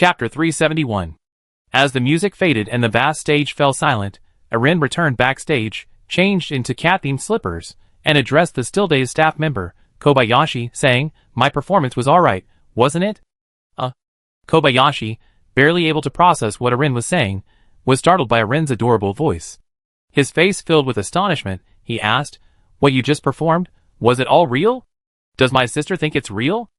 Chapter 371. As the music faded and the vast stage fell silent, Erin returned backstage, changed into cat-themed slippers, and addressed the still-dazed staff member, Kobayashi, saying, "My performance was alright, wasn't it?" Kobayashi, barely able to process what Erin was saying, was startled by Erin's adorable voice. His face filled with astonishment, he asked, "What you just performed, was it all real? Does my sister think it's real?"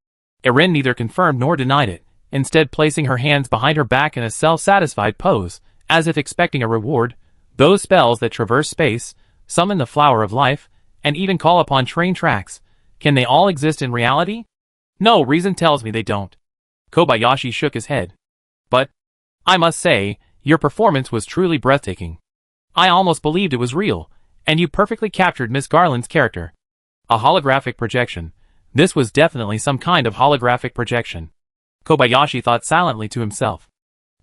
Erin neither confirmed nor denied it, instead placing her hands behind her back in a self-satisfied pose, as if expecting a reward. Those spells that traverse space, summon the flower of life, and even call upon train tracks, can they all exist in reality? No, reason tells me they don't. Kobayashi shook his head. But, I must say, your performance was truly breathtaking. I almost believed it was real, and you perfectly captured Miss Garland's character. A holographic projection. This was definitely some kind of holographic projection. Kobayashi thought silently to himself.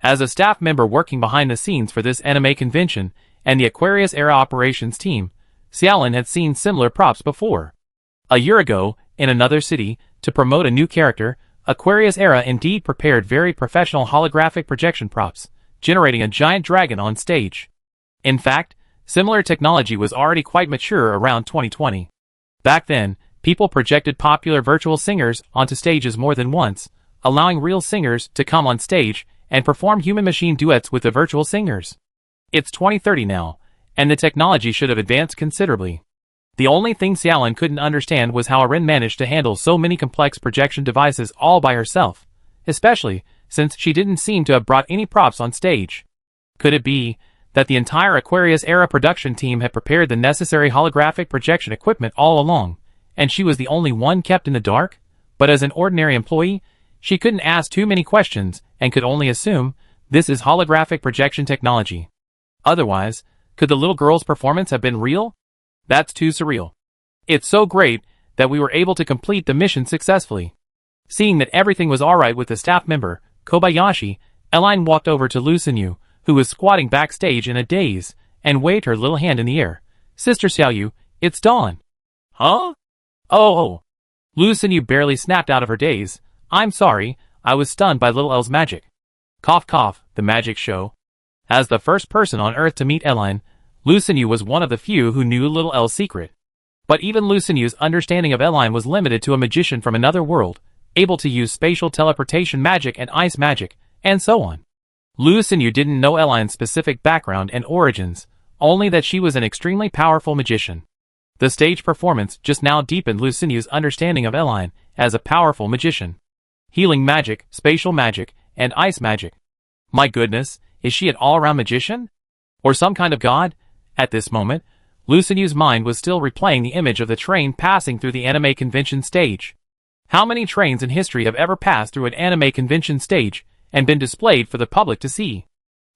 As a staff member working behind the scenes for this anime convention and the Aquarius Era operations team, Xiaolin had seen similar props before. A year ago, in another city, to promote a new character, Aquarius Era indeed prepared very professional holographic projection props, generating a giant dragon on stage. In fact, similar technology was already quite mature around 2020. Back then, people projected popular virtual singers onto stages more than once, allowing real singers to come on stage and perform human-machine duets with the virtual singers. It's 2030 now, and the technology should have advanced considerably. The only thing Xiaolin couldn't understand was how Erin managed to handle so many complex projection devices all by herself, especially since she didn't seem to have brought any props on stage. Could it be that the entire Aquarius Era production team had prepared the necessary holographic projection equipment all along, and she was the only one kept in the dark? But as an ordinary employee, she couldn't ask too many questions and could only assume this is holographic projection technology. Otherwise, could the little girl's performance have been real? That's too surreal. It's so great that we were able to complete the mission successfully. Seeing that everything was alright with the staff member, Kobayashi, Eline walked over to Lu Xinyu, who was squatting backstage in a daze, and waved her little hand in the air. "Sister Xiaoyu, it's dawn." "Huh? Oh. Lu Xinyu barely snapped out of her daze. "I'm sorry, I was stunned by Little L's magic." Cough cough, the magic show. As the first person on Earth to meet Eline, Lu Xinyu was one of the few who knew Little L's secret. But even Lu Xinyu's understanding of Eline was limited to a magician from another world, able to use spatial teleportation magic and ice magic, and so on. Lu Xinyu didn't know Eline's specific background and origins, only that she was an extremely powerful magician. The stage performance just now deepened Lu Xinyu's understanding of Eline as a powerful magician. Healing magic, spatial magic, and ice magic. My goodness, is she an all-around magician? Or some kind of god? At this moment, Lu Xinyu's mind was still replaying the image of the train passing through the anime convention stage. How many trains in history have ever passed through an anime convention stage and been displayed for the public to see?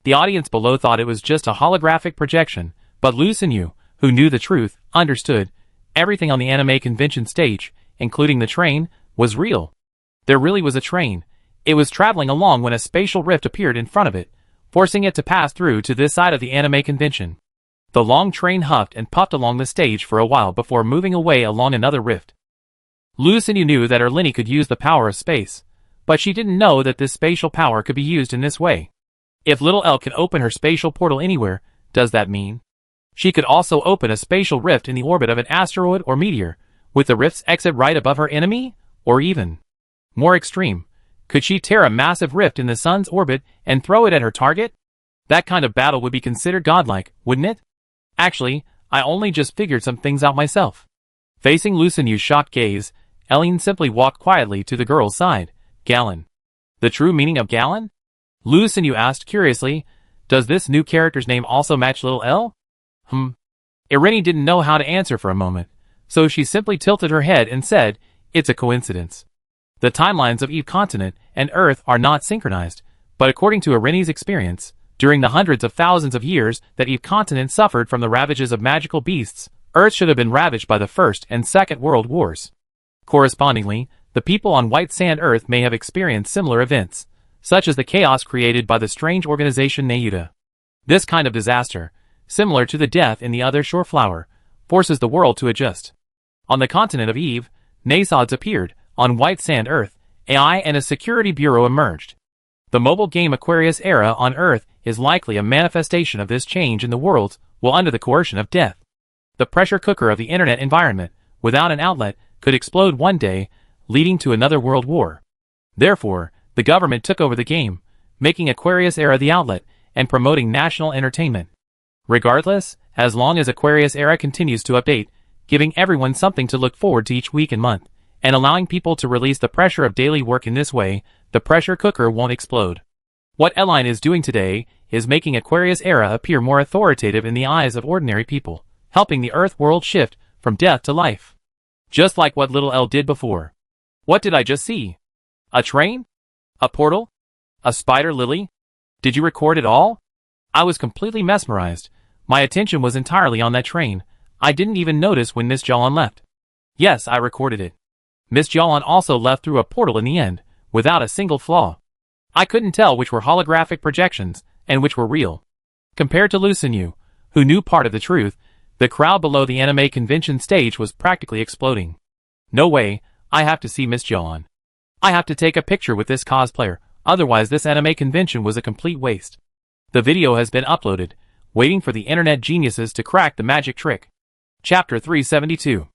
The audience below thought it was just a holographic projection, but Lu Xinyu, who knew the truth, understood. Everything on the anime convention stage, including the train, was real. There really was a train. It was traveling along when a spatial rift appeared in front of it, forcing it to pass through to this side of the anime convention. The long train huffed and puffed along the stage for a while before moving away along another rift. Lu Xinyu knew that Erlini could use the power of space, but she didn't know that this spatial power could be used in this way. If Little L can open her spatial portal anywhere, does that mean she could also open a spatial rift in the orbit of an asteroid or meteor, with the rift's exit right above her enemy? Or even more extreme, could she tear a massive rift in the sun's orbit and throw it at her target? That kind of battle would be considered godlike, wouldn't it? Actually, I only just figured some things out myself. Facing Lu Xinyu's shocked gaze, Eline simply walked quietly to the girl's side. "Gallon." The true meaning of Gallon? Lu Xinyu asked curiously, "Does this new character's name also match Little L?" Irini didn't know how to answer for a moment, so she simply tilted her head and said, "It's a coincidence. The timelines of Eve continent and Earth are not synchronized, but according to Irini's experience, during the hundreds of thousands of years that Eve continent suffered from the ravages of magical beasts, Earth should have been ravaged by the First and Second World Wars. Correspondingly, the people on White Sand Earth may have experienced similar events, such as the chaos created by the strange organization Nayuta. This kind of disaster, similar to the death in the other shore flower, forces the world to adjust. On the continent of Eve, Nasods appeared. On White Sand Earth, AI and a security bureau emerged. The mobile game Aquarius era on Earth is likely a manifestation of this change in the world while under the coercion of death. The pressure cooker of the internet environment, without an outlet, could explode one day, leading to another world war. Therefore, the government took over the game, making Aquarius era the outlet and promoting national entertainment. Regardless, as long as Aquarius era continues to update, giving everyone something to look forward to each week and month, and allowing people to release the pressure of daily work in this way, the pressure cooker won't explode. What L-Line is doing today is making Aquarius era appear more authoritative in the eyes of ordinary people, helping the Earth world shift from death to life. Just like what Little L did before. What did I just see? A train? A portal? A spider lily? Did you record it all? I was completely mesmerized. My attention was entirely on that train. I didn't even notice when Miss Jalan left. Yes, I recorded it. Miss Jalan also left through a portal in the end, without a single flaw. I couldn't tell which were holographic projections and which were real. Compared to Lucinu, who knew part of the truth, the crowd below the anime convention stage was practically exploding. No way, I have to see Miss Jalan. I have to take a picture with this cosplayer, otherwise this anime convention was a complete waste. The video has been uploaded, waiting for the internet geniuses to crack the magic trick. Chapter 372.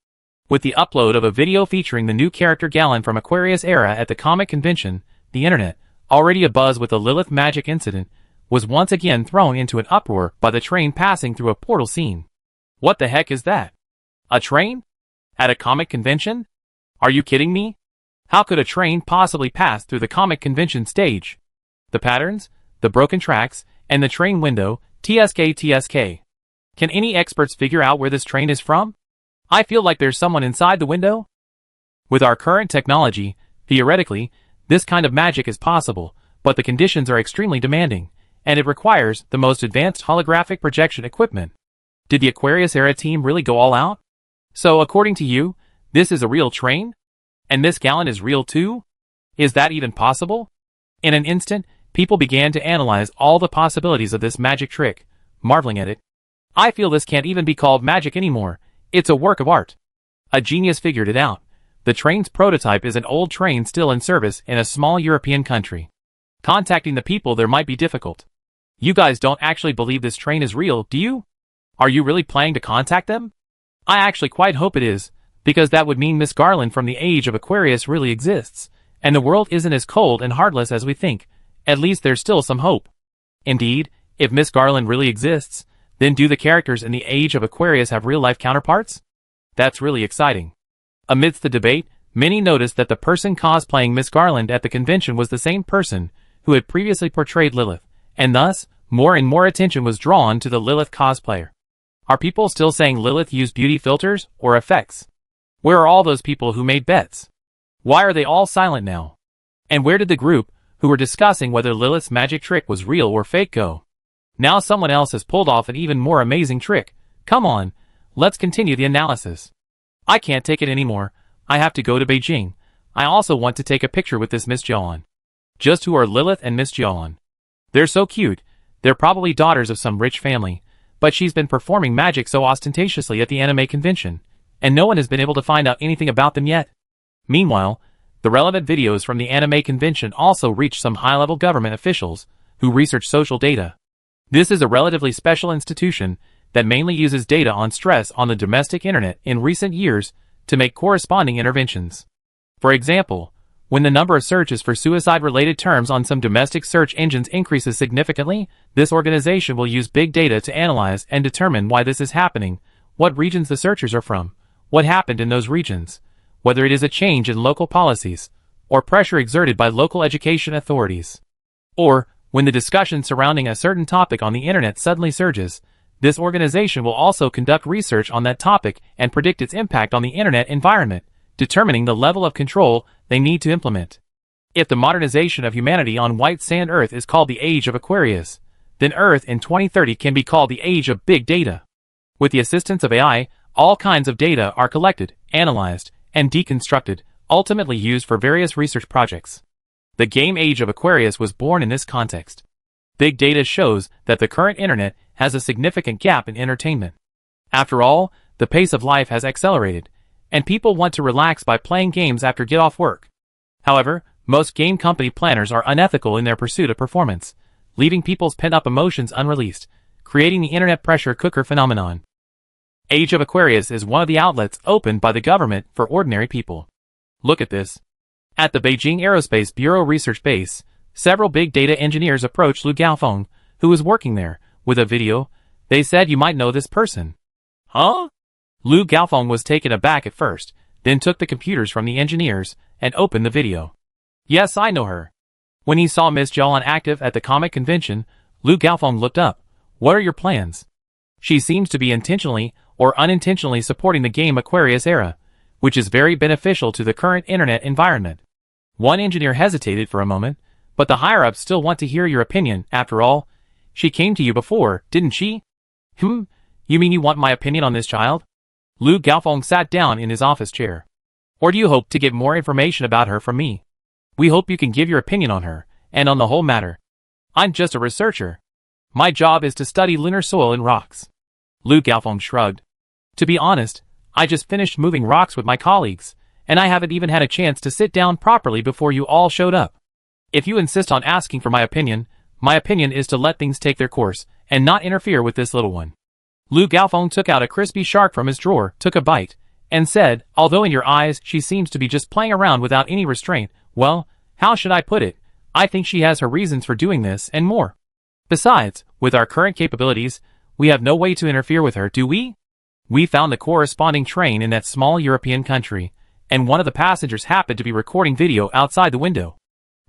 With the upload of a video featuring the new character Galen from Aquarius era at the comic convention, the internet, already abuzz with the Lilith magic incident, was once again thrown into an uproar by the train passing through a portal scene. What the heck is that? A train? At a comic convention? Are you kidding me? How could a train possibly pass through the comic convention stage? The patterns, the broken tracks, and the train window, TSK. Can any experts figure out where this train is from? I feel like there's someone inside the window. With our current technology, theoretically, this kind of magic is possible, but the conditions are extremely demanding, and it requires the most advanced holographic projection equipment. Did the Aquarius era team really go all out? So according to you, this is a real train? And Miss Galen is real too? Is that even possible? In an instant, people began to analyze all the possibilities of this magic trick, marveling at it. I feel this can't even be called magic anymore. It's a work of art. A genius figured it out. The train's prototype is an old train still in service in a small European country. Contacting the people there might be difficult. You guys don't actually believe this train is real, do you? Are you really planning to contact them? I actually quite hope it is, because that would mean Miss Garland from the age of Aquarius really exists, and the world isn't as cold and heartless as we think. At least there's still some hope. Indeed, if Miss Garland really exists, then do the characters in the age of Aquarius have real-life counterparts? That's really exciting. Amidst the debate, many noticed that the person cosplaying Miss Garland at the convention was the same person who had previously portrayed Lilith, and thus, more and more attention was drawn to the Lilith cosplayer. Are people still saying Lilith used beauty filters or effects? Where are all those people who made bets? Why are they all silent now? And where did the group, who were discussing whether Lilith's magic trick was real or fake, go? Now someone else has pulled off an even more amazing trick. Come on, let's continue the analysis. I can't take it anymore. I have to go to Beijing. I also want to take a picture with this Miss Jalan. Just who are Lilith and Miss Jalan? They're so cute. They're probably daughters of some rich family, but she's been performing magic so ostentatiously at the anime convention, and no one has been able to find out anything about them yet. Meanwhile, the relevant videos from the anime convention also reached some high-level government officials who research social data. This is a relatively special institution that mainly uses data on stress on the domestic internet in recent years to make corresponding interventions. For example, when the number of searches for suicide-related terms on some domestic search engines increases significantly, this organization will use big data to analyze and determine why this is happening, what regions the searchers are from, what happened in those regions, whether it is a change in local policies, or pressure exerted by local education authorities. Or, when the discussion surrounding a certain topic on the internet suddenly surges, this organization will also conduct research on that topic and predict its impact on the internet environment, determining the level of control they need to implement. If the modernization of humanity on white sand Earth is called the Age of Aquarius, then Earth in 2030 can be called the Age of Big Data. With the assistance of AI, all kinds of data are collected, analyzed, and deconstructed, ultimately used for various research projects. The game Age of Aquarius was born in this context. Big data shows that the current internet has a significant gap in entertainment. After all, the pace of life has accelerated, and people want to relax by playing games after get off work. However, Most game company planners are unethical in their pursuit of performance, leaving people's pent-up emotions unreleased, creating the internet pressure cooker phenomenon. Age of Aquarius is one of the outlets opened by the government for ordinary people. Look at this. At the Beijing Aerospace Bureau Research Base, several big data engineers approached Lu Gaofeng, who was working there, with a video. They said, "You might know this person." Huh? Lu Gaofeng was taken aback at first, then took the computers from the engineers and opened the video. "Yes, I know her." When he saw Miss Zhao active at the comic convention, Lu Gaofeng looked up. "What are your plans?" She seems to be intentionally or unintentionally supporting the game Aquarius era, which is very beneficial to the current internet environment. One engineer hesitated for a moment, but the higher-ups still want to hear your opinion. After all, she came to you before, didn't she? You mean you want my opinion on this child? Lu Gaofeng sat down in his office chair. Or do you hope to get more information about her from me? We hope you can give your opinion on her, and on the whole matter. I'm just a researcher. My job is to study lunar soil and rocks. Lu Gaofeng shrugged. To be honest, I just finished moving rocks with my colleagues, and I haven't even had a chance to sit down properly before you all showed up. If you insist on asking for my opinion is to let things take their course, and not interfere with this little one. Lu Gaofeng took out a crispy shark from his drawer, took a bite, and said, "Although in your eyes she seems to be just playing around without any restraint, well, how should I put it? I think she has her reasons for doing this and more. Besides, with our current capabilities, we have no way to interfere with her, do we? We found the corresponding train in that small European country, and one of the passengers happened to be recording video outside the window."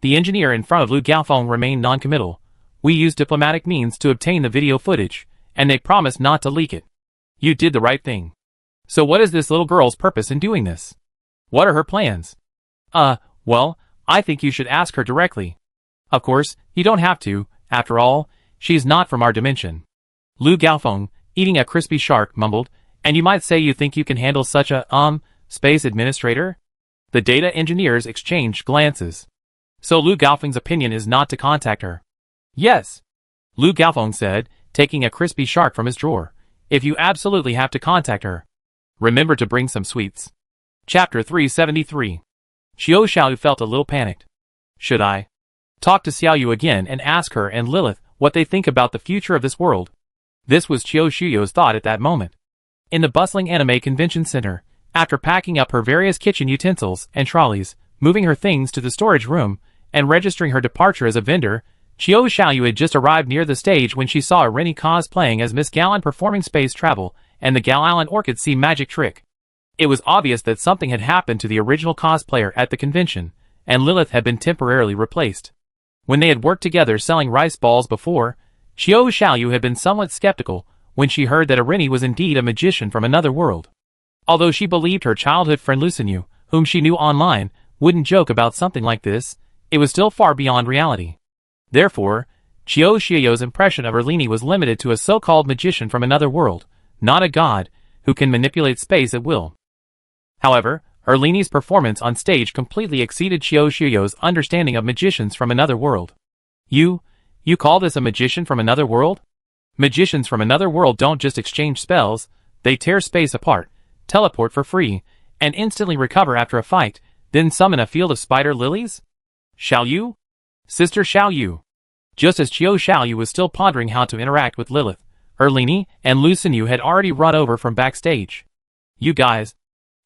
The engineer in front of Lu Gaofeng remained non-committal. "We used diplomatic means to obtain the video footage, and they promised not to leak it. You did the right thing. So what is this little girl's purpose in doing this? What are her plans?" Well, I think you should ask her directly. Of course, you don't have to. After all, she's not from our dimension. Lu Gaofeng, eating a crispy shark, mumbled, "And you might say you think you can handle such a, space administrator?" The data engineers exchanged glances. So Lu Gaofeng's opinion is not to contact her. "Yes," Lu Gaofeng said, taking a crispy shark from his drawer. "If you absolutely have to contact her, remember to bring some sweets." Chapter 373. Xiao Xiaoyu felt a little panicked. Should I talk to Xiaoyu again and ask her and Lilith what they think about the future of this world? This was Xiao Xiaoyu's thought at that moment. In the bustling anime convention center, after packing up her various kitchen utensils and trolleys, moving her things to the storage room, and registering her departure as a vendor, Xiao Xiaoyu had just arrived near the stage when she saw Irene cosplaying as Miss Gallon performing space travel and the Gallon Orchid Sea magic trick. It was obvious that something had happened to the original cosplayer at the convention, and Lilith had been temporarily replaced. When they had worked together selling rice balls before, Xiao Xiaoyu had been somewhat skeptical when she heard that Irene was indeed a magician from another world. Although she believed her childhood friend Lucinu, whom she knew online, wouldn't joke about something like this, it was still far beyond reality. Therefore, Xiao Xiaoyu's impression of Irene was limited to a so-called magician from another world, not a god, who can manipulate space at will. However, Irlene's performance on stage completely exceeded Xiao Xiaoyu's understanding of magicians from another world. You call this a magician from another world? Magicians from another world don't just exchange spells, they tear space apart, teleport for free, and instantly recover after a fight, then summon a field of spider lilies? Xiaoyu? Sister Xiaoyu. Just as Xiao Xiaoyu was still pondering how to interact with Lilith, Irene and Lucinu had already run over from backstage. You guys.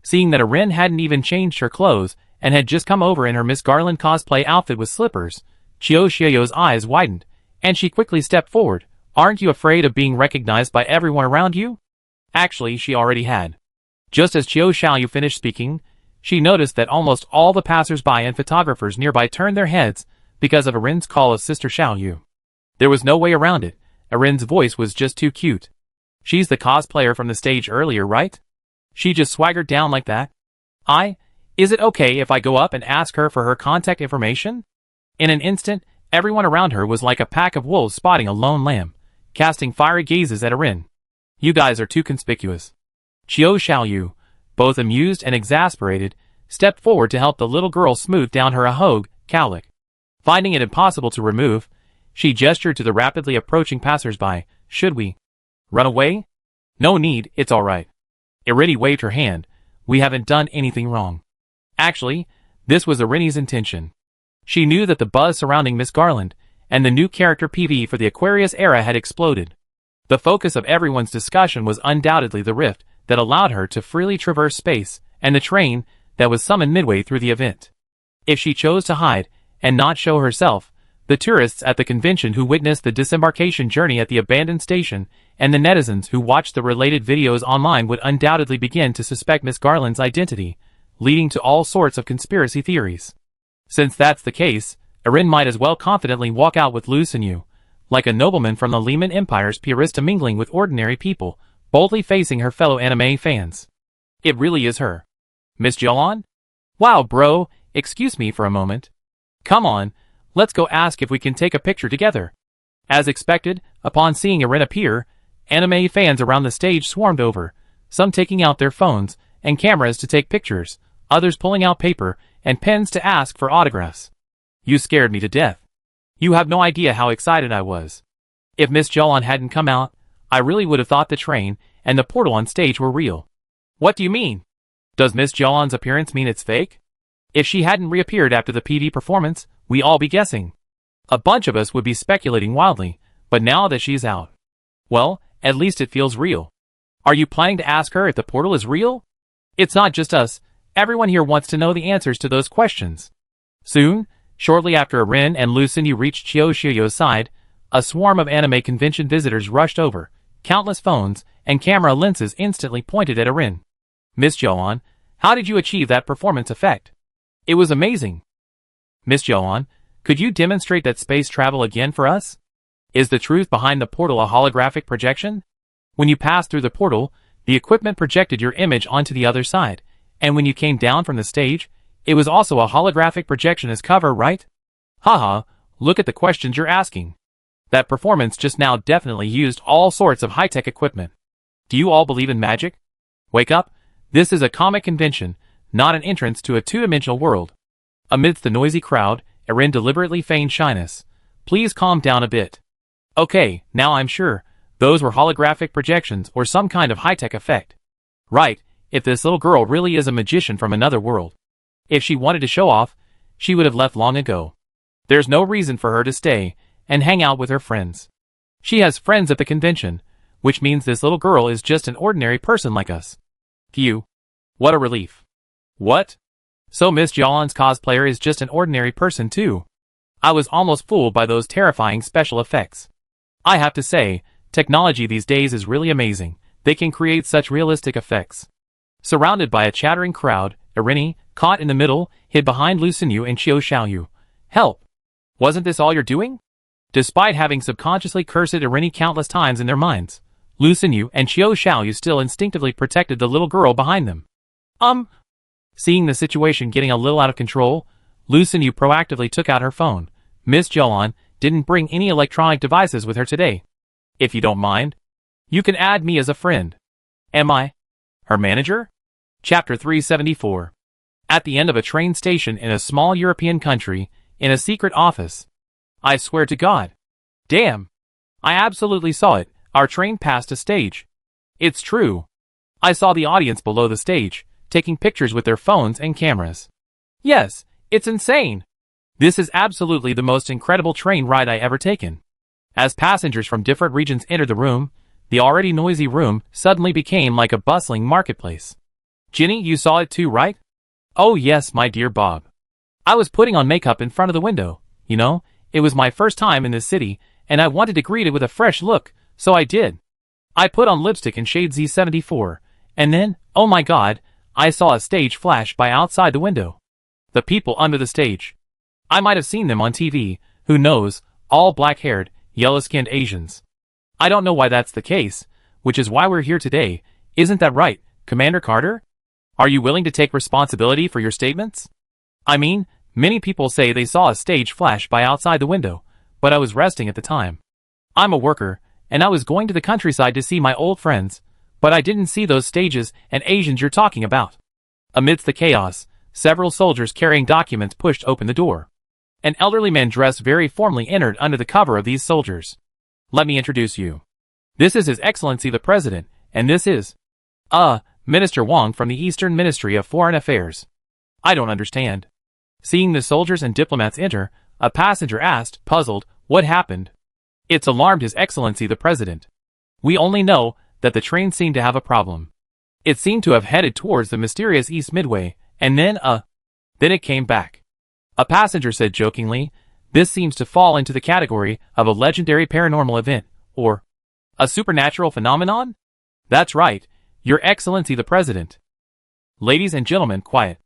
Seeing that Irene hadn't even changed her clothes and had just come over in her Miss Garland cosplay outfit with slippers, Xiao Xiaoyu's eyes widened, and she quickly stepped forward. Aren't you afraid of being recognized by everyone around you? Actually, she already had. Just as Xiao Xiaoyu finished speaking, she noticed that almost all the passers-by and photographers nearby turned their heads because of Irene's call of Sister Xiaoyu. There was no way around it. Irene's voice was just too cute. She's the cosplayer from the stage earlier, right? She just swaggered down like that. Is it okay if I go up and ask her for her contact information? In an instant, everyone around her was like a pack of wolves spotting a lone lamb, casting fiery gazes at Irene. You guys are too conspicuous. Xiao Xiaoyu, both amused and exasperated, stepped forward to help the little girl smooth down her ahogue cowlick. Finding it impossible to remove, she gestured to the rapidly approaching passers-by. Should we run away? No need, it's all right. Irene waved her hand. We haven't done anything wrong. Actually, this was Irene's intention. She knew that the buzz surrounding Miss Garland and the new character PV for the Aquarius era had exploded. The focus of everyone's discussion was undoubtedly the rift that allowed her to freely traverse space and the train that was summoned midway through the event. If she chose to hide and not show herself, the tourists at the convention who witnessed the disembarkation journey at the abandoned station and the netizens who watched the related videos online would undoubtedly begin to suspect Miss Garland's identity, leading to all sorts of conspiracy theories. Since that's the case, Erin might as well confidently walk out with Lu Xinyu, like a nobleman from the Lehman Empire's purista mingling with ordinary people, boldly facing her fellow anime fans. It really is her. Miss Jolan? Wow bro, excuse me for a moment. Come on, let's go ask if we can take a picture together. As expected, upon seeing Erin appear, anime fans around the stage swarmed over, some taking out their phones and cameras to take pictures, others pulling out paper and pens to ask for autographs. You scared me to death. You have no idea how excited I was. If Miss Jolan hadn't come out, I really would have thought the train and the portal on stage were real. What do you mean? Does Miss Jolan's appearance mean it's fake? If she hadn't reappeared after the PV performance, we'd all be guessing. A bunch of us would be speculating wildly, but now that she's out, well, at least it feels real. Are you planning to ask her if the portal is real? It's not just us, everyone here wants to know the answers to those questions. Soon, shortly after Erin and Lu Xinyu reached Qiu Xiuyo's side, a swarm of anime convention visitors rushed over, countless phones and camera lenses instantly pointed at Erin. Miss Jolan, how did you achieve that performance effect? It was amazing. Miss Jolan, could you demonstrate that space travel again for us? Is the truth behind the portal a holographic projection? When you passed through the portal, the equipment projected your image onto the other side, and when you came down from the stage, it was also a holographic projection as cover, right? Haha, look at the questions you're asking. That performance just now definitely used all sorts of high-tech equipment. Do you all believe in magic? Wake up, this is a comic convention, not an entrance to a two-dimensional world. Amidst the noisy crowd, Erin deliberately feigned shyness. Please calm down a bit. Okay, now I'm sure, those were holographic projections or some kind of high-tech effect. Right, if this little girl really is a magician from another world. If she wanted to show off, she would have left long ago. There's no reason for her to stay and hang out with her friends. She has friends at the convention, which means this little girl is just an ordinary person like us. Phew. What a relief. What? So Miss Jolan's cosplayer is just an ordinary person too. I was almost fooled by those terrifying special effects. I have to say, technology these days is really amazing. They can create such realistic effects. Surrounded by a chattering crowd, Erin, caught in the middle, hid behind Lu Xinyu and Qiu Xiaoyu. Help! Wasn't this all you're doing? Despite having subconsciously cursed Erin countless times in their minds, Lu Xinyu and Qiu Xiaoyu still instinctively protected the little girl behind them. Seeing the situation getting a little out of control, Lu Xinyu proactively took out her phone. Miss Jolan didn't bring any electronic devices with her today. If you don't mind, you can add me as a friend. Am I her manager? Chapter 374. At the end of a train station in a small European country, in a secret office. I swear to God. Damn. I absolutely saw it. Our train passed a stage. It's true. I saw the audience below the stage, taking pictures with their phones and cameras. Yes, it's insane. This is absolutely the most incredible train ride I ever taken. As passengers from different regions entered the room, the already noisy room suddenly became like a bustling marketplace. Ginny, you saw it too, right? Oh yes, my dear Bob. I was putting on makeup in front of the window. You know, it was my first time in this city, and I wanted to greet it with a fresh look, so I did. I put on lipstick in shade Z74, and then, oh my God, I saw a stage flash by outside the window. The people under the stage. I might have seen them on TV, who knows, all black-haired, yellow-skinned Asians. I don't know why that's the case, which is why we're here today, isn't that right, Commander Carter? Are you willing to take responsibility for your statements? I mean, many people say they saw a stage flash by outside the window, but I was resting at the time. I'm a worker, and I was going to the countryside to see my old friends, but I didn't see those stages and Asians you're talking about. Amidst the chaos, several soldiers carrying documents pushed open the door. An elderly man dressed very formally entered under the cover of these soldiers. Let me introduce you. This is His Excellency the President, and this is, Minister Wang from the Eastern Ministry of Foreign Affairs. I don't understand. Seeing the soldiers and diplomats enter, a passenger asked, puzzled, what happened? It's alarmed His Excellency the President. We only know that the train seemed to have a problem. It seemed to have headed towards the mysterious East Midway, and then it came back. A passenger said jokingly, this seems to fall into the category of a legendary paranormal event, or a supernatural phenomenon? That's right, Your Excellency the President. Ladies and gentlemen, quiet.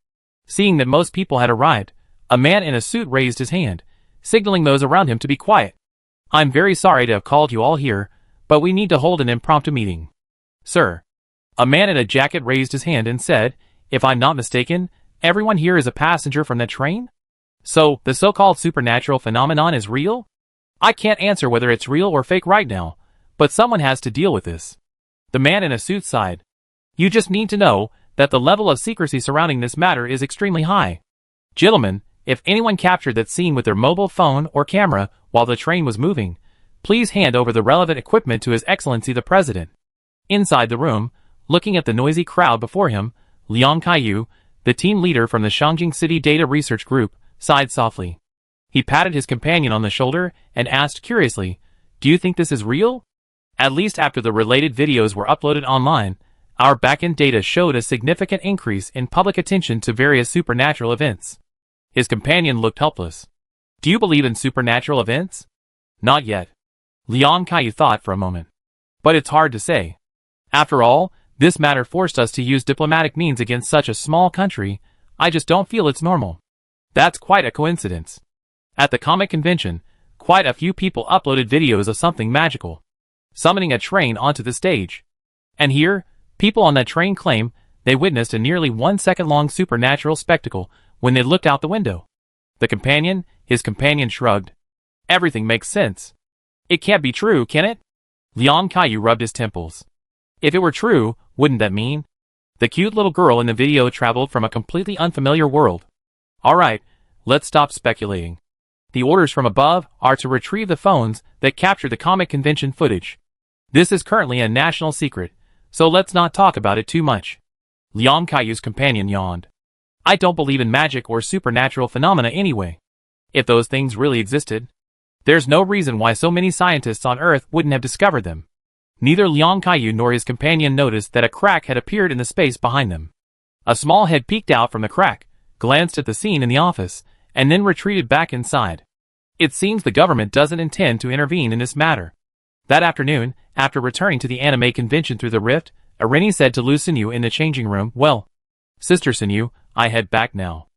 Seeing that most people had arrived, a man in a suit raised his hand, signaling those around him to be quiet. I'm very sorry to have called you all here, but we need to hold an impromptu meeting. Sir. A man in a jacket raised his hand and said, if I'm not mistaken, everyone here is a passenger from that train? So, the so-called supernatural phenomenon is real? I can't answer whether it's real or fake right now, but someone has to deal with this. The man in a suit sighed. You just need to know that the level of secrecy surrounding this matter is extremely high. Gentlemen, if anyone captured that scene with their mobile phone or camera while the train was moving, please hand over the relevant equipment to His Excellency the President. Inside the room, looking at the noisy crowd before him, Liang Kaiyu, the team leader from the Shangjing City Data Research Group, sighed softly. He patted his companion on the shoulder and asked curiously, do you think this is real? At least after the related videos were uploaded online, our backend data showed a significant increase in public attention to various supernatural events. His companion looked helpless. Do you believe in supernatural events? Not yet. Liang Kaiyu thought for a moment. But it's hard to say. After all, this matter forced us to use diplomatic means against such a small country. I just don't feel it's normal. That's quite a coincidence. At the comic convention, quite a few people uploaded videos of something magical, summoning a train onto the stage. And here, people on that train claim they witnessed a nearly 1 second long supernatural spectacle when they looked out the window. His companion shrugged. Everything makes sense. It can't be true, can it? Liang Kaiyu rubbed his temples. If it were true, wouldn't that mean the cute little girl in the video traveled from a completely unfamiliar world? Alright, let's stop speculating. The orders from above are to retrieve the phones that captured the comic convention footage. This is currently a national secret, so let's not talk about it too much. Liang Kaiyu's companion yawned. I don't believe in magic or supernatural phenomena anyway. If those things really existed, there's no reason why so many scientists on Earth wouldn't have discovered them. Neither Liang Kaiyu nor his companion noticed that a crack had appeared in the space behind them. A small head peeked out from the crack, glanced at the scene in the office, and then retreated back inside. It seems the government doesn't intend to intervene in this matter. That afternoon, after returning to the anime convention through the rift, Irene said to Lu Sinyu in the changing room, well, Sister Sinyu, I head back now.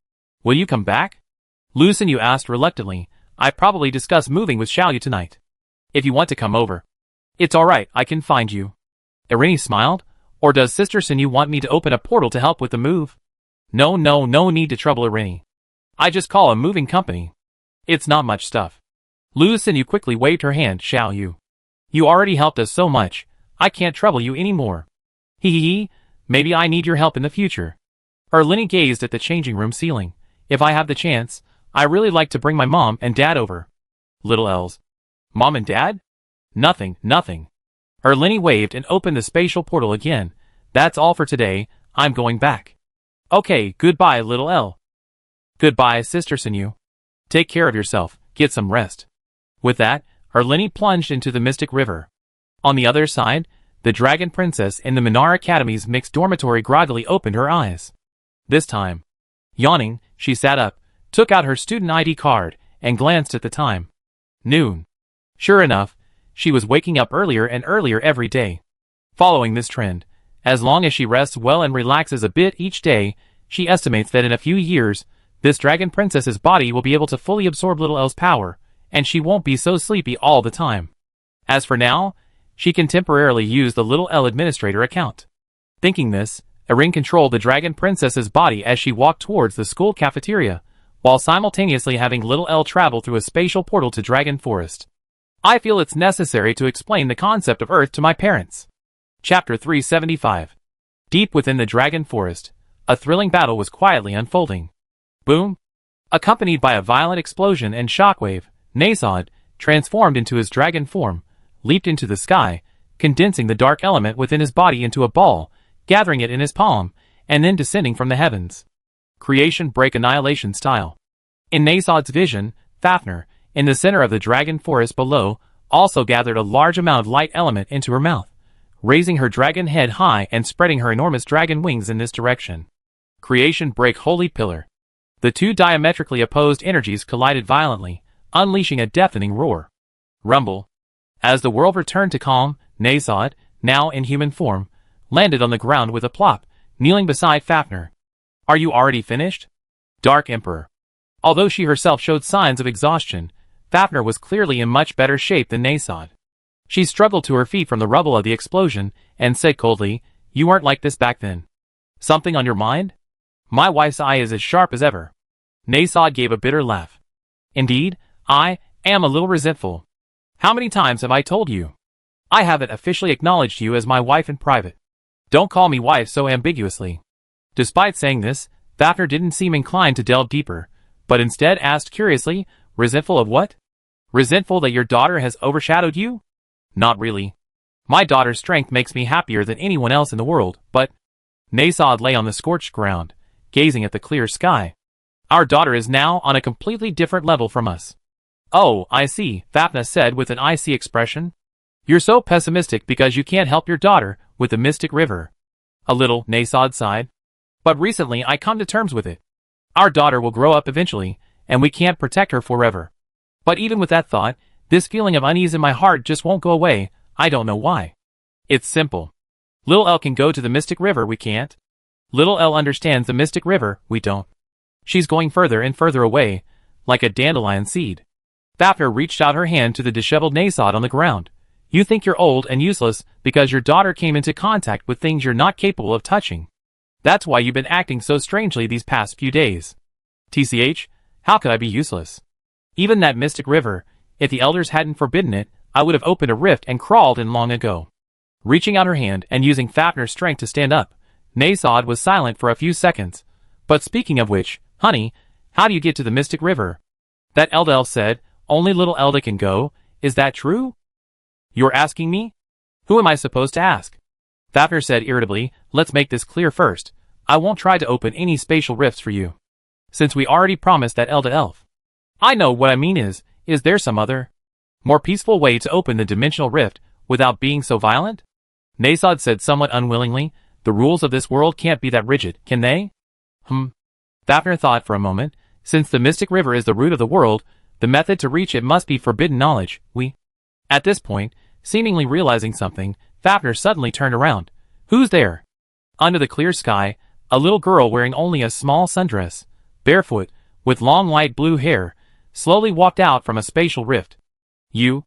Will you come back? Lu Sinyu asked reluctantly, I probably discuss moving with Xiaoyu tonight. If you want to come over. It's alright, I can find you. Irene smiled, or does Sister Sinyu want me to open a portal to help with the move? No need to trouble Irene. I just call a moving company. It's not much stuff. Lu Sinyu quickly waved her hand, Xiaoyu. You already helped us so much, I can't trouble you anymore. Hee, maybe I need your help in the future. Erlini gazed at the changing room ceiling. If I have the chance, I really like to bring my mom and dad over. Little Els. Mom and dad? Nothing. Erlini waved and opened the spatial portal again. That's all for today, I'm going back. Okay, goodbye, little El. Goodbye, Sister Sinyu. Take care of yourself, get some rest. With that, Erlini plunged into the Mystic River. On the other side, the Dragon Princess in the Minar Academy's mixed dormitory groggily opened her eyes. This time, yawning, she sat up, took out her student ID card, and glanced at the time. Noon. Sure enough, she was waking up earlier and earlier every day. Following this trend, as long as she rests well and relaxes a bit each day, she estimates that in a few years, this Dragon Princess's body will be able to fully absorb Little El's power, and she won't be so sleepy all the time. As for now, she can temporarily use the Little El Administrator account. Thinking this, Irene controlled the Dragon Princess's body as she walked towards the school cafeteria, while simultaneously having Little El travel through a spatial portal to Dragon Forest. I feel it's necessary to explain the concept of Earth to my parents. Chapter 375. Deep within the Dragon Forest, a thrilling battle was quietly unfolding. Boom! Accompanied by a violent explosion and shockwave, Nasod, transformed into his dragon form, leaped into the sky, condensing the dark element within his body into a ball, gathering it in his palm, and then descending from the heavens. Creation break annihilation style. In Nasod's vision, Fafnir, in the center of the dragon forest below, also gathered a large amount of light element into her mouth, raising her dragon head high and spreading her enormous dragon wings in this direction. Creation break holy pillar. The two diametrically opposed energies collided violently, unleashing a deafening roar. Rumble. As the world returned to calm, Nasod, now in human form, landed on the ground with a plop, kneeling beside Fafnir. Are you already finished? Dark Emperor. Although she herself showed signs of exhaustion, Fafnir was clearly in much better shape than Nasod. She struggled to her feet from the rubble of the explosion and said coldly, "You weren't like this back then. Something on your mind? My wife's eye is as sharp as ever." Nasod gave a bitter laugh. "Indeed, I am a little resentful. How many times have I told you? I haven't officially acknowledged you as my wife in private. Don't call me wife so ambiguously." Despite saying this, Fafnir didn't seem inclined to delve deeper, but instead asked curiously, "Resentful of what? Resentful that your daughter has overshadowed you?" "Not really. My daughter's strength makes me happier than anyone else in the world, but—" Nasod lay on the scorched ground, gazing at the clear sky. "Our daughter is now on a completely different level from us." "Oh, I see," Fafnir said with an icy expression. "You're so pessimistic because you can't help your daughter with the Mystic River." "A little," Nasod sighed. "But recently I come to terms with it. Our daughter will grow up eventually, and we can't protect her forever. But even with that thought, this feeling of unease in my heart just won't go away. I don't know why. It's simple. Little L can go to the Mystic River, we can't. Little L understands the Mystic River, we don't. She's going further and further away, like a dandelion seed." Fafnir reached out her hand to the disheveled Nasod on the ground. "You think you're old and useless because your daughter came into contact with things you're not capable of touching. That's why you've been acting so strangely these past few days. TCH, how could I be useless? Even that Mystic River, if the elders hadn't forbidden it, I would have opened a rift and crawled in long ago." Reaching out her hand and using Fafnir's strength to stand up, Nasod was silent for a few seconds. "But speaking of which, honey, how do you get to the Mystic River? That Elda elf said, only little Elda can go, is that true?" "You're asking me? Who am I supposed to ask?" Fafnir said irritably, "Let's make this clear first. I won't try to open any spatial rifts for you, since we already promised that Elda elf. I know what I mean is there some other, more peaceful way to open the dimensional rift without being so violent?" Nasod said somewhat unwillingly, "The rules of this world can't be that rigid, can they?" Fafnir thought for a moment. Since the Mystic River is the root of the world, the method to reach it must be forbidden knowledge. At this point, seemingly realizing something, Fafnir suddenly turned around. "Who's there?" Under the clear sky, a little girl wearing only a small sundress, barefoot, with long light blue hair, slowly walked out from a spatial rift. "You?"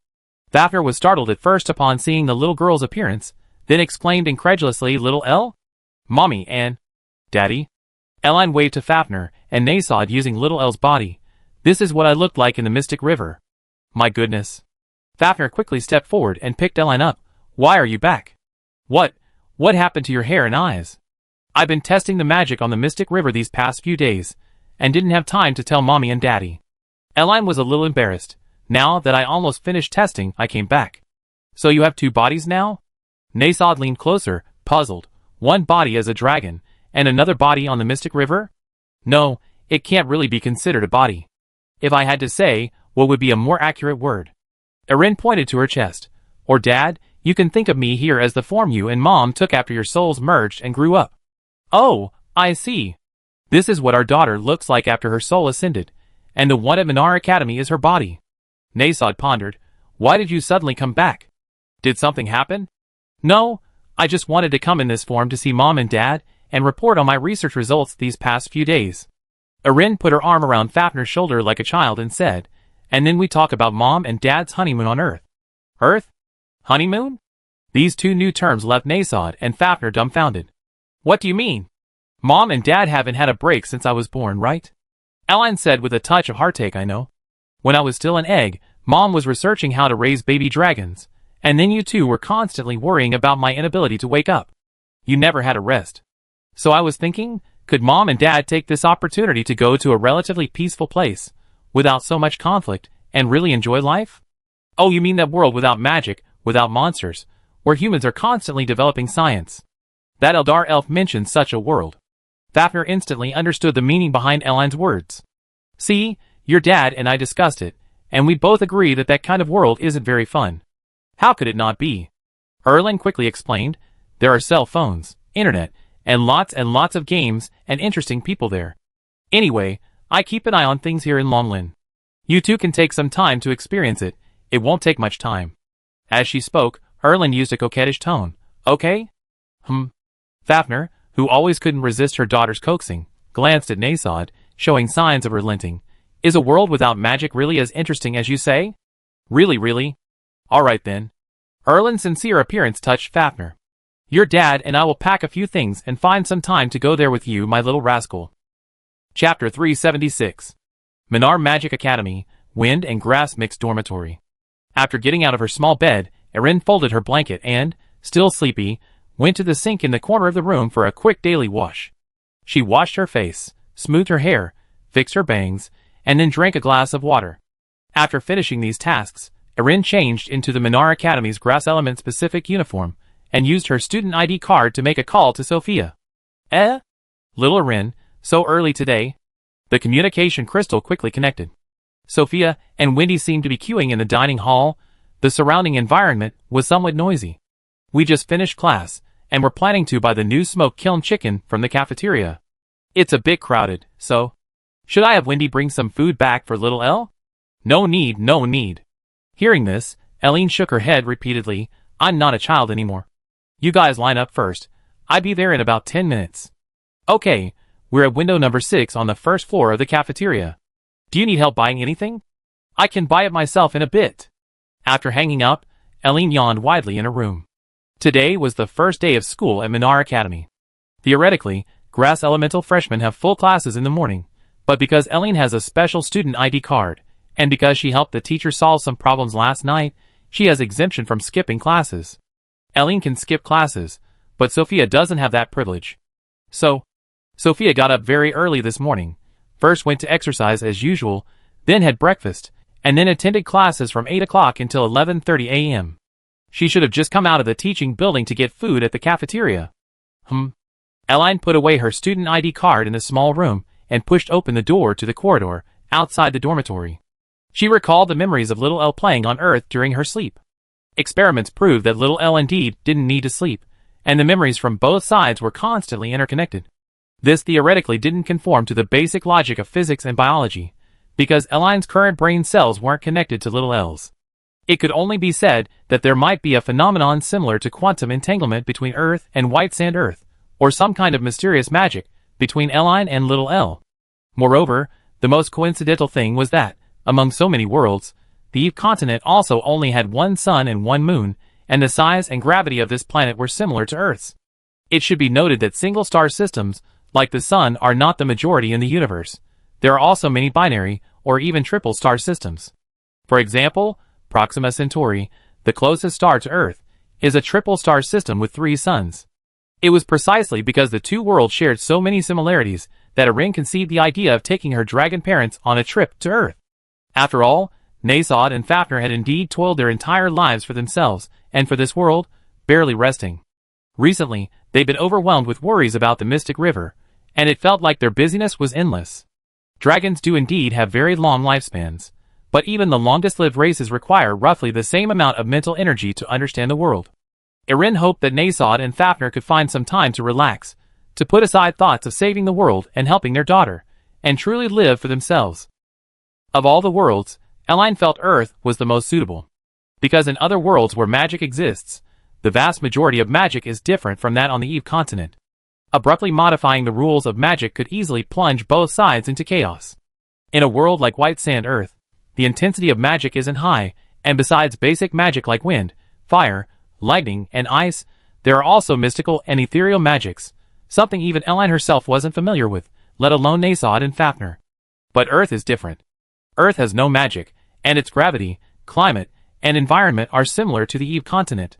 Fafnir was startled at first upon seeing the little girl's appearance, then exclaimed incredulously, "Little L? Mommy and Daddy?" Eline waved to Fafnir and Nasod using Little L's body. "This is what I looked like in the Mystic River." "My goodness." Fafnir quickly stepped forward and picked Eline up. "Why are you back? What happened to your hair and eyes?" "I've been testing the magic on the Mystic River these past few days, and didn't have time to tell Mommy and Daddy." Eline was a little embarrassed. "Now that I almost finished testing, I came back." "So you have two bodies now?" Nasod leaned closer, puzzled. "One body as a dragon, and another body on the Mystic River?" "No, it can't really be considered a body. If I had to say, what would be a more accurate word?" Erin pointed to her chest. "Or Dad, you can think of me here as the form you and Mom took after your souls merged and grew up." "Oh, I see. This is what our daughter looks like after her soul ascended, and the one at Minar Academy is her body." Nasod pondered. "Why did you suddenly come back? Did something happen?" "No, I just wanted to come in this form to see Mom and Dad and report on my research results these past few days." Erin put her arm around Fafnir's shoulder like a child and said, "And then we talk about Mom and Dad's honeymoon on Earth." "Earth? Honeymoon?" These two new terms left Nasod and Fafnir dumbfounded. "What do you mean? Mom and Dad haven't had a break since I was born, right?" Eline said with a touch of heartache. "I know. When I was still an egg, Mom was researching how to raise baby dragons, and then you two were constantly worrying about my inability to wake up. You never had a rest. So I was thinking, could Mom and Dad take this opportunity to go to a relatively peaceful place, without so much conflict, and really enjoy life?" "Oh, you mean that world without magic, without monsters, where humans are constantly developing science. That Eldar elf mentioned such a world." Fafnir instantly understood the meaning behind Eline's words. "See, Your dad and I discussed it, and we both agree that that kind of world isn't very fun. How could it not be? Erlen quickly explained. There are cell phones, internet, and lots of games and interesting people there. Anyway, I keep an eye on things here in Longlin. You two can take some time to experience it. It won't take much time. As she spoke, Erlen used a coquettish tone. Okay? Fafnir, who always couldn't resist her daughter's coaxing, glanced at Nasod, showing signs of relenting. Is a world without magic really as interesting as you say? Really? All right then. Erlen's sincere appearance touched Fafnir. Your dad and I will pack a few things and find some time to go there with you, my little rascal. Chapter 376. Minar Magic Academy, Wind and Grass Mixed Dormitory. After getting out of her small bed, Erin folded her blanket and, still sleepy, went to the sink in the corner of the room for a quick daily wash. She washed her face, smoothed her hair, fixed her bangs, and then drank a glass of water. After finishing these tasks, Erin changed into the Minar Academy's grass element specific uniform and used her student ID card to make a call to Sophia. Little Erin, so early today? The communication crystal quickly connected. Sophia and Wendy seemed to be queuing in the dining hall. The surrounding environment was somewhat noisy. We just finished class, and we're planning to buy the new smoked kiln chicken from the cafeteria. It's a bit crowded, so... Should I have Wendy bring some food back for little Elle? No need. Hearing this, Eileen shook her head repeatedly. I'm not a child anymore. You guys line up first. I'll be there in about 10 minutes. Okay, we're at window number 6 on the first floor of the cafeteria. Do you need help buying anything? I can buy it myself in a bit. After hanging up, Eileen yawned widely in her room. Today was the first day of school at Minar Academy. Theoretically, grass elemental freshmen have full classes in the morning, but because Eileen has a special student ID card, and because she helped the teacher solve some problems last night, she has exemption from skipping classes. Eileen can skip classes, but Sophia doesn't have that privilege. So, Sophia got up very early this morning, first went to exercise as usual, then had breakfast, and then attended classes from 8 o'clock until 11:30 a.m. She should have just come out of the teaching building to get food at the cafeteria. Eileen put away her student ID card in the small room and pushed open the door to the corridor outside the dormitory. She recalled the memories of little Elle playing on Earth during her sleep. Experiments proved that little Elle indeed didn't need to sleep, and the memories from both sides were constantly interconnected. This theoretically didn't conform to the basic logic of physics and biology, because Eileen's current brain cells weren't connected to little Elle's. It could only be said that there might be a phenomenon similar to quantum entanglement between Earth and White Sand Earth, or some kind of mysterious magic between Eileen and little Elle. Moreover, the most coincidental thing was that, among so many worlds, the Eve continent also only had one sun and one moon, and the size and gravity of this planet were similar to Earth's. It should be noted that single star systems, like the sun, are not the majority in the universe. There are also many binary, or even triple star systems. For example, Proxima Centauri, the closest star to Earth, is a triple star system with 3 suns. It was precisely because the two worlds shared so many similarities that Erin conceived the idea of taking her dragon parents on a trip to Earth. After all, Nasod and Fafnir had indeed toiled their entire lives for themselves and for this world, barely resting. Recently, they'd been overwhelmed with worries about the Mystic River, and it felt like their busyness was endless. Dragons do indeed have very long lifespans, but even the longest-lived races require roughly the same amount of mental energy to understand the world. Erin hoped that Nasod and Fafnir could find some time to relax, to put aside thoughts of saving the world and helping their daughter, and truly live for themselves. Of all the worlds, Eileen felt Earth was the most suitable. Because in other worlds where magic exists, the vast majority of magic is different from that on the Eve continent. Abruptly modifying the rules of magic could easily plunge both sides into chaos. In a world like White Sand Earth, the intensity of magic isn't high, and besides basic magic like wind, fire, lightning, and ice, there are also mystical and ethereal magics, something even Eileen herself wasn't familiar with, let alone Nasod and Fafnir. But Earth is different. Earth has no magic, and its gravity, climate, and environment are similar to the Eve continent.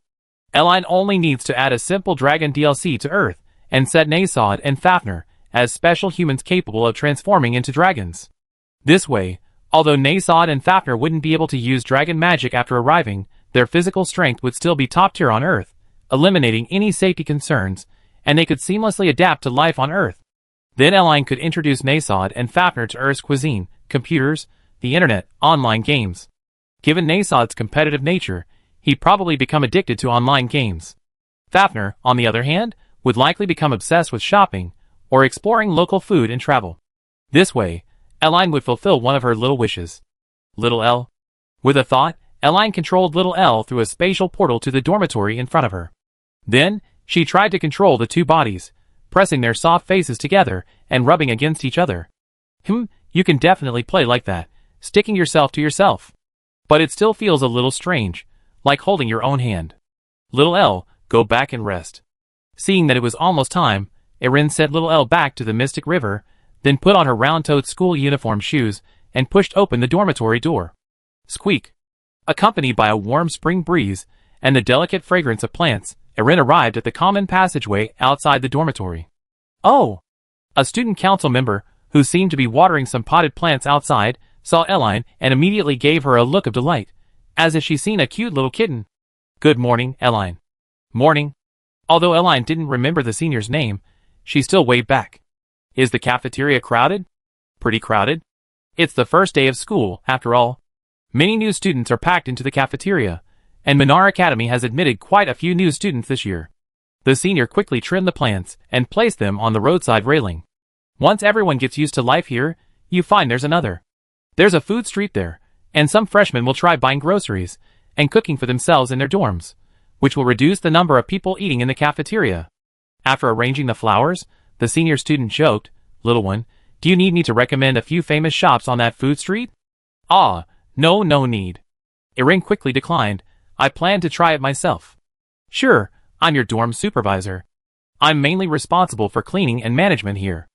Eileen only needs to add a simple dragon DLC to Earth, and set Nasod and Fafnir as special humans capable of transforming into dragons. This way, although Nasod and Fafnir wouldn't be able to use dragon magic after arriving, their physical strength would still be top tier on Earth, eliminating any safety concerns, and they could seamlessly adapt to life on Earth. Then Eileen could introduce Nasod and Fafnir to Earth's cuisine, computers, the internet, online games. Given Nasad's competitive nature, he'd probably become addicted to online games. Fafnir, on the other hand, would likely become obsessed with shopping, or exploring local food and travel. This way, Eline would fulfill one of her little wishes. Little Elle. With a thought, Eline controlled little Elle through a spatial portal to the dormitory in front of her. Then, she tried to control the two bodies, pressing their soft faces together and rubbing against each other. You can definitely play like that, sticking yourself to yourself. But it still feels a little strange, like holding your own hand. Little Elle, go back and rest. Seeing that it was almost time, Erin sent little Elle back to the Mystic River, then put on her round-toed school uniform shoes and pushed open the dormitory door. Squeak! Accompanied by a warm spring breeze and the delicate fragrance of plants, Erin arrived at the common passageway outside the dormitory. Oh! A student council member, who seemed to be watering some potted plants outside, saw Eline and immediately gave her a look of delight, as if she'd seen a cute little kitten. Good morning, Eline. Morning. Although Eline didn't remember the senior's name, she still waved back. Is the cafeteria crowded? Pretty crowded. It's the first day of school, after all. Many new students are packed into the cafeteria, and Minar Academy has admitted quite a few new students this year. The senior quickly trimmed the plants and placed them on the roadside railing. Once everyone gets used to life here, you find there's another. There's a food street there, and some freshmen will try buying groceries and cooking for themselves in their dorms, which will reduce the number of people eating in the cafeteria. After arranging the flowers, the senior student joked, Little one, do you need me to recommend a few famous shops on that food street? Ah, no need. Erin quickly declined. I plan to try it myself. Sure, I'm your dorm supervisor. I'm mainly responsible for cleaning and management here.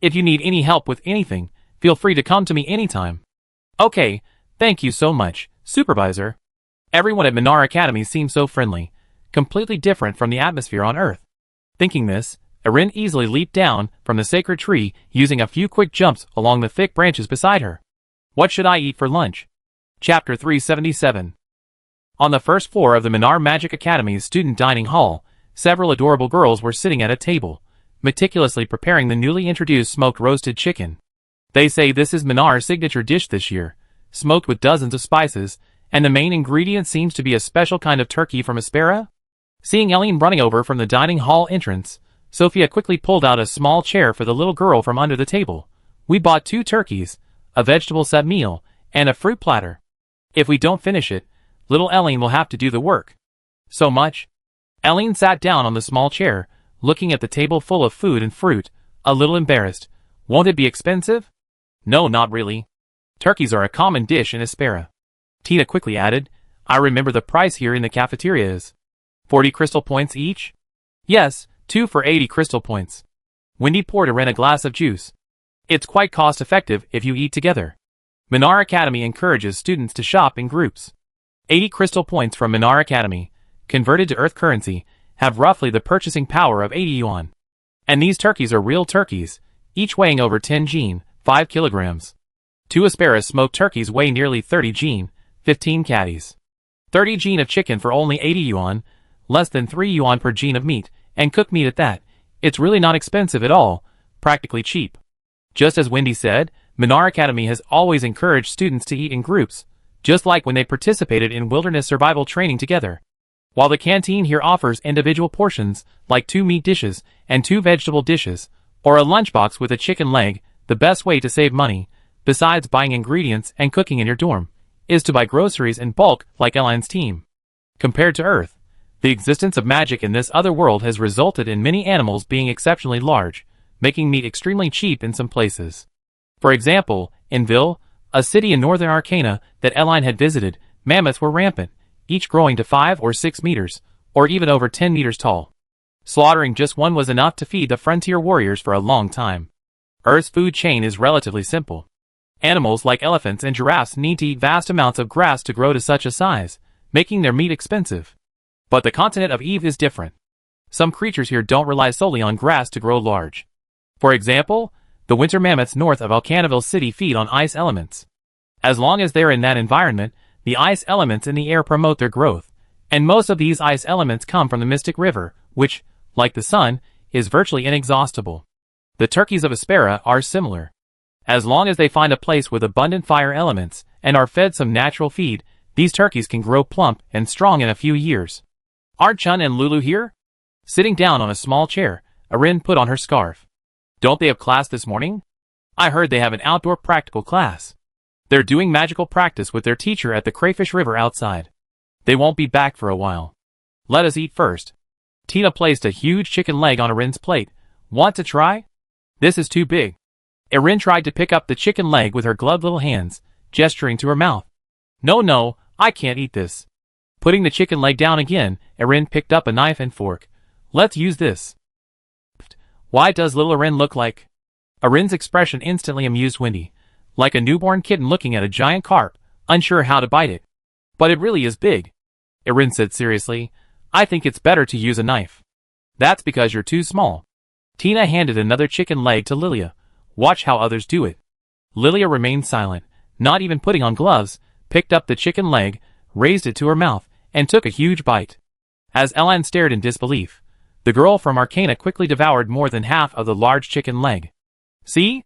If you need any help with anything, feel free to come to me anytime. Okay, thank you so much, supervisor. Everyone at Minar Academy seems so friendly, completely different from the atmosphere on Earth. Thinking this, Erin easily leaped down from the sacred tree using a few quick jumps along the thick branches beside her. What should I eat for lunch? Chapter 377. On the first floor of the Minar Magic Academy's student dining hall, several adorable girls were sitting at a table, meticulously preparing the newly introduced smoked roasted chicken. They say this is Minar's signature dish this year, smoked with dozens of spices, and the main ingredient seems to be a special kind of turkey from Aspera? Seeing Eline running over from the dining hall entrance, Sophia quickly pulled out a small chair for the little girl from under the table. We bought 2 turkeys, a vegetable set meal, and a fruit platter. If we don't finish it, little Eline will have to do the work. So much? Eline sat down on the small chair, looking at the table full of food and fruit, a little embarrassed. Won't it be expensive? No, not really. Turkeys are a common dish in Aspera. Tina quickly added, I remember the price here in the cafeteria is 40 crystal points each? Yes, 2 for 80 crystal points. Wendy poured Erin a glass of juice. It's quite cost-effective if you eat together. Minar Academy encourages students to shop in groups. 80 crystal points from Minar Academy, converted to Earth currency, have roughly the purchasing power of 80 yuan. And these turkeys are real turkeys, each weighing over 10 jin, 5 kilograms. 2 Aspera smoked turkeys weigh nearly 30 jin, 15 caddies. 30 jin of chicken for only 80 yuan, less than 3 yuan per jin of meat, and cooked meat at that. It's really not expensive at all, practically cheap. Just as Wendy said, Minar Academy has always encouraged students to eat in groups, just like when they participated in wilderness survival training together. While the canteen here offers individual portions, like 2 meat dishes and 2 vegetable dishes, or a lunchbox with a chicken leg, the best way to save money, besides buying ingredients and cooking in your dorm, is to buy groceries in bulk like Eline's team. Compared to Earth, the existence of magic in this other world has resulted in many animals being exceptionally large, making meat extremely cheap in some places. For example, in Ville, a city in northern Arcana that Eline had visited, mammoths were rampant, each growing to 5 or 6 meters, or even over 10 meters tall. Slaughtering just one was enough to feed the frontier warriors for a long time. Earth's food chain is relatively simple. Animals like elephants and giraffes need to eat vast amounts of grass to grow to such a size, making their meat expensive. But the continent of Eve is different. Some creatures here don't rely solely on grass to grow large. For example, the winter mammoths north of Alcanaville City feed on ice elements. As long as they're in that environment, the ice elements in the air promote their growth, and most of these ice elements come from the Mystic River, which, like the sun, is virtually inexhaustible. The turkeys of Aspera are similar. As long as they find a place with abundant fire elements and are fed some natural feed, these turkeys can grow plump and strong in a few years. Aren't Chun and Lulu here? Sitting down on a small chair, Erin put on her scarf. Don't they have class this morning? I heard they have an outdoor practical class. They're doing magical practice with their teacher at the Crayfish River outside. They won't be back for a while. Let us eat first. Tina placed a huge chicken leg on Erin's plate. Want to try? This is too big. Erin tried to pick up the chicken leg with her gloved little hands, gesturing to her mouth. No, I can't eat this. Putting the chicken leg down again, Erin picked up a knife and fork. Let's use this. Why does little Erin look like? Erin's expression instantly amused Wendy. Like a newborn kitten looking at a giant carp, unsure how to bite it. But it really is big. Erin said seriously. I think it's better to use a knife. That's because you're too small. Tina handed another chicken leg to Lilia. Watch how others do it. Lilia remained silent, not even putting on gloves, picked up the chicken leg, raised it to her mouth, and took a huge bite. As Ellen stared in disbelief, the girl from Arcana quickly devoured more than half of the large chicken leg. See?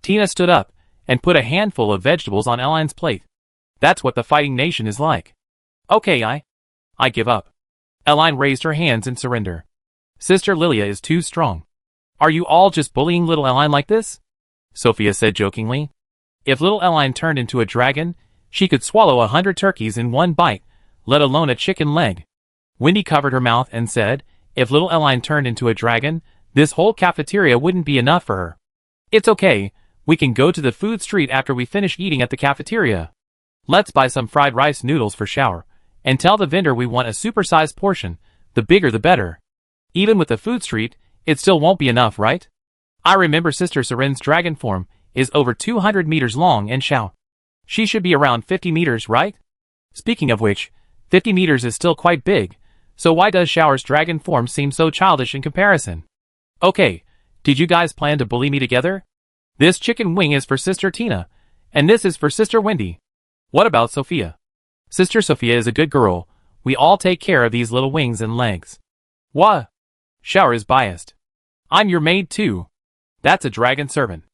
Tina stood up and put a handful of vegetables on Ellen's plate. That's what the Fighting Nation is like. Okay, I give up. Ellen raised her hands in surrender. Sister Lilia is too strong. Are you all just bullying little Ellen like this? Sophia said jokingly. If little Ellen turned into a dragon, she could swallow 100 turkeys in one bite, let alone a chicken leg. Wendy covered her mouth and said, if little Ellen turned into a dragon, this whole cafeteria wouldn't be enough for her. It's okay, we can go to the food street after we finish eating at the cafeteria. Let's buy some fried rice noodles for shower, and tell the vendor we want a supersized portion, the bigger the better. Even with the food street, it still won't be enough, right? I remember Sister Seren's dragon form is over 200 meters long and Xiao. She should be around 50 meters, right? Speaking of which, 50 meters is still quite big, so why does Xiao's dragon form seem so childish in comparison? Okay, did you guys plan to bully me together? This chicken wing is for Sister Tina, and this is for Sister Wendy. What about Sophia? Sister Sophia is a good girl. We all take care of these little wings and legs. What? Xiao is biased. I'm your maid too. That's a dragon servant.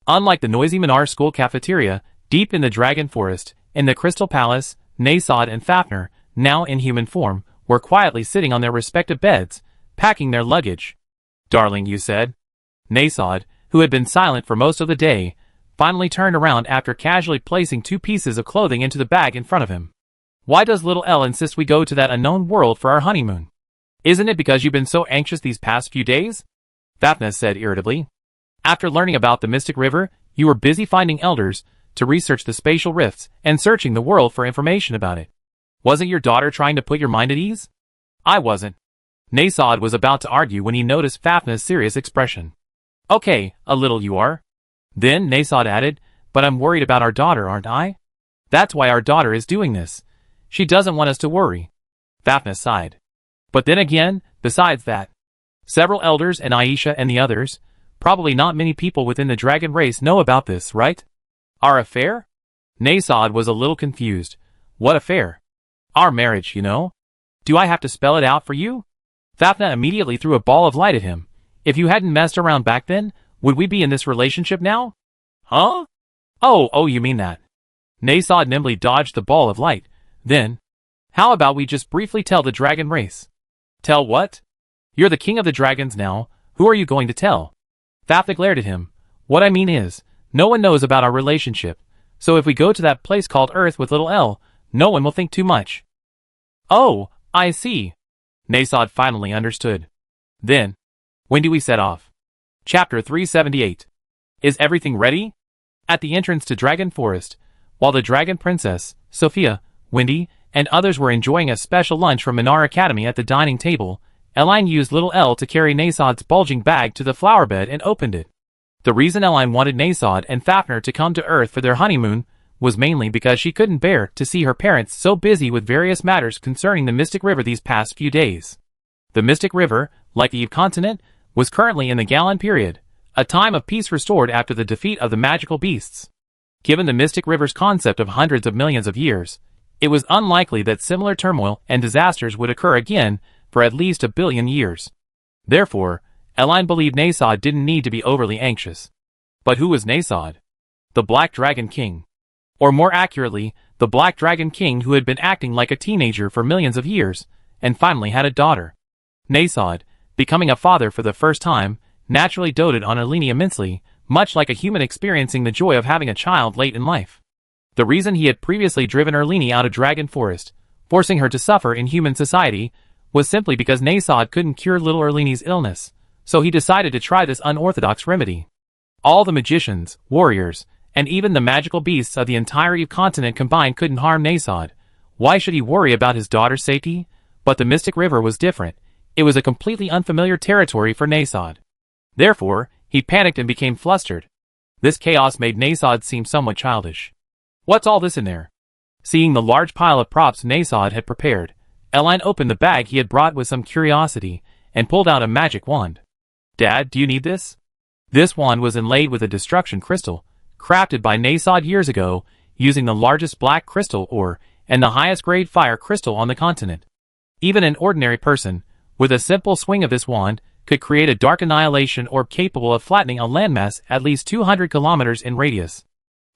Unlike the noisy Minar school cafeteria, deep in the dragon forest, in the Crystal Palace, Nasod and Fafnir, now in human form, were quietly sitting on their respective beds, packing their luggage. Darling, you said. Nasod, who had been silent for most of the day, finally turned around after casually placing 2 pieces of clothing into the bag in front of him. Why does little Elle insist we go to that unknown world for our honeymoon? Isn't it because you've been so anxious these past few days? Fafnir said irritably. After learning about the Mystic River, you were busy finding elders to research the spatial rifts and searching the world for information about it. Wasn't your daughter trying to put your mind at ease? I wasn't. Nasod was about to argue when he noticed Fafnir's serious expression. Okay, a little you are. Then Nasod added, but I'm worried about our daughter, aren't I? That's why our daughter is doing this. She doesn't want us to worry. Fafnir sighed. But then again, besides that, several elders and Aisha and the others, probably not many people within the dragon race know about this, right? Our affair? Nasod was a little confused. What affair? Our marriage, you know. Do I have to spell it out for you? Fafnir immediately threw a ball of light at him. If you hadn't messed around back then, would we be in this relationship now? Huh? Oh, you mean that. Nasod nimbly dodged the ball of light. Then, how about we just briefly tell the dragon race? Tell what? You're the king of the dragons now. Who are you going to tell? Fafnir glared at him. What I mean is, no one knows about our relationship. So if we go to that place called Earth with little L, no one will think too much. Oh, I see. Nasod finally understood. Then, when do we set off? Chapter 378. Is everything ready? At the entrance to Dragon Forest, while the Dragon Princess, Sophia, Wendy, and others were enjoying a special lunch from Minar Academy at the dining table, Eline used little Elle to carry Nasod's bulging bag to the flower bed and opened it. The reason Eline wanted Nasod and Fafnir to come to Earth for their honeymoon was mainly because she couldn't bear to see her parents so busy with various matters concerning the Mystic River these past few days. The Mystic River, like the Eve continent, was currently in the Galan period, a time of peace restored after the defeat of the magical beasts. Given the Mystic River's concept of hundreds of millions of years, it was unlikely that similar turmoil and disasters would occur again for at least 1 billion years. Therefore, Eline believed Nasod didn't need to be overly anxious. But who was Nasod? The Black Dragon King. Or more accurately, the Black Dragon King who had been acting like a teenager for millions of years, and finally had a daughter. Nasod, becoming a father for the first time, naturally doted on Eleni immensely, much like a human experiencing the joy of having a child late in life. The reason he had previously driven Eleni out of Dragon Forest, forcing her to suffer in human society, was simply because Nasod couldn't cure little Eleni's illness, so he decided to try this unorthodox remedy. All the magicians, warriors, and even the magical beasts of the entire Eve continent combined couldn't harm Nasod. Why should he worry about his daughter's safety? But the Mystic River was different. It was a completely unfamiliar territory for Nasod. Therefore, he panicked and became flustered. This chaos made Nasod seem somewhat childish. What's all this in there? Seeing the large pile of props Nasod had prepared, Eline opened the bag he had brought with some curiosity, and pulled out a magic wand. Dad, do you need this? This wand was inlaid with a destruction crystal, crafted by Nasod years ago, using the largest black crystal ore, and the highest grade fire crystal on the continent. Even an ordinary person, with a simple swing of this wand, could create a dark annihilation orb capable of flattening a landmass at least 200 kilometers in radius.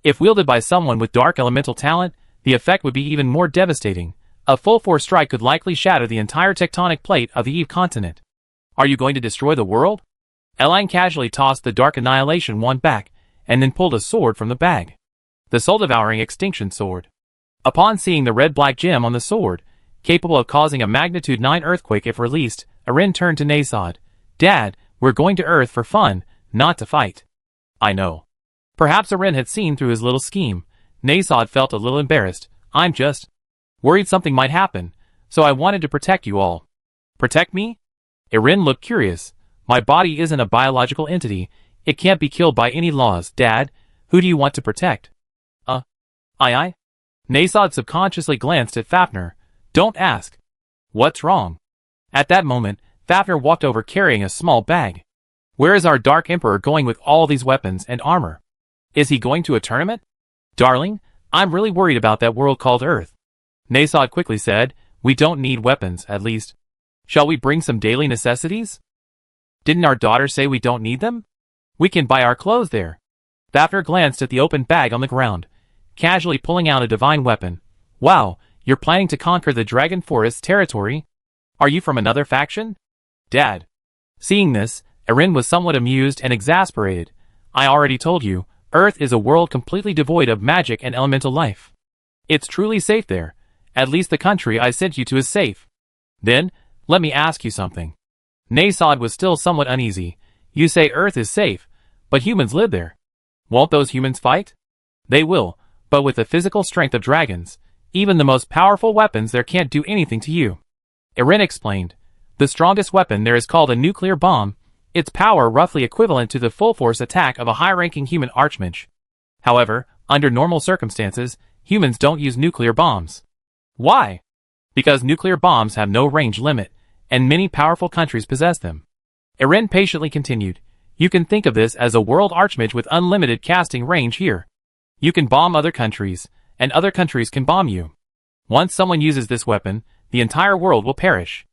If wielded by someone with dark elemental talent, the effect would be even more devastating. A full-force strike could likely shatter the entire tectonic plate of the Eve continent. Are you going to destroy the world? Eline casually tossed the dark annihilation wand back, and then pulled a sword from the bag. The soul-devouring extinction sword. Upon seeing the red-black gem on the sword, capable of causing a magnitude 9 earthquake if released, Erin turned to Nasod. Dad, we're going to Earth for fun, not to fight. I know. Perhaps Erin had seen through his little scheme. Nasod felt a little embarrassed. I'm just worried something might happen, so I wanted to protect you all. Protect me? Erin looked curious. My body isn't a biological entity. It can't be killed by any laws. Dad, who do you want to protect? I? Nasod subconsciously glanced at Fafnir. Don't ask. What's wrong? At that moment, Fafnir walked over carrying a small bag. Where is our Dark Emperor going with all these weapons and armor? Is he going to a tournament? Darling, I'm really worried about that world called Earth. Nasod quickly said, we don't need weapons, at least. Shall we bring some daily necessities? Didn't our daughter say we don't need them? We can buy our clothes there. Fafnir glanced at the open bag on the ground, casually pulling out a divine weapon. Wow, you're planning to conquer the Dragon Forest territory? Are you from another faction? Dad. Seeing this, Erin was somewhat amused and exasperated. I already told you, Earth is a world completely devoid of magic and elemental life. It's truly safe there. At least the country I sent you to is safe. Then, let me ask you something. Nasod was still somewhat uneasy. You say Earth is safe, but humans live there. Won't those humans fight? They will, but with the physical strength of dragons, even the most powerful weapons there can't do anything to you. Erin explained. The strongest weapon there is called a nuclear bomb, its power roughly equivalent to the full-force attack of a high-ranking human archmage. However, under normal circumstances, humans don't use nuclear bombs. Why? Because nuclear bombs have no range limit, and many powerful countries possess them. Erin patiently continued. You can think of this as a world archmage with unlimited casting range here. You can bomb other countries, and other countries can bomb you. Once someone uses this weapon, the entire world will perish.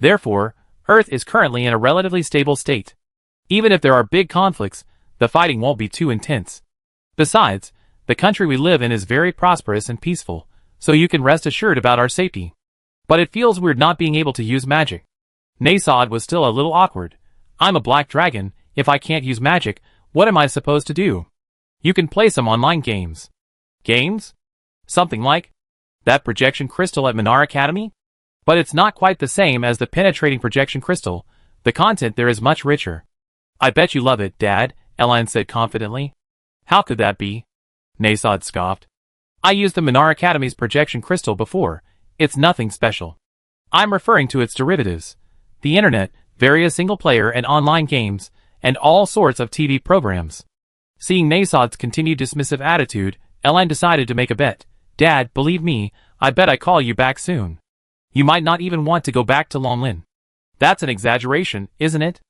Therefore, Earth is currently in a relatively stable state. Even if there are big conflicts, the fighting won't be too intense. Besides, the country we live in is very prosperous and peaceful, so you can rest assured about our safety. But it feels weird not being able to use magic. Nasod was still a little awkward. I'm a black dragon. If I can't use magic, what am I supposed to do? You can play some online games. Games? Something like that projection crystal at Minar Academy? But it's not quite the same as the penetrating projection crystal. The content there is much richer. I bet you love it, Dad, Eline said confidently. How could that be? Nasod scoffed. I used the Minar Academy's projection crystal before. It's nothing special. I'm referring to its derivatives. The internet, various single-player and online games, and all sorts of TV programs. Seeing Nasod's continued dismissive attitude, Eline decided to make a bet. Dad, believe me, I bet I call you back soon. You might not even want to go back to Longlin. That's an exaggeration, isn't it?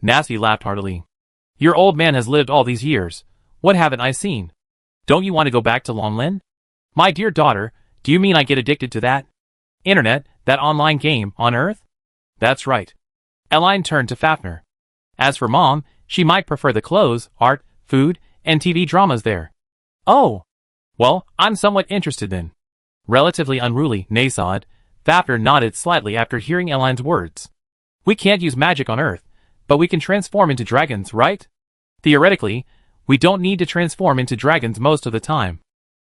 Nasty laughed heartily. Your old man has lived all these years. What haven't I seen? Don't you want to go back to Longlin? My dear daughter, do you mean I get addicted to that internet, that online game, on Earth? That's right. Eline turned to Fafnir. As for Mom, she might prefer the clothes, art, food, and TV dramas there. Oh! Well, I'm somewhat interested then. Relatively unruly, Nasod, Fafner nodded slightly after hearing Elaine's words. We can't use magic on Earth, but we can transform into dragons, right? Theoretically, we don't need to transform into dragons most of the time.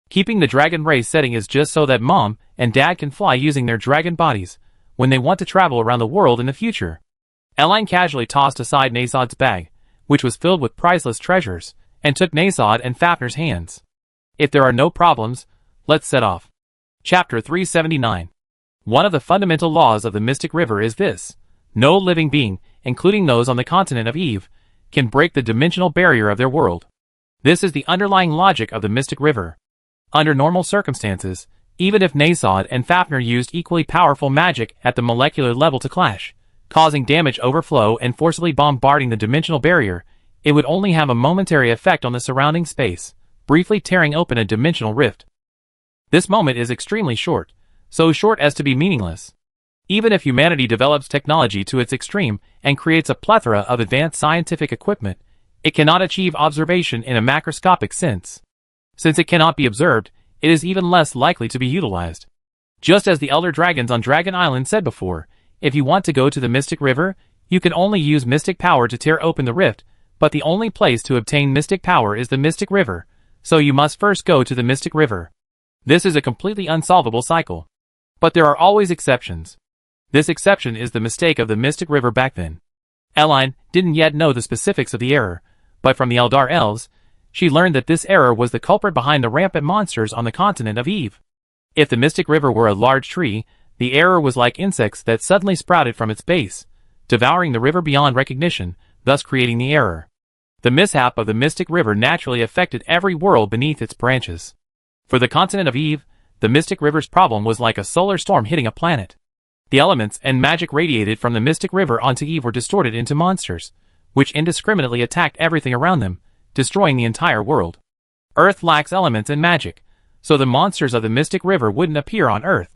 Keeping the dragon race setting is just so that Mom and Dad can fly using their dragon bodies when they want to travel around the world in the future. Elaine casually tossed aside Nasod's bag, which was filled with priceless treasures, and took Nasod and Fafner's hands. If there are no problems, let's set off. Chapter 379. One of the fundamental laws of the Mystic River is this: no living being, including those on the continent of Eve, can break the dimensional barrier of their world. This is the underlying logic of the Mystic River. Under normal circumstances, even if Nasod and Fafner used equally powerful magic at the molecular level to clash, causing damage overflow and forcibly bombarding the dimensional barrier, it would only have a momentary effect on the surrounding space, briefly tearing open a dimensional rift. This moment is extremely short, so short as to be meaningless. Even if humanity develops technology to its extreme and creates a plethora of advanced scientific equipment, it cannot achieve observation in a macroscopic sense. Since it cannot be observed, it is even less likely to be utilized. Just as the elder dragons on Dragon Island said before, if you want to go to the Mystic River, you can only use mystic power to tear open the rift, but the only place to obtain mystic power is the Mystic River, so you must first go to the Mystic River. This is a completely unsolvable cycle. But there are always exceptions. This exception is the mistake of the Mystic River back then. Elaine didn't yet know the specifics of the error, but from the Eldar elves, she learned that this error was the culprit behind the rampant monsters on the continent of Eve. If the Mystic River were a large tree, the error was like insects that suddenly sprouted from its base, devouring the river beyond recognition, thus creating the error. The mishap of the Mystic River naturally affected every world beneath its branches. For the continent of Eve, the Mystic River's problem was like a solar storm hitting a planet. The elements and magic radiated from the Mystic River onto Eve were distorted into monsters, which indiscriminately attacked everything around them, destroying the entire world. Earth lacks elements and magic, so the monsters of the Mystic River wouldn't appear on Earth.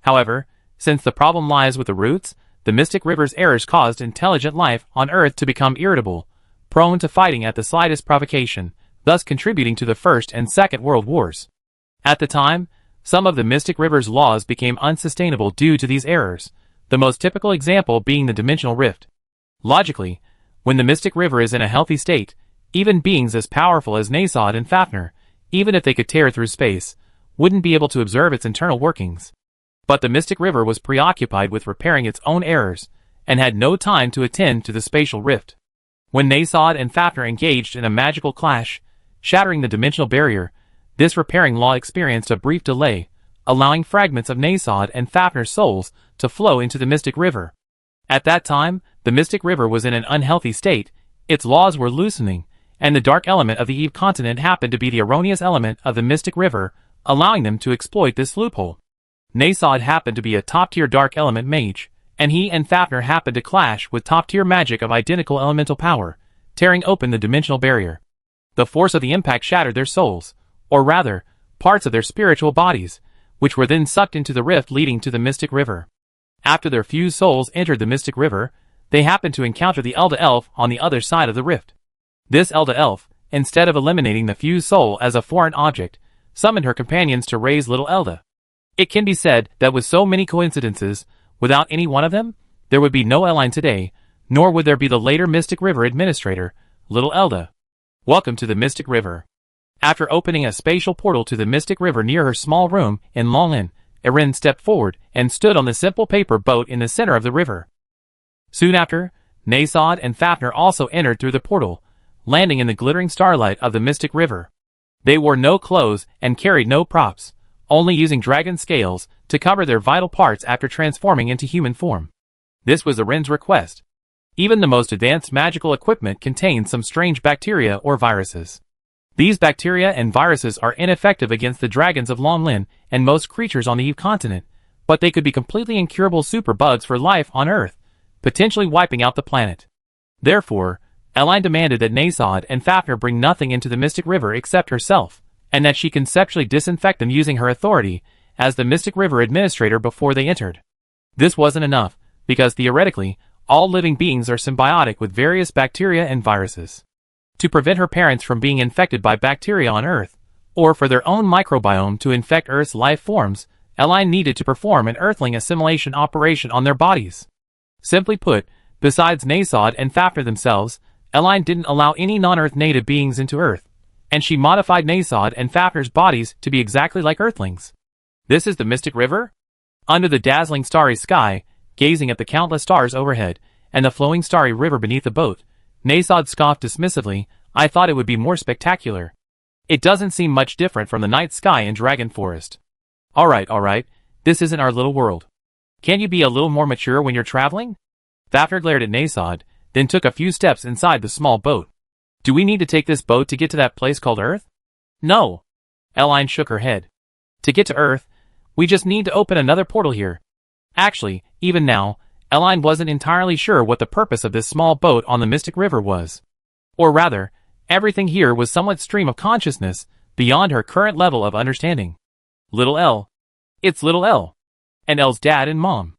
However, since the problem lies with the roots, the Mystic River's errors caused intelligent life on Earth to become irritable, prone to fighting at the slightest provocation, thus contributing to the First and Second World Wars. At the time, some of the Mystic River's laws became unsustainable due to these errors, the most typical example being the dimensional rift. Logically, when the Mystic River is in a healthy state, even beings as powerful as Nasod and Fafner, even if they could tear through space, wouldn't be able to observe its internal workings. But the Mystic River was preoccupied with repairing its own errors, and had no time to attend to the spatial rift. When Nasod and Fafner engaged in a magical clash, shattering the dimensional barrier, this repairing law experienced a brief delay, allowing fragments of Nasod and Fafner's souls to flow into the Mystic River. At that time, the Mystic River was in an unhealthy state, its laws were loosening, and the dark element of the Eve continent happened to be the erroneous element of the Mystic River, allowing them to exploit this loophole. Nasod happened to be a top-tier dark element mage, and he and Fafner happened to clash with top-tier magic of identical elemental power, tearing open the dimensional barrier. The force of the impact shattered their souls, or rather, parts of their spiritual bodies, which were then sucked into the rift leading to the Mystic River. After their fused souls entered the Mystic River, they happened to encounter the Elda Elf on the other side of the rift. This Elda Elf, instead of eliminating the fused soul as a foreign object, summoned her companions to raise little Elda. It can be said that with so many coincidences, without any one of them, there would be no Elaine today, nor would there be the later Mystic River administrator, little Elda. Welcome to the Mystic River. After opening a spatial portal to the Mystic River near her small room in Longlin, Erin stepped forward and stood on the simple paper boat in the center of the river. Soon after, Nasod and Fafner also entered through the portal, landing in the glittering starlight of the Mystic River. They wore no clothes and carried no props, only using dragon scales to cover their vital parts after transforming into human form. This was Erin's request. Even the most advanced magical equipment contains some strange bacteria or viruses. These bacteria and viruses are ineffective against the dragons of Longlin and most creatures on the Eve continent, but they could be completely incurable superbugs for life on Earth, potentially wiping out the planet. Therefore, Elaine demanded that Nasod and Fafner bring nothing into the Mystic River except herself, and that she conceptually disinfect them using her authority as the Mystic River administrator before they entered. This wasn't enough, because theoretically, all living beings are symbiotic with various bacteria and viruses. To prevent her parents from being infected by bacteria on Earth, or for their own microbiome to infect Earth's life forms, Eline needed to perform an Earthling assimilation operation on their bodies. Simply put, besides Nasod and Fafnir themselves, Eline didn't allow any non-Earth native beings into Earth, and she modified Nasod and Fafnir's bodies to be exactly like Earthlings. This is the Mystic River? Under the dazzling starry sky, gazing at the countless stars overhead, and the flowing starry river beneath the boat, Nasod scoffed dismissively. I thought it would be more spectacular. It doesn't seem much different from the night sky in Dragon Forest. Alright, this isn't our little world. Can't you be a little more mature when you're traveling? Fafnir glared at Nasod, then took a few steps inside the small boat. Do we need to take this boat to get to that place called Earth? No. Eline shook her head. To get to Earth, we just need to open another portal here. Actually, even now, Eline wasn't entirely sure what the purpose of this small boat on the Mystic River was. Or rather, everything here was somewhat stream of consciousness, beyond her current level of understanding. Little Elle. It's Little Elle. And Elle's dad and mom.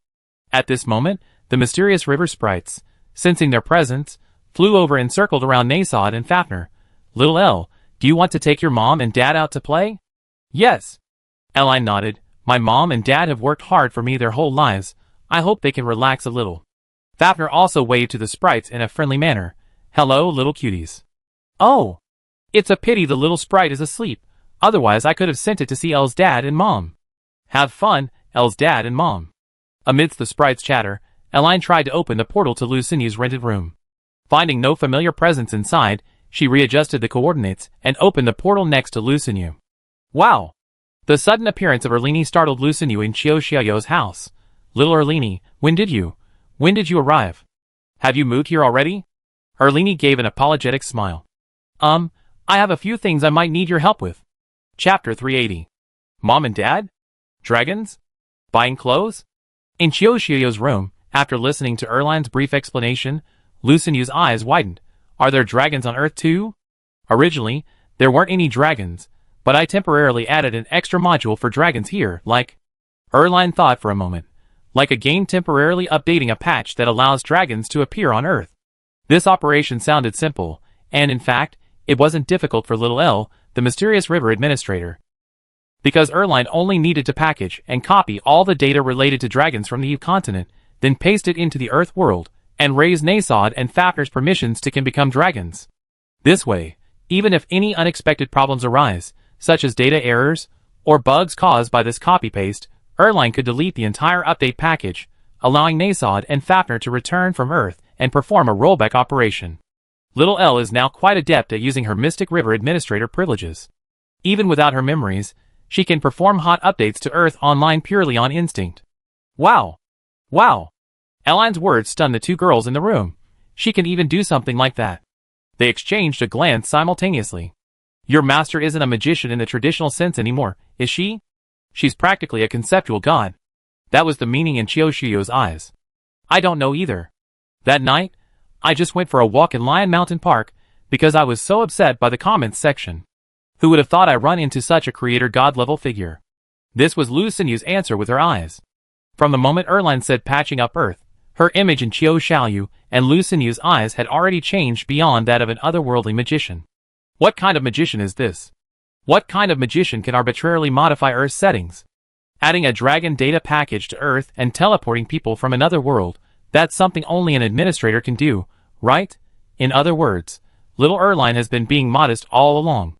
At this moment, the mysterious river sprites, sensing their presence, flew over and circled around Nasod and Fafnir. Little Elle, do you want to take your mom and dad out to play? Yes. Eline nodded. My mom and dad have worked hard for me their whole lives. I hope they can relax a little. Fafnir also waved to the sprites in a friendly manner. Hello, little cuties. Oh. It's a pity the little sprite is asleep. Otherwise I could have sent it to see Elle's dad and mom. Have fun, Elle's dad and mom. Amidst the sprite's chatter, Eline tried to open the portal to Lucinu's rented room. Finding no familiar presence inside, she readjusted the coordinates and opened the portal next to Lucinu. Wow! The sudden appearance of Erlini startled Lucinu in Chioshiayo's house. Little Erlini, when did you arrive? Have you moved here already? Erlini gave an apologetic smile. I have a few things I might need your help with. Chapter 380. Mom and Dad? Dragons? Buying clothes? In Chioshiayo's room, after listening to Erline's brief explanation, Lucinu's eyes widened. Are there dragons on Earth too? Originally, there weren't any dragons, but I temporarily added an extra module for dragons here, like... Erline thought for a moment. Like a game temporarily updating a patch that allows dragons to appear on Earth. This operation sounded simple, and in fact, it wasn't difficult for Little Elle, the mysterious river administrator. Because Erline only needed to package and copy all the data related to dragons from the U continent, then paste it into the Earth world, and raise Nasod and Fafnir's permissions to can become dragons. This way, even if any unexpected problems arise, such as data errors, or bugs caused by this copy-paste, Erline could delete the entire update package, allowing Nasod and Fafnir to return from Earth and perform a rollback operation. Little Elle is now quite adept at using her Mystic River Administrator privileges. Even without her memories, she can perform hot updates to Earth online purely on instinct. Wow! Wow! Eline's words stunned the two girls in the room. She can even do something like that. They exchanged a glance simultaneously. Your master isn't a magician in the traditional sense anymore, is she? She's practically a conceptual god. That was the meaning in Chioshiyo's eyes. I don't know either. That night, I just went for a walk in Lion Mountain Park because I was so upset by the comments section. Who would have thought I run into such a creator god level figure? This was Lucinu's answer with her eyes. From the moment Erline said patching up Earth, her image in Chioshiayu and Lucinu's eyes had already changed beyond that of an otherworldly magician. What kind of magician is this? What kind of magician can arbitrarily modify Earth's settings? Adding a dragon data package to Earth and teleporting people from another world, that's something only an administrator can do, right? In other words, little Erline has been being modest all along.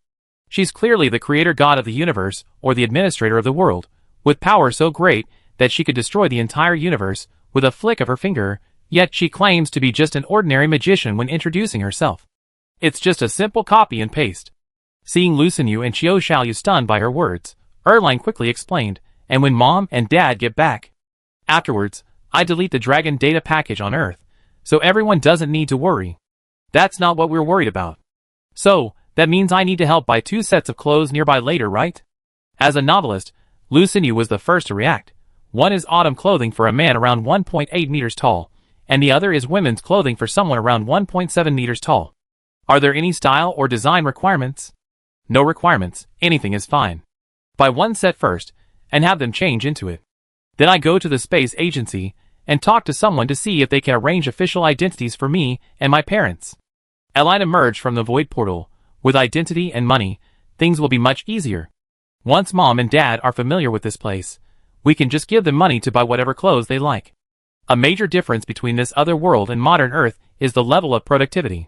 She's clearly the creator god of the universe, or the administrator of the world, with power so great that she could destroy the entire universe with a flick of her finger, yet she claims to be just an ordinary magician when introducing herself. It's just a simple copy and paste. Seeing Lucinu and Chioshiayu stunned by her words, Erline quickly explained, and when Mom and Dad get back. Afterwards, I delete the dragon data package on Earth, so everyone doesn't need to worry. That's not what we're worried about. So, that means I need to help buy 2 sets of clothes nearby later, right? As a novelist, Lucinu was the first to react. One is autumn clothing for a man around 1.8 meters tall, and the other is women's clothing for someone around 1.7 meters tall. Are there any style or design requirements? No requirements, anything is fine. Buy 1 set first, and have them change into it. Then I go to the space agency, and talk to someone to see if they can arrange official identities for me and my parents. Eline emerged from the void portal, with identity and money, things will be much easier. Once Mom and Dad are familiar with this place, we can just give them money to buy whatever clothes they like. A major difference between this other world and modern Earth is the level of productivity.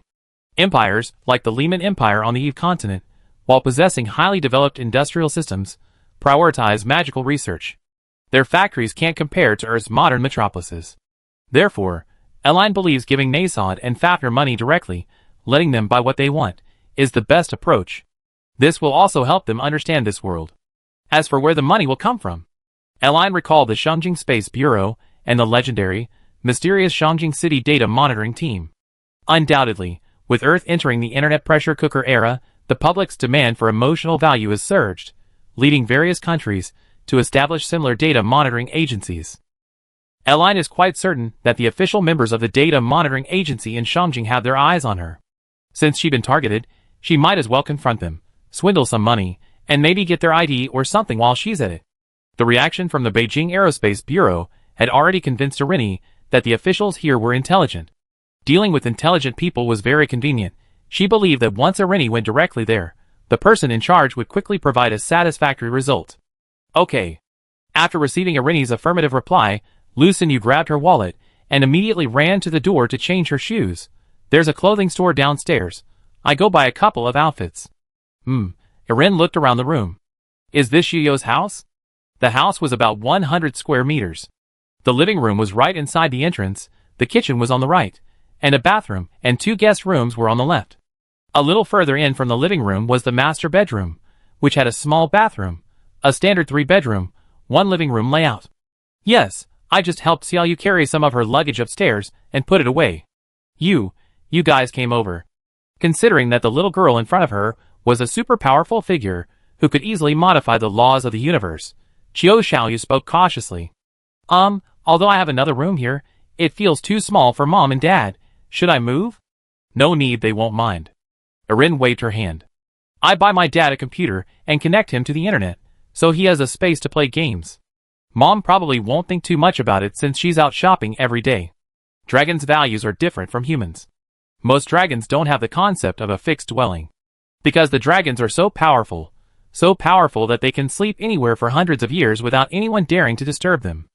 Empires, like the Lehman Empire on the Eve continent, while possessing highly developed industrial systems, prioritize magical research. Their factories can't compare to Earth's modern metropolises. Therefore, Eline believes giving Nasod and Fafnir money directly, letting them buy what they want, is the best approach. This will also help them understand this world. As for where the money will come from, Eline recalled the Shangjing Space Bureau and the legendary, mysterious Shangjing City Data Monitoring Team. Undoubtedly, with Earth entering the internet pressure cooker era, the public's demand for emotional value has surged, leading various countries to establish similar data monitoring agencies. Eline is quite certain that the official members of the data monitoring agency in Shangjing have their eyes on her. Since she's been targeted, she might as well confront them, swindle some money, and maybe get their ID or something while she's at it. The reaction from the Beijing Aerospace Bureau had already convinced Irini that the officials here were intelligent. Dealing with intelligent people was very convenient. She believed that once Irini went directly there, the person in charge would quickly provide a satisfactory result. Okay. After receiving Irini's affirmative reply, Lu Xinyu grabbed her wallet and immediately ran to the door to change her shoes. There's a clothing store downstairs. I go buy a couple of outfits. Irin looked around the room. Is this Xiuyo's house? The house was about 100 square meters. The living room was right inside the entrance, the kitchen was on the right, and a bathroom and 2 guest rooms were on the left. A little further in from the living room was the master bedroom, which had a small bathroom, a standard 3-bedroom, 1 living room layout. Yes, I just helped Xiaoyu carry some of her luggage upstairs and put it away. You guys came over. Considering that the little girl in front of her was a super powerful figure who could easily modify the laws of the universe, Xiaoyu spoke cautiously. Although I have another room here, it feels too small for Mom and Dad. Should I move? No need, they won't mind. Irin waved her hand. I buy my dad a computer and connect him to the internet, so he has a space to play games. Mom probably won't think too much about it since she's out shopping every day. Dragons' values are different from humans. Most dragons don't have the concept of a fixed dwelling. Because the dragons are so powerful that they can sleep anywhere for hundreds of years without anyone daring to disturb them.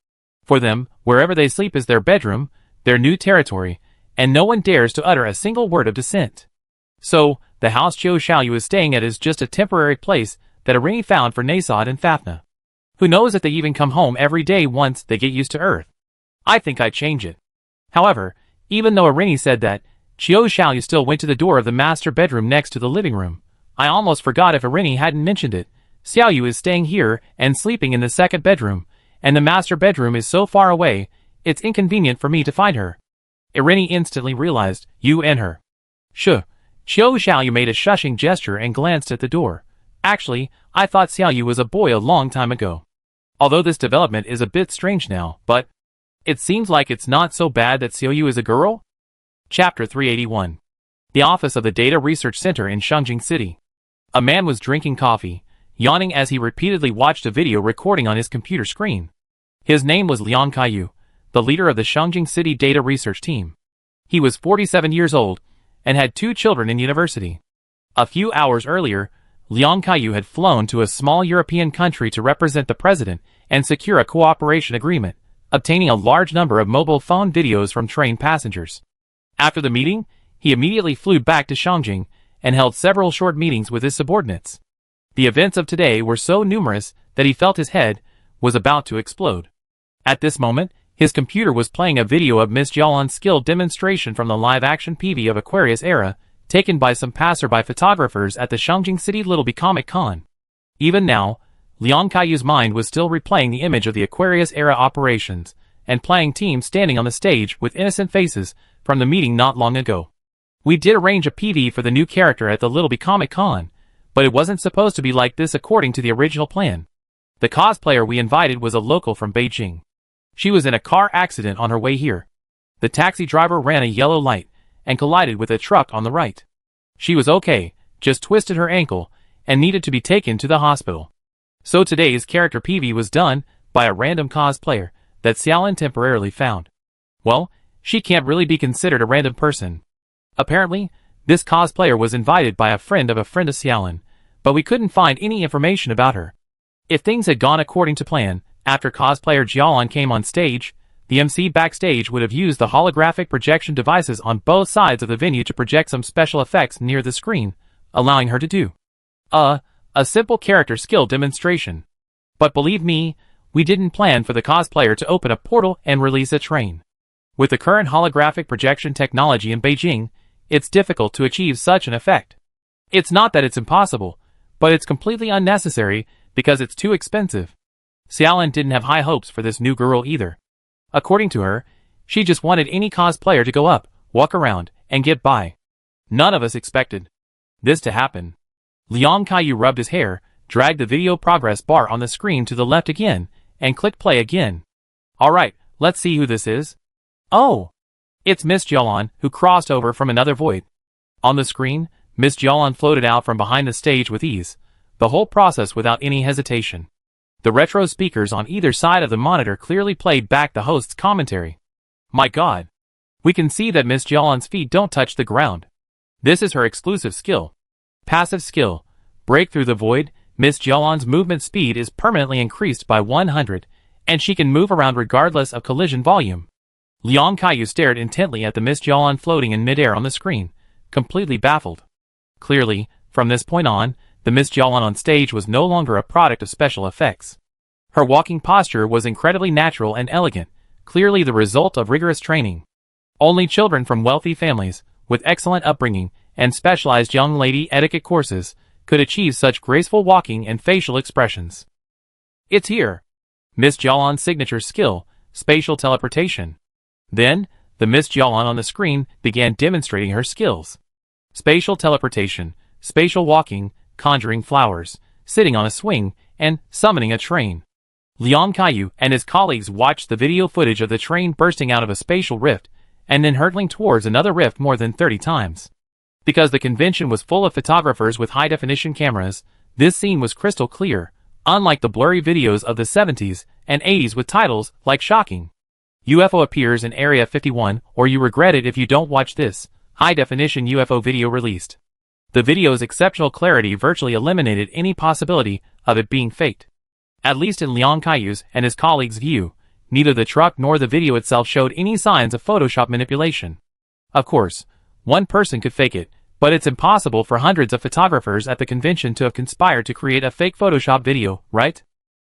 For them, wherever they sleep is their bedroom, their new territory, and no one dares to utter a single word of dissent. So, the house Xiaoyu is staying at is just a temporary place that Irini found for Nasod and Fafnir. Who knows if they even come home every day once they get used to Earth. I think I'd change it. However, even though Irini said that, Xiaoyu still went to the door of the master bedroom next to the living room. I almost forgot if Irini hadn't mentioned it. Xiaoyu is staying here and sleeping in the second bedroom, and the master bedroom is so far away, it's inconvenient for me to find her. Irini instantly realized, you and her. Xiaoyu made a shushing gesture and glanced at the door. Actually, I thought Xiaoyu was a boy a long time ago. Although this development is a bit strange now, but it seems like it's not so bad that Xiaoyu is a girl? Chapter 381. The office of the Data Research Center in Shangjing City. A man was drinking coffee, yawning as he repeatedly watched a video recording on his computer screen. His name was Liang Kaiyu, the leader of the Shangjing City Data Research Team. He was 47 years old and had 2 children in university. A few hours earlier, Liang Kaiyu had flown to a small European country to represent the president and secure a cooperation agreement, obtaining a large number of mobile phone videos from train passengers. After the meeting, he immediately flew back to Shangjing and held several short meetings with his subordinates. The events of today were so numerous that he felt his head was about to explode. At this moment, his computer was playing a video of Miss Jialan's skill demonstration from the live-action PV of Aquarius era, taken by some passerby photographers at the Shangjing City Littleby Comic Con. Even now, Liang Kaiyu's mind was still replaying the image of the Aquarius era operations and playing teams standing on the stage with innocent faces from the meeting not long ago. We did arrange a PV for the new character at the Littleby Comic Con, but it wasn't supposed to be like this according to the original plan. The cosplayer we invited was a local from Beijing. She was in a car accident on her way here. The taxi driver ran a yellow light and collided with a truck on the right. She was okay, just twisted her ankle and needed to be taken to the hospital. So today's character PV was done by a random cosplayer that Xiaolin temporarily found. Well, she can't really be considered a random person. Apparently, this cosplayer was invited by a friend of Xiaolin, but we couldn't find any information about her. If things had gone according to plan, after cosplayer Jialan came on stage, the MC backstage would have used the holographic projection devices on both sides of the venue to project some special effects near the screen, allowing her to do a simple character skill demonstration. But believe me, we didn't plan for the cosplayer to open a portal and release a train. With the current holographic projection technology in Beijing, it's difficult to achieve such an effect. It's not that it's impossible, but it's completely unnecessary because it's too expensive. Xiaolin didn't have high hopes for this new girl either. According to her, she just wanted any cosplayer to go up, walk around, and get by. None of us expected this to happen. Liang Kaiyu rubbed his hair, dragged the video progress bar on the screen to the left again, and clicked play again. Alright, let's see who this is. Oh! It's Miss Jialan, who crossed over from another void. On the screen, Miss Jialan floated out from behind the stage with ease, the whole process without any hesitation. The retro speakers on either side of the monitor clearly played back the host's commentary. My god! We can see that Miss Jialan's feet don't touch the ground. This is her exclusive skill. Passive skill. Break through the void. Miss Jialan's movement speed is permanently increased by 100, and she can move around regardless of collision volume. Liang Kaiyu stared intently at the Miss Jialan floating in midair on the screen, completely baffled. Clearly, from this point on, the Miss Jialan on stage was no longer a product of special effects. Her walking posture was incredibly natural and elegant, clearly the result of rigorous training. Only children from wealthy families, with excellent upbringing, and specialized young lady etiquette courses, could achieve such graceful walking and facial expressions. It's here. Miss Jialan's signature skill, spatial teleportation. Then, the Miss Jialan on the screen began demonstrating her skills. Spatial teleportation, spatial walking, conjuring flowers, sitting on a swing, and summoning a train. Liang Kaiyu and his colleagues watched the video footage of the train bursting out of a spatial rift, and then hurtling towards another rift more than 30 times. Because the convention was full of photographers with high-definition cameras, this scene was crystal clear, unlike the blurry videos of the 70s and 80s with titles like Shocking UFO appears in Area 51, or you regret it if you don't watch this high-definition UFO video released. The video's exceptional clarity virtually eliminated any possibility of it being faked. At least in Liang Kaiyu's and his colleagues' view, neither the truck nor the video itself showed any signs of Photoshop manipulation. Of course, one person could fake it, but it's impossible for hundreds of photographers at the convention to have conspired to create a fake Photoshop video, right?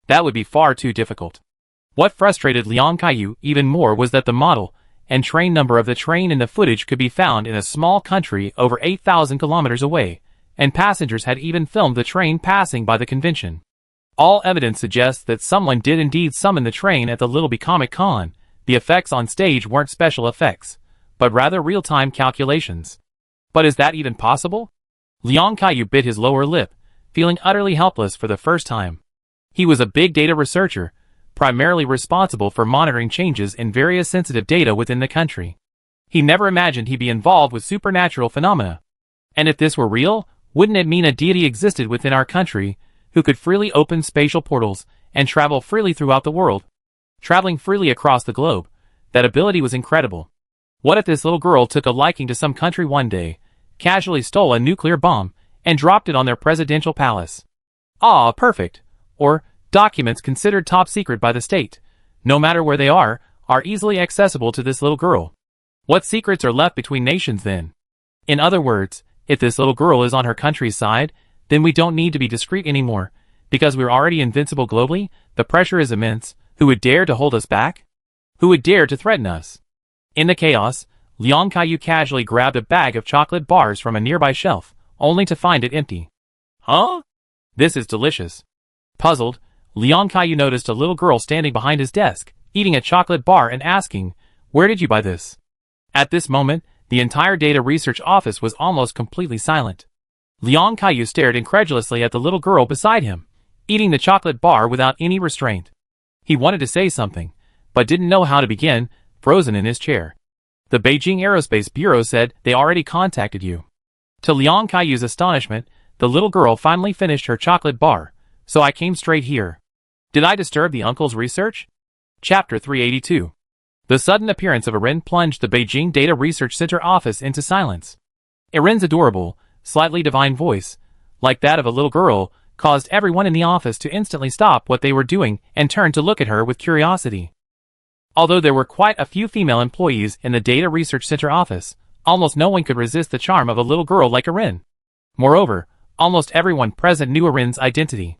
That would be far too difficult. What frustrated Liang Kaiyu even more was that the model and train number of the train in the footage could be found in a small country over 8,000 kilometers away, and passengers had even filmed the train passing by the convention. All evidence suggests that someone did indeed summon the train at the Little Big Comic Con. The effects on stage weren't special effects, but rather real-time calculations. But is that even possible? Liang Kaiyu bit his lower lip, feeling utterly helpless for the first time. He was a big data researcher, primarily responsible for monitoring changes in various sensitive data within the country. He never imagined he'd be involved with supernatural phenomena. And if this were real, wouldn't it mean a deity existed within our country who could freely open spatial portals and travel freely throughout the world? Traveling freely across the globe, that ability was incredible. What if this little girl took a liking to some country one day, casually stole a nuclear bomb, and dropped it on their presidential palace? Ah, perfect. Or, documents considered top secret by the state, no matter where they are easily accessible to this little girl. What secrets are left between nations then? In other words, if this little girl is on her country's side, then we don't need to be discreet anymore, because we're already invincible globally. The pressure is immense. Who would dare to hold us back? Who would dare to threaten us? In the chaos, Liang Kaiyu casually grabbed a bag of chocolate bars from a nearby shelf, only to find it empty. Huh? This is delicious. Puzzled, Liang Kaiyu noticed a little girl standing behind his desk, eating a chocolate bar and asking, "Where did you buy this?" At this moment, the entire data research office was almost completely silent. Liang Kaiyu stared incredulously at the little girl beside him, eating the chocolate bar without any restraint. He wanted to say something, but didn't know how to begin, frozen in his chair. The Beijing Aerospace Bureau said they already contacted you. To Liang Kaiyu's astonishment, the little girl finally finished her chocolate bar, so I came straight here. Did I disturb the uncle's research? Chapter 382. The sudden appearance of Erin plunged the Beijing Data Research Center office into silence. Erin's adorable, slightly divine voice, like that of a little girl, caused everyone in the office to instantly stop what they were doing and turn to look at her with curiosity. Although there were quite a few female employees in the Data Research Center office, almost no one could resist the charm of a little girl like Erin. Moreover, almost everyone present knew Erin's identity.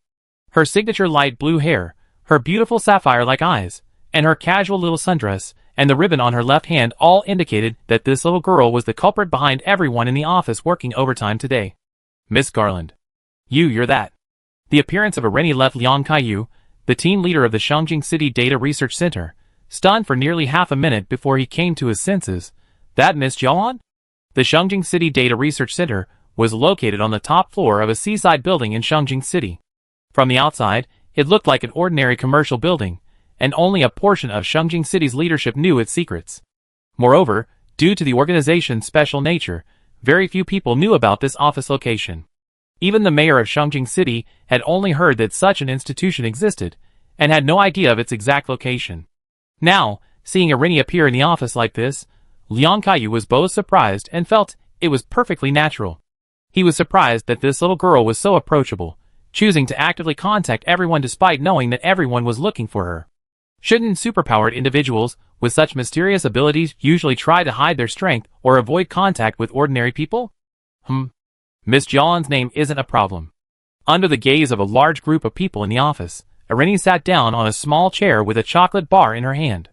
Her signature light blue hair, her beautiful sapphire-like eyes, and her casual little sundress, and the ribbon on her left hand all indicated that this little girl was the culprit behind everyone in the office working overtime today. Miss Garland. You're that. The appearance of Erin left Liang Kaiyu, the team leader of the Shangjing City Data Research Center, stunned for nearly half a minute before he came to his senses. That Miss Jialan? The Shangjing City Data Research Center was located on the top floor of a seaside building in Shangjing City. From the outside, it looked like an ordinary commercial building, and only a portion of Shangjing City's leadership knew its secrets. Moreover, due to the organization's special nature, very few people knew about this office location. Even the mayor of Shangjing City had only heard that such an institution existed, and had no idea of its exact location. Now, seeing Erin appear in the office like this, Liang Kaiyu was both surprised and felt it was perfectly natural. He was surprised that this little girl was so approachable, choosing to actively contact everyone despite knowing that everyone was looking for her. Shouldn't superpowered individuals with such mysterious abilities usually try to hide their strength or avoid contact with ordinary people? Miss Jialan's name isn't a problem. Under the gaze of a large group of people in the office, Erin sat down on a small chair with a chocolate bar in her hand.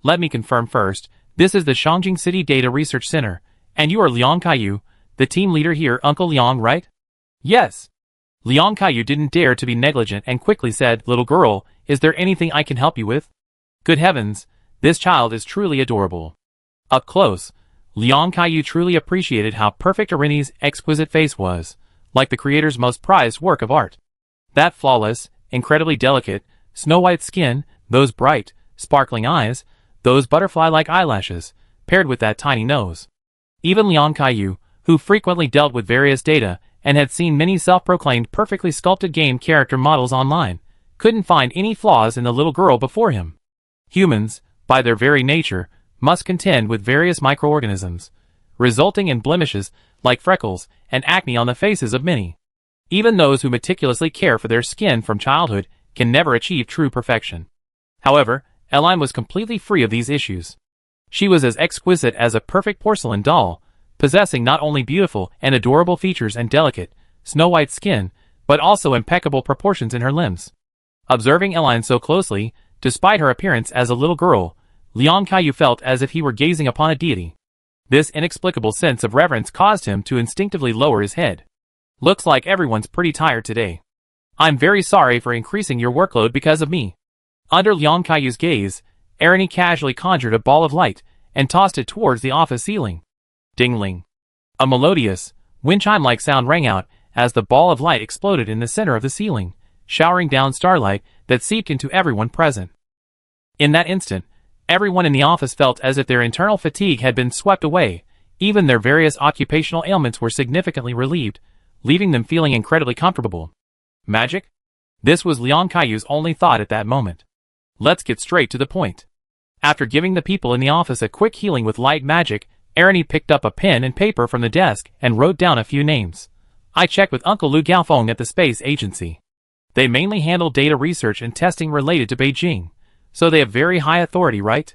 Let me confirm first, this is the Shangjing City Data Research Center, and you are Liang Kaiyu, the team leader here, Uncle Liang, right? Yes. Liang Kaiyu didn't dare to be negligent and quickly said, "Little girl, is there anything I can help you with?" Good heavens, this child is truly adorable. Up close, Liang Kaiyu truly appreciated how perfect Erin's exquisite face was, like the creator's most prized work of art. That flawless, incredibly delicate, snow-white skin, those bright, sparkling eyes, those butterfly-like eyelashes, paired with that tiny nose. Even Liang Kaiyu, who frequently dealt with various data and had seen many self-proclaimed perfectly sculpted game character models online, couldn't find any flaws in the little girl before him. Humans, by their very nature, must contend with various microorganisms, resulting in blemishes like freckles and acne on the faces of many. Even those who meticulously care for their skin from childhood can never achieve true perfection. However, Erin was completely free of these issues. She was as exquisite as a perfect porcelain doll, possessing not only beautiful and adorable features and delicate, snow-white skin, but also impeccable proportions in her limbs. Observing Erin so closely, despite her appearance as a little girl, Liang Kaiyu felt as if he were gazing upon a deity. This inexplicable sense of reverence caused him to instinctively lower his head. Looks like everyone's pretty tired today. I'm very sorry for increasing your workload because of me. Under Liang Kaiyu's gaze, Erin casually conjured a ball of light and tossed it towards the office ceiling. Dingling. A melodious, wind chime-like sound rang out as the ball of light exploded in the center of the ceiling, showering down starlight that seeped into everyone present. In that instant, everyone in the office felt as if their internal fatigue had been swept away, even their various occupational ailments were significantly relieved, leaving them feeling incredibly comfortable. Magic? This was Liang Kaiyu's only thought at that moment. Let's get straight to the point. After giving the people in the office a quick healing with light magic, Erin picked up a pen and paper from the desk and wrote down a few names. I checked with Uncle Lu Gaofeng at the space agency. They mainly handle data research and testing related to Beijing, so they have very high authority, right?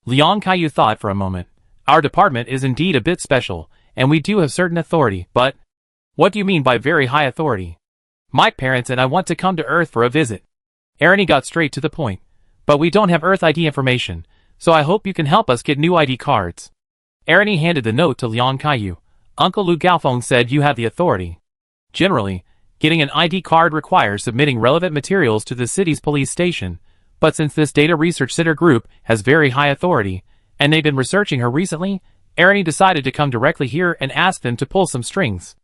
Liang Kaiyu thought for a moment. Our department is indeed a bit special, and we do have certain authority, but... What do you mean by very high authority? My parents and I want to come to Earth for a visit. Erin got straight to the point. But we don't have Earth ID information, so I hope you can help us get new ID cards. Erin handed the note to Liang Kaiyu. Uncle Lu Gaofeng said you have the authority. Generally, getting an ID card requires submitting relevant materials to the city's police station, but since this data research center group has very high authority, and they've been researching her recently, Erin decided to come directly here and ask them to pull some strings.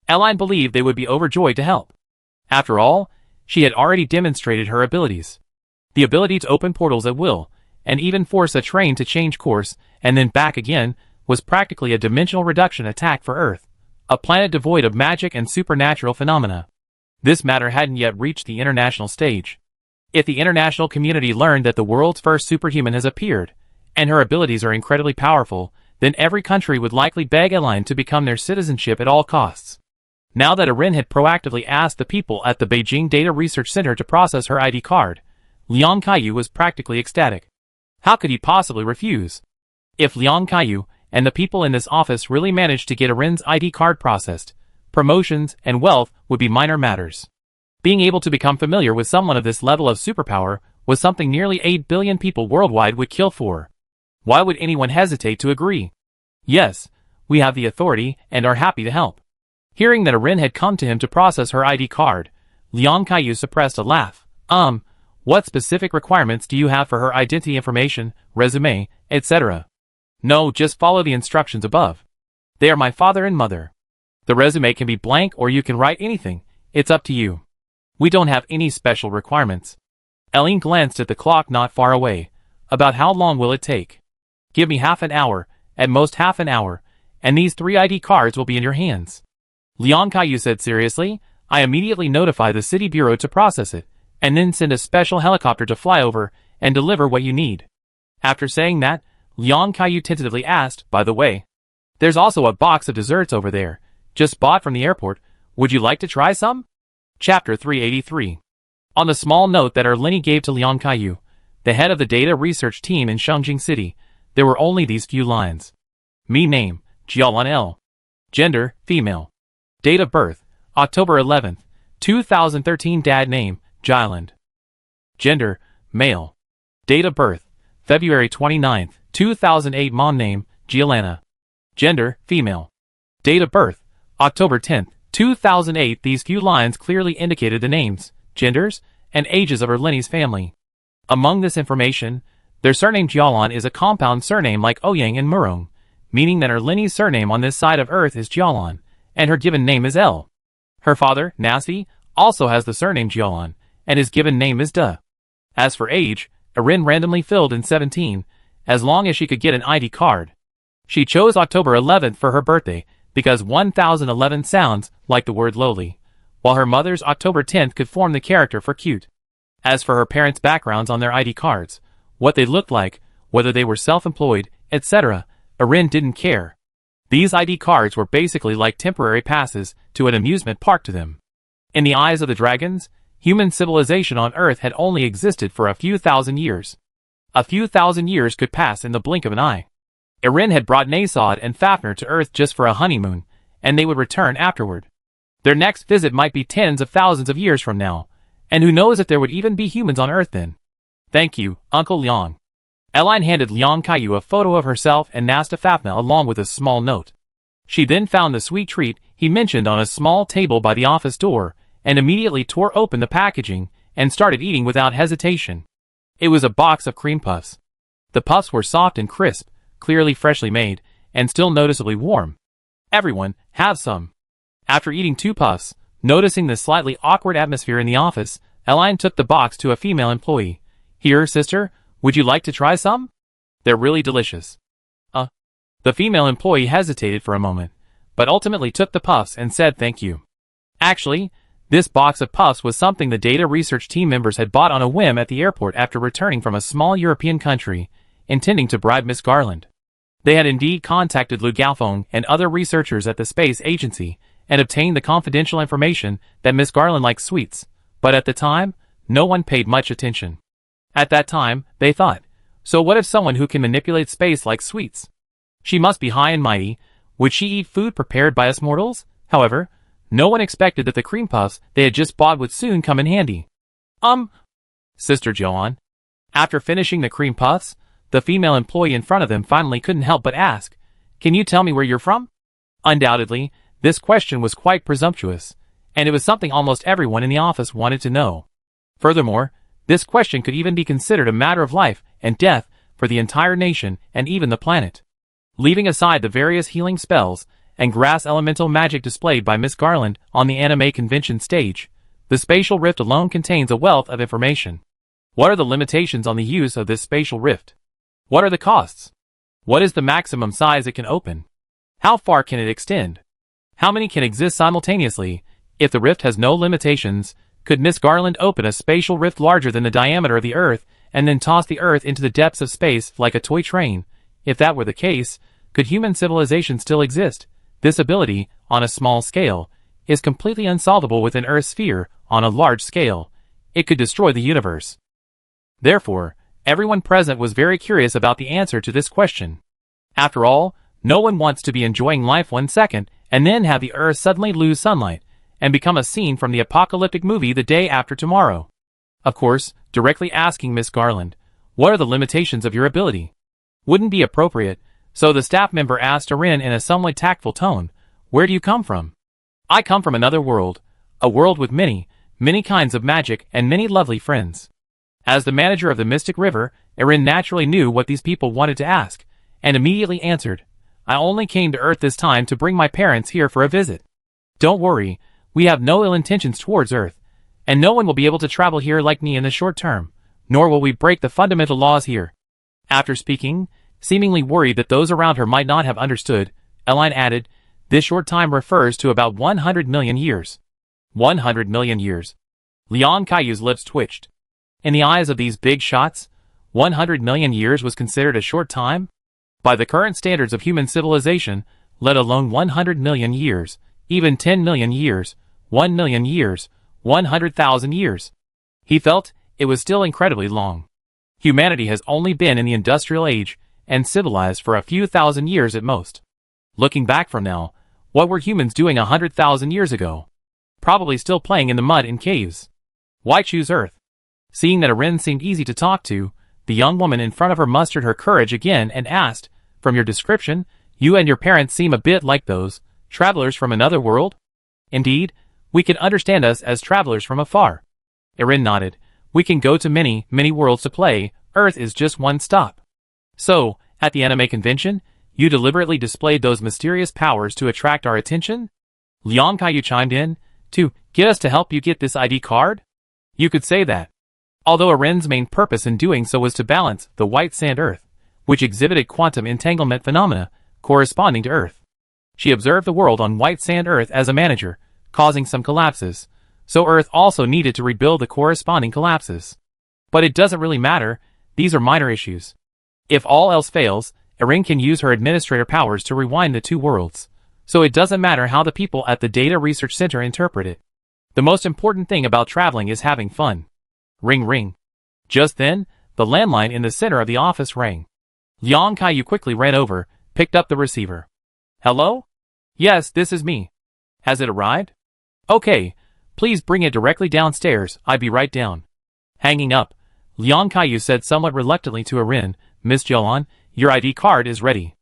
Erin believed they would be overjoyed to help. After all, she had already demonstrated her abilities. The ability to open portals at will, and even force a train to change course and then back again, was practically a dimensional reduction attack for Earth, a planet devoid of magic and supernatural phenomena. This matter hadn't yet reached the international stage. If the international community learned that the world's first superhuman has appeared, and her abilities are incredibly powerful, then every country would likely beg Erin to become their citizenship at all costs. Now that Erin had proactively asked the people at the Beijing Data Research Center to process her ID card, Liang Kaiyu was practically ecstatic. How could he possibly refuse? If Liang Kaiyu and the people in this office really managed to get Erin's ID card processed, promotions and wealth would be minor matters. Being able to become familiar with someone of this level of superpower was something nearly 8 billion people worldwide would kill for. Why would anyone hesitate to agree? Yes, we have the authority and are happy to help. Hearing that Erin had come to him to process her ID card, Liang Kaiyu suppressed a laugh. What specific requirements do you have for her identity information, resume, etc.? No, just follow the instructions above. They are my father and mother. The resume can be blank or you can write anything. It's up to you. We don't have any special requirements. Eileen glanced at the clock not far away. About how long will it take? Give me half an hour, at most half an hour, and these 3 ID cards will be in your hands. Liang Kaiyu said seriously. I immediately notify the city bureau to process it, and then send a special helicopter to fly over and deliver what you need. After saying that, Liang Kaiyu tentatively asked, by the way, there's also a box of desserts over there, just bought from the airport. Would you like to try some? Chapter 383. On the small note that Erlini gave to Liang Kaiyu, the head of the data research team in Shengjing City, there were only these few lines. Me name, Jialan L. Gender, female. Date of birth, October 11th, 2013. Dad name, Jialand. Gender, male. Date of birth, February 29th, 2008. Mom name, Giolana. Gender, female. Date of birth, October 10th, 2008. These few lines clearly indicated the names, genders, and ages of Erlini's family. Among this information, their surname Jialan is a compound surname like Ouyang and Murong, meaning that Erlini's surname on this side of Earth is Jialan, and her given name is L. Her father, Nasi, also has the surname Jialan, and his given name is De. As for age, Erin randomly filled in 17, as long as she could get an ID card. She chose October 11th for her birthday, because 1011 sounds like the word lowly, while her mother's October 10th could form the character for cute. As for her parents' backgrounds on their ID cards, what they looked like, whether they were self-employed, etc., Erin didn't care. These ID cards were basically like temporary passes to an amusement park to them. In the eyes of the dragons, human civilization on Earth had only existed for a few thousand years. A few thousand years could pass in the blink of an eye. Erin had brought Nasod and Fafnir to Earth just for a honeymoon, and they would return afterward. Their next visit might be tens of thousands of years from now, and who knows if there would even be humans on Earth then. Thank you, Uncle Liang. Eileen handed Liang Kaiyu a photo of herself and Nasta Fafnir along with a small note. She then found the sweet treat he mentioned on a small table by the office door, and immediately tore open the packaging and started eating without hesitation. It was a box of cream puffs. The puffs were soft and crisp, clearly freshly made, and still noticeably warm. Everyone, have some. After eating 2 puffs, noticing the slightly awkward atmosphere in the office, Eileen took the box to a female employee. Here, sister, would you like to try some? They're really delicious. The female employee hesitated for a moment, but ultimately took the puffs and said thank you. Actually, this box of puffs was something the data research team members had bought on a whim at the airport after returning from a small European country, intending to bribe Miss Garland. They had indeed contacted Lu Gaofeng and other researchers at the space agency and obtained the confidential information that Miss Garland liked sweets, but at the time, no one paid much attention. At that time, they thought, so what if someone who can manipulate space likes sweets? She must be high and mighty. Would she eat food prepared by us mortals? However, no one expected that the cream puffs they had just bought would soon come in handy. Sister Joanne. After finishing the cream puffs, the female employee in front of them finally couldn't help but ask, can you tell me where you're from? Undoubtedly, this question was quite presumptuous, and it was something almost everyone in the office wanted to know. Furthermore, this question could even be considered a matter of life and death for the entire nation and even the planet. Leaving aside the various healing spells and grass elemental magic displayed by Miss Garland on the anime convention stage, the spatial rift alone contains a wealth of information. What are the limitations on the use of this spatial rift? What are the costs? What is the maximum size it can open? How far can it extend? How many can exist simultaneously? If the rift has no limitations, could Miss Garland open a spatial rift larger than the diameter of the Earth and then toss the Earth into the depths of space like a toy train? If that were the case, could human civilization still exist? This ability, on a small scale, is completely unsolvable within Earth's sphere on a large scale. It could destroy the universe. Therefore, everyone present was very curious about the answer to this question. After all, no one wants to be enjoying life 1 second and then have the Earth suddenly lose sunlight and become a scene from the apocalyptic movie The Day After Tomorrow. Of course, directly asking Miss Garland, "What are the limitations of your ability?" wouldn't be appropriate, so the staff member asked Erin in a somewhat tactful tone, "Where do you come from?" "I come from another world, a world with many, many kinds of magic and many lovely friends." As the manager of the Mystic River, Erin naturally knew what these people wanted to ask, and immediately answered, "I only came to Earth this time to bring my parents here for a visit. Don't worry, we have no ill intentions towards Earth, and no one will be able to travel here like me in the short term, nor will we break the fundamental laws here." After speaking, seemingly worried that those around her might not have understood, Eline added, "This short time refers to about 100 million years. 100 million years. Leon Caillou's lips twitched. In the eyes of these big shots, 100 million years was considered a short time? By the current standards of human civilization, let alone 100 million years, even 10 million years, 1 million years, 100,000 years. He felt it was still incredibly long. Humanity has only been in the industrial age and civilized for a few thousand years at most. Looking back from now, what were humans doing 100,000 years ago? Probably still playing in the mud in caves. Why choose Earth? Seeing that Erin seemed easy to talk to, the young woman in front of her mustered her courage again and asked, "From your description, you and your parents seem a bit like those travelers from another world?" "Indeed, we can understand us as travelers from afar." Erin nodded. "We can go to many, many worlds to play. Earth is just one stop." "So, at the anime convention, you deliberately displayed those mysterious powers to attract our attention?" Leon Caillou chimed in. "To get us to help you get this ID card?" "You could say that." Although Erin's main purpose in doing so was to balance the white sand Earth, which exhibited quantum entanglement phenomena corresponding to Earth. She observed the world on white sand Earth as a manager, causing some collapses, so Earth also needed to rebuild the corresponding collapses. But it doesn't really matter, these are minor issues. If all else fails, Erin can use her administrator powers to rewind the two worlds, so it doesn't matter how the people at the Data Research Center interpret it. The most important thing about traveling is having fun. Ring ring. Just then, the landline in the center of the office rang. Leon Caillou quickly ran over, picked up the receiver. "Hello? Yes, this is me. Has it arrived? Okay, please bring it directly downstairs, I'll be right down." Hanging up, Leon Caillou said somewhat reluctantly to Erin, "Miss Jolan, your ID card is ready.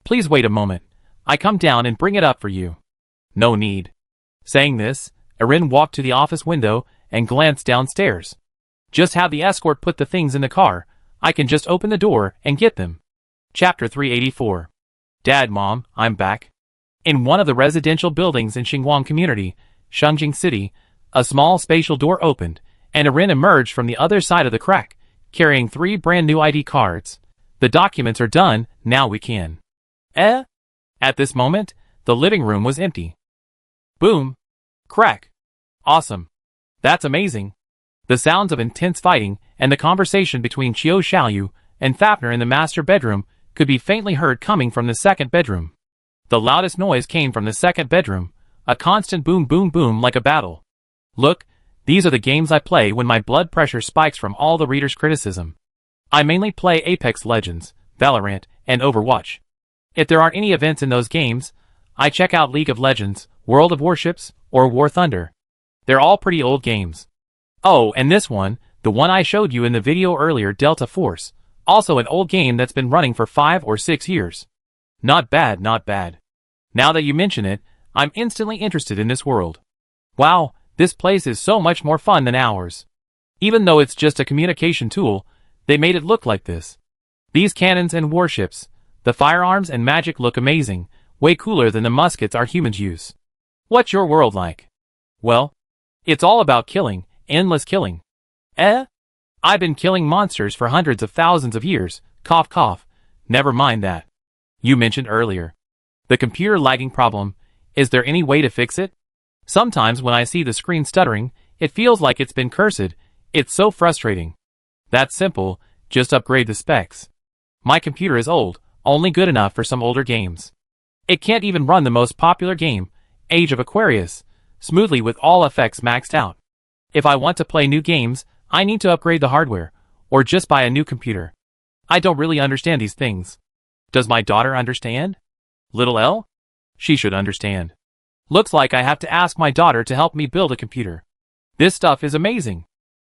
Please wait a moment. I come down and bring it up for you." "No need." Saying this, Erin walked to the office window and glanced downstairs. "Just have the escort put the things in the car. I can just open the door and get them." Chapter 384. Dad, Mom, I'm back. In one of the residential buildings in Xinguang Community, Shangjing City, a small spatial door opened, and Erin emerged from the other side of the crack, carrying 3 brand new ID cards. "The documents are done, now we can." Eh? At this moment, the living room was empty. Boom. Crack. Awesome. That's amazing. The sounds of intense fighting and the conversation between Qiu Xiaoyu and Fafner in the master bedroom could be faintly heard coming from the second bedroom. The loudest noise came from the second bedroom, a constant boom boom boom like a battle. "Look, these are the games I play when my blood pressure spikes from all the reader's criticism. I mainly play Apex Legends, Valorant, and Overwatch. If there aren't any events in those games, I check out League of Legends, World of Warships, or War Thunder. They're all pretty old games. Oh, and this one, the one I showed you in the video earlier, Delta Force, also an old game that's been running for 5 or 6 years. Not bad, not bad. Now that you mention it, I'm instantly interested in this world. Wow, this place is so much more fun than ours. Even though it's just a communication tool, they made it look like this. These cannons and warships, the firearms and magic look amazing, way cooler than the muskets our humans use. What's your world like?" "Well, it's all about killing, endless killing." "Eh? I've been killing monsters for hundreds of thousands of years, cough cough, never mind that. You mentioned earlier. The computer lagging problem, is there any way to fix it? Sometimes when I see the screen stuttering, it feels like it's been cursed, it's so frustrating." "That's simple, just upgrade the specs. My computer is old, only good enough for some older games. It can't even run the most popular game, Age of Aquarius, smoothly with all effects maxed out. If I want to play new games, I need to upgrade the hardware, or just buy a new computer. I don't really understand these things. Does my daughter understand? Little L? She should understand. Looks like I have to ask my daughter to help me build a computer. This stuff is amazing.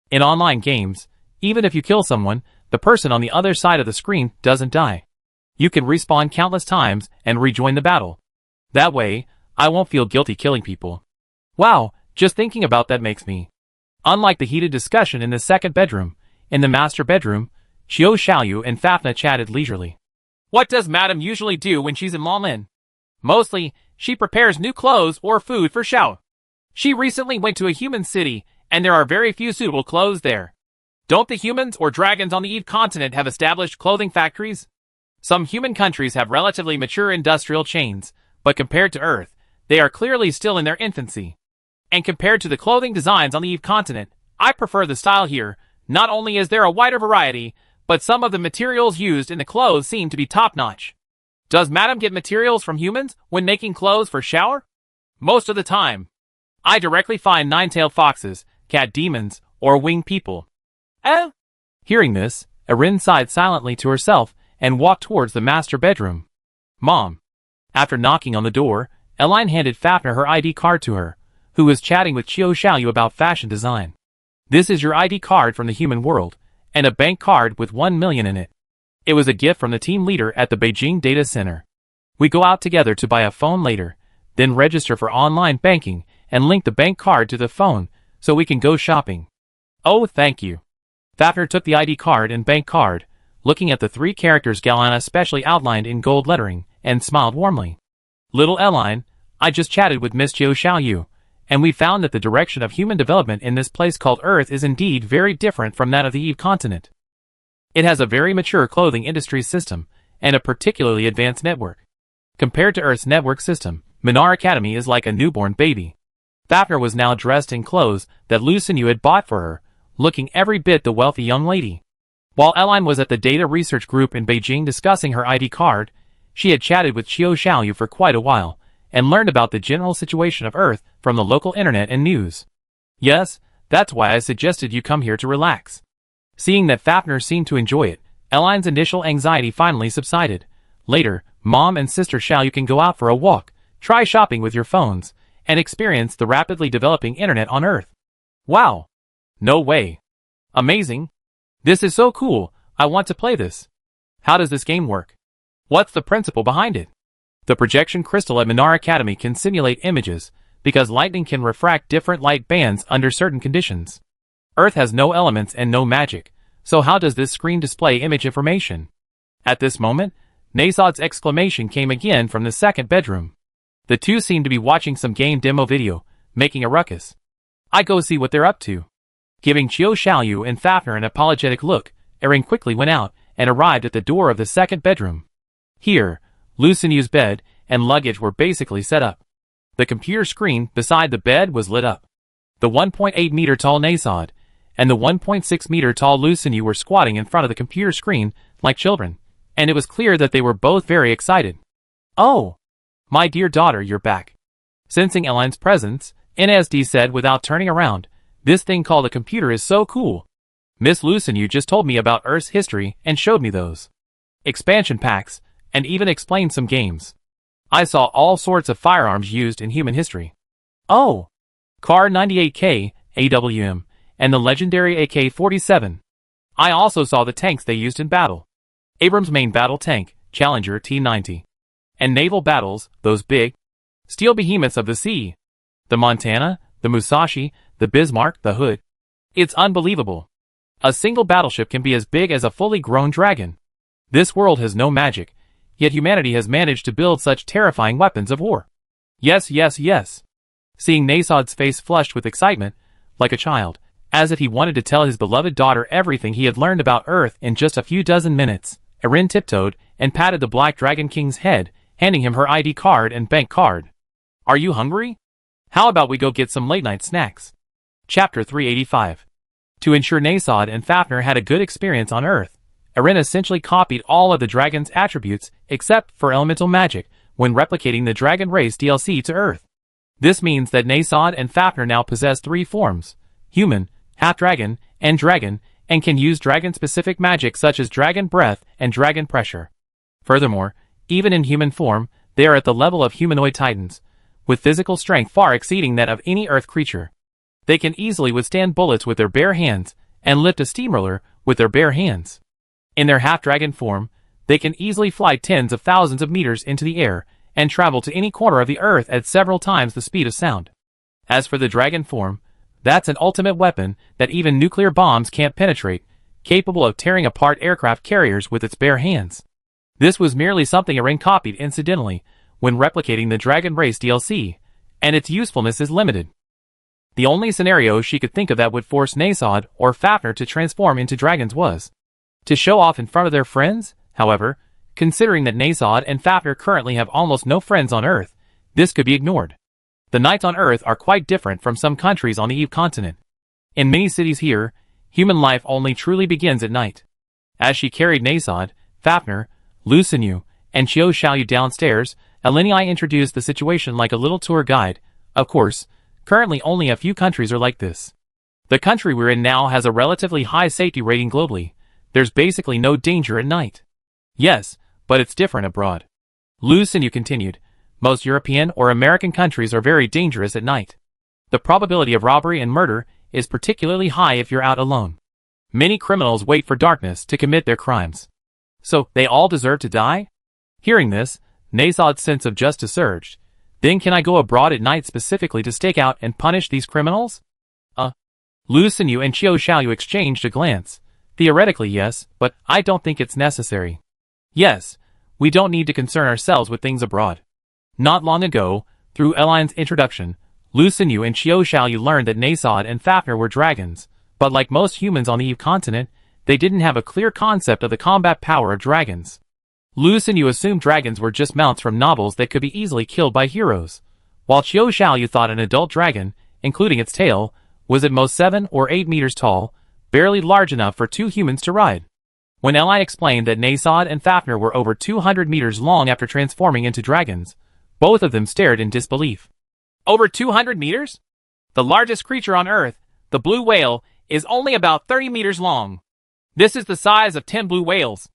In online games, even if you kill someone, the person on the other side of the screen doesn't die. You can respawn countless times and rejoin the battle. That way, I won't feel guilty killing people. Wow, just thinking about that makes me. Unlike the heated discussion in the second bedroom, in the master bedroom, Xiao Xiaoyu and Fafna chatted leisurely. What does Madame usually do when she's in Lawlin? Mostly, she prepares new clothes or food for Xiao. She recently went to a human city, and there are very few suitable clothes there. Don't the humans or dragons on the Eve continent have established clothing factories? Some human countries have relatively mature industrial chains, but compared to Earth, they are clearly still in their infancy. And compared to the clothing designs on the Eve continent, I prefer the style here. Not only is there a wider variety, but some of the materials used in the clothes seem to be top-notch. Does Madame get materials from humans when making clothes for Shower? Most of the time. I directly find nine-tailed foxes, cat demons, or winged people. Hearing this, Erin sighed silently to herself and walked towards the master bedroom. Mom. After knocking on the door, Eline handed Fafner her ID card to her, who was chatting with Xiao Xiaoyu about fashion design. This is your ID card from the human world, and a bank card with 1 million in it. It was a gift from the team leader at the Beijing data center. We go out together to buy a phone later, then register for online banking and link the bank card to the phone so we can go shopping. Oh, thank you. Fafner took the ID card and bank card, looking at the 3 characters Galana specially outlined in gold lettering, and smiled warmly. Little Eline, I just chatted with Miss Xiao Xiaoyu, and we found that the direction of human development in this place called Earth is indeed very different from that of the Eve continent. It has a very mature clothing industry system, and a particularly advanced network. Compared to Earth's network system, Minar Academy is like a newborn baby. Fafner was now dressed in clothes that Lu Xinyu had bought for her, looking every bit the wealthy young lady. While Eline was at the data research group in Beijing discussing her ID card, she had chatted with Xiao Xiaoyu for quite a while, and learned about the general situation of Earth from the local internet and news. Yes, that's why I suggested you come here to relax. Seeing that Fafner seemed to enjoy it, Eline's initial anxiety finally subsided. Later, Mom and Sister Xiaoyu can go out for a walk, try shopping with your phones, and experience the rapidly developing internet on Earth. Wow! No way! Amazing! This is so cool, I want to play this. How does this game work? What's the principle behind it? The projection crystal at Minar Academy can simulate images, because lightning can refract different light bands under certain conditions. Earth has no elements and no magic, so how does this screen display image information? At this moment, Nasod's exclamation came again from the second bedroom. The two seemed to be watching some game demo video, making a ruckus. I go see what they're up to. Giving Xiao Xiaoyu and Fafner an apologetic look, Erin quickly went out and arrived at the door of the second bedroom. Here, Lu Xinyu's bed and luggage were basically set up. The computer screen beside the bed was lit up. The 1.8-meter tall Nasod and the 1.6-meter tall Lu Xinyu were squatting in front of the computer screen like children, and it was clear that they were both very excited. Oh! My dear daughter, you're back. Sensing Eline's presence, NSD said without turning around, this thing called a computer is so cool. Miss Lu Xinyu just told me about Earth's history and showed me those expansion packs, and even explained some games. I saw all sorts of firearms used in human history. Oh! Car 98K, AWM, and the legendary AK-47. I also saw the tanks they used in battle. Abrams' main battle tank, Challenger T-90. And naval battles, those big steel behemoths of the sea. The Montana, the Musashi, the Bismarck, the Hood. It's unbelievable. A single battleship can be as big as a fully grown dragon. This world has no magic, yet humanity has managed to build such terrifying weapons of war. Yes, yes, yes. Seeing Nasod's face flushed with excitement, like a child, as if he wanted to tell his beloved daughter everything he had learned about Earth in just a few dozen minutes, Erin tiptoed and patted the Black Dragon King's head, handing him her ID card and bank card. Are you hungry? How about we go get some late-night snacks? Chapter 385. To ensure Nasod and Fafner had a good experience on Earth, Erin essentially copied all of the dragon's attributes except for elemental magic when replicating the Dragon Race DLC to Earth. This means that Nasod and Fafnir now possess 3 forms: human, half-dragon, and dragon, and can use dragon-specific magic such as dragon breath and dragon pressure. Furthermore, even in human form, they are at the level of humanoid titans, with physical strength far exceeding that of any earth creature. They can easily withstand bullets with their bare hands, and lift a steamroller with their bare hands. In their half-dragon form, they can easily fly tens of thousands of meters into the air, and travel to any corner of the earth at several times the speed of sound. As for the dragon form, that's an ultimate weapon that even nuclear bombs can't penetrate, capable of tearing apart aircraft carriers with its bare hands. This was merely something Erin copied incidentally when replicating the Dragon Race DLC, and its usefulness is limited. The only scenario she could think of that would force Nasod or Fafnir to transform into dragons was to show off in front of their friends. However, considering that Nasod and Fafnir currently have almost no friends on Earth, this could be ignored. The nights on Earth are quite different from some countries on the Eve continent. In many cities here, human life only truly begins at night. As she carried Nasod, Fafnir, Lucinyu, and Xiao Xiaoyu downstairs, Elinei introduced the situation like a little tour guide. Of course, currently only a few countries are like this. The country we're in now has a relatively high safety rating globally. There's basically no danger at night. Yes, but it's different abroad. Lucinyu continued. Most European or American countries are very dangerous at night. The probability of robbery and murder is particularly high if you're out alone. Many criminals wait for darkness to commit their crimes. So, they all deserve to die? Hearing this, Nasod's sense of justice surged. Then can I go abroad at night specifically to stake out and punish these criminals? Lucinyu and Xiao Xiaoyu exchanged a glance. Theoretically yes, but I don't think it's necessary. Yes, we don't need to concern ourselves with things abroad. Not long ago, through Elaine's introduction, Lucinyu and Xiao Xiaoyu learned that Nasod and Fafnir were dragons, but like most humans on the Eve continent, they didn't have a clear concept of the combat power of dragons. Lucinyu assumed dragons were just mounts from novels that could be easily killed by heroes, while Xiao Xiaoyu thought an adult dragon, including its tail, was at most 7 or 8 meters tall, barely large enough for 2 humans to ride. When Elaine explained that Nasod and Fafnir were over 200 meters long after transforming into dragons, both of them stared in disbelief. Over 200 meters? The largest creature on Earth, the blue whale, is only about 30 meters long. This is the size of 10 blue whales.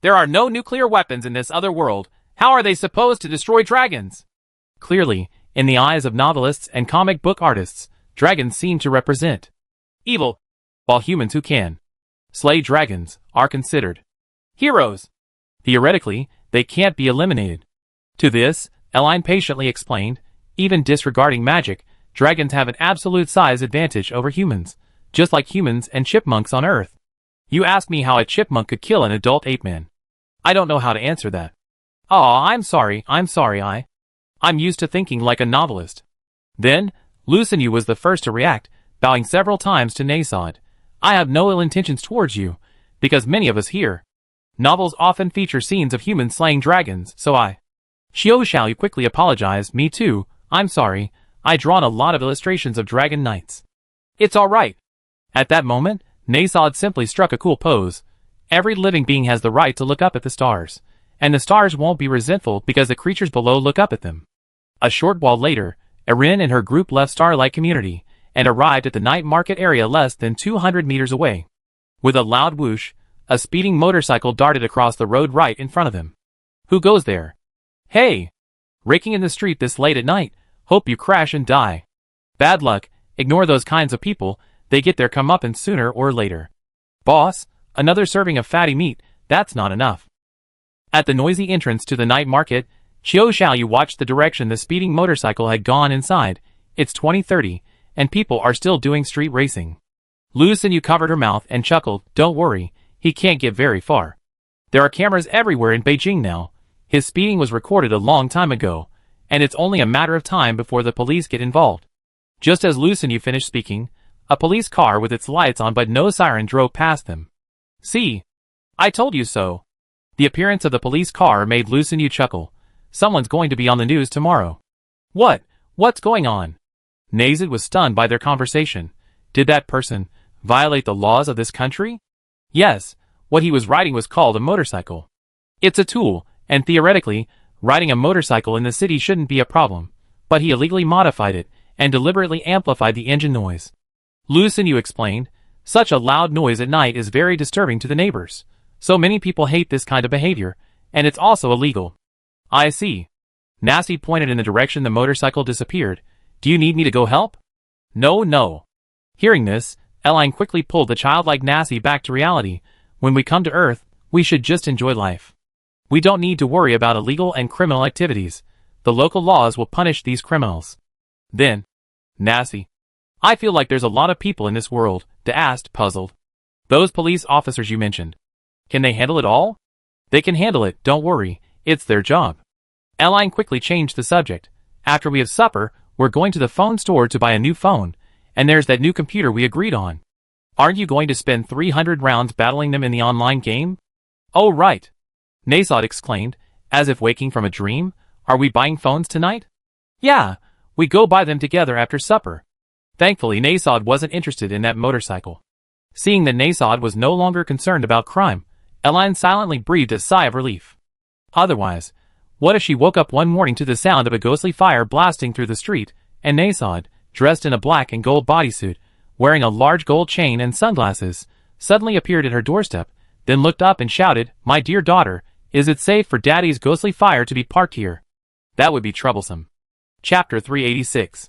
There are no nuclear weapons in this other world. How are they supposed to destroy dragons? Clearly, in the eyes of novelists and comic book artists, dragons seem to represent evil, while humans who can slay dragons are considered heroes. Theoretically, they can't be eliminated. To this, Elaine patiently explained, even disregarding magic, dragons have an absolute size advantage over humans, just like humans and chipmunks on Earth. You ask me how a chipmunk could kill an adult ape-man. I don't know how to answer that. Aw, I'm sorry, I'm used to thinking like a novelist. Then, Lucinyu was the first to react, bowing several times to Nasod. I have no ill intentions towards you, because many of us here. Novels often feature scenes of humans slaying dragons, so Xiao Xiaoyu quickly apologized. Me too, I'm sorry, I drawn a lot of illustrations of dragon knights. It's alright. At that moment, Nasod simply struck a cool pose. Every living being has the right to look up at the stars, and the stars won't be resentful because the creatures below look up at them. A short while later, Erin and her group left Starlight Community, and arrived at the night market area less than 200 meters away. With a loud whoosh, a speeding motorcycle darted across the road right in front of them. Who goes there? Hey! Raking in the street this late at night, hope you crash and die. Bad luck, ignore those kinds of people, they get their comeuppance sooner or later. Boss, another serving of fatty meat, that's not enough. At the noisy entrance to the night market, Xiao Xiaoyu watched the direction the speeding motorcycle had gone inside. It's 2030, and people are still doing street racing. Lucinyu covered her mouth and chuckled. Don't worry, he can't get very far. There are cameras everywhere in Beijing now. His speeding was recorded a long time ago, and it's only a matter of time before the police get involved. Just as Lucinyu finished speaking, a police car with its lights on but no siren drove past them. See? I told you so. The appearance of the police car made Lucinyu chuckle. Someone's going to be on the news tomorrow. What's going on? Nasod was stunned by their conversation. Did that person violate the laws of this country? Yes, what he was riding was called a motorcycle. It's a tool, and theoretically, riding a motorcycle in the city shouldn't be a problem. but he illegally modified it and deliberately amplified the engine noise. Lu Xinyu explained, such a loud noise at night is very disturbing to the neighbors. So many people hate this kind of behavior, and it's also illegal. I see. Nasty pointed in the direction the motorcycle disappeared. Do you need me to go help? No, no. Hearing this, Eline quickly pulled the childlike Nasty back to reality. When we come to Earth, we should just enjoy life. We don't need to worry about illegal and criminal activities. The local laws will punish these criminals. Then, Nasty, I feel like there's a lot of people in this world, De asked, puzzled. Those police officers you mentioned. Can they handle it all? They can handle it, don't worry, it's their job. Eline quickly changed the subject. After we have supper, we're going to the phone store to buy a new phone, and there's that new computer we agreed on. Aren't you going to spend 300 rounds battling them in the online game? Oh right. Nasod exclaimed, as if waking from a dream. Are we buying phones tonight? Yeah, we go buy them together after supper. Thankfully Nasod wasn't interested in that motorcycle. Seeing that Nasod was no longer concerned about crime, Eline silently breathed a sigh of relief. Otherwise, what if she woke up one morning to the sound of a ghostly fire blasting through the street, and Nasod, dressed in a black and gold bodysuit, wearing a large gold chain and sunglasses, suddenly appeared at her doorstep, then looked up and shouted, "My dear daughter, is it safe for Daddy's ghostly fire to be parked here?" That would be troublesome. Chapter 386.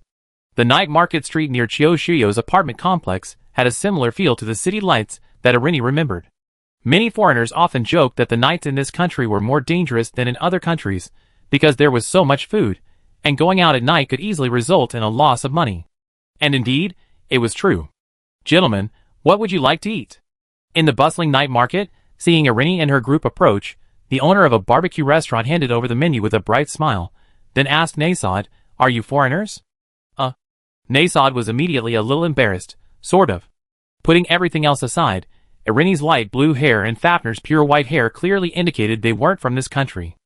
The night market street near Chiu Shuyou's apartment complex had a similar feel to the city lights that Irini remembered. Many foreigners often joked that the nights in this country were more dangerous than in other countries because there was so much food, and going out at night could easily result in a loss of money. And indeed, it was true. Gentlemen, what would you like to eat? In the bustling night market, seeing Irini and her group approach, the owner of a barbecue restaurant handed over the menu with a bright smile, then asked Nasod, "Are you foreigners?" Nasod was immediately a little embarrassed, sort of. Putting everything else aside, Irini's light blue hair and Fafner's pure white hair clearly indicated they weren't from this country.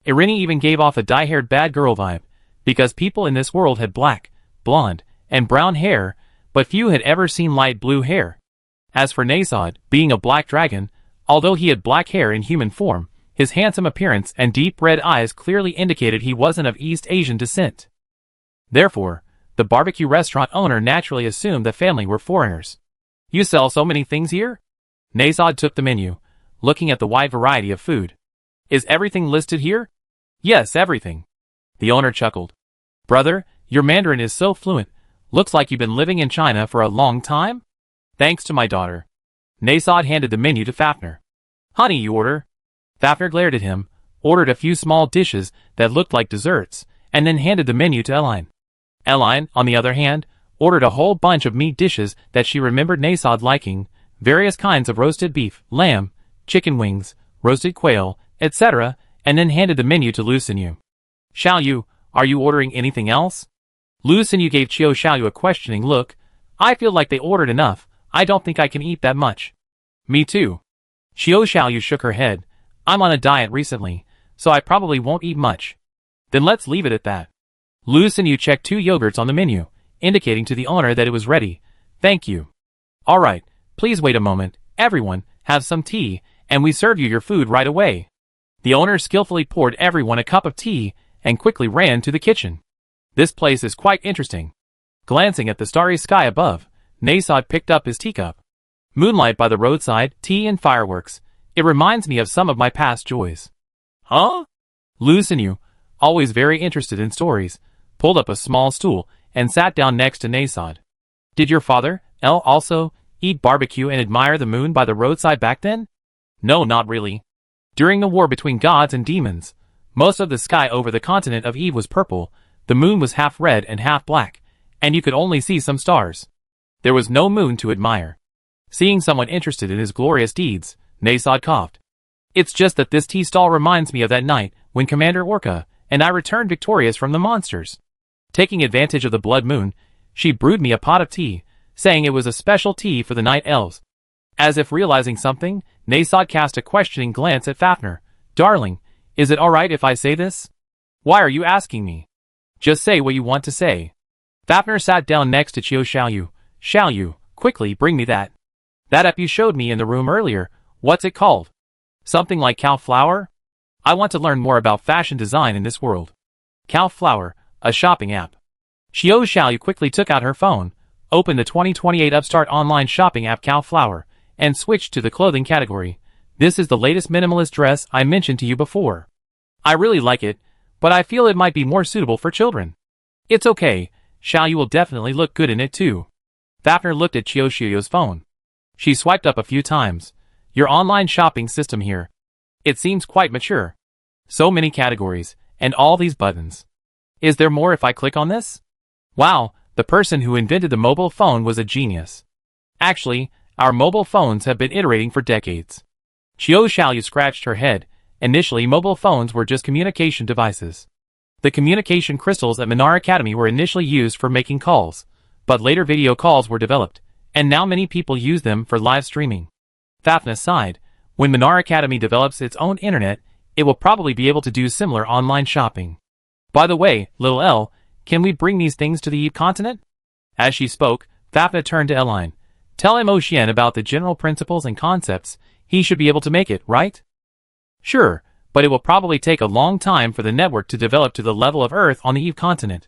Irini even gave off a dye-haired bad girl vibe, because people in this world had black, blonde, and brown hair, but few had ever seen light blue hair. As for Nasod, being a black dragon, although he had black hair in human form, his handsome appearance and deep red eyes clearly indicated he wasn't of East Asian descent. Therefore, the barbecue restaurant owner naturally assumed the family were foreigners. "You sell so many things here?" Nasod took the menu, looking at the wide variety of food. "Is everything listed here?" "Yes, everything." The owner chuckled. "Brother, your Mandarin is so fluent. Looks like you've been living in China for a long time?" "Thanks to my daughter." Nasod handed the menu to Fafner. "Honey, you order?" Fafner glared at him, ordered a few small dishes that looked like desserts, and then handed the menu to Eline. Eline, on the other hand, ordered a whole bunch of meat dishes that she remembered Nasod liking, various kinds of roasted beef, lamb, chicken wings, roasted quail, etc., and then handed the menu to Lu Xinyu. "Xiaoyu, are you ordering anything else?" Lu Xinyu gave Qiu Xiaoyu a questioning look. "I feel like they ordered enough. I don't think I can eat that much." "Me too." Qiu Xiaoyu shook her head. "I'm on a diet recently, so I probably won't eat much." "Then let's leave it at that." Lu Xinyu checked 2 yogurts on the menu, indicating to the owner that it was ready. "Thank you." "All right. Please wait a moment, everyone, have some tea, and we serve you your food right away." The owner skillfully poured everyone a cup of tea, and quickly ran to the kitchen. This place is quite interesting. Glancing at the starry sky above, Nasod picked up his teacup. Moonlight by the roadside, tea and fireworks. It reminds me of some of my past joys. Huh? Lu Xinyu, always very interested in stories, pulled up a small stool, and sat down next to Nasod. "Did your father, El, also eat barbecue and admire the moon by the roadside back then?" "No, not really. During the war between gods and demons, most of the sky over the continent of Eve was purple, the moon was half red and half black, and you could only see some stars. There was no moon to admire." Seeing someone interested in his glorious deeds, Nasod coughed. "It's just that this tea stall reminds me of that night when Commander Orca and I returned victorious from the monsters. Taking advantage of the blood moon, she brewed me a pot of tea, saying it was a special tea for the night elves." As if realizing something, Nasod cast a questioning glance at Fafner. "Darling, is it alright if I say this?" "Why are you asking me?" "Just say what you want to say." Fafner sat down next to Qiu Xiaoyu. "Xiaoyu, quickly bring me that. That app you showed me in the room earlier, what's it called?" "Something like cow flour?" "I want to learn more about fashion design in this world." "Cow flour, a shopping app. Xiao Xiaoyu quickly took out her phone, opened the 2028 upstart online shopping app Cowflower, and switched to the clothing category. This is the latest minimalist dress I mentioned to you before. I really like it, but I feel it might be more suitable for children. It's okay, Xiaoyu will definitely look good in it too. Fafner looked at Xiao Xiaoyu's phone. She swiped up a few times. Your online shopping system here. It seems quite mature. So many categories, and all these buttons. Is there more if I click on this? Wow, the person who invented the mobile phone was a genius. Actually, our mobile phones have been iterating for decades. Xiao Xiaoyu scratched her head. Initially, mobile phones were just communication devices. The communication crystals at Minar Academy were initially used for making calls, but later video calls were developed, and now many people use them for live streaming. Fafna sighed. When Minar Academy develops its own internet, it will probably be able to do similar online shopping. By the way, little L, can we bring these things to the Eve continent? As she spoke, Fafna turned to Eline. Tell him Ocean about the general principles and concepts. He should be able to make it, right? Sure, but it will probably take a long time for the network to develop to the level of Earth on the Eve continent.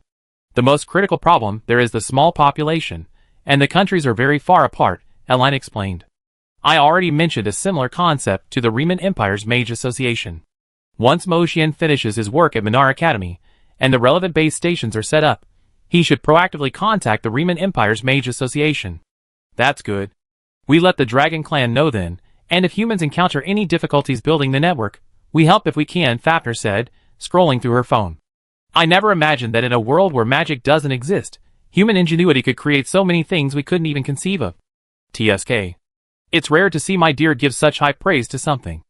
The most critical problem there is the small population, and the countries are very far apart, Eline explained. I already mentioned a similar concept to the Riemann Empire's Mage Association. Once Moxian finishes his work at Minar Academy, and the relevant base stations are set up, he should proactively contact the Riemann Empire's Mage Association. That's good. We let the Dragon Clan know then, and if humans encounter any difficulties building the network, we help if we can, Fafner said, scrolling through her phone. I never imagined that in a world where magic doesn't exist, human ingenuity could create so many things we couldn't even conceive of. TSK. It's rare to see my dear give such high praise to something.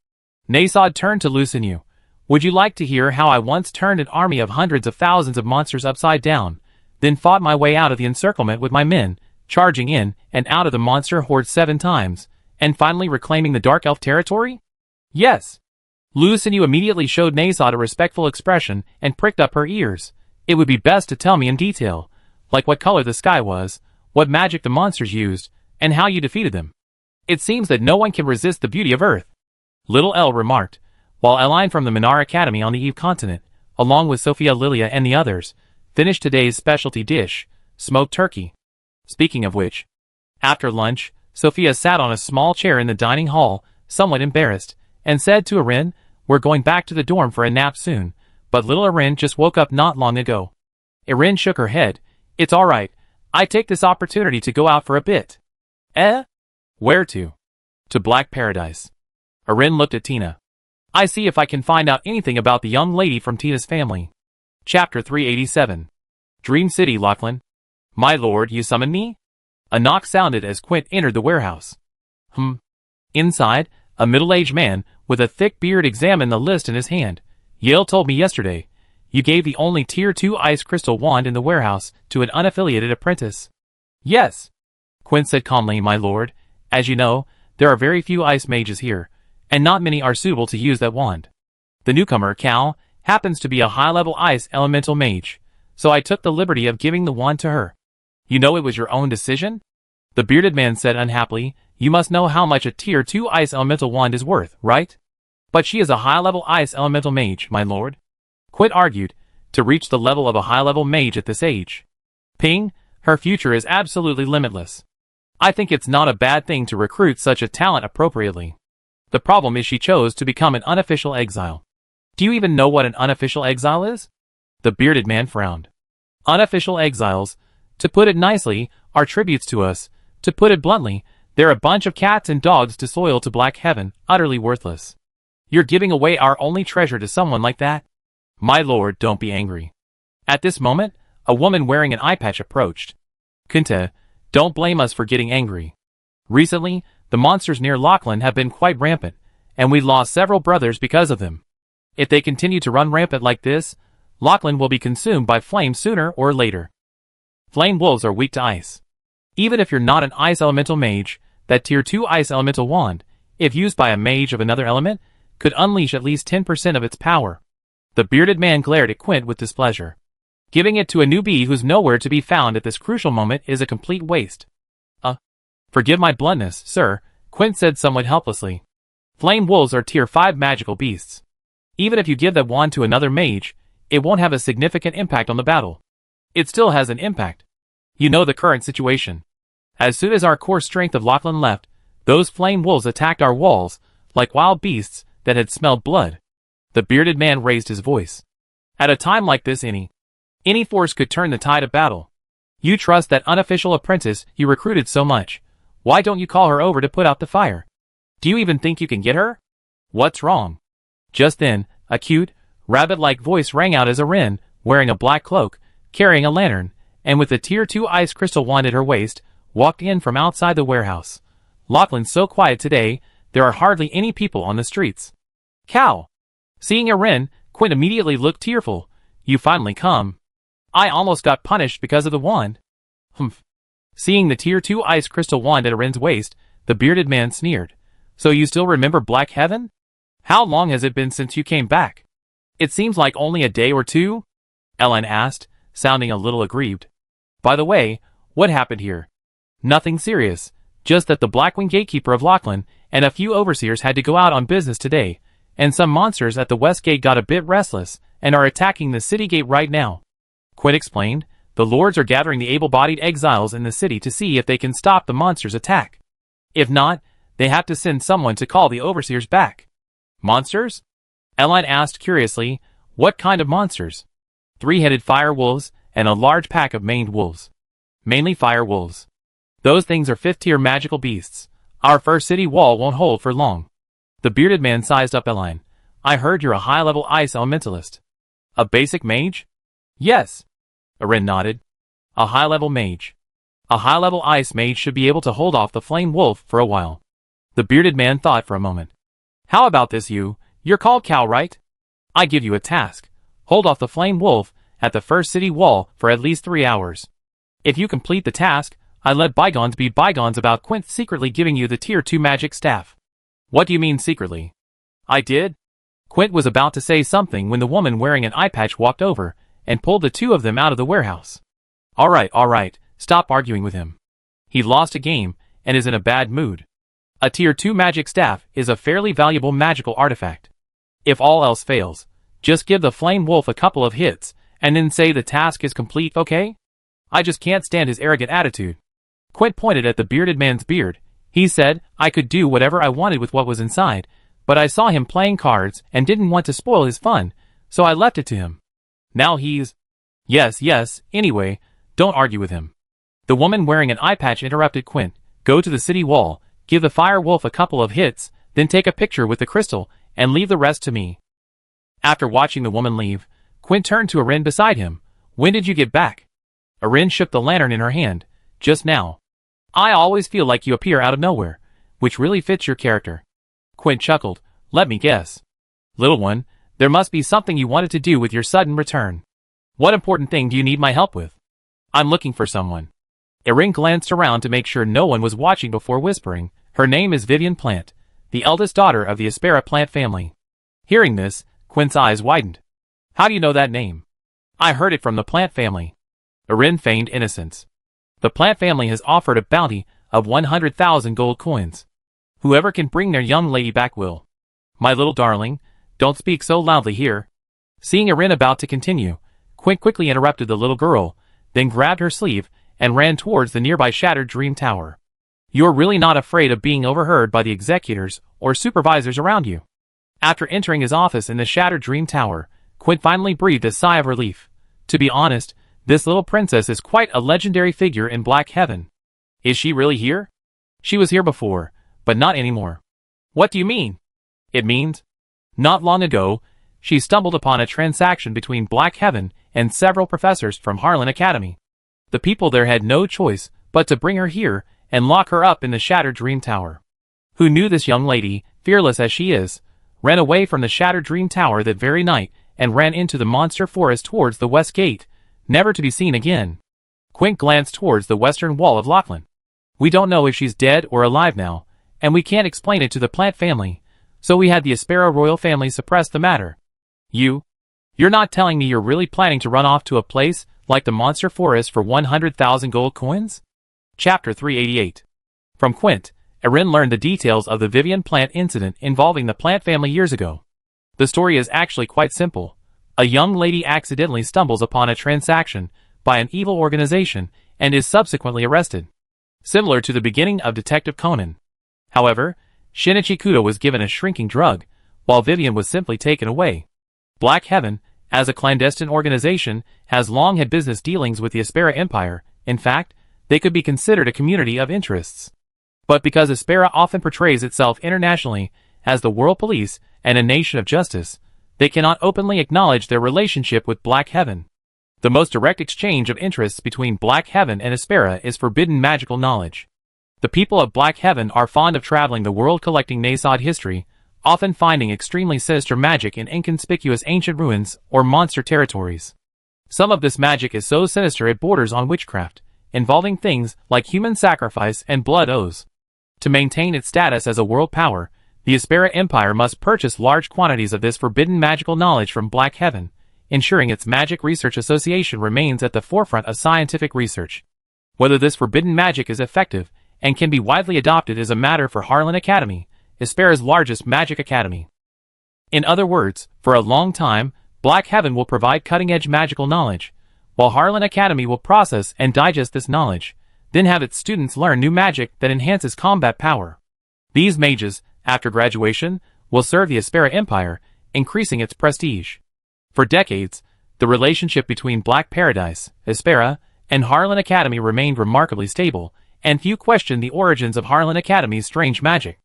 Nasod turned to Lucinu. Would you like to hear how I once turned an army of hundreds of thousands of monsters upside down, then fought my way out of the encirclement with my men, charging in and out of the monster horde 7 times, and finally reclaiming the Dark Elf territory? Yes. Lucinu immediately showed Nasod a respectful expression and pricked up her ears. It would be best to tell me in detail, like what color the sky was, what magic the monsters used, and how you defeated them. It seems that no one can resist the beauty of Earth. Little L remarked, while Eline from the Minar Academy on the Eve continent, along with Sophia Lilia and the others, finished today's specialty dish, smoked turkey. Speaking of which, after lunch, Sophia sat on a small chair in the dining hall, somewhat embarrassed, and said to Erin, we're going back to the dorm for a nap soon, but little Erin just woke up not long ago. Erin shook her head. It's alright, I take this opportunity to go out for a bit. Eh? Where to? To Black Paradise. Erin looked at Tina. I see if I can find out anything about the young lady from Tina's family. Chapter 387. Dream City, Lachlan. My lord, you summoned me? A knock sounded as Quint entered the warehouse. Inside, a middle-aged man with a thick beard examined the list in his hand. Yale told me yesterday, you gave the only Tier 2 ice crystal wand in the warehouse to an unaffiliated apprentice. Yes. Quint said calmly, my lord. As you know, there are very few ice mages here, and not many are suitable to use that wand. The newcomer, Cal, happens to be a high-level ice elemental mage, so I took the liberty of giving the wand to her. You know it was your own decision? The bearded man said unhappily, you must know how much a Tier 2 ice elemental wand is worth, right? But she is a high-level ice elemental mage, my lord. Quint argued, to reach the level of a high-level mage at this age. Ping, her future is absolutely limitless. I think it's not a bad thing to recruit such a talent appropriately. The problem is she chose to become an unofficial exile. Do you even know what an unofficial exile is? The bearded man frowned. Unofficial exiles, to put it nicely, are tributes to us. To put it bluntly, they're a bunch of cats and dogs disloyal to Black Heaven, utterly worthless. You're giving away our only treasure to someone like that? My lord, don't be angry. At this moment, a woman wearing an eye patch approached. Kunta, don't blame us for getting angry. Recently, the monsters near Lachlan have been quite rampant, and we lost several brothers because of them. If they continue to run rampant like this, Lachlan will be consumed by flame sooner or later. Flame wolves are weak to ice. Even if you're not an ice elemental mage, that Tier 2 ice elemental wand, if used by a mage of another element, could unleash at least 10% of its power. The bearded man glared at Quint with displeasure. Giving it to a newbie who's nowhere to be found at this crucial moment is a complete waste. Forgive my bluntness, sir, Quint said somewhat helplessly. Flame wolves are Tier 5 magical beasts. Even if you give that wand to another mage, it won't have a significant impact on the battle. It still has an impact. You know the current situation. As soon as our core strength of Lachlan left, those flame wolves attacked our walls, like wild beasts that had smelled blood. The bearded man raised his voice. At a time like this, any force could turn the tide of battle. You trust that unofficial apprentice you recruited so much. Why don't you call her over to put out the fire? Do you even think you can get her? What's wrong? Just then, a cute, rabbit-like voice rang out as Erin, wearing a black cloak, carrying a lantern, and with a Tier 2 ice crystal wand at her waist, walked in from outside the warehouse. Lachlan's so quiet today, there are hardly any people on the streets. Cow! Seeing Erin, Quint immediately looked tearful. You finally come. I almost got punished because of the wand. Humph. Seeing the Tier 2 ice crystal wand at Erin's waist, the bearded man sneered. So you still remember Black Heaven? How long has it been since you came back? It seems like only a day or two? Ellen asked, sounding a little aggrieved. By the way, what happened here? Nothing serious, just that the Blackwing gatekeeper of Lachlan and a few overseers had to go out on business today, and some monsters at the west gate got a bit restless and are attacking the city gate right now. Quint explained, the lords are gathering the able-bodied exiles in the city to see if they can stop the monsters' attack. If not, they have to send someone to call the overseers back. Monsters? Ellen asked curiously, what kind of monsters? 3-headed fire wolves and a large pack of maned wolves. Mainly fire wolves. Those things are 5th-tier magical beasts. Our first city wall won't hold for long. The bearded man sized up Ellen. I heard you're a high-level ice elementalist. A basic mage? Yes. Erin nodded. A high-level mage. A high-level ice mage should be able to hold off the flame wolf for a while. The bearded man thought for a moment. How about this, you're called Cow, right? I give you a task. Hold off the flame wolf at the first city wall for at least 3 hours. If you complete the task, I let bygones be bygones about Quint secretly giving you the Tier 2 magic staff. What do you mean secretly? I did? Quint was about to say something when the woman wearing an eye patch walked over and pulled the two of them out of the warehouse. All right, stop arguing with him. He lost a game and is in a bad mood. A Tier 2 magic staff is a fairly valuable magical artifact. If all else fails, just give the flame wolf a couple of hits and then say the task is complete, okay? I just can't stand his arrogant attitude. Quint pointed at the bearded man's beard. He said I could do whatever I wanted with what was inside, but I saw him playing cards and didn't want to spoil his fun, so I left it to him. Now he's... Yes, anyway, don't argue with him. The woman wearing an eye patch interrupted Quint. Go to the city wall, give the fire wolf a couple of hits, then take a picture with the crystal, and leave the rest to me. After watching the woman leave, Quint turned to Erin beside him. When did you get back? Erin shook the lantern in her hand. Just now. I always feel like you appear out of nowhere, which really fits your character. Quint chuckled. Let me guess. Little one, there must be something you wanted to do with your sudden return. What important thing do you need my help with? I'm looking for someone. Erin glanced around to make sure no one was watching before whispering. Her name is Vivian Plant, the eldest daughter of the Aspera plant family. Hearing this, Quint's eyes widened. How do you know that name? I heard it from the plant family. Erin feigned innocence. The plant family has offered a bounty of 100,000 gold coins. Whoever can bring their young lady back will. My little darling, don't speak so loudly here. Seeing Erin about to continue, Quint quickly interrupted the little girl, then grabbed her sleeve and ran towards the nearby shattered dream tower. You're really not afraid of being overheard by the executors or supervisors around you. After entering his office in the shattered dream tower, Quint finally breathed a sigh of relief. To be honest, this little princess is quite a legendary figure in Black Heaven. Is she really here? She was here before, but not anymore. What do you mean? It means, not long ago, she stumbled upon a transaction between Black Heaven and several professors from Harlan Academy. The people there had no choice but to bring her here and lock her up in the shattered dream tower. Who knew this young lady, fearless as she is, ran away from the shattered dream tower that very night and ran into the monster forest towards the west gate, never to be seen again. Quint glanced towards the western wall of Lachlan. We don't know if she's dead or alive now, and we can't explain it to the plant family, so we had the Aspera royal family suppress the matter. You're not telling me you're really planning to run off to a place like the monster forest for 100,000 gold coins? Chapter 388. From Quint, Erin learned the details of the Vivian Plant incident involving the plant family years ago. The story is actually quite simple. A young lady accidentally stumbles upon a transaction by an evil organization and is subsequently arrested. Similar to the beginning of Detective Conan. However, Shinichi Kudo was given a shrinking drug, while Vivian was simply taken away. Black Heaven, as a clandestine organization, has long had business dealings with the Aspera Empire. In fact, they could be considered a community of interests. But because Aspera often portrays itself internationally as the world police and a nation of justice, they cannot openly acknowledge their relationship with Black Heaven. The most direct exchange of interests between Black Heaven and Aspera is forbidden magical knowledge. The people of Black Heaven are fond of traveling the world collecting Nasod history, often finding extremely sinister magic in inconspicuous ancient ruins or monster territories. Some of this magic is so sinister it borders on witchcraft, involving things like human sacrifice and blood oaths. To maintain its status as a world power, the Aspera Empire must purchase large quantities of this forbidden magical knowledge from Black Heaven, ensuring its Magic Research Association remains at the forefront of scientific research. Whether this forbidden magic is effective and can be widely adopted is a matter for Harlan Academy, Aspera's largest magic academy. In other words, for a long time, Black Heaven will provide cutting-edge magical knowledge, while Harlan Academy will process and digest this knowledge, then have its students learn new magic that enhances combat power. These mages, after graduation, will serve the Aspera Empire, increasing its prestige. For decades, the relationship between Black Paradise, Aspera, and Harlan Academy remained remarkably stable, and few questioned the origins of Harlan Academy's strange magic.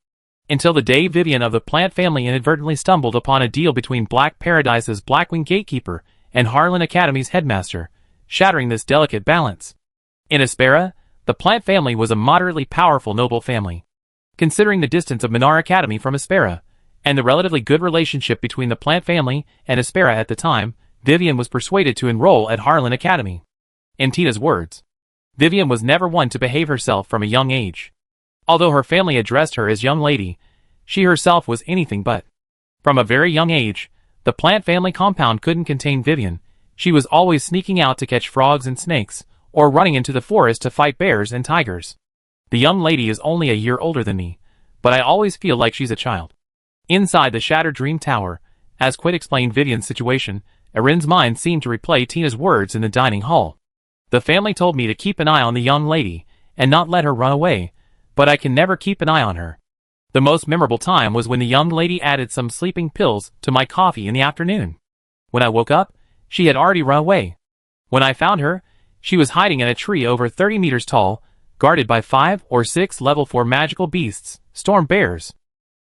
Until the day Vivian of the plant family inadvertently stumbled upon a deal between Black Paradise's Blackwing Gatekeeper and Harlan Academy's headmaster, shattering this delicate balance. In Aspera, the plant family was a moderately powerful noble family. Considering the distance of Minar Academy from Aspera, and the relatively good relationship between the plant family and Aspera at the time, Vivian was persuaded to enroll at Harlan Academy. In Tina's words, Vivian was never one to behave herself from a young age. Although her family addressed her as young lady, she herself was anything but. From a very young age, the plant family compound couldn't contain Vivian. She was always sneaking out to catch frogs and snakes, or running into the forest to fight bears and tigers. The young lady is only a year older than me, but I always feel like she's a child. Inside the Shattered Dream Tower, as Quid explained Vivian's situation, Erin's mind seemed to replay Tina's words in the dining hall. The family told me to keep an eye on the young lady, and not let her run away, but I can never keep an eye on her. The most memorable time was when the young lady added some sleeping pills to my coffee in the afternoon. When I woke up, she had already run away. When I found her, she was hiding in a tree over 30 meters tall, guarded by 5 or 6 level 4 magical beasts, storm bears.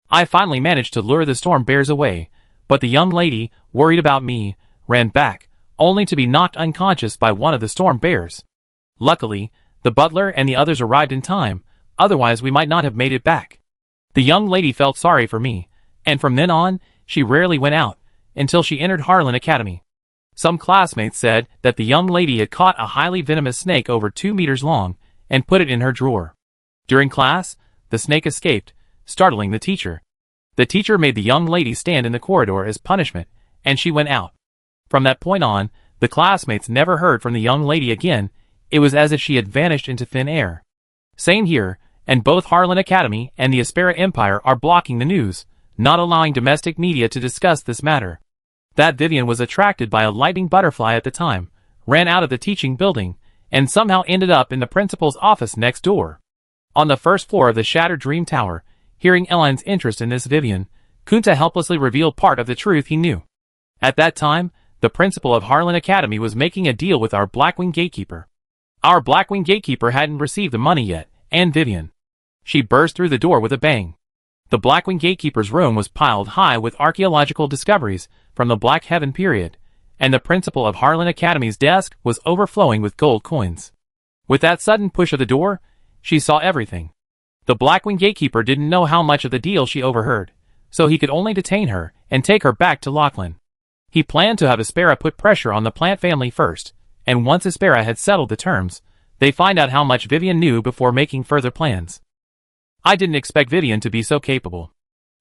I finally managed to lure the storm bears away, but the young lady, worried about me, ran back, only to be knocked unconscious by one of the storm bears. Luckily, the butler and the others arrived in time, otherwise we might not have made it back. The young lady felt sorry for me, and from then on, she rarely went out, until she entered Harlan Academy. Some classmates said that the young lady had caught a highly venomous snake over 2 meters long, and put it in her drawer. During class, the snake escaped, startling the teacher. The teacher made the young lady stand in the corridor as punishment, and she went out. From that point on, the classmates never heard from the young lady again. It was as if she had vanished into thin air. Same here, and both Harlan Academy and the Aspera Empire are blocking the news, not allowing domestic media to discuss this matter. That Vivian was attracted by a lightning butterfly at the time, ran out of the teaching building, and somehow ended up in the principal's office next door. On the first floor of the Shattered Dream Tower, hearing Elaine's interest in this Vivian, Kunta helplessly revealed part of the truth he knew. At that time, the principal of Harlan Academy was making a deal with our Blackwing Gatekeeper. Our Blackwing Gatekeeper hadn't received the money yet, and Vivian. She burst through the door with a bang. The Blackwing Gatekeeper's room was piled high with archaeological discoveries from the Black Heaven period, and the principal of Harlan Academy's desk was overflowing with gold coins. With that sudden push of the door, she saw everything. The Blackwing Gatekeeper didn't know how much of the deal she overheard, so he could only detain her and take her back to Lachlan. He planned to have Aspera put pressure on the plant family first, and once Aspera had settled the terms, they find out how much Vivian knew before making further plans. I didn't expect Vivian to be so capable.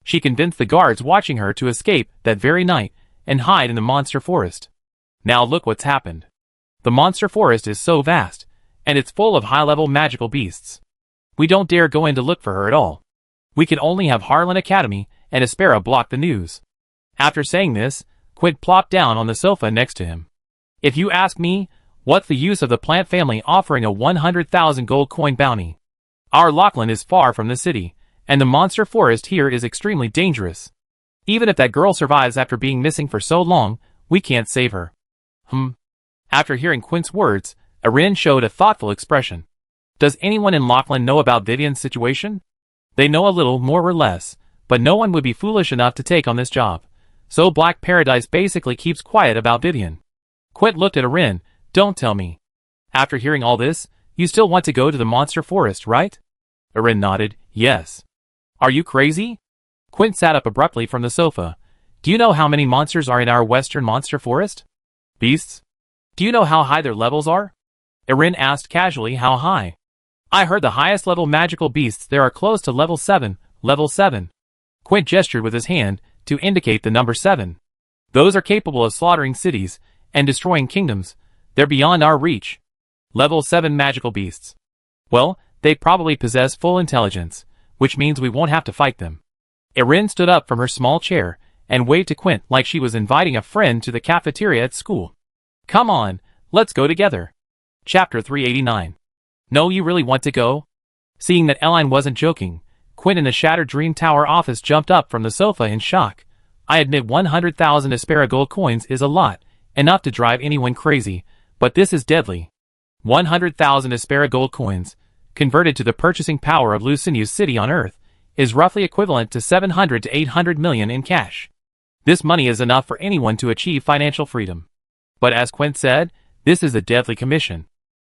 She convinced the guards watching her to escape that very night and hide in the monster forest. Now look what's happened. The monster forest is so vast, and it's full of high-level magical beasts. We don't dare go in to look for her at all. We can only have Harlan Academy and Aspera block the news. After saying this, Quint plopped down on the sofa next to him. If you ask me, what's the use of the plant family offering a 100,000 gold coin bounty? Our Lachlan is far from the city, and the monster forest here is extremely dangerous. Even if that girl survives after being missing for so long, we can't save her. After hearing Quint's words, Erin showed a thoughtful expression. Does anyone in Lachlan know about Vivian's situation? They know a little more or less, but no one would be foolish enough to take on this job. So Black Paradise basically keeps quiet about Vivian. Quint looked at Erin. Don't tell me. After hearing all this, you still want to go to the monster forest, right? Erin nodded. Yes. Are you crazy? Quint sat up abruptly from the sofa. Do you know how many monsters are in our western monster forest? Beasts? Do you know how high their levels are? Erin asked casually. How high? I heard the highest level magical beasts there are close to level 7. Level 7. Quint gestured with his hand to indicate the number 7. Those are capable of slaughtering cities and destroying kingdoms. They're beyond our reach. Level 7 magical beasts. Well, they probably possess full intelligence, which means we won't have to fight them. Erin stood up from her small chair and waved to Quint like she was inviting a friend to the cafeteria at school. Come on, let's go together. Chapter 389. No, you really want to go? Seeing that Eline wasn't joking, Quint in the Shattered Dream Tower office jumped up from the sofa in shock. I admit 100,000 Aspera gold coins is a lot, enough to drive anyone crazy, but this is deadly. 100,000 Aspera gold coins, converted to the purchasing power of Lucinu's city on Earth, is roughly equivalent to 700 to 800 million in cash. This money is enough for anyone to achieve financial freedom. But as Quint said, this is a deadly commission.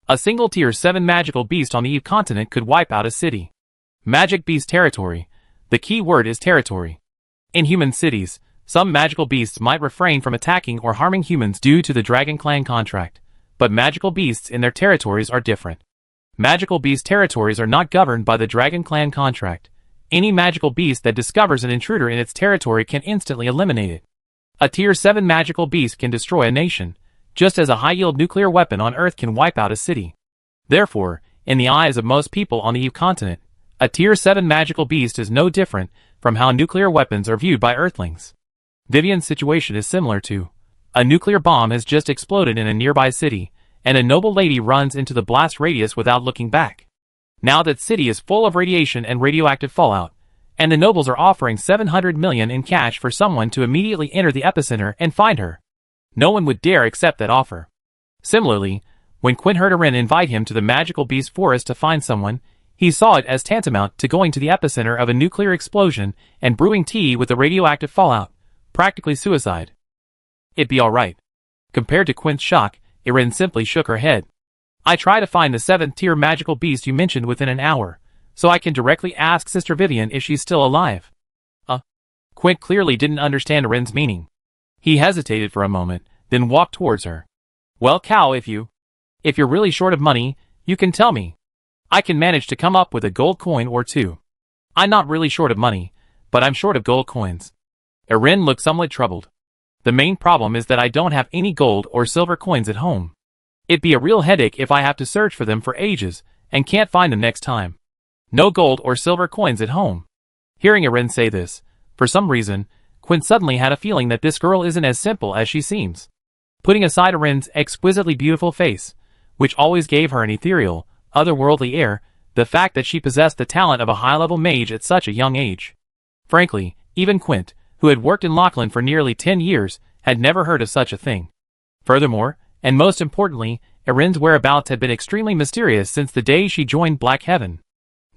A single tier 7 magical beast on the Eve continent could wipe out a city. Magic beast territory. The key word is territory. In human cities, some magical beasts might refrain from attacking or harming humans due to the Dragon Clan contract, but magical beasts in their territories are different. Magical beast territories are not governed by the Dragon Clan contract. Any magical beast that discovers an intruder in its territory can instantly eliminate it. A tier 7 magical beast can destroy a nation, just as a high-yield nuclear weapon on Earth can wipe out a city. Therefore, in the eyes of most people on the Eve continent, a tier 7 magical beast is no different from how nuclear weapons are viewed by Earthlings. Vivian's situation is similar to a nuclear bomb has just exploded in a nearby city, and a noble lady runs into the blast radius without looking back. Now that city is full of radiation and radioactive fallout, and the nobles are offering 700 million in cash for someone to immediately enter the epicenter and find her. No one would dare accept that offer. Similarly, when Quint heard Erin invite him to the magical beast forest to find someone, he saw it as tantamount to going to the epicenter of a nuclear explosion and brewing tea with the radioactive fallout, practically suicide. It'd be alright. Compared to Quint's shock, Erin simply shook her head. I try to find the 7th tier magical beast you mentioned within an hour, so I can directly ask Sister Vivian if she's still alive. Quint clearly didn't understand Erin's meaning. He hesitated for a moment, then walked towards her. Well, Cow, if you're really short of money, you can tell me. I can manage to come up with a gold coin or two. I'm not really short of money, but I'm short of gold coins. Erin looked somewhat troubled. The main problem is that I don't have any gold or silver coins at home. It'd be a real headache if I have to search for them for ages, and can't find them next time. No gold or silver coins at home. Hearing Erin say this, for some reason, Quint suddenly had a feeling that this girl isn't as simple as she seems. Putting aside Erin's exquisitely beautiful face, which always gave her an ethereal, otherworldly air, the fact that she possessed the talent of a high-level mage at such a young age. Frankly, even Quint, who had worked in Lachlan for nearly 10 years, had never heard of such a thing. Furthermore, and most importantly, Erin's whereabouts had been extremely mysterious since the day she joined Black Heaven.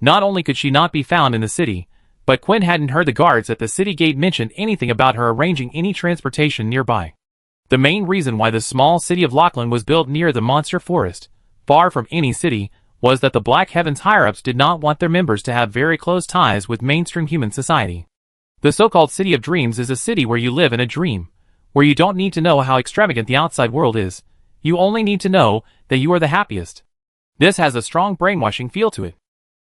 Not only could she not be found in the city, but Quint hadn't heard the guards at the city gate mention anything about her arranging any transportation nearby. The main reason why the small city of Lachlan was built near the monster forest, far from any city, was that the Black Heaven's higher-ups did not want their members to have very close ties with mainstream human society. The so-called City of Dreams is a city where you live in a dream, where you don't need to know how extravagant the outside world is, you only need to know that you are the happiest. This has a strong brainwashing feel to it.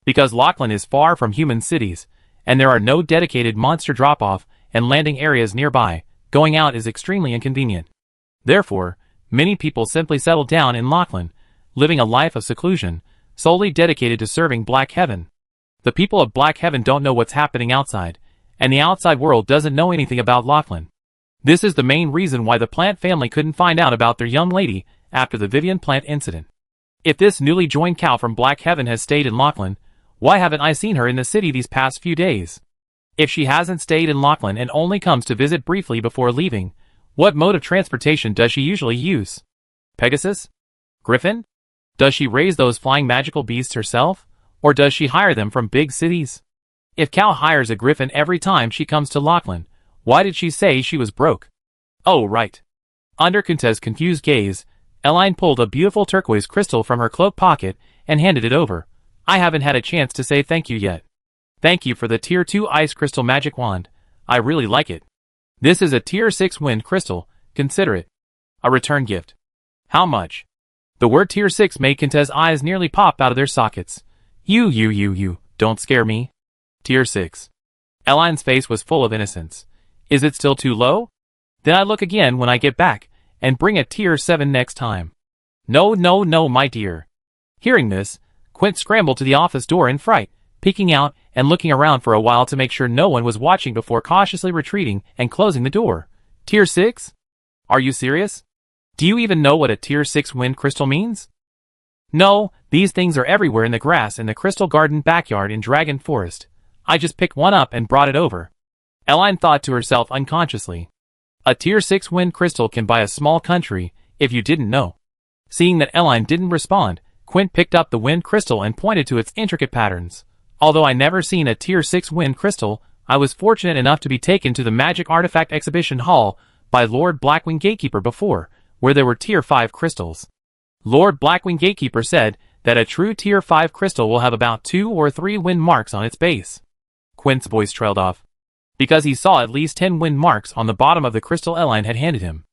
Because Lachlan is far from human cities, and there are no dedicated monster drop-off and landing areas nearby, going out is extremely inconvenient. Therefore, many people simply settle down in Lachlan, living a life of seclusion, solely dedicated to serving Black Heaven. The people of Black Heaven don't know what's happening outside, and the outside world doesn't know anything about Lachlan. This is the main reason why the Plant family couldn't find out about their young lady after the Vivian Plant incident. If this newly joined cow from Black Heaven has stayed in Lachlan, why haven't I seen her in the city these past few days? If she hasn't stayed in Lachlan and only comes to visit briefly before leaving, what mode of transportation does she usually use? Pegasus? Griffin? Does she raise those flying magical beasts herself, or does she hire them from big cities? If Cal hires a griffin every time she comes to Lachlan, why did she say she was broke? Oh, right. Under Quintez's confused gaze, Eline pulled a beautiful turquoise crystal from her cloak pocket and handed it over. I haven't had a chance to say thank you yet. Thank you for the Tier 2 Ice Crystal Magic Wand. I really like it. This is a Tier 6 Wind Crystal. Consider it a return gift. How much? The word Tier 6 made Quintez's eyes nearly pop out of their sockets. You, don't scare me. Tier 6. Eline's face was full of innocence. Is it still too low? Then I look again when I get back, and bring a Tier 7 next time. No, my dear. Hearing this, Quint scrambled to the office door in fright, peeking out and looking around for a while to make sure no one was watching before cautiously retreating and closing the door. Tier 6? Are you serious? Do you even know what a Tier 6 wind crystal means? No, these things are everywhere in the grass in the Crystal Garden backyard in Dragon Forest. I just picked one up and brought it over. Eline thought to herself unconsciously. A Tier 6 wind crystal can buy a small country, if you didn't know. Seeing that Eline didn't respond, Quint picked up the wind crystal and pointed to its intricate patterns. Although I never seen a Tier 6 wind crystal, I was fortunate enough to be taken to the Magic Artifact Exhibition Hall by Lord Blackwing Gatekeeper before, where there were Tier 5 crystals. Lord Blackwing Gatekeeper said that a true Tier 5 crystal will have about 2 or 3 wind marks on its base. Quint's voice trailed off, because he saw at least 10 wind marks on the bottom of the crystal Eline had handed him.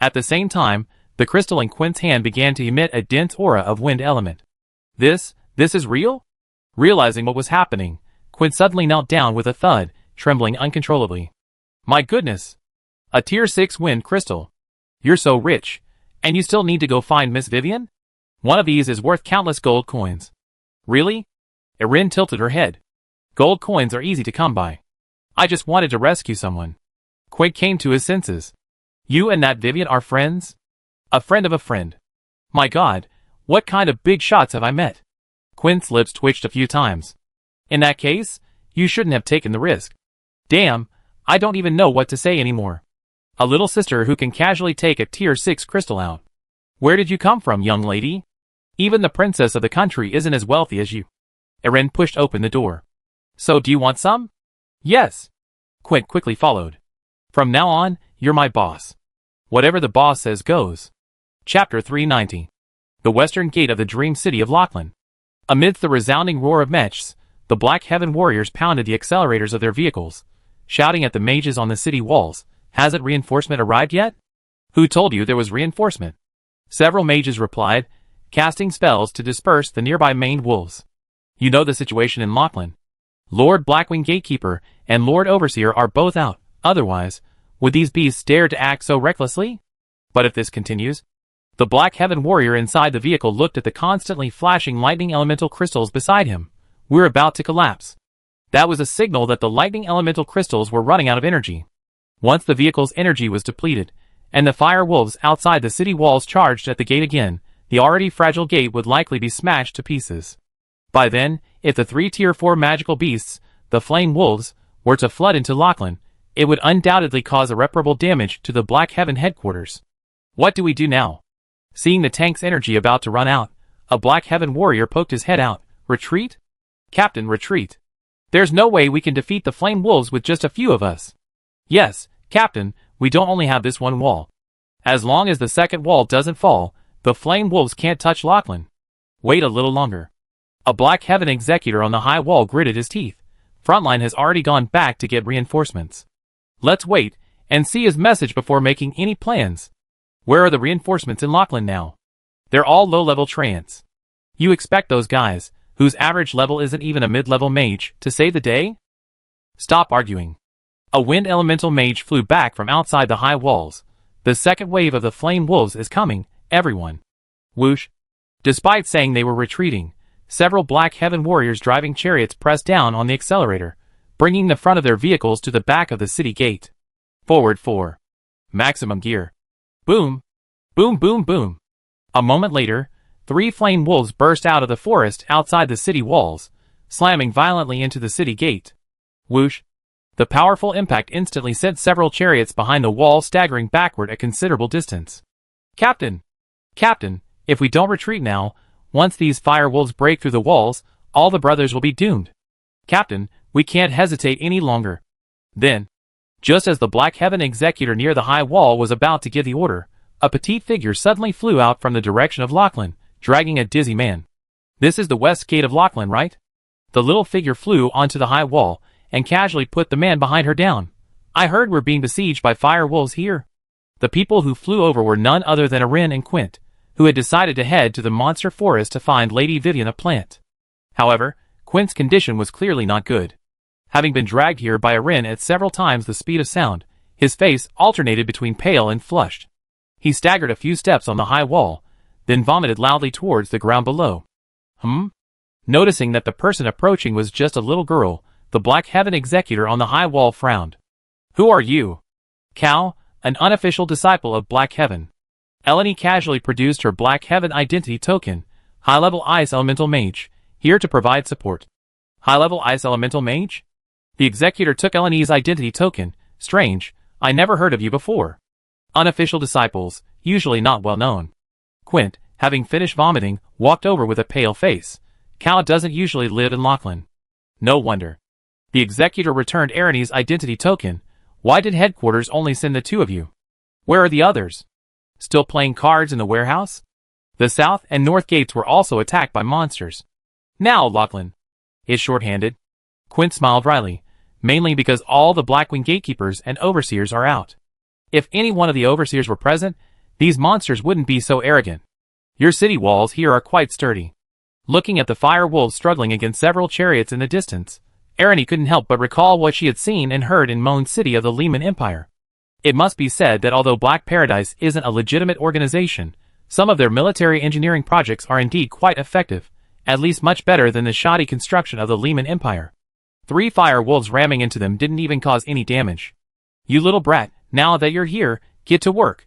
At the same time, the crystal in Quint's hand began to emit a dense aura of wind element. This is real? Realizing what was happening, Quint suddenly knelt down with a thud, trembling uncontrollably. My goodness! A Tier 6 wind crystal. You're so rich, and you still need to go find Miss Vivian? One of these is worth countless gold coins. Really? Erin tilted her head. Gold coins are easy to come by. I just wanted to rescue someone. Quint came to his senses. You and that Vivian are friends? A friend of a friend. My God, what kind of big shots have I met? Quint's lips twitched a few times. In that case, you shouldn't have taken the risk. Damn, I don't even know what to say anymore. A little sister who can casually take a Tier 6 crystal out. Where did you come from, young lady? Even the princess of the country isn't as wealthy as you. Erin pushed open the door. So do you want some? Yes. Quint quickly followed. From now on, you're my boss. Whatever the boss says goes. Chapter 390. The Western Gate of the Dream City of Lachlan. Amidst the resounding roar of mechs, the Black Heaven warriors pounded the accelerators of their vehicles, shouting at the mages on the city walls, Hasn't reinforcement arrived yet? Who told you there was reinforcement? Several mages replied, casting spells to disperse the nearby maned wolves. You know the situation in Lachlan. Lord Blackwing Gatekeeper and Lord Overseer are both out, otherwise, would these beasts dare to act so recklessly? But if this continues... The Black Heaven warrior inside the vehicle looked at the constantly flashing lightning elemental crystals beside him. We're about to collapse. That was a signal that the lightning elemental crystals were running out of energy. Once the vehicle's energy was depleted, and the fire wolves outside the city walls charged at the gate again, the already fragile gate would likely be smashed to pieces. By then, if the 3 Tier 4 magical beasts, the flame wolves, were to flood into Lachlan, it would undoubtedly cause irreparable damage to the Black Heaven headquarters. What do we do now? Seeing the tank's energy about to run out, a Black Heaven warrior poked his head out. Retreat? Captain, retreat. There's no way we can defeat the flame wolves with just a few of us. Yes, Captain, we don't only have this one wall. As long as the second wall doesn't fall, the flame wolves can't touch Lachlan. Wait a little longer. A Black Heaven executor on the high wall gritted his teeth. Frontline has already gone back to get reinforcements. Let's wait and see his message before making any plans. Where are the reinforcements in Lachlan now? They're all low-level Treants. You expect those guys, whose average level isn't even a mid-level mage, to save the day? Stop arguing. A wind elemental mage flew back from outside the high walls. The second wave of the flame wolves is coming, everyone. Whoosh. Despite saying they were retreating, several Black Heaven warriors driving chariots pressed down on the accelerator, bringing the front of their vehicles to the back of the city gate. Forward 4. Maximum gear. Boom. Boom boom boom. A moment later, 3 flame wolves burst out of the forest outside the city walls, slamming violently into the city gate. Whoosh. The powerful impact instantly sent several chariots behind the wall staggering backward a considerable distance. Captain! Captain, if we don't retreat now, once these fire wolves break through the walls, all the brothers will be doomed. Captain, we can't hesitate any longer. Then, just as the Black Heaven executor near the high wall was about to give the order, a petite figure suddenly flew out from the direction of Lachlan, dragging a dizzy man. This is the west gate of Lachlan, right? The little figure flew onto the high wall and casually put the man behind her down. I heard we're being besieged by fire wolves here. The people who flew over were none other than Erin and Quint, who had decided to head to the monster forest to find Lady Vivian a plant. However, Quint's condition was clearly not good. Having been dragged here by Erin at several times the speed of sound, his face alternated between pale and flushed. He staggered a few steps on the high wall, then vomited loudly towards the ground below. Noticing that the person approaching was just a little girl, the Black Heaven executor on the high wall frowned. Who are you? Cal, an unofficial disciple of Black Heaven. Eleni casually produced her Black Heaven identity token, high-level ice elemental mage, here to provide support. High-level ice elemental mage? The executor took Eleni's identity token. Strange, I never heard of you before. Unofficial disciples, usually not well known. Quint, having finished vomiting, walked over with a pale face. Cal doesn't usually live in Lachlan. No wonder. The executor returned Erine's identity token. Why did headquarters only send the 2 of you? Where are the others? Still playing cards in the warehouse? The south and north gates were also attacked by monsters. Now Lachlan is short-handed. Quint smiled wryly, mainly because all the Blackwing gatekeepers and overseers are out. If any one of the overseers were present, these monsters wouldn't be so arrogant. Your city walls here are quite sturdy. Looking at the fire wolves struggling against several chariots in the distance, Erine couldn't help but recall what she had seen and heard in Moan City of the Lehman Empire. It must be said that although Black Paradise isn't a legitimate organization, some of their military engineering projects are indeed quite effective, at least much better than the shoddy construction of the Lehman Empire. 3 fire wolves ramming into them didn't even cause any damage. You little brat, now that you're here, get to work.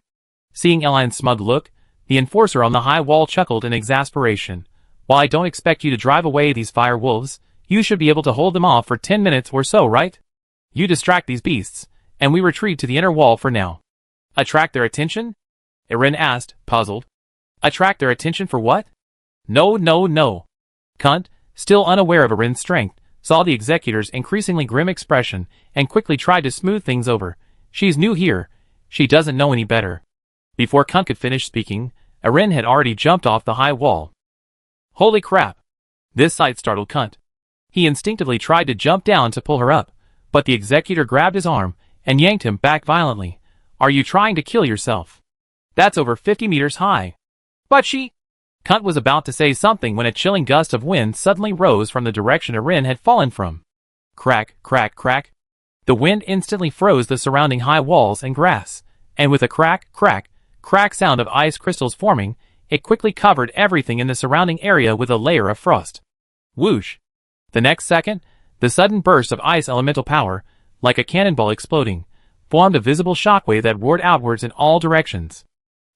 Seeing Eline's smug look, the enforcer on the high wall chuckled in exasperation. While I don't expect you to drive away these fire wolves, you should be able to hold them off for 10 minutes or so, right? You distract these beasts, and we retreat to the inner wall for now. Attract their attention? Erin asked, puzzled. Attract their attention for what? No. Cunt, still unaware of Erin's strength, saw the executor's increasingly grim expression and quickly tried to smooth things over. She's new here. She doesn't know any better. Before Cunt could finish speaking, Erin had already jumped off the high wall. Holy crap! This sight startled Cunt. He instinctively tried to jump down to pull her up, but the executor grabbed his arm and yanked him back violently. Are you trying to kill yourself? That's over 50 meters high. But she... Cunt was about to say something when a chilling gust of wind suddenly rose from the direction Erin had fallen from. Crack, crack, crack. The wind instantly froze the surrounding high walls and grass, and with a crack, crack, crack sound of ice crystals forming, it quickly covered everything in the surrounding area with a layer of frost. Whoosh! The next second, the sudden burst of ice elemental power, like a cannonball exploding, formed a visible shockwave that roared outwards in all directions.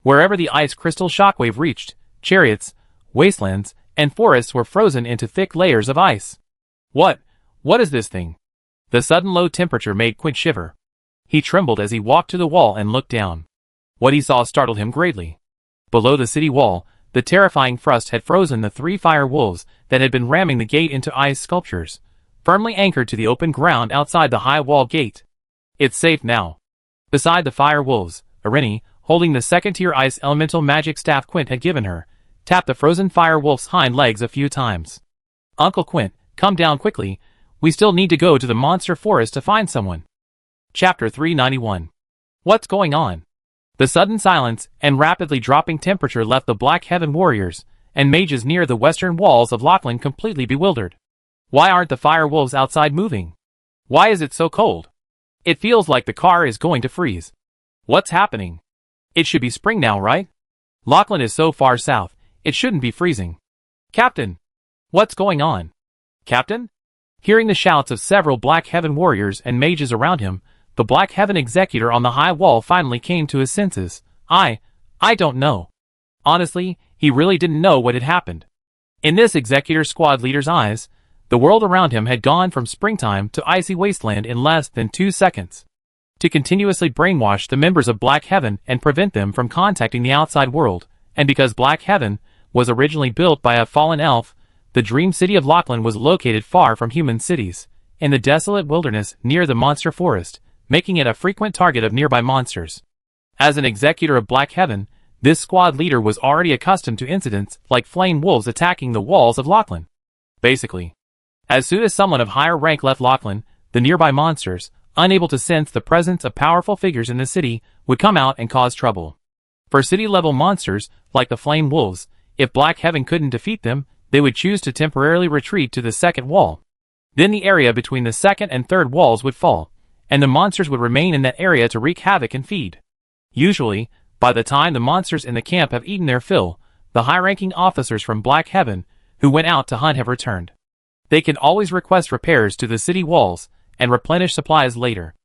Wherever the ice crystal shockwave reached, chariots, wastelands, and forests were frozen into thick layers of ice. What is this thing? The sudden low temperature made Quint shiver. He trembled as he walked to the wall and looked down. What he saw startled him greatly. Below the city wall, the terrifying frost had frozen the 3 fire wolves that had been ramming the gate into ice sculptures, firmly anchored to the open ground outside the high wall gate. It's safe now. Beside the fire wolves, Erine, holding the second-tier ice elemental magic staff Quint had given her, tapped the frozen fire wolf's hind legs a few times. Uncle Quint, come down quickly. We still need to go to the monster forest to find someone. Chapter 391. What's going on? The sudden silence and rapidly dropping temperature left the Black Heaven warriors and mages near the western walls of Lachlan completely bewildered. Why aren't the fire wolves outside moving? Why is it so cold? It feels like the car is going to freeze. What's happening? It should be spring now, right? Lachlan is so far south, it shouldn't be freezing. Captain! What's going on? Captain? Hearing the shouts of several Black Heaven warriors and mages around him, the Black Heaven executor on the high wall finally came to his senses. I don't know. Honestly, he really didn't know what had happened. In this executor squad leader's eyes, the world around him had gone from springtime to icy wasteland in less than 2 seconds. To continuously brainwash the members of Black Heaven and prevent them from contacting the outside world, and because Black Heaven was originally built by a fallen elf, the dream city of Lachlan was located far from human cities, in the desolate wilderness near the monster forest, making it a frequent target of nearby monsters. As an executor of Black Heaven, this squad leader was already accustomed to incidents like flame wolves attacking the walls of Lachlan. Basically, as soon as someone of higher rank left Lachlan, the nearby monsters, unable to sense the presence of powerful figures in the city, would come out and cause trouble. For city-level monsters, like the flame wolves, if Black Heaven couldn't defeat them, they would choose to temporarily retreat to the second wall. Then the area between the second and third walls would fall, and the monsters would remain in that area to wreak havoc and feed. Usually, by the time the monsters in the camp have eaten their fill, the high-ranking officers from Black Heaven, who went out to hunt, have returned. They can always request repairs to the city walls and replenish supplies later.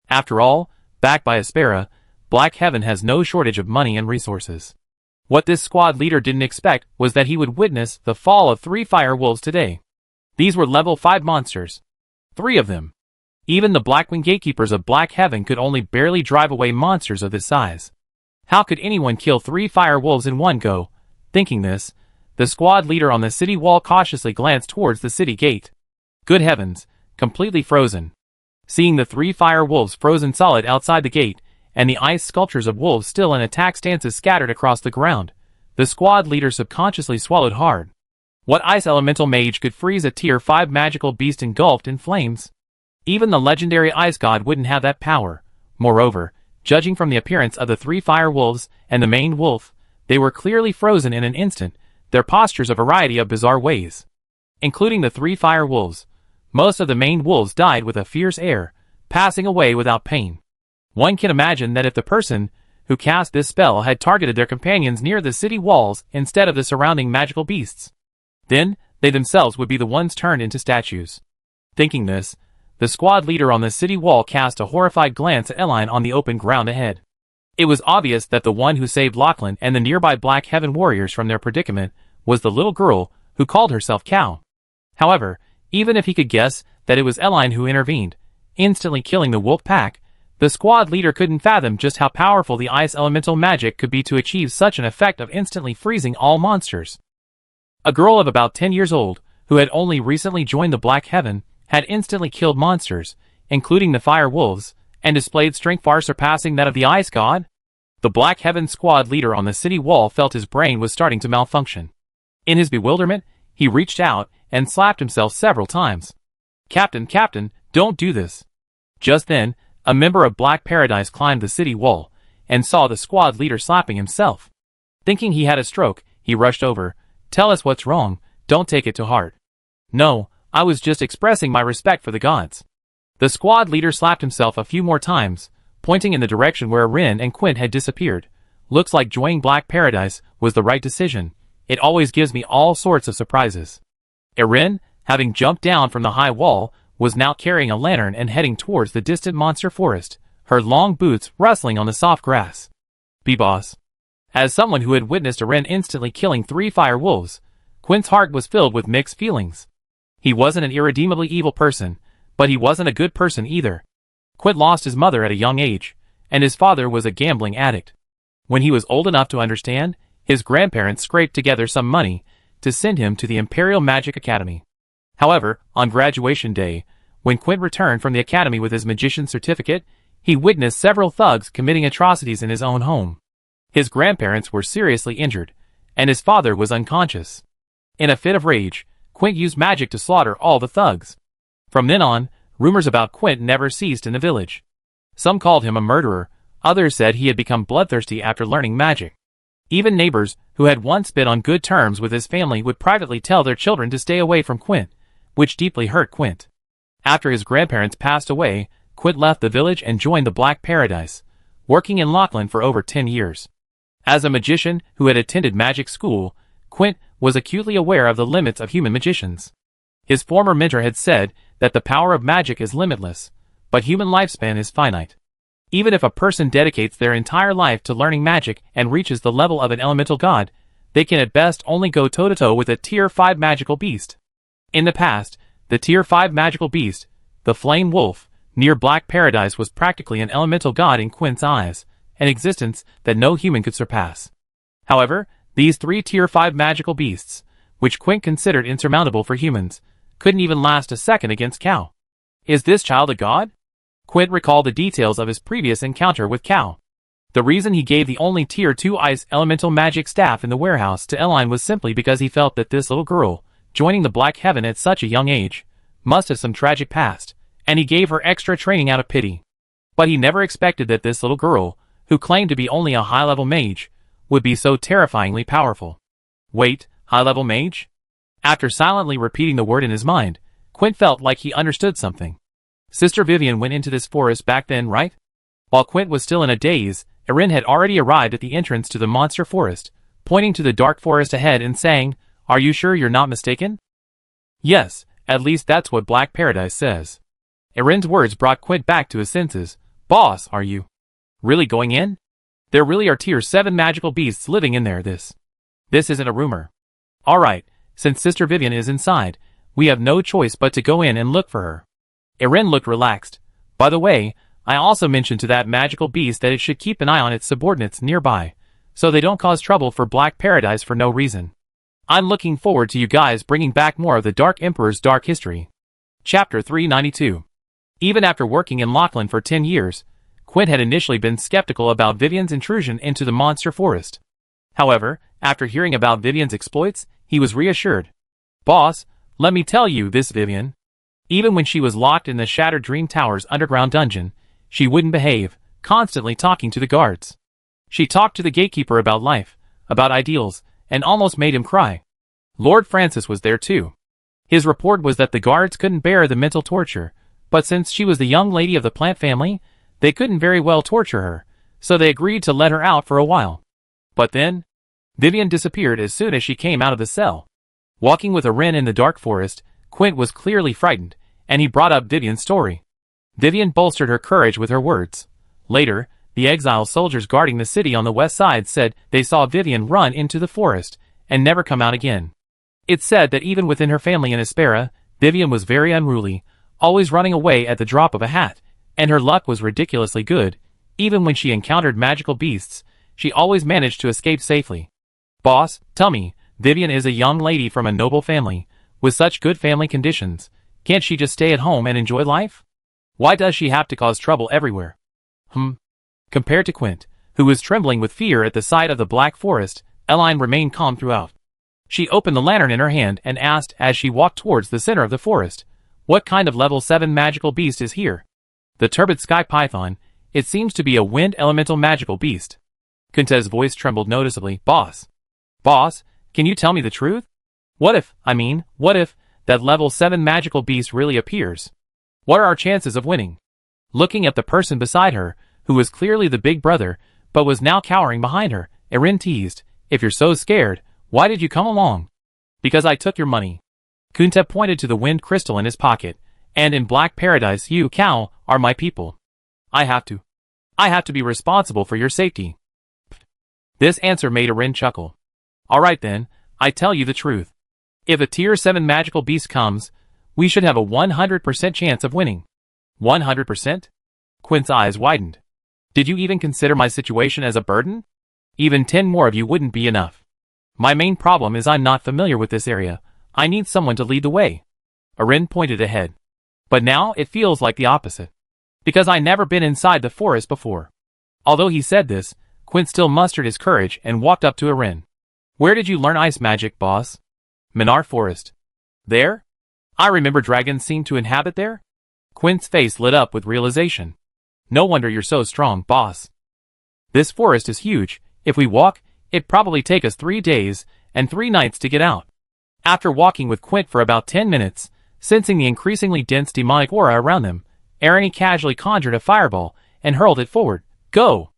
After all, backed by Aspera, Black Heaven has no shortage of money and resources. What this squad leader didn't expect was that he would witness the fall of 3 fire wolves today. These were level 5 monsters. 3 of them. Even the Blackwing gatekeepers of Black Heaven could only barely drive away monsters of this size. How could anyone kill 3 fire wolves in one go? Thinking this, the squad leader on the city wall cautiously glanced towards the city gate. Good heavens, completely frozen. Seeing the 3 fire wolves frozen solid outside the gate, and the ice sculptures of wolves still in attack stances scattered across the ground, the squad leader subconsciously swallowed hard. What ice elemental mage could freeze a tier 5 magical beast engulfed in flames? Even the legendary ice god wouldn't have that power. Moreover, judging from the appearance of the 3 fire wolves and the main wolf, they were clearly frozen in an instant, their postures a variety of bizarre ways. Including the 3 fire wolves, most of the main wolves died with a fierce air, passing away without pain. One can imagine that if the person who cast this spell had targeted their companions near the city walls instead of the surrounding magical beasts, then they themselves would be the ones turned into statues. Thinking this, the squad leader on the city wall cast a horrified glance at Eline on the open ground ahead. It was obvious that the one who saved Lachlan and the nearby Black Heaven warriors from their predicament was the little girl who called herself Cow. However, even if he could guess that it was Eline who intervened, instantly killing the wolf pack, the squad leader couldn't fathom just how powerful the ice elemental magic could be to achieve such an effect of instantly freezing all monsters. A girl of about 10 years old, who had only recently joined the Black Heaven, had instantly killed monsters, including the fire wolves, and displayed strength far surpassing that of the ice god. The Black Heaven squad leader on the city wall felt his brain was starting to malfunction. In his bewilderment, he reached out and slapped himself several times. Captain, don't do this." Just then, a member of Black Paradise climbed the city wall, and saw the squad leader slapping himself. Thinking he had a stroke, he rushed over. "Tell us what's wrong, don't take it to heart." "No, I was just expressing my respect for the gods." The squad leader slapped himself a few more times, pointing in the direction where Rin and Quint had disappeared. "Looks like joining Black Paradise was the right decision. It always gives me all sorts of surprises." Erin, having jumped down from the high wall, was now carrying a lantern and heading towards the distant monster forest, her long boots rustling on the soft grass. "B-boss." As someone who had witnessed Erin instantly killing 3 fire wolves, Quint's heart was filled with mixed feelings. He wasn't an irredeemably evil person, but he wasn't a good person either. Quint lost his mother at a young age, and his father was a gambling addict. When he was old enough to understand, his grandparents scraped together some money to send him to the Imperial Magic Academy. However, on graduation day, when Quint returned from the academy with his magician's certificate, he witnessed several thugs committing atrocities in his own home. His grandparents were seriously injured, and his father was unconscious. In a fit of rage, Quint used magic to slaughter all the thugs. From then on, rumors about Quint never ceased in the village. Some called him a murderer, others said he had become bloodthirsty after learning magic. Even neighbors, who had once been on good terms with his family, would privately tell their children to stay away from Quint, which deeply hurt Quint. After his grandparents passed away, Quint left the village and joined the Black Paradise, working in Lachlan for over 10 years. As a magician who had attended magic school, Quint was acutely aware of the limits of human magicians. His former mentor had said that the power of magic is limitless, But human lifespan is finite. Even if a person dedicates their entire life to learning magic and reaches the level of an elemental god, they can at best only go toe-to-toe with a Tier 5 magical beast. In the past, the Tier 5 magical beast, the Flame Wolf, near Black Paradise was practically an elemental god in Quint's eyes, an existence that no human could surpass. However, these 3 Tier 5 magical beasts, which Quint considered insurmountable for humans, couldn't even last a second against Cow. Is this child a god? Quint recalled the details of his previous encounter with Cow. The reason he gave the only Tier 2 ice elemental magic staff in the warehouse to Eline was simply because he felt that this little girl, joining the Black Heaven at such a young age, must have some tragic past, and he gave her extra training out of pity. But he never expected that this little girl, who claimed to be only a high-level mage, would be so terrifyingly powerful. Wait, high-level mage? After silently repeating the word in his mind, Quint felt like he understood something. Sister Vivian went into this forest back then, right? While Quint was still in a daze, Erin had already arrived at the entrance to the monster forest, pointing to the dark forest ahead and saying, "Are you sure you're not mistaken?" "Yes, at least that's what Black Paradise says." Erin's words brought Quint back to his senses. "Boss, are you really going in? There really are Tier 7 magical beasts living in there. This isn't a rumor. Alright, since Sister Vivian is inside, we have no choice but to go in and look for her." Erin looked relaxed. "By the way, I also mentioned to that magical beast that it should keep an eye on its subordinates nearby, so they don't cause trouble for Black Paradise for no reason. I'm looking forward to you guys bringing back more of the Dark Emperor's dark history." Chapter 392. Even after working in Lachlan for 10 years, Quint had initially been skeptical about Vivian's intrusion into the monster forest. However, after hearing about Vivian's exploits, he was reassured. "Boss, let me tell you this, Vivian. Even when she was locked in the Shattered Dream Tower's underground dungeon, she wouldn't behave, constantly talking to the guards. She talked to the gatekeeper about life, about ideals, and almost made him cry. Lord Francis was there too. His report was that the guards couldn't bear the mental torture, but since she was the young lady of the plant family, they couldn't very well torture her, so they agreed to let her out for a while. But then, Vivian disappeared as soon as she came out of the cell. Walking with Erin in the dark forest, Quint was clearly frightened, and he brought up Vivian's story. Vivian bolstered her courage with her words. Later, the exile soldiers guarding the city on the west side said they saw Vivian run into the forest and never come out again. It's said that even within her family in Espera, Vivian was very unruly, always running away at the drop of a hat, and her luck was ridiculously good. Even when she encountered magical beasts, she always managed to escape safely. Boss, tell me, Vivian is a young lady from a noble family, with such good family conditions. Can't she just stay at home and enjoy life? Why does she have to cause trouble everywhere? Compared to Quint, who was trembling with fear at the sight of the black forest, Eline remained calm throughout. She opened the lantern in her hand and asked as she walked towards the center of the forest, "What kind of level 7 magical beast is here?" "The turbid sky python. It seems to be a wind elemental magical beast." Quint's voice trembled noticeably. Boss, can you tell me the truth? What if that level 7 magical beast really appears? What are our chances of winning?" Looking at the person beside her, who was clearly the big brother, but was now cowering behind her, Erin teased, "If you're so scared, why did you come along?" "Because I took your money." Kunta pointed to the wind crystal in his pocket, "And in Black Paradise you, Cal, are my people. I have to be responsible for your safety." This answer made Erin chuckle. "Alright then, I tell you the truth. If a Tier 7 magical beast comes, we should have a 100% chance of winning." 100%? Quint's eyes widened. "Did you even consider my situation as a burden? Even 10 more of you wouldn't be enough. My main problem is I'm not familiar with this area. I need someone to lead the way." Erin pointed ahead. "But now it feels like the opposite. Because I never been inside the forest before." Although he said this, Quint still mustered his courage and walked up to Erin. "Where did you learn ice magic, boss?" "Minar Forest." "There? I remember dragons seem to inhabit there." Quint's face lit up with realization. "No wonder you're so strong, boss. This forest is huge. If we walk, it'd probably take us 3 days and 3 nights to get out." After walking with Quint for about 10 minutes, sensing the increasingly dense demonic aura around them, Erin casually conjured a fireball and hurled it forward. "Go!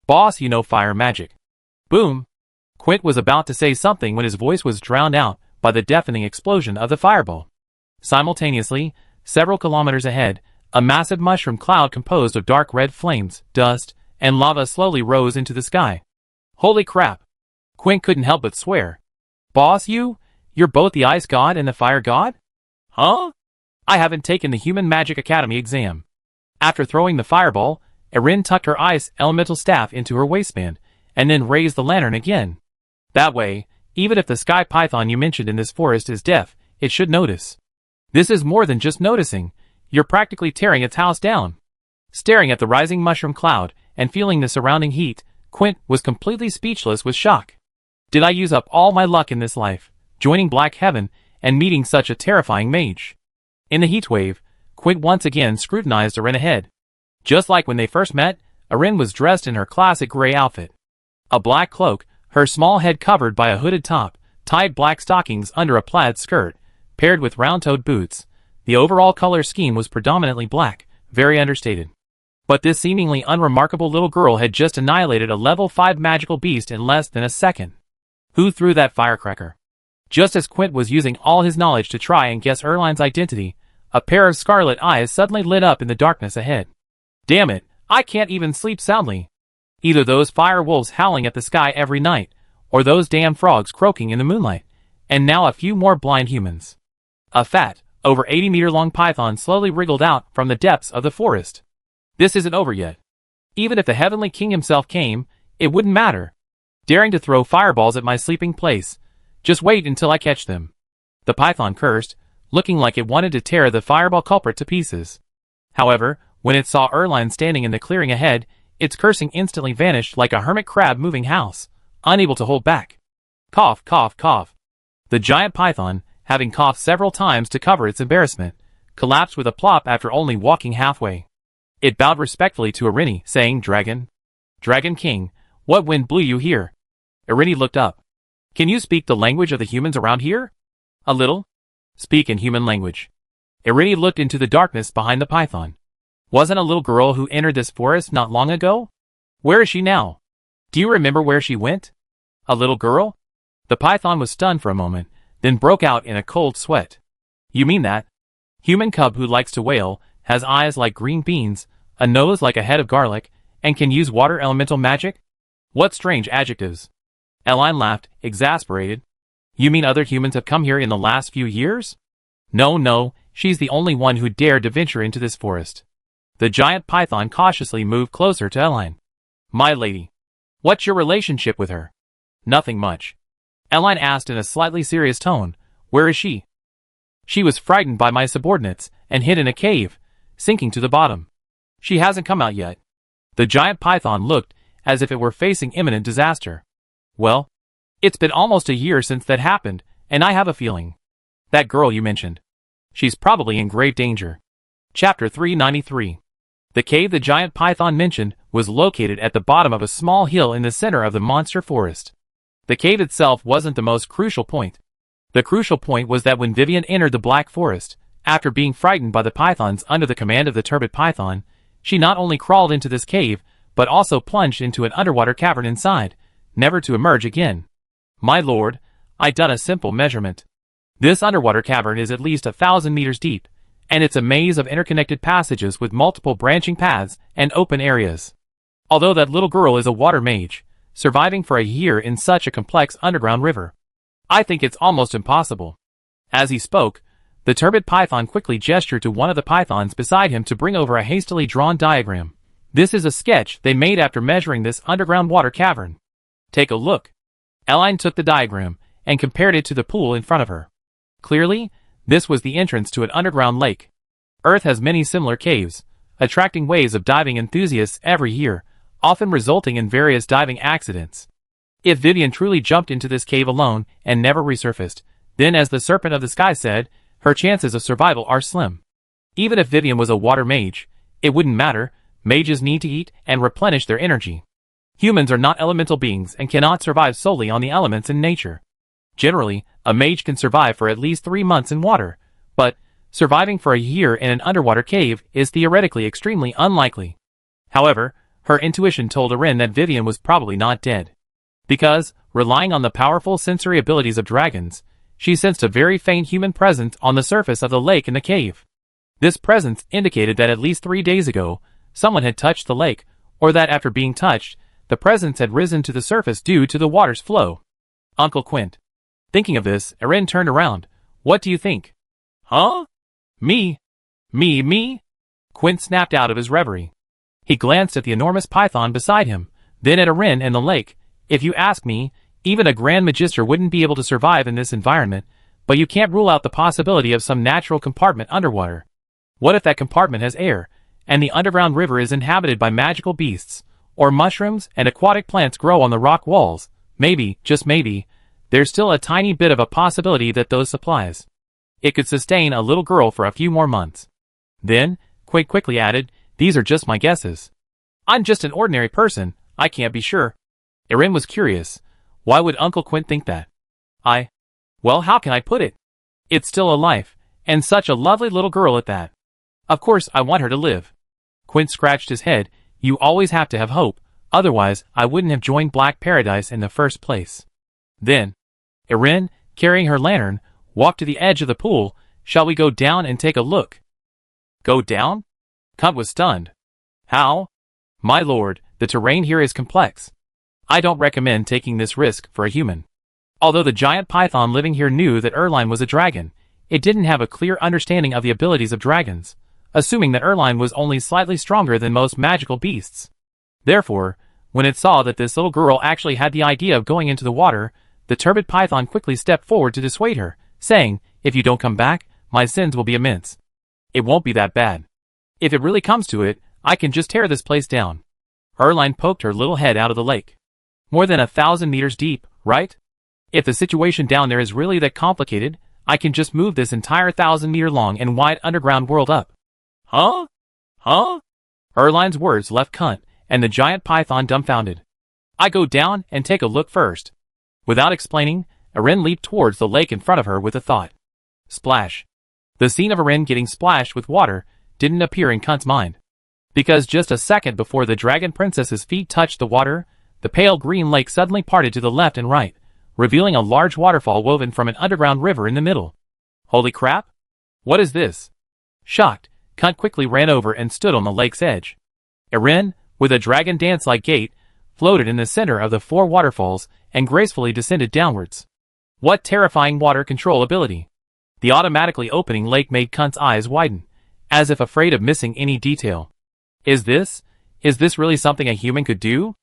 Boss, you know fire magic." Boom! Quint was about to say something when his voice was drowned out by the deafening explosion of the fireball. Simultaneously, several kilometers ahead, A massive mushroom cloud composed of dark red flames, dust, and lava slowly rose into the sky. Holy crap! Quint couldn't help but swear. Boss, you're both the ice god and the fire god? Huh? I haven't taken the Human Magic Academy exam. After throwing the fireball, Erin tucked her ice elemental staff into her waistband, and then raised the lantern again. That way, even if the sky python you mentioned in this forest is deaf, it should notice. This is more than just noticing. You're practically tearing its house down. Staring at the rising mushroom cloud, and feeling the surrounding heat, Quint was completely speechless with shock. Did I use up all my luck in this life, joining Black Heaven, and meeting such a terrifying mage? In the heatwave, Quint once again scrutinized Erin ahead. Just like when they first met, Erin was dressed in her classic gray outfit. A black cloak, her small head covered by a hooded top, tied black stockings under a plaid skirt, paired with round-toed boots. The overall color scheme was predominantly black, very understated. But this seemingly unremarkable little girl had just annihilated a level 5 magical beast in less than a second. Who threw that firecracker? Just as Quint was using all his knowledge to try and guess Erline's identity, a pair of scarlet eyes suddenly lit up in the darkness ahead. Damn it, I can't even sleep soundly. Either those fire wolves howling at the sky every night, or those damn frogs croaking in the moonlight, and now a few more blind humans. A fat, over 80-meter-long python slowly wriggled out from the depths of the forest. This isn't over yet. Even if the Heavenly King himself came, it wouldn't matter. Daring to throw fireballs at my sleeping place. Just wait until I catch them. The python cursed, looking like it wanted to tear the fireball culprit to pieces. However, when it saw Erline standing in the clearing ahead, its cursing instantly vanished like a hermit crab moving house, unable to hold back. Cough, cough, cough. The giant python, having coughed several times to cover its embarrassment, collapsed with a plop after only walking halfway. It bowed respectfully to Erin, saying, Dragon King, what wind blew you here? Erin looked up. Can you speak the language of the humans around here? A little. Speak in human language. Erin looked into the darkness behind the python. Wasn't a little girl who entered this forest not long ago? Where is she now? Do you remember where she went? A little girl? The python was stunned for a moment, then broke out in a cold sweat. You mean that? Human cub who likes to wail, has eyes like green beans, a nose like a head of garlic, and can use water elemental magic? What strange adjectives. Erline laughed, exasperated. You mean other humans have come here in the last few years? No, she's the only one who dared to venture into this forest. The giant python cautiously moved closer to Erline. My lady. What's your relationship with her? Nothing much. Erline asked in a slightly serious tone. Where is she? She was frightened by my subordinates, and hid in a cave, sinking to the bottom. She hasn't come out yet. The giant python looked as if it were facing imminent disaster. Well, it's been almost a year since that happened, and I have a feeling. That girl you mentioned. She's probably in grave danger. Chapter 393. The cave the giant python mentioned was located at the bottom of a small hill in the center of the monster forest. The cave itself wasn't the most crucial point. The crucial point was that when Vivian entered the Black Forest, after being frightened by the pythons under the command of the turbid python, she not only crawled into this cave, but also plunged into an underwater cavern inside, never to emerge again. My lord, I'd done a simple measurement. This underwater cavern is at least 1,000 meters deep, and it's a maze of interconnected passages with multiple branching paths and open areas. Although that little girl is a water mage, surviving for a year in such a complex underground river, I think it's almost impossible. As he spoke, the turbid python quickly gestured to one of the pythons beside him to bring over a hastily drawn diagram. This is a sketch they made after measuring this underground water cavern. Take a look. Erline took the diagram and compared it to the pool in front of her. Clearly, this was the entrance to an underground lake. Earth has many similar caves, attracting waves of diving enthusiasts every year, often resulting in various diving accidents. If Vivian truly jumped into this cave alone and never resurfaced, then as the Serpent of the Sky said, her chances of survival are slim. Even if Vivian was a water mage, it wouldn't matter. Mages need to eat and replenish their energy. Humans are not elemental beings and cannot survive solely on the elements in nature. Generally, a mage can survive for at least 3 months in water, but surviving for a year in an underwater cave is theoretically extremely unlikely. However, her intuition told Erin that Vivian was probably not dead. Because, relying on the powerful sensory abilities of dragons, she sensed a very faint human presence on the surface of the lake in the cave. This presence indicated that at least 3 days ago, someone had touched the lake, or that after being touched, the presence had risen to the surface due to the water's flow. Uncle Quint. Thinking of this, Erin turned around. What do you think? Huh? Me? Me? Quint snapped out of his reverie. He glanced at the enormous python beside him, then at Erin and the lake. If you ask me, even a Grand Magister wouldn't be able to survive in this environment, but you can't rule out the possibility of some natural compartment underwater. What if that compartment has air, and the underground river is inhabited by magical beasts, or mushrooms and aquatic plants grow on the rock walls? Maybe, just maybe, there's still a tiny bit of a possibility that those supplies. It could sustain a little girl for a few more months. Then, Quint quickly added, these are just my guesses. I'm just an ordinary person, I can't be sure. Erin was curious. Why would Uncle Quint think that? Well, how can I put it? It's still a life, and such a lovely little girl at that. Of course I want her to live. Quint scratched his head. You always have to have hope, otherwise I wouldn't have joined Black Paradise in the first place. Then, Erin, carrying her lantern, walked to the edge of the pool. Shall we go down and take a look? Go down? Quint was stunned. How? My lord, the terrain here is complex. I don't recommend taking this risk for a human. Although the giant python living here knew that Erline was a dragon, it didn't have a clear understanding of the abilities of dragons, assuming that Erline was only slightly stronger than most magical beasts. Therefore, when it saw that this little girl actually had the idea of going into the water, the turbid python quickly stepped forward to dissuade her, saying, if you don't come back, my sins will be immense. It won't be that bad. If it really comes to it, I can just tear this place down. Erline poked her little head out of the lake. More than 1,000 meters deep, right? If the situation down there is really that complicated, I can just move this entire 1,000-meter long and wide underground world up. Huh? Erline's words left Quint and the giant python dumbfounded. I go down and take a look first. Without explaining, Erin leaped towards the lake in front of her with a thought. Splash. The scene of Erin getting splashed with water didn't appear in Quint's mind. Because just a second before the dragon princess's feet touched the water, the pale green lake suddenly parted to the left and right, revealing a large waterfall woven from an underground river in the middle. Holy crap! What is this? Shocked, Quint quickly ran over and stood on the lake's edge. Erin, with a dragon dance-like gait, floated in the center of the 4 waterfalls and gracefully descended downwards. What terrifying water control ability! The automatically opening lake made Quint's eyes widen, as if afraid of missing any detail. Is this really something a human could do?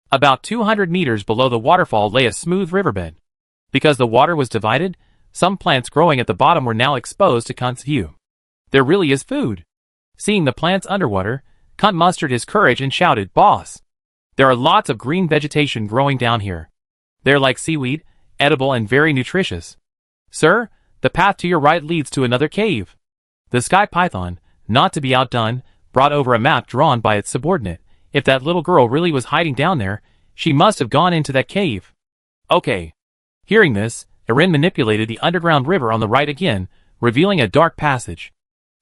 About 200 meters below the waterfall lay a smooth riverbed. Because the water was divided, some plants growing at the bottom were now exposed to Quint's view. There really is food. Seeing the plants underwater, Quint mustered his courage and shouted, Boss! There are lots of green vegetation growing down here. They're like seaweed, edible and very nutritious. Sir, the path to your right leads to another cave. The sky python, not to be outdone, brought over a map drawn by its subordinate. If that little girl really was hiding down there, she must have gone into that cave. Okay. Hearing this, Erin manipulated the underground river on the right again, revealing a dark passage.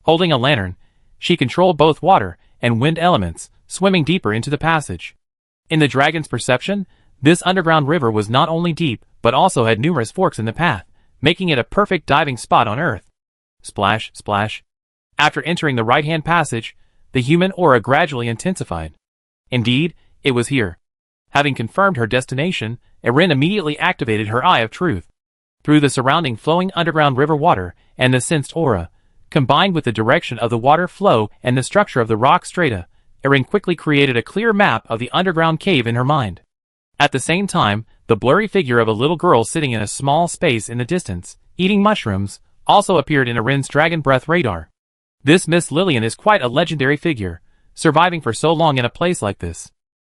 Holding a lantern, she controlled both water and wind elements, swimming deeper into the passage. In the dragon's perception, this underground river was not only deep, but also had numerous forks in the path, making it a perfect diving spot on Earth. Splash, splash. After entering the right-hand passage, the human aura gradually intensified. Indeed, it was here. Having confirmed her destination, Erin immediately activated her Eye of Truth. Through the surrounding flowing underground river water and the sensed aura, combined with the direction of the water flow and the structure of the rock strata, Erin quickly created a clear map of the underground cave in her mind. At the same time, the blurry figure of a little girl sitting in a small space in the distance, eating mushrooms, also appeared in Erin's dragon breath radar. This Miss Lillian is quite a legendary figure, surviving for so long in a place like this.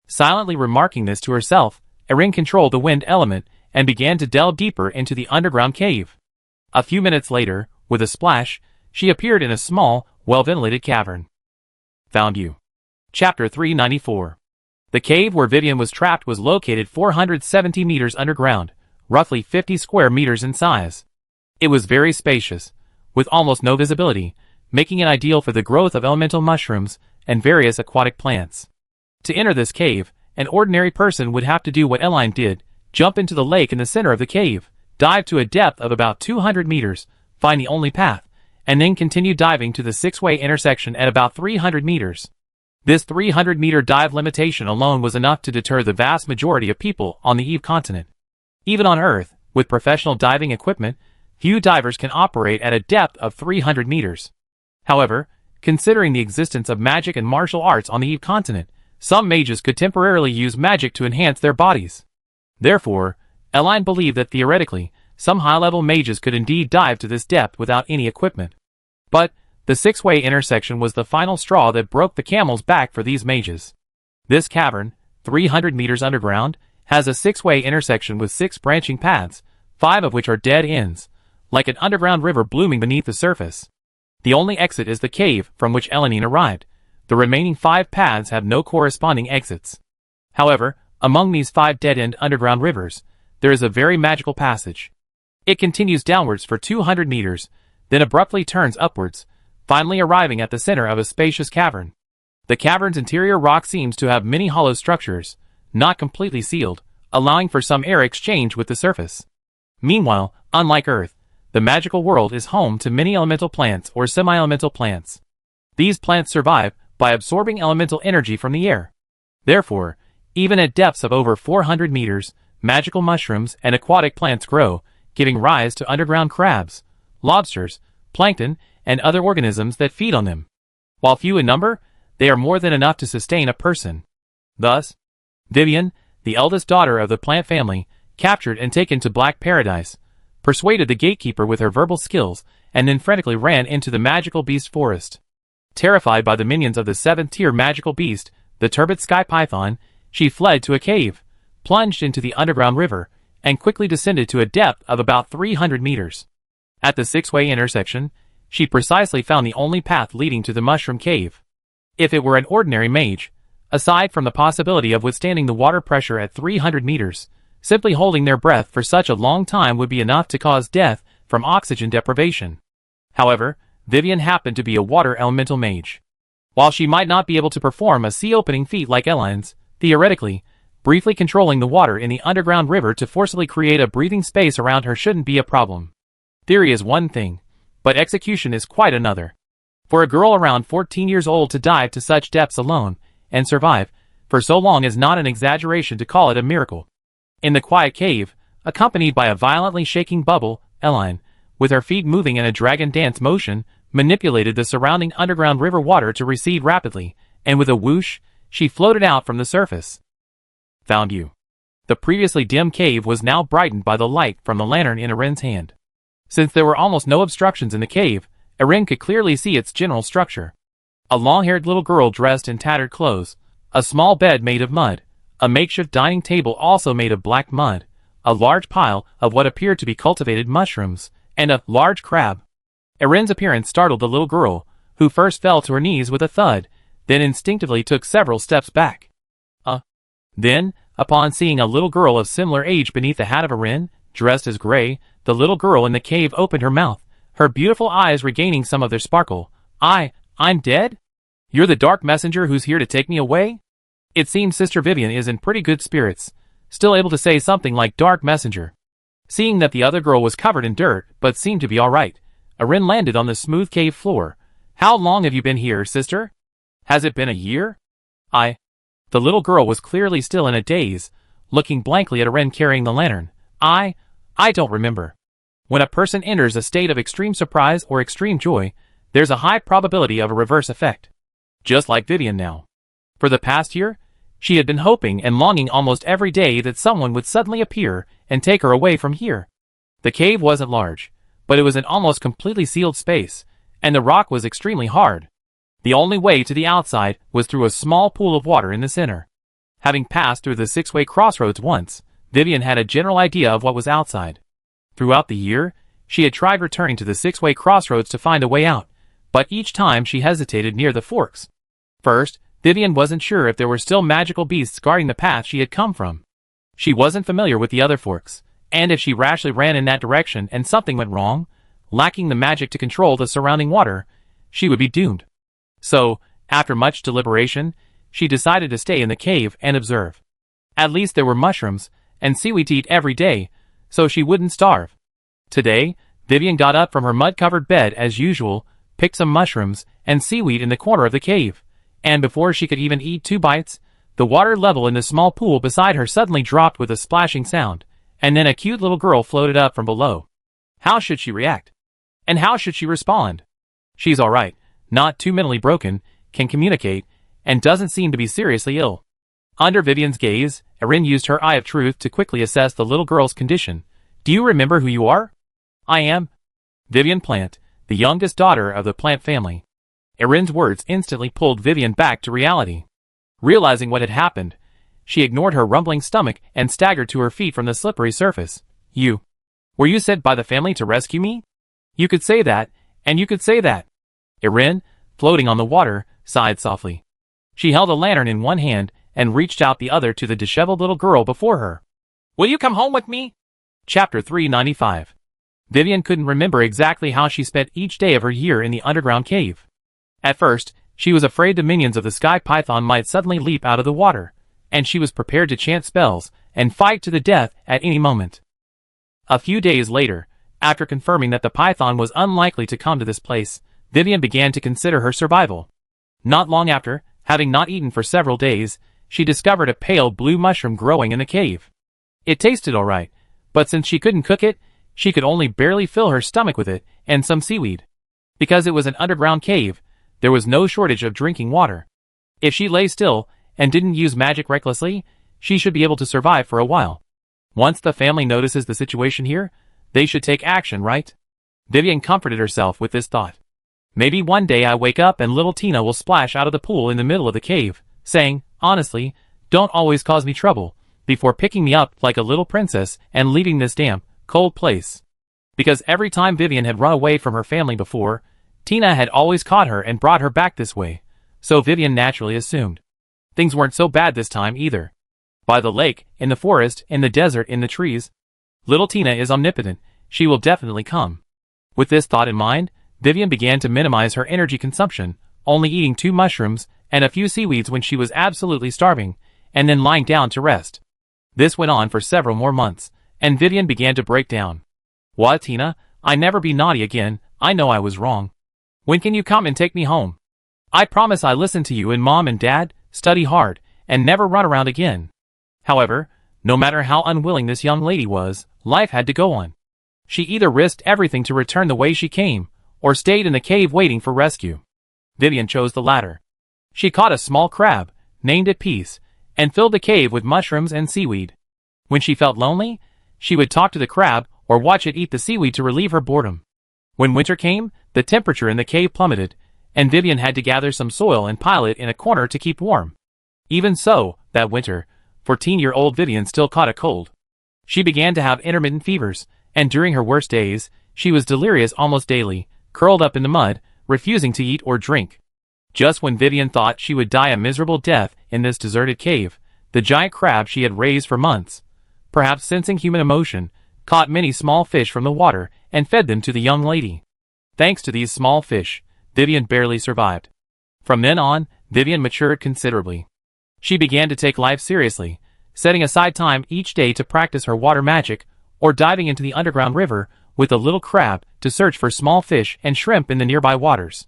Silently remarking this to herself, Erin controlled the wind element and began to delve deeper into the underground cave. A few minutes later, with a splash, she appeared in a small, well-ventilated cavern. Found you. Chapter 394. The cave where Vivian was trapped was located 470 meters underground, roughly 50 square meters in size. It was very spacious, with almost no visibility, making it ideal for the growth of elemental mushrooms and various aquatic plants. To enter this cave, an ordinary person would have to do what Erline did, jump into the lake in the center of the cave, dive to a depth of about 200 meters, find the only path, and then continued diving to the six-way intersection at about 300 meters. This 300-meter dive limitation alone was enough to deter the vast majority of people on the Eve continent. Even on Earth, with professional diving equipment, few divers can operate at a depth of 300 meters. However, considering the existence of magic and martial arts on the Eve continent, some mages could temporarily use magic to enhance their bodies. Therefore, Elaine believed that theoretically, some high-level mages could indeed dive to this depth without any equipment. But, the six-way intersection was the final straw that broke the camel's back for these mages. This cavern, 300 meters underground, has a six-way intersection with 6 branching paths, 5 of which are dead ends, like an underground river blooming beneath the surface. The only exit is the cave from which Elaine arrived. The remaining 5 paths have no corresponding exits. However, among these 5 dead-end underground rivers, there is a very magical passage. It continues downwards for 200 meters, then abruptly turns upwards, finally arriving at the center of a spacious cavern. The cavern's interior rock seems to have many hollow structures, not completely sealed, allowing for some air exchange with the surface. Meanwhile, unlike Earth, the magical world is home to many elemental plants or semi-elemental plants. These plants survive by absorbing elemental energy from the air. Therefore, even at depths of over 400 meters, magical mushrooms and aquatic plants grow, giving rise to underground crabs, lobsters, plankton, and other organisms that feed on them. While few in number, they are more than enough to sustain a person. Thus, Vivian, the eldest daughter of the plant family, captured and taken to Black Paradise, persuaded the gatekeeper with her verbal skills, and then frantically ran into the magical beast forest. Terrified by the minions of the 7th-tier magical beast, the turbid sky python, she fled to a cave, plunged into the underground river, and quickly descended to a depth of about 300 meters. At the six-way intersection, she precisely found the only path leading to the mushroom cave. If it were an ordinary mage, aside from the possibility of withstanding the water pressure at 300 meters, simply holding their breath for such a long time would be enough to cause death from oxygen deprivation. However, Vivian happened to be a water elemental mage. While she might not be able to perform a sea-opening feat like Elaine's, theoretically, briefly controlling the water in the underground river to forcibly create a breathing space around her shouldn't be a problem. Theory is one thing, but execution is quite another. For a girl around 14 years old to dive to such depths alone, and survive, for so long is not an exaggeration to call it a miracle. In the quiet cave, accompanied by a violently shaking bubble, Elaine, with her feet moving in a dragon dance motion, manipulated the surrounding underground river water to recede rapidly, and with a whoosh, she floated out from the surface. Found you. The previously dim cave was now brightened by the light from the lantern in Eren's hand. Since there were almost no obstructions in the cave, Eren could clearly see its general structure. A long-haired little girl dressed in tattered clothes, a small bed made of mud, a makeshift dining table also made of black mud, a large pile of what appeared to be cultivated mushrooms, and a large crab. Eren's appearance startled the little girl, who first fell to her knees with a thud, then instinctively took several steps back. Then, upon seeing a little girl of similar age beneath the hat of Eren, dressed as gray, the little girl in the cave opened her mouth, her beautiful eyes regaining some of their sparkle. I'm dead? You're the dark messenger who's here to take me away? It seems Sister Vivian is in pretty good spirits, still able to say something like dark messenger. Seeing that the other girl was covered in dirt, but seemed to be alright, Eren landed on the smooth cave floor. How long have you been here, sister? Has it been a year? The little girl was clearly still in a daze, looking blankly at Eren carrying the lantern. I don't remember. When a person enters a state of extreme surprise or extreme joy, there's a high probability of a reverse effect. Just like Vivian now. For the past year, she had been hoping and longing almost every day that someone would suddenly appear and take her away from here. The cave wasn't large, but it was an almost completely sealed space, and the rock was extremely hard. The only way to the outside was through a small pool of water in the center. Having passed through the six-way crossroads once, Vivian had a general idea of what was outside. Throughout the year, she had tried returning to the six-way crossroads to find a way out, but each time she hesitated near the forks. First, Vivian wasn't sure if there were still magical beasts guarding the path she had come from. She wasn't familiar with the other forks, and if she rashly ran in that direction and something went wrong, lacking the magic to control the surrounding water, she would be doomed. So, after much deliberation, she decided to stay in the cave and observe. At least there were mushrooms and seaweed to eat every day, so she wouldn't starve. Today, Vivian got up from her mud-covered bed as usual, picked some mushrooms and seaweed in the corner of the cave, and before she could even eat 2 bites, the water level in the small pool beside her suddenly dropped with a splashing sound, and then a cute little girl floated up from below. How should she react? And how should she respond? She's alright, not too mentally broken, can communicate, and doesn't seem to be seriously ill. Under Vivian's gaze, Erin used her eye of truth to quickly assess the little girl's condition. Do you remember who you are? I am Vivian Plant, the youngest daughter of the Plant family. Erin's words instantly pulled Vivian back to reality. Realizing what had happened, she ignored her rumbling stomach and staggered to her feet from the slippery surface. Were you sent by the family to rescue me? You could say that, and you could say that. Erin, floating on the water, sighed softly. She held a lantern in one hand and reached out the other to the disheveled little girl before her. Will you come home with me? Chapter 395. Vivian couldn't remember exactly how she spent each day of her year in the underground cave. At first, she was afraid the minions of the sky python might suddenly leap out of the water, and she was prepared to chant spells and fight to the death at any moment. A few days later, after confirming that the python was unlikely to come to this place, Vivian began to consider her survival. Not long after, having not eaten for several days, she discovered a pale blue mushroom growing in the cave. It tasted alright, but since she couldn't cook it, she could only barely fill her stomach with it and some seaweed. Because it was an underground cave, there was no shortage of drinking water. If she lay still and didn't use magic recklessly, she should be able to survive for a while. Once the family notices the situation here, they should take action, right? Vivian comforted herself with this thought. Maybe one day I wake up and little Tina will splash out of the pool in the middle of the cave, saying, honestly, don't always cause me trouble, before picking me up like a little princess and leaving this damp, cold place. Because every time Vivian had run away from her family before, Tina had always caught her and brought her back this way, so Vivian naturally assumed. Things weren't so bad this time either. By the lake, in the forest, in the desert, in the trees. Little Tina is omnipotent, she will definitely come. With this thought in mind, Vivian began to minimize her energy consumption, only eating 2 mushrooms and a few seaweeds when she was absolutely starving, and then lying down to rest. This went on for several more months, and Vivian began to break down. What, Tina? I never be naughty again, I know I was wrong. When can you come and take me home? I promise I listen to you and Mom and Dad, study hard, and never run around again. However, no matter how unwilling this young lady was, life had to go on. She either risked everything to return the way she came, or stayed in the cave waiting for rescue. Vivian chose the latter. She caught a small crab, named it Peace, and filled the cave with mushrooms and seaweed. When she felt lonely, she would talk to the crab or watch it eat the seaweed to relieve her boredom. When winter came, the temperature in the cave plummeted, and Vivian had to gather some soil and pile it in a corner to keep warm. Even so, that winter, 14-year-old Vivian still caught a cold. She began to have intermittent fevers, and during her worst days, she was delirious almost daily, curled up in the mud, refusing to eat or drink. Just when Vivian thought she would die a miserable death in this deserted cave, the giant crab she had raised for months, perhaps sensing human emotion, caught many small fish from the water and fed them to the young lady. Thanks to these small fish, Vivian barely survived. From then on, Vivian matured considerably. She began to take life seriously, setting aside time each day to practice her water magic, or diving into the underground river with a little crab to search for small fish and shrimp in the nearby waters.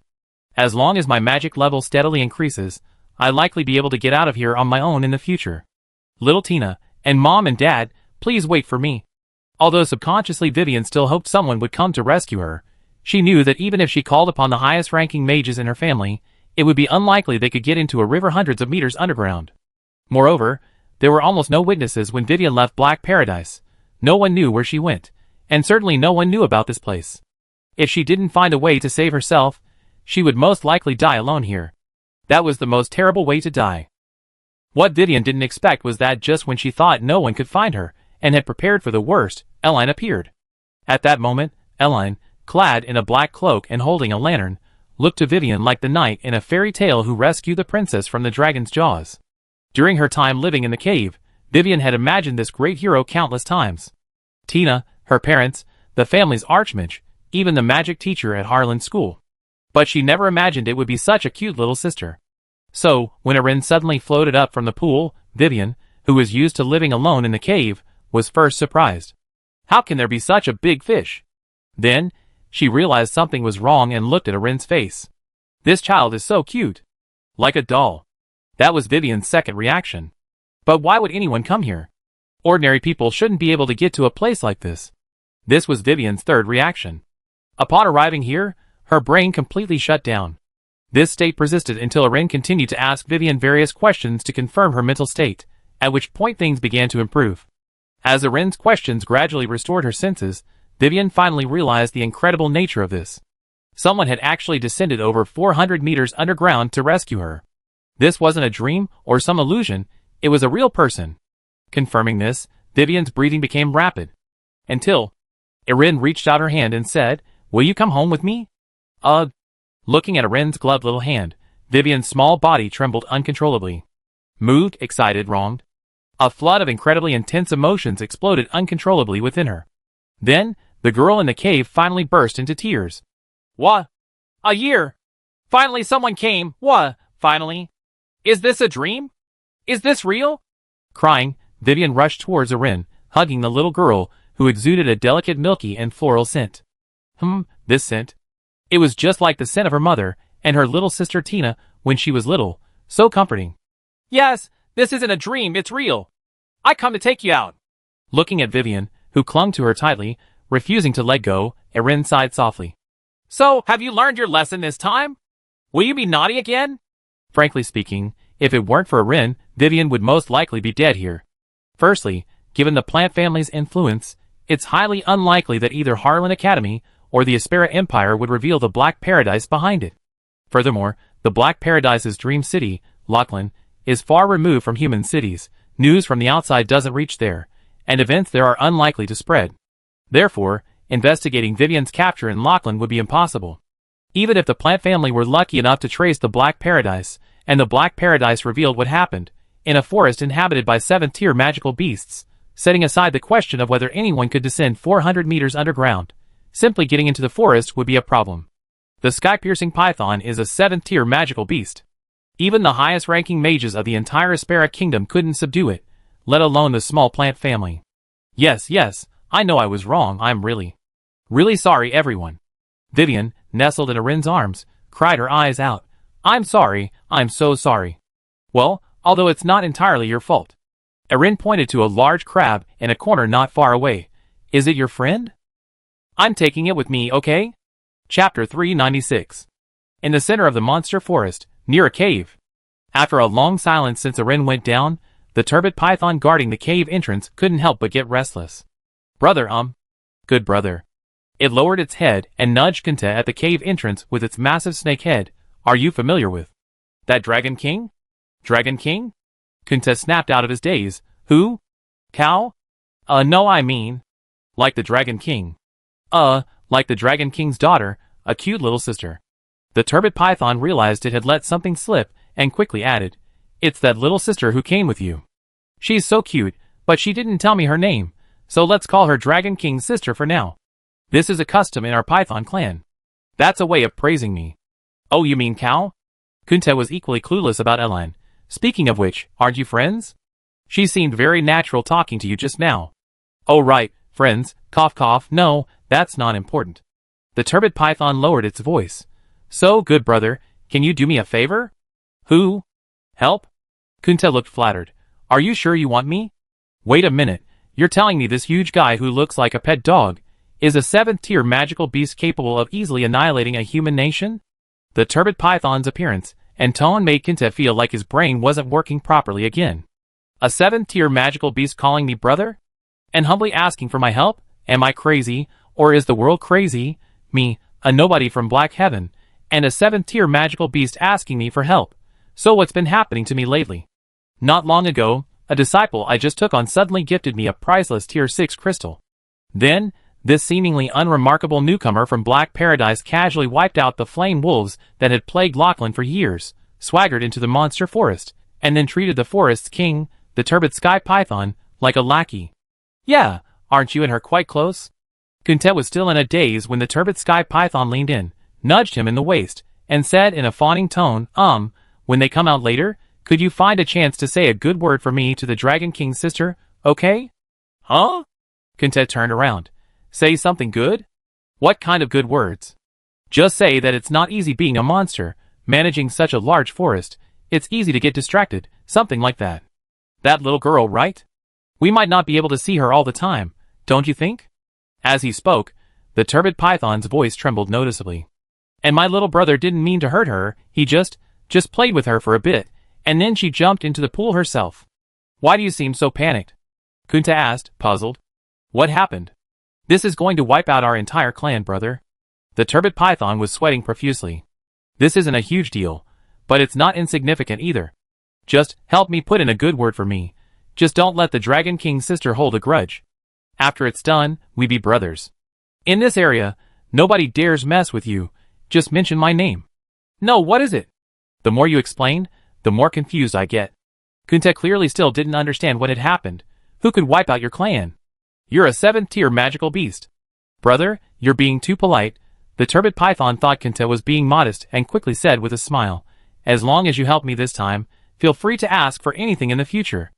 As long as my magic level steadily increases, I'll likely be able to get out of here on my own in the future. Little Tina, and Mom and Dad, please wait for me. Although subconsciously Vivian still hoped someone would come to rescue her, she knew that even if she called upon the highest-ranking mages in her family, it would be unlikely they could get into a river hundreds of meters underground. Moreover, there were almost no witnesses when Vivian left Black Paradise. No one knew where she went, and certainly no one knew about this place. If she didn't find a way to save herself, she would most likely die alone here. That was the most terrible way to die. What Vivian didn't expect was that just when she thought no one could find her, and had prepared for the worst, Eline appeared. At that moment, Eline, clad in a black cloak and holding a lantern, looked to Vivian like the knight in a fairy tale who rescued the princess from the dragon's jaws. During her time living in the cave, Vivian had imagined this great hero countless times. Tina, her parents, the family's archmage, even the magic teacher at Harlan School. But she never imagined it would be such a cute little sister. So, when Erin suddenly floated up from the pool, Vivian, who was used to living alone in the cave, was first surprised. How can there be such a big fish? Then, she realized something was wrong and looked at Arin's face. This child is so cute. Like a doll. That was Vivian's second reaction. But why would anyone come here? Ordinary people shouldn't be able to get to a place like this. This was Vivian's third reaction. Upon arriving here, her brain completely shut down. This state persisted until Arin continued to ask Vivian various questions to confirm her mental state, at which point things began to improve. As Arin's questions gradually restored her senses, Vivian finally realized the incredible nature of this. Someone had actually descended over 400 meters underground to rescue her. This wasn't a dream or some illusion, it was a real person. Confirming this, Vivian's breathing became rapid. Until Arin reached out her hand and said, "Will you come home with me?" Looking at Arin's gloved little hand, Vivian's small body trembled uncontrollably. Moved, excited, wronged. A flood of incredibly intense emotions exploded uncontrollably within her. Then, the girl in the cave finally burst into tears. "What? A year? Finally someone came, what? Finally? Is this a dream? Is this real?" Crying, Vivian rushed towards Arin, hugging the little girl, who exuded a delicate milky and floral scent. This scent. It was just like the scent of her mother, and her little sister Tina, when she was little, so comforting. "Yes, this isn't a dream, it's real. I come to take you out." Looking at Vivian, who clung to her tightly, refusing to let go, Arin sighed softly. "So, have you learned your lesson this time? Will you be naughty again?" Frankly speaking, if it weren't for Arin, Vivian would most likely be dead here. Firstly, given the plant family's influence, it's highly unlikely that either Harlan Academy or the Aspera Empire would reveal the Black Paradise behind it. Furthermore, the Black Paradise's dream city, Lachlan, is far removed from human cities, news from the outside doesn't reach there, and events there are unlikely to spread. Therefore, investigating Vivian's capture in Lachlan would be impossible. Even if the plant family were lucky enough to trace the Black Paradise, and the Black Paradise revealed what happened, in a forest inhabited by 7th-tier magical beasts, setting aside the question of whether anyone could descend 400 meters underground, simply getting into the forest would be a problem. The sky-piercing python is a 7th-tier magical beast. Even the highest-ranking mages of the entire Aspera kingdom couldn't subdue it, let alone the small plant family. Yes, I know I was wrong, I'm really sorry everyone. Vivian, nestled in Arin's arms, cried her eyes out. "I'm sorry, I'm so sorry." "Well, although it's not entirely your fault." Arin pointed to a large crab in a corner not far away. "Is it your friend?" "I'm taking it with me, okay?" Chapter 396. In the center of the monster forest, near a cave. After a long silence since Arin went down, the turbid python guarding the cave entrance couldn't help but get restless. "Brother, Good brother." It lowered its head and nudged Kunta at the cave entrance with its massive snake head. "Are you familiar with that Dragon King?" "Dragon King?" Kunta snapped out of his daze. "Who? Cow? No, I mean, like the Dragon King." Like the Dragon King's daughter, a cute little sister." The turbid python realized it had let something slip and quickly added, "It's that little sister who came with you. She's so cute, but she didn't tell me her name, so let's call her Dragon King's sister for now. This is a custom in our python clan. That's a way of praising me." "Oh, you mean Cow?" Kunta was equally clueless about Elan. "Speaking of which, aren't you friends? She seemed very natural talking to you just now." "Oh right, friends, cough cough, no, that's not important." The turbid python lowered its voice. "So, good brother, can you do me a favor?" "Who? Help?" Kunta looked flattered. "Are you sure you want me? Wait a minute, you're telling me this huge guy who looks like a pet dog is a 7th-tier magical beast capable of easily annihilating a human nation?" The turbid python's appearance and tone made Kunta feel like his brain wasn't working properly again. "A 7th-tier magical beast calling me brother? And humbly asking for my help? Am I crazy, or is the world crazy? Me, a nobody from Black Heaven, and a 7th-tier magical beast asking me for help. So what's been happening to me lately? Not long ago, a disciple I just took on suddenly gifted me a priceless tier 6 crystal. Then, this seemingly unremarkable newcomer from Black Paradise casually wiped out the flame wolves that had plagued Lachlan for years, swaggered into the monster forest, and then treated the forest's king, the turbid sky python, like a lackey. Yeah, aren't you and her quite close?" Kunta was still in a daze when the turbid sky python leaned in, nudged him in the waist, and said in a fawning tone, when they come out later, could you find a chance to say a good word for me to the Dragon King's sister, okay?" "Huh?" Kunta turned around. "Say something good?" What kind of good words? Just say that it's not easy being a monster, managing such a large forest. It's easy to get distracted, something like that. That little girl, right? We might not be able to see her all the time, don't you think? As he spoke, the turbid python's voice trembled noticeably. And my little brother didn't mean to hurt her, he just played with her for a bit, and then she jumped into the pool herself. Why do you seem so panicked? Kunta asked, puzzled. What happened? This is going to wipe out our entire clan, brother. The turbid python was sweating profusely. This isn't a huge deal, but it's not insignificant either. Just help me put in a good word for me. Just don't let the Dragon King's sister hold a grudge. After it's done, we be brothers. In this area, nobody dares mess with you. Just mention my name. No, what is it? The more you explain, the more confused I get. Kunta clearly still didn't understand what had happened. Who could wipe out your clan? You're a 7th-tier magical beast. Brother, you're being too polite. The turbid python thought Kunta was being modest and quickly said with a smile, as long as you help me this time, feel free to ask for anything in the future.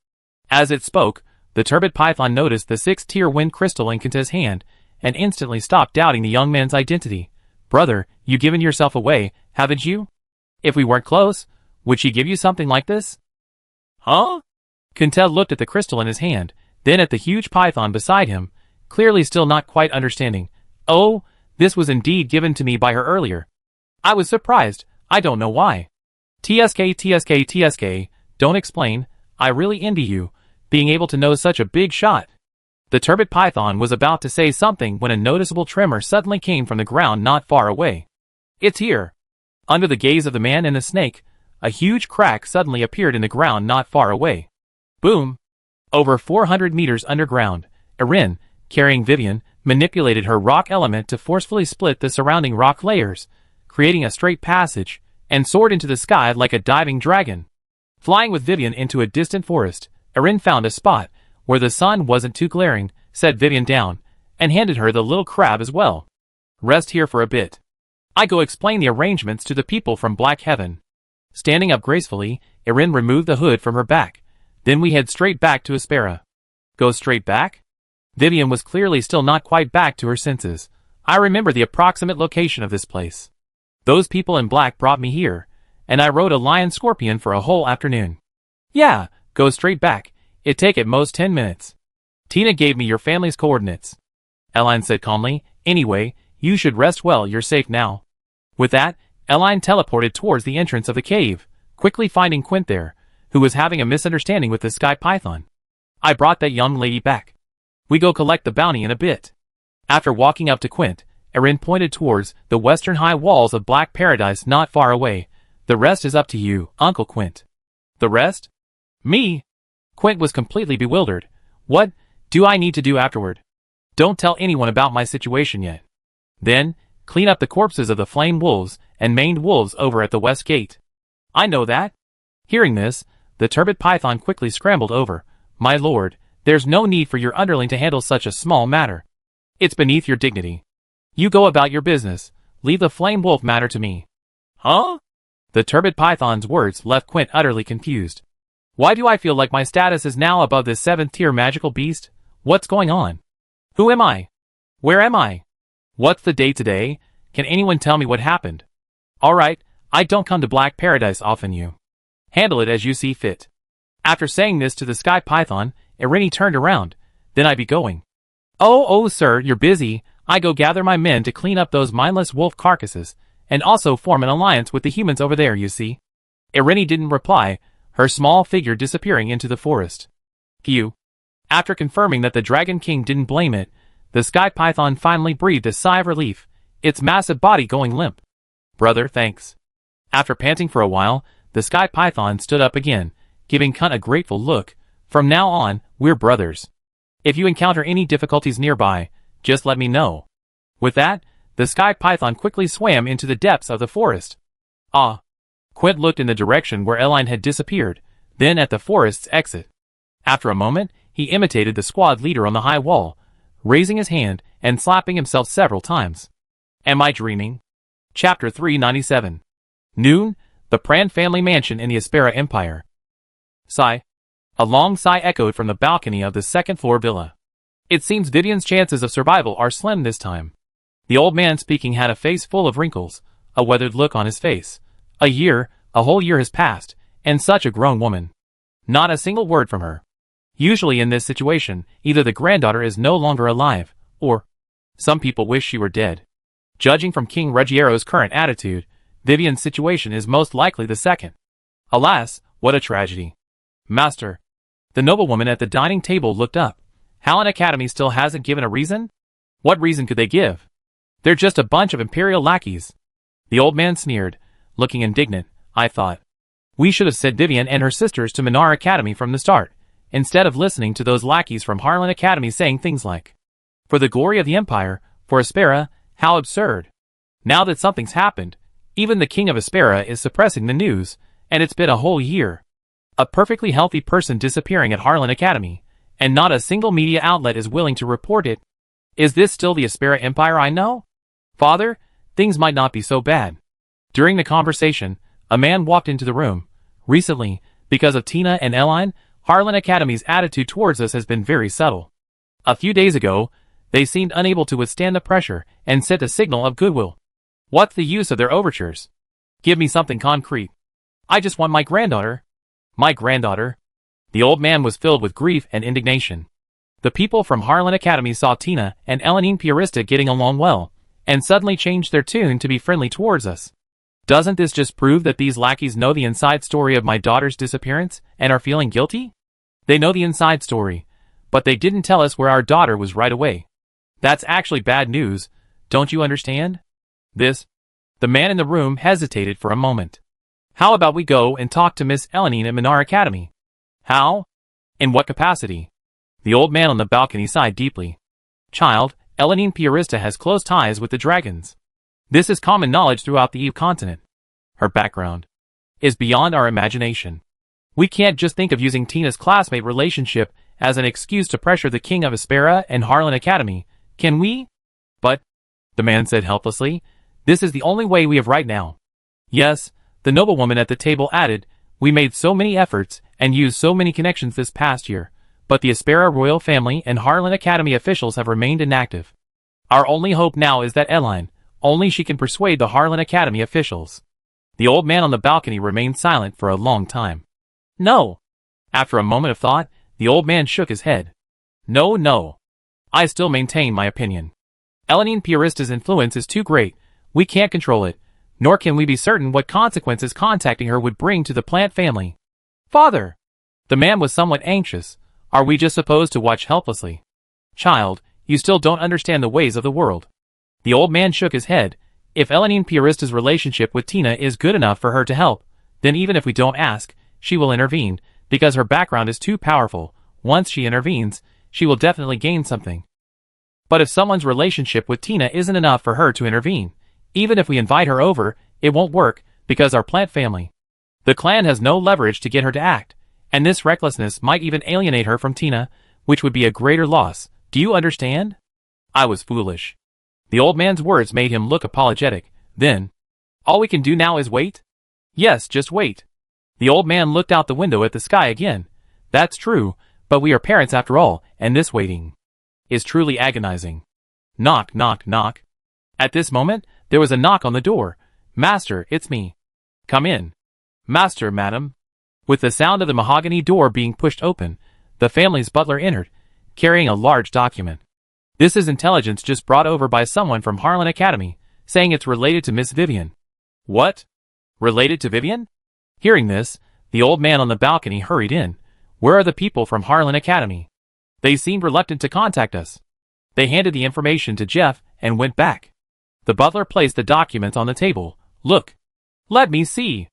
As it spoke, the turbid python noticed the 6th-tier wind crystal in Kunta's hand and instantly stopped doubting the young man's identity. Brother, you given yourself away, haven't you? If we weren't close, would she give you something like this? Huh? Kunta looked at the crystal in his hand, then at the huge python beside him, clearly still not quite understanding. Oh, this was indeed given to me by her earlier. I was surprised, I don't know why. TSK, don't explain, I really envy you, being able to know such a big shot. The turbid python was about to say something when a noticeable tremor suddenly came from the ground not far away. It's here. Under the gaze of the man and the snake, a huge crack suddenly appeared in the ground not far away. Boom! Over 400 meters underground, Erin, carrying Vivian, manipulated her rock element to forcefully split the surrounding rock layers, creating a straight passage, and soared into the sky like a diving dragon. Flying with Vivian into a distant forest, Erin found a spot where the sun wasn't too glaring, set Vivian down, and handed her the little crab as well. Rest here for a bit. I go explain the arrangements to the people from Black Heaven. Standing up gracefully, Erin removed the hood from her back. Then we head straight back to Aspera. Go straight back? Vivian was clearly still not quite back to her senses. I remember the approximate location of this place. Those people in black brought me here, and I rode a lion scorpion for a whole afternoon. Yeah, go straight back. It'd take at most 10 minutes. Tina gave me your family's coordinates. Eline said calmly, anyway, you should rest well, you're safe now. With that, Eline teleported towards the entrance of the cave, quickly finding Quint there, who was having a misunderstanding with the sky python. I brought that young lady back. We go collect the bounty in a bit. After walking up to Quint, Erin pointed towards the western high walls of Black Paradise not far away. The rest is up to you, Uncle Quint. The rest? Me? Quint was completely bewildered. What do I need to do afterward? Don't tell anyone about my situation yet. Then, clean up the corpses of the flame wolves and maned wolves over at the west gate. I know that. Hearing this, the turbid python quickly scrambled over. My lord, there's no need for your underling to handle such a small matter. It's beneath your dignity. You go about your business. Leave the flame wolf matter to me. Huh? The turbid python's words left Quint utterly confused. Why do I feel like my status is now above this 7th-tier magical beast? What's going on? Who am I? Where am I? What's the day today? Can anyone tell me what happened? Alright, I don't come to Black Paradise often, you. Handle it as you see fit. After saying this to the sky python, Erini turned around. Then I be going. Oh, sir, you're busy. I go gather my men to clean up those mindless wolf carcasses, and also form an alliance with the humans over there, you see. Erini didn't reply, her small figure disappearing into the forest. Phew. After confirming that the Dragon King didn't blame it, the sky python finally breathed a sigh of relief, its massive body going limp. Brother, thanks. After panting for a while, the sky python stood up again, giving Kunt a grateful look. From now on, we're brothers. If you encounter any difficulties nearby, just let me know. With that, the sky python quickly swam into the depths of the forest. Ah. Quint looked in the direction where Eline had disappeared, then at the forest's exit. After a moment, he imitated the squad leader on the high wall, raising his hand and slapping himself several times. Am I dreaming? Chapter 397. Noon, the Pran family mansion in the Aspera Empire. Sigh. A long sigh echoed from the balcony of the second-floor villa. It seems Vivian's chances of survival are slim this time. The old man speaking had a face full of wrinkles, a weathered look on his face. A whole year has passed, and such a grown woman. Not a single word from her. Usually in this situation, either the granddaughter is no longer alive, or some people wish she were dead. Judging from King Ruggiero's current attitude, Vivian's situation is most likely the second. Alas, what a tragedy. Master. The noblewoman at the dining table looked up. Harlan Academy still hasn't given a reason? What reason could they give? They're just a bunch of imperial lackeys. The old man sneered, looking indignant. I thought we should have sent Vivian and her sisters to Minar Academy from the start, instead of listening to those lackeys from Harlan Academy saying things like, for the glory of the Empire, for Aspera, how absurd. Now that something's happened, even the King of Aspera is suppressing the news, and it's been a whole year. A perfectly healthy person disappearing at Harlan Academy, and not a single media outlet is willing to report it. Is this still the Aspera Empire I know? Father, things might not be so bad. During the conversation, a man walked into the room. Recently, because of Tina and Eline, Harlan Academy's attitude towards us has been very subtle. A few days ago, they seemed unable to withstand the pressure and sent a signal of goodwill. What's the use of their overtures? Give me something concrete. I just want my granddaughter. My granddaughter. The old man was filled with grief and indignation. The people from Harlan Academy saw Tina and Elenine Piarista getting along well, and suddenly changed their tune to be friendly towards us. Doesn't this just prove that these lackeys know the inside story of my daughter's disappearance and are feeling guilty? They know the inside story, but they didn't tell us where our daughter was right away. That's actually bad news, don't you understand? The man in the room hesitated for a moment. How about we go and talk to Miss Elenine at Minar Academy? How? In what capacity? The old man on the balcony sighed deeply. Child, Elenine Piarista has close ties with the dragons. This is common knowledge throughout the Eve continent. Her background is beyond our imagination. We can't just think of using Tina's classmate relationship as an excuse to pressure the King of Aspera and Harlan Academy, can we? But, the man said helplessly, this is the only way we have right now. Yes, the noblewoman at the table added, we made so many efforts and used so many connections this past year, but the Aspera royal family and Harlan Academy officials have remained inactive. Our only hope now is that Eline, only she can persuade the Harlan Academy officials. The old man on the balcony remained silent for a long time. No. After a moment of thought, the old man shook his head. No. I still maintain my opinion. Elenine Piarista's influence is too great. We can't control it, nor can we be certain what consequences contacting her would bring to the plant family. Father! The man was somewhat anxious. Are we just supposed to watch helplessly? Child, you still don't understand the ways of the world. The old man shook his head. If Elenine Piarista's relationship with Tina is good enough for her to help, then even if we don't ask, she will intervene, because her background is too powerful. Once she intervenes, she will definitely gain something. But if someone's relationship with Tina isn't enough for her to intervene, even if we invite her over, it won't work, because our plant family, the clan has no leverage to get her to act, and this recklessness might even alienate her from Tina, which would be a greater loss. Do you understand? I was foolish. The old man's words made him look apologetic. Then, all we can do now is wait? Yes, just wait. The old man looked out the window at the sky again. That's true, but we are parents after all, and this waiting is truly agonizing. Knock, knock, knock. At this moment, there was a knock on the door. Master, it's me. Come in. Master, madam. With the sound of the mahogany door being pushed open, the family's butler entered, carrying a large document. This is intelligence just brought over by someone from Harlan Academy, saying it's related to Miss Vivian. What? Related to Vivian? Hearing this, the old man on the balcony hurried in. Where are the people from Harlan Academy? They seemed reluctant to contact us. They handed the information to Jeff and went back. The butler placed the document on the table. Look. Let me see.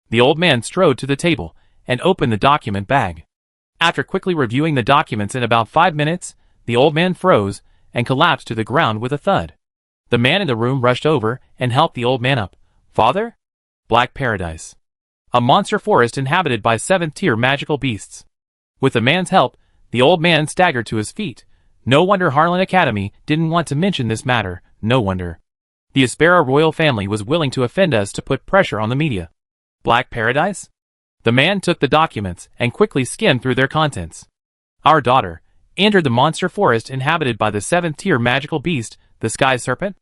The old man strode to the table and opened the document bag. After quickly reviewing the documents in about 5 minutes, the old man froze and collapsed to the ground with a thud. The man in the room rushed over and helped the old man up. Father? Black Paradise. A monster forest inhabited by 7th-tier magical beasts. With the man's help, the old man staggered to his feet. No wonder Harlan Academy didn't want to mention this matter. No wonder. The Aspera royal family was willing to offend us to put pressure on the media. Black Paradise? The man took the documents and quickly skimmed through their contents. Our daughter entered the monster forest inhabited by the 7th-tier magical beast, the Sky Serpent.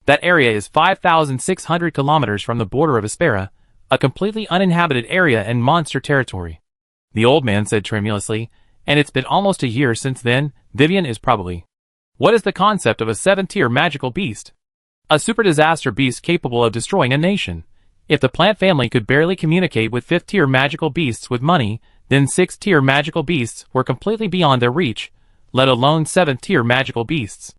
That area is 5,600 kilometers from the border of Aspera, a completely uninhabited area and monster territory. The old man said tremulously, and it's been almost a year since then. Vivian is probably. What is the concept of a 7-tier magical beast? A super disaster beast capable of destroying a nation. If the plant family could barely communicate with 5th-tier magical beasts with money, then 6th-tier magical beasts were completely beyond their reach, let alone 7th-tier magical beasts.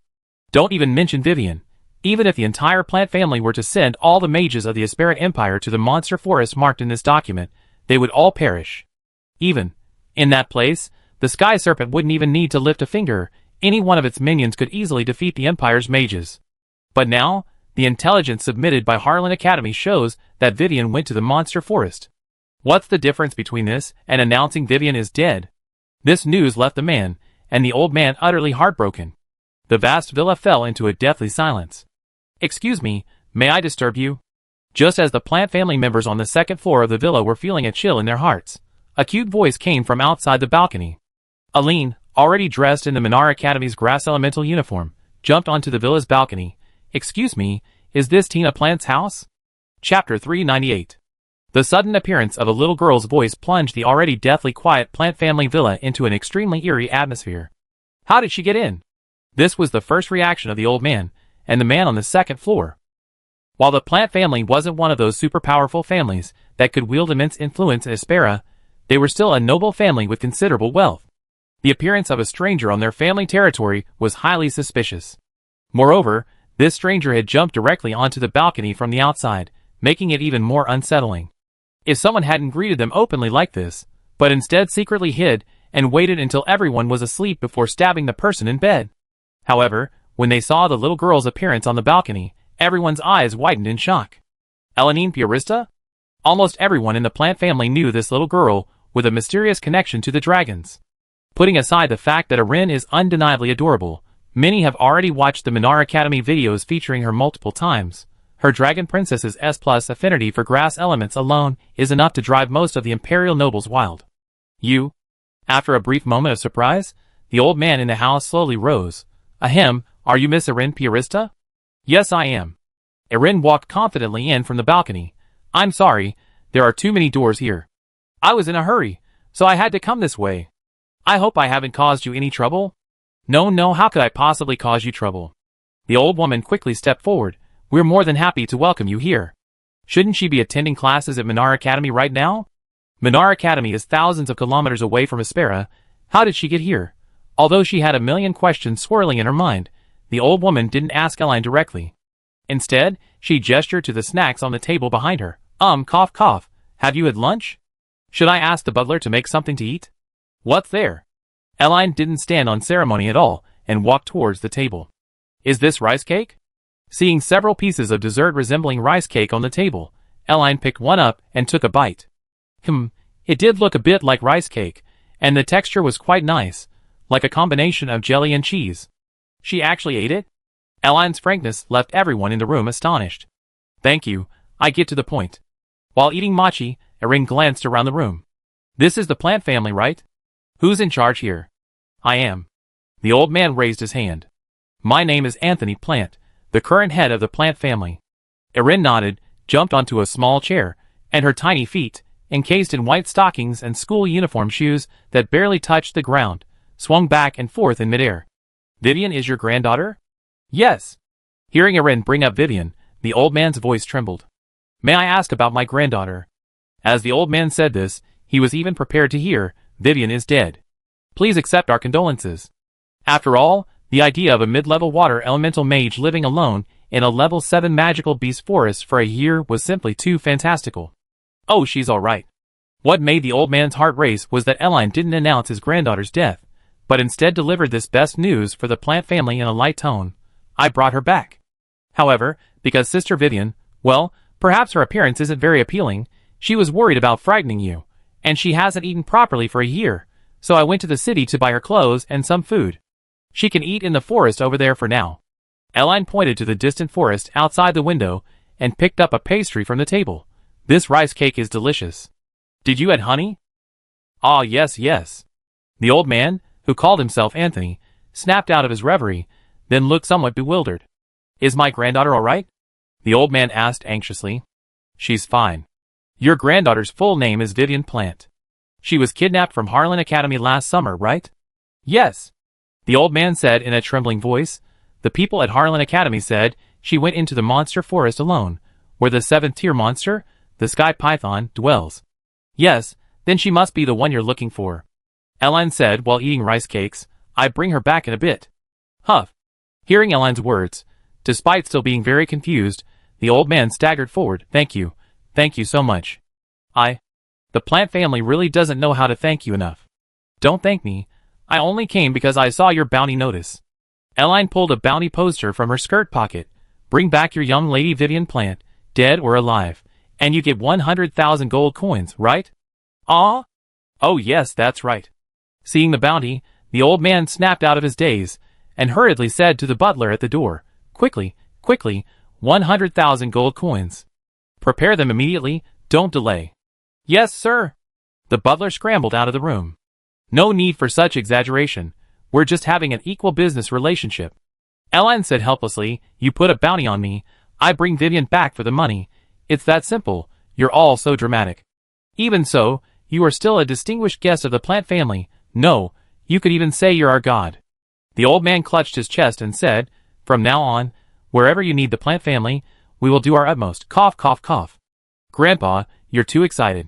Don't even mention Vivian. Even if the entire plant family were to send all the mages of the Aspera Empire to the monster forest marked in this document, they would all perish. Even in that place, the Sky Serpent wouldn't even need to lift a finger. Any one of its minions could easily defeat the Empire's mages. But now, the intelligence submitted by Harlan Academy shows that Vivian went to the monster forest. What's the difference between this and announcing Vivian is dead? This news left the man, and the old man utterly heartbroken. The vast villa fell into a deathly silence. Excuse me, may I disturb you? Just as the plant family members on the 2nd floor of the villa were feeling a chill in their hearts, a cute voice came from outside the balcony. Aline, already dressed in the Minar Academy's grass elemental uniform, jumped onto the villa's balcony. Excuse me, is this Tina Plant's house? Chapter 398. The sudden appearance of a little girl's voice plunged the already deathly quiet plant family villa into an extremely eerie atmosphere. How did she get in? This was the first reaction of the old man, and the man on the 2nd floor. While the plant family wasn't one of those super powerful families that could wield immense influence in Aspera, they were still a noble family with considerable wealth. The appearance of a stranger on their family territory was highly suspicious. Moreover, this stranger had jumped directly onto the balcony from the outside, making it even more unsettling. If someone hadn't greeted them openly like this, but instead secretly hid and waited until everyone was asleep before stabbing the person in bed. However, when they saw the little girl's appearance on the balcony, everyone's eyes widened in shock. Elanine Purista? Almost everyone in the plant family knew this little girl, with a mysterious connection to the dragons. Putting aside the fact that Erin is undeniably adorable, many have already watched the Minar Academy videos featuring her multiple times. Her Dragon Princess's S+ affinity for grass elements alone is enough to drive most of the Imperial nobles wild. You? After a brief moment of surprise, the old man in the house slowly rose. Ahem, are you Miss Erin Purista? Yes, I am. Erin walked confidently in from the balcony. I'm sorry, there are too many doors here. I was in a hurry, so I had to come this way. I hope I haven't caused you any trouble? No, how could I possibly cause you trouble? The old woman quickly stepped forward. We're more than happy to welcome you here. Shouldn't she be attending classes at Minar Academy right now? Minar Academy is thousands of kilometers away from Aspera. How did she get here? Although she had a million questions swirling in her mind, the old woman didn't ask Eline directly. Instead, she gestured to the snacks on the table behind her. Cough. Have you had lunch? Should I ask the butler to make something to eat? What's there? Eline didn't stand on ceremony at all and walked towards the table. Is this rice cake? Seeing several pieces of dessert resembling rice cake on the table, Eline picked one up and took a bite. It did look a bit like rice cake, and the texture was quite nice, like a combination of jelly and cheese. She actually ate it? Eline's frankness left everyone in the room astonished. Thank you, I get to the point. While eating mochi, Erin glanced around the room. This is the plant family, right? Who's in charge here? I am. The old man raised his hand. My name is Anthony Plant, the current head of the plant family. Erin nodded, jumped onto a small chair, and her tiny feet, encased in white stockings and school uniform shoes that barely touched the ground, swung back and forth in midair. Vivian is your granddaughter? Yes. Hearing Erin bring up Vivian, the old man's voice trembled. May I ask about my granddaughter? As the old man said this, he was even prepared to hear, Vivian is dead. Please accept our condolences. After all, the idea of a mid-level water elemental mage living alone in a level 7 magical beast forest for a year was simply too fantastical. Oh, she's alright. What made the old man's heart race was that Eline didn't announce his granddaughter's death, but instead delivered this best news for the plant family in a light tone. I brought her back. However, because Sister Vivian, well, perhaps her appearance isn't very appealing, she was worried about frightening you, and she hasn't eaten properly for a year, so I went to the city to buy her clothes and some food. She can eat in the forest over there for now. Eline pointed to the distant forest outside the window and picked up a pastry from the table. This rice cake is delicious. Did you add honey? Ah, yes. The old man, who called himself Anthony, snapped out of his reverie, then looked somewhat bewildered. Is my granddaughter all right? The old man asked anxiously. She's fine. Your granddaughter's full name is Vivian Plant. She was kidnapped from Harlan Academy last summer, right? Yes. The old man said in a trembling voice. The people at Harlan Academy said she went into the monster forest alone, where the 7th-tier monster, the sky python, dwells. Yes, then she must be the one you're looking for. Elaine said while eating rice cakes. I bring her back in a bit. Huff. Hearing Elaine's words, despite still being very confused, the old man staggered forward. Thank you so much. The Plant family really doesn't know how to thank you enough. Don't thank me. I only came because I saw your bounty notice. Elaine pulled a bounty poster from her skirt pocket. Bring back your young lady Vivian Plant, dead or alive, and you get 100,000 gold coins, right? Ah? Oh yes, that's right. Seeing the bounty, the old man snapped out of his daze, and hurriedly said to the butler at the door, Quickly, 100,000 gold coins. Prepare them immediately, don't delay. Yes, sir. The butler scrambled out of the room. No need for such exaggeration. We're just having an equal business relationship. Elaine said helplessly, You put a bounty on me. I bring Vivian back for the money. It's that simple. You're all so dramatic. Even so, you are still a distinguished guest of the Plant family. No, you could even say you're our god. The old man clutched his chest and said, From now on, wherever you need the Plant family, we will do our utmost. Cough, cough, cough. Grandpa, you're too excited.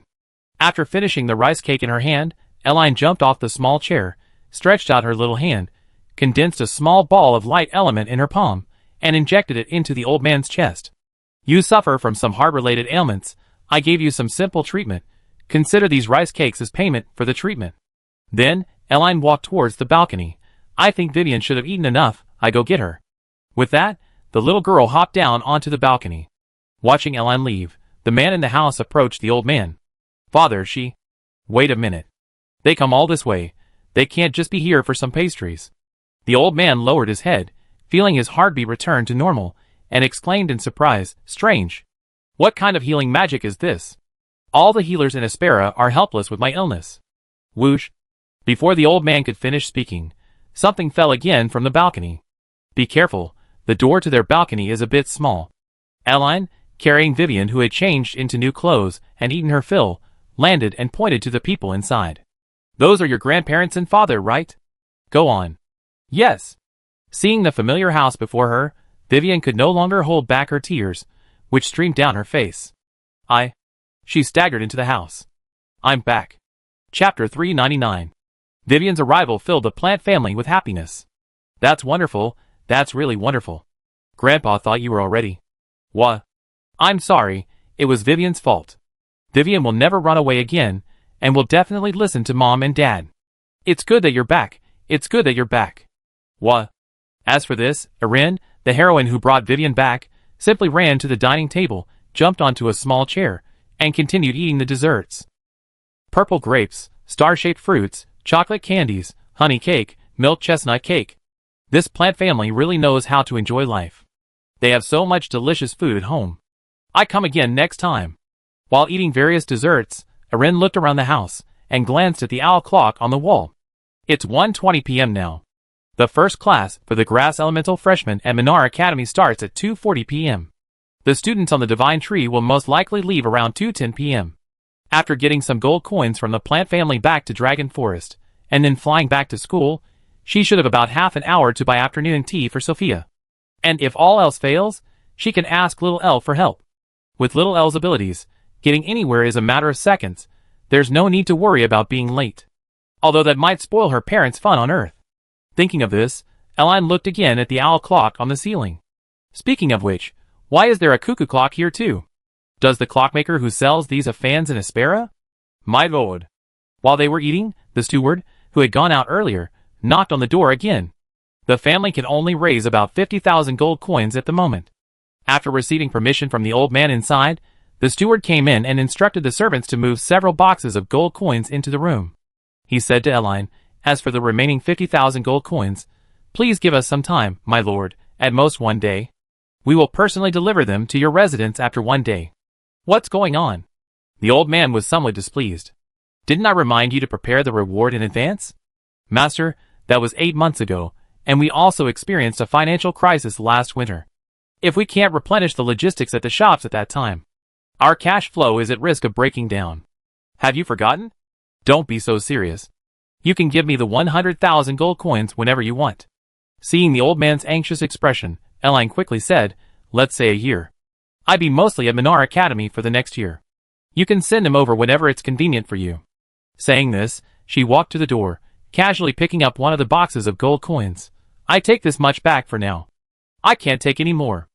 After finishing the rice cake in her hand, Elaine jumped off the small chair, stretched out her little hand, condensed a small ball of light element in her palm, and injected it into the old man's chest. You suffer from some heart-related ailments. I gave you some simple treatment. Consider these rice cakes as payment for the treatment. Then, Elaine walked towards the balcony. I think Vivian should have eaten enough. I go get her. With that, the little girl hopped down onto the balcony. Watching Elaine leave, the man in the house approached the old man. Father, Wait a minute. They come all this way. They can't just be here for some pastries. The old man lowered his head, feeling his heartbeat return to normal, and exclaimed in surprise, Strange. What kind of healing magic is this? All the healers in Aspera are helpless with my illness. Whoosh. Before the old man could finish speaking, something fell again from the balcony. Be careful, the door to their balcony is a bit small. Elaine, carrying Vivian who had changed into new clothes and eaten her fill, landed and pointed to the people inside. Those are your grandparents and father, right? Go on. Yes. Seeing the familiar house before her, Vivian could no longer hold back her tears, which streamed down her face. She staggered into the house. I'm back. Chapter 399. Vivian's arrival filled the Plant family with happiness. That's wonderful, that's really wonderful. Grandpa thought you were already. What? I'm sorry, it was Vivian's fault. Vivian will never run away again, and will definitely listen to Mom and Dad. It's good that you're back, it's good that you're back. What? As for this, Erin, the heroine who brought Vivian back, simply ran to the dining table, jumped onto a small chair, and continued eating the desserts. Purple grapes, star-shaped fruits, chocolate candies, honey cake, milk chestnut cake. This Plant family really knows how to enjoy life. They have so much delicious food at home. I come again next time. While eating various desserts, Erin looked around the house, and glanced at the owl clock on the wall. It's 1:20 p.m. now. The first class for the Grass Elemental Freshmen at Minar Academy starts at 2:40 p.m. The students on the Divine Tree will most likely leave around 2:10 p.m. After getting some gold coins from the Plant family back to Dragon Forest, and then flying back to school, she should have about half an hour to buy afternoon tea for Sophia. And if all else fails, she can ask Little Elle for help. With Little Elle's abilities, getting anywhere is a matter of seconds. There's no need to worry about being late. Although that might spoil her parents' fun on Earth. Thinking of this, Elaine looked again at the owl clock on the ceiling. Speaking of which, why is there a cuckoo clock here too? Does the clockmaker who sells these have fans in Aspera? My lord. While they were eating, the steward, who had gone out earlier, knocked on the door again. The family can only raise about 50,000 gold coins at the moment. After receiving permission from the old man inside, the steward came in and instructed the servants to move several boxes of gold coins into the room. He said to Elaine, As for the remaining 50,000 gold coins, please give us some time, my lord, at most 1 day. We will personally deliver them to your residence after 1 day. What's going on? The old man was somewhat displeased. Didn't I remind you to prepare the reward in advance? Master, that was 8 months ago, and we also experienced a financial crisis last winter. If we can't replenish the logistics at the shops at that time, our cash flow is at risk of breaking down. Have you forgotten? Don't be so serious. You can give me the 100,000 gold coins whenever you want. Seeing the old man's anxious expression, Elaine quickly said, let's say a year. I'd be mostly at Minar Academy for the next year. You can send him over whenever it's convenient for you. Saying this, she walked to the door, casually picking up one of the boxes of gold coins. I take this much back for now. I can't take any more.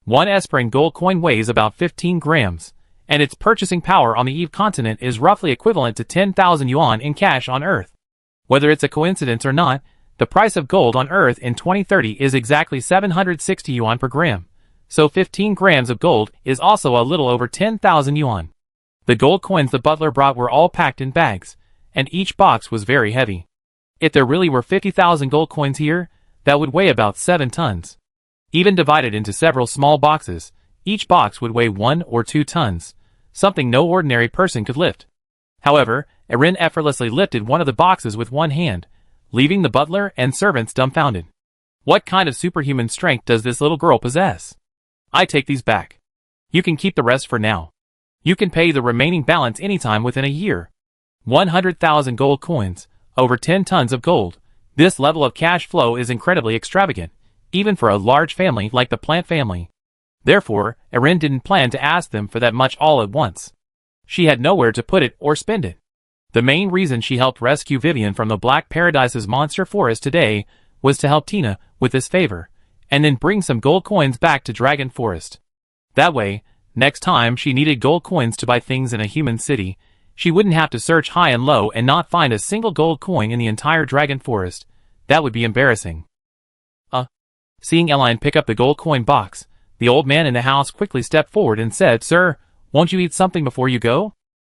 1 Esperan gold coin weighs about 15 grams, and its purchasing power on the Eve continent is roughly equivalent to 10,000 yuan in cash on Earth. Whether it's a coincidence or not, the price of gold on Earth in 2030 is exactly 760 yuan per gram, so 15 grams of gold is also a little over 10,000 yuan. The gold coins the butler brought were all packed in bags, and each box was very heavy. If there really were 50,000 gold coins here, that would weigh about 7 tons. Even divided into several small boxes, each box would weigh 1 or 2 tons, something no ordinary person could lift. However, Erin effortlessly lifted one of the boxes with one hand, leaving the butler and servants dumbfounded. What kind of superhuman strength does this little girl possess? I take these back. You can keep the rest for now. You can pay the remaining balance anytime within a year. 100,000 gold coins, over 10 tons of gold. This level of cash flow is incredibly extravagant, even for a large family like the Plant family. Therefore, Erin didn't plan to ask them for that much all at once. She had nowhere to put it or spend it. The main reason she helped rescue Vivian from the Black Paradise's monster forest today was to help Tina with this favor, and then bring some gold coins back to Dragon Forest. That way, next time she needed gold coins to buy things in a human city, she wouldn't have to search high and low and not find a single gold coin in the entire Dragon Forest. That would be embarrassing. Seeing Elaine pick up the gold coin box, the old man in the house quickly stepped forward and said, Sir, won't you eat something before you go?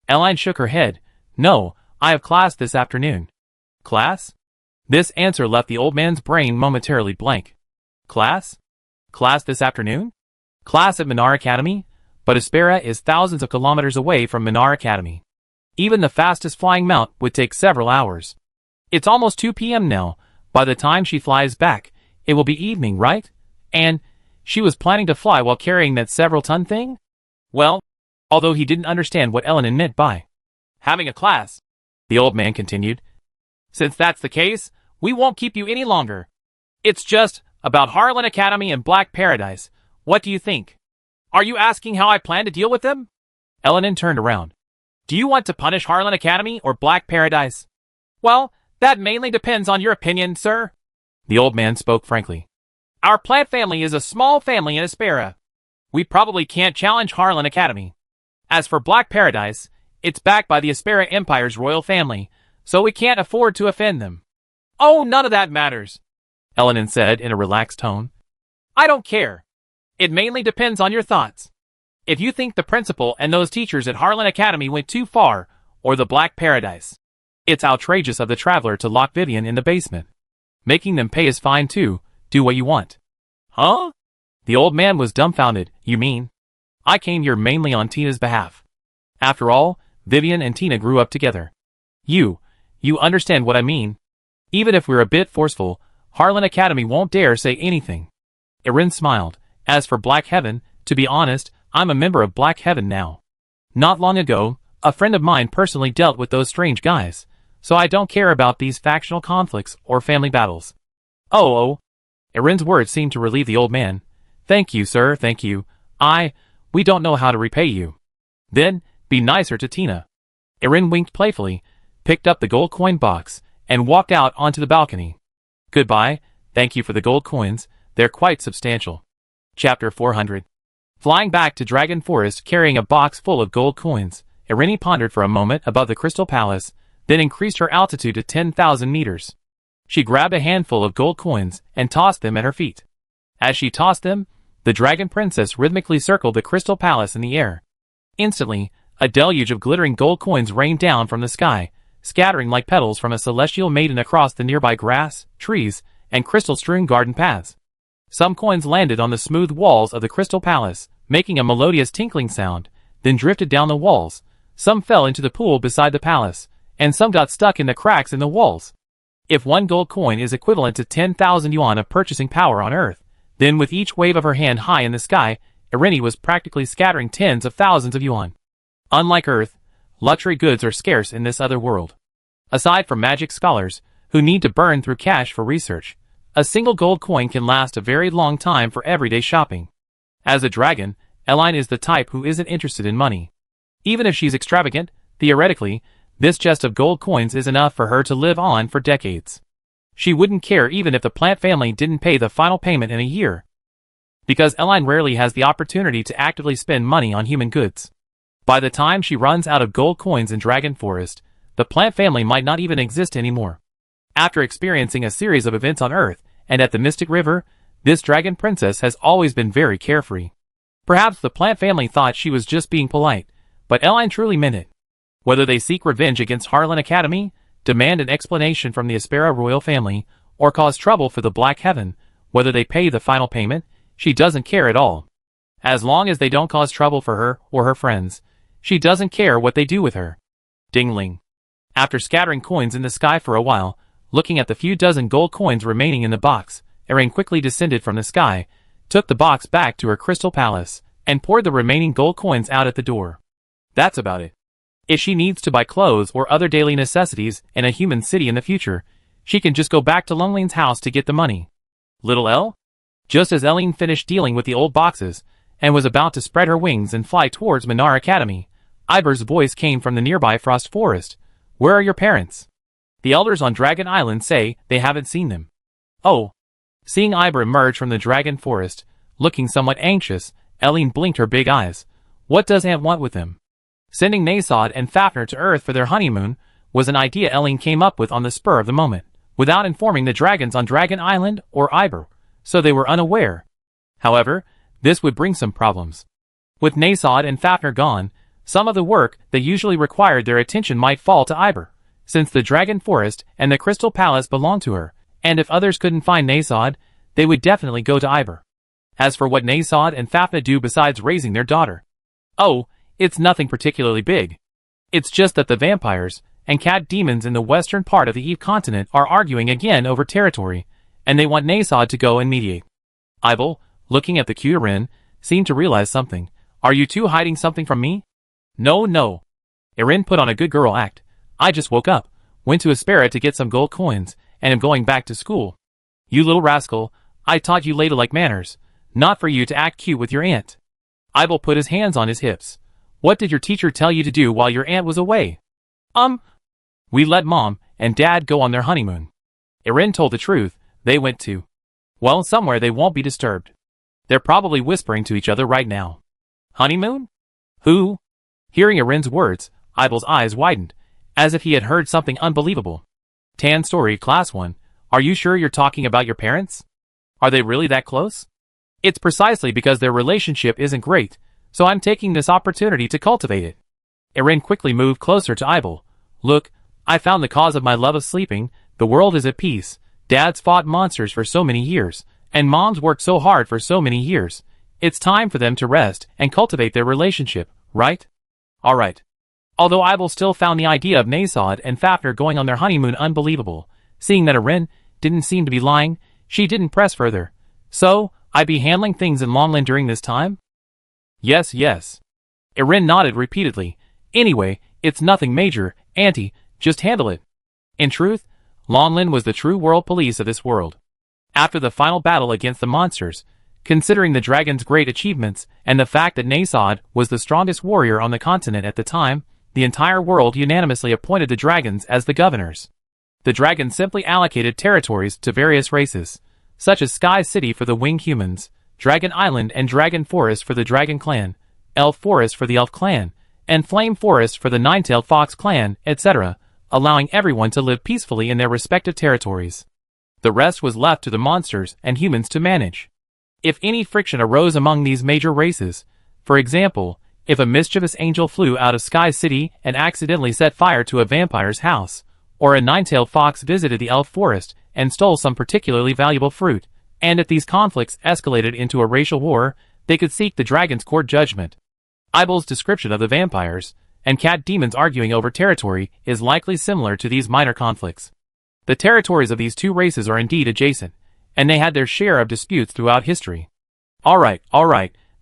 Elaine shook her head. No, I have class this afternoon. Class? This answer left the old man's brain momentarily blank. Class? Class this afternoon? Class at Minar Academy? But Aspera is thousands of kilometers away from Minar Academy. Even the fastest flying mount would take several hours. It's almost 2 p.m. now. By the time she flies back, it will be evening, right? And she was planning to fly while carrying that several-ton thing? Well, although he didn't understand what Ellen meant by having a class, the old man continued, since that's the case, we won't keep you any longer. It's just about Harlan Academy and Black Paradise. What do you think? Are you asking how I plan to deal with them? Ellen turned around. Do you want to punish Harlan Academy or Black Paradise? Well, that mainly depends on your opinion, sir. The old man spoke frankly. Our Plant family is a small family in Aspera. We probably can't challenge Harlan Academy. As for Black Paradise, it's backed by the Aspera Empire's royal family, so we can't afford to offend them. Oh, none of that matters, Ellen said in a relaxed tone. I don't care. It mainly depends on your thoughts. If you think the principal and those teachers at Harlan Academy went too far, or the Black Paradise, it's outrageous of the traveler to lock Vivian in the basement, making them pay his fine too. Do what you want. Huh? The old man was dumbfounded. You mean? I came here mainly on Tina's behalf. After all, Vivian and Tina grew up together. You understand what I mean. Even if we're a bit forceful, Harlan Academy won't dare say anything. Erin smiled. As for Black Heaven, to be honest, I'm a member of Black Heaven now. Not long ago, a friend of mine personally dealt with those strange guys, so I don't care about these factional conflicts or family battles. Oh. Erin's words seemed to relieve the old man. Thank you, sir, thank you. We don't know how to repay you. Then, be nicer to Tina. Erin winked playfully, picked up the gold coin box, and walked out onto the balcony. Goodbye, thank you for the gold coins, they're quite substantial. Chapter 400. Flying back to Dragon Forest carrying a box full of gold coins, Erin pondered for a moment above the Crystal Palace, then increased her altitude to 10,000 meters. She grabbed a handful of gold coins and tossed them at her feet. As she tossed them, the Dragon Princess rhythmically circled the Crystal Palace in the air. Instantly, a deluge of glittering gold coins rained down from the sky, scattering like petals from a celestial maiden across the nearby grass, trees, and crystal-strewn garden paths. Some coins landed on the smooth walls of the Crystal Palace, making a melodious tinkling sound, then drifted down the walls. Some fell into the pool beside the palace, and some got stuck in the cracks in the walls. If one gold coin is equivalent to 10,000 yuan of purchasing power on Earth, Then with each wave of her hand high in the sky, Irene was practically scattering tens of thousands of yuan. Unlike Earth, luxury goods are scarce in this other world. Aside from magic scholars, who need to burn through cash for research, a single gold coin can last a very long time for everyday shopping. As a dragon, Eline is the type who isn't interested in money. Even if she's extravagant, theoretically, this chest of gold coins is enough for her to live on for decades. She wouldn't care even if the plant family didn't pay the final payment in a year. Because Eline rarely has the opportunity to actively spend money on human goods. By the time she runs out of gold coins in Dragon Forest, the plant family might not even exist anymore. After experiencing a series of events on Earth and at the Mystic River, this dragon princess has always been very carefree. Perhaps the plant family thought she was just being polite, but Eline truly meant it. Whether they seek revenge against Harlan Academy, demand an explanation from the Aspera royal family, or cause trouble for the Black Heaven, whether they pay the final payment, she doesn't care at all. As long as they don't cause trouble for her or her friends, she doesn't care what they do with her. Ding-ling. After scattering coins in the sky for a while, looking at the few dozen gold coins remaining in the box, Irene quickly descended from the sky, took the box back to her crystal palace, and poured the remaining gold coins out at the door. That's about it. If she needs to buy clothes or other daily necessities in a human city in the future, she can just go back to Lungline's house to get the money. Little Elle? Just as Eline finished dealing with the old boxes, and was about to spread her wings and fly towards Minar Academy, Iber's voice came from the nearby Frost Forest. Where are your parents? The elders on Dragon Island say they haven't seen them. Oh. Seeing Iber emerge from the Dragon Forest, looking somewhat anxious, Eline blinked her big eyes. What does Aunt want with them? Sending Nasod and Fafnir to Earth for their honeymoon was an idea Eline came up with on the spur of the moment, without informing the dragons on Dragon Island or Iber, so they were unaware. However, this would bring some problems. With Nasod and Fafnir gone, some of the work that usually required their attention might fall to Iber, since the Dragon Forest and the Crystal Palace belonged to her, and if others couldn't find Nasod, they would definitely go to Iber. As for what Nasod and Fafnir do besides raising their daughter, oh, it's nothing particularly big. It's just that the vampires and cat demons in the western part of the Eve continent are arguing again over territory, and they want Nasod to go and mediate. Ibel, looking at the cute Irene, seemed to realize something. Are you two hiding something from me? No. Irene put on a good girl act. I just woke up, went to Aspera to get some gold coins, and am going back to school. You little rascal, I taught you ladylike manners, not for you to act cute with your aunt. Ibel put his hands on his hips. What did your teacher tell you to do while your aunt was away? We let Mom and Dad go on their honeymoon. Irene told the truth. They went to, well, somewhere they won't be disturbed. They're probably whispering to each other right now. Honeymoon? Who? Hearing Irene's words, Ibel's eyes widened, as if he had heard something unbelievable. Tan Story Class 1, are you sure you're talking about your parents? Are they really that close? It's precisely because their relationship isn't great, so I'm taking this opportunity to cultivate it. Irene quickly moved closer to Ibel. Look, I found the cause of my love of sleeping. The world is at peace. Dad's fought monsters for so many years, and Mom's worked so hard for so many years. It's time for them to rest and cultivate their relationship, right? Alright. Although Ibel still found the idea of Nasod and Fafnir going on their honeymoon unbelievable, seeing that Irene didn't seem to be lying, she didn't press further. So, I'd be handling things in Longland during this time? Yes. Irene nodded repeatedly. Anyway, it's nothing major, Auntie, just handle it. In truth, Longland was the true world police of this world. After the final battle against the monsters, considering the dragon's great achievements and the fact that Nasod was the strongest warrior on the continent at the time, the entire world unanimously appointed the dragons as the governors. The dragons simply allocated territories to various races, such as Sky City for the Winged Humans, Dragon Island and Dragon Forest for the Dragon Clan, Elf Forest for the Elf Clan, and Flame Forest for the Nine-Tailed Fox Clan, etc., allowing everyone to live peacefully in their respective territories. The rest was left to the monsters and humans to manage. If any friction arose among these major races, for example, if a mischievous angel flew out of Sky City and accidentally set fire to a vampire's house, or a nine-tailed fox visited the elf forest and stole some particularly valuable fruit, and if these conflicts escalated into a racial war, they could seek the dragon's court judgment. Ibel's description of the vampires and cat demons arguing over territory is likely similar to these minor conflicts. The territories of these two races are indeed adjacent, and they had their share of disputes throughout history. Alright,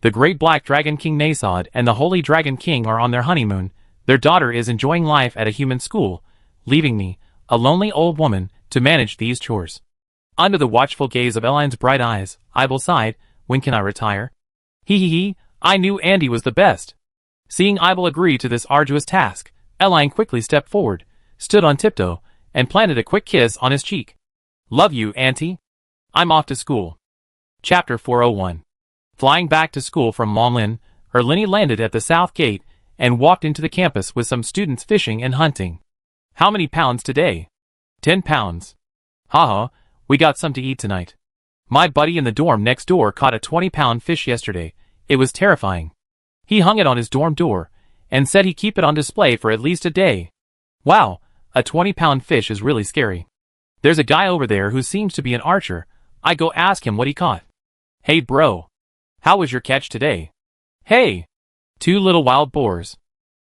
the great black dragon king Nasod and the holy dragon king are on their honeymoon. Their daughter is enjoying life at a human school, leaving me, a lonely old woman, to manage these chores. Under the watchful gaze of Elaine's bright eyes, Ibel sighed, when can I retire? He, I knew Andy was the best. Seeing Ibel agree to this arduous task, Elaine quickly stepped forward, stood on tiptoe, and planted a quick kiss on his cheek. Love you, Auntie. I'm off to school. Chapter 401. Flying back to school from Momlin, Erlini landed at the south gate and walked into the campus with some students fishing and hunting. How many pounds today? 10 pounds. Haha, we got some to eat tonight. My buddy in the dorm next door caught a 20-pound fish yesterday. It was terrifying. He hung it on his dorm door and said he'd keep it on display for at least a day. Wow, a 20-pound fish is really scary. There's a guy over there who seems to be an archer. I go ask him what he caught. Hey bro. How was your catch today? Hey. 2 little wild boars.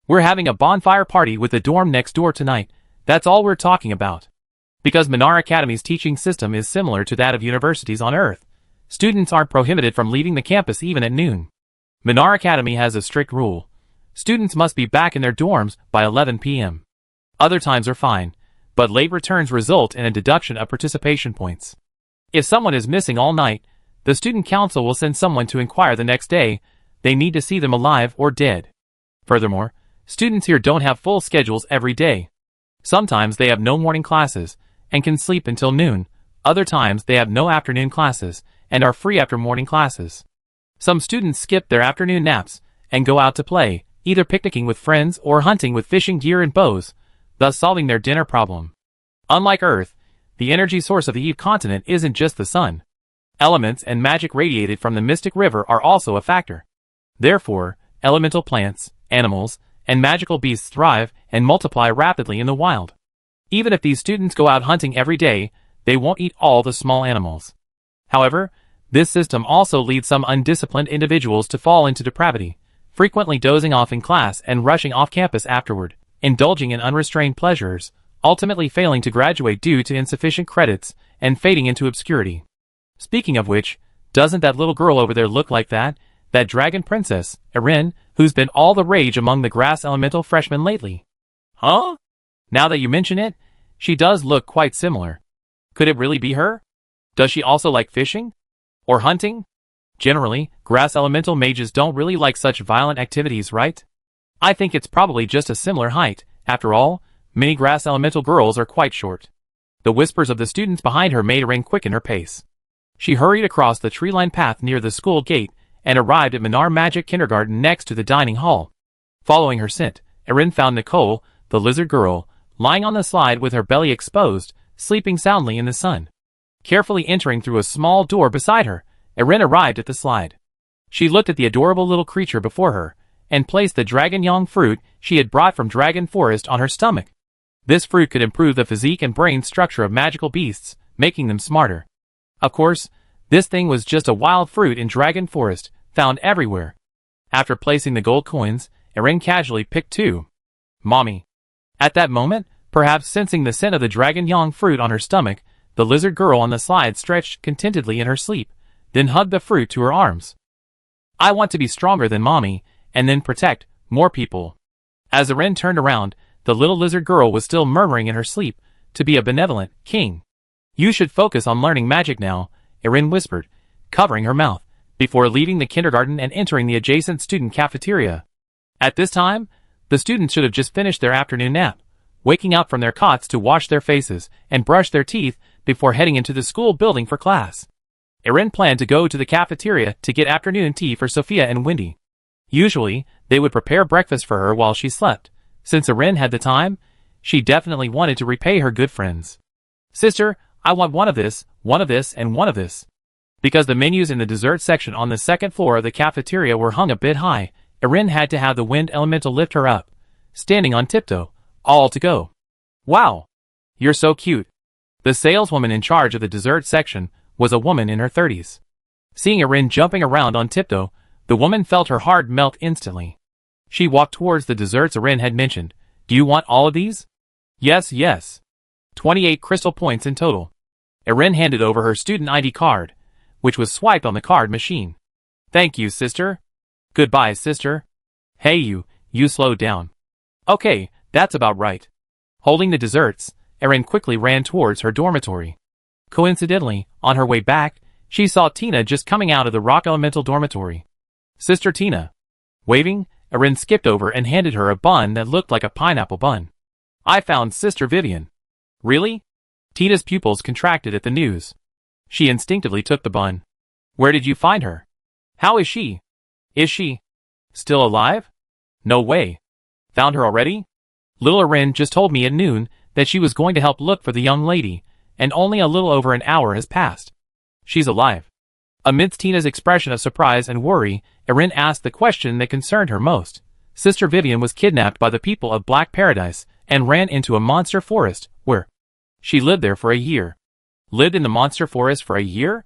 We're having a bonfire party with the dorm next door tonight. That's all we're talking about. Because Minar Academy's teaching system is similar to that of universities on Earth, students aren't prohibited from leaving the campus even at noon. Minar Academy has a strict rule. Students must be back in their dorms by 11 p.m. Other times are fine, but late returns result in a deduction of participation points. If someone is missing all night, the student council will send someone to inquire the next day. They need to see them alive or dead. Furthermore, students here don't have full schedules every day. Sometimes they have no morning classes and can sleep until noon. Other times they have no afternoon classes and are free after morning classes. Some students skip their afternoon naps and go out to play, either picnicking with friends or hunting with fishing gear and bows, thus solving their dinner problem. Unlike Earth, the energy source of the Eve continent isn't just the sun. Elements and magic radiated from the Mystic River are also a factor. Therefore, elemental plants, animals, and magical beasts thrive and multiply rapidly in the wild. Even if these students go out hunting every day, they won't eat all the small animals. However, this system also leads some undisciplined individuals to fall into depravity, frequently dozing off in class and rushing off campus afterward, indulging in unrestrained pleasures, ultimately failing to graduate due to insufficient credits and fading into obscurity. Speaking of which, doesn't that little girl over there look like that dragon princess, Erin, who's been all the rage among the grass elemental freshmen lately? Huh? Now that you mention it, she does look quite similar. Could it really be her? Does she also like fishing? Or hunting? Generally, grass elemental mages don't really like such violent activities, right? I think it's probably just a similar height. After all, many grass elemental girls are quite short. The whispers of the students behind her made Erin quicken her pace. She hurried across the tree-lined path near the school gate and arrived at Minar Magic Kindergarten next to the dining hall. Following her scent, Erin found Nicole, the lizard girl, lying on the slide with her belly exposed, sleeping soundly in the sun. Carefully entering through a small door beside her, Erin arrived at the slide. She looked at the adorable little creature before her, and placed the dragon yang fruit she had brought from Dragon Forest on her stomach. This fruit could improve the physique and brain structure of magical beasts, making them smarter. Of course, this thing was just a wild fruit in Dragon Forest, found everywhere. After placing the gold coins, Erin casually picked 2. Mommy. At that moment, perhaps sensing the scent of the dragon yang fruit on her stomach, the lizard girl on the slide stretched contentedly in her sleep, then hugged the fruit to her arms. I want to be stronger than Mommy, and then protect more people. As Erin turned around, the little lizard girl was still murmuring in her sleep, to be a benevolent king. You should focus on learning magic now, Erin whispered, covering her mouth, before leaving the kindergarten and entering the adjacent student cafeteria. At this time, the students should have just finished their afternoon nap, waking up from their cots to wash their faces and brush their teeth before heading into the school building for class. Erin planned to go to the cafeteria to get afternoon tea for Sophia and Wendy. Usually, they would prepare breakfast for her while she slept. Since Erin had the time, she definitely wanted to repay her good friends. Sister, I want one of this, and one of this. Because the menus in the dessert section on the second floor of the cafeteria were hung a bit high, Erin had to have the wind elemental lift her up, standing on tiptoe, all to go. Wow! You're so cute. The saleswoman in charge of the dessert section was a woman in her 30s. Seeing Erin jumping around on tiptoe, the woman felt her heart melt instantly. She walked towards the desserts Erin had mentioned. Do you want all of these? Yes. 28 crystal points in total. Erin handed over her student ID card, which was swiped on the card machine. Thank you, sister. Goodbye, sister. Hey you slowed down. Okay, that's about right. Holding the desserts, Erin quickly ran towards her dormitory. Coincidentally, on her way back, she saw Tina just coming out of the Rock Elemental dormitory. Sister Tina. Waving, Erin skipped over and handed her a bun that looked like a pineapple bun. I found Sister Vivian. Really? Tina's pupils contracted at the news. She instinctively took the bun. Where did you find her? How is she? Is she still alive? No way. Found her already? Little Erin just told me at noon that she was going to help look for the young lady, and only a little over an hour has passed. She's alive. Amidst Tina's expression of surprise and worry, Erin asked the question that concerned her most. Sister Vivian was kidnapped by the people of Black Paradise and ran into a monster forest, where she lived there for a year. Lived in the monster forest for a year?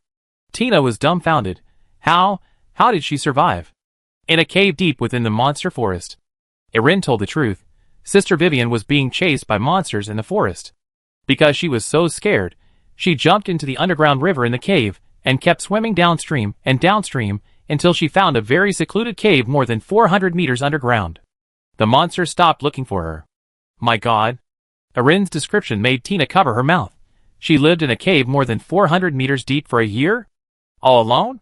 Tina was dumbfounded. How did she survive? In a cave deep within the monster forest. Erin told the truth. Sister Vivian was being chased by monsters in the forest. Because she was so scared, she jumped into the underground river in the cave and kept swimming downstream and downstream until she found a very secluded cave more than 400 meters underground. The monsters stopped looking for her. My God. Erin's description made Tina cover her mouth. She lived in a cave more than 400 meters deep for a year? All alone?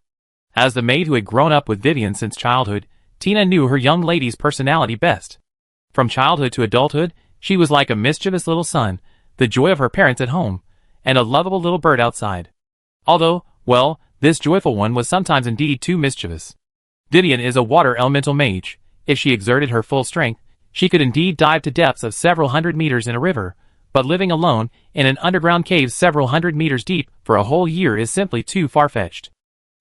As the maid who had grown up with Vivian since childhood, Tina knew her young lady's personality best. From childhood to adulthood, she was like a mischievous little sun, the joy of her parents at home, and a lovable little bird outside. Although, well, this joyful one was sometimes indeed too mischievous. Vivian is a water elemental mage. If she exerted her full strength, she could indeed dive to depths of several hundred meters in a river, but living alone in an underground cave several hundred meters deep for a whole year is simply too far-fetched.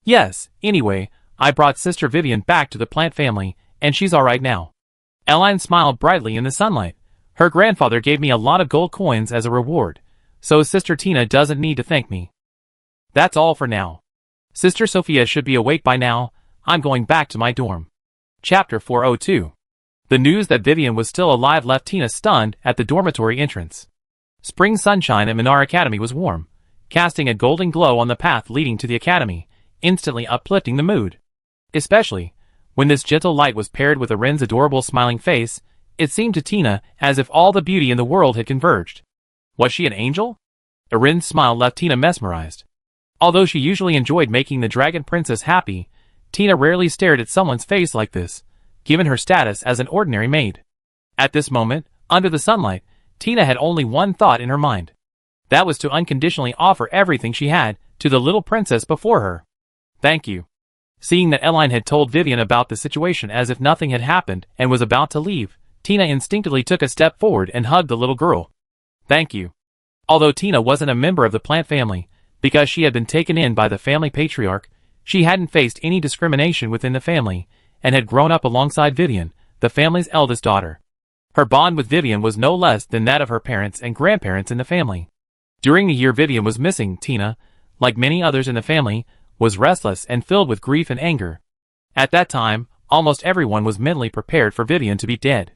Yes, anyway, I brought Sister Vivian back to the plant family, and she's alright now. Eline smiled brightly in the sunlight. Her grandfather gave me a lot of gold coins as a reward, so Sister Tina doesn't need to thank me. That's all for now. Sister Sophia should be awake by now. I'm going back to my dorm. Chapter 402. The news that Vivian was still alive left Tina stunned at the dormitory entrance. Spring sunshine at Minar Academy was warm, casting a golden glow on the path leading to the academy, instantly uplifting the mood. Especially, when this gentle light was paired with Erin's adorable smiling face, it seemed to Tina as if all the beauty in the world had converged. Was she an angel? Erin's smile left Tina mesmerized. Although she usually enjoyed making the dragon princess happy, Tina rarely stared at someone's face like this, given her status as an ordinary maid. At this moment, under the sunlight, Tina had only one thought in her mind. That was to unconditionally offer everything she had to the little princess before her. Thank you. Seeing that Eline had told Vivian about the situation as if nothing had happened and was about to leave, Tina instinctively took a step forward and hugged the little girl. Thank you. Although Tina wasn't a member of the plant family, because she had been taken in by the family patriarch, she hadn't faced any discrimination within the family, and had grown up alongside Vivian, the family's eldest daughter. Her bond with Vivian was no less than that of her parents and grandparents in the family. During the year Vivian was missing, Tina, like many others in the family, was restless and filled with grief and anger. At that time, almost everyone was mentally prepared for Vivian to be dead.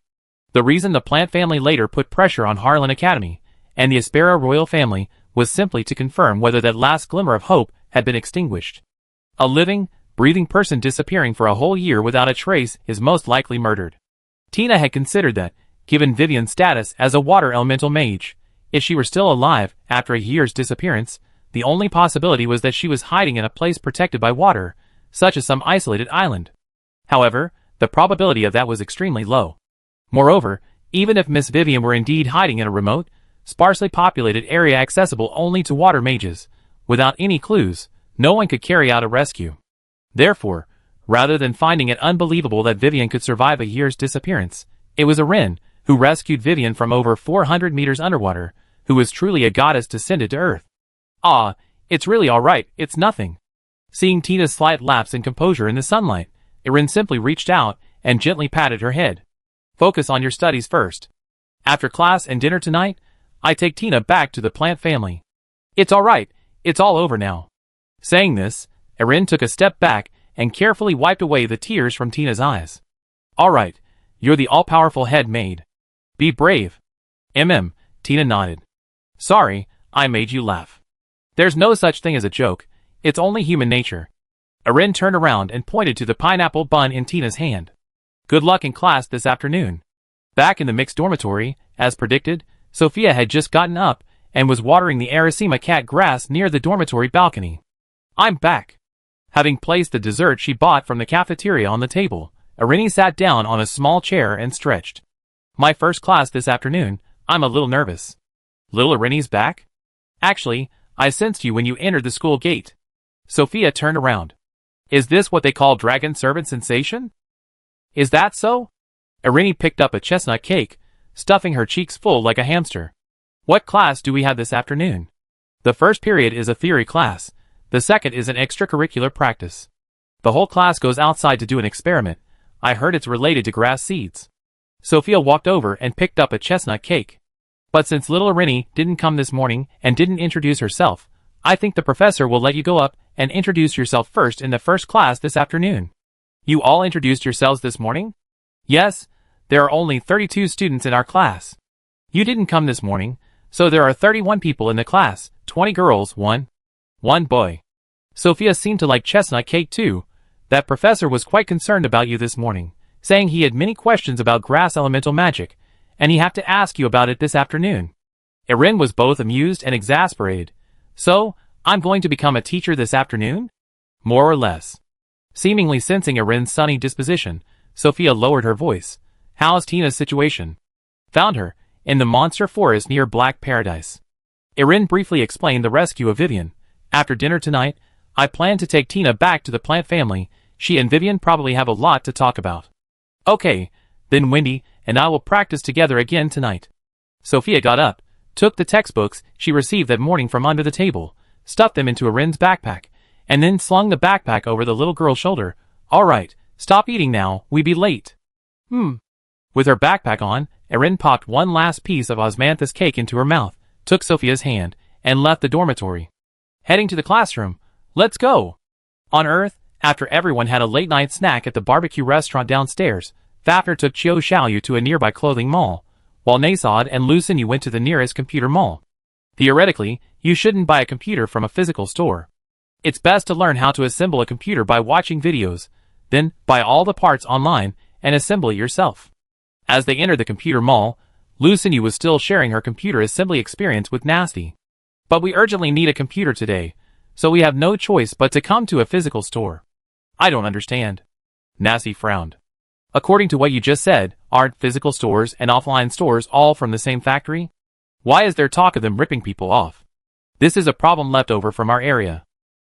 The reason the plant family later put pressure on Harlan Academy and the Aspera royal family was simply to confirm whether that last glimmer of hope had been extinguished. A living, breathing person disappearing for a whole year without a trace is most likely murdered. Tina had considered that, given Vivian's status as a water elemental mage, if she were still alive after a year's disappearance, the only possibility was that she was hiding in a place protected by water, such as some isolated island. However, the probability of that was extremely low. Moreover, even if Miss Vivian were indeed hiding in a remote, sparsely populated area accessible only to water mages, without any clues, no one could carry out a rescue. Therefore, rather than finding it unbelievable that Vivian could survive a year's disappearance, it was Erin who rescued Vivian from over 400 meters underwater, who was truly a goddess descended to earth. Ah, it's really alright, it's nothing. Seeing Tina's slight lapse in composure in the sunlight, Erin simply reached out and gently patted her head. Focus on your studies first. After class and dinner tonight, I take Tina back to the plant family. It's alright, it's all over now. Saying this, Erin took a step back and carefully wiped away the tears from Tina's eyes. Alright, you're the all-powerful head maid. Be brave. Tina nodded. Sorry, I made you laugh. There's no such thing as a joke, it's only human nature. Erin turned around and pointed to the pineapple bun in Tina's hand. Good luck in class this afternoon. Back in the mixed dormitory, as predicted, Sophia had just gotten up and was watering the Aracima cat grass near the dormitory balcony. I'm back. Having placed the dessert she bought from the cafeteria on the table, Erin sat down on a small chair and stretched. My first class this afternoon, I'm a little nervous. Little Erin's back? Actually, I sensed you when you entered the school gate. Sophia turned around. Is this what they call dragon servant sensation? Is that so? Erin picked up a chestnut cake, stuffing her cheeks full like a hamster. What class do we have this afternoon? The first period is a theory class. The second is an extracurricular practice. The whole class goes outside to do an experiment. I heard it's related to grass seeds. Sophia walked over and picked up a chestnut cake. But since little Erin didn't come this morning and didn't introduce herself, I think the professor will let you go up and introduce yourself first in the first class this afternoon. You all introduced yourselves this morning? Yes, there are only 32 students in our class. You didn't come this morning, so there are 31 people in the class, 20 girls, one boy. Sophia seemed to like chestnut cake too. That professor was quite concerned about you this morning, saying he had many questions about grass elemental magic, and he had to ask you about it this afternoon. Erin was both amused and exasperated. So, I'm going to become a teacher this afternoon? More or less. Seemingly sensing Erin's sunny disposition, Sophia lowered her voice. How's Tina's situation? Found her, in the monster forest near Black Paradise. Erin briefly explained the rescue of Vivian. After dinner tonight, I plan to take Tina back to the plant family. She and Vivian probably have a lot to talk about. Okay, then Wendy and I will practice together again tonight. Sophia got up, took the textbooks she received that morning from under the table, stuffed them into Erin's backpack, and then slung the backpack over the little girl's shoulder. All right, stop eating now, we be late. With her backpack on, Erin popped one last piece of osmanthus cake into her mouth, took Sophia's hand, and left the dormitory. Heading to the classroom. Let's go. On Earth, after everyone had a late-night snack at the barbecue restaurant downstairs, Fafner took Chiu Xiaoyu to a nearby clothing mall, while Nasod and Lucinyu went to the nearest computer mall. Theoretically, you shouldn't buy a computer from a physical store. It's best to learn how to assemble a computer by watching videos, then buy all the parts online and assemble it yourself. As they entered the computer mall, Lucinyu was still sharing her computer assembly experience with Nasty. But we urgently need a computer today, so we have no choice but to come to a physical store. I don't understand. Nasty frowned. According to what you just said, aren't physical stores and offline stores all from the same factory? Why is there talk of them ripping people off? This is a problem left over from our area.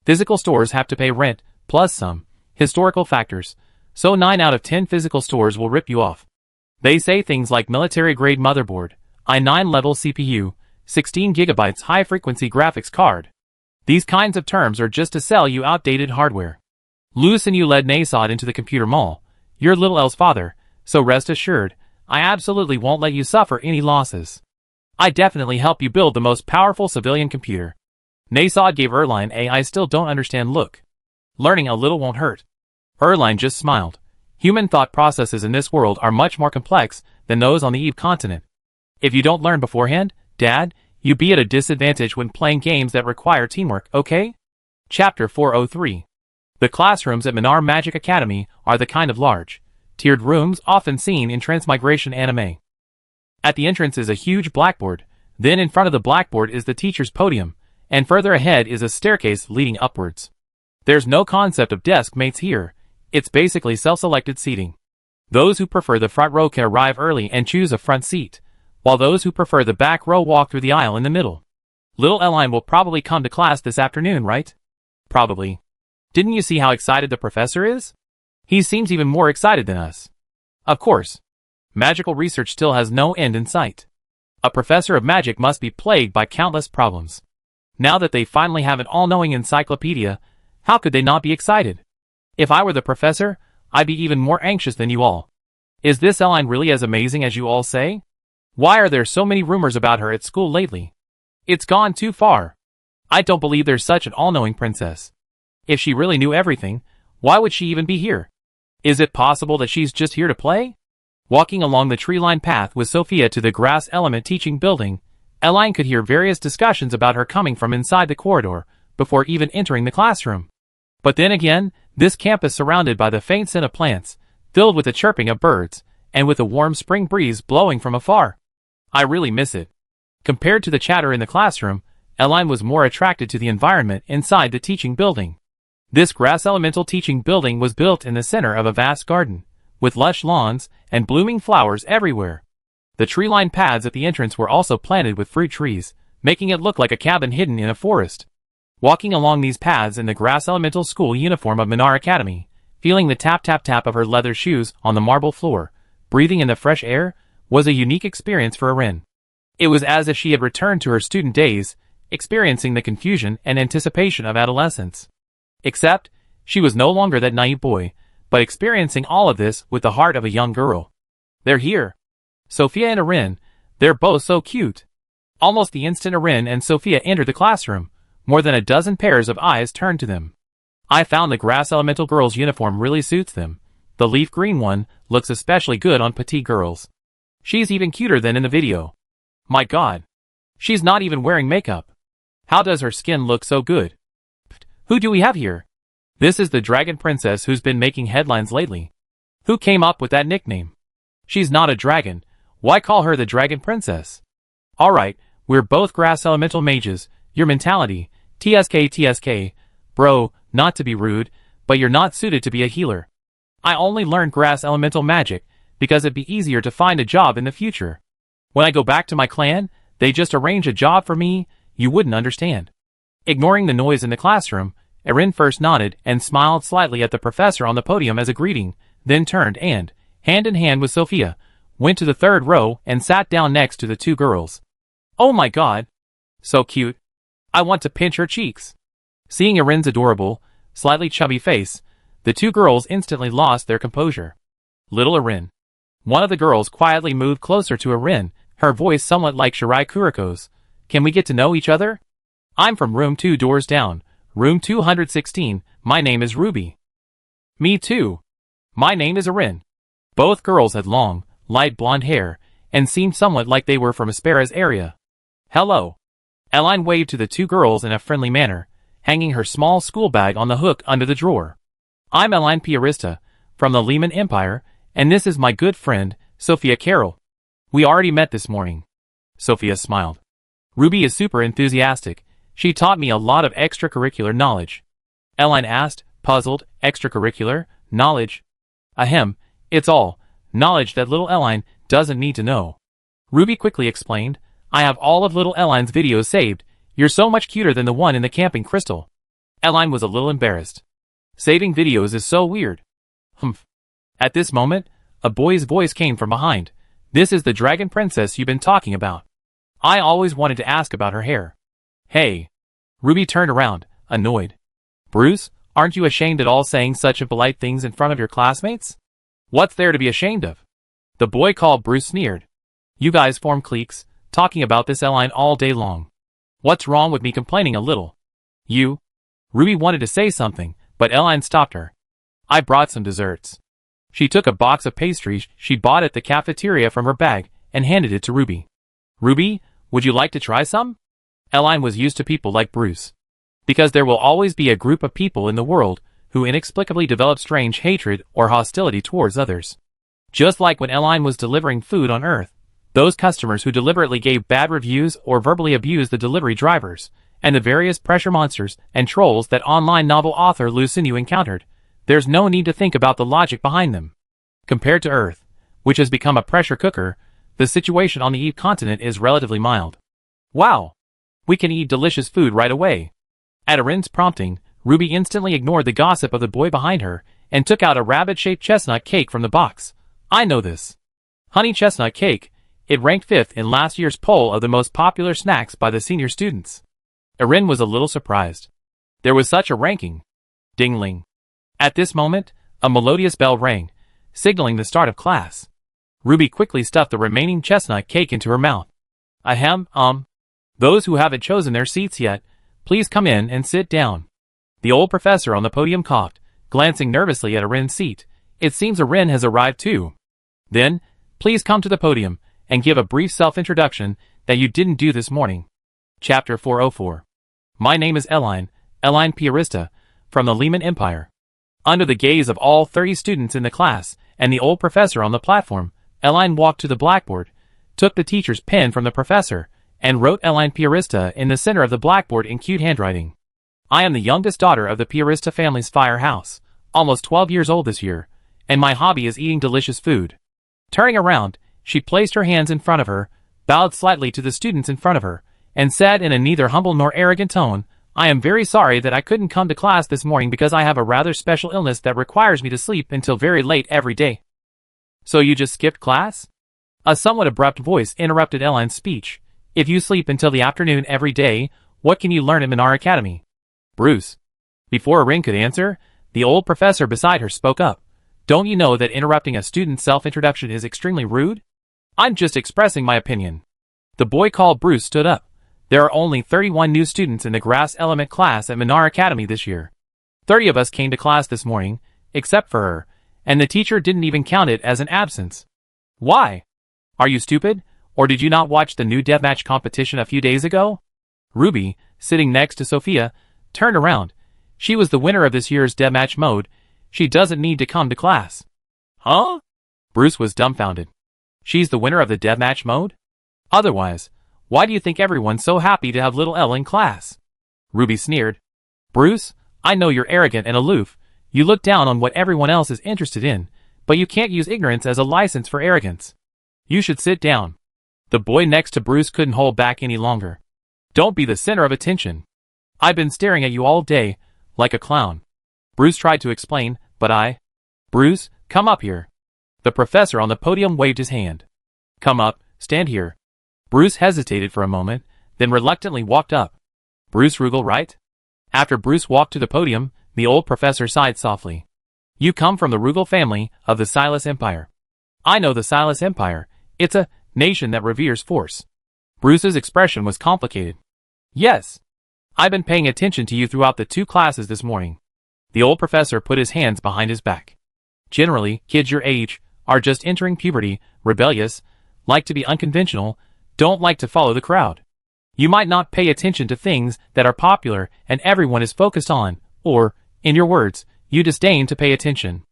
Physical stores have to pay rent, plus some historical factors, so 9 out of 10 physical stores will rip you off. They say things like military-grade motherboard, i9 level CPU, 16 GB high-frequency graphics card. These kinds of terms are just to sell you outdated hardware. Lucinyu led Nasod into the computer mall. You're Little L's father, so rest assured, I absolutely won't let you suffer any losses. I definitely help you build the most powerful civilian computer. Nasod gave Erline a I still don't understand look. Learning a little won't hurt. Erline just smiled. Human thought processes in this world are much more complex than those on the Eve continent. If you don't learn beforehand, Dad, you be at a disadvantage when playing games that require teamwork, okay? Chapter 403. The classrooms at Minar Magic Academy are the kind of large, tiered rooms often seen in transmigration anime. At the entrance is a huge blackboard, then in front of the blackboard is the teacher's podium, and further ahead is a staircase leading upwards. There's no concept of desk mates here, it's basically self-selected seating. Those who prefer the front row can arrive early and choose a front seat, while those who prefer the back row walk through the aisle in the middle. Little Eline will probably come to class this afternoon, right? Probably. Didn't you see how excited the professor is? He seems even more excited than us. Of course. Magical research still has no end in sight. A professor of magic must be plagued by countless problems. Now that they finally have an all-knowing encyclopedia, how could they not be excited? If I were the professor, I'd be even more anxious than you all. Is this Eline really as amazing as you all say? Why are there so many rumors about her at school lately? It's gone too far. I don't believe there's such an all-knowing princess. If she really knew everything, why would she even be here? Is it possible that she's just here to play? Walking along the tree-lined path with Sophia to the grass element teaching building, Elaine could hear various discussions about her coming from inside the corridor before even entering the classroom. But then again, this campus surrounded by the faint scent of plants, filled with the chirping of birds, and with a warm spring breeze blowing from afar. I really miss it. Compared to the chatter in the classroom, Elaine was more attracted to the environment inside the teaching building. This grass elemental teaching building was built in the center of a vast garden, with lush lawns and blooming flowers everywhere. The tree-lined paths at the entrance were also planted with fruit trees, making it look like a cabin hidden in a forest. Walking along these paths in the grass elemental school uniform of Minar Academy, feeling the tap-tap-tap of her leather shoes on the marble floor, breathing in the fresh air, was a unique experience for Erin. It was as if she had returned to her student days, experiencing the confusion and anticipation of adolescence. Except, she was no longer that naive boy, but experiencing all of this with the heart of a young girl. They're here. Sophia and Erin, they're both so cute. Almost the instant Erin and Sophia entered the classroom, more than a dozen pairs of eyes turned to them. I found the grass elemental girl's uniform really suits them. The leaf green one looks especially good on petite girls. She's even cuter than in the video. My god. She's not even wearing makeup. How does her skin look so good? Who do we have here? This is the Dragon Princess who's been making headlines lately. Who came up with that nickname? She's not a dragon. Why call her the Dragon Princess? Alright, we're both grass elemental mages. Your mentality, TSK. Bro, not to be rude, but you're not suited to be a healer. I only learned grass elemental magic because it'd be easier to find a job in the future. When I go back to my clan, they just arrange a job for me, you wouldn't understand. Ignoring the noise in the classroom, Erin first nodded and smiled slightly at the professor on the podium as a greeting, then turned and, hand in hand with Sophia, went to the third row and sat down next to the two girls. Oh my god. So cute. I want to pinch her cheeks. Seeing Erin's adorable, slightly chubby face, the two girls instantly lost their composure. Little Erin. One of the girls quietly moved closer to Erin, her voice somewhat like Shirai Kuriko's. Can we get to know each other? I'm from room 2 doors down, room 216, my name is Ruby. Me too. My name is Erin. Both girls had long, light blonde hair, and seemed somewhat like they were from Aspera's area. Hello. Elaine waved to the two girls in a friendly manner, hanging her small school bag on the hook under the drawer. I'm Elaine Piarista, from the Lehman Empire, and this is my good friend, Sophia Carroll. We already met this morning. Sophia smiled. Ruby is super enthusiastic. She taught me a lot of extracurricular knowledge. Elaine asked, puzzled. Extracurricular knowledge? Ahem, it's all knowledge that little Elaine doesn't need to know. Ruby quickly explained, I have all of little Elaine's videos saved. You're so much cuter than the one in the camping crystal. Elaine was a little embarrassed. Saving videos is so weird. Humph. At this moment, a boy's voice came from behind. This is the Dragon Princess you've been talking about. I always wanted to ask about her hair. Hey. Ruby turned around, annoyed. Bruce, aren't you ashamed at all saying such impolite things in front of your classmates? What's there to be ashamed of? The boy called Bruce sneered. You guys form cliques, talking about this Elaine all day long. What's wrong with me complaining a little? You? Ruby wanted to say something, but Elaine stopped her. I brought some desserts. She took a box of pastries she bought at the cafeteria from her bag and handed it to Ruby. Ruby, would you like to try some? Elaine was used to people like Bruce. Because there will always be a group of people in the world who inexplicably develop strange hatred or hostility towards others. Just like when Elaine was delivering food on Earth, those customers who deliberately gave bad reviews or verbally abused the delivery drivers, and the various pressure monsters and trolls that online novel author Lucineu encountered, there's no need to think about the logic behind them. Compared to Earth, which has become a pressure cooker, the situation on the Eve continent is relatively mild. Wow! We can eat delicious food right away. At Erin's prompting, Ruby instantly ignored the gossip of the boy behind her and took out a rabbit-shaped chestnut cake from the box. I know this. Honey chestnut cake. It ranked 5th in last year's poll of the most popular snacks by the senior students. Erin was a little surprised. There was such a ranking. Ding-ling. At this moment, a melodious bell rang, signaling the start of class. Ruby quickly stuffed the remaining chestnut cake into her mouth. Ahem, Those who haven't chosen their seats yet, please come in and sit down. The old professor on the podium coughed, glancing nervously at Erin's seat. It seems Erin has arrived too. Then, please come to the podium and give a brief self-introduction, that you didn't do this morning. Chapter 404. My name is Eline Piarista, from the Lehman Empire. Under the gaze of all 30 students in the class and the old professor on the platform, Eline walked to the blackboard, took the teacher's pen from the professor, and wrote Eline Piarista in the center of the blackboard in cute handwriting. I am the youngest daughter of the Piarista family's firehouse, almost 12 years old this year, and my hobby is eating delicious food. Turning around, she placed her hands in front of her, bowed slightly to the students in front of her, and said in a neither humble nor arrogant tone, I am very sorry that I couldn't come to class this morning because I have a rather special illness that requires me to sleep until very late every day. So you just skipped class? A somewhat abrupt voice interrupted Eline's speech. If you sleep until the afternoon every day, what can you learn at Minar Academy? Bruce. Before Arin could answer, the old professor beside her spoke up. Don't you know that interrupting a student's self-introduction is extremely rude? I'm just expressing my opinion. The boy called Bruce stood up. There are only 31 new students in the grass element class at Minar Academy this year. 30 of us came to class this morning, except for her, and the teacher didn't even count it as an absence. Why? Are you stupid, or did you not watch the new deathmatch competition a few days ago? Ruby, sitting next to Sophia, turned around. She was the winner of this year's deathmatch mode. She doesn't need to come to class. Huh? Bruce was dumbfounded. She's the winner of the deathmatch mode? Otherwise, why do you think everyone's so happy to have little Elle in class? Ruby sneered. Bruce, I know you're arrogant and aloof. You look down on what everyone else is interested in, but you can't use ignorance as a license for arrogance. You should sit down. The boy next to Bruce couldn't hold back any longer. Don't be the center of attention. I've been staring at you all day, like a clown. Bruce tried to explain, but Bruce, come up here. The professor on the podium waved his hand. Come up, stand here. Bruce hesitated for a moment, then reluctantly walked up. Bruce Rugel, right? After Bruce walked to the podium, the old professor sighed softly. You come from the Rugel family of the Silas Empire. I know the Silas Empire. It's a nation that reveres force. Bruce's expression was complicated. Yes. I've been paying attention to you throughout the 2 classes this morning. The old professor put his hands behind his back. Generally, kids your age are just entering puberty, rebellious, like to be unconventional, don't like to follow the crowd. You might not pay attention to things that are popular and everyone is focused on, or, in your words, you disdain to pay attention.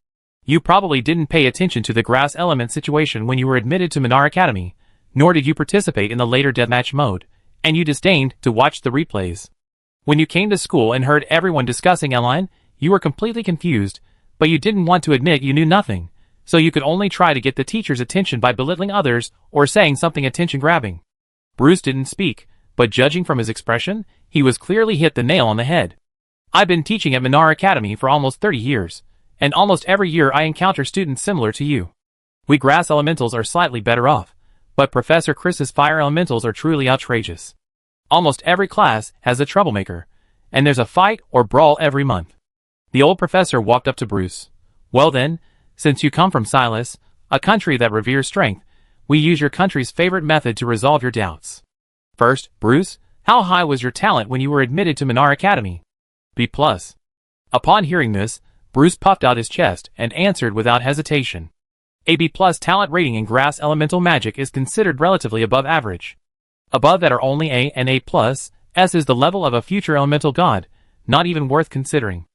You probably didn't pay attention to the grass element situation when you were admitted to Minar Academy, nor did you participate in the later deathmatch mode, and you disdained to watch the replays. When you came to school and heard everyone discussing Eline, you were completely confused, but you didn't want to admit you knew nothing, so you could only try to get the teacher's attention by belittling others or saying something attention-grabbing. Bruce didn't speak, but judging from his expression, he was clearly hit the nail on the head. I've been teaching at Minar Academy for almost 30 years, and almost every year I encounter students similar to you. We grass elementals are slightly better off, but Professor Chris's fire elementals are truly outrageous. Almost every class has a troublemaker, and there's a fight or brawl every month. The old professor walked up to Bruce. Well then, since you come from Silas, a country that reveres strength, we use your country's favorite method to resolve your doubts. First, Bruce, how high was your talent when you were admitted to Minar Academy? B+. Upon hearing this, Bruce puffed out his chest and answered without hesitation. A B+ talent rating in grass elemental magic is considered relatively above average. Above that are only A and A+, S is the level of a future elemental god, not even worth considering.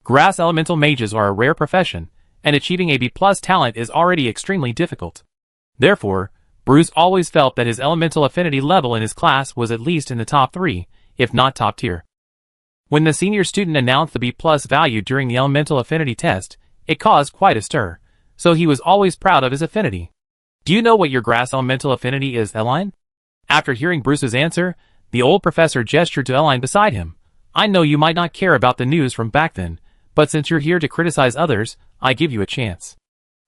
Grass elemental mages are a rare profession, and achieving a B+ talent is already extremely difficult. Therefore, Bruce always felt that his elemental affinity level in his class was at least in the top 3, if not top tier. When the senior student announced the B+ value during the elemental affinity test, it caused quite a stir, so he was always proud of his affinity. Do you know what your grass elemental affinity is, Eline? After hearing Bruce's answer, the old professor gestured to Eline beside him. I know you might not care about the news from back then, but since you're here to criticize others, I give you a chance.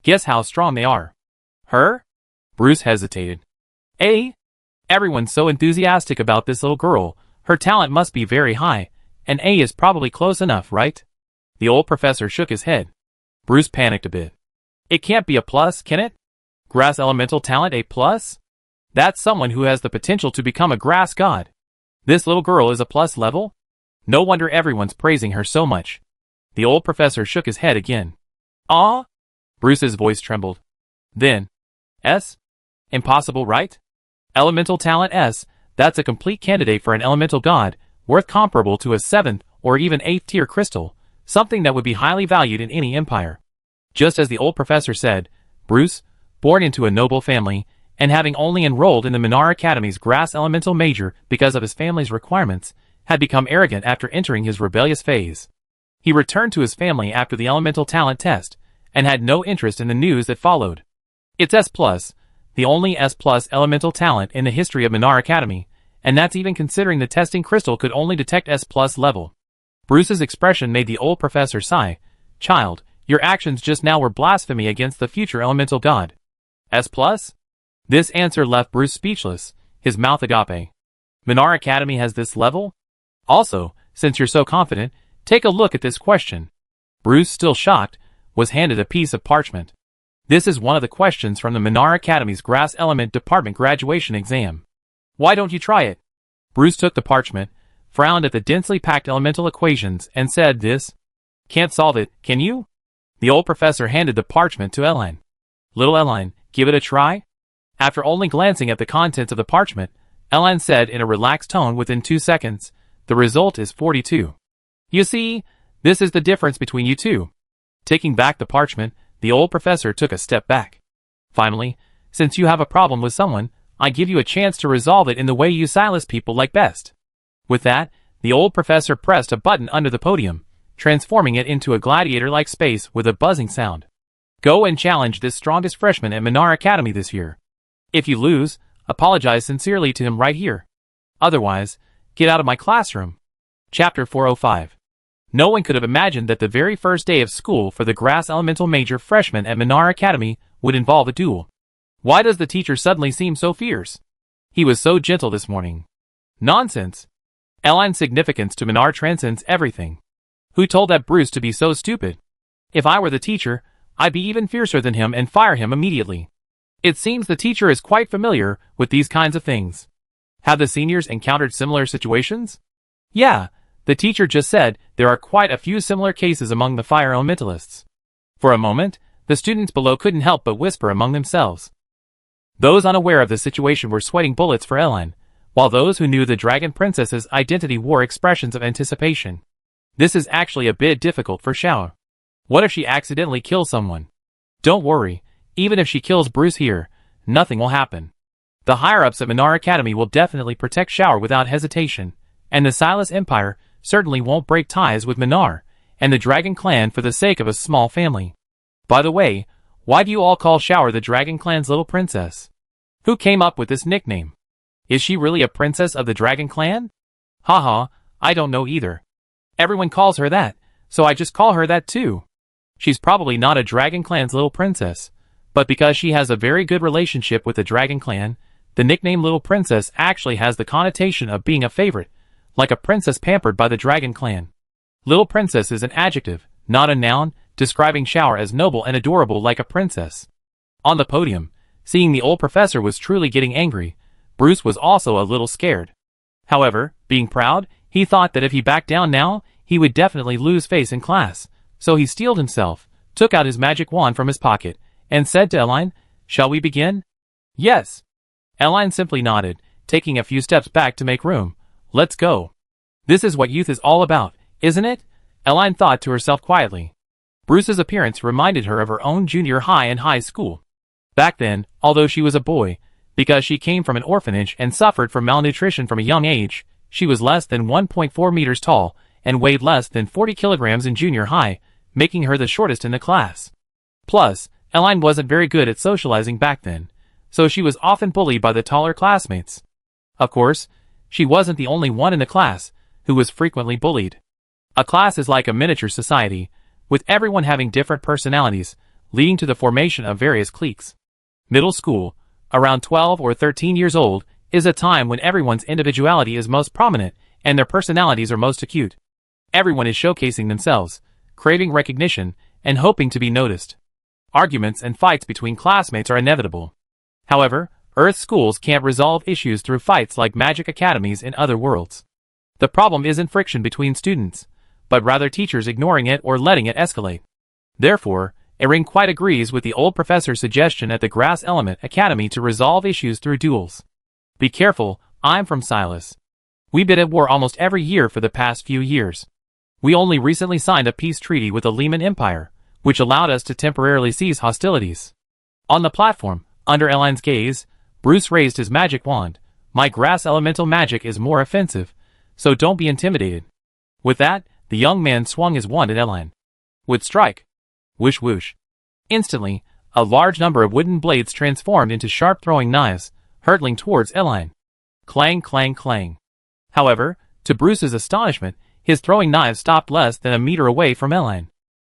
Guess how strong they are. Her? Bruce hesitated. A? Everyone's so enthusiastic about this little girl, her talent must be very high, and A is probably close enough, right? The old professor shook his head. Bruce panicked a bit. It can't be a plus, can it? Grass elemental talent A+? That's someone who has the potential to become a grass god. This little girl is a plus level? No wonder everyone's praising her so much. The old professor shook his head again. Ah? Bruce's voice trembled. Then, S? Impossible, right? Elemental talent S, that's a complete candidate for an elemental god, worth comparable to a 7th or even 8th tier crystal, something that would be highly valued in any empire. Just as the old professor said, Bruce, born into a noble family, and having only enrolled in the Minar Academy's grass elemental major because of his family's requirements, had become arrogant after entering his rebellious phase. He returned to his family after the elemental talent test, and had no interest in the news that followed. It's S+, the only S+ elemental talent in the history of Minar Academy, and that's even considering the testing crystal could only detect S+ level. Bruce's expression made the old professor sigh. Child, your actions just now were blasphemy against the future elemental god. S+? This answer left Bruce speechless, his mouth agape. Minar Academy has this level? Also, since you're so confident, take a look at this question. Bruce, still shocked, was handed a piece of parchment. This is one of the questions from the Minar Academy's Grass Element Department graduation exam. Why don't you try it? Bruce took the parchment, frowned at the densely packed elemental equations, and said, This? Can't solve it, can you? The old professor handed the parchment to Elaine. Little Elaine, give it a try? After only glancing at the contents of the parchment, Elaine said in a relaxed tone within 2 seconds, the result is 42. You see, this is the difference between you two. Taking back the parchment, the old professor took a step back. Finally, since you have a problem with someone, I give you a chance to resolve it in the way you Silas people like best. With that, the old professor pressed a button under the podium, transforming it into a gladiator-like space with a buzzing sound. Go and challenge this strongest freshman at Minar Academy this year. If you lose, apologize sincerely to him right here. Otherwise, get out of my classroom. Chapter 405. No one could have imagined that the very first day of school for the Grass Elemental Major freshman at Minar Academy would involve a duel. Why does the teacher suddenly seem so fierce? He was so gentle this morning. Nonsense. Elaine's significance to Minar transcends everything. Who told that Bruce to be so stupid? If I were the teacher, I'd be even fiercer than him and fire him immediately. It seems the teacher is quite familiar with these kinds of things. Have the seniors encountered similar situations? Yeah, the teacher just said there are quite a few similar cases among the fire elementalists. For a moment, the students below couldn't help but whisper among themselves. Those unaware of the situation were sweating bullets for Elaine, while those who knew the Dragon Princess's identity wore expressions of anticipation. This is actually a bit difficult for Xiao. What if she accidentally kills someone? Don't worry, even if she kills Bruce here, nothing will happen. The higher-ups at Minar Academy will definitely protect Xiao without hesitation, and the Silas Empire certainly won't break ties with Minar and the Dragon Clan for the sake of a small family. By the way, why do you all call Xiao the Dragon Clan's little princess? Who came up with this nickname? Is she really a princess of the Dragon Clan? Haha, I don't know either. Everyone calls her that, so I just call her that too. She's probably not a Dragon Clan's little princess, but because she has a very good relationship with the Dragon Clan, the nickname Little Princess actually has the connotation of being a favorite, like a princess pampered by the Dragon Clan. Little Princess is an adjective, not a noun, describing Xiao as noble and adorable like a princess. On the podium, seeing the old professor was truly getting angry, Bruce was also a little scared. However, being proud, he thought that if he backed down now, he would definitely lose face in class, so he steeled himself, took out his magic wand from his pocket, and said to Elaine, Shall we begin? Yes. Elaine simply nodded, taking a few steps back to make room. Let's go. This is what youth is all about, isn't it? Elaine thought to herself quietly. Bruce's appearance reminded her of her own junior high and high school. Back then, although she was a boy, because she came from an orphanage and suffered from malnutrition from a young age, she was less than 1.4 meters tall and weighed less than 40 kilograms in junior high, making her the shortest in the class. Plus, Elaine wasn't very good at socializing back then, so she was often bullied by the taller classmates. Of course, she wasn't the only one in the class who was frequently bullied. A class is like a miniature society, with everyone having different personalities, leading to the formation of various cliques. Middle school, around 12 or 13 years old, is a time when everyone's individuality is most prominent and their personalities are most acute. Everyone is showcasing themselves, craving recognition, and hoping to be noticed. Arguments and fights between classmates are inevitable. However, Earth schools can't resolve issues through fights like magic academies in other worlds. The problem isn't friction between students, but rather teachers ignoring it or letting it escalate. Therefore, Erin quite agrees with the old professor's suggestion at the Grass Element Academy to resolve issues through duels. Be careful, I'm from Silas. We've been at war almost every year for the past few years. We only recently signed a peace treaty with the Lehman Empire, which allowed us to temporarily cease hostilities. On the platform, under Elaine's gaze, Bruce raised his magic wand. My grass elemental magic is more offensive, so don't be intimidated. With that, the young man swung his wand at Elaine. Would strike. Whoosh whoosh. Instantly, a large number of wooden blades transformed into sharp throwing knives, hurtling towards Elaine. Clang clang clang. However, to Bruce's astonishment, his throwing knives stopped less than a meter away from Elaine.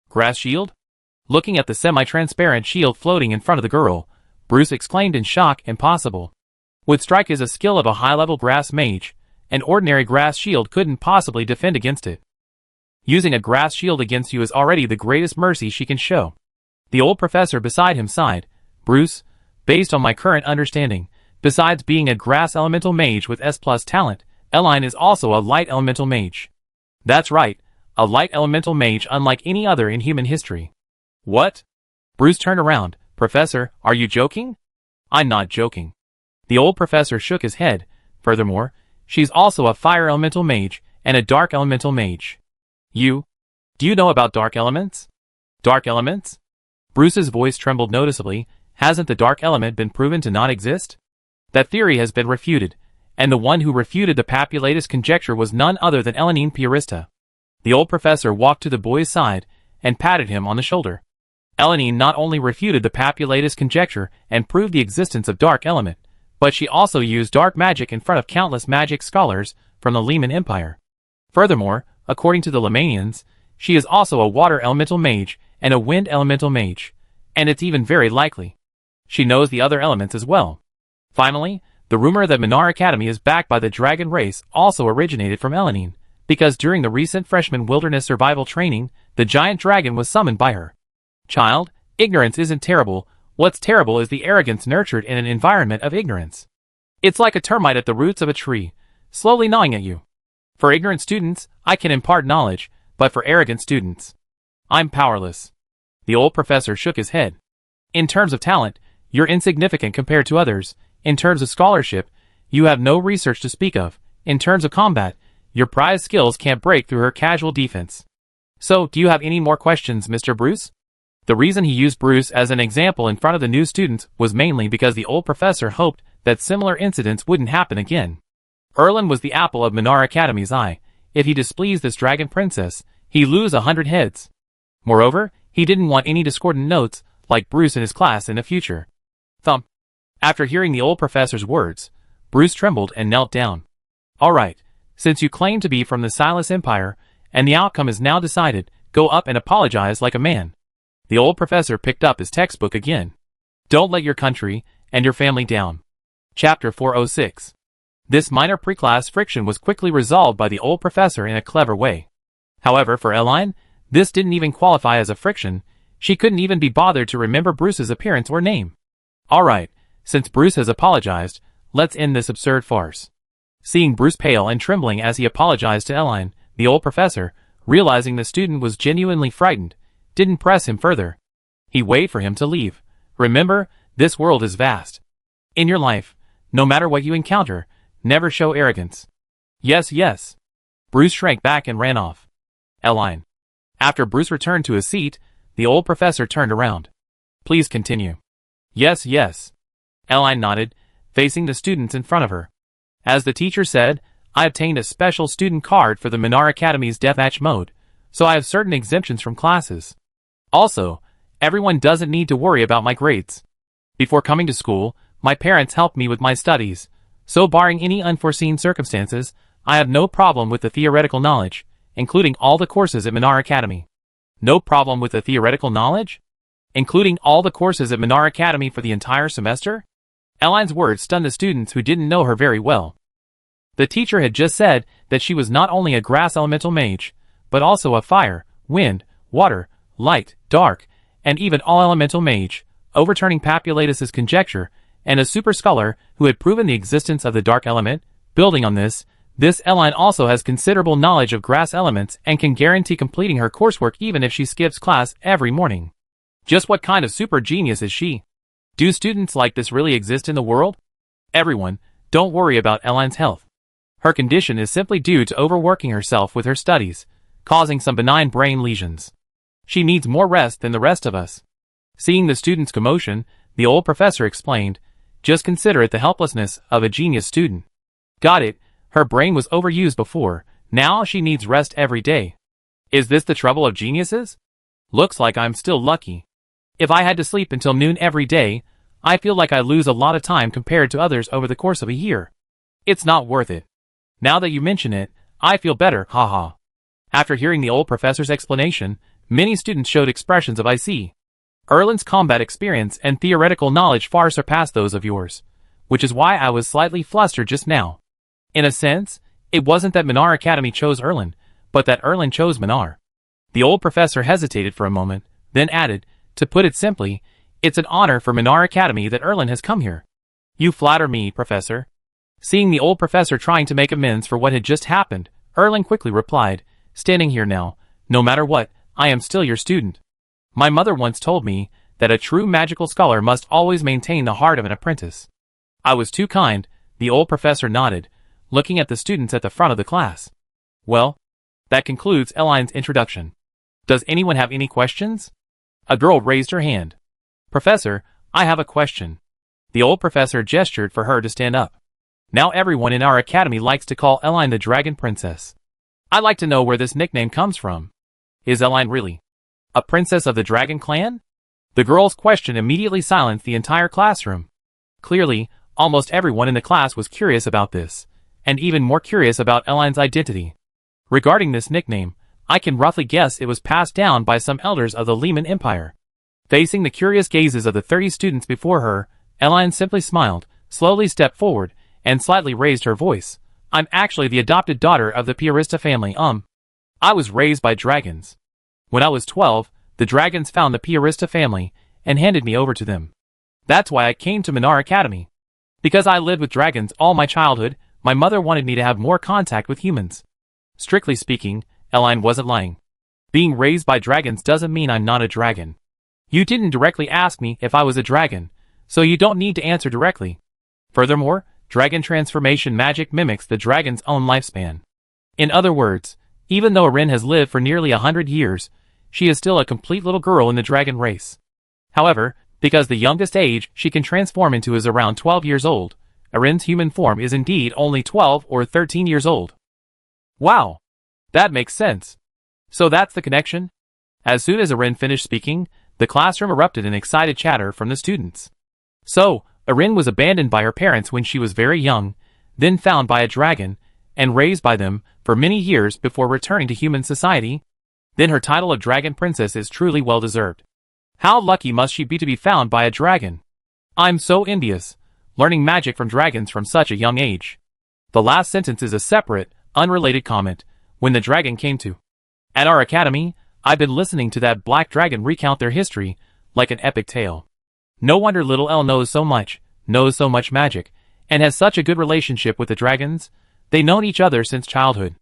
Grass shield? Looking at the semi-transparent shield floating in front of the girl, Bruce exclaimed in shock. Impossible. Wood strike is a skill of a high-level grass mage. An ordinary grass shield couldn't possibly defend against it. Using a grass shield against you is already the greatest mercy she can show. The old professor beside him sighed. Bruce, based on my current understanding, besides being a grass elemental mage with S+ talent, Elaine is also a light elemental mage. That's right, a light elemental mage unlike any other in human history. What? Bruce turned around. Professor, are you joking? I'm not joking. The old professor shook his head. Furthermore, she's also a fire elemental mage and a dark elemental mage. Do you know about dark elements? Dark elements? Bruce's voice trembled noticeably. Hasn't the dark element been proven to not exist? That theory has been refuted, and the one who refuted the Papulatus conjecture was none other than Elaine Purista. The old professor walked to the boy's side and patted him on the shoulder. Elaine not only refuted the Papulatus conjecture and proved the existence of dark element, but she also used dark magic in front of countless magic scholars from the Lehman Empire. Furthermore, according to the Lemanians, she is also a water elemental mage and a wind elemental mage, and it's even very likely she knows the other elements as well. Finally, the rumor that Minar Academy is backed by the dragon race also originated from Elaine, because during the recent freshman wilderness survival training, the giant dragon was summoned by her. Child, ignorance isn't terrible. What's terrible is the arrogance nurtured in an environment of ignorance. It's like a termite at the roots of a tree, slowly gnawing at you. For ignorant students, I can impart knowledge, but for arrogant students, I'm powerless. The old professor shook his head. In terms of talent, you're insignificant compared to others. In terms of scholarship, you have no research to speak of. In terms of combat, your prized skills can't break through her casual defense. So, do you have any more questions, Mr. Bruce? The reason he used Bruce as an example in front of the new students was mainly because the old professor hoped that similar incidents wouldn't happen again. Erlen was the apple of Minar Academy's eye. If he displeased this dragon princess, he'd lose 100 heads. Moreover, he didn't want any discordant notes, like Bruce in his class in the future. Thump. After hearing the old professor's words, Bruce trembled and knelt down. All right, since you claim to be from the Silas Empire, and the outcome is now decided, go up and apologize like a man. The old professor picked up his textbook again. Don't let your country and your family down. Chapter 406. This minor pre-class friction was quickly resolved by the old professor in a clever way. However, for Elaine, this didn't even qualify as a friction. She couldn't even be bothered to remember Bruce's appearance or name. Alright, since Bruce has apologized, let's end this absurd farce. Seeing Bruce pale and trembling as he apologized to Elaine, the old professor, realizing the student was genuinely frightened, didn't press him further. He waited for him to leave. Remember, this world is vast. In your life, no matter what you encounter, never show arrogance. Yes, yes. Bruce shrank back and ran off. Elaine. After Bruce returned to his seat, the old professor turned around. Please continue. Yes, yes. Elaine nodded, facing the students in front of her. As the teacher said, I obtained a special student card for the Minar Academy's deathmatch mode, so I have certain exemptions from classes. Also, everyone doesn't need to worry about my grades. Before coming to school, my parents helped me with my studies, so barring any unforeseen circumstances, I have no problem with the theoretical knowledge, including all the courses at Minar Academy. No problem with the theoretical knowledge? Including all the courses at Minar Academy for the entire semester? Elaine's words stunned the students who didn't know her very well. The teacher had just said that she was not only a grass elemental mage, but also a fire, wind, water, light, dark, and even all-elemental mage, overturning Papulatus's conjecture, and a super scholar who had proven the existence of the dark element. Building on this Elaine also has considerable knowledge of grass elements and can guarantee completing her coursework even if she skips class every morning. Just what kind of super genius is she? Do students like this really exist in the world? Everyone, Don't worry about Elaine's health. Her condition is simply due to overworking herself with her studies, causing some benign brain lesions. She needs more rest than the rest of us. Seeing the student's commotion, the old professor explained, just consider it the helplessness of a genius student. Got it, her brain was overused before, now she needs rest every day. Is this the trouble of geniuses? Looks like I'm still lucky. If I had to sleep until noon every day, I feel like I lose a lot of time compared to others over the course of a year. It's not worth it. Now that you mention it, I feel better, haha. After hearing the old professor's explanation, many students showed expressions of I see. Erlen's combat experience and theoretical knowledge far surpass those of yours, which is why I was slightly flustered just now. In a sense, it wasn't that Minar Academy chose Erlen, but that Erlen chose Minar. The old professor hesitated for a moment, then added, to put it simply, it's an honor for Minar Academy that Erlen has come here. You flatter me, Professor. Seeing the old professor trying to make amends for what had just happened, Erlen quickly replied, standing here now, no matter what, I am still your student. My mother once told me that a true magical scholar must always maintain the heart of an apprentice. I was too kind, the old professor nodded, looking at the students at the front of the class. Well, that concludes Elaine's introduction. Does anyone have any questions? A girl raised her hand. Professor, I have a question. The old professor gestured for her to stand up. Now everyone in our academy likes to call Elaine the Dragon Princess. I'd like to know where this nickname comes from. Is Elaine really a princess of the Dragon Clan? The girl's question immediately silenced the entire classroom. Clearly, almost everyone in the class was curious about this, and even more curious about Elaine's identity. Regarding this nickname, I can roughly guess it was passed down by some elders of the Lehman Empire. Facing the curious gazes of the 30 students before her, Elaine simply smiled, slowly stepped forward, and slightly raised her voice. I'm actually the adopted daughter of the Piarista family. I was raised by dragons. When I was 12, the dragons found the Piarista family and handed me over to them. That's why I came to Minar Academy. Because I lived with dragons all my childhood, my mother wanted me to have more contact with humans. Strictly speaking, Elaine wasn't lying. Being raised by dragons doesn't mean I'm not a dragon. You didn't directly ask me if I was a dragon, so you don't need to answer directly. Furthermore, dragon transformation magic mimics the dragon's own lifespan. In other words, even though Erin has lived for nearly 100 years, she is still a complete little girl in the dragon race. However, because the youngest age she can transform into is around 12 years old, Erin's human form is indeed only 12 or 13 years old. Wow! That makes sense. So that's the connection? As soon as Erin finished speaking, the classroom erupted in excited chatter from the students. So, Erin was abandoned by her parents when she was very young, then found by a dragon, and raised by them for many years before returning to human society? Then her title of Dragon Princess is truly well-deserved. How lucky must she be to be found by a dragon? I'm so envious, learning magic from dragons from such a young age. The last sentence is a separate, unrelated comment, when the dragon came to. At our academy, I've been listening to that black dragon recount their history, like an epic tale. No wonder little Elle knows so much magic, and has such a good relationship with the dragons. They've known each other since childhood.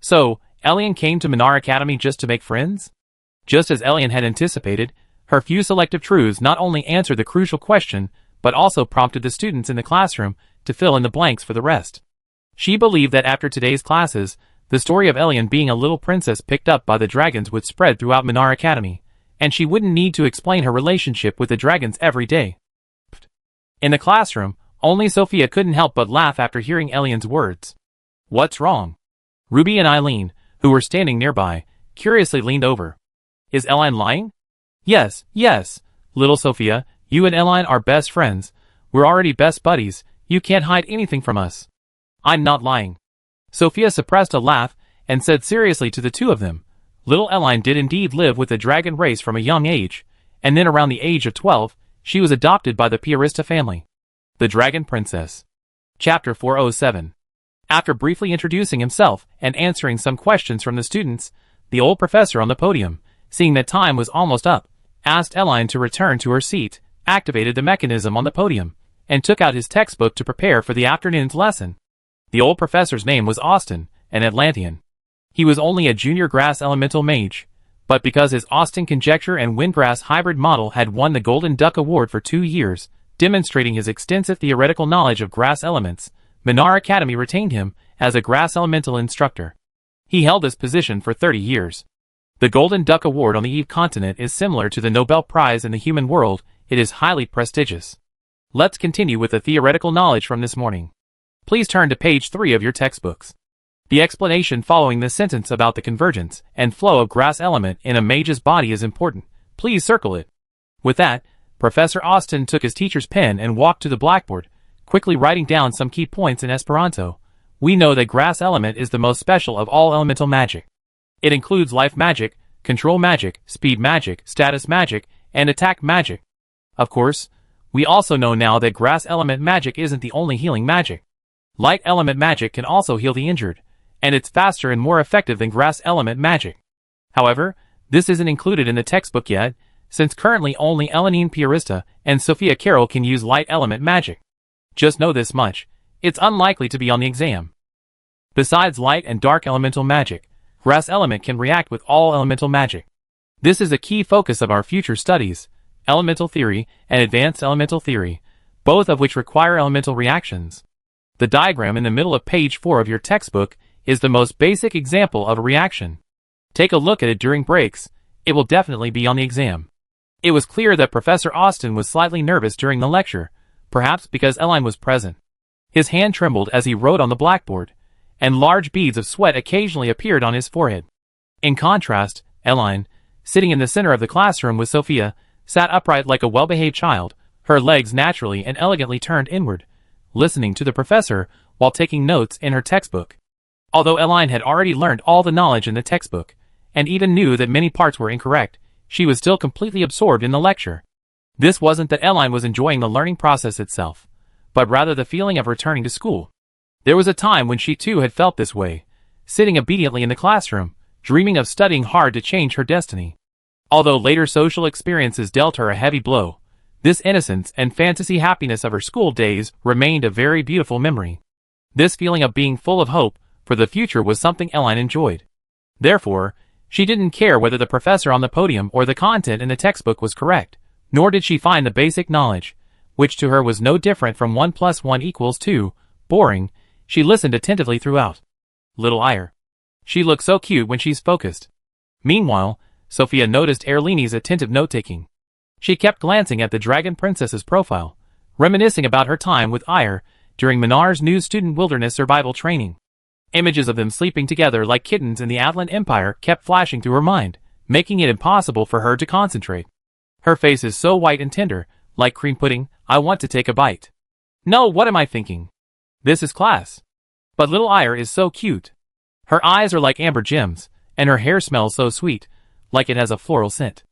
So, Elian came to Minar Academy just to make friends? Just as Elian had anticipated, her few selective truths not only answered the crucial question, but also prompted the students in the classroom to fill in the blanks for the rest. She believed that after today's classes, the story of Elian being a little princess picked up by the dragons would spread throughout Minar Academy, and she wouldn't need to explain her relationship with the dragons every day. In the classroom, only Sophia couldn't help but laugh after hearing Elian's words. What's wrong? Ruby and Eileen, who were standing nearby, curiously leaned over. Is Elaine lying? Yes, little Sophia, you and Elaine are best friends. We're already best buddies, you can't hide anything from us. I'm not lying. Sophia suppressed a laugh and said seriously to the two of them, little Elaine did indeed live with the dragon race from a young age, and then around the age of 12, she was adopted by the Piarista family. The Dragon Princess. Chapter 407. After briefly introducing himself and answering some questions from the students, the old professor on the podium, seeing that time was almost up, asked Elaine to return to her seat, activated the mechanism on the podium, and took out his textbook to prepare for the afternoon's lesson. The old professor's name was Austin, an Atlantean. He was only a junior grass elemental mage, but because his Austin Conjecture and Windgrass hybrid model had won the Golden Duck Award for 2 years, demonstrating his extensive theoretical knowledge of grass elements, Minar Academy retained him as a grass elemental instructor. He held this position for 30 years. The Golden Duck Award on the Eve continent is similar to the Nobel Prize in the human world. It is highly prestigious. Let's continue with the theoretical knowledge from this morning. Please turn to page 3 of your textbooks. The explanation following this sentence about the convergence and flow of grass element in a mage's body is important. Please circle it. With that, Professor Austin took his teacher's pen and walked to the blackboard, quickly writing down some key points in Esperanto. We know that grass element is the most special of all elemental magic. It includes life magic, control magic, speed magic, status magic, and attack magic. Of course, we also know now that grass element magic isn't the only healing magic. Light element magic can also heal the injured, and it's faster and more effective than grass element magic. However, this isn't included in the textbook yet, since currently only Elenine Piarista and Sophia Carroll can use light element magic. Just know this much, it's unlikely to be on the exam. Besides light and dark elemental magic, grass element can react with all elemental magic. This is a key focus of our future studies, elemental theory and advanced elemental theory, both of which require elemental reactions. The diagram in the middle of page 4 of your textbook is the most basic example of a reaction. Take a look at it during breaks, it will definitely be on the exam. It was clear that Professor Austin was slightly nervous during the lecture, perhaps because Eline was present. His hand trembled as he wrote on the blackboard, and large beads of sweat occasionally appeared on his forehead. In contrast, Eline, sitting in the center of the classroom with Sophia, sat upright like a well-behaved child, her legs naturally and elegantly turned inward, listening to the professor while taking notes in her textbook. Although Eline had already learned all the knowledge in the textbook, and even knew that many parts were incorrect, she was still completely absorbed in the lecture. This wasn't that Eline was enjoying the learning process itself, but rather the feeling of returning to school. There was a time when she too had felt this way, sitting obediently in the classroom, dreaming of studying hard to change her destiny. Although later social experiences dealt her a heavy blow, this innocence and fantasy happiness of her school days remained a very beautiful memory. This feeling of being full of hope for the future was something Eline enjoyed. Therefore, she didn't care whether the professor on the podium or the content in the textbook was correct, nor did she find the basic knowledge, which to her was no different from 1 + 1 = 2, boring. She listened attentively throughout. Little Ire. She looks so cute when she's focused. Meanwhile, Sophia noticed Erlini's attentive note-taking. She kept glancing at the Dragon Princess's profile, reminiscing about her time with Ire during Minar's new student wilderness survival training. Images of them sleeping together like kittens in the Atlant Empire kept flashing through her mind, making it impossible for her to concentrate. Her face is so white and tender, like cream pudding. I want to take a bite. No, what am I thinking? This is class. But little Ire is so cute. Her eyes are like amber gems, and her hair smells so sweet, like it has a floral scent.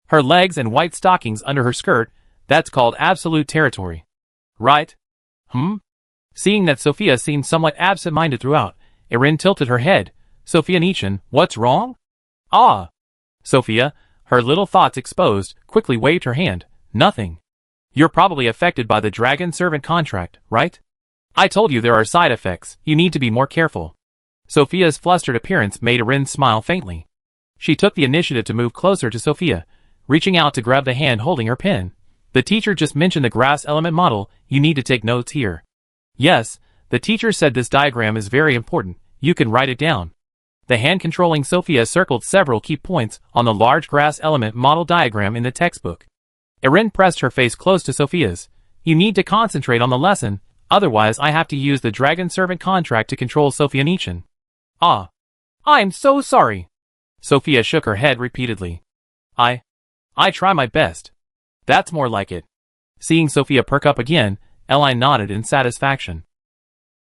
Her legs and white stockings under her skirt, that's called absolute territory. Right? Seeing that Sophia seemed somewhat absent-minded throughout, Erin tilted her head. Sophia Nichin, what's wrong? Ah! Sophia, her little thoughts exposed, quickly waved her hand. Nothing. You're probably affected by the dragon servant contract, right? I told you there are side effects, you need to be more careful. Sophia's flustered appearance made Erin smile faintly. She took the initiative to move closer to Sophia, reaching out to grab the hand holding her pen. The teacher just mentioned the grass element model, you need to take notes here. Yes, the teacher said this diagram is very important, you can write it down. The hand controlling Sophia circled several key points on the large grass element model diagram in the textbook. Erin pressed her face close to Sophia's. You need to concentrate on the lesson, otherwise I have to use the dragon servant contract to control Sophia Nichin. Ah. I'm so sorry. Sophia shook her head repeatedly. I try my best. That's more like it. Seeing Sophia perk up again, Eline nodded in satisfaction.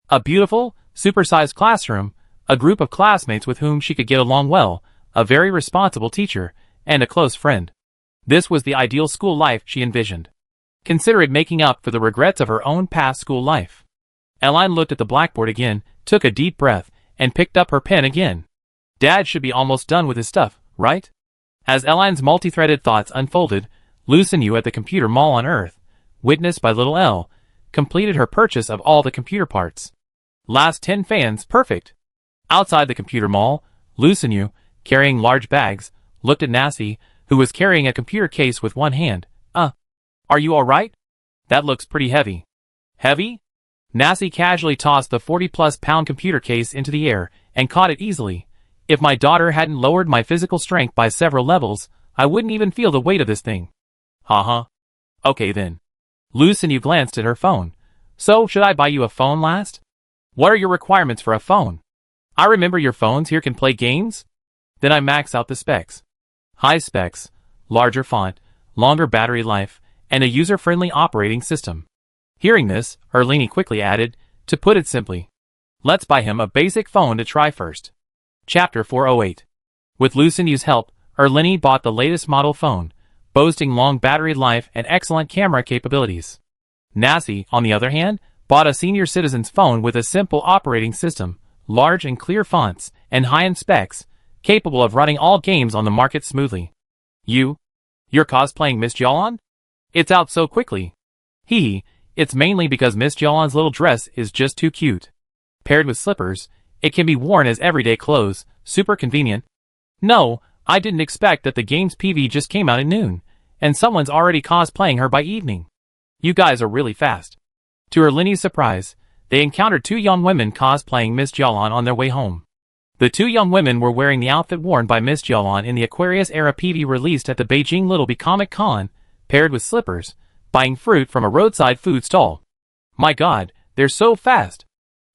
A beautiful, supersized classroom, a group of classmates with whom she could get along well, a very responsible teacher, and a close friend. This was the ideal school life she envisioned. Consider it making up for the regrets of her own past school life. Eline looked at the blackboard again, took a deep breath, and picked up her pen again. Dad should be almost done with his stuff, right? As Eline's multi-threaded thoughts unfolded, Lucinue at the computer mall on Earth, witnessed by little Elle, completed her purchase of all the computer parts. Last 10 fans, perfect. Outside the computer mall, Lucinue, carrying large bags, looked at Nassie, who was carrying a computer case with one hand. Are you alright? That looks pretty heavy. Heavy? Nasty casually tossed the 40-plus-pound computer case into the air and caught it easily. If my daughter hadn't lowered my physical strength by several levels, I wouldn't even feel the weight of this thing. Haha. Okay then. Lucinda glanced at her phone. So, should I buy you a phone last? What are your requirements for a phone? I remember your phones here can play games? Then I max out the specs. High specs, larger font, longer battery life, and a user-friendly operating system. Hearing this, Erlini quickly added, to put it simply, let's buy him a basic phone to try first. Chapter 408. With Lucinda's help, Erlini bought the latest model phone, boasting long battery life and excellent camera capabilities. Nasty, on the other hand, bought a senior citizen's phone with a simple operating system, large and clear fonts, and high-end specs, capable of running all games on the market smoothly. You're cosplaying Miss Jalan? It's out so quickly. Hee. It's mainly because Miss Jalan's little dress is just too cute. Paired with slippers, it can be worn as everyday clothes, super convenient. No, I didn't expect that the game's PV just came out at noon, and someone's already cosplaying her by evening. You guys are really fast. To Erlini's surprise, they encountered two young women cosplaying Miss Jalan on their way home. The two young women were wearing the outfit worn by Miss Jalan in the Aquarius era PV released at the Beijing Little Bee Comic Con, paired with slippers, buying fruit from a roadside food stall. My god, they're so fast.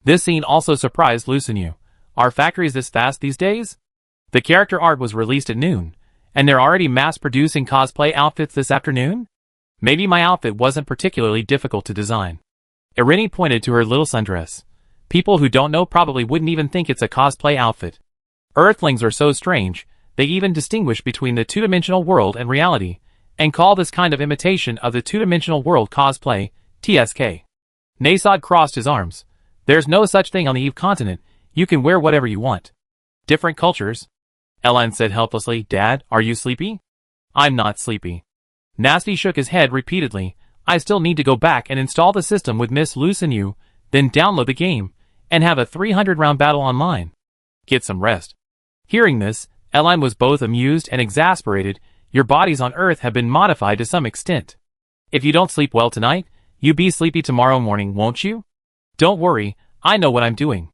This scene also surprised Lucinda. Are factories this fast these days? The character art was released at noon, and they're already mass-producing cosplay outfits this afternoon? Maybe my outfit wasn't particularly difficult to design. Irini pointed to her little sundress. People who don't know probably wouldn't even think it's a cosplay outfit. Earthlings are so strange, they even distinguish between the two-dimensional world and reality, and call this kind of imitation of the two-dimensional world cosplay, TSK. Nasod crossed his arms. There's no such thing on the Eve continent, you can wear whatever you want. Different cultures. Elan said helplessly, Dad, are you sleepy? I'm not sleepy. Nasty shook his head repeatedly. I still need to go back and install the system with Miss Lucinda, then download the game, and have a 300-round battle online. Get some rest. Hearing this, Elan was both amused and exasperated. Your bodies on Earth have been modified to some extent. If you don't sleep well tonight, you be sleepy tomorrow morning, won't you? Don't worry, I know what I'm doing.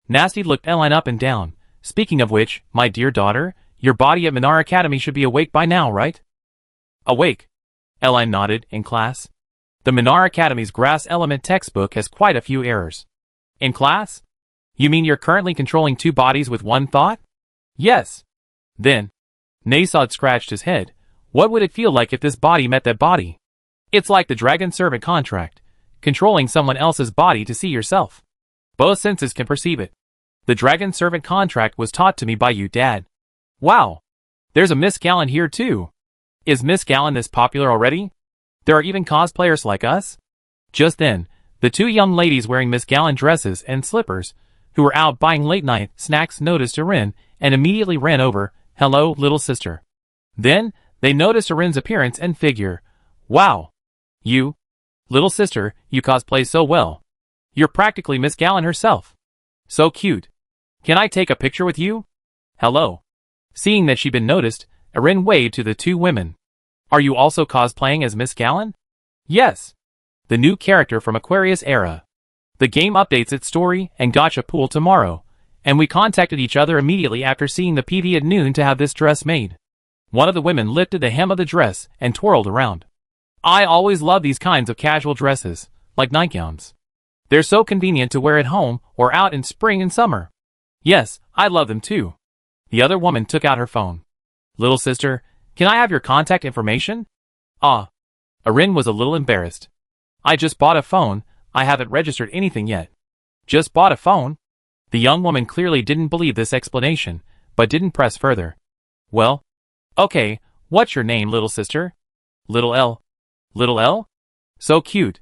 Nasty looked Elan up and down. Speaking of which, my dear daughter, your body at Minar Academy should be awake by now, right? Awake. Elan nodded, in class. The Minar Academy's Grass Element textbook has quite a few errors. In class? You mean you're currently controlling two bodies with one thought? Yes. Then, Nasod scratched his head. What would it feel like if this body met that body? It's like the Dragon Servant contract, controlling someone else's body to see yourself. Both senses can perceive it. The Dragon Servant contract was taught to me by you, Dad. Wow. There's a Miss Gallon here too. Is Miss Gallon this popular already? There are even cosplayers like us? Just then, the two young ladies wearing Miss Gallon dresses and slippers, who were out buying late-night snacks, noticed Erin and immediately ran over. Hello, little sister. Then, they noticed Erin's appearance and figure. Wow. You, little sister, you cosplay so well. You're practically Miss Gallon herself. So cute. Can I take a picture with you? Hello. Seeing that she'd been noticed, Erin waved to the two women. Are you also cosplaying as Miss Gallon? Yes. The new character from Aquarius era. The game updates its story and gacha pool tomorrow, and we contacted each other immediately after seeing the PV at noon to have this dress made. One of the women lifted the hem of the dress and twirled around. I always love these kinds of casual dresses, like nightgowns. They're so convenient to wear at home or out in spring and summer. Yes, I love them too. The other woman took out her phone. Little sister, can I have your contact information? Erin was a little embarrassed. I just bought a phone, I haven't registered anything yet. Just bought a phone? The young woman clearly didn't believe this explanation, but didn't press further. Well, okay, what's your name, little sister? Little L. Little L? So cute.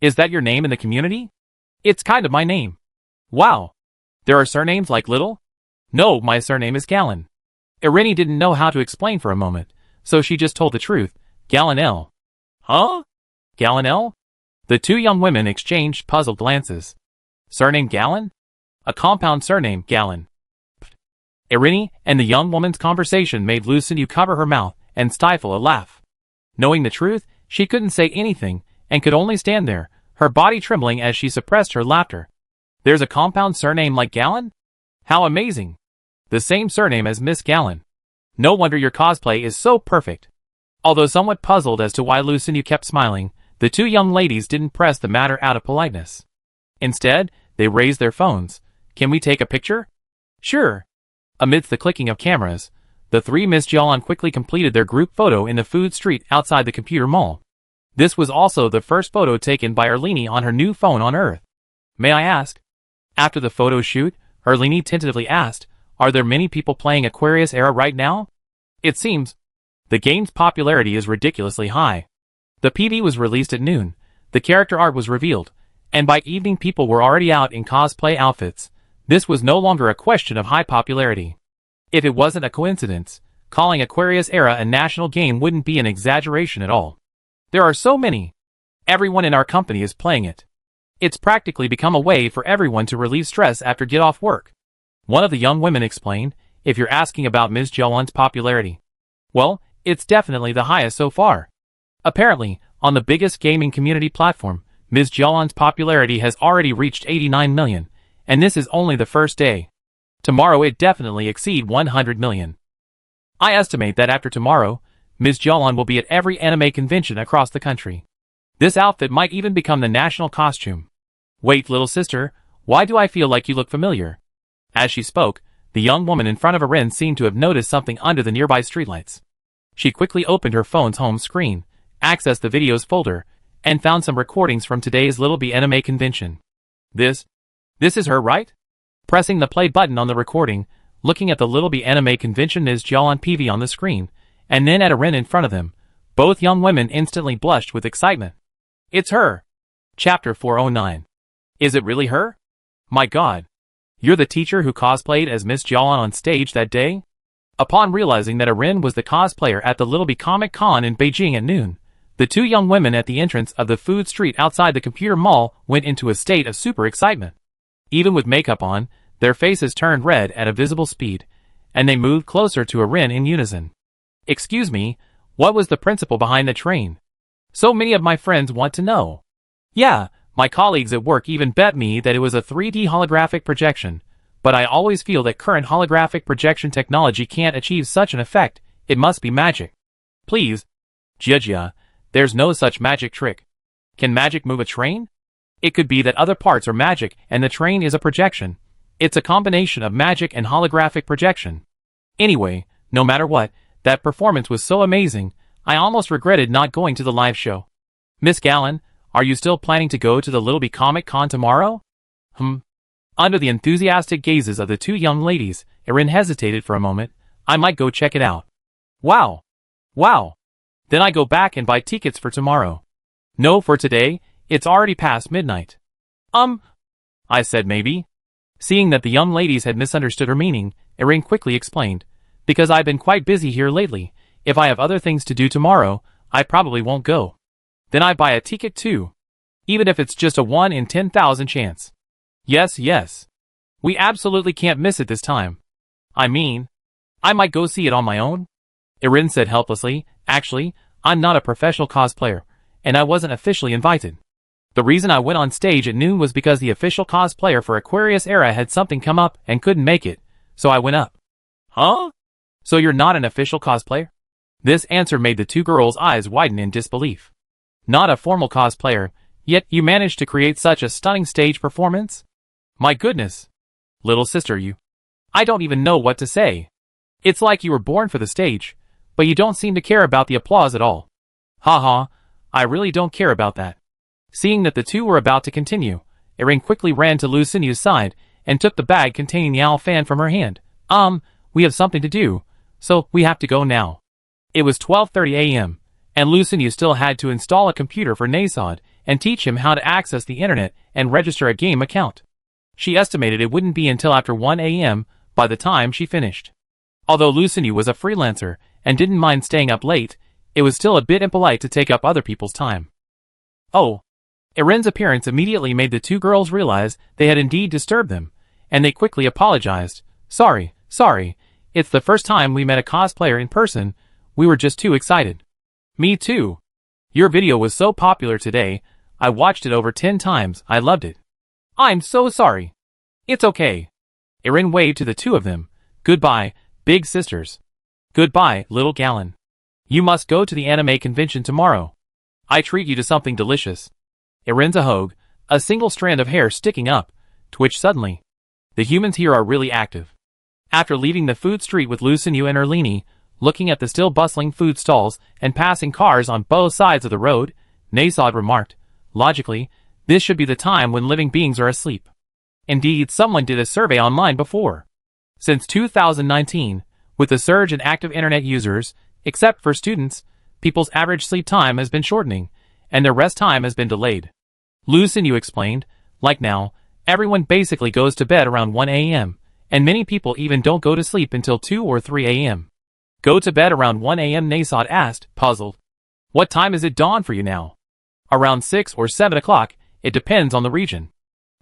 Is that your name in the community? It's kind of my name. Wow. There are surnames like Little? No, my surname is Gallon. Irini didn't know how to explain for a moment, so she just told the truth. Gallon L. Huh? Gallon L? The two young women exchanged puzzled glances. Surname Gallon? A compound surname, Gallon. Irini and the young woman's conversation made Lucinda cover her mouth and stifle a laugh. Knowing the truth, she couldn't say anything and could only stand there, her body trembling as she suppressed her laughter. There's a compound surname like Gallon? How amazing! The same surname as Miss Gallon. No wonder your cosplay is so perfect. Although somewhat puzzled as to why Lucinda kept smiling, the two young ladies didn't press the matter out of politeness. Instead, they raised their phones. Can we take a picture? Sure. Amidst the clicking of cameras, the three Miss Jolon quickly completed their group photo in the food street outside the computer mall. This was also the first photo taken by Erlini on her new phone on Earth. May I ask? After the photo shoot, Erlini tentatively asked, are there many people playing Aquarius Era right now? It seems. The game's popularity is ridiculously high. The PV was released at noon, the character art was revealed, and by evening people were already out in cosplay outfits. This was no longer a question of high popularity. If it wasn't a coincidence, calling Aquarius Era a national game wouldn't be an exaggeration at all. There are so many. Everyone in our company is playing it. It's practically become a way for everyone to relieve stress after get off work. One of the young women explained, if you're asking about Ms. Jolon's popularity. Well, it's definitely the highest so far. Apparently, on the biggest gaming community platform, Ms. Jolon's popularity has already reached 89 million, and this is only the first day. Tomorrow it definitely exceed 100 million. I estimate that after tomorrow, Ms. Jolon will be at every anime convention across the country. This outfit might even become the national costume. Wait, little sister, why do I feel like you look familiar? As she spoke, the young woman in front of Erin seemed to have noticed something under the nearby streetlights. She quickly opened her phone's home screen, accessed the videos folder, and found some recordings from today's Little Bee Anime convention. This is her, right? Pressing the play button on the recording, looking at the Little Bee Anime convention Ms. Jolon PV on the screen, and then at Erin in front of them, both young women instantly blushed with excitement. It's her! Chapter 409. Is it really her? My god. You're the teacher who cosplayed as Miss Jolon on stage that day? Upon realizing that Erin was the cosplayer at the Little Bee Comic Con in Beijing at noon, the two young women at the entrance of the food street outside the computer mall went into a state of super excitement. Even with makeup on, their faces turned red at a visible speed, and they moved closer to Erin in unison. Excuse me, what was the principle behind the train? So many of my friends want to know. Yeah, my colleagues at work even bet me that it was a 3D holographic projection, but I always feel that current holographic projection technology can't achieve such an effect. It must be magic. Please. Jia, there's no such magic trick. Can magic move a train? It could be that other parts are magic and the train is a projection. It's a combination of magic and holographic projection. Anyway, no matter what, that performance was so amazing, I almost regretted not going to the live show. Miss Gallon, are you still planning to go to the Little Bee Comic Con tomorrow? Under the enthusiastic gazes of the two young ladies, Erin hesitated for a moment. I might go check it out. Wow. Then I go back and buy tickets for tomorrow. No, for today, it's already past midnight. I said maybe. Seeing that the young ladies had misunderstood her meaning, Erin quickly explained, because I've been quite busy here lately. If I have other things to do tomorrow, I probably won't go. Then I buy a ticket too. Even if it's just a 1 in 10,000 chance. Yes. We absolutely can't miss it this time. I mean, I might go see it on my own. Erin said helplessly, actually, I'm not a professional cosplayer, and I wasn't officially invited. The reason I went on stage at noon was because the official cosplayer for Aquarius Era had something come up and couldn't make it, so I went up. Huh? So you're not an official cosplayer? This answer made the two girls' eyes widen in disbelief. Not a formal cosplayer, yet you managed to create such a stunning stage performance? My goodness. Little sister, I don't even know what to say. It's like you were born for the stage, but you don't seem to care about the applause at all. Haha, I really don't care about that. Seeing that the two were about to continue, Erin quickly ran to Lucinda's side and took the bag containing the owl fan from her hand. We have something to do, so we have to go now. It was 12:30 a.m., and Lucinda still had to install a computer for Nasod and teach him how to access the internet and register a game account. She estimated it wouldn't be until after 1 a.m. by the time she finished. Although Lucinda was a freelancer and didn't mind staying up late, it was still a bit impolite to take up other people's time. Oh. Erin's appearance immediately made the two girls realize they had indeed disturbed them, and they quickly apologized. Sorry, it's the first time we met a cosplayer in person, we were just too excited. Me too. Your video was so popular today, I watched it over 10 times, I loved it. I'm so sorry. It's okay. Erin waved to the two of them. Goodbye, big sisters. Goodbye, little Gallon. You must go to the anime convention tomorrow. I treat you to something delicious. Erin's Ahogue, a single strand of hair sticking up, twitched suddenly. The humans here are really active. After leaving the food street with Lucinu and Erlini, looking at the still bustling food stalls and passing cars on both sides of the road, Nasod remarked, logically, this should be the time when living beings are asleep. Indeed, someone did a survey online before. Since 2019, with the surge in active internet users, except for students, people's average sleep time has been shortening, and their rest time has been delayed. Lucinu explained, like now, everyone basically goes to bed around 1 a.m., and many people even don't go to sleep until 2 or 3 a.m. Go to bed around 1 a.m., Nasod asked, puzzled. What time is it dawn for you now? Around 6 or 7 o'clock, it depends on the region.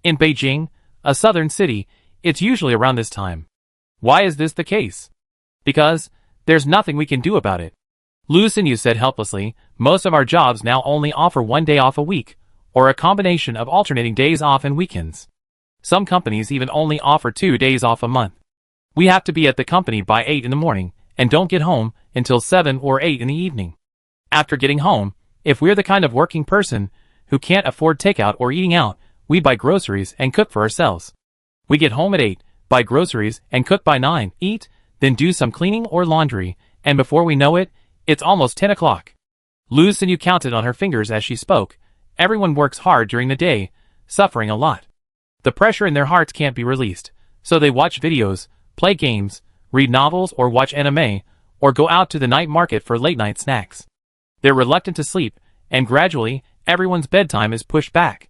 In Beijing, a southern city, it's usually around this time. Why is this the case? Because there's nothing we can do about it. Lucinu said helplessly, most of our jobs now only offer 1 day off a week, or a combination of alternating days off and weekends. Some companies even only offer 2 days off a month. We have to be at the company by 8 in the morning, and don't get home until 7 or 8 in the evening. After getting home, if we're the kind of working person who can't afford takeout or eating out, we buy groceries and cook for ourselves. We get home at 8, buy groceries and cook by 9, eat, then do some cleaning or laundry, and before we know it, it's almost 10 o'clock. Lucinu counted on her fingers as she spoke. Everyone works hard during the day, suffering a lot. The pressure in their hearts can't be released, so they watch videos, play games, read novels or watch anime, or go out to the night market for late-night snacks. They're reluctant to sleep, and gradually, everyone's bedtime is pushed back.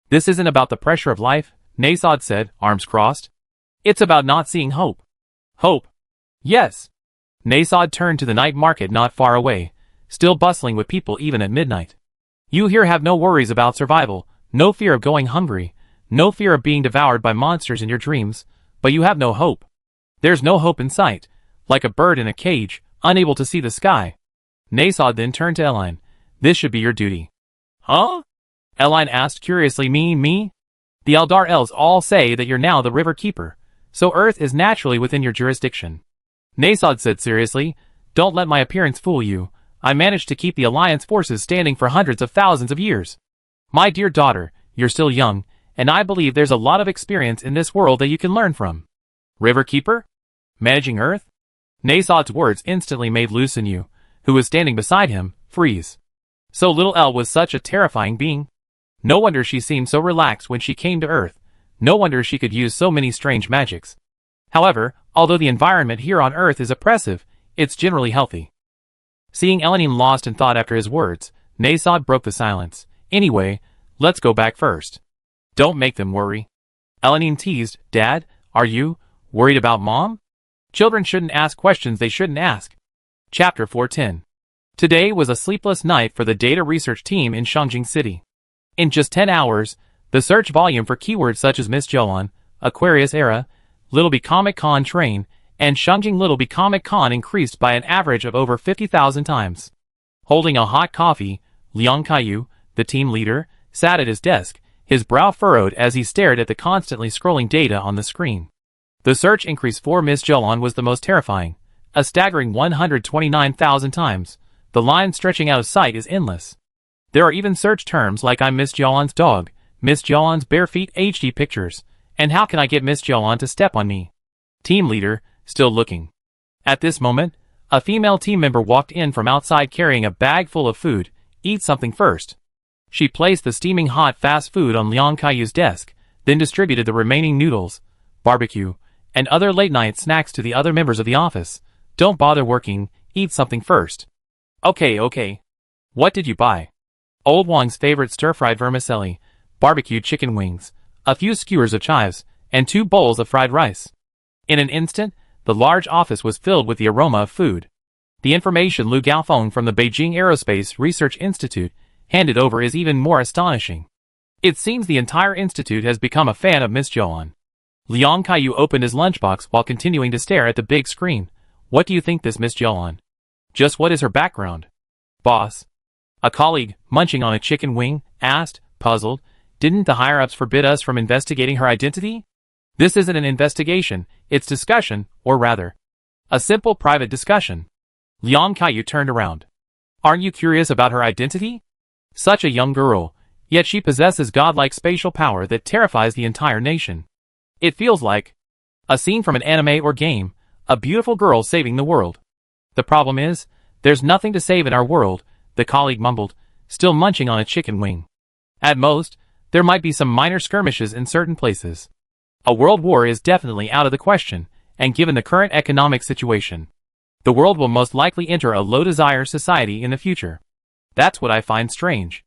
This isn't about the pressure of life, Nasod said, arms crossed. It's about not seeing hope. Hope. Yes. Nasod turned to the night market not far away, still bustling with people even at midnight. You here have no worries about survival, no fear of going hungry, no fear of being devoured by monsters in your dreams, but you have no hope. There's no hope in sight, like a bird in a cage, unable to see the sky. Nasod then turned to Eline. This should be your duty. Huh? Eline asked curiously. Me? The Eldar elves all say that you're now the river keeper, so Earth is naturally within your jurisdiction. Nasod said seriously, don't let my appearance fool you. I managed to keep the Alliance forces standing for hundreds of thousands of years. My dear daughter, you're still young, and I believe there's a lot of experience in this world that you can learn from. River keeper? Managing Earth? Nasod's words instantly made Lucinu, who was standing beside him, freeze. So little Elle was such a terrifying being. No wonder she seemed so relaxed when she came to Earth. No wonder she could use so many strange magics. However, although the environment here on Earth is oppressive, it's generally healthy. Seeing Eline lost in thought after his words, Nasod broke the silence. Anyway, let's go back first. Don't make them worry. Eline teased, Dad, are you worried about Mom? Children shouldn't ask questions they shouldn't ask. Chapter 410. Today was a sleepless night for the data research team in Shangjing City. In just 10 hours, the search volume for keywords such as Miss Joan, Aquarius Era, Little Bee Comic Con Train, and Shangjing Little Bee Comic Con increased by an average of over 50,000 times. Holding a hot coffee, Liang Kaiyu, the team leader, sat at his desk, his brow furrowed as he stared at the constantly scrolling data on the screen. The search increase for Miss Joan was the most terrifying, a staggering 129,000 times. The line stretching out of sight is endless. There are even search terms like I'm Miss Joan's dog, Miss Joan's bare feet HD pictures, and how can I get Miss Joan to step on me? Team leader, still looking. At this moment, a female team member walked in from outside carrying a bag full of food. Eat something first. She placed the steaming hot fast food on Liang Kaiyu's desk, then distributed the remaining noodles, barbecue, and other late-night snacks to the other members of the office. Don't bother working, eat something first. Okay. What did you buy? Old Wang's favorite stir-fried vermicelli, barbecued chicken wings, a few skewers of chives, and 2 bowls of fried rice. In an instant, the large office was filled with the aroma of food. The information Lu Gaofeng from the Beijing Aerospace Research Institute handed over is even more astonishing. It seems the entire institute has become a fan of Miss Joan. Liang Kaiyu opened his lunchbox while continuing to stare at the big screen. What do you think this Miss Joan? Just what is her background? Boss. A colleague, munching on a chicken wing, asked, Puzzled, didn't the higher-ups forbid us from investigating her identity? This isn't an investigation, it's discussion, or rather, a simple private discussion. Liang Kaiyu turned around. Aren't you curious about her identity? Such a young girl, yet she possesses godlike spatial power that terrifies the entire nation. It feels like a scene from an anime or game, a beautiful girl saving the world. The problem is, there's nothing to save in our world, the colleague mumbled, still munching on a chicken wing. At most, there might be some minor skirmishes in certain places. A world war is definitely out of the question, and given the current economic situation, the world will most likely enter a low-desire society in the future. That's what I find strange.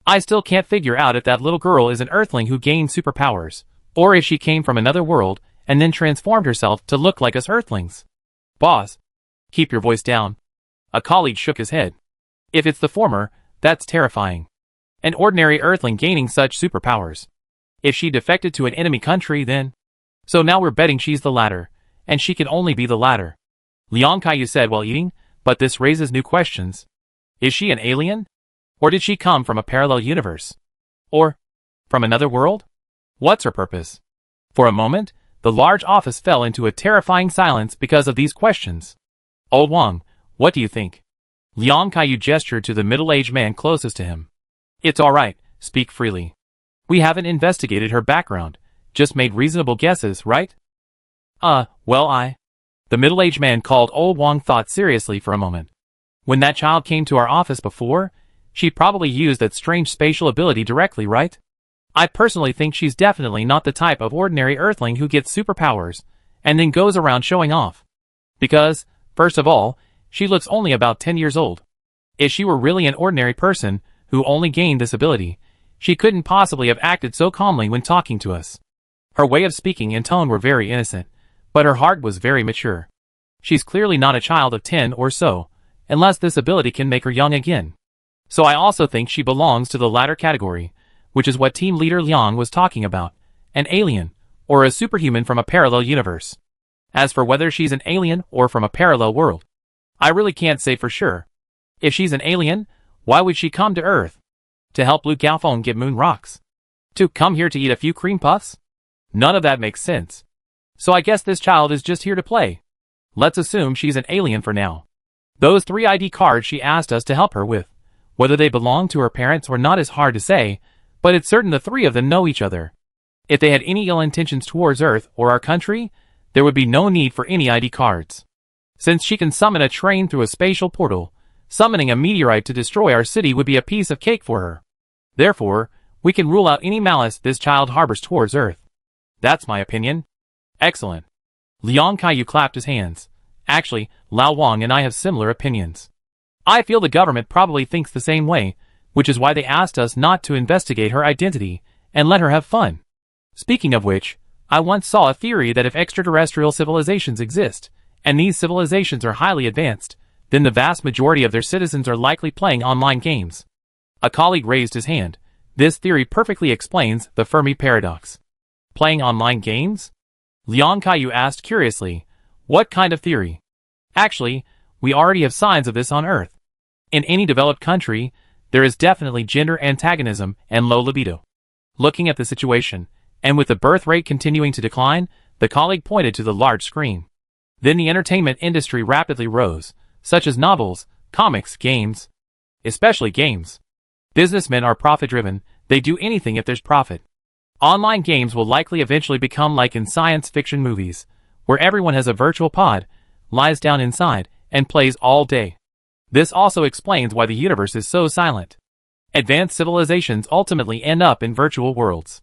I still can't figure out if that little girl is an Earthling who gained superpowers, or if she came from another world and then transformed herself to look like us Earthlings. Boss, keep your voice down. A colleague shook his head. If it's the former, that's terrifying. An ordinary Earthling gaining such superpowers. If she defected to an enemy country, then... So now we're betting she's the latter, and she can only be the latter. Liang Kaiyu said while eating, but this raises new questions. Is she an alien? Or did she come from a parallel universe? Or from another world? What's her purpose? For a moment, the large office fell into a terrifying silence because of these questions. Old Wang, what do you think? Liang Kaiyu gestured to the middle-aged man closest to him. It's all right, speak freely. We haven't investigated her background, just made reasonable guesses, right? Well, The middle-aged man called Old Wang thought seriously for a moment. When that child came to our office before, she probably used that strange spatial ability directly, right? I personally think she's definitely not the type of ordinary Earthling who gets superpowers, and then goes around showing off. Because, first of all, she looks only about 10 years old. If she were really an ordinary person, who only gained this ability, she couldn't possibly have acted so calmly when talking to us. Her way of speaking and tone were very innocent, but her heart was very mature. She's clearly not a child of 10 or so, unless this ability can make her young again. So I also think she belongs to the latter category, which is what Team Leader Liang was talking about, an alien, or a superhuman from a parallel universe. As for whether she's an alien or from a parallel world, I really can't say for sure. If she's an alien, why would she come to Earth? To help Liu Gaofeng get moon rocks? To come here to eat a few cream puffs? None of that makes sense. So I guess this child is just here to play. Let's assume she's an alien for now. Those 3 ID cards she asked us to help her with, whether they belong to her parents or not is hard to say, but it's certain the 3 of them know each other. If they had any ill intentions towards Earth or our country, there would be no need for any ID cards. Since she can summon a train through a spatial portal, summoning a meteorite to destroy our city would be a piece of cake for her. Therefore, we can rule out any malice this child harbors towards Earth. That's my opinion. Excellent. Liang Kaiyu clapped his hands. Actually, Lao Wang and I have similar opinions. I feel the government probably thinks the same way, which is why they asked us not to investigate her identity, and let her have fun. Speaking of which, I once saw a theory that if extraterrestrial civilizations exist, and these civilizations are highly advanced, then the vast majority of their citizens are likely playing online games. A colleague raised his hand. This theory perfectly explains the Fermi paradox. Playing online games? Liang Kaiyu asked curiously. What kind of theory? Actually, we already have signs of this on Earth. In any developed country, there is definitely gender antagonism and low libido. Looking at the situation, and with the birth rate continuing to decline, the colleague pointed to the large screen. Then the entertainment industry rapidly rose, such as novels, comics, games. Especially games. Businessmen are profit-driven, they do anything if there's profit. Online games will likely eventually become like in science fiction movies, where everyone has a virtual pod, lies down inside, and plays all day. This also explains why the universe is so silent. Advanced civilizations ultimately end up in virtual worlds.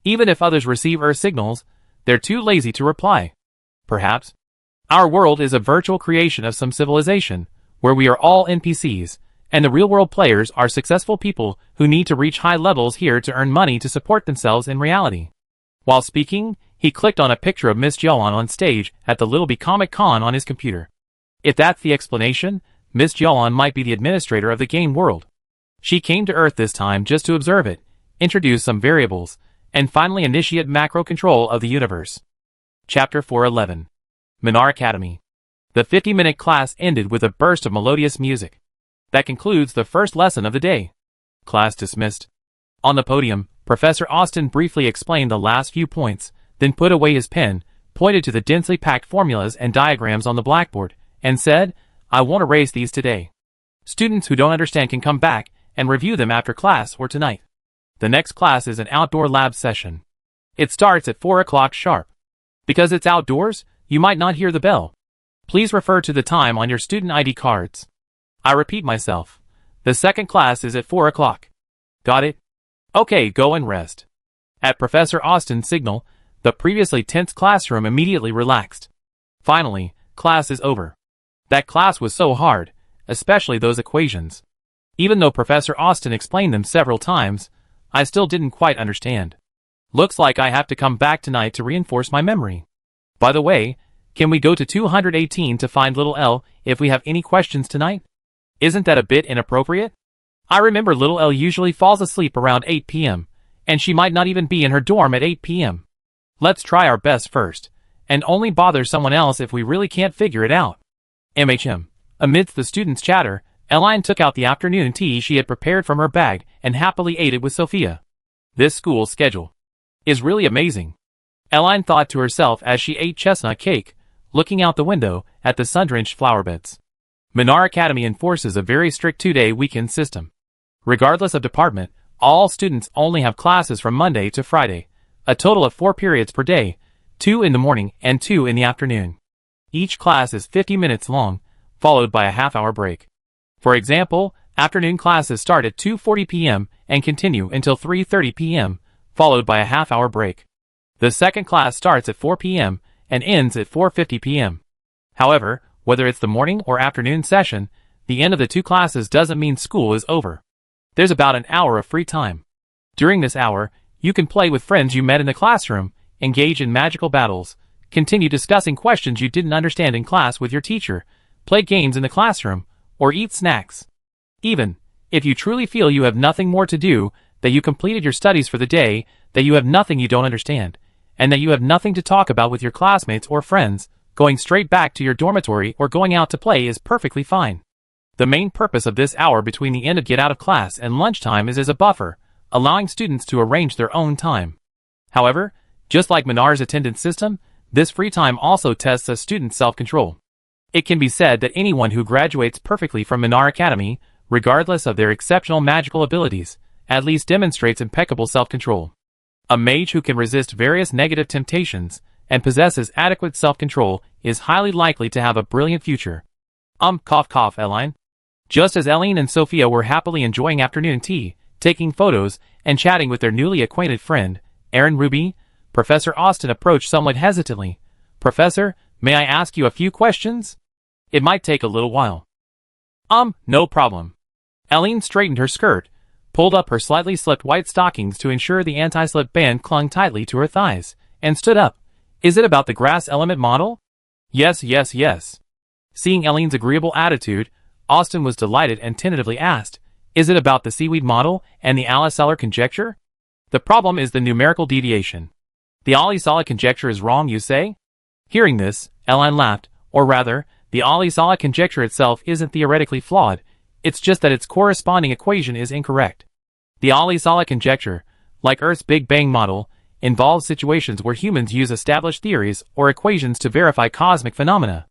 Even if others receive Earth signals, they're too lazy to reply. Perhaps. Our world is a virtual creation of some civilization, where we are all NPCs, and the real-world players are successful people who need to reach high levels here to earn money to support themselves in reality. While speaking, he clicked on a picture of Miss Jiaoan on stage at the Little Bee Comic Con on his computer. If that's the explanation, Miss Jiaoan might be the administrator of the game world. She came to Earth this time just to observe it, introduce some variables, and finally initiate macro control of the universe. Chapter 411. Minar Academy. The 50-minute class ended with a burst of melodious music. That concludes the first lesson of the day. Class dismissed. On the podium, Professor Austin briefly explained the last few points, then put away his pen, pointed to the densely packed formulas and diagrams on the blackboard, and said, "I won't erase these today. Students who don't understand can come back and review them after class or tonight. The next class is an outdoor lab session. It starts at 4 o'clock sharp. Because it's outdoors, you might not hear the bell. Please refer to the time on your student ID cards." I repeat myself. The second class is at 4 o'clock. Got it? Okay, go and rest. At Professor Austin's signal, the previously tense classroom immediately relaxed. Finally, class is over. That class was so hard, especially those equations. Even though Professor Austin explained them several times, I still didn't quite understand. Looks like I have to come back tonight to reinforce my memory. By the way, can we go to 218 to find little L if we have any questions tonight? Isn't that a bit inappropriate? I remember little L usually falls asleep around 8 p.m., and she might not even be in her dorm at 8 p.m. Let's try our best first, and only bother someone else if we really can't figure it out. MHM. Amidst the students' chatter, Eline took out the afternoon tea she had prepared from her bag and happily ate it with Sophia. This school schedule is really amazing, Eline thought to herself as she ate chestnut cake, looking out the window at the sun-drenched flower beds. Minar Academy enforces a very strict 2-day weekend system. Regardless of department, all students only have classes from Monday to Friday, a total of 4 periods per day, 2 in the morning and 2 in the afternoon. Each class is 50 minutes long, followed by a half-hour break. For example, afternoon classes start at 2:40 p.m. and continue until 3:30 p.m., followed by a half-hour break. The second class starts at 4 p.m. and ends at 4:50 p.m. However, whether it's the morning or afternoon session, the end of the 2 classes doesn't mean school is over. There's about an hour of free time. During this hour, you can play with friends you met in the classroom, engage in magical battles, continue discussing questions you didn't understand in class with your teacher, play games in the classroom, or eat snacks. Even if you truly feel you have nothing more to do, that you completed your studies for the day, that you have nothing you don't understand, and that you have nothing to talk about with your classmates or friends, going straight back to your dormitory or going out to play is perfectly fine. The main purpose of this hour between the end of get out of class and lunchtime is as a buffer, allowing students to arrange their own time. However, just like Minar's attendance system, this free time also tests a student's self-control. It can be said that anyone who graduates perfectly from Minar Academy, regardless of their exceptional magical abilities, at least demonstrates impeccable self-control. A mage who can resist various negative temptations and possesses adequate self-control is highly likely to have a brilliant future. Cough cough, Eline. Just as Eline and Sophia were happily enjoying afternoon tea, taking photos, and chatting with their newly acquainted friend, Aaron Ruby, Professor Austin approached somewhat hesitantly. "Professor, may I ask you a few questions? It might take a little while." No problem." Eline straightened her skirt, pulled up her slightly slipped white stockings to ensure the anti-slip band clung tightly to her thighs, and stood up. "Is it about the grass element model?" Yes. Seeing Eline's agreeable attitude, Austin was delighted and tentatively asked, "Is it about the seaweed model and the Alice-Eller conjecture?" "The problem is the numerical deviation." "The Ali-Sala conjecture is wrong, you say?" Hearing this, Eline laughed, or rather, the Ali-Sala conjecture itself isn't theoretically flawed, it's just that its corresponding equation is incorrect. The Ali-Sala conjecture, like Earth's Big Bang model, involves situations where humans use established theories or equations to verify cosmic phenomena.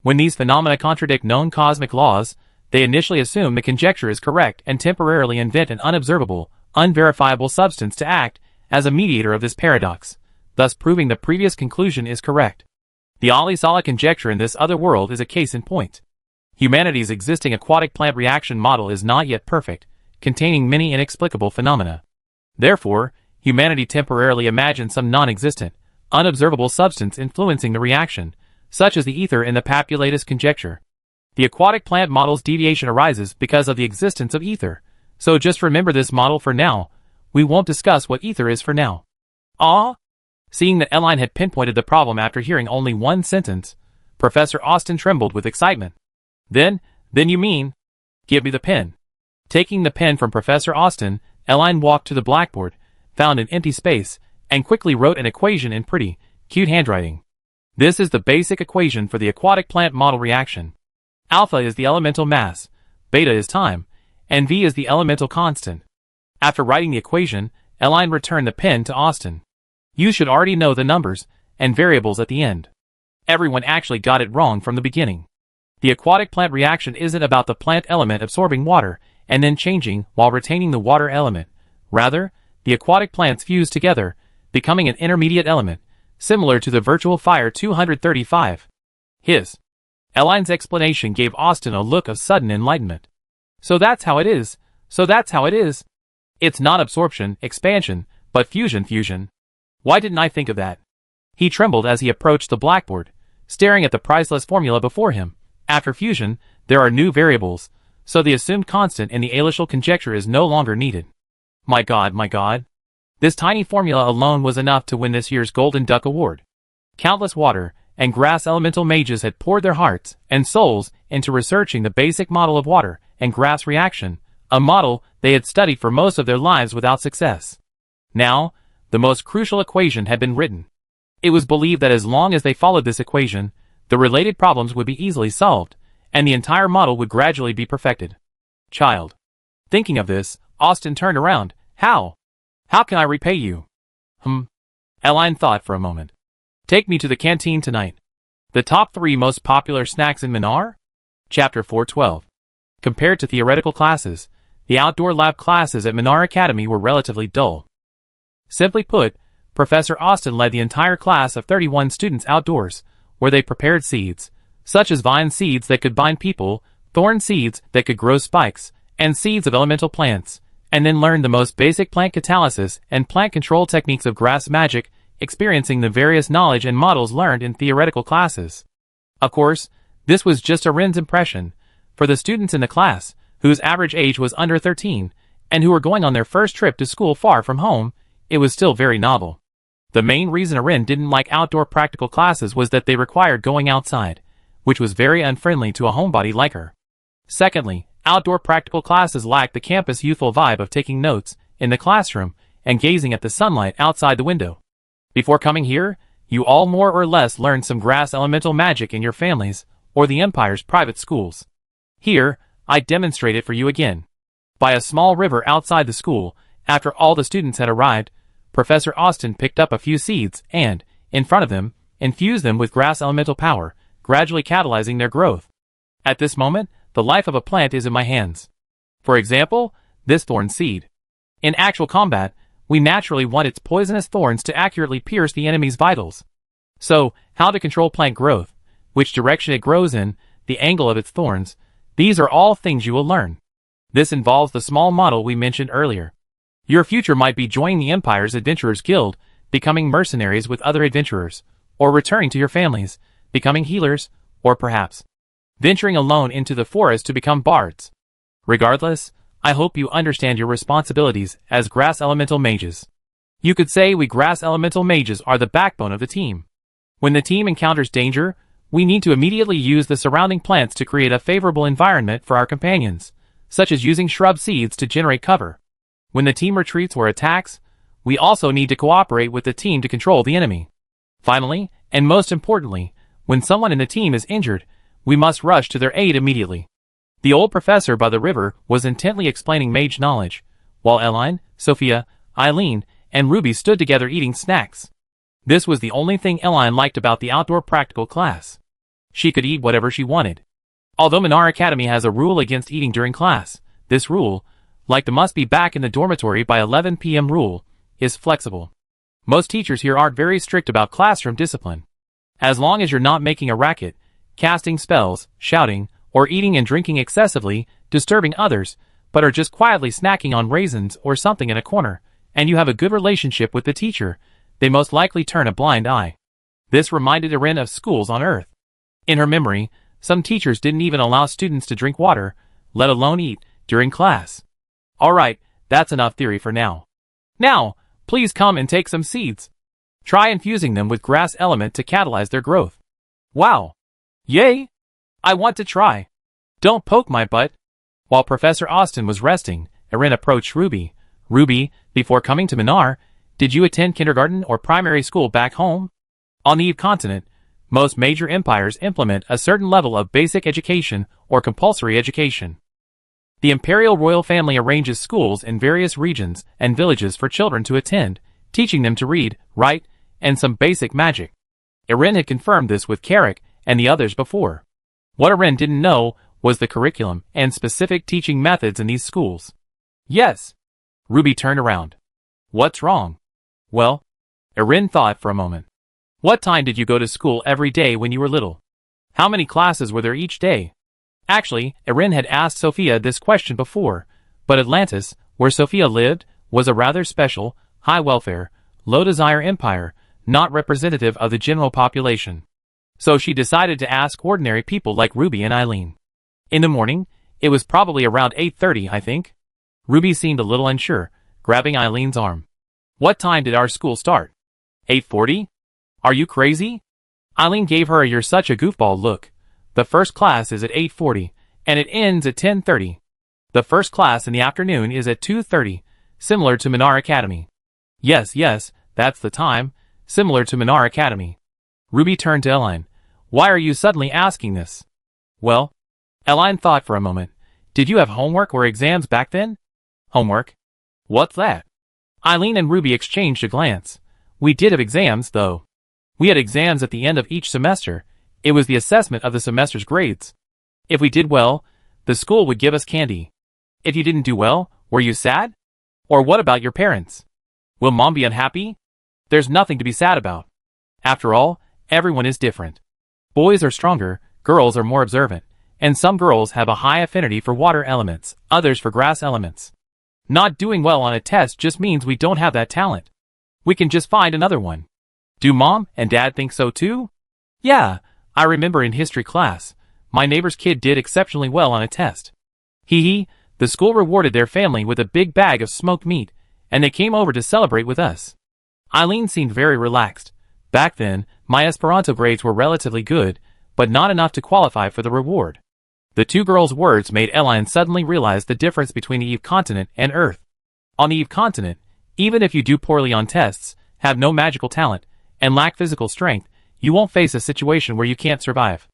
When these phenomena contradict known cosmic laws, they initially assume the conjecture is correct and temporarily invent an unobservable, unverifiable substance to act as a mediator of this paradox, thus proving the previous conclusion is correct. The Ali-Sala conjecture in this other world is a case in point. Humanity's existing aquatic plant reaction model is not yet perfect, containing many inexplicable phenomena. Therefore, humanity temporarily imagines some non-existent, unobservable substance influencing the reaction, such as the ether in the Papulatus conjecture. The aquatic plant model's deviation arises because of the existence of ether, so just remember this model for now. We won't discuss what ether is for now. Seeing that Eline had pinpointed the problem after hearing only one sentence, Professor Austin trembled with excitement. Then you mean? Give me the pen." Taking the pen from Professor Austin, Eline walked to the blackboard, found an empty space, and quickly wrote an equation in pretty, cute handwriting. This is the basic equation for the aquatic plant model reaction. Alpha is the elemental mass, beta is time, and V is the elemental constant. After writing the equation, Eline returned the pen to Austin. You should already know the numbers and variables at the end. Everyone actually got it wrong from the beginning. The aquatic plant reaction isn't about the plant element absorbing water and then changing while retaining the water element. Rather, the aquatic plants fuse together, becoming an intermediate element, similar to the virtual fire 235. Eline's explanation gave Austin a look of sudden enlightenment. So that's how it is. It's not absorption, expansion, but fusion. Why didn't I think of that? He trembled as he approached the blackboard, staring at the priceless formula before him. After fusion, there are new variables, so the assumed constant in the Alishal conjecture is no longer needed. My God. This tiny formula alone was enough to win this year's Golden Duck Award. Countless water and grass elemental mages had poured their hearts and souls into researching the basic model of water and grass reaction, a model they had studied for most of their lives without success. Now, the most crucial equation had been written. It was believed that as long as they followed this equation, the related problems would be easily solved, and the entire model would gradually be perfected. Child. Thinking of this, Austin turned around. How can I repay you? Eline thought for a moment. Take me to the canteen tonight. The top 3 most popular snacks in Minar? Chapter 412. Compared to theoretical classes, the outdoor lab classes at Minar Academy were relatively dull. Simply put, Professor Austin led the entire class of 31 students outdoors, where they prepared seeds, such as vine seeds that could bind people, thorn seeds that could grow spikes, and seeds of elemental plants, and then learned the most basic plant catalysis and plant control techniques of grass magic, experiencing the various knowledge and models learned in theoretical classes. Of course, this was just Arin's impression. For the students in the class, whose average age was under 13, and who were going on their first trip to school far from home, it was still very novel. The main reason Arin didn't like outdoor practical classes was that they required going outside, which was very unfriendly to a homebody like her. Secondly, outdoor practical classes lacked the campus youthful vibe of taking notes in the classroom and gazing at the sunlight outside the window. Before coming here, you all more or less learned some grass elemental magic in your families or the Empire's private schools. Here, I demonstrate it for you again. By a small river outside the school, after all the students had arrived, Professor Austin picked up a few seeds and, in front of them, infused them with grass elemental power, gradually catalyzing their growth. At this moment, the life of a plant is in my hands. For example, this thorn seed. In actual combat, we naturally want its poisonous thorns to accurately pierce the enemy's vitals. So, how to control plant growth, which direction it grows in, the angle of its thorns, these are all things you will learn. This involves the small model we mentioned earlier. Your future might be joining the Empire's Adventurers Guild, becoming mercenaries with other adventurers, or returning to your families, becoming healers, or perhaps venturing alone into the forest to become bards. Regardless, I hope you understand your responsibilities as grass elemental mages. You could say we grass elemental mages are the backbone of the team. When the team encounters danger, we need to immediately use the surrounding plants to create a favorable environment for our companions, such as using shrub seeds to generate cover. When the team retreats or attacks, we also need to cooperate with the team to control the enemy. Finally, and most importantly, when someone in the team is injured, we must rush to their aid immediately. The old professor by the river was intently explaining mage knowledge, while Eline, Sophia, Eileen, and Ruby stood together eating snacks. This was the only thing Eline liked about the outdoor practical class. She could eat whatever she wanted. Although Minar Academy has a rule against eating during class, this rule, like the must be back in the dormitory by 11 p.m. rule, is flexible. Most teachers here aren't very strict about classroom discipline. As long as you're not making a racket, casting spells, shouting, or eating and drinking excessively, disturbing others, but are just quietly snacking on raisins or something in a corner, and you have a good relationship with the teacher, they most likely turn a blind eye. This reminded Arin of schools on Earth. In her memory, some teachers didn't even allow students to drink water, let alone eat, during class. Alright, that's enough theory for now. Now, please come and take some seeds. Try infusing them with grass element to catalyze their growth. Wow! Yay! I want to try. Don't poke my butt. While Professor Austin was resting, Arin approached Ruby. Ruby, before coming to Minar, did you attend kindergarten or primary school back home? On the Eve continent, most major empires implement a certain level of basic education or compulsory education. The imperial royal family arranges schools in various regions and villages for children to attend, teaching them to read, write, and some basic magic. Erin had confirmed this with Carrick and the others before. What Erin didn't know was the curriculum and specific teaching methods in these schools. Yes. Ruby turned around. What's wrong? Well, Erin thought for a moment. What time did you go to school every day when you were little? How many classes were there each day? Actually, Erin had asked Sophia this question before, but Atlantis, where Sophia lived, was a rather special, high-welfare, low-desire empire, not representative of the general population. So she decided to ask ordinary people like Ruby and Eileen. In the morning, it was probably around 8:30, I think. Ruby seemed a little unsure, grabbing Eileen's arm. What time did our school start? 8:40? Are you crazy? Eileen gave her a "you're such a goofball" look. The first class is at 8:40, and it ends at 10:30. The first class in the afternoon is at 2:30, similar to Minar Academy. Yes, that's the time, similar to Minar Academy. Ruby turned to Eileen. Why are you suddenly asking this? Well, Eileen thought for a moment. Did you have homework or exams back then? Homework? What's that? Eileen and Ruby exchanged a glance. We did have exams, though. We had exams at the end of each semester. It was the assessment of the semester's grades. If we did well, the school would give us candy. If you didn't do well, were you sad? Or what about your parents? Will Mom be unhappy? There's nothing to be sad about. After all, everyone is different. Boys are stronger, girls are more observant, and some girls have a high affinity for water elements, others for grass elements. Not doing well on a test just means we don't have that talent. We can just find another one. Do Mom and Dad think so too? Yeah, I remember in history class, my neighbor's kid did exceptionally well on a test. The school rewarded their family with a big bag of smoked meat, and they came over to celebrate with us. Eileen seemed very relaxed. Back then, my Esperanto grades were relatively good, but not enough to qualify for the reward. The two girls' words made Eileen suddenly realize the difference between the Eve continent and Earth. On the Eve continent, even if you do poorly on tests, have no magical talent, and lack physical strength, you won't face a situation where you can't survive.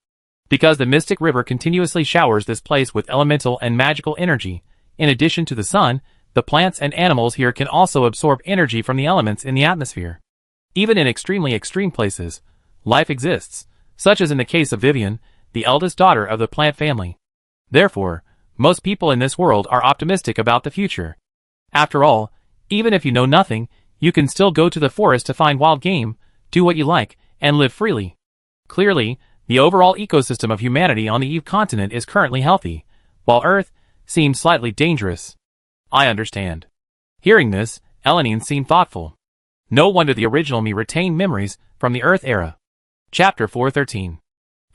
Because the Mystic River continuously showers this place with elemental and magical energy, in addition to the sun, the plants and animals here can also absorb energy from the elements in the atmosphere. Even in extremely extreme places, life exists, such as in the case of Vivian, the eldest daughter of the plant family. Therefore, most people in this world are optimistic about the future. After all, even if you know nothing, you can still go to the forest to find wild game, do what you like, and live freely. Clearly, the overall ecosystem of humanity on the Eve continent is currently healthy, while Earth seems slightly dangerous. I understand. Hearing this, Eileen seemed thoughtful. No wonder the original me retained memories from the Earth era. Chapter 413.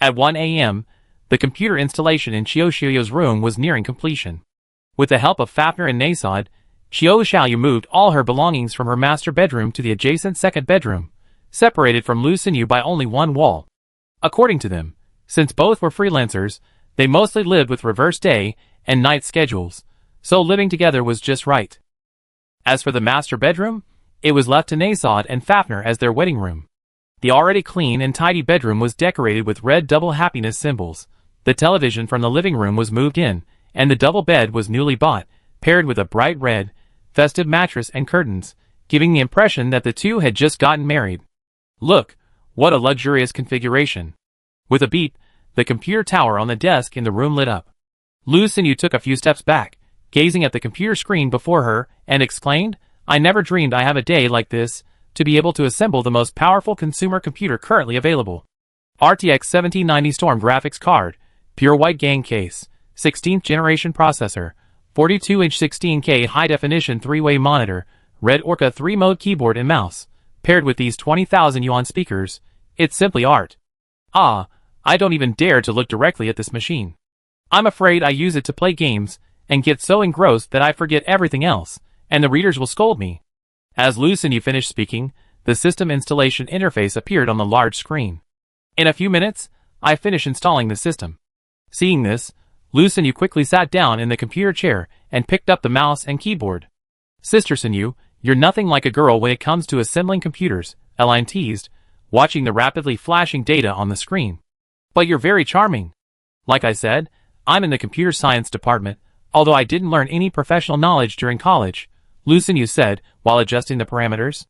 At 1 a.m., the computer installation in Qiu Xiaoyu's room was nearing completion. With the help of Fafner and Nasod, Qiu Xiaoyu moved all her belongings from her master bedroom to the adjacent second bedroom, separated from Lu Xinyu by only one wall. According to them, since both were freelancers, they mostly lived with reverse day and night schedules, so living together was just right. As for the master bedroom, it was left to Nasod and Fafner as their wedding room. The already clean and tidy bedroom was decorated with red double happiness symbols. The television from the living room was moved in, and the double bed was newly bought, paired with a bright red, festive mattress and curtains, giving the impression that the two had just gotten married. Look, what a luxurious configuration. With a beep, the computer tower on the desk in the room lit up. Lu Xinyu took a few steps back, gazing at the computer screen before her, and exclaimed, I never dreamed I have a day like this, to be able to assemble the most powerful consumer computer currently available. RTX 1790 Storm graphics card, pure white gang case, 16th generation processor, 42-inch 16K high-definition 3-way monitor, Red Orca 3-mode keyboard and mouse, paired with these 20,000 yuan speakers. It's simply art. I don't even dare to look directly at this machine. I'm afraid I use it to play games, and get so engrossed that I forget everything else, and the readers will scold me. As Lu Xinyu finished speaking, the system installation interface appeared on the large screen. In a few minutes, I finished installing the system. Seeing this, Lu Xinyu quickly sat down in the computer chair and picked up the mouse and keyboard. Sister Xinyu, you're nothing like a girl when it comes to assembling computers, Eileen teased, watching the rapidly flashing data on the screen. But you're very charming. Like I said, I'm in the computer science department. although I didn't learn any professional knowledge during college, Lu Xinyu said while adjusting the parameters.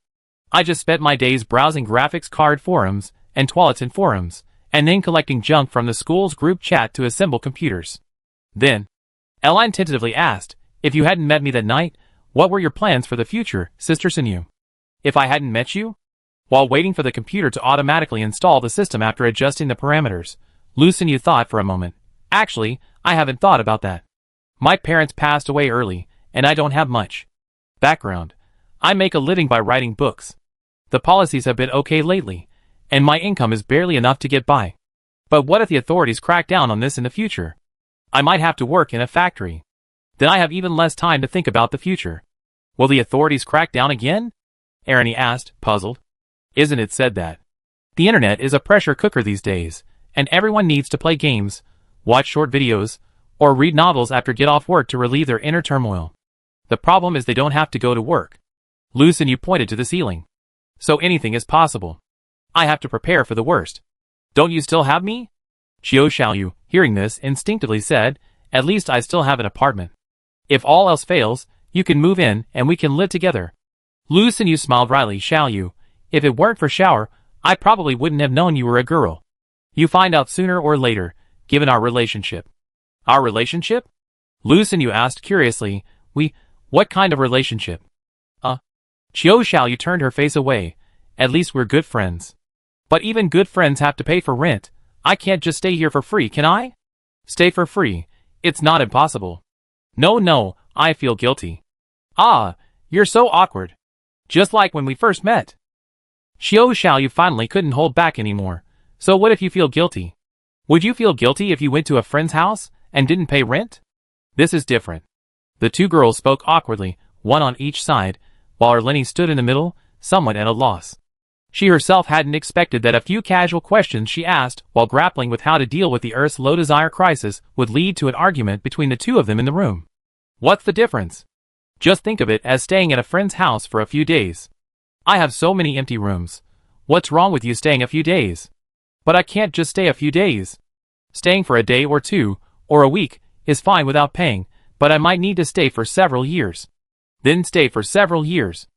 I just spent my days browsing graphics card forums and toiletin forums, and then collecting junk from the school's group chat to assemble computers. Then, Eline tentatively asked, if you hadn't met me that night, what were your plans for the future, Sister Xinyu? If I hadn't met you? While waiting for the computer to automatically install the system after adjusting the parameters, Lu Xinyu thought for a moment. Actually, I haven't thought about that. My parents passed away early, and I don't have much background. I make a living by writing books. The policies have been okay lately, and my income is barely enough to get by. But what if the authorities crack down on this in the future? I might have to work in a factory. Then I have even less time to think about the future. Will the authorities crack down again? Ernie asked, puzzled. Isn't it said that the internet is a pressure cooker these days, and everyone needs to play games, watch short videos, or read novels after get off work to relieve their inner turmoil? The problem is they don't have to go to work. Lu Xinyu pointed to the ceiling. So anything is possible. I have to prepare for the worst. Don't you still have me? Qiu Xiaoyu, hearing this, instinctively said, at least I still have an apartment. If all else fails, you can move in and we can live together. Lu Xinyu smiled wryly. Xiaoyu, if it weren't for Shower, I probably wouldn't have known you were a girl. You find out sooner or later, given our relationship. Our relationship? Lu Xinyu asked curiously. What kind of relationship? Qiu Xiaoyu turned her face away. At least we're good friends. But even good friends have to pay for rent. I can't just stay here for free, can I? Stay for free. It's not impossible. No, I feel guilty. Ah, you're so awkward. Just like when we first met. Qiu Xiaoyu finally couldn't hold back anymore. So what if you feel guilty? Would you feel guilty if you went to a friend's house and didn't pay rent? This is different. The two girls spoke awkwardly, one on each side, while Erlini stood in the middle, somewhat at a loss. She herself hadn't expected that a few casual questions she asked while grappling with how to deal with the Earth's low desire crisis would lead to an argument between the two of them in the room. What's the difference? Just think of it as staying at a friend's house for a few days. I have so many empty rooms. What's wrong with you staying a few days? But I can't just stay a few days. Staying for a day or two, or a week, is fine without paying, but I might need to stay for several years. Then stay for several years.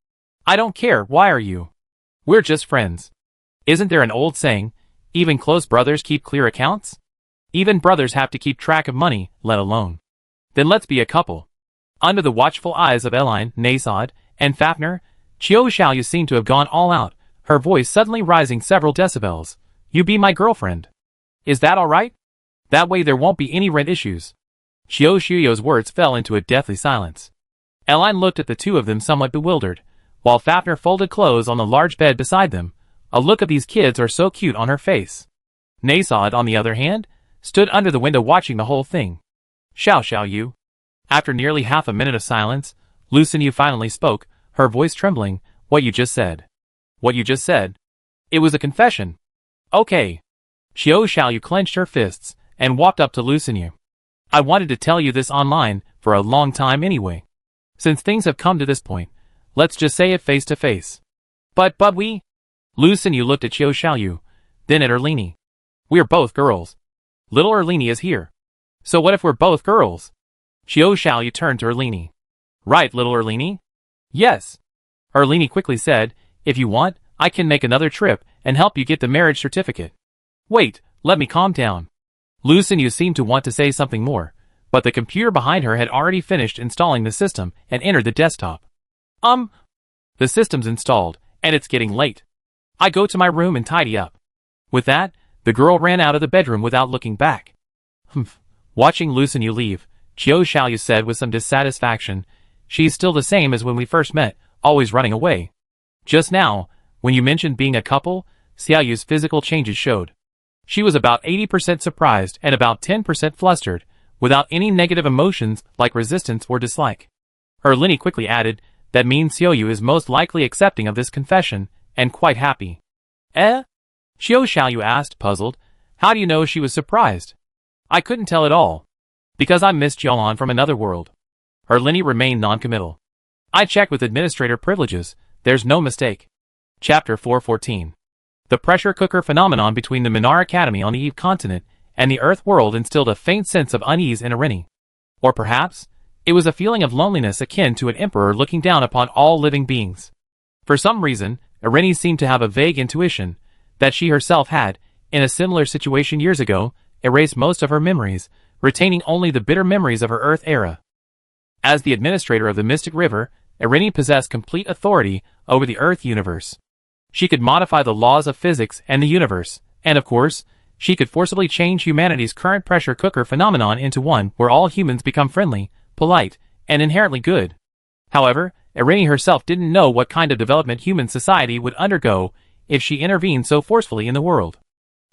I don't care, why are you? We're just friends. Isn't there an old saying, even close brothers keep clear accounts? Even brothers have to keep track of money, let alone. Then let's be a couple. Under the watchful eyes of Eline, Nasod, and Fafnir, Qiu Xiaoyu seemed to have gone all out, her voice suddenly rising several decibels. You be my girlfriend. Is that alright? That way there won't be any rent issues. Qiu Xiaoyu's words fell into a deathly silence. Eline looked at the two of them somewhat bewildered, while Fafnir folded clothes on the large bed beside them. A look of these kids are so cute on her face. Nasod, on the other hand, stood under the window watching the whole thing. Xiaoyu. After nearly half a minute of silence, Lu Xinyu finally spoke, her voice trembling. What you just said. What you just said? It was a confession. Okay. Qiu Xiaoyu clenched her fists and walked up to Lu Xinyu. I wanted to tell you this online for a long time anyway. Since things have come to this point, let's just say it face to face. But we... Lu Xinyu looked at Qiu Xiaoyu, then at Erlini. We're both girls. Little Erlini is here. So what if we're both girls? Qiu Xiaoyu turned to Erlini. Right, little Erlini? Yes. Erlini quickly said, if you want, I can make another trip and help you get the marriage certificate. Wait, let me calm down. Lu Xinyu seemed to want to say something more, but the computer behind her had already finished installing the system and entered the desktop. The system's installed, and it's getting late. I go to my room and tidy up. With that, the girl ran out of the bedroom without looking back. Watching Lu Xinyu leave, Qiu Xiaoyu said with some dissatisfaction, she's still the same as when we first met, always running away. Just now, when you mentioned being a couple, Xiaoyu's physical changes showed. She was about 80% surprised and about 10% flustered, without any negative emotions like resistance or dislike. Erlini quickly added, that means Xiaoyu is most likely accepting of this confession, and quite happy. Qiu Xiaoyu asked, puzzled, how do you know she was surprised? I couldn't tell at all. Because I'm Miss Jialan from another world. Erlini remained non-committal. I checked with administrator privileges, there's no mistake. Chapter 414. The pressure cooker phenomenon between the Minar Academy on the Eve continent and the Earth world instilled a faint sense of unease in Erlini. Or perhaps, It was a feeling of loneliness akin to an emperor looking down upon all living beings. For some reason, Irene seemed to have a vague intuition that she herself had, in a similar situation years ago, erased most of her memories, retaining only the bitter memories of her Earth era. As the administrator of the Mystic River, Irene possessed complete authority over the Earth universe. She could modify the laws of physics and the universe, and of course, she could forcibly change humanity's current pressure cooker phenomenon into one where all humans become friendly, polite, and inherently good. However, Irene herself didn't know what kind of development human society would undergo if she intervened so forcefully in the world.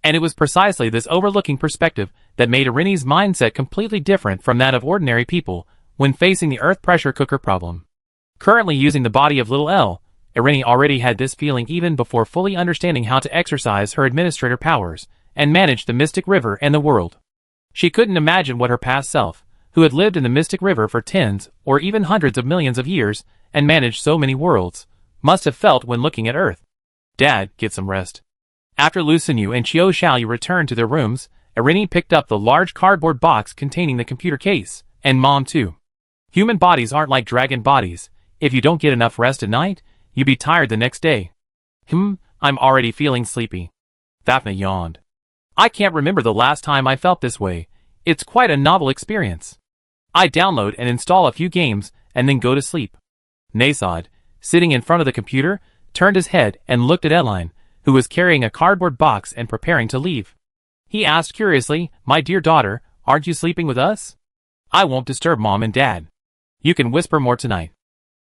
And it was precisely this overlooking perspective that made Irene's mindset completely different from that of ordinary people when facing the Earth pressure cooker problem. Currently using the body of little L, Irene already had this feeling even before fully understanding how to exercise her administrator powers and manage the Mystic River and the world. She couldn't imagine what her past self, who had lived in the Mystic River for tens or even hundreds of millions of years and managed so many worlds, must have felt when looking at Earth. Dad, get some rest. After Lu Xinyu and Qiu Xiaoyu returned to their rooms, Irene picked up the large cardboard box containing the computer case, and Mom too. Human bodies aren't like dragon bodies. If you don't get enough rest at night, you'll be tired the next day. I'm already feeling sleepy. Daphne yawned. I can't remember the last time I felt this way. It's quite a novel experience. I download and install a few games and then go to sleep. Nasod, sitting in front of the computer, turned his head and looked at Eline, who was carrying a cardboard box and preparing to leave. He asked curiously, "My dear daughter, aren't you sleeping with us?" "I won't disturb Mom and Dad. You can whisper more tonight.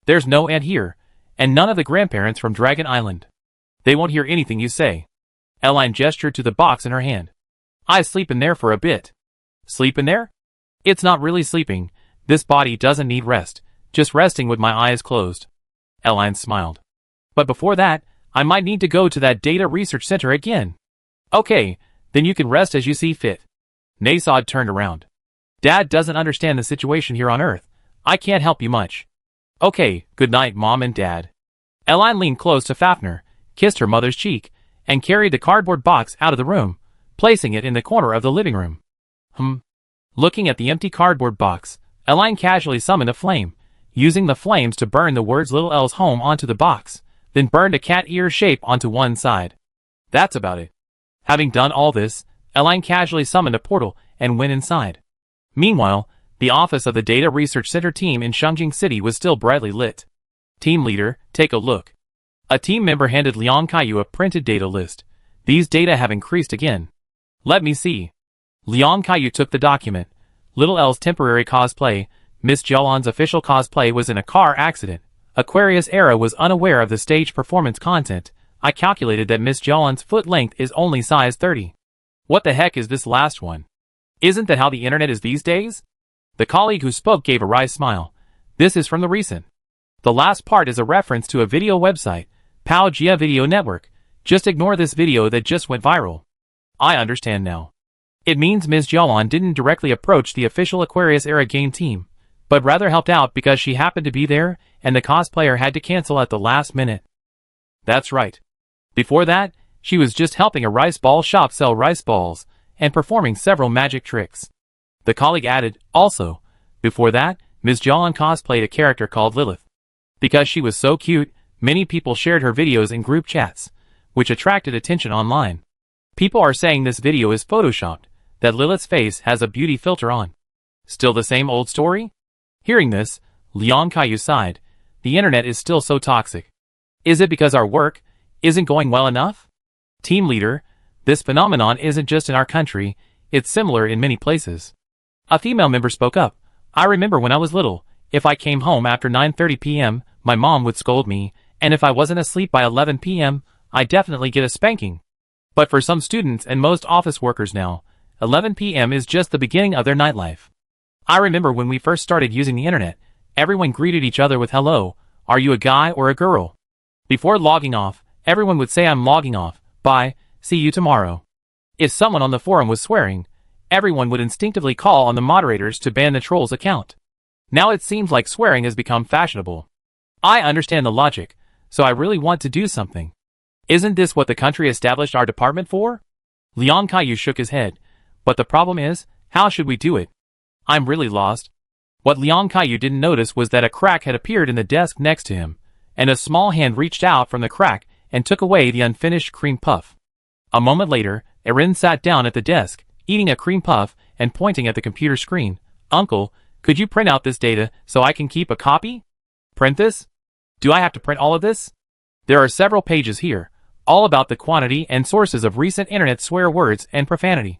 There's no aunt here, and none of the grandparents from Dragon Island. They won't hear anything you say." Eline gestured to the box in her hand. "I sleep in there for a bit." "Sleep in there?" "It's not really sleeping. This body doesn't need rest, just resting with my eyes closed." Eline smiled. "But before that, I might need to go to that data research center again." "Okay, then you can rest as you see fit." Nasod turned around. "Dad doesn't understand the situation here on Earth. I can't help you much." "Okay, good night, Mom and Dad." Eline leaned close to Fafnir, kissed her mother's cheek, and carried the cardboard box out of the room, placing it in the corner of the living room. Looking at the empty cardboard box, Eline casually summoned a flame, using the flames to burn the words Little L's home onto the box, then burned a cat ear shape onto one side. That's about it. Having done all this, Eline casually summoned a portal and went inside. Meanwhile, the office of the Data Research Center team in Shengjing City was still brightly lit. "Team leader, take a look." A team member handed Liang Kaiyu a printed data list. "These data have increased again." "Let me see." Liang Kaiyu took the document. Little L's temporary cosplay, Miss Jialan's official cosplay was in a car accident. Aquarius Era was unaware of the stage performance content. I calculated that Miss Jialan's foot length is only size 30. What the heck is this last one? Isn't that how the internet is these days? The colleague who spoke gave a wry smile. This is from the recent. The last part is a reference to a video website, Pao Jia Video Network. Just ignore this video that just went viral. I understand now. It means Ms. Jialan didn't directly approach the official Aquarius Era game team, but rather helped out because she happened to be there and the cosplayer had to cancel at the last minute. That's right. Before that, she was just helping a rice ball shop sell rice balls and performing several magic tricks. The colleague added, also, before that, Ms. Jialan cosplayed a character called Lilith. Because she was so cute, many people shared her videos in group chats, which attracted attention online. People are saying this video is photoshopped, that Lilith's face has a beauty filter on. Still the same old story? Hearing this, Liang Kaiyu sighed. The internet is still so toxic. Is it because our work isn't going well enough? Team leader, this phenomenon isn't just in our country, it's similar in many places. A female member spoke up. I remember when I was little, if I came home after 9:30 p.m., my mom would scold me, and if I wasn't asleep by 11 p.m., I'd definitely get a spanking. But for some students and most office workers now, 11 p.m. is just the beginning of their nightlife. I remember when we first started using the internet, everyone greeted each other with hello, are you a guy or a girl? Before logging off, everyone would say I'm logging off, bye, see you tomorrow. If someone on the forum was swearing, everyone would instinctively call on the moderators to ban the troll's account. Now it seems like swearing has become fashionable. I understand the logic, so I really want to do something. Isn't this what the country established our department for? Liang Kaiyu shook his head. But the problem is, how should we do it? I'm really lost. What Liang Kaiyu didn't notice was that a crack had appeared in the desk next to him, and a small hand reached out from the crack and took away the unfinished cream puff. A moment later, Erin sat down at the desk, eating a cream puff and pointing at the computer screen. "Uncle, could you print out this data so I can keep a copy?" "Print this? Do I have to print all of this?" "There are several pages here, all about the quantity and sources of recent internet swear words and profanity,"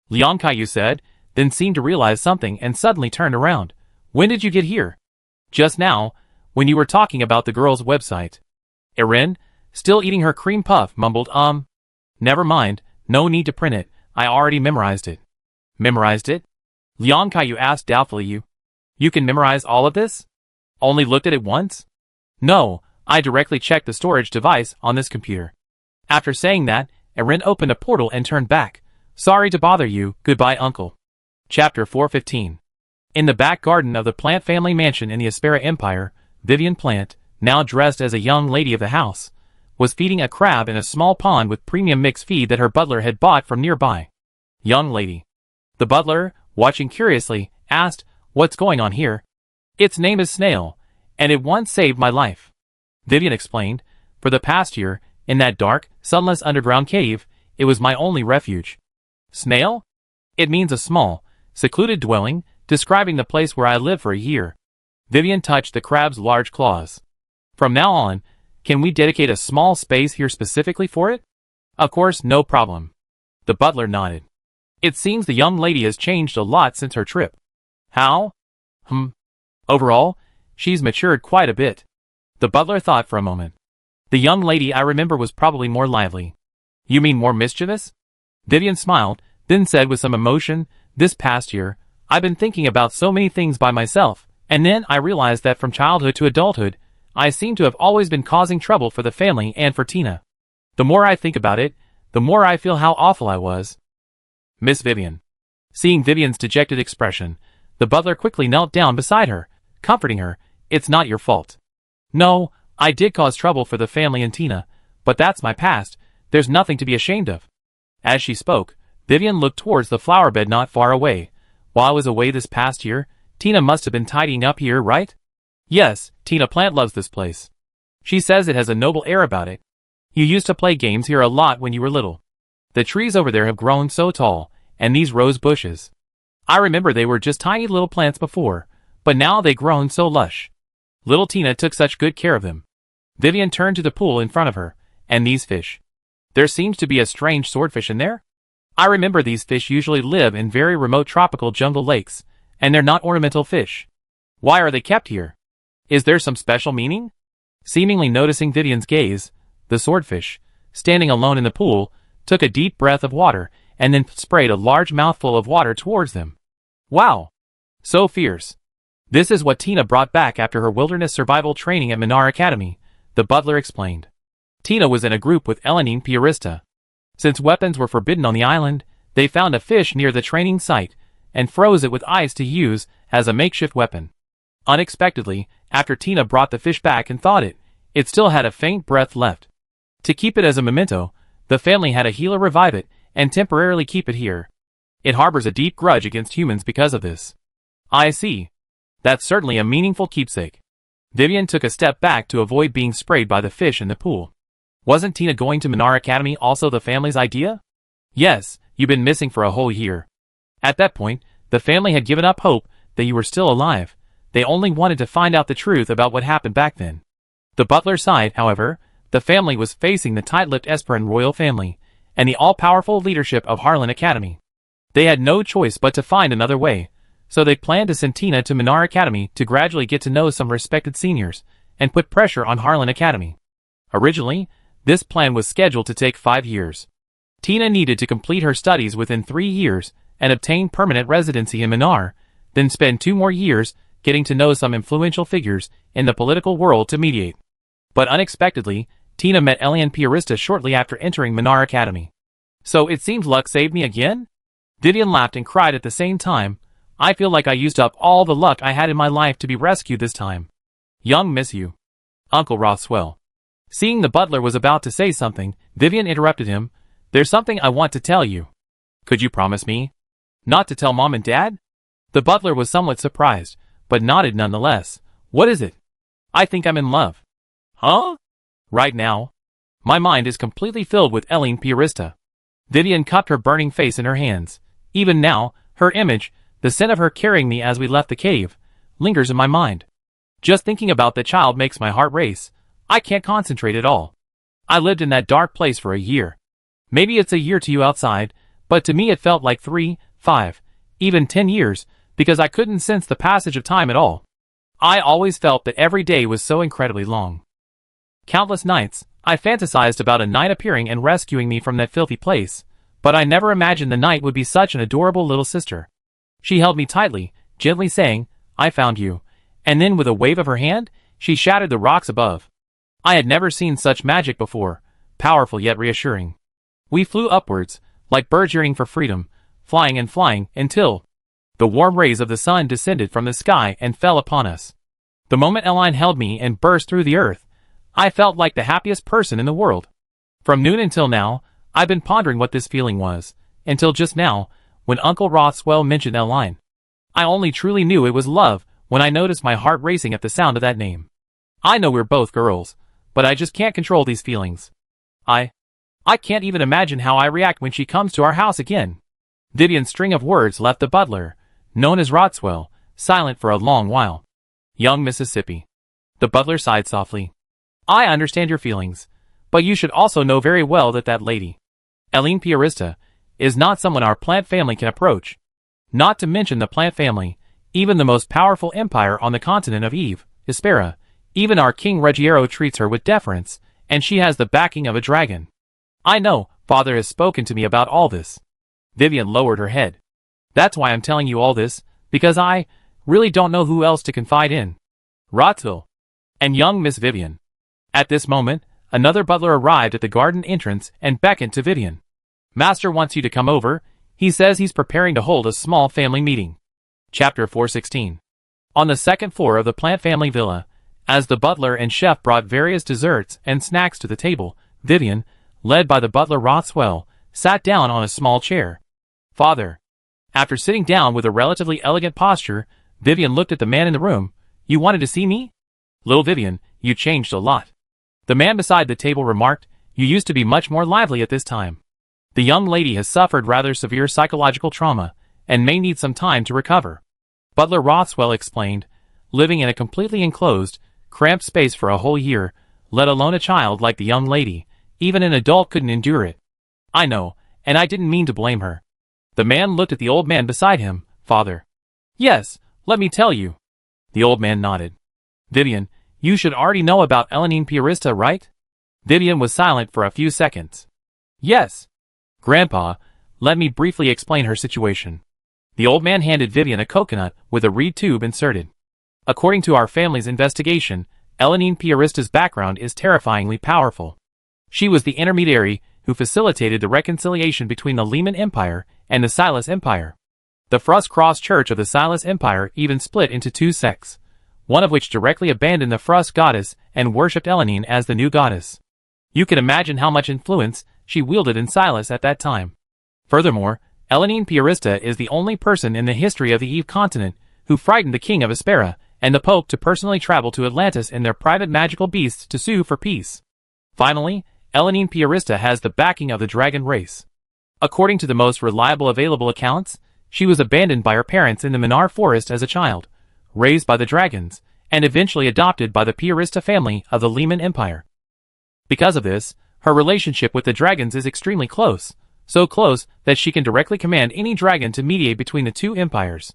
Liang Kaiyu said, then seemed to realize something and suddenly turned around. "When did you get here?" "Just now, when you were talking about the girl's website." Erin, still eating her cream puff, mumbled, "Never mind, no need to print it, I already memorized it." "Memorized it?" Liang Kaiyu asked doubtfully. You can memorize all of this? Only looked at it once?" "No, I directly checked the storage device on this computer." After saying that, Erin opened a portal and turned back. "Sorry to bother you, goodbye uncle." Chapter 415. In the back garden of the Plant family mansion in the Aspera Empire, Vivian Plant, now dressed as a young lady of the house, was feeding a crab in a small pond with premium mixed feed that her butler had bought from nearby. "Young lady." The butler, watching curiously, asked, "What's going on here?" "Its name is Snail, and it once saved my life," Vivian explained. "For the past year, in that dark, sunless underground cave, it was my only refuge." "Snail?" "It means a small, secluded dwelling, describing the place where I lived for a year." Vivian touched the crab's large claws. "From now on, can we dedicate a small space here specifically for it?" "Of course, no problem." The butler nodded. "It seems the young lady has changed a lot since her trip." "How?" "Overall, she's matured quite a bit." The butler thought for a moment. "The young lady I remember was probably more lively." "You mean more mischievous?" Vivian smiled, then said with some emotion, "This past year, I've been thinking about so many things by myself, and then I realized that from childhood to adulthood, I seem to have always been causing trouble for the family and for Tina. The more I think about it, the more I feel how awful I was." "Miss Vivian." Seeing Vivian's dejected expression, the butler quickly knelt down beside her, comforting her. "It's not your fault." "No, I did cause trouble for the family and Tina, but that's my past, there's nothing to be ashamed of." As she spoke, Vivian looked towards the flower bed not far away. "While I was away this past year, Tina must have been tidying up here, right?" "Yes, Tina Plant loves this place. She says it has a noble air about it. You used to play games here a lot when you were little. The trees over there have grown so tall, and these rose bushes. I remember they were just tiny little plants before, but now they've grown so lush. Little Tina took such good care of them." Vivian turned to the pool in front of her. "And these fish? There seems to be a strange swordfish in there? I remember these fish usually live in very remote tropical jungle lakes, and they're not ornamental fish. Why are they kept here? Is there some special meaning?" Seemingly noticing Vivian's gaze, the swordfish, standing alone in the pool, took a deep breath of water and then sprayed a large mouthful of water towards them. "Wow! So fierce. This is what Tina brought back after her wilderness survival training at Minar Academy," the butler explained. "Tina was in a group with Elenine Piarista. Since weapons were forbidden on the island, they found a fish near the training site and froze it with ice to use as a makeshift weapon. Unexpectedly, after Tina brought the fish back and thawed it, it still had a faint breath left. To keep it as a memento, the family had a healer revive it and temporarily keep it here. It harbors a deep grudge against humans because of this." "I see. That's certainly a meaningful keepsake." Vivian took a step back to avoid being sprayed by the fish in the pool. "Wasn't Tina going to Minar Academy also the family's idea?" "Yes, you've been missing for a whole year. At that point, the family had given up hope that you were still alive. They only wanted to find out the truth about what happened back then." The butler sighed. However, the family was facing the tight-lipped Esperan royal family and the all-powerful leadership of Harlan Academy. They had no choice but to find another way, so they planned to send Tina to Minar Academy to gradually get to know some respected seniors and put pressure on Harlan Academy. Originally, this plan was scheduled to take 5 years. Tina needed to complete her studies within 3 years and obtain permanent residency in Minar, then spend 2 more years getting to know some influential figures in the political world to mediate. But unexpectedly, Tina met Elenine Piarista shortly after entering Minar Academy. "So it seems luck saved me again?" Vivian laughed and cried at the same time. "I feel like I used up all the luck I had in my life to be rescued this time." "Young miss you, Uncle Rothwell." Seeing the butler was about to say something, Vivian interrupted him. "There's something I want to tell you." "Could you promise me not to tell Mom and Dad?" The butler was somewhat surprised, but nodded nonetheless. What is it? I think I'm in love. Huh? Right now? My mind is completely filled with EP371. Vivian cupped her burning face in her hands. Even now, her image, the scent of her carrying me as we left the cave, lingers in my mind. Just thinking about the child makes my heart race. I can't concentrate at all. I lived in that dark place for a year. Maybe it's a year to you outside, but to me it felt like 3, 5, even 10 years, because I couldn't sense the passage of time at all. I always felt that every day was so incredibly long. Countless nights, I fantasized about a knight appearing and rescuing me from that filthy place, but I never imagined the knight would be such an adorable little sister. She held me tightly, gently saying, "I found you," and then with a wave of her hand, she shattered the rocks above. I had never seen such magic before, powerful yet reassuring. We flew upwards, like birds yearning for freedom, flying and flying, until the warm rays of the sun descended from the sky and fell upon us. The moment Eline held me and burst through the earth, I felt like the happiest person in the world. From noon until now, I've been pondering what this feeling was, until just now, when Uncle Rothwell mentioned Eline. I only truly knew it was love when I noticed my heart racing at the sound of that name. I know we're both girls, but I just can't control these feelings. I can't even imagine how I react when she comes to our house again. Vivian's string of words left the butler, known as Rothwell, silent for a long while. Young Mississippi. The butler sighed softly. I understand your feelings, but you should also know very well that that lady, EP371, is not someone our plant family can approach. Not to mention the plant family, even the most powerful empire on the continent of Eve, Ispera, even our King Ruggiero treats her with deference, and she has the backing of a dragon. I know, Father has spoken to me about all this. Vivian lowered her head. That's why I'm telling you all this, because I really don't know who else to confide in. Rothwell. And young Miss Vivian. At this moment, another butler arrived at the garden entrance and beckoned to Vivian. Master wants you to come over. He says he's preparing to hold a small family meeting. Chapter 416. On the second floor of the plant family villa, as the butler and chef brought various desserts and snacks to the table, Vivian, led by the butler Rothwell, sat down on a small chair. Father. After sitting down with a relatively elegant posture, Vivian looked at the man in the room. You wanted to see me? Little Vivian, you changed a lot. The man beside the table remarked, you used to be much more lively at this time. The young lady has suffered rather severe psychological trauma, and may need some time to recover. Butler Rothwell explained, living in a completely enclosed, cramped space for a whole year, let alone a child like the young lady, even an adult couldn't endure it. I know, and I didn't mean to blame her. The man looked at the old man beside him. Father. Yes, let me tell you. The old man nodded. Vivian, you should already know about EP371, right? Vivian was silent for a few seconds. Yes. Grandpa, let me briefly explain her situation. The old man handed Vivian a coconut with a reed tube inserted. According to our family's investigation, EP371's background is terrifyingly powerful. She was the intermediary who facilitated the reconciliation between the Lehman Empire and the Silas Empire. The Frust Cross Church of the Silas Empire even split into two sects, one of which directly abandoned the Frust goddess and worshipped Elenine as the new goddess. You can imagine how much influence she wielded in Silas at that time. Furthermore, EP371 is the only person in the history of the Eve continent who frightened the king of Ispera and the Pope to personally travel to Atlantis in their private magical beasts to sue for peace. Finally, EP371 has the backing of the dragon race. According to the most reliable available accounts, she was abandoned by her parents in the Minar forest as a child, raised by the dragons, and eventually adopted by the Pierista family of the Lehman Empire. Because of this, her relationship with the dragons is extremely close, so close that she can directly command any dragon to mediate between the two empires.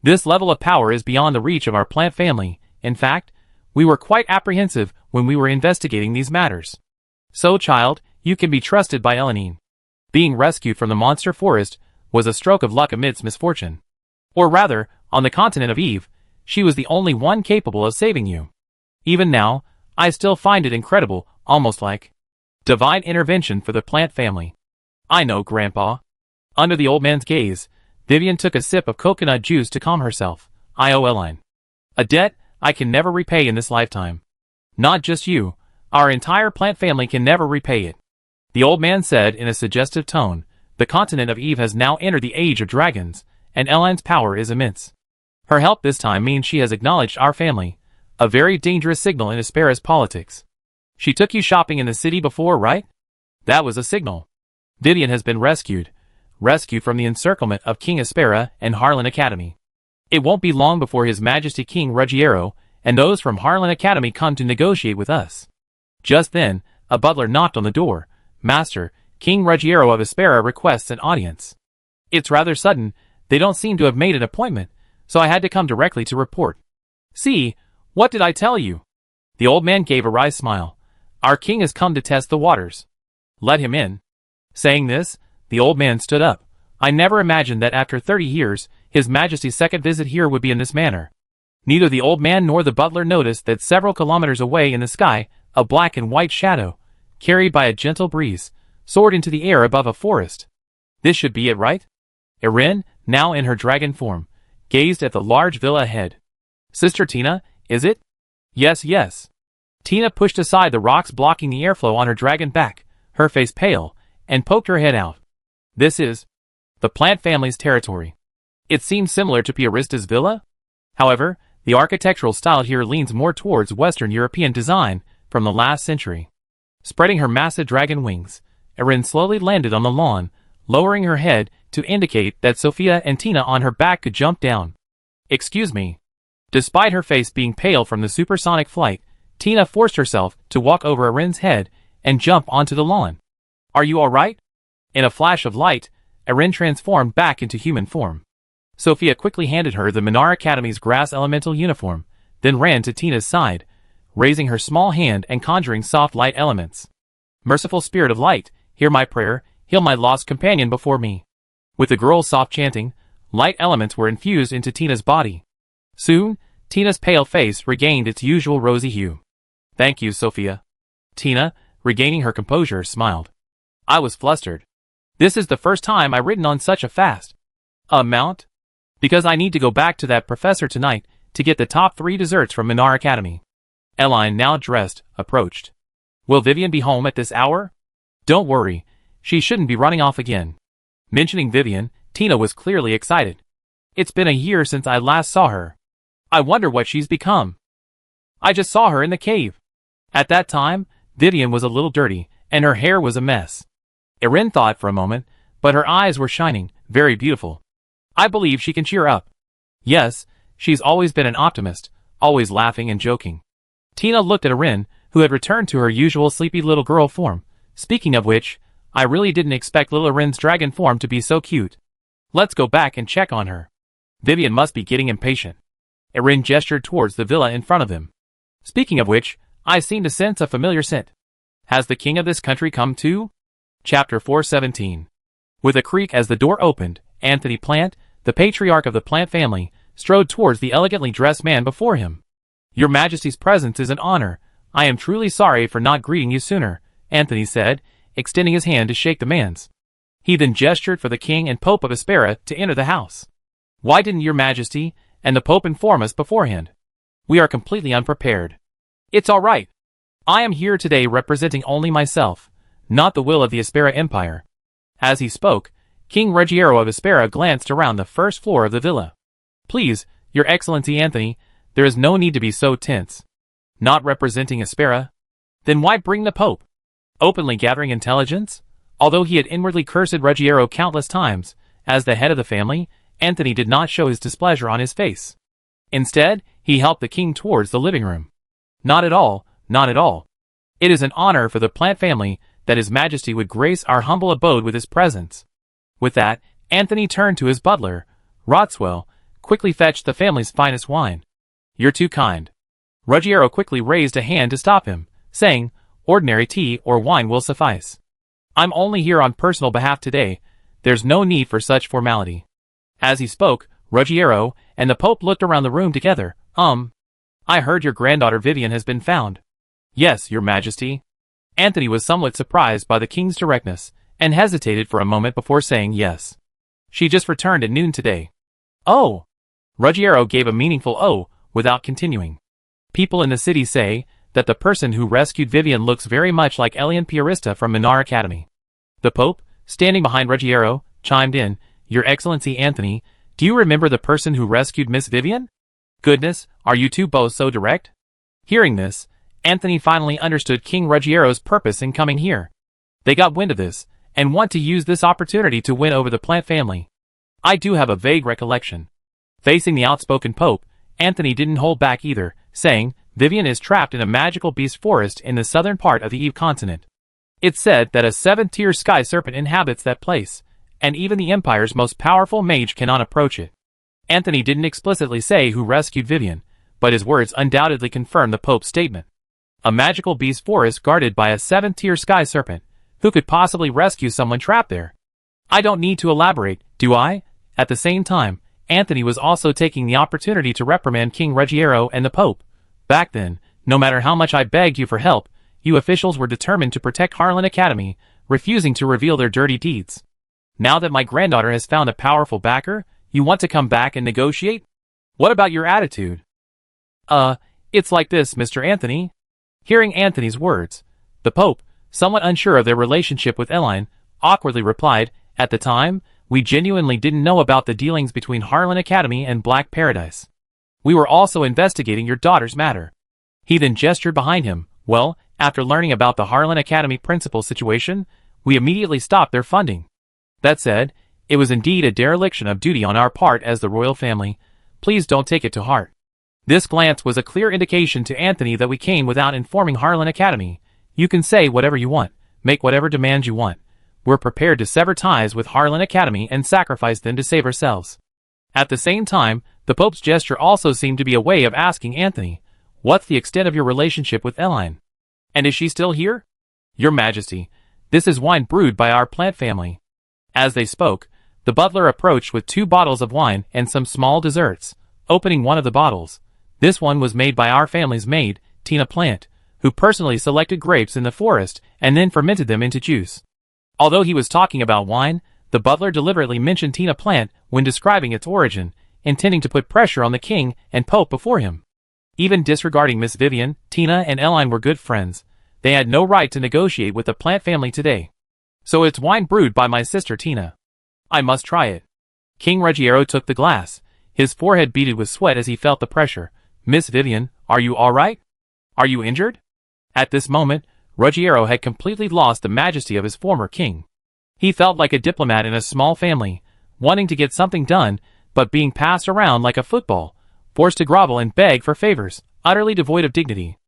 This level of power is beyond the reach of our plant family. In fact, we were quite apprehensive when we were investigating these matters. So, child, you can be trusted by Elenine. Being rescued from the monster forest was a stroke of luck amidst misfortune. Or rather, on the continent of Eve, she was the only one capable of saving you. Even now, I still find it incredible, almost like divine intervention for the plant family. I know, Grandpa. Under the old man's gaze, Vivian took a sip of coconut juice to calm herself. I owe Eline a debt I can never repay in this lifetime. Not just you, our entire plant family can never repay it. The old man said in a suggestive tone, the continent of Eve has now entered the age of dragons, and Eline's power is immense. Her help this time means she has acknowledged our family, a very dangerous signal in Aspera's politics. She took you shopping in the city before, right? That was a signal. Vivian has been rescued from the encirclement of King Aspera and Harlan Academy. It won't be long before His Majesty King Ruggiero and those from Harlan Academy come to negotiate with us. Just then, a butler knocked on the door. Master, King Ruggiero of Aspera requests an audience. It's rather sudden, they don't seem to have made an appointment, so I had to come directly to report. See, what did I tell you? The old man gave a wry smile. Our king has come to test the waters. Let him in. Saying this, the old man stood up. I never imagined that after 30 years, His Majesty's second visit here would be in this manner. Neither the old man nor the butler noticed that several kilometers away in the sky, a black and white shadow, carried by a gentle breeze, soared into the air above a forest. This should be it, right? Erin, now in her dragon form, gazed at the large villa ahead. Sister Tina, is it? Yes, yes. Tina pushed aside the rocks blocking the airflow on her dragon back, her face pale, and poked her head out. This is the plant family's territory. It seems similar to Piarista's villa. However, the architectural style here leans more towards Western European design from the last century. Spreading her massive dragon wings, Erin slowly landed on the lawn, lowering her head to indicate that Sophia and Tina on her back could jump down. Excuse me. Despite her face being pale from the supersonic flight, Tina forced herself to walk over Erin's head and jump onto the lawn. Are you all right? In a flash of light, Erin transformed back into human form. Sophia quickly handed her the Minar Academy's grass elemental uniform, then ran to Tina's side, raising her small hand and conjuring soft light elements. Merciful Spirit of Light, hear my prayer, heal my lost companion before me. With the girl's soft chanting, light elements were infused into Tina's body. Soon, Tina's pale face regained its usual rosy hue. Thank you, Sophia. Tina, regaining her composure, smiled. I was flustered. This is the first time I've ridden on such a fast amount. Because I need to go back to that professor tonight to get the top 3 desserts from Minar Academy. Eline, now dressed, approached. Will Vivian be home at this hour? Don't worry, she shouldn't be running off again. Mentioning Vivian, Tina was clearly excited. It's been a year since I last saw her. I wonder what she's become. I just saw her in the cave. At that time, Vivian was a little dirty, and her hair was a mess. Erin thought for a moment, but her eyes were shining, very beautiful. I believe she can cheer up. Yes, she's always been an optimist, always laughing and joking. Tina looked at Erin, who had returned to her usual sleepy little girl form. Speaking of which, I really didn't expect little Erin's dragon form to be so cute. Let's go back and check on her. Vivian must be getting impatient. Erin gestured towards the villa in front of them. Speaking of which, I seem to sense a familiar scent. Has the king of this country come too? Chapter 417. With a creak as the door opened, Anthony Plant, the patriarch of the Plant family, strode towards the elegantly dressed man before him. Your Majesty's presence is an honor. I am truly sorry for not greeting you sooner, Anthony said, extending his hand to shake the man's. He then gestured for the king and Pope of Aspera to enter the house. Why didn't your Majesty and the Pope inform us beforehand? We are completely unprepared. It's all right. I am here today representing only myself, not the will of the Aspera Empire. As he spoke, King Ruggiero of Aspera glanced around the first floor of the villa. Please, Your Excellency Anthony, there is no need to be so tense. Not representing Aspera? Then why bring the Pope? Openly gathering intelligence? Although he had inwardly cursed Ruggiero countless times, as the head of the family, Anthony did not show his displeasure on his face. Instead, he helped the king towards the living room. Not at all, not at all. It is an honor for the Plant family that His Majesty would grace our humble abode with his presence. With that, Anthony turned to his butler, Rotswell, quickly fetched the family's finest wine. You're too kind. Ruggiero quickly raised a hand to stop him, saying, ordinary tea or wine will suffice. I'm only here on personal behalf today, there's no need for such formality. As he spoke, Ruggiero and the Pope looked around the room together. I heard your granddaughter Vivian has been found. Yes, Your Majesty. Anthony was somewhat surprised by the king's directness, and hesitated for a moment before saying yes. She just returned at noon today. Oh! Ruggiero gave a meaningful oh, without continuing. People in the city say that the person who rescued Vivian looks very much like Elian Piarista from Minar Academy. The Pope, standing behind Ruggiero, chimed in, Your Excellency Anthony, Do you remember the person who rescued Miss Vivian? Goodness, are you two both so direct? Hearing this, Anthony finally understood King Ruggiero's purpose in coming here. They got wind of this, and want to use this opportunity to win over the Plant family. I do have a vague recollection. Facing the outspoken Pope, Anthony didn't hold back either, saying, Vivian is trapped in a magical beast forest in the southern part of the Eve continent. It's said that a 7-tier sky serpent inhabits that place, and even the Empire's most powerful mage cannot approach it. Anthony didn't explicitly say who rescued Vivian, but his words undoubtedly confirmed the Pope's statement. A magical beast forest guarded by a 7-tier sky serpent. Who could possibly rescue someone trapped there? I don't need to elaborate, do I? At the same time, Anthony was also taking the opportunity to reprimand King Ruggiero and the Pope. Back then, no matter how much I begged you for help, you officials were determined to protect Harlan Academy, refusing to reveal their dirty deeds. Now that my granddaughter has found a powerful backer, you want to come back and negotiate? What about your attitude? It's like this, Mr. Anthony. Hearing Anthony's words, the Pope, somewhat unsure of their relationship with Eline, awkwardly replied, At the time, we genuinely didn't know about the dealings between Harlan Academy and Black Paradise. We were also investigating your daughter's matter. He then gestured behind him. Well, after learning about the Harlan Academy principal situation, we immediately stopped their funding. That said, it was indeed a dereliction of duty on our part as the royal family. Please don't take it to heart. This glance was a clear indication to Anthony that we came without informing Harlan Academy. You can say whatever you want, make whatever demands you want. We're prepared to sever ties with Harlan Academy and sacrifice them to save ourselves. At the same time, the Pope's gesture also seemed to be a way of asking Anthony, what's the extent of your relationship with Eline? And is she still here? Your Majesty, this is wine brewed by our Plant family. As they spoke, the butler approached with 2 bottles of wine and some small desserts, opening one of the bottles. This one was made by our family's maid, Tina Plant, who personally selected grapes in the forest and then fermented them into juice. Although he was talking about wine, the butler deliberately mentioned Tina Plant when describing its origin, intending to put pressure on the king and Pope before him. Even disregarding Miss Vivian, Tina and Eline were good friends. They had no right to negotiate with the Plant family today. So it's wine brewed by my sister Tina. I must try it. King Ruggiero took the glass, his forehead beaded with sweat as he felt the pressure. Miss Vivian, are you all right? Are you injured? At this moment, Ruggiero had completely lost the majesty of his former king. He felt like a diplomat in a small family, wanting to get something done, but being passed around like a football, forced to grovel and beg for favors, utterly devoid of dignity.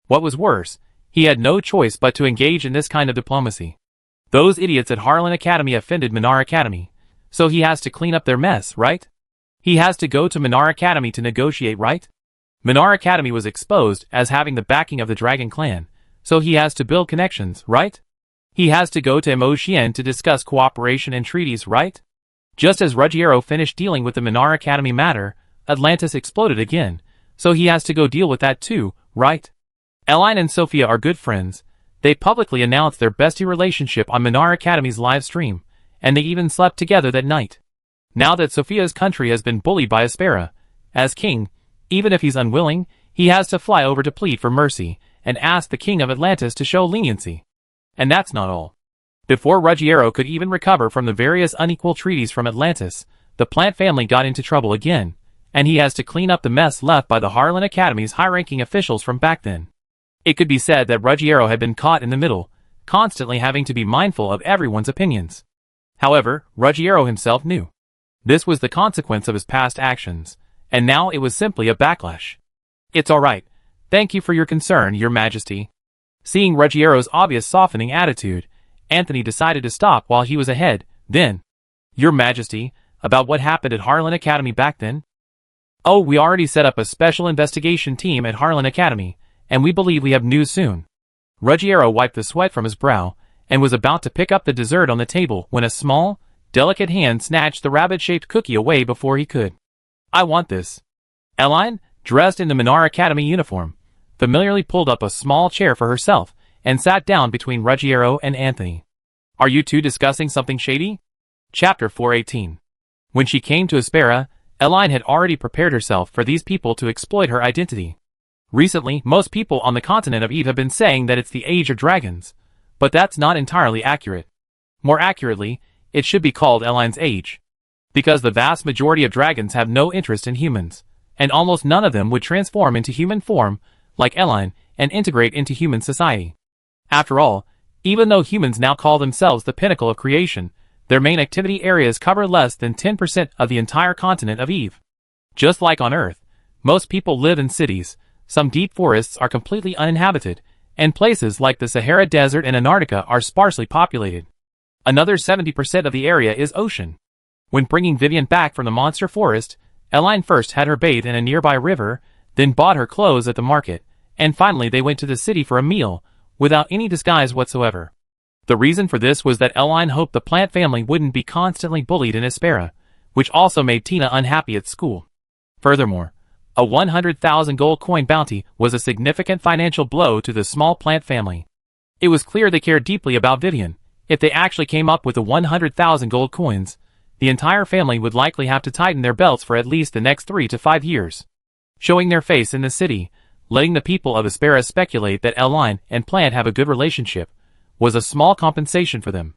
What was worse, he had no choice but to engage in this kind of diplomacy. Those idiots at Harlan Academy offended Minar Academy, so he has to clean up their mess, right? He has to go to Minar Academy to negotiate, right? Minar Academy was exposed as having the backing of the Dragon Clan, so he has to build connections, right? He has to go to Emotian to discuss cooperation and treaties, right? Just as Ruggiero finished dealing with the Minar Academy matter, Atlantis exploded again, so he has to go deal with that too, right? Eline and Sophia are good friends. They publicly announced their bestie relationship on Minar Academy's live stream, and they even slept together that night. Now that Sophia's country has been bullied by Aspera, as king, even if he's unwilling, he has to fly over to plead for mercy and ask the king of Atlantis to show leniency. And that's not all. Before Ruggiero could even recover from the various unequal treaties from Atlantis, the Plant family got into trouble again, and he has to clean up the mess left by the Harlan Academy's high-ranking officials from back then. It could be said that Ruggiero had been caught in the middle, constantly having to be mindful of everyone's opinions. However, Ruggiero himself knew. This was the consequence of his past actions, and now it was simply a backlash. It's all right. Thank you for your concern, Your Majesty. Seeing Ruggiero's obvious softening attitude, Anthony decided to stop while he was ahead. Then, Your Majesty, about what happened at Harlan Academy back then? Oh, we already set up a special investigation team at Harlan Academy, and we believe we have news soon. Ruggiero wiped the sweat from his brow, and was about to pick up the dessert on the table when a small, delicate hand snatched the rabbit-shaped cookie away before he could. I want this. Eline, dressed in the Minar Academy uniform, familiarly pulled up a small chair for herself and sat down between Ruggiero and Anthony. Are you two discussing something shady? Chapter 418. When she came to Aspera, Eline had already prepared herself for these people to exploit her identity. Recently, most people on the continent of Eve have been saying that it's the Age of Dragons, but that's not entirely accurate. More accurately, it should be called Eline's Age. Because the vast majority of dragons have no interest in humans, and almost none of them would transform into human form, like Eline, and integrate into human society. After all, even though humans now call themselves the pinnacle of creation, their main activity areas cover less than 10% of the entire continent of Eve. Just like on Earth, most people live in cities, some deep forests are completely uninhabited, and places like the Sahara Desert and Antarctica are sparsely populated. Another 70% of the area is ocean. When bringing Vivian back from the monster forest, Eline first had her bathe in a nearby river, then bought her clothes at the market, and finally they went to the city for a meal, without any disguise whatsoever. The reason for this was that Eline hoped the plant family wouldn't be constantly bullied in Espera, which also made Tina unhappy at school. Furthermore, a 100,000 gold coin bounty was a significant financial blow to the small plant family. It was clear they cared deeply about Vivian. If they actually came up with the 100,000 gold coins, the entire family would likely have to tighten their belts for at least the next 3 to 5 years. Showing their face in the city, letting the people of Espera speculate that Eline and Plant have a good relationship, was a small compensation for them.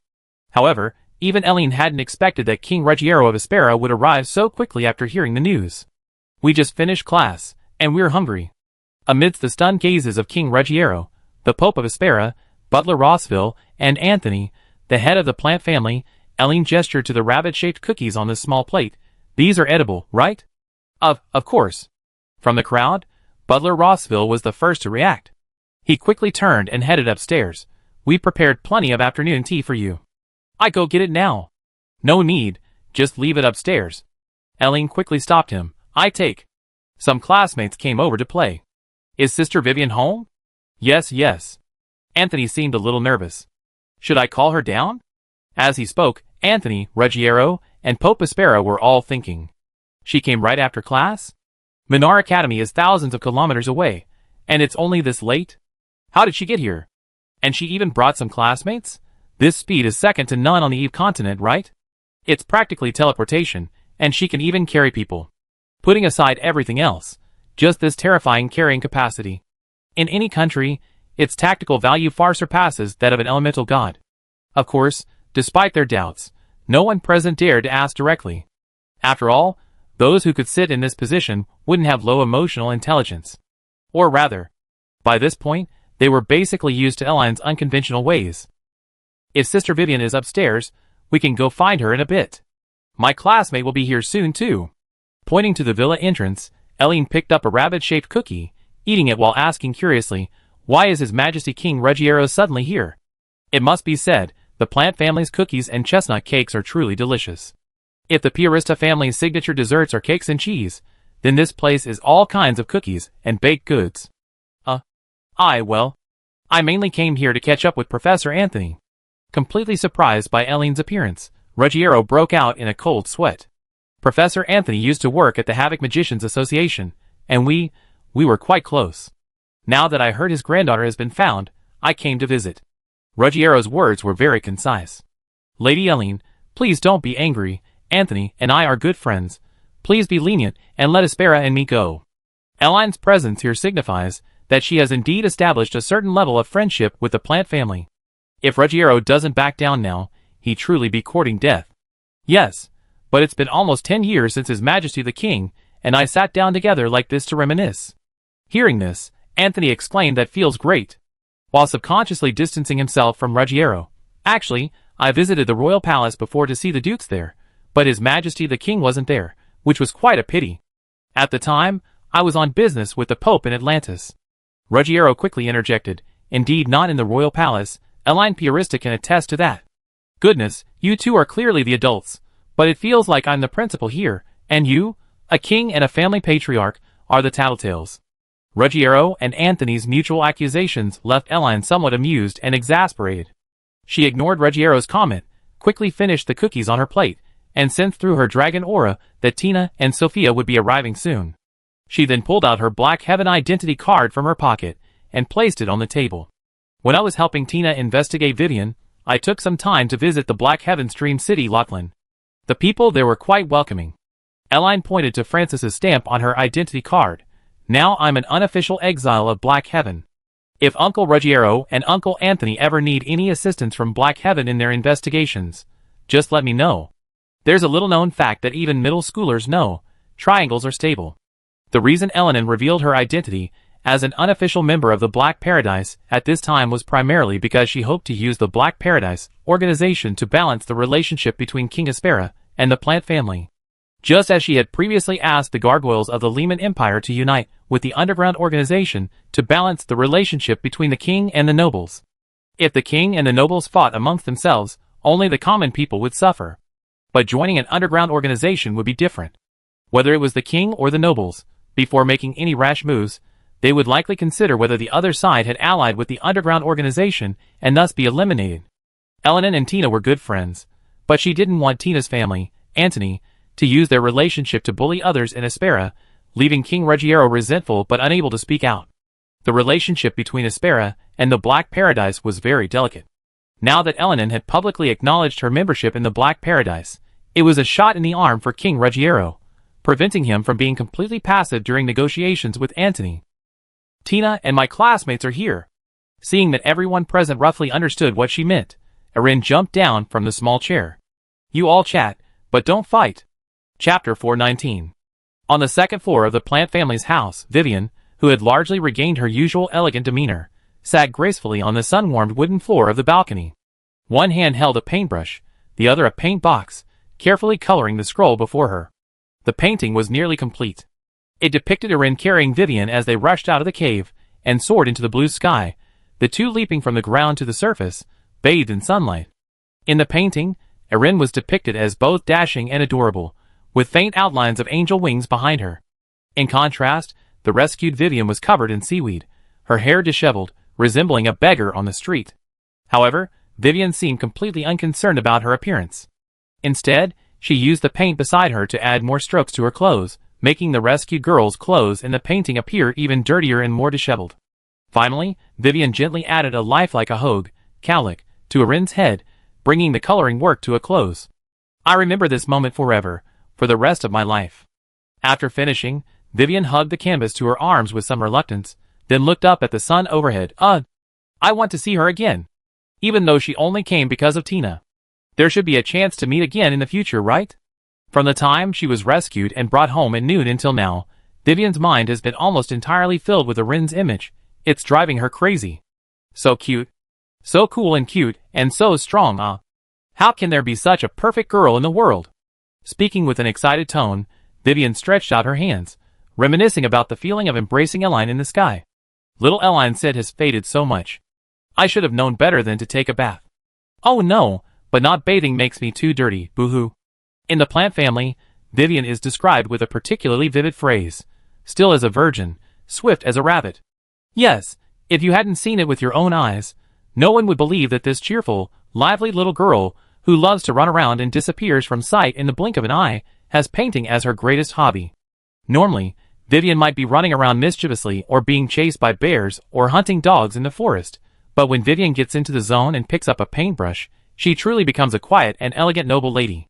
However, even Eline hadn't expected that King Ruggiero of Espera would arrive so quickly after hearing the news. "We just finished class, and we're hungry." Amidst the stunned gazes of King Ruggiero, the Pope of Espera, Butler Rossville, and Anthony, the head of the plant family, Eline gestured to the rabbit-shaped cookies on the small plate. "These are edible, right?" Of course." From the crowd, Butler Rossville was the first to react. He quickly turned and headed upstairs. "We prepared plenty of afternoon tea for you." "I go get it now." "No need, just leave it upstairs." Eline quickly stopped him. "I take." Some classmates came over to play. "Is Sister Vivian home?" Yes. Anthony seemed a little nervous. "Should I call her down?" As he spoke, Anthony, Ruggiero, and Pope Espera were all thinking. "She came right after class? Minar Academy is thousands of kilometers away, and it's only this late? How did she get here? And she even brought some classmates? This speed is second to none on the Eve continent, right? It's practically teleportation, and she can even carry people. Putting aside everything else, just this terrifying carrying capacity. In any country, its tactical value far surpasses that of an elemental god." Of course, despite their doubts, no one present dared to ask directly. After all, those who could sit in this position wouldn't have low emotional intelligence. Or rather, by this point, they were basically used to Eline's unconventional ways. "If Sister Vivian is upstairs, we can go find her in a bit. My classmate will be here soon too." Pointing to the villa entrance, Eline picked up a rabbit-shaped cookie, eating it while asking curiously, "Why is His Majesty King Ruggiero suddenly here?" It must be said, the plant family's cookies and chestnut cakes are truly delicious. If the Piarista family's signature desserts are cakes and cheese, then this place is all kinds of cookies and baked goods. I mainly came here to catch up with Professor Anthony." Completely surprised by Eline's appearance, Ruggiero broke out in a cold sweat. "Professor Anthony used to work at the Havoc Magicians Association, and we were quite close. Now that I heard his granddaughter has been found, I came to visit." Ruggiero's words were very concise. "Lady Eline, please don't be angry. Anthony and I are good friends. Please be lenient and let Espera and me go." Eline's presence here signifies that she has indeed established a certain level of friendship with the plant family. If Ruggiero doesn't back down now, he'd truly be courting death. "Yes, but it's been almost 10 years since His Majesty the King and I sat down together like this to reminisce." Hearing this, Anthony exclaimed, "That feels great," while subconsciously distancing himself from Ruggiero. "Actually, I visited the royal palace before to see the dukes there, but His Majesty the King wasn't there, which was quite a pity. At the time, I was on business with the Pope in Atlantis." Ruggiero quickly interjected, "Indeed not in the royal palace. Eline Piarista can attest to that." "Goodness, you two are clearly the adults, but it feels like I'm the principal here, and you, a king and a family patriarch, are the tattletales." Ruggiero and Anthony's mutual accusations left Eline somewhat amused and exasperated. She ignored Ruggiero's comment, quickly finished the cookies on her plate, and sensed through her dragon aura that Tina and Sophia would be arriving soon. She then pulled out her Black Heaven identity card from her pocket and placed it on the table. "When I was helping Tina investigate Vivian, I took some time to visit the Black Heaven's dream city, Lachlan. The people there were quite welcoming." Eline pointed to Francis's stamp on her identity card. "Now I'm an unofficial exile of Black Heaven. If Uncle Ruggiero and Uncle Anthony ever need any assistance from Black Heaven in their investigations, just let me know." There's a little-known fact that even middle schoolers know: triangles are stable. The reason Eleanor revealed her identity as an unofficial member of the Black Paradise at this time was primarily because she hoped to use the Black Paradise organization to balance the relationship between King Aspera and the Plant family. Just as she had previously asked the gargoyles of the Lehman Empire to unite with the underground organization to balance the relationship between the king and the nobles. If the king and the nobles fought amongst themselves, only the common people would suffer. But joining an underground organization would be different. Whether it was the king or the nobles, before making any rash moves, they would likely consider whether the other side had allied with the underground organization and thus be eliminated. Eleanor and Tina were good friends, but she didn't want Tina's family, Antony, to use their relationship to bully others in Aspera, leaving King Ruggiero resentful but unable to speak out. The relationship between Aspera and the Black Paradise was very delicate. Now that Eleanor had publicly acknowledged her membership in the Black Paradise, it was a shot in the arm for King Ruggiero, preventing him from being completely passive during negotiations with Antony. Tina and my classmates are here. Seeing that everyone present roughly understood what she meant, Erin jumped down from the small chair. You all chat, but don't fight. Chapter 419. On the second floor of the Plant family's house, Vivian, who had largely regained her usual elegant demeanor, sat gracefully on the sun-warmed wooden floor of the balcony. One hand held a paintbrush, the other a paint box, carefully coloring the scroll before her. The painting was nearly complete. It depicted Erin carrying Vivian as they rushed out of the cave and soared into the blue sky, the two leaping from the ground to the surface, bathed in sunlight. In the painting, Erin was depicted as both dashing and adorable, with faint outlines of angel wings behind her. In contrast, the rescued Vivian was covered in seaweed, her hair disheveled, resembling a beggar on the street. However, Vivian seemed completely unconcerned about her appearance. Instead, she used the paint beside her to add more strokes to her clothes, making the rescued girl's clothes in the painting appear even dirtier and more disheveled. Finally, Vivian gently added a lifelike hogue, cowlick, to Erin's head, bringing the coloring work to a close. I remember this moment forever, for the rest of my life. After finishing, Vivian hugged the canvas to her arms with some reluctance, then looked up at the sun overhead. I want to see her again. Even though she only came because of Tina. There should be a chance to meet again in the future, right? From the time she was rescued and brought home at noon until now, Vivian's mind has been almost entirely filled with Erin's image. It's driving her crazy. So cute. So cool and cute, and so strong, How can there be such a perfect girl in the world? Speaking with an excited tone, Vivian stretched out her hands, reminiscing about the feeling of embracing Eline in the sky. Little Eline said has faded so much. I should have known better than to take a bath. Oh no, but not bathing makes me too dirty, boo-hoo. In the Plant family, Vivian is described with a particularly vivid phrase: still as a virgin, swift as a rabbit. Yes, if you hadn't seen it with your own eyes, no one would believe that this cheerful, lively little girl, who loves to run around and disappears from sight in the blink of an eye, has painting as her greatest hobby. Normally, Vivian might be running around mischievously or being chased by bears or hunting dogs in the forest, but when Vivian gets into the zone and picks up a paintbrush, she truly becomes a quiet and elegant noble lady.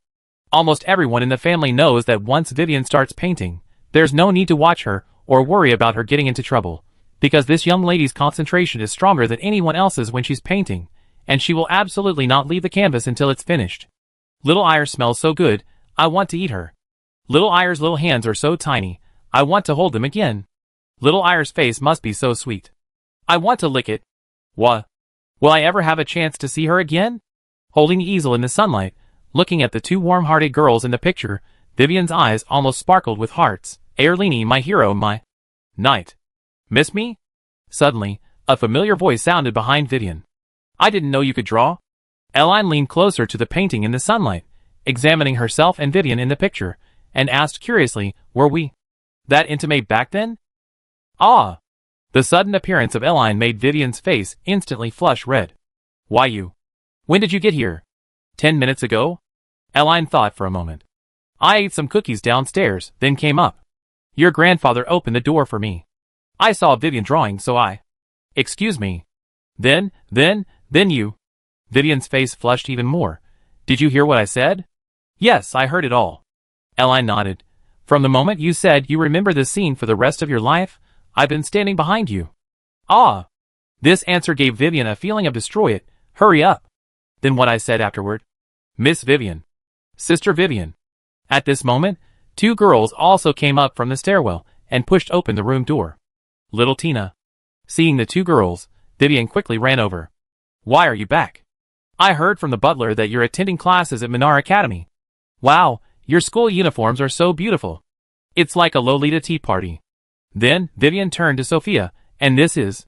Almost everyone in the family knows that once Vivian starts painting, there's no need to watch her or worry about her getting into trouble, because this young lady's concentration is stronger than anyone else's when she's painting, and she will absolutely not leave the canvas until it's finished. Little Iris smells so good, I want to eat her. Little Iris' little hands are so tiny, I want to hold them again. Little Iris' face must be so sweet. I want to lick it. Will I ever have a chance to see her again? Holding the easel in the sunlight, looking at the two warm-hearted girls in the picture, Vivian's eyes almost sparkled with hearts. Erlini, my hero, my knight. Miss me? Suddenly, a familiar voice sounded behind Vivian. I didn't know you could draw. Eline leaned closer to the painting in the sunlight, examining herself and Vivian in the picture, and asked curiously, were we that intimate back then? Ah! The sudden appearance of Eline made Vivian's face instantly flush red. Why you? When did you get here? 10 minutes ago? Eline thought for a moment. I ate some cookies downstairs, then came up. Your grandfather opened the door for me. I saw Vivian drawing, so I... Excuse me. Then you... Vivian's face flushed even more. Did you hear what I said? Yes, I heard it all. Eline nodded. From the moment you said you remember this scene for the rest of your life, I've been standing behind you. Ah! This answer gave Vivian a feeling of destroy it, hurry up. Then what I said afterward. Miss Vivian. Sister Vivian. At this moment, two girls also came up from the stairwell and pushed open the room door. Little Tina. Seeing the two girls, Vivian quickly ran over. Why are you back? I heard from the butler that you're attending classes at Minar Academy. Wow, your school uniforms are so beautiful. It's like a Lolita tea party. Then, Vivian turned to Sophia, and this is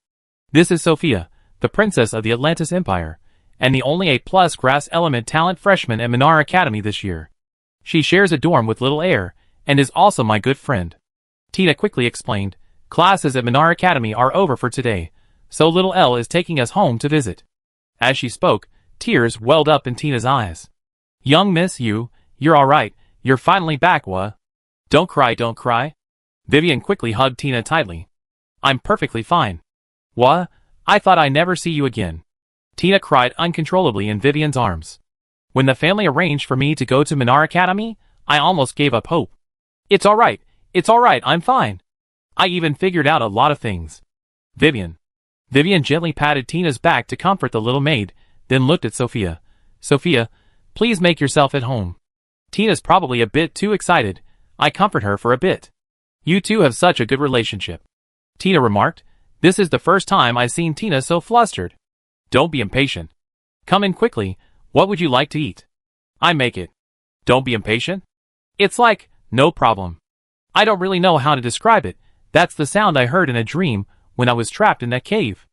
Sophia, the princess of the Atlantis Empire, and the only A+ grass element talent freshman at Minar Academy this year. She shares a dorm with Little Air, and is also my good friend. Tina quickly explained, classes at Minar Academy are over for today, so Little L is taking us home to visit. As she spoke, tears welled up in Tina's eyes. Young miss, you're alright, you're finally back, wha? Don't cry, don't cry. Vivian quickly hugged Tina tightly. I'm perfectly fine. Wha? I thought I'd never see you again. Tina cried uncontrollably in Vivian's arms. When the family arranged for me to go to Minar Academy, I almost gave up hope. It's alright, I'm fine. I even figured out a lot of things. Vivian gently patted Tina's back to comfort the little maid, then looked at Sophia. Sophia, please make yourself at home. Tina's probably a bit too excited. I comfort her for a bit. You two have such a good relationship. Tina remarked. This is the first time I've seen Tina so flustered. Don't be impatient. Come in quickly. What would you like to eat? I make it. Don't be impatient. It's like, no problem. I don't really know how to describe it. That's the sound I heard in a dream when I was trapped in that cave.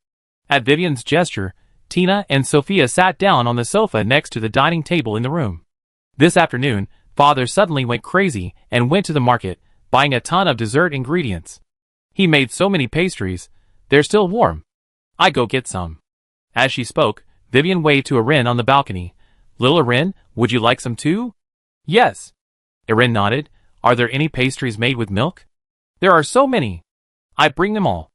At Vivian's gesture, Tina and Sophia sat down on the sofa next to the dining table in the room. This afternoon, Father suddenly went crazy and went to the market, buying a ton of dessert ingredients. He made so many pastries. They're still warm. I go get some. As she spoke, Vivian waved to Erin on the balcony. Little Erin, would you like some too? Yes. Erin nodded. Are there any pastries made with milk? There are so many. I bring them all.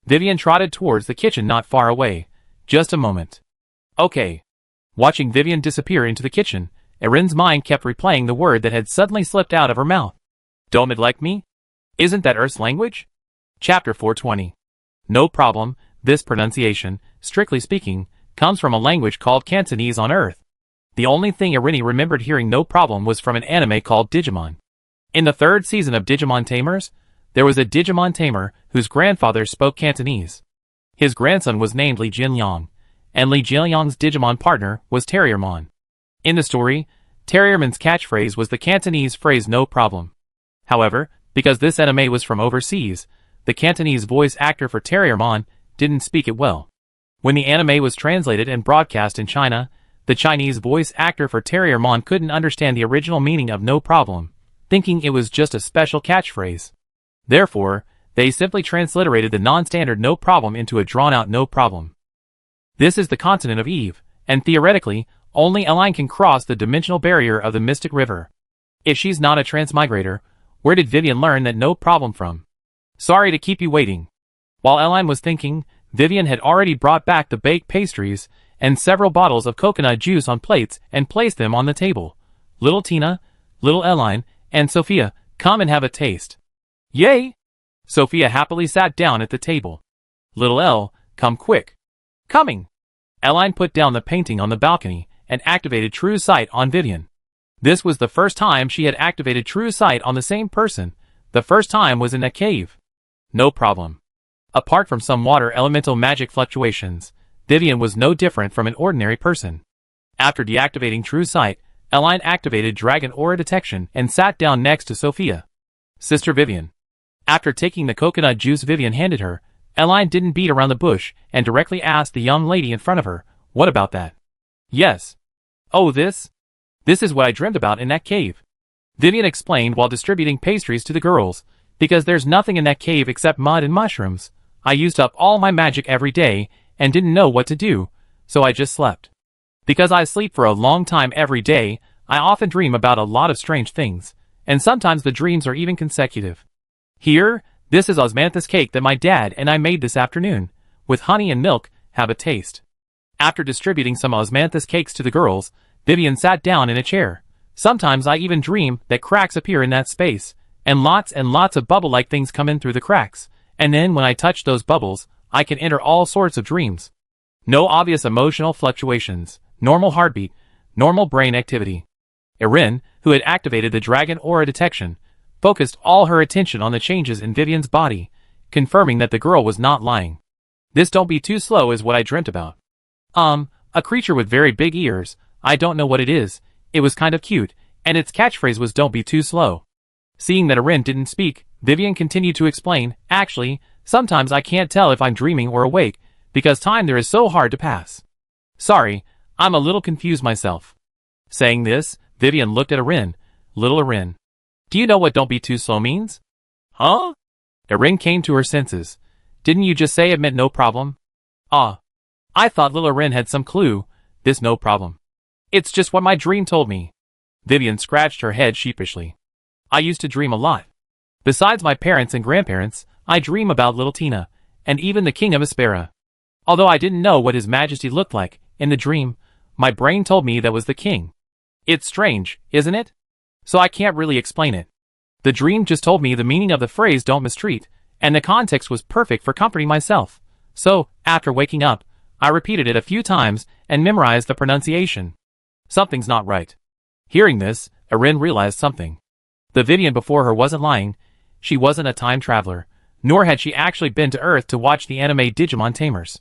Vivian trotted towards the kitchen not far away. Just a moment. Okay. Watching Vivian disappear into the kitchen, Erin's mind kept replaying the word that had suddenly slipped out of her mouth. Don't neglect me? Isn't that Earth's language? Chapter 420. No problem, this pronunciation, strictly speaking, comes from a language called Cantonese on Earth. The only thing Erin remembered hearing no problem was from an anime called Digimon. In the third season of Digimon Tamers, there was a Digimon tamer whose grandfather spoke Cantonese. His grandson was named Li Jinliang, and Li Jinliang's Digimon partner was Terriermon. In the story, Terriermon's catchphrase was the Cantonese phrase no problem. However, because this anime was from overseas, the Cantonese voice actor for Terriermon didn't speak it well. When the anime was translated and broadcast in China, the Chinese voice actor for Terriermon couldn't understand the original meaning of no problem, thinking it was just a special catchphrase. Therefore, they simply transliterated the non-standard no problem into a drawn-out no problem. This is the continent of Eve, and theoretically, only Eline can cross the dimensional barrier of the Mystic River. If she's not a transmigrator, where did Vivian learn that no problem from? Sorry to keep you waiting. While Eline was thinking, Vivian had already brought back the baked pastries and several bottles of coconut juice on plates and placed them on the table. Little Tina, little Eline, and Sophia, come and have a taste. Yay! Sophia happily sat down at the table. Little Elle, come quick. Coming! Eline put down the painting on the balcony and activated True Sight on Vivian. This was the first time she had activated True Sight on the same person. The first time was in a cave. No problem. Apart from some water elemental magic fluctuations, Vivian was no different from an ordinary person. After deactivating True Sight, Eline activated Dragon Aura Detection and sat down next to Sophia. Sister Vivian. After taking the coconut juice Vivian handed her, Eline didn't beat around the bush and directly asked the young lady in front of her, what about that? Yes. Oh, this is what I dreamt about in that cave. Vivian explained while distributing pastries to the girls. Because there's nothing in that cave except mud and mushrooms. I used up all my magic every day and didn't know what to do, so I just slept. Because I sleep for a long time every day, I often dream about a lot of strange things, and sometimes the dreams are even consecutive. Here, this is osmanthus cake that my dad and I made this afternoon. With honey and milk, have a taste. After distributing some osmanthus cakes to the girls, Vivian sat down in a chair. Sometimes I even dream that cracks appear in that space, and lots of bubble-like things come in through the cracks, and then when I touch those bubbles, I can enter all sorts of dreams. No obvious emotional fluctuations, normal heartbeat, normal brain activity. Erin, who had activated the dragon aura detection, focused all her attention on the changes in Vivian's body, confirming that the girl was not lying. This "don't be too slow" is what I dreamt about. A creature with very big ears, I don't know what it is, it was kind of cute, and its catchphrase was "don't be too slow." Seeing that Erin didn't speak, Vivian continued to explain, "Actually, sometimes I can't tell if I'm dreaming or awake, because time there is so hard to pass. Sorry, I'm a little confused myself." Saying this, Vivian looked at Erin. "Little Erin, do you know what 'don't be too slow' means?" "Huh?" Erin came to her senses. "Didn't you just say it meant no problem?" "Ah. I thought little Erin had some clue. This no problem. It's just what my dream told me." Vivian scratched her head sheepishly. "I used to dream a lot. Besides my parents and grandparents, I dream about little Tina, and even the King of Aspera. Although I didn't know what His Majesty looked like, in the dream, my brain told me that was the king. It's strange, isn't it? So I can't really explain it. The dream just told me the meaning of the phrase 'don't mistreat', and the context was perfect for comforting myself. So, after waking up, I repeated it a few times and memorized the pronunciation. Something's not right." Hearing this, Erin realized something. The Vivian before her wasn't lying. She wasn't a time traveler, nor had she actually been to Earth to watch the anime Digimon Tamers.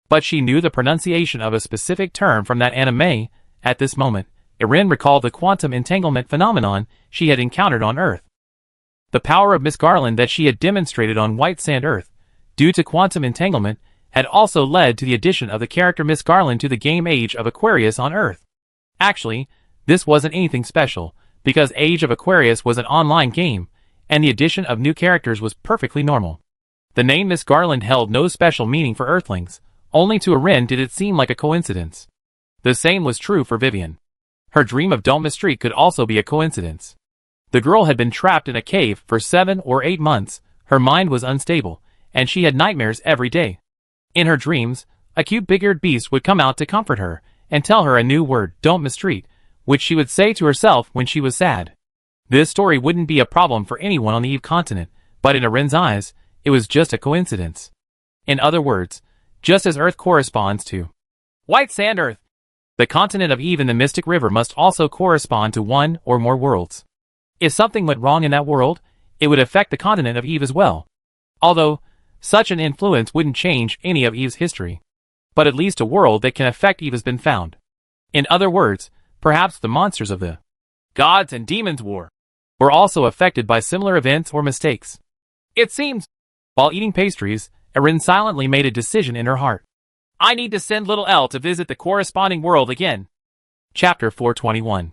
But she knew the pronunciation of a specific term from that anime. At this moment, Erin recalled the quantum entanglement phenomenon she had encountered on Earth. The power of Miss Garland that she had demonstrated on White Sand Earth, due to quantum entanglement, had also led to the addition of the character Miss Garland to the game Age of Aquarius on Earth. Actually, this wasn't anything special, because Age of Aquarius was an online game, and the addition of new characters was perfectly normal. The name Miss Garland held no special meaning for Earthlings, only to Erin did it seem like a coincidence. The same was true for Vivian. Her dream of "don't mistreat" could also be a coincidence. The girl had been trapped in a cave for 7 or 8 months, her mind was unstable, and she had nightmares every day. In her dreams, a cute big-eared beast would come out to comfort her, and tell her a new word, "don't mistreat," which she would say to herself when she was sad. This story wouldn't be a problem for anyone on the Eve continent, but in Erin's eyes, it was just a coincidence. In other words, just as Earth corresponds to White Sand Earth, the continent of Eve in the Mystic River must also correspond to one or more worlds. If something went wrong in that world, it would affect the continent of Eve as well. Although, such an influence wouldn't change any of Eve's history. But at least a world that can affect Eve has been found. In other words, perhaps the monsters of the Gods and Demons War were also affected by similar events or mistakes. It seems. While eating pastries, Erin silently made a decision in her heart. I need to send little Elle to visit the corresponding world again. Chapter 421.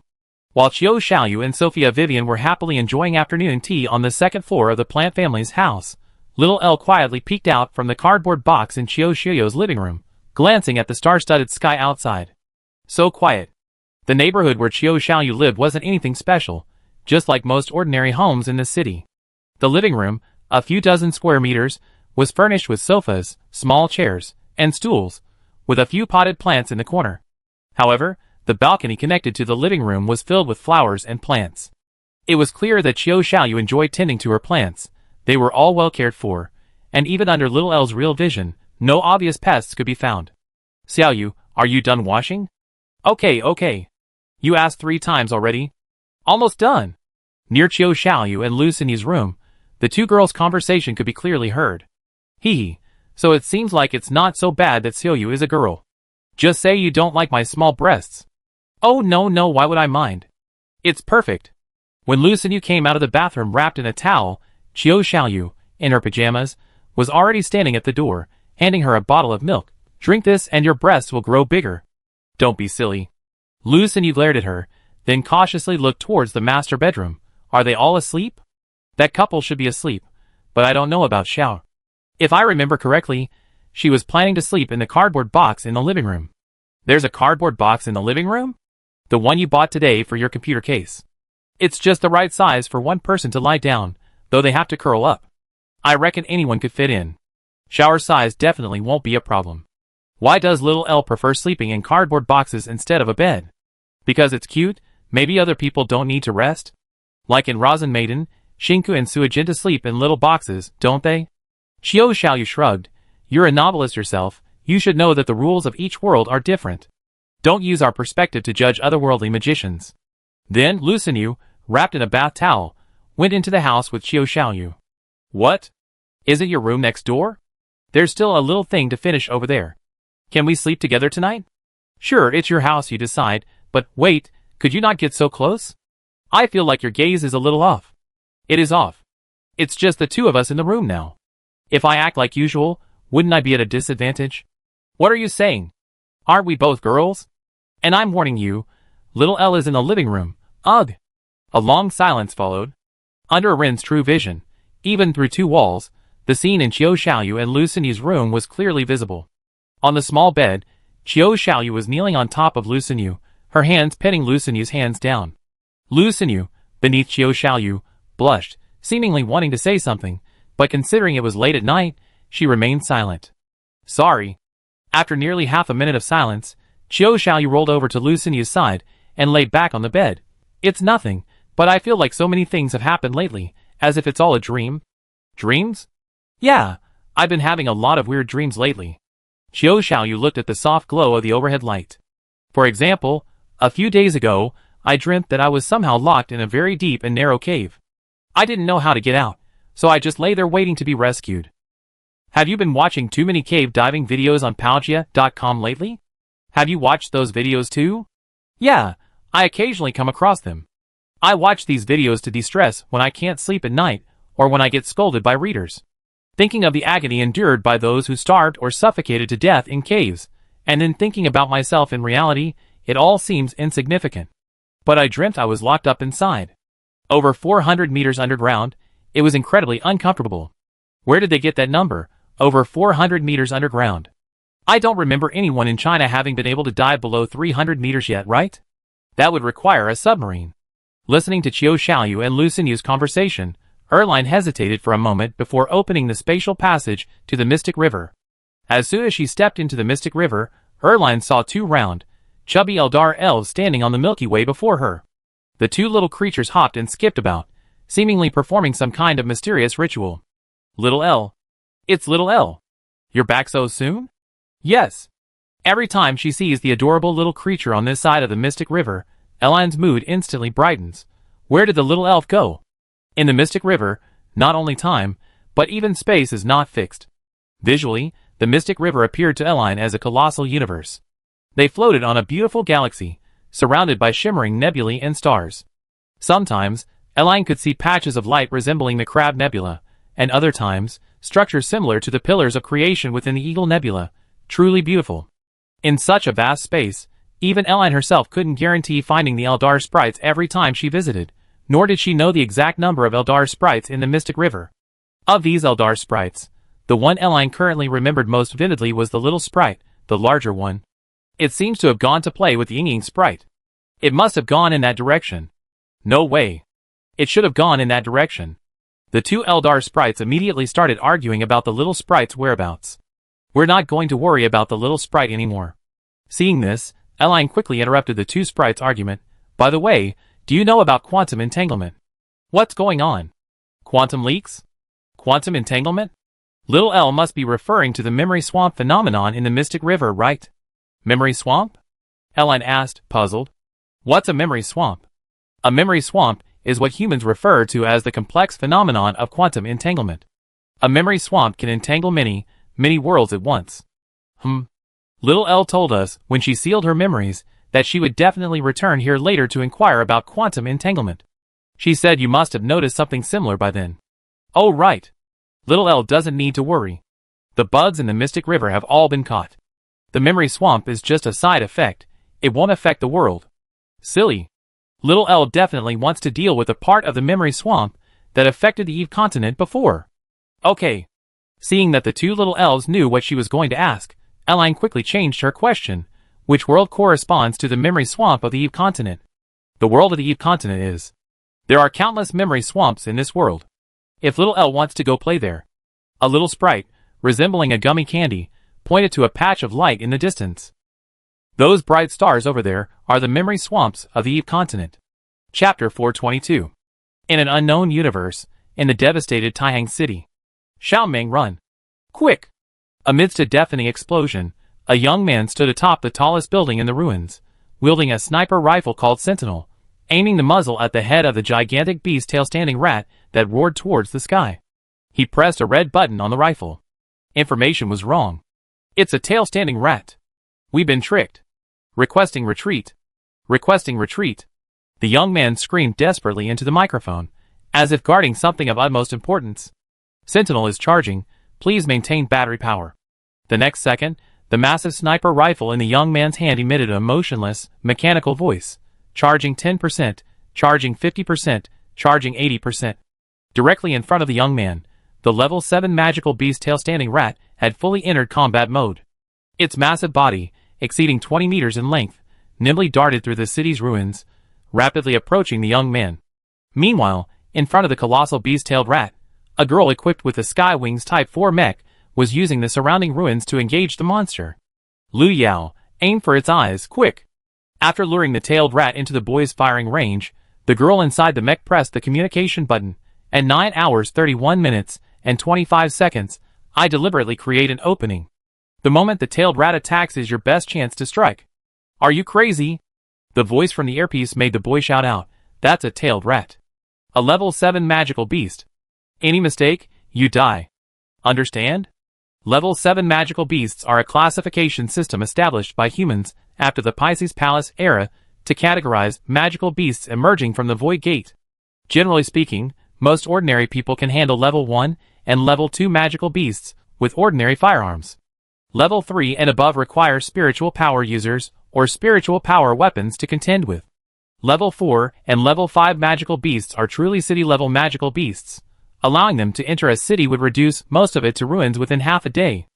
While Chiyo Xiaoyu and Sophia Vivian were happily enjoying afternoon tea on the second floor of the plant family's house, little Elle quietly peeked out from the cardboard box in Chiyo Xiaoyu's living room, glancing at the star-studded sky outside. So quiet. The neighborhood where Chiyo Xiaoyu lived wasn't anything special, just like most ordinary homes in the city. The living room, a few dozen square meters, was furnished with sofas, small chairs, and stools, with a few potted plants in the corner. However, the balcony connected to the living room was filled with flowers and plants. It was clear that Chiyo Xiaoyu enjoyed tending to her plants. They were all well cared for, and even under little Elle's real vision, no obvious pests could be found. Xiaoyu, are you done washing? Okay. You asked 3 times already. Almost done. Near Chiyo Xiaoyu and Lu Xinyi's room, the two girls' conversation could be clearly heard. Hee, so it seems like it's not so bad that Xiaoyu is a girl. Just say you don't like my small breasts. Oh no, why would I mind? It's perfect. When Lu Xinyi came out of the bathroom wrapped in a towel, Chiyo Xiaoyu, in her pajamas, was already standing at the door, handing her a bottle of milk. Drink this and your breasts will grow bigger. Don't be silly. Lu Xinyi glared at her, then cautiously looked towards the master bedroom. Are they all asleep? That couple should be asleep, but I don't know about Xiao. If I remember correctly, she was planning to sleep in the cardboard box in the living room. There's a cardboard box in the living room? The one you bought today for your computer case. It's just the right size for one person to lie down, though they have to curl up. I reckon anyone could fit in. Shower size definitely won't be a problem. Why does little Elle prefer sleeping in cardboard boxes instead of a bed? Because it's cute? Maybe other people don't need to rest? Like in Rosin Maiden, Shinku and Suijinta sleep in little boxes, don't they? Chiyo Xiaoyu shrugged. You're a novelist yourself, you should know that the rules of each world are different. Don't use our perspective to judge otherworldly magicians. Then Lu Xinyu, wrapped in a bath towel, went into the house with Qiu Xiaoyu. What? Is it your room next door? There's still a little thing to finish over there. Can we sleep together tonight? Sure, it's your house, you decide, but wait, could you not get so close? I feel like your gaze is a little off. It is off. It's just the two of us in the room now. If I act like usual, wouldn't I be at a disadvantage? What are you saying? Aren't we both girls? And I'm warning you, little Elle is in the living room. Ugh! A long silence followed. Under Rin's true vision, even through two walls, the scene in Qiu Xiaoyu and Lu Xinyu's room was clearly visible. On the small bed, Qiu Xiaoyu was kneeling on top of Lu Xinyu, her hands petting Lu Xinyu's hands down. Lu Xinyu, beneath Qiu Xiaoyu, blushed, seemingly wanting to say something, but considering it was late at night, she remained silent. Sorry. After nearly half a minute of silence, Qiu Xiaoyu rolled over to Lu Xinyu's side and lay back on the bed. It's nothing, but I feel like so many things have happened lately, as if it's all a dream. Dreams? Yeah, I've been having a lot of weird dreams lately. Qiu Xiaoyu looked at the soft glow of the overhead light. For example, a few days ago, I dreamt that I was somehow locked in a very deep and narrow cave. I didn't know how to get out, so I just lay there waiting to be rescued. Have you been watching too many cave diving videos on Palgia.com lately? Have you watched those videos too? Yeah, I occasionally come across them. I watch these videos to de-stress when I can't sleep at night or when I get scolded by readers. Thinking of the agony endured by those who starved or suffocated to death in caves, and then thinking about myself in reality, it all seems insignificant. But I dreamt I was locked up inside. Over 400 meters underground, it was incredibly uncomfortable. Where did they get that number, over 400 meters underground? I don't remember anyone in China having been able to dive below 300 meters yet, right? That would require a submarine. Listening to Qiu Xiaoyu and Lu Xinyu's conversation, Erline hesitated for a moment before opening the spatial passage to the Mystic River. As soon as she stepped into the Mystic River, Erline saw two round, chubby Eldar elves standing on the Milky Way before her. The two little creatures hopped and skipped about, seemingly performing some kind of mysterious ritual. Little Elle. It's Little Elle. You're back so soon? Yes. Every time she sees the adorable little creature on this side of the Mystic River, Erline's mood instantly brightens. Where did the little elf go? In the Mystic River, not only time, but even space is not fixed. Visually, the Mystic River appeared to Erline as a colossal universe. They floated on a beautiful galaxy, surrounded by shimmering nebulae and stars. Sometimes, Erline could see patches of light resembling the Crab Nebula, and other times, structures similar to the pillars of creation within the Eagle Nebula, truly beautiful. In such a vast space, even Erline herself couldn't guarantee finding the Eldar sprites every time she visited, nor did she know the exact number of Eldar sprites in the Mystic River. Of these Eldar sprites, the one Erline currently remembered most vividly was the little sprite, the larger one. It seems to have gone to play with the Ying sprite. It must have gone in that direction. No way. It should have gone in that direction. The two Eldar sprites immediately started arguing about the little sprite's whereabouts. We're not going to worry about the little sprite anymore. Seeing this, Erline quickly interrupted the two sprites' argument. By the way, do you know about quantum entanglement? What's going on? Quantum leaks? Quantum entanglement? Little Elle must be referring to the memory swamp phenomenon in the Mystic River, right? Memory swamp? Erline asked, puzzled. What's a memory swamp? A memory swamp is what humans refer to as the complex phenomenon of quantum entanglement. A memory swamp can entangle many worlds at once. Little Elle told us, when she sealed her memories, that she would definitely return here later to inquire about quantum entanglement. She said you must have noticed something similar by then. Oh right. Little Elle doesn't need to worry. The bugs in the Mystic River have all been caught. The memory swamp is just a side effect. It won't affect the world. Silly. Little Elle definitely wants to deal with a part of the memory swamp that affected the Eve continent before. Okay. Seeing that the two little elves knew what she was going to ask, Erline quickly changed her question. Which world corresponds to the memory swamp of the Eve continent? The world of the Eve continent is. There are countless memory swamps in this world. If Little Elle wants to go play there. A little sprite, resembling a gummy candy, pointed to a patch of light in the distance. Those bright stars over there are the memory swamps of the Eve continent. Chapter 422. In an unknown universe, in the devastated Taihang city. Xiaoming, run. Quick! Amidst a deafening explosion, a young man stood atop the tallest building in the ruins, wielding a sniper rifle called Sentinel, aiming the muzzle at the head of the gigantic beast tail-standing rat that roared towards the sky. He pressed a red button on the rifle. Information was wrong. It's a tail-standing rat. We've been tricked. Requesting retreat. Requesting retreat. The young man screamed desperately into the microphone, as if guarding something of utmost importance. Sentinel is charging. Please maintain battery power. The next second, the massive sniper rifle in the young man's hand emitted a motionless, mechanical voice. Charging 10%, charging 50%, charging 80%. Directly in front of the young man, the level 7 magical beast tail-standing rat had fully entered combat mode. Its massive body, exceeding 20 meters in length, nimbly darted through the city's ruins, rapidly approaching the young man. Meanwhile, in front of the colossal beast-tailed rat, a girl equipped with the Skywings Type 4 mech was using the surrounding ruins to engage the monster. Lu Yao, aim for its eyes, quick! After luring the tailed rat into the boy's firing range, the girl inside the mech pressed the communication button. At 9 hours 31 minutes and 25 seconds, I deliberately create an opening. The moment the tailed rat attacks is your best chance to strike. Are you crazy? The voice from the earpiece made the boy shout out, that's a tailed rat. A level 7 magical beast. Any mistake, you die. Understand? Level 7 magical beasts are a classification system established by humans after the Pisces Palace era to categorize magical beasts emerging from the Void Gate. Generally speaking, most ordinary people can handle level 1 and level 2 magical beasts with ordinary firearms. Level 3 and above require spiritual power users or spiritual power weapons to contend with. Level 4 and level 5 magical beasts are truly city-level magical beasts. Allowing them to enter a city would reduce most of it to ruins within half a day.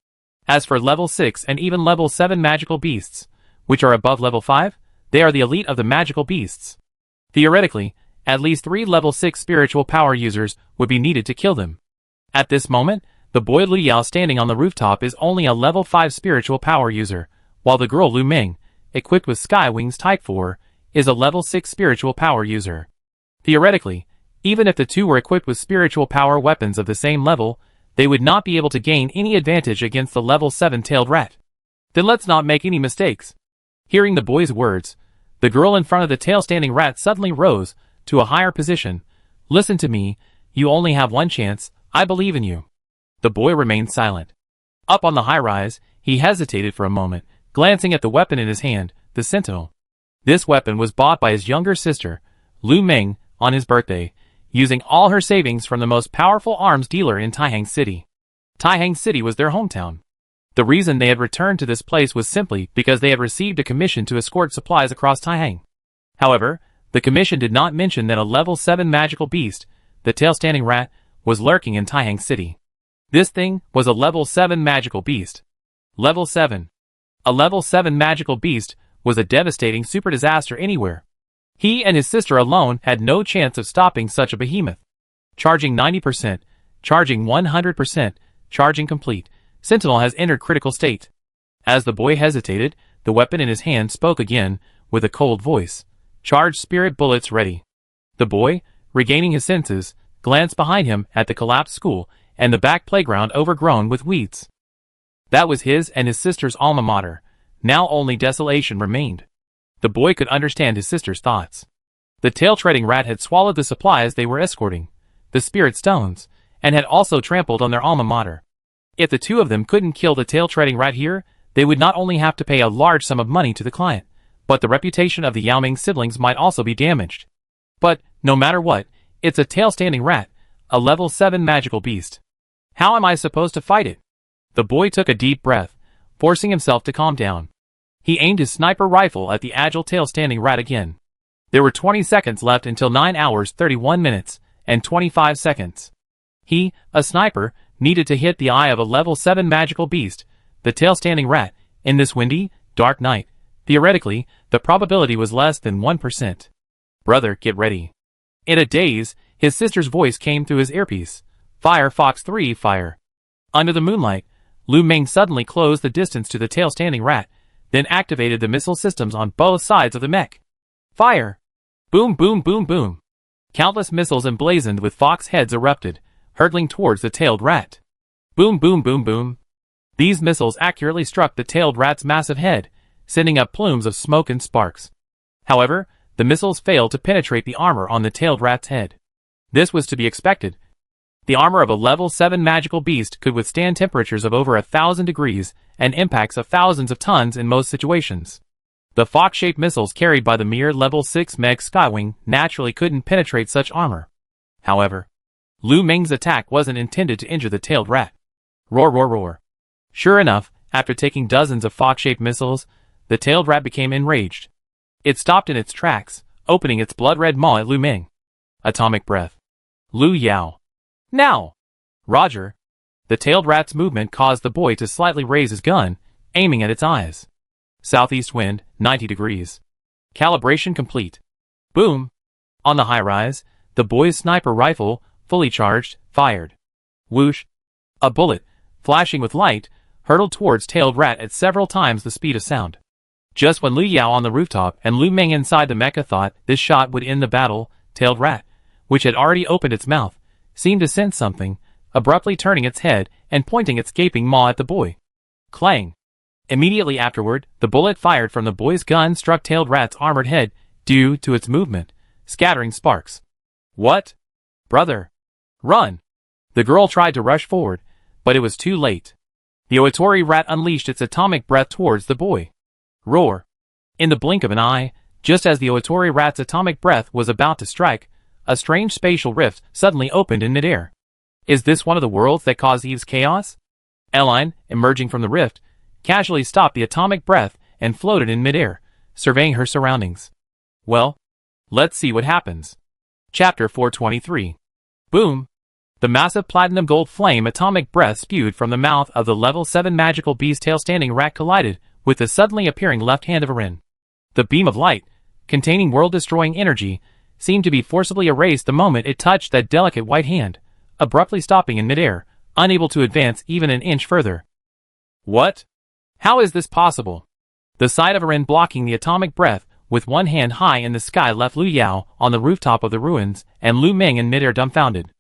As for level 6 and even level 7 magical beasts, which are above level 5, they are the elite of the magical beasts. Theoretically, at least 3 level 6 spiritual power users would be needed to kill them. At this moment, the boy Lu Yao standing on the rooftop is only a level 5 spiritual power user, while the girl Lu Ming, equipped with Skywings Type 4, is a level 6 spiritual power user. Theoretically, even if the two were equipped with spiritual power weapons of the same level, they would not be able to gain any advantage against the level 7 tailed rat. Then let's not make any mistakes. Hearing the boy's words, the girl in front of the tail-standing rat suddenly rose to a higher position. Listen to me, you only have one chance, I believe in you. The boy remained silent. Up on the high-rise, he hesitated for a moment, glancing at the weapon in his hand, the Sentinel. This weapon was bought by his younger sister, Lu Ming, on his birthday, using all her savings from the most powerful arms dealer in Taihang City. Taihang City was their hometown. The reason they had returned to this place was simply because they had received a commission to escort supplies across Taihang. However, the commission did not mention that a level 7 magical beast, the tail-standing rat, was lurking in Taihang City. This thing was a level 7 magical beast. Level 7. A level 7 magical beast was a devastating super disaster anywhere. He and his sister alone had no chance of stopping such a behemoth. Charging 90%, charging 100%, charging complete, Sentinel has entered critical state. As the boy hesitated, the weapon in his hand spoke again, with a cold voice. Charged spirit bullets ready. The boy, regaining his senses, glanced behind him at the collapsed school and the back playground overgrown with weeds. That was his and his sister's alma mater. Now only desolation remained. The boy could understand his sister's thoughts. The tail-treading rat had swallowed the supplies they were escorting, the spirit stones, and had also trampled on their alma mater. If the two of them couldn't kill the tail-treading rat here, they would not only have to pay a large sum of money to the client, but the reputation of the Yao Ming siblings might also be damaged. But, no matter what, it's a tail-standing rat, a level 7 magical beast. How am I supposed to fight it? The boy took a deep breath, forcing himself to calm down. He aimed his sniper rifle at the agile tail-standing rat again. There were 20 seconds left until 9 hours 31 minutes and 25 seconds. He, a sniper, needed to hit the eye of a level 7 magical beast, the tail-standing rat, in this windy, dark night. Theoretically, the probability was less than 1%. Brother, get ready. In a daze, his sister's voice came through his earpiece. Fire, Fox 3, fire. Under the moonlight, Lu Ming suddenly closed the distance to the tail-standing rat, then activated the missile systems on both sides of the mech. Fire! Boom, boom, boom, boom. Countless missiles emblazoned with fox heads erupted, hurtling towards the tailed rat. Boom, boom, boom, boom. These missiles accurately struck the tailed rat's massive head, sending up plumes of smoke and sparks. However, the missiles failed to penetrate the armor on the tailed rat's head. This was to be expected. The armor of a level 7 magical beast could withstand temperatures of over 1,000 degrees and impacts of thousands of tons in most situations. The fox-shaped missiles carried by the mere level 6 Meg Skywing naturally couldn't penetrate such armor. However, Lu Meng's attack wasn't intended to injure the tailed rat. Roar, roar, roar. Sure enough, after taking dozens of fox-shaped missiles, the tailed rat became enraged. It stopped in its tracks, opening its blood-red maw at Lu Meng. Atomic breath. Lu Yao. Now! Roger. The tailed rat's movement caused the boy to slightly raise his gun, aiming at its eyes. Southeast wind, 90 degrees. Calibration complete. Boom! On the high-rise, the boy's sniper rifle, fully charged, fired. Whoosh! A bullet, flashing with light, hurtled towards tailed rat at several times the speed of sound. Just when Lu Yao on the rooftop and Lu Meng inside the mecha thought this shot would end the battle, tailed rat, which had already opened its mouth, seemed to sense something, abruptly turning its head and pointing its gaping maw at the boy. Clang! Immediately afterward, the bullet fired from the boy's gun struck tailed rat's armored head, due to its movement, scattering sparks. What? Brother! Run! The girl tried to rush forward, but it was too late. The Otori rat unleashed its atomic breath towards the boy. Roar! In the blink of an eye, just as the Otori rat's atomic breath was about to strike, a strange spatial rift suddenly opened in midair. Is this one of the worlds that caused Eve's chaos? Eline, emerging from the rift, casually stopped the atomic breath and floated in midair, surveying her surroundings. Well, let's see what happens. Chapter 423. Boom! The massive platinum gold flame atomic breath spewed from the mouth of the level 7 magical beast tail-standing rat collided with the suddenly appearing left hand of Arin. The beam of light, containing world-destroying energy, seemed to be forcibly erased the moment it touched that delicate white hand, abruptly stopping in midair, unable to advance even an inch further. What? How is this possible? The sight of Arin blocking the atomic breath with one hand high in the sky left Lu Yao on the rooftop of the ruins and Lu Meng in midair dumbfounded.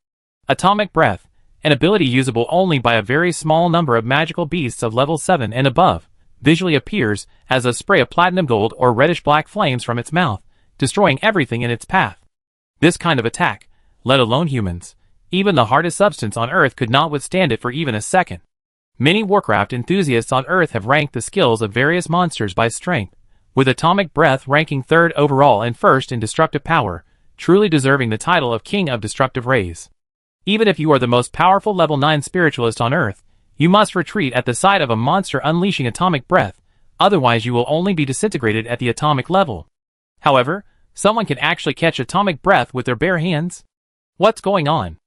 Atomic breath, an ability usable only by a very small number of magical beasts of level 7 and above, visually appears as a spray of platinum gold or reddish-black flames from its mouth, destroying everything in its path. This kind of attack, let alone humans, even the hardest substance on Earth could not withstand it for even a second. Many Warcraft enthusiasts on Earth have ranked the skills of various monsters by strength, with atomic breath ranking 3rd overall and 1st in destructive power, truly deserving the title of King of Destructive Rays. Even if you are the most powerful level 9 spiritualist on Earth, you must retreat at the sight of a monster unleashing atomic breath, otherwise you will only be disintegrated at the atomic level. However, someone can actually catch atomic breath with their bare hands? What's going on?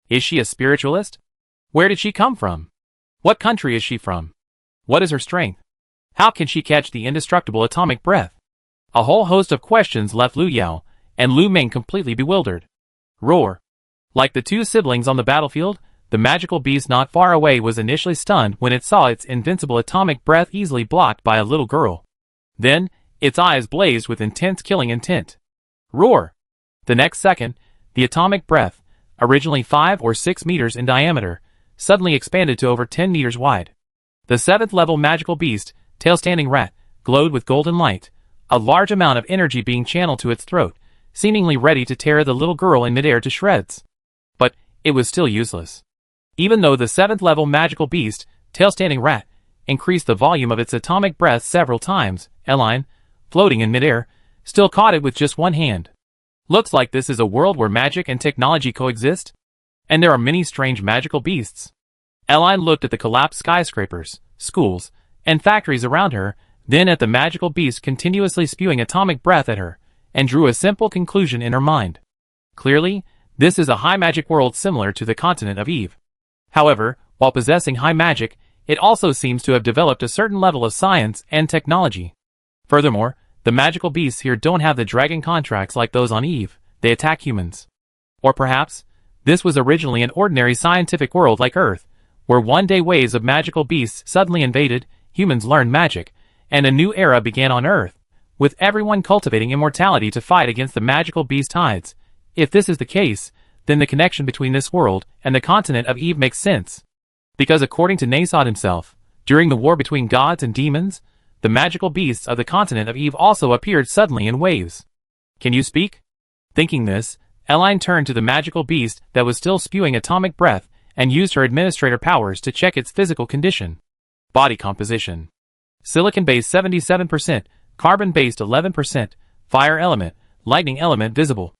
Is she a spiritualist? Where did she come from? What country is she from? What is her strength? How can she catch the indestructible atomic breath? A whole host of questions left Lu Yao and Lu Meng completely bewildered. Roar! Like the two siblings on the battlefield, the magical beast not far away was initially stunned when it saw its invincible atomic breath easily blocked by a little girl. Then, its eyes blazed with intense killing intent. Roar! The next second, the atomic breath, originally 5 or 6 meters in diameter, suddenly expanded to over 10 meters wide. The 7th level magical beast, tail-standing rat, glowed with golden light, a large amount of energy being channeled to its throat, seemingly ready to tear the little girl in midair to shreds. But it was still useless. Even though the 7th level magical beast, tail-standing rat, increased the volume of its atomic breath several times, Eline, floating in midair, still caught it with just one hand. Looks like this is a world where magic and technology coexist, and there are many strange magical beasts. Eline looked at the collapsed skyscrapers, schools, and factories around her, then at the magical beast continuously spewing atomic breath at her, and drew a simple conclusion in her mind. Clearly, this is a high magic world similar to the continent of Eve. However, while possessing high magic, it also seems to have developed a certain level of science and technology. Furthermore, the magical beasts here don't have the dragon contracts like those on Eve, they attack humans. Or perhaps, this was originally an ordinary scientific world like Earth, where one-day waves of magical beasts suddenly invaded, humans learned magic, and a new era began on Earth, with everyone cultivating immortality to fight against the magical beast tides. If this is the case, then the connection between this world and the continent of Eve makes sense. Because according to Nasod himself, during the war between gods and demons, the magical beasts of the continent of Eve also appeared suddenly in waves. Can you speak? Thinking this, Eline turned to the magical beast that was still spewing atomic breath and used her administrator powers to check its physical condition. Body composition. Silicon-based 77%, carbon-based 11%, fire element, lightning element visible.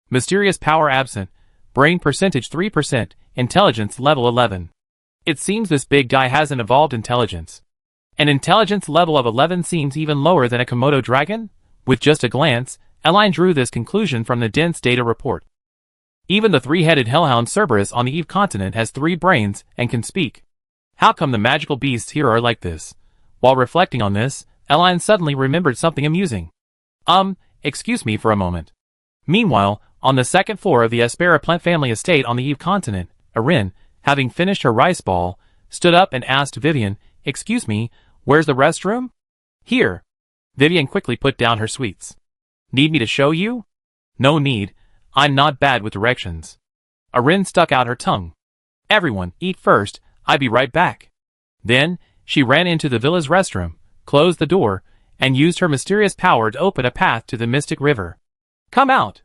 Mysterious power absent, brain percentage 3%, intelligence level 11. It seems this big guy hasn't evolved intelligence. An intelligence level of 11 seems even lower than a Komodo dragon? With just a glance, Eline drew this conclusion from the dense data report. Even the three-headed hellhound Cerberus on the Eve continent has 3 brains and can speak. How come the magical beasts here are like this? While reflecting on this, Eline suddenly remembered something amusing. Excuse me for a moment. Meanwhile, on the second floor of the Aspera plant family estate on the Eve continent, Erin, having finished her rice ball, stood up and asked Vivian, "Excuse me, where's the restroom?" "Here." Vivian quickly put down her sweets. "Need me to show you?" "No need. I'm not bad with directions." Erin stuck out her tongue. "Everyone, eat first. I'll be right back." Then, she ran into the villa's restroom, closed the door, and used her mysterious power to open a path to the Mystic River. "Come out!"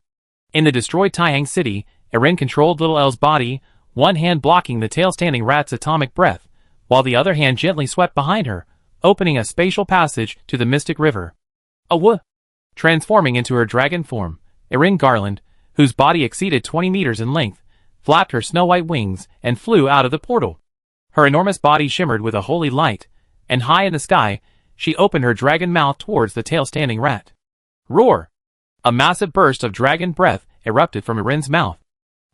In the destroyed Taihang City, Erin controlled Little El's body, one hand blocking the tail-standing rat's atomic breath, while the other hand gently swept behind her, opening a spatial passage to the Mystic River. Transforming into her dragon form, Erin Garland, whose body exceeded 20 meters in length, flapped her snow-white wings and flew out of the portal. Her enormous body shimmered with a holy light, and high in the sky, she opened her dragon mouth towards the tail-standing rat. Roar! A massive burst of dragon breath erupted from Erin's mouth.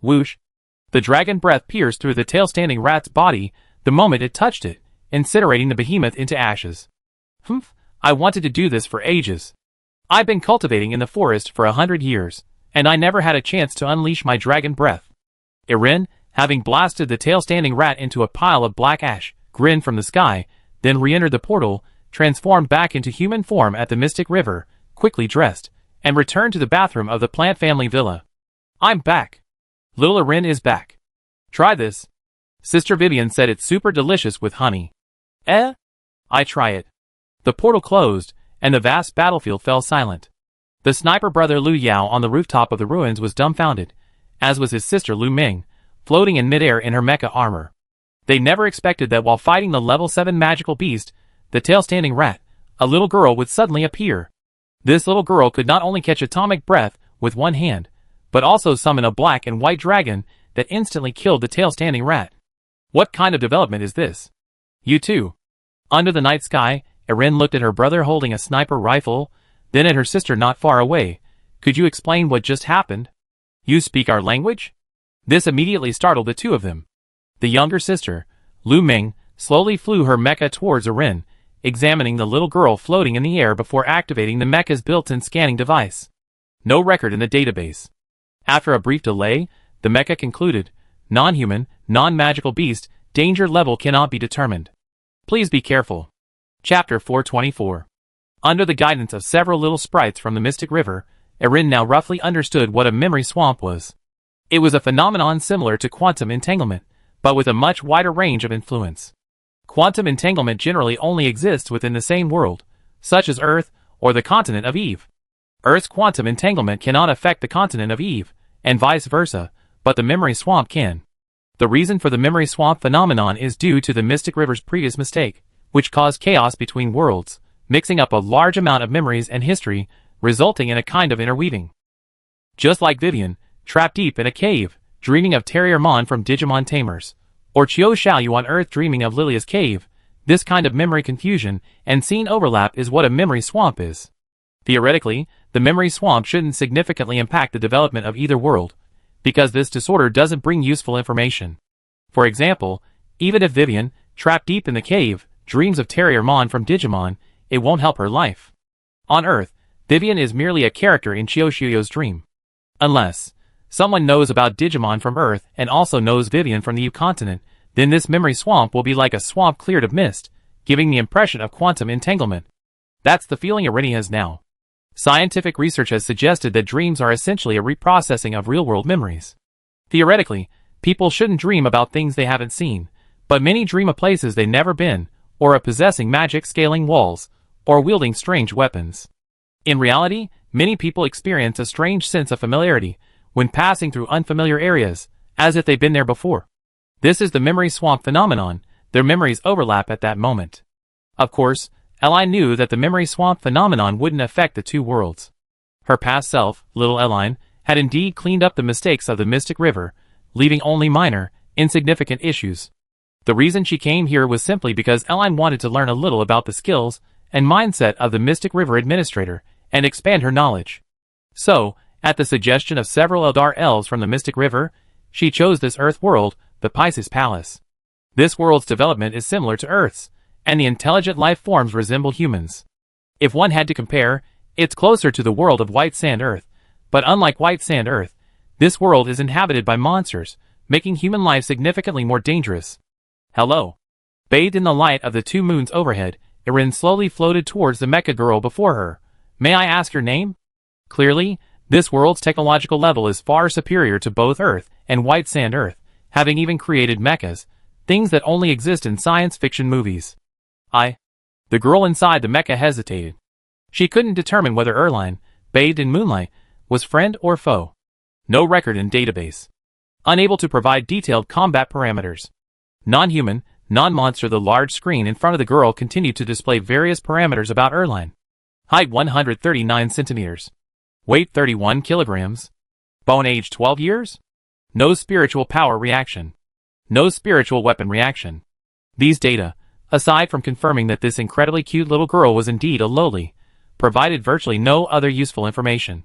Whoosh! The dragon breath pierced through the tail-standing rat's body the moment it touched it, incinerating the behemoth into ashes. I wanted to do this for ages. I've been cultivating in the forest for 100 years, and I never had a chance to unleash my dragon breath. Erin, having blasted the tail-standing rat into a pile of black ash, grinned from the sky, then re-entered the portal, transformed back into human form at the Mystic River, quickly dressed, and returned to the bathroom of the plant family villa. "I'm back. Little Erin is back. Try this. Sister Vivian said it's super delicious with honey." I try it." The portal closed, and the vast battlefield fell silent. The sniper brother Lu Yao on the rooftop of the ruins was dumbfounded, as was his sister Lu Ming, floating in midair in her mecha armor. They never expected that while fighting the level 7 magical beast, the tail-standing rat, a little girl would suddenly appear. This little girl could not only catch atomic breath with one hand, but also summon a black and white dragon that instantly killed the tail-standing rat. What kind of development is this? You too. Under the night sky, Erin looked at her brother holding a sniper rifle, then at her sister not far away. "Could you explain what just happened? You speak our language?" This immediately startled the two of them. The younger sister, Lu Ming, slowly flew her mecha towards Erin, examining the little girl floating in the air before activating the mecha's built-in scanning device. No record in the database. After a brief delay, the mecha concluded, "Non-human, non-magical beast, danger level cannot be determined. Please be careful." Chapter 424. Under the guidance of several little sprites from the Mystic River, Erin now roughly understood what a memory swamp was. It was a phenomenon similar to quantum entanglement, but with a much wider range of influence. Quantum entanglement generally only exists within the same world, such as Earth or the continent of Eve. Earth's quantum entanglement cannot affect the continent of Eve, and vice versa, but the memory swamp can. The reason for the memory swamp phenomenon is due to the Mystic River's previous mistake, which caused chaos between worlds, mixing up a large amount of memories and history, resulting in a kind of interweaving. Just like Vivian, trapped deep in a cave, dreaming of Terriermon from Digimon Tamers, or Chiu Xiaoyu on Earth dreaming of Lilia's cave, this kind of memory confusion and scene overlap is what a memory swamp is. Theoretically, the memory swamp shouldn't significantly impact the development of either world, because this disorder doesn't bring useful information. For example, even if Vivian, trapped deep in the cave, dreams of Terriermon from Digimon, it won't help her life. On Earth, Vivian is merely a character in Chiu Xiaoyu's dream. Unless someone knows about Digimon from Earth and also knows Vivian from the Eve continent, then this memory swamp will be like a swamp cleared of mist, giving the impression of quantum entanglement. That's the feeling Erin has now. Scientific research has suggested that dreams are essentially a reprocessing of real-world memories. Theoretically, people shouldn't dream about things they haven't seen, but many dream of places they've never been, or of possessing magic scaling walls, or wielding strange weapons. In reality, Many people experience a strange sense of familiarity when passing through unfamiliar areas, as if they've been there before. This is the memory swamp phenomenon. Their memories overlap at that moment. Of course, Eline knew that the memory swamp phenomenon wouldn't affect the two worlds. Her past self, little Eline, had indeed cleaned up the mistakes of the Mystic River, leaving only minor, insignificant issues. The reason she came here was simply because Eline wanted to learn a little about the skills and mindset of the Mystic River administrator and expand her knowledge. So, at the suggestion of several Eldar elves from the Mystic River, she chose this Earth world, the Pisces Palace. This world's development is similar to Earth's, and the intelligent life forms resemble humans. If one had to compare, it's closer to the world of White Sand Earth, but unlike White Sand Earth, this world is inhabited by monsters, making human life significantly more dangerous. Hello. Bathed in the light of the two moons overhead, Erin slowly floated towards the mecha girl before her. May I ask your name? Clearly, this world's technological level is far superior to both Earth and White Sand Earth, having even created mechas, things that only exist in science fiction movies. The girl inside the mecha hesitated. She couldn't determine whether Eline, bathed in moonlight, was friend or foe. No record in database. Unable to provide detailed combat parameters. Non-human, non-monster. The large screen in front of the girl continued to display various parameters about Eline. Height 139 centimeters. Weight 31 kilograms. Bone age 12 years. No spiritual power reaction. No spiritual weapon reaction. These data, aside from confirming that this incredibly cute little girl was indeed a lowly, provided virtually no other useful information.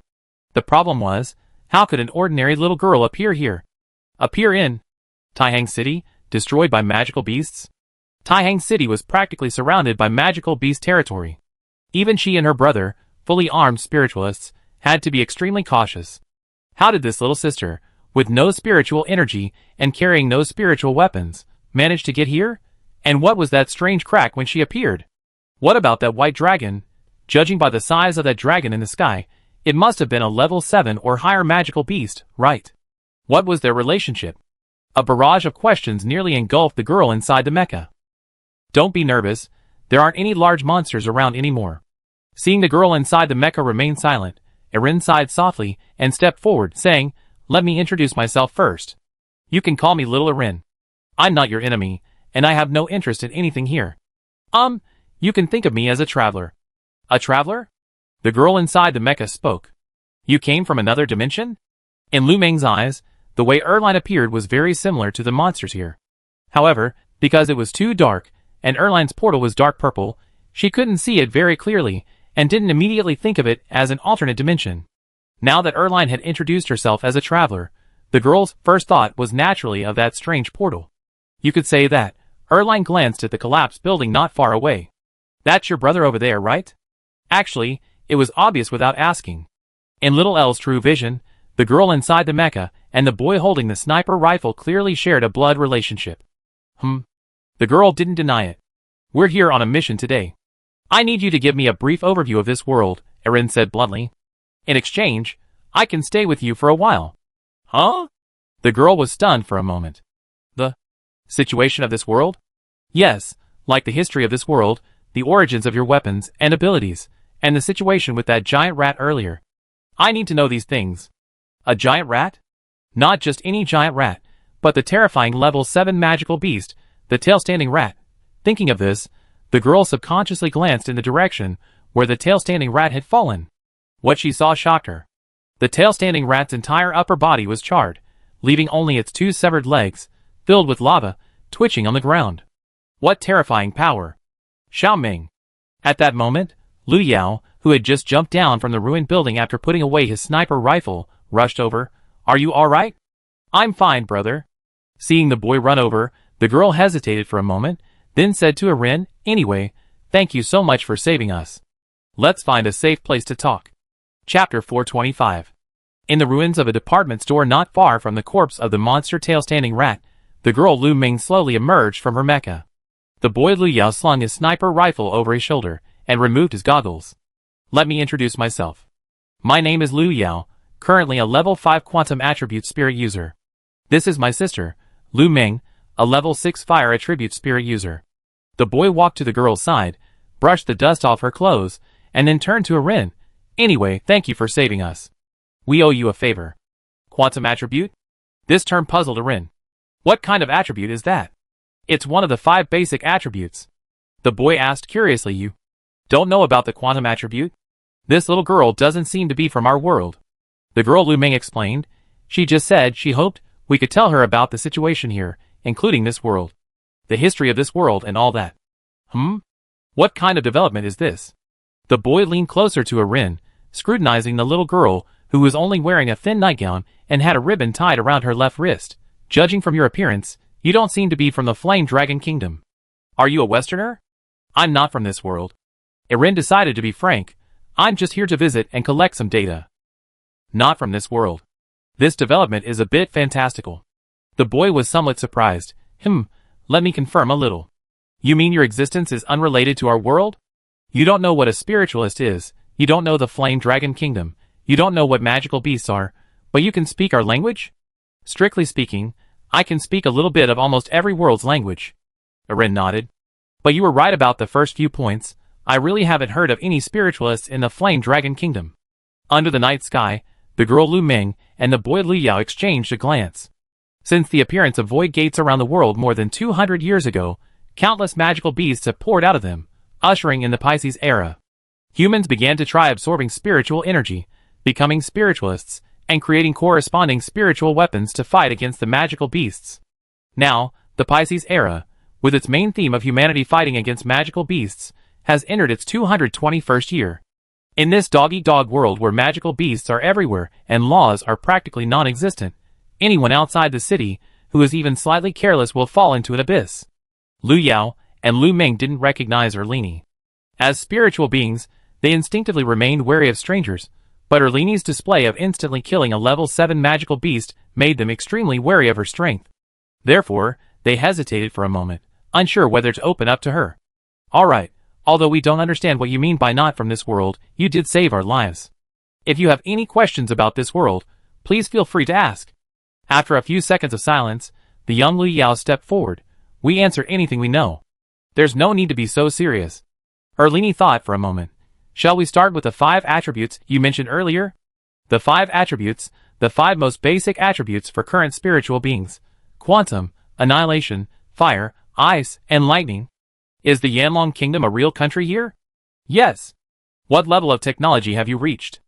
The problem was, how could an ordinary little girl appear here? Appear in Taihang City, destroyed by magical beasts? Taihang City was practically surrounded by magical beast territory. Even she and her brother, fully armed spiritualists, had to be extremely cautious. How did this little sister, with no spiritual energy and carrying no spiritual weapons, manage to get here? And what was that strange crack when she appeared? What about that white dragon? Judging by the size of that dragon in the sky, it must have been a level 7 or higher magical beast, right? What was their relationship? A barrage of questions nearly engulfed the girl inside the mecha. Don't be nervous, there aren't any large monsters around anymore. Seeing the girl inside the mecha remain silent, Erin sighed softly and stepped forward, saying, "Let me introduce myself first. You can call me Little Erin. I'm not your enemy, and I have no interest in anything here. You can think of me as a traveler." A traveler? The girl inside the mecha spoke. You came from another dimension? In Lu Meng's eyes, the way Eline appeared was very similar to the monsters here. However, because it was too dark, and Erline's portal was dark purple, she couldn't see it very clearly, and didn't immediately think of it as an alternate dimension. Now that Eline had introduced herself as a traveler, the girl's first thought was naturally of that strange portal. You could say that. Eline glanced at the collapsed building not far away. That's your brother over there, right? Actually, it was obvious without asking. In Little L's true vision, the girl inside the mecha and the boy holding the sniper rifle clearly shared a blood relationship. The girl didn't deny it. We're here on a mission today. I need you to give me a brief overview of this world, Erin said bluntly. In exchange, I can stay with you for a while. Huh? The girl was stunned for a moment. The situation of this world? Yes, like the history of this world, the origins of your weapons and abilities, and the situation with that giant rat earlier. I need to know these things. A giant rat? Not just any giant rat, but the terrifying level 7 magical beast, the tail-standing rat. Thinking of this, the girl subconsciously glanced in the direction where the tail-standing rat had fallen. What she saw shocked her. The tail-standing rat's entire upper body was charred, leaving only its 2 severed legs, filled with lava, twitching on the ground. What terrifying power! Xiao Ming. At that moment, Lu Yao, who had just jumped down from the ruined building after putting away his sniper rifle, rushed over. Are you alright? I'm fine, brother. Seeing the boy run over, the girl hesitated for a moment, then said to Erin, Anyway, thank you so much for saving us. Let's find a safe place to talk. Chapter 425. In the ruins of a department store not far from the corpse of the monster tail-standing rat, the girl Lu Ming slowly emerged from her mecha. The boy Lu Yao slung his sniper rifle over his shoulder and removed his goggles. Let me introduce myself. My name is Lu Yao, currently a level 5 quantum attribute spirit user. This is my sister, Lu Ming, a level 6 fire attribute spirit user. The boy walked to the girl's side, brushed the dust off her clothes, and then turned to Erin. Anyway, thank you for saving us. We owe you a favor. Quantum attribute? This term puzzled Erin. What kind of attribute is that? It's one of the 5 basic attributes. The boy asked curiously. You don't know about the quantum attribute? This little girl doesn't seem to be from our world. The girl Lu Ming explained. She just said she hoped we could tell her about the situation here, including this world. The history of this world and all that. What kind of development is this? The boy leaned closer to Erin, scrutinizing the little girl, who was only wearing a thin nightgown and had a ribbon tied around her left wrist. Judging from your appearance, you don't seem to be from the Flame Dragon Kingdom. Are you a Westerner? I'm not from this world. Erin decided to be frank. I'm just here to visit and collect some data. Not from this world. This development is a bit fantastical. The boy was somewhat surprised. Let me confirm a little. You mean your existence is unrelated to our world? You don't know what a spiritualist is, you don't know the Flame Dragon Kingdom, you don't know what magical beasts are, but you can speak our language? Strictly speaking, I can speak a little bit of almost every world's language. Erin nodded. But you were right about the first few points. I really haven't heard of any spiritualists in the Flame Dragon Kingdom. Under the night sky, the girl Lu Ming and the boy Liu Yao exchanged a glance. Since the appearance of void gates around the world more than 200 years ago, countless magical beasts have poured out of them, ushering in the Pisces era. Humans began to try absorbing spiritual energy, becoming spiritualists, and creating corresponding spiritual weapons to fight against the magical beasts. Now, the Pisces era, with its main theme of humanity fighting against magical beasts, has entered its 221st year. In this dog-eat-dog world where magical beasts are everywhere and laws are practically non-existent, anyone outside the city who is even slightly careless will fall into an abyss. Liu Yao and Lu Ming didn't recognize Erlini. As spiritual beings, they instinctively remained wary of strangers, but Erlini's display of instantly killing a level 7 magical beast made them extremely wary of her strength. Therefore, they hesitated for a moment, unsure whether to open up to her. Alright, although we don't understand what you mean by not from this world, you did save our lives. If you have any questions about this world, please feel free to ask. After a few seconds of silence, the young Liu Yao stepped forward. We answer anything we know. There's no need to be so serious. Erlini thought for a moment. Shall we start with the 5 attributes you mentioned earlier? The 5 attributes, the 5 most basic attributes for current spiritual beings. Quantum, annihilation, fire, ice, and lightning. Is the Yanlong Kingdom a real country here? Yes. What level of technology have you reached?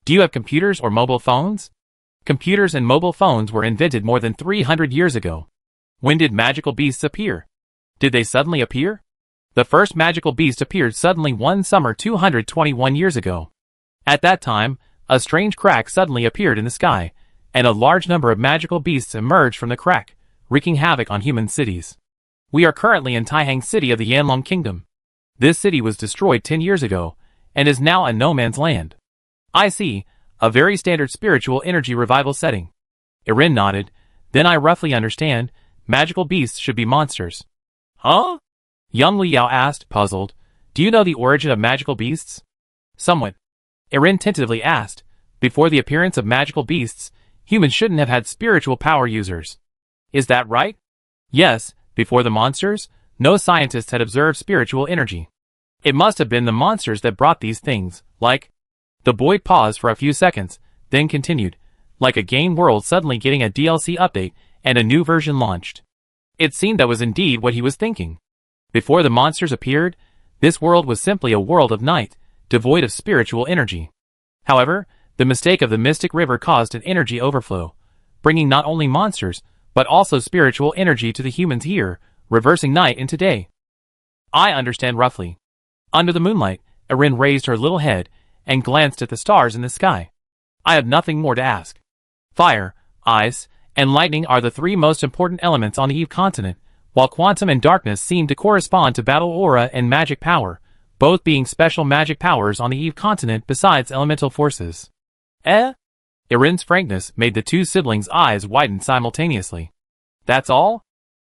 Do you have computers or mobile phones? Computers and mobile phones were invented more than 300 years ago. When did magical beasts appear? Did they suddenly appear? The first magical beast appeared suddenly one summer 221 years ago. At that time, a strange crack suddenly appeared in the sky, and a large number of magical beasts emerged from the crack, wreaking havoc on human cities. We are currently in Taihang City of the Yanlong Kingdom. This city was destroyed 10 years ago, and is now a no-man's land. I see, a very standard spiritual energy revival setting. Erin nodded. Then I roughly understand, magical beasts should be monsters. Huh? Young Liu Yao asked, puzzled. Do you know the origin of magical beasts? Somewhat. Erin tentatively asked. Before the appearance of magical beasts, humans shouldn't have had spiritual power users. Is that right? Yes, before the monsters, no scientists had observed spiritual energy. It must have been the monsters that brought these things, like... The boy paused for a few seconds, then continued, like a game world suddenly getting a DLC update and a new version launched. It seemed that was indeed what he was thinking. Before the monsters appeared, this world was simply a world of night, devoid of spiritual energy. However, the mistake of the Mystic River caused an energy overflow, bringing not only monsters, but also spiritual energy to the humans here, reversing night into day. I understand roughly. Under the moonlight, Erin raised her little head and glanced at the stars in the sky. I have nothing more to ask. Fire, ice, and lightning are the 3 most important elements on the Eve continent, while quantum and darkness seem to correspond to battle aura and magic power, both being special magic powers on the Eve continent besides elemental forces. Erin's frankness made the 2 siblings' eyes widen simultaneously. That's all?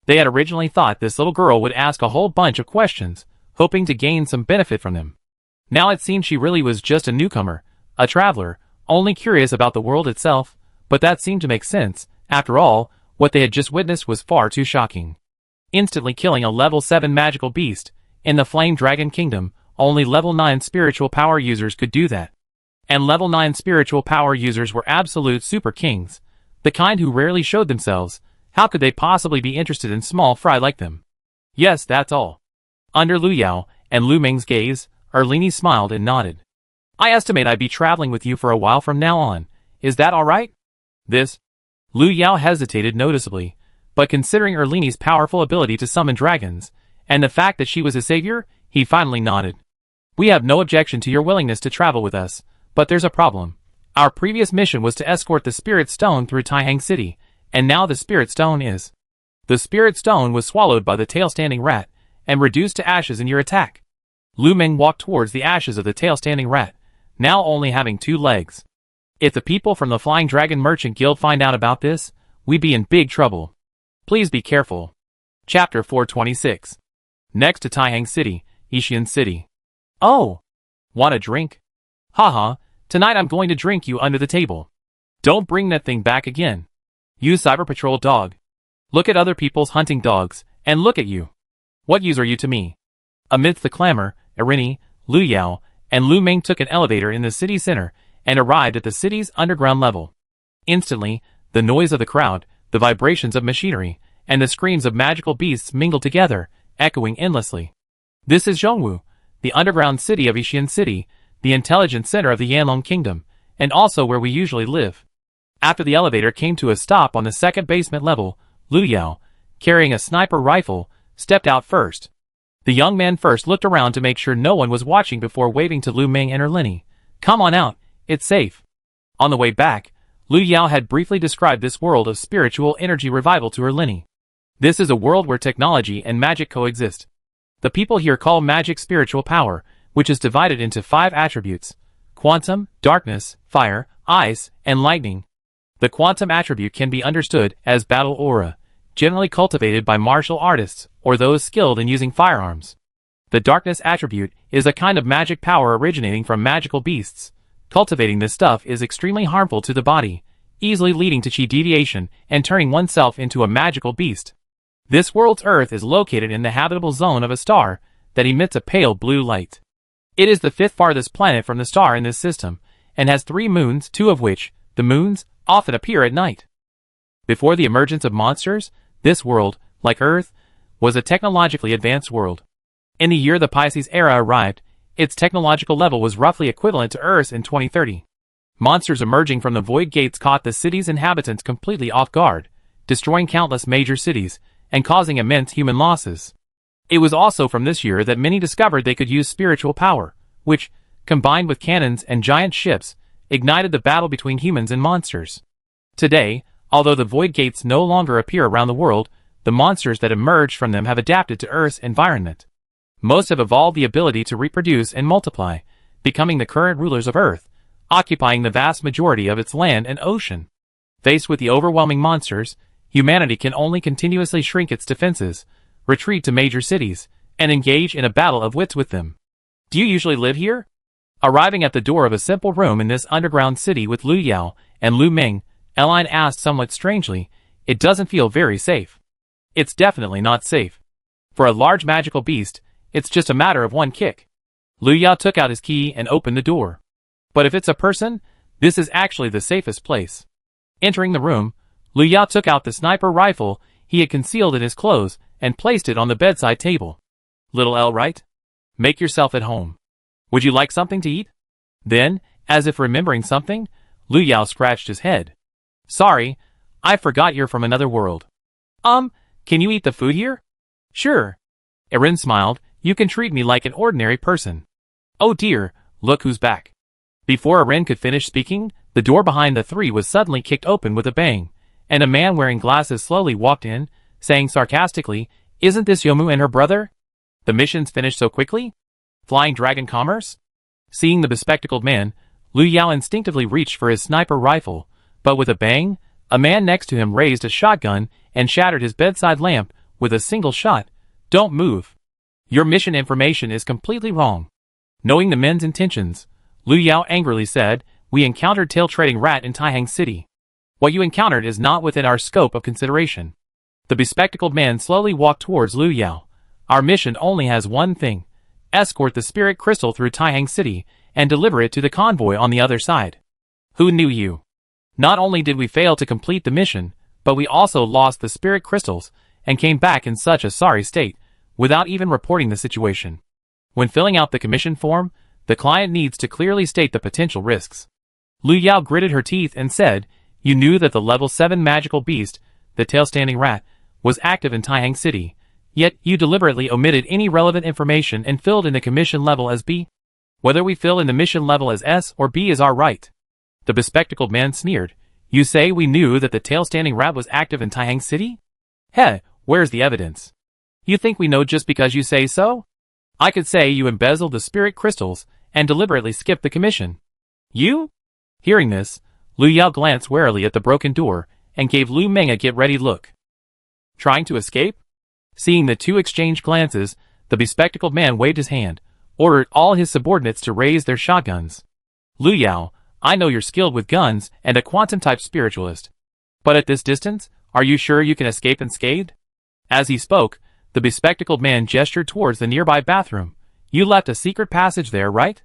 They had originally thought this little girl would ask a whole bunch of questions, hoping to gain some benefit from them. Now it seemed she really was just a newcomer, a traveler, only curious about the world itself, but that seemed to make sense. After all, what they had just witnessed was far too shocking. Instantly killing a level 7 magical beast, in the Flame Dragon Kingdom, only level 9 spiritual power users could do that. And level 9 spiritual power users were absolute super kings, the kind who rarely showed themselves. How could they possibly be interested in small fry like them? Yes, that's all. Under Lu Yao and Lu Ming's gaze, Erlini smiled and nodded. I estimate I'd be traveling with you for a while from now on. Is that alright? This? Lu Yao hesitated noticeably, but considering Erlini's powerful ability to summon dragons, and the fact that she was a savior, he finally nodded. We have no objection to your willingness to travel with us, but there's a problem. Our previous mission was to escort the Spirit Stone through Taihang City, and now the Spirit Stone is. The Spirit Stone was swallowed by the tail-standing rat, and reduced to ashes in your attack. Lu Ming walked towards the ashes of the tail-standing rat, now only having 2 legs. If the people from the Flying Dragon Merchant Guild find out about this, we'd be in big trouble. Please be careful. Chapter 426. Next to Taihang City, Yixian City. Oh! Want a drink? Haha, tonight I'm going to drink you under the table. Don't bring that thing back again. You Cyber Patrol dog. Look at other people's hunting dogs, and look at you. What use are you to me? Amidst the clamor, Erlini, Lu Yao, and Lu Ming took an elevator in the city center, and arrived at the city's underground level. Instantly, the noise of the crowd, the vibrations of machinery, and the screams of magical beasts mingled together, echoing endlessly. This is Zhongwu, the underground city of Yixian City, the intelligence center of the Yanlong Kingdom, and also where we usually live. After the elevator came to a stop on the second basement level, Lu Yao, carrying a sniper rifle, stepped out first. The young man first looked around to make sure no one was watching before waving to Lu Ming and Erlini. Come on out, it's safe. On the way back, Lu Yao had briefly described this world of spiritual energy revival to Erlini. This is a world where technology and magic coexist. The people here call magic spiritual power, which is divided into 5 attributes: quantum, darkness, fire, ice, and lightning. The quantum attribute can be understood as battle aura, generally cultivated by martial artists or those skilled in using firearms. The darkness attribute is a kind of magic power originating from magical beasts. Cultivating this stuff is extremely harmful to the body, easily leading to chi deviation and turning oneself into a magical beast. This world's Earth is located in the habitable zone of a star that emits a pale blue light. It is the 5th farthest planet from the star in this system, and has 3 moons, 2 of which, the moons, often appear at night. Before the emergence of monsters, this world, like Earth, was a technologically advanced world. In the year the Pisces era arrived, its technological level was roughly equivalent to Earth's in 2030. Monsters emerging from the void gates caught the city's inhabitants completely off guard, destroying countless major cities, and causing immense human losses. It was also from this year that many discovered they could use spiritual power, which, combined with cannons and giant ships, ignited the battle between humans and monsters. Today, although the void gates no longer appear around the world, the monsters that emerged from them have adapted to Earth's environment. Most have evolved the ability to reproduce and multiply, becoming the current rulers of Earth, occupying the vast majority of its land and ocean. Faced with the overwhelming monsters, humanity can only continuously shrink its defenses, retreat to major cities, and engage in a battle of wits with them. Do you usually live here? Arriving at the door of a simple room in this underground city with Lu Yao and Lu Ming, Eline asked somewhat strangely, "It doesn't feel very safe." It's definitely not safe. For a large magical beast, it's just a matter of one kick. Lu Yao took out his key and opened the door. But if it's a person, this is actually the safest place. Entering the room, Lu Yao took out the sniper rifle he had concealed in his clothes and placed it on the bedside table. Little L, right? Make yourself at home. Would you like something to eat? Then, as if remembering something, Lu Yao scratched his head. Sorry, I forgot you're from another world. Can you eat the food here? Sure. Erin smiled. You can treat me like an ordinary person. Oh dear, look who's back. Before Erin could finish speaking, the door behind the 3 was suddenly kicked open with a bang, and a man wearing glasses slowly walked in, saying sarcastically, "Isn't this Yomu and her brother? The mission's finished so quickly? Flying Dragon Commerce?" Seeing the bespectacled man, Lu Yao instinctively reached for his sniper rifle, but with a bang, a man next to him raised a shotgun and shattered his bedside lamp with a single shot. Don't move. Your mission information is completely wrong. Knowing the men's intentions, Lu Yao angrily said, "We encountered tail-treading rat in Taihang City. What you encountered is not within our scope of consideration." The bespectacled man slowly walked towards Lu Yao. "Our mission only has one thing. Escort the spirit crystal through Taihang City, and deliver it to the convoy on the other side. Who knew you? Not only did we fail to complete the mission, but we also lost the spirit crystals and came back in such a sorry state, without even reporting the situation. When filling out the commission form, the client needs to clearly state the potential risks. Lu Yao gritted her teeth and said, "You knew that the level 7 magical beast, the tail-standing rat, was active in Taihang City, yet you deliberately omitted any relevant information and filled in the commission level as B? Whether we fill in the mission level as S or B is our right." The bespectacled man sneered. "You say we knew that the tail-standing rat was active in Taihang City? Heh, where's the evidence? You think we know just because you say so? I could say you embezzled the spirit crystals and deliberately skipped the commission. You?" Hearing this, Lu Yao glanced warily at the broken door and gave Lu Meng a get-ready look. Trying to escape? Seeing the two exchange glances, the bespectacled man waved his hand, ordered all his subordinates to raise their shotguns. "Lu Yao, I know you're skilled with guns and a quantum-type spiritualist. But at this distance, are you sure you can escape unscathed?" As he spoke, the bespectacled man gestured towards the nearby bathroom. "You left a secret passage there, right?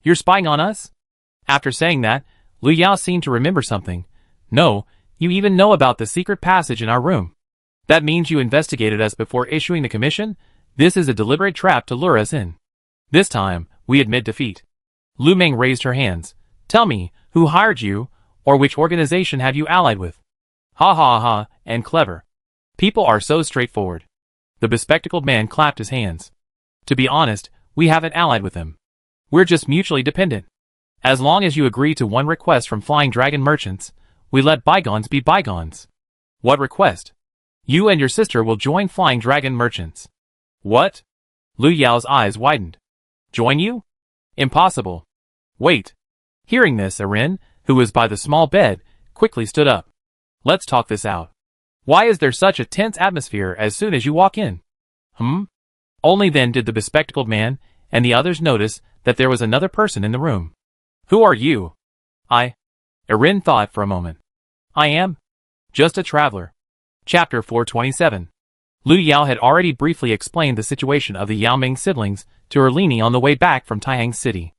You're spying on us?" After saying that, Lu Yao seemed to remember something. "No, you even know about the secret passage in our room. That means you investigated us before issuing the commission? This is a deliberate trap to lure us in. This time, we admit defeat." Lu Meng raised her hands. "Tell me, who hired you, or which organization have you allied with?" "Ha ha ha, and clever. People are so straightforward." The bespectacled man clapped his hands. "To be honest, we haven't allied with them. We're just mutually dependent. As long as you agree to one request from Flying Dragon merchants, we let bygones be bygones." "What request?" "You and your sister will join Flying Dragon merchants." "What?" Lu Yao's eyes widened. "Join you? Impossible. Wait." Hearing this, Erin, who was by the small bed, quickly stood up. "Let's talk this out. Why is there such a tense atmosphere as soon as you walk in?" Only then did the bespectacled man and the others notice that there was another person in the room. "Who are you?" Erin thought for a moment. "I am just a traveler." Chapter 427. Lu Yao had already briefly explained the situation of the Yao Ming siblings to Erlini on the way back from Taihang City.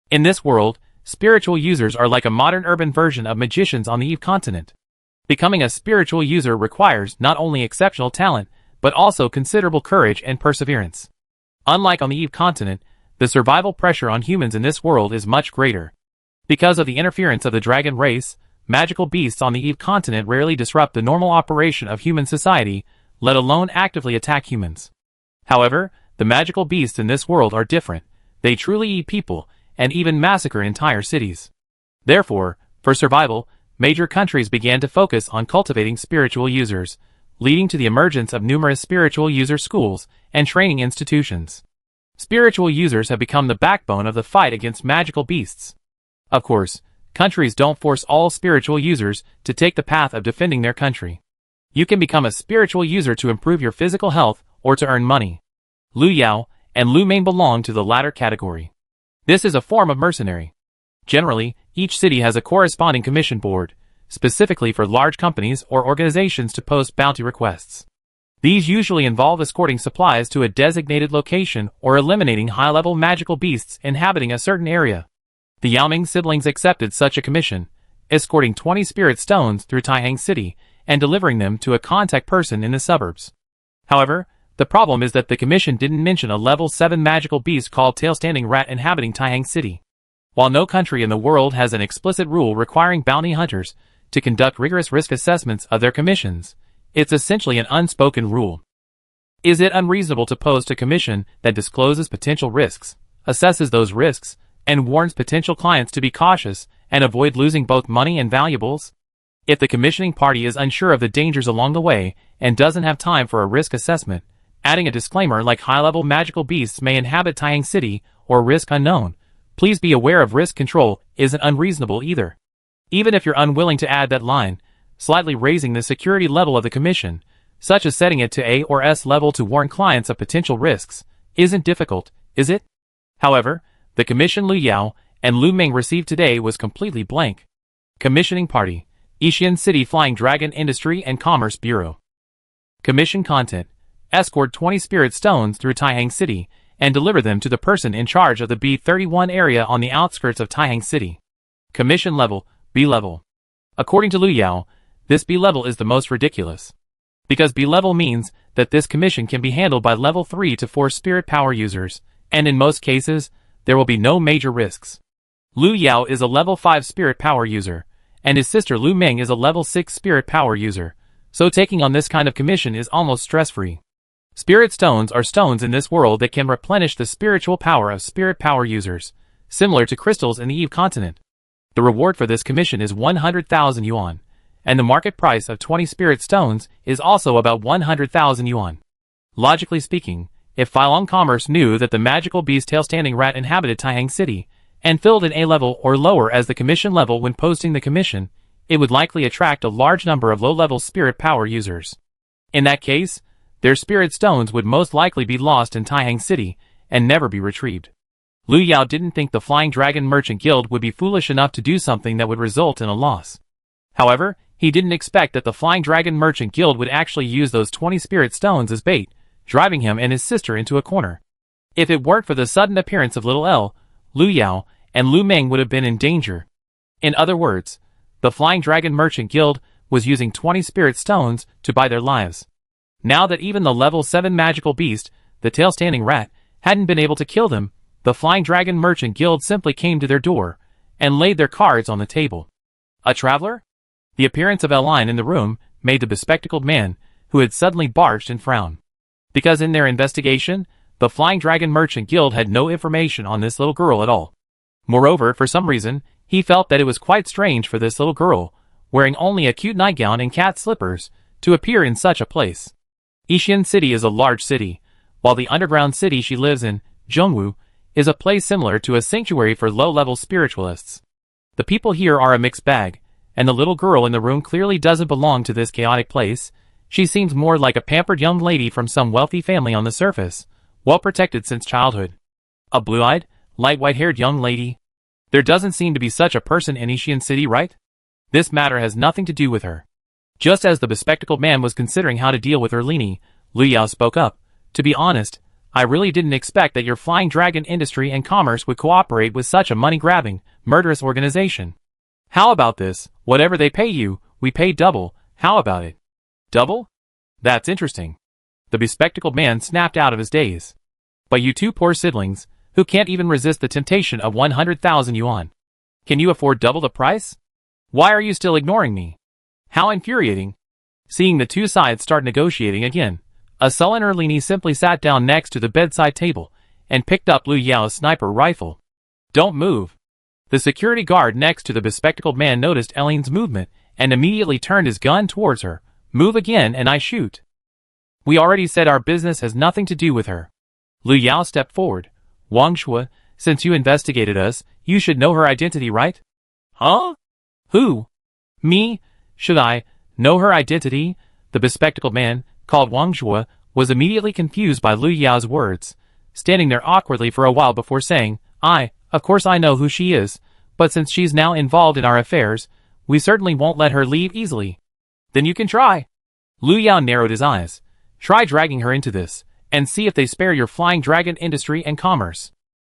In this world, spiritual users are like a modern urban version of magicians on the Eve continent. Becoming a spiritual user requires not only exceptional talent, but also considerable courage and perseverance. Unlike on the Eve continent, the survival pressure on humans in this world is much greater. Because of the interference of the dragon race, magical beasts on the Eve continent rarely disrupt the normal operation of human society, let alone actively attack humans. However, the magical beasts in this world are different. They truly eat people, and even massacre entire cities. Therefore, for survival, major countries began to focus on cultivating spiritual users, leading to the emergence of numerous spiritual user schools and training institutions. Spiritual users have become the backbone of the fight against magical beasts. Of course, countries don't force all spiritual users to take the path of defending their country. You can become a spiritual user to improve your physical health or to earn money. Lu Yao and Lu Meng belong to the latter category. This is a form of mercenary. Generally, each city has a corresponding commission board, specifically for large companies or organizations to post bounty requests. These usually involve escorting supplies to a designated location or eliminating high-level magical beasts inhabiting a certain area. The Yao Ming siblings accepted such a commission, escorting 20 spirit stones through Taihang City and delivering them to a contact person in the suburbs. However, the problem is that the commission didn't mention a level 7 magical beast called Tail-Standing Rat inhabiting Taihang City. While no country in the world has an explicit rule requiring bounty hunters to conduct rigorous risk assessments of their commissions, it's essentially an unspoken rule. Is it unreasonable to post a commission that discloses potential risks, assesses those risks, and warns potential clients to be cautious and avoid losing both money and valuables? If the commissioning party is unsure of the dangers along the way and doesn't have time for a risk assessment, adding a disclaimer like high-level magical beasts may inhabit Taihang City or risk unknown, please be aware of risk control isn't unreasonable either. Even if you're unwilling to add that line, slightly raising the security level of the commission, such as setting it to A or S level to warn clients of potential risks, isn't difficult, is it? However, the commission Lu Yao and Lu Meng received today was completely blank. Commissioning Party, Yixian City Flying Dragon Industry and Commerce Bureau. Commission Content: escort 20 spirit stones through Taihang City and deliver them to the person in charge of the B31 area on the outskirts of Taihang City. Commission level, B level. According to Lu Yao, this B level is the most ridiculous. Because B level means that this commission can be handled by level 3 to 4 spirit power users, and in most cases, there will be no major risks. Lu Yao is a level 5 spirit power user, and his sister Lu Ming is a level 6 spirit power user, so taking on this kind of commission is almost stress-free. Spirit stones are stones in this world that can replenish the spiritual power of spirit power users, similar to crystals in the Eve continent. The reward for this commission is 100,000 yuan, and the market price of 20 spirit stones is also about 100,000 yuan. Logically speaking, if Filong Commerce knew that the magical beast tail-standing rat inhabited Taihang City, and filled an A level or lower as the commission level when posting the commission, it would likely attract a large number of low-level spirit power users. In that case, their spirit stones would most likely be lost in Taihang City and never be retrieved. Lu Yao didn't think the Flying Dragon Merchant Guild would be foolish enough to do something that would result in a loss. However, he didn't expect that the Flying Dragon Merchant Guild would actually use those 20 spirit stones as bait, driving him and his sister into a corner. If it weren't for the sudden appearance of Little L, Lu Yao and Lu Ming would have been in danger. In other words, the Flying Dragon Merchant Guild was using 20 spirit stones to buy their lives. Now that even the level 7 magical beast, the tail-standing rat, hadn't been able to kill them, the Flying Dragon Merchant Guild simply came to their door and laid their cards on the table. A traveler? The appearance of Eline in the room made the bespectacled man, who had suddenly barged in, frown. Because in their investigation, the Flying Dragon Merchant Guild had no information on this little girl at all. Moreover, for some reason, he felt that it was quite strange for this little girl, wearing only a cute nightgown and cat slippers, to appear in such a place. Yixian City is a large city, while the underground city she lives in, Zhongwu, is a place similar to a sanctuary for low-level spiritualists. The people here are a mixed bag, and the little girl in the room clearly doesn't belong to this chaotic place. She seems more like a pampered young lady from some wealthy family on the surface, well protected since childhood. A blue-eyed, light white-haired young lady? There doesn't seem to be such a person in Yixian City, right? This matter has nothing to do with her. Just as the bespectacled man was considering how to deal with Erlini, Lu Yao spoke up. To be honest, I really didn't expect that your Flying Dragon Industry and Commerce would cooperate with such a money-grabbing, murderous organization. How about this? Whatever they pay you, we pay double. How about it? Double? That's interesting. The bespectacled man snapped out of his daze. But you two poor siblings, who can't even resist the temptation of 100,000 yuan. Can you afford double the price? Why are you still ignoring me? How infuriating. Seeing the two sides start negotiating again, a sullen Erlini simply sat down next to the bedside table and picked up Lu Yao's sniper rifle. Don't move. The security guard next to the bespectacled man noticed Eline's movement and immediately turned his gun towards her. Move again and I shoot. We already said our business has nothing to do with her. Lu Yao stepped forward. Wang Shui, since you investigated us, you should know her identity, right? Huh? Who? Me? Should I know her identity? The bespectacled man, called Wang Shui, was immediately confused by Lu Yao's words, standing there awkwardly for a while before saying, Of course I know who she is, but since she's now involved in our affairs, we certainly won't let her leave easily. Then you can try. Lu Yao narrowed his eyes. Try dragging her into this, and see if they spare your Flying Dragon Industry and Commerce.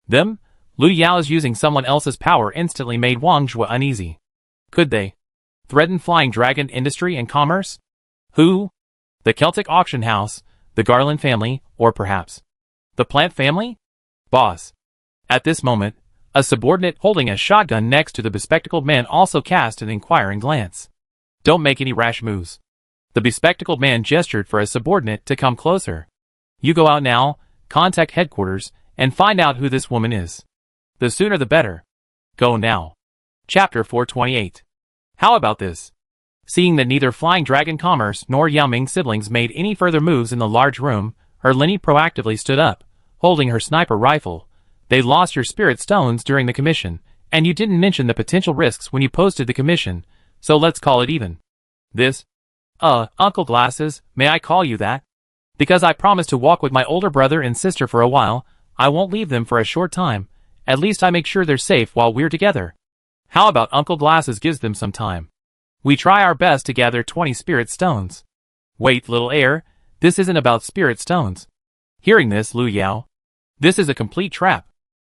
Them? Lu Yao's using someone else's power instantly made Wang Shui uneasy. Could they threaten Flying Dragon Industry and Commerce? Who? The Celtic Auction House, the Garland family, or perhaps the Plant family? Boss. At this moment, a subordinate holding a shotgun next to the bespectacled man also cast an inquiring glance. Don't make any rash moves. The bespectacled man gestured for a subordinate to come closer. You go out now, contact headquarters, and find out who this woman is. The sooner the better. Go now. Chapter 428. How about this? Seeing that neither Flying Dragon Commerce nor Yao Ming siblings made any further moves in the large room, Erlini proactively stood up, holding her sniper rifle. They lost your spirit stones during the commission, and you didn't mention the potential risks when you posted the commission, so let's call it even. This? Uncle Glasses, may I call you that? Because I promised to walk with my older brother and sister for a while, I won't leave them for a short time. At least I make sure they're safe while we're together. How about Uncle Glasses gives them some time? We try our best to gather 20 spirit stones. Wait, little heir, this isn't about spirit stones. Hearing this, Lu Yao. This is a complete trap.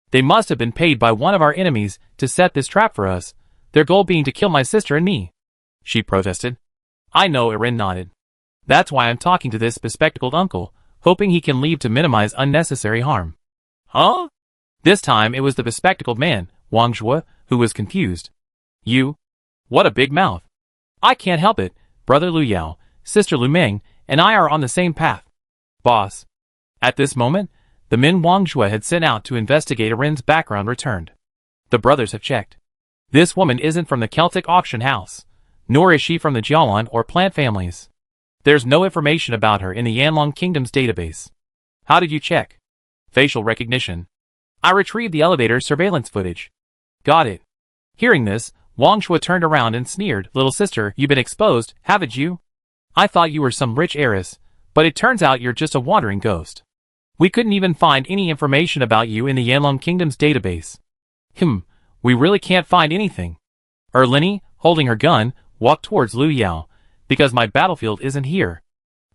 They must have been paid by one of our enemies to set this trap for us, their goal being to kill my sister and me," she protested. "I know," Erin nodded. "That's why I'm talking to this bespectacled uncle, hoping he can leave to minimize unnecessary harm." "Huh?" This time it was the bespectacled man, Wang Zhua, who was confused. "You? What a big mouth." "I can't help it. Brother Lu Yao, sister Lu Meng, and I are on the same path, boss." At this moment, the men Wang Zhua had sent out to investigate Erin's background returned. The brothers have checked. This woman isn't from the Celtic auction house, nor is she from the Jialan or plant families. There's no information about her in the Yanlong Kingdom's database. How did you check? Facial recognition. I retrieved the elevator surveillance footage. Got it. Hearing this, Wang Zhua turned around and sneered. "Little sister, you've been exposed, haven't you? I thought you were some rich heiress, but it turns out you're just a wandering ghost. We couldn't even find any information about you in the Yanlong Kingdom's database." We really can't find anything." Erlini, holding her gun, walked towards Lu Yao. "Because my battlefield isn't here."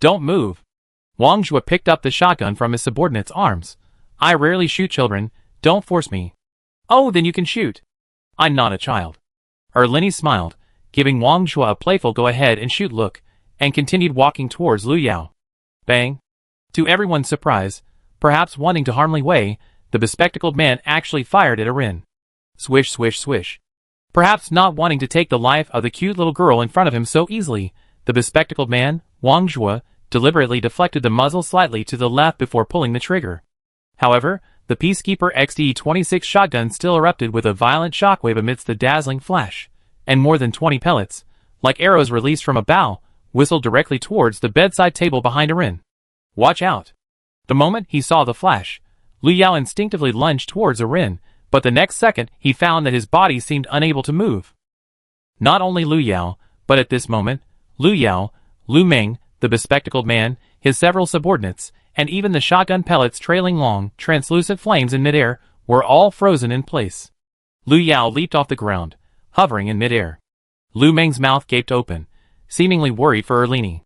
"Don't move." Wang Zhua picked up the shotgun from his subordinate's arms. "I rarely shoot children, don't force me." "Oh, then you can shoot." "I'm not a child." Erlini smiled, giving Wang Zhua a playful go-ahead and shoot look, and continued walking towards Lu Yao. Bang! To everyone's surprise, perhaps wanting to harm Li Wei, the bespectacled man actually fired at Erin. Swish, swish, swish. Perhaps not wanting to take the life of the cute little girl in front of him so easily, the bespectacled man, Wang Zhua, deliberately deflected the muzzle slightly to the left before pulling the trigger. However, the Peacekeeper XD-26 shotgun still erupted with a violent shockwave amidst the dazzling flash, and more than 20 pellets, like arrows released from a bow, whistled directly towards the bedside table behind Erin. "Watch out!" The moment he saw the flash, Lu Yao instinctively lunged towards Erin, but the next second he found that his body seemed unable to move. Not only Lu Yao, but at this moment, Lu Yao, Lu Meng, the bespectacled man, his several subordinates, and even the shotgun pellets trailing long, translucent flames in midair, were all frozen in place. Lu Yao leaped off the ground, hovering in midair. Lu Meng's mouth gaped open, seemingly worried for Erlini.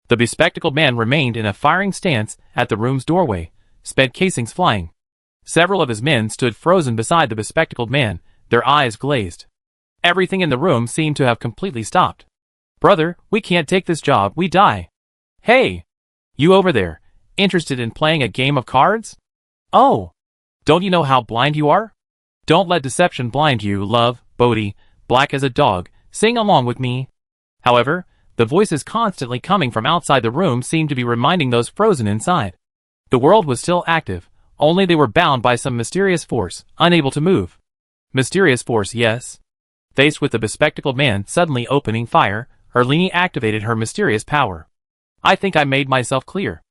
The bespectacled man remained in a firing stance at the room's doorway, sped casings flying. Several of his men stood frozen beside the bespectacled man, their eyes glazed. Everything in the room seemed to have completely stopped. "Brother, we can't take this job, we die." "Hey! You over there, interested in playing a game of cards? Oh! Don't you know how blind you are? Don't let deception blind you, love, Bodhi, black as a dog, sing along with me." However, the voices constantly coming from outside the room seemed to be reminding those frozen inside. The world was still active, only they were bound by some mysterious force, unable to move. Mysterious force, yes. Faced with the bespectacled man suddenly opening fire, Erlini activated her mysterious power. "I think I made myself clear."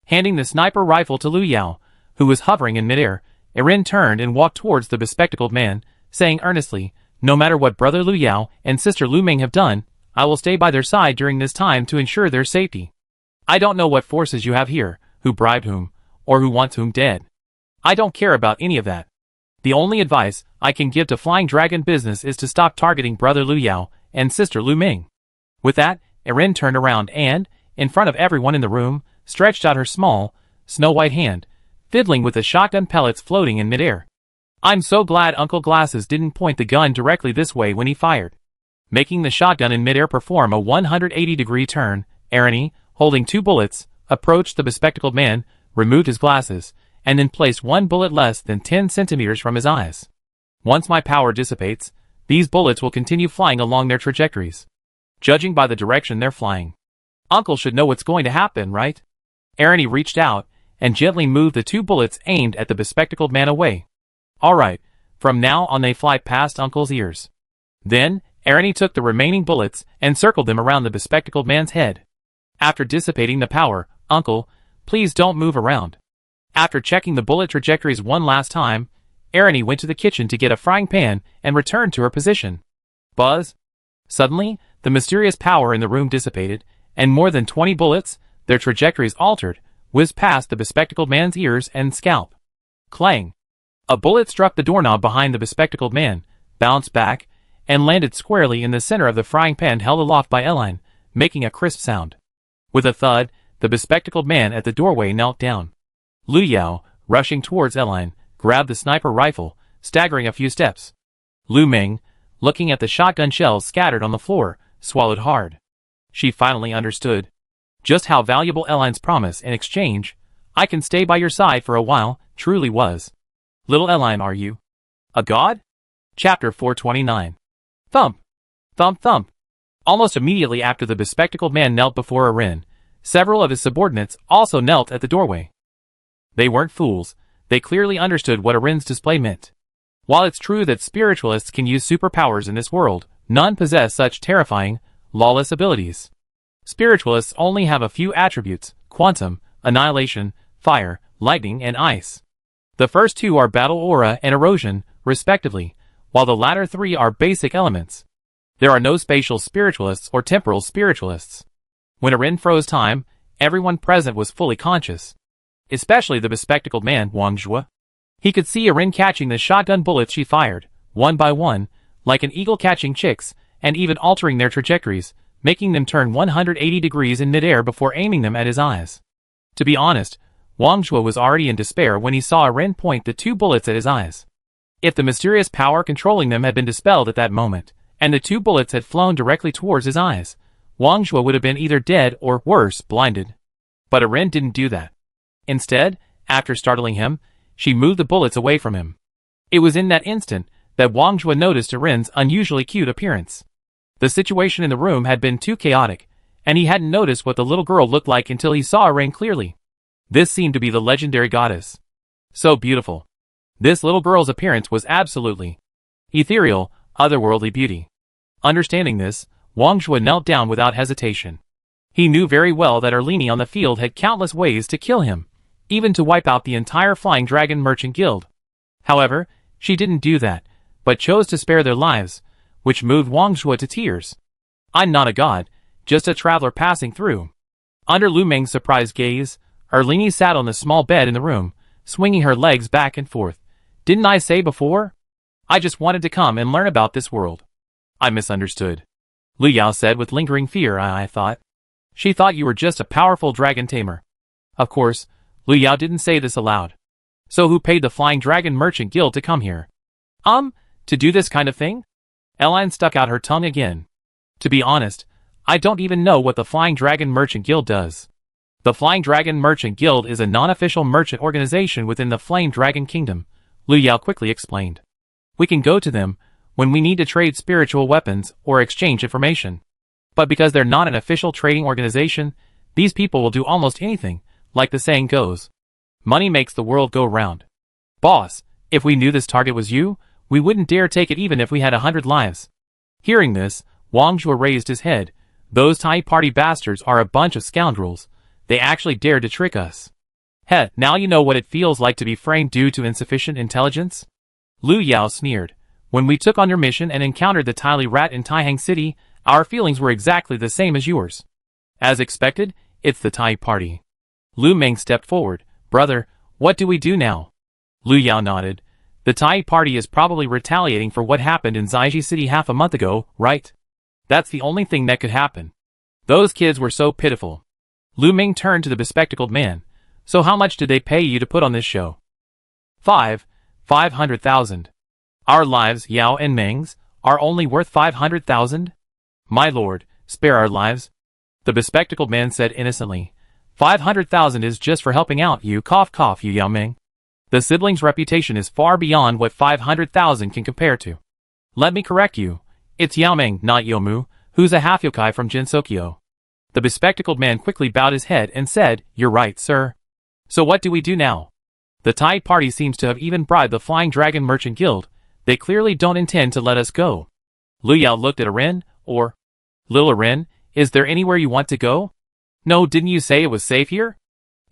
Handing the sniper rifle to Lu Yao, who was hovering in midair, Erin turned and walked towards the bespectacled man, saying earnestly, "No matter what Brother Lu Yao and Sister Lu Meng have done, I will stay by their side during this time to ensure their safety. I don't know what forces you have here, who bribed whom, or who wants whom dead. I don't care about any of that. The only advice I can give to Flying Dragon business is to stop targeting Brother Lu Yao and Sister Lu Meng." With that, Erin turned around and, in front of everyone in the room, stretched out her small, snow-white hand, fiddling with the shotgun pellets floating in midair. "I'm so glad Uncle Glasses didn't point the gun directly this way when he fired." Making the shotgun in midair perform a 180-degree turn, Erlini, holding 2 bullets, approached the bespectacled man, removed his glasses, and then placed 1 bullet less than 10 centimeters from his eyes. "Once my power dissipates, these bullets will continue flying along their trajectories, judging by the direction they're flying. Uncle should know what's going to happen, right?" Erlini reached out and gently moved the 2 bullets aimed at the bespectacled man away. "All right, from now on they fly past Uncle's ears." Then, Erlini took the remaining bullets and circled them around the bespectacled man's head. After dissipating the power, "Uncle, please don't move around." After checking the bullet trajectories one last time, Erlini went to the kitchen to get a frying pan and returned to her position. Buzz! Suddenly, the mysterious power in the room dissipated, and more than 20 bullets, their trajectories altered, whizzed past the bespectacled man's ears and scalp. Clang! A bullet struck the doorknob behind the bespectacled man, bounced back, and landed squarely in the center of the frying pan held aloft by Eline, making a crisp sound. With a thud, the bespectacled man at the doorway knelt down. Lu Yao, rushing towards Eline, grabbed the sniper rifle, staggering a few steps. Lu Meng, looking at the shotgun shells scattered on the floor, swallowed hard. She finally understood just how valuable Eline's promise in exchange, "I can stay by your side for a while," truly was. Little Eline, are you a god? Chapter 429. Thump! Thump thump! Almost immediately after the bespectacled man knelt before Arin, several of his subordinates also knelt at the doorway. They weren't fools, they clearly understood what Arin's display meant. While it's true that spiritualists can use superpowers in this world, none possess such terrifying, lawless abilities. Spiritualists only have a few attributes: quantum, annihilation, fire, lightning, and ice. The first two are battle aura and erosion, respectively, while the latter three are basic elements. There are no spatial spiritualists or temporal spiritualists. When Arin froze time, everyone present was fully conscious. Especially the bespectacled man, Wang Zhua. He could see Arin catching the shotgun bullets she fired, one by one, like an eagle catching chicks, and even altering their trajectories, making them turn 180 degrees in midair before aiming them at his eyes. To be honest, Wang Zhua was already in despair when he saw Arin point the two bullets at his eyes. If the mysterious power controlling them had been dispelled at that moment, and the two bullets had flown directly towards his eyes, Wang Zhua would have been either dead or, worse, blinded. But Arin didn't do that. Instead, after startling him, she moved the bullets away from him. It was in that instant that Wang Zhua noticed Arin's unusually cute appearance. The situation in the room had been too chaotic, and he hadn't noticed what the little girl looked like until he saw Arin clearly. This seemed to be the legendary goddess. So beautiful. This little girl's appearance was absolutely ethereal, otherworldly beauty. Understanding this, Wang Zhua knelt down without hesitation. He knew very well that Erlini on the field had countless ways to kill him, even to wipe out the entire Flying Dragon Merchant Guild. However, she didn't do that, but chose to spare their lives, which moved Wang Zhua to tears. "I'm not a god, just a traveler passing through." Under Lu Meng's surprised gaze, Erlini sat on the small bed in the room, swinging her legs back and forth. "Didn't I say before? I just wanted to come and learn about this world." "I misunderstood," Lu Yao said with lingering fear. I thought. She thought you were just a powerful dragon tamer. Of course, Lu Yao didn't say this aloud. So who paid the Flying Dragon Merchant Guild to come here? To do this kind of thing? Eline stuck out her tongue again. To be honest, I don't even know what the Flying Dragon Merchant Guild does. The Flying Dragon Merchant Guild is a non-official merchant organization within the Flame Dragon Kingdom, Lu Yao quickly explained. We can go to them when we need to trade spiritual weapons or exchange information. But because they're not an official trading organization, these people will do almost anything, like the saying goes. Money makes the world go round. Boss, if we knew this target was you, we wouldn't dare take it even if we had 100 lives. Hearing this, Wang Zhua raised his head. Those Tai Party bastards are a bunch of scoundrels. They actually dared to trick us. Heh, now you know what it feels like to be framed due to insufficient intelligence? Lu Yao sneered. When we took on your mission and encountered the Tily Rat in Taihang City, our feelings were exactly the same as yours. As expected, it's the Tai Party. Lu Meng stepped forward. Brother, what do we do now? Lu Yao nodded. The Tai Party is probably retaliating for what happened in Zaiji City half a month ago, right? That's the only thing that could happen. Those kids were so pitiful. Lu Meng turned to the bespectacled man. So how much did they pay you to put on this show? 500,000. Our lives, Yao and Meng's, are only worth 500,000? My lord, spare our lives. The bespectacled man said innocently. 500,000 is just for helping out you, cough cough, you Yao Meng. The sibling's reputation is far beyond what 500,000 can compare to. Let me correct you. It's Yao Meng, not Yomu, who's a half yokai from Jinsokyo. The bespectacled man quickly bowed his head and said, You're right, sir. So what do we do now? The Tai Party seems to have even bribed the Flying Dragon Merchant Guild. They clearly don't intend to let us go. Lu Yao looked at Arin, or... Little Arin, is there anywhere you want to go? No, didn't you say it was safe here?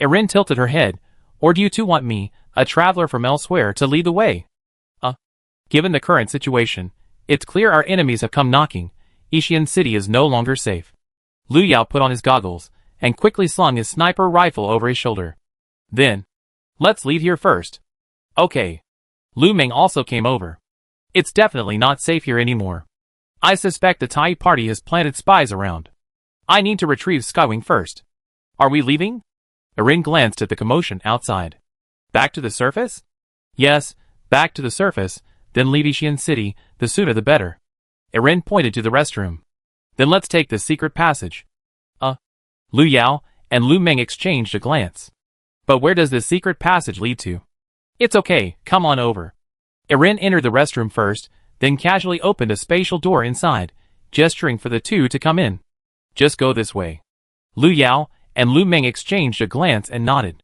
Arin tilted her head. Or do you two want me, a traveler from elsewhere, to lead the way? Given the current situation, it's clear our enemies have come knocking. Ishian City is no longer safe. Lu Yao put on his goggles, and quickly slung his sniper rifle over his shoulder. Then, let's leave here first. Okay. Lu Meng also came over. It's definitely not safe here anymore. I suspect the Tai Party has planted spies around. I need to retrieve Skywing first. Are we leaving? Arin glanced at the commotion outside. Back to the surface? Yes, back to the surface, then leave Xian City, the sooner the better. Erin pointed to the restroom. Then let's take the secret passage. Lu Yao and Lu Meng exchanged a glance. But where does this secret passage lead to? It's okay, come on over. Erin entered the restroom first, then casually opened a spatial door inside, gesturing for the two to come in. Just go this way. Lu Yao and Lu Meng exchanged a glance and nodded.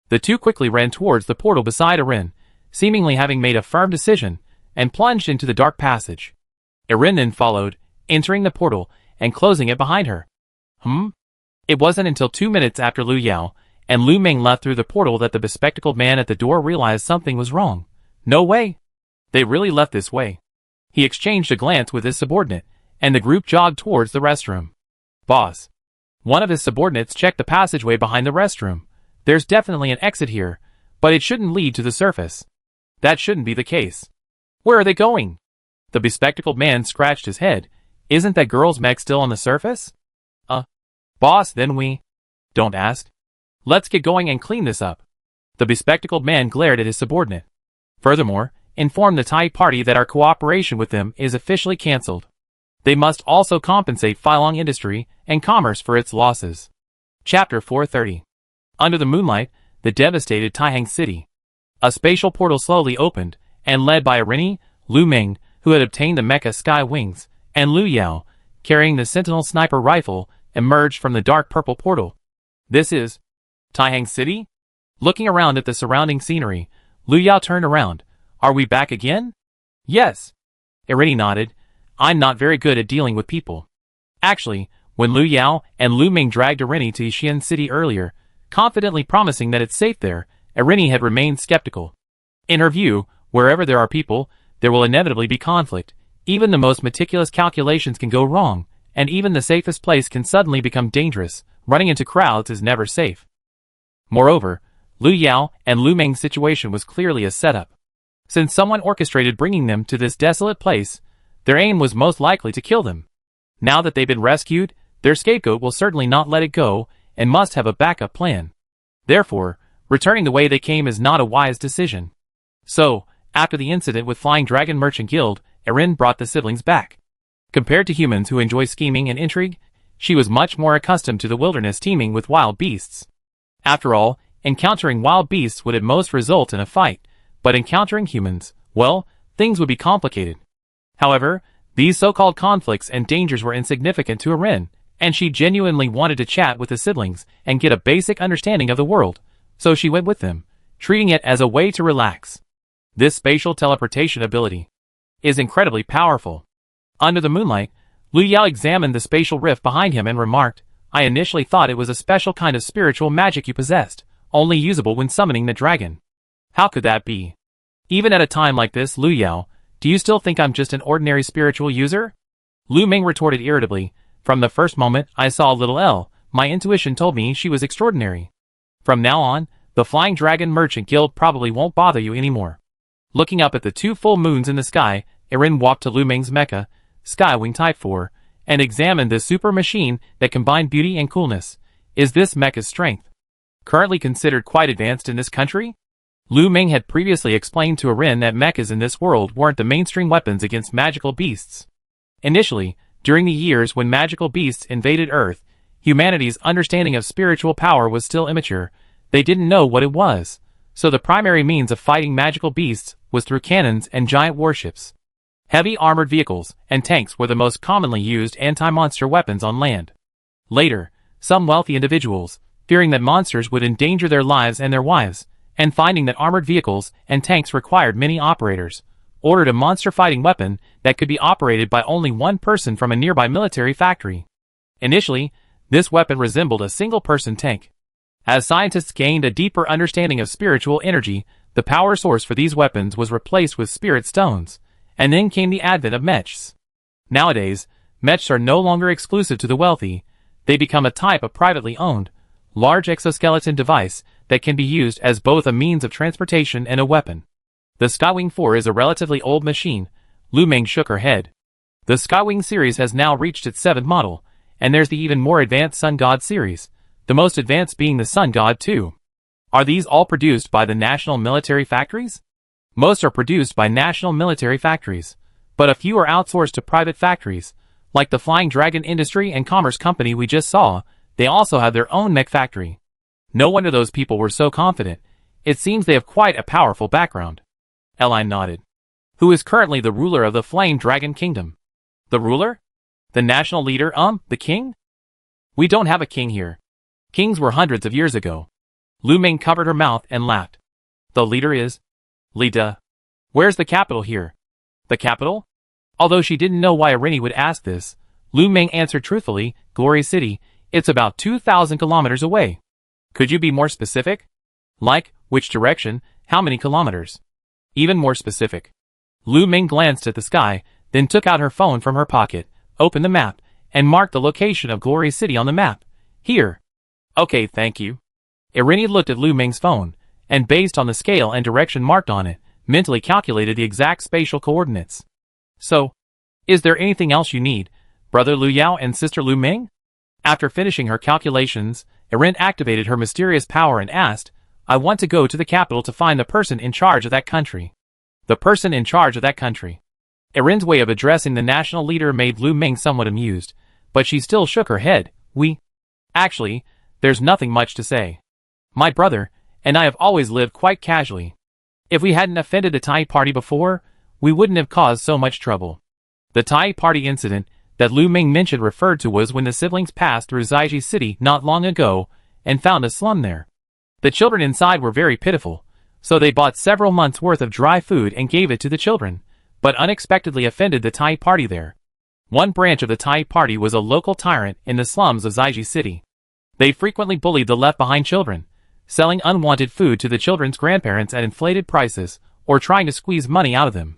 The two quickly ran towards the portal beside Erin, seemingly having made a firm decision, and plunged into the dark passage. Erin then followed, entering the portal and closing it behind her. It wasn't until 2 minutes after Lu Yao and Lu Meng left through the portal that the bespectacled man at the door realized something was wrong. No way! They really left this way. He exchanged a glance with his subordinate, and the group jogged towards the restroom. Boss. One of his subordinates checked the passageway behind the restroom. There's definitely an exit here, but it shouldn't lead to the surface. That shouldn't be the case. Where are they going? The bespectacled man scratched his head. Isn't that girl's mech still on the surface? Boss, then we... Don't ask. Let's get going and clean this up. The bespectacled man glared at his subordinate. Furthermore, inform the Thai party that our cooperation with them is officially cancelled. They must also compensate Phylong Industry and Commerce for its losses. Chapter 430. Under the moonlight, the devastated Taihang City. A spatial portal slowly opened, and led by Erin, Lu Meng, who had obtained the mecha sky wings, and Lu Yao, carrying the sentinel sniper rifle, emerged from the dark purple portal. This is Taihang City? Looking around at the surrounding scenery, Lu Yao turned around. Are we back again? Yes. Erin nodded. I'm not very good at dealing with people. Actually, when Lu Yao and Lu Meng dragged Erin to Xian City earlier, confidently promising that it's safe there, Erin had remained skeptical. In her view, wherever there are people, there will inevitably be conflict. Even the most meticulous calculations can go wrong, and even the safest place can suddenly become dangerous. Running into crowds is never safe. Moreover, Lu Yao and Lu Meng's situation was clearly a setup. Since someone orchestrated bringing them to this desolate place, their aim was most likely to kill them. Now that they've been rescued, their scapegoat will certainly not let it go and must have a backup plan. Therefore, returning the way they came is not a wise decision. So, after the incident with Flying Dragon Merchant Guild, Erin brought the siblings back. Compared to humans who enjoy scheming and intrigue, she was much more accustomed to the wilderness teeming with wild beasts. After all, encountering wild beasts would at most result in a fight, but encountering humans, well, things would be complicated. However, these so-called conflicts and dangers were insignificant to Erin, and she genuinely wanted to chat with the siblings and get a basic understanding of the world, so she went with them, treating it as a way to relax. This spatial teleportation ability is incredibly powerful. Under the moonlight, Lu Yao examined the spatial rift behind him and remarked, I initially thought it was a special kind of spiritual magic you possessed, only usable when summoning the dragon. How could that be? Even at a time like this, Lu Yao, do you still think I'm just an ordinary spiritual user? Lu Meng retorted irritably, from the first moment I saw little L, my intuition told me she was extraordinary. From now on, the Flying Dragon Merchant Guild probably won't bother you anymore. Looking up at the 2 full moons in the sky, Erin walked to Lu Meng's mecha, Skywing Type 4, and examined the super machine that combined beauty and coolness. Is this mecha's strength currently considered quite advanced in this country? Lu Meng had previously explained to Erin that mechas in this world weren't the mainstream weapons against magical beasts. Initially, during the years when magical beasts invaded Earth, humanity's understanding of spiritual power was still immature. They didn't know what it was, so the primary means of fighting magical beasts was through cannons and giant warships. Heavy armored vehicles and tanks were the most commonly used anti-monster weapons on land. Later, some wealthy individuals, fearing that monsters would endanger their lives and their wives, and finding that armored vehicles and tanks required many operators, ordered a monster fighting weapon that could be operated by only one person from a nearby military factory. Initially, this weapon resembled a single-person tank. As scientists gained a deeper understanding of spiritual energy, the power source for these weapons was replaced with spirit stones, and then came the advent of mechs. Nowadays, mechs are no longer exclusive to the wealthy. They become a type of privately owned, large exoskeleton device that can be used as both a means of transportation and a weapon. The Skywing 4 is a relatively old machine. Lu Meng shook her head. The Skywing series has now reached its 7th model, and there's the even more advanced Sun God series, the most advanced being the Sun God 2. Are these all produced by the national military factories? Most are produced by national military factories, but a few are outsourced to private factories, like the Flying Dragon Industry and Commerce Company we just saw. They also have their own mech factory. No wonder those people were so confident. It seems they have quite a powerful background. Eline nodded. Who is currently the ruler of the Flame Dragon Kingdom? The ruler? The national leader, the king? We don't have a king here. Kings were hundreds of years ago. Lu Ming covered her mouth and laughed. The leader is? Lida. Where's the capital here? The capital? Although she didn't know why Irene would ask this, Lu Ming answered truthfully, Glory City. It's about 2,000 kilometers away. Could you be more specific? Like, which direction, how many kilometers? Even more specific. Lu Ming glanced at the sky, then took out her phone from her pocket, opened the map, and marked the location of Glory City on the map. Here. Okay, thank you. Irene looked at Lu Ming's phone, and based on the scale and direction marked on it, mentally calculated the exact spatial coordinates. So, is there anything else you need, Brother Lu Yao and Sister Lu Ming? After finishing her calculations, Irene activated her mysterious power and asked, I want to go to the capital to find the person in charge of that country. The person in charge of that country. Irene's way of addressing the national leader made Lu Ming somewhat amused, but she still shook her head. Actually, there's nothing much to say. My brother and I have always lived quite casually. If we hadn't offended the Thai party before, we wouldn't have caused so much trouble. The Thai party incident that Lu Ming mentioned referred to was when the siblings passed through Zaiji City not long ago and found a slum there. The children inside were very pitiful, so they bought several months' worth of dry food and gave it to the children, but unexpectedly offended the Thai party there. One branch of the Thai party was a local tyrant in the slums of Zaiji City. They frequently bullied the left-behind children, selling unwanted food to the children's grandparents at inflated prices, or trying to squeeze money out of them.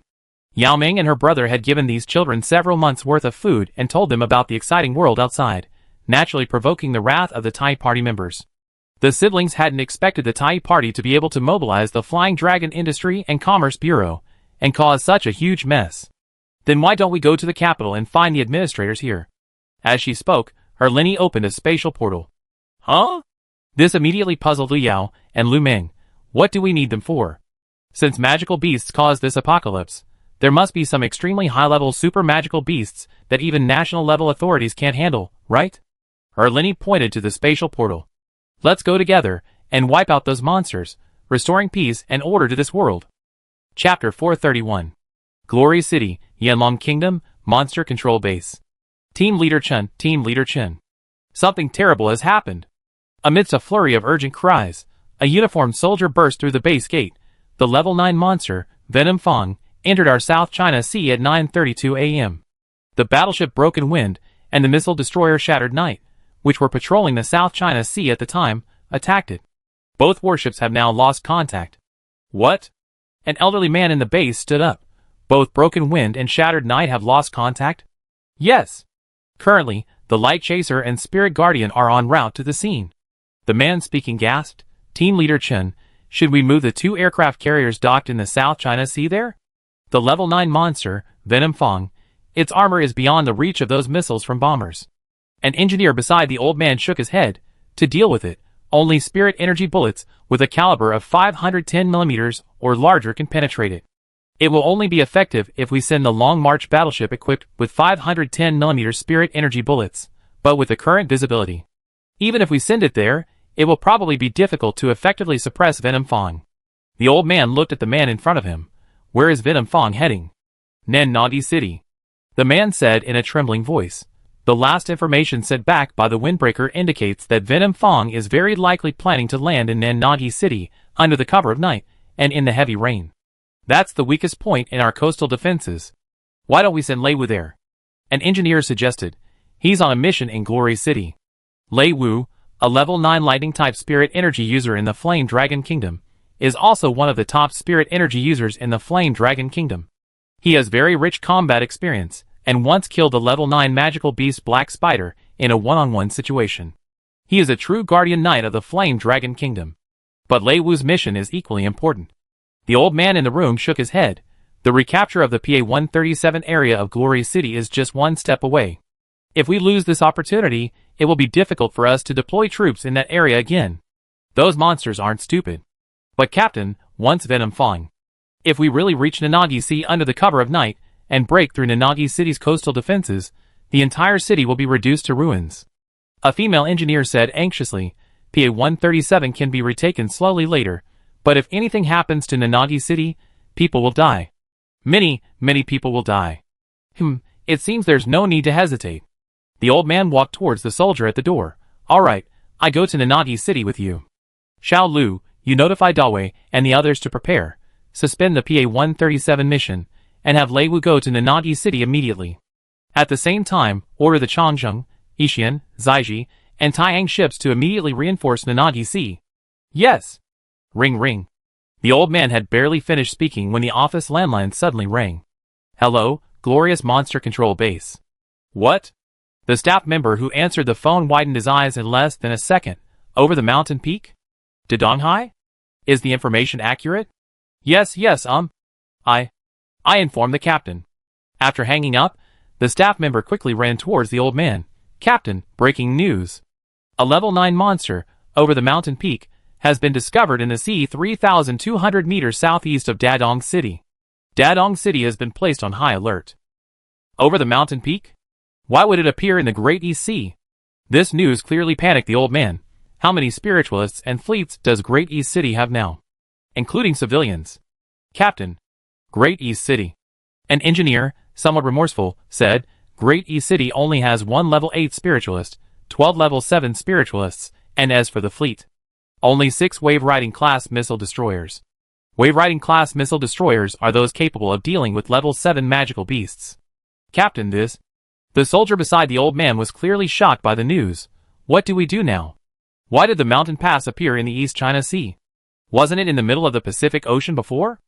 Yao Ming and her brother had given these children several months' worth of food and told them about the exciting world outside, naturally provoking the wrath of the Thai party members. The siblings hadn't expected the Thai party to be able to mobilize the Flying Dragon Industry and Commerce Bureau and cause such a huge mess. Then why don't we go to the capital and find the administrators here? As she spoke, her Lenny opened a spatial portal. Huh? This immediately puzzled Lu Yao and Lu Ming. What do we need them for? Since magical beasts caused this apocalypse, there must be some extremely high-level super magical beasts that even national-level authorities can't handle, right? Her Lenny pointed to the spatial portal. Let's go together and wipe out those monsters, restoring peace and order to this world. Chapter 431. Glory City, Yanlong Kingdom, Monster Control Base. Team Leader Chen, Team Leader Chen. Something terrible has happened. Amidst a flurry of urgent cries, a uniformed soldier burst through the base gate. The level 9 monster, Venom Fong, entered our South China Sea at 9:32 a.m. The battleship Broken Wind and the missile destroyer Shattered Knight, which were patrolling the South China Sea at the time, attacked it. Both warships have now lost contact. What? An elderly man in the base stood up. Both Broken Wind and Shattered Knight have lost contact? Yes. Currently, the Light Chaser and Spirit Guardian are en route to the scene. The man speaking gasped, Team Leader Chen, should we move the 2 aircraft carriers docked in the South China Sea there? The level 9 monster, Venom Fong, its armor is beyond the reach of those missiles from bombers. An engineer beside the old man shook his head. To deal with it, only spirit energy bullets with a caliber of 510 millimeters or larger can penetrate it. It will only be effective if we send the Long March battleship equipped with 510 millimeter spirit energy bullets, but with the current visibility. Even if we send it there, it will probably be difficult to effectively suppress Venom Fong. The old man looked at the man in front of him. Where is Venom Fong heading? Nan Nagi City. The man said in a trembling voice. The last information sent back by the windbreaker indicates that Venom Fong is very likely planning to land in Nan Nagi City under the cover of night and in the heavy rain. That's the weakest point in our coastal defenses. Why don't we send Lei Wu there? An engineer suggested. He's on a mission in Glory City. Lei Wu, a level 9 lightning-type spirit energy user in the Flame Dragon Kingdom, is also one of the top spirit energy users in the Flame Dragon Kingdom. He has very rich combat experience, and once killed the level 9 magical beast Black Spider in a one-on-one situation. He is a true guardian knight of the Flame Dragon Kingdom. But Lei Wu's mission is equally important. The old man in the room shook his head. The recapture of the PA-137 area of Glory City is just one step away. If we lose this opportunity, it will be difficult for us to deploy troops in that area again. Those monsters aren't stupid. But Captain, once Venom Fong, if we really reach Nanagi Sea under the cover of night and break through Nanagi City's coastal defenses, the entire city will be reduced to ruins. A female engineer said anxiously, PA-137 can be retaken slowly later, but if anything happens to Nanagi City, people will die. Many, many people will die. It seems there's no need to hesitate. The old man walked towards the soldier at the door. Alright, I go to Nanagi City with you. Xiao Lu, you notify Dawei and the others to prepare, suspend the PA-137 mission, and have Lei Wu go to Nanagi City immediately. At the same time, order the Changzheng, Yixian, Zaiji, and Taiyang ships to immediately reinforce Nanagi Sea. Yes. Ring ring. The old man had barely finished speaking when the office landline suddenly rang. Hello, Glorious Monster Control Base. What? The staff member who answered the phone widened his eyes in less than a second. Over the mountain peak? Dodonghai? Is the information accurate? Yes, I informed the captain. After hanging up, the staff member quickly ran towards the old man. Captain, breaking news. A level 9 monster, over the mountain peak, has been discovered in the sea 3,200 meters southeast of Dadong City. Dadong City has been placed on high alert. Over the mountain peak? Why would it appear in the Great East Sea? This news clearly panicked the old man. How many spiritualists and fleets does Great East City have now? Including civilians. Captain. Great East City. An engineer, somewhat remorseful, said, Great East City only has one level 8 spiritualist, 12 level 7 spiritualists, and as for the fleet, only 6 wave-riding class missile destroyers. Wave-riding class missile destroyers are those capable of dealing with level 7 magical beasts. Captain, this. The soldier beside the old man was clearly shocked by the news. What do we do now? Why did the mountain pass appear in the East China Sea? Wasn't it in the middle of the Pacific Ocean before?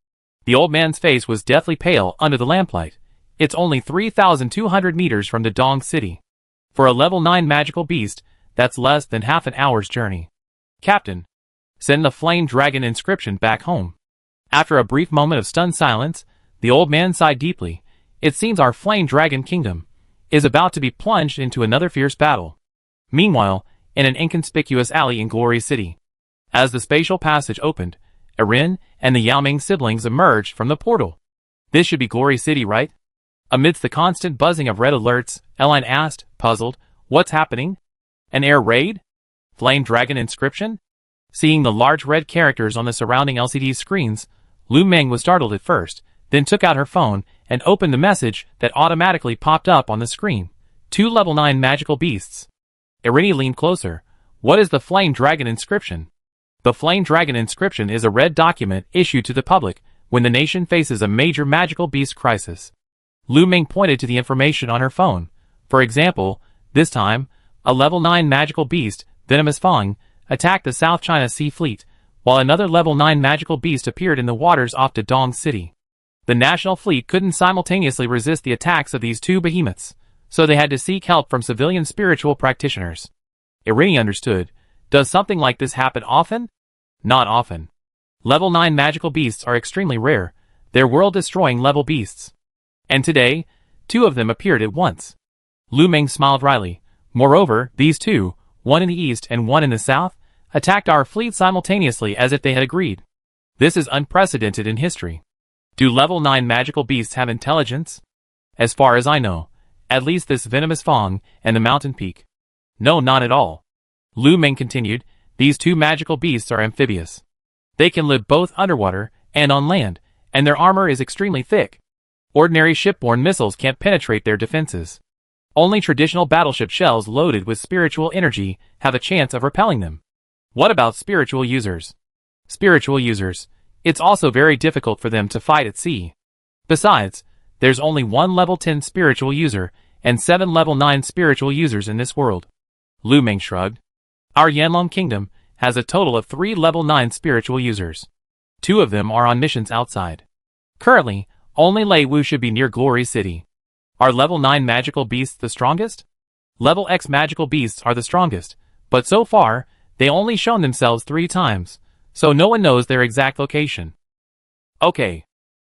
The old man's face was deathly pale under the lamplight. It's only 3,200 meters from Dadong City. For a level 9 magical beast, that's less than half an hour's journey. Captain, send the Flame Dragon inscription back home. After a brief moment of stunned silence, the old man sighed deeply. It seems our Flame Dragon Kingdom is about to be plunged into another fierce battle. Meanwhile, in an inconspicuous alley in Glory City, as the spatial passage opened, Erin and the Yaoming siblings emerged from the portal. This should be Glory City, right? Amidst the constant buzzing of red alerts, Eline asked, puzzled, what's happening? An air raid? Flame Dragon inscription? Seeing the large red characters on the surrounding LCD screens, Lu Meng was startled at first, then took out her phone and opened the message that automatically popped up on the screen. 2 level 9 magical beasts. Irini leaned closer. What is the Flame Dragon inscription? The Flame Dragon inscription is a red document issued to the public when the nation faces a major magical beast crisis. Lu Meng pointed to the information on her phone. For example, this time, a level 9 magical beast, Venomous Fong, attacked the South China Sea Fleet, while another level 9 magical beast appeared in the waters off Dadong City. The National Fleet couldn't simultaneously resist the attacks of these two behemoths, so they had to seek help from civilian spiritual practitioners. Irini understood. Does something like this happen often? Not often. Level 9 magical beasts are extremely rare. They're world-destroying level beasts. And today, 2 of them appeared at once. Lu Meng smiled wryly. Moreover, these 2, one in the east and one in the south, attacked our fleet simultaneously as if they had agreed. This is unprecedented in history. Do level 9 magical beasts have intelligence? As far as I know, at least this Venomous Fong and the Mountain Peak. No, not at all. Lu Meng continued, these 2 magical beasts are amphibious. They can live both underwater and on land, and their armor is extremely thick. Ordinary shipborne missiles can't penetrate their defenses. Only traditional battleship shells loaded with spiritual energy have a chance of repelling them. What about spiritual users? Spiritual users. It's also very difficult for them to fight at sea. Besides, there's only 1 level 10 spiritual user and 7 level 9 spiritual users in this world. Lu Meng shrugged. Our Yanlong Kingdom has a total of 3 level 9 spiritual users. 2 of them are on missions outside. Currently, only Lei Wu should be near Glory City. Are level 9 magical beasts the strongest? Level X magical beasts are the strongest, but so far, they only shown themselves 3 times, so no one knows their exact location. Okay.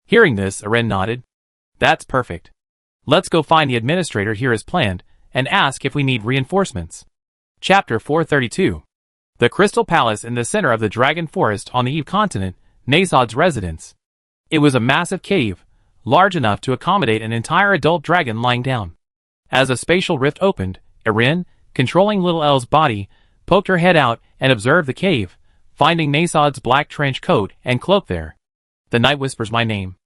Hearing this, Aren nodded. That's perfect. Let's go find the administrator here as planned, and ask if we need reinforcements. Chapter 432. The Crystal Palace in the center of the Dragon Forest on the Eve continent, Nasod's residence. It was a massive cave, large enough to accommodate an entire adult dragon lying down. As a spatial rift opened, Erin, controlling Little El's body, poked her head out and observed the cave, finding Nasod's black trench coat and cloak there. The night whispers my name.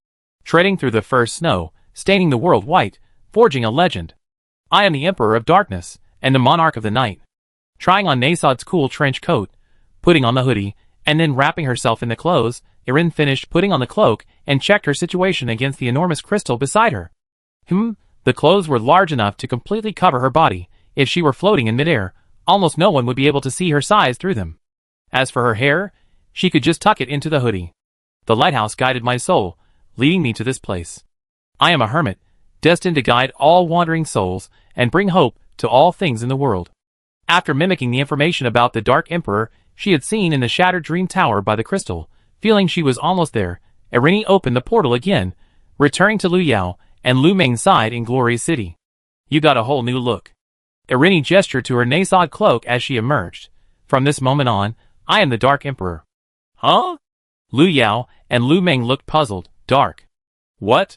Treading through the first snow, staining the world white, forging a legend. I am the Emperor of Darkness, and the Monarch of the Night. Trying on Nasod's cool trench coat, putting on the hoodie, and then wrapping herself in the clothes, Erin finished putting on the cloak and checked her situation against the enormous crystal beside her. The clothes were large enough to completely cover her body. If she were floating in midair, almost no one would be able to see her size through them. As for her hair, she could just tuck it into the hoodie. The lighthouse guided my soul, leading me to this place. I am a hermit, destined to guide all wandering souls and bring hope to all things in the world. After mimicking the information about the Dark Emperor she had seen in the shattered dream tower by the crystal, feeling she was almost there, Erin opened the portal again, returning to Lu Yao and Lu Meng's side in Glory City. You got a whole new look. Erin gestured to her Nasod cloak as she emerged. From this moment on, I am the Dark Emperor. Huh? Lu Yao and Lu Meng looked puzzled. Dark. What?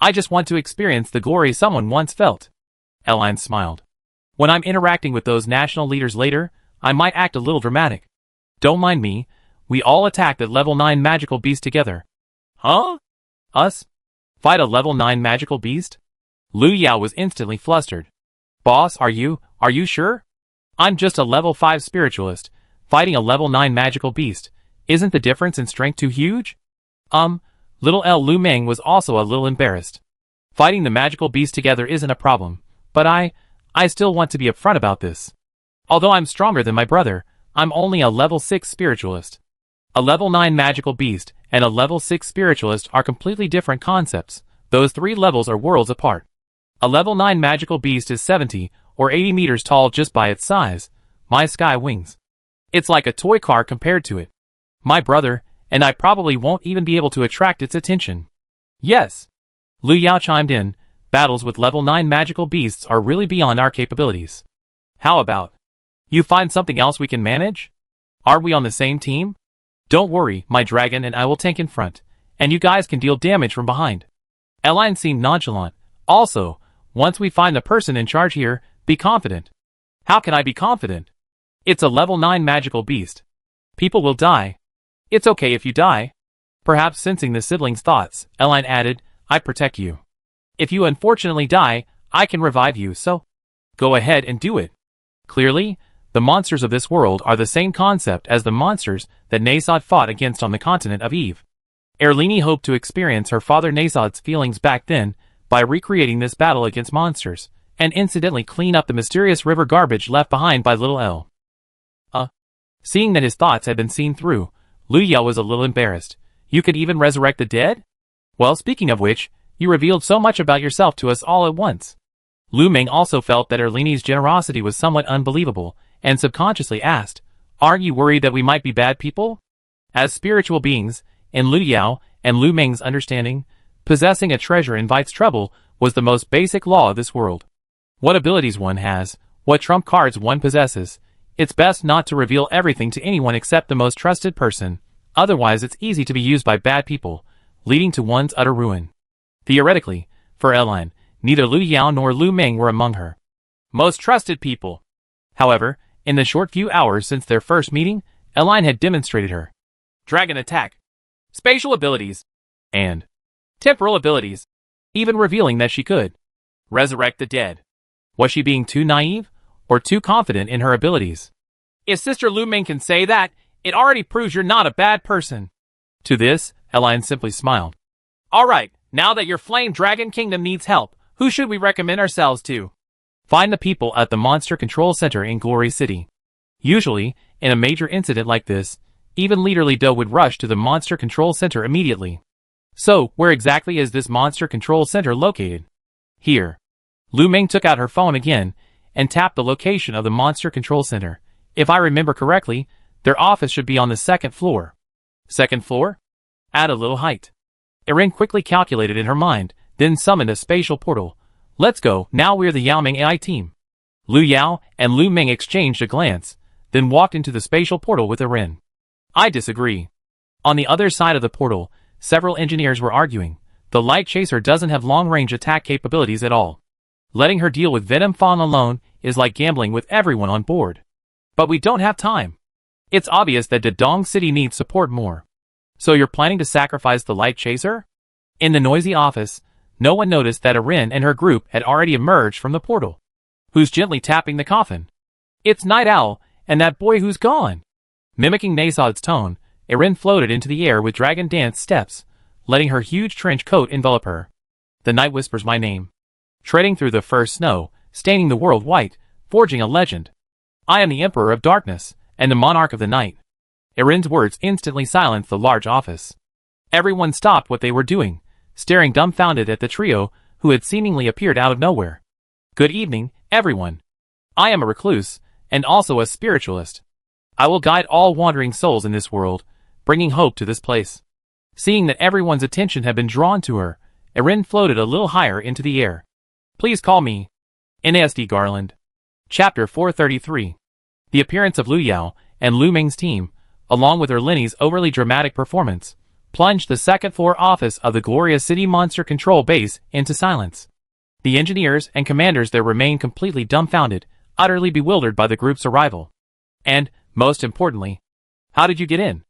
I just want to experience the glory someone once felt. Eline smiled. When I'm interacting with those national leaders later, I might act a little dramatic. Don't mind me, we all attacked that level 9 magical beast together. Huh? Us? Fight a level 9 magical beast? Lu Yao was instantly flustered. Boss, are you sure? I'm just a level 5 spiritualist, fighting a level 9 magical beast. Isn't the difference in strength too huge? Little L Lu Meng was also a little embarrassed. Fighting the magical beast together isn't a problem, but I still want to be upfront about this. Although I'm stronger than my brother, I'm only a level 6 spiritualist. A level 9 magical beast and a level 6 spiritualist are completely different concepts. Those three levels are worlds apart. A level 9 magical beast is 70 or 80 meters tall just by its size. My sky wings. It's like a toy car compared to it. My brother and I probably won't even be able to attract its attention. Yes. Lu Yao chimed in. Battles with level 9 magical beasts are really beyond our capabilities. How about you find something else we can manage? Are we on the same team? Don't worry, my dragon and I will tank in front, and you guys can deal damage from behind. Eline seemed nonchalant. Also, once we find the person in charge here, be confident. How can I be confident? It's a level 9 magical beast. People will die. It's okay if you die. Perhaps sensing the sibling's thoughts, Eline added, I protect you. If you unfortunately die, I can revive you, so go ahead and do it. Clearly, the monsters of this world are the same concept as the monsters that Nasod fought against on the continent of Eve. Erlini hoped to experience her father Nasod's feelings back then by recreating this battle against monsters, and incidentally clean up the mysterious river garbage left behind by Little L. Seeing that his thoughts had been seen through, Lu Yao was a little embarrassed. You could even resurrect the dead? Well, speaking of which, you revealed so much about yourself to us all at once. Lu Meng also felt that Erlini's generosity was somewhat unbelievable, and subconsciously asked, Aren't you worried that we might be bad people? As spiritual beings, in Lu Yao and Lu Meng's understanding, possessing a treasure invites trouble was the most basic law of this world. What abilities one has, what trump cards one possesses, it's best not to reveal everything to anyone except the most trusted person, otherwise it's easy to be used by bad people, leading to one's utter ruin. Theoretically, for Eline, neither Lu Yao nor Lu Meng were among her most trusted people. However, in the short few hours since their first meeting, Eline had demonstrated her dragon attack, spatial abilities, and temporal abilities, even revealing that she could resurrect the dead. Was she being too naive, or too confident in her abilities? If Sister Lu Meng can say that, it already proves you're not a bad person. To this, Eline simply smiled. Alright, now that your Flame Dragon Kingdom needs help, who should we recommend ourselves to? Find the people at the Monster Control Center in Glory City. Usually, in a major incident like this, even Leader Li Do would rush to the Monster Control Center immediately. So, where exactly is this Monster Control Center located? Here. Lu Meng took out her phone again, and tapped the location of the Monster Control Center. If I remember correctly, their office should be on the 2nd floor. 2nd floor? Add a little height. Erin quickly calculated in her mind, then summoned a spatial portal. Let's go, now we're the Yao Ming AI team. Lu Yao and Lu Meng exchanged a glance. then walked into the spatial portal with Erin. I disagree. On the other side of the portal, several engineers were arguing. The Light Chaser doesn't have long-range attack capabilities at all. Letting her deal with Venom Fawn alone is like gambling with everyone on board. But we don't have time. It's obvious that Dedong City needs support more. So you're planning to sacrifice the Light Chaser? In the noisy office, no one noticed that Erin and her group had already emerged from the portal. Who's gently tapping the coffin? It's Night Owl, and that boy who's gone. Mimicking Nasod's tone, Erin floated into the air with dragon dance steps, letting her huge trench coat envelop her. The night whispers my name. Treading through the first snow, staining the world white, forging a legend. I am the Emperor of Darkness, and the Monarch of the Night. Erin's words instantly silenced the large office. Everyone stopped what they were doing, staring dumbfounded at the trio who had seemingly appeared out of nowhere. Good evening, everyone. I am a recluse, and also a spiritualist. I will guide all wandering souls in this world, bringing hope to this place. Seeing that everyone's attention had been drawn to her, Erin floated a little higher into the air. Please call me NASD Garland. Chapter 433. The appearance of Lu Yao and Lu Ming's team, along with Erlini's overly dramatic performance, plunged the second-floor office of the Glorious City Monster Control Base into silence. The engineers and commanders there remained completely dumbfounded, utterly bewildered by the group's arrival. And, most importantly, how did you get in?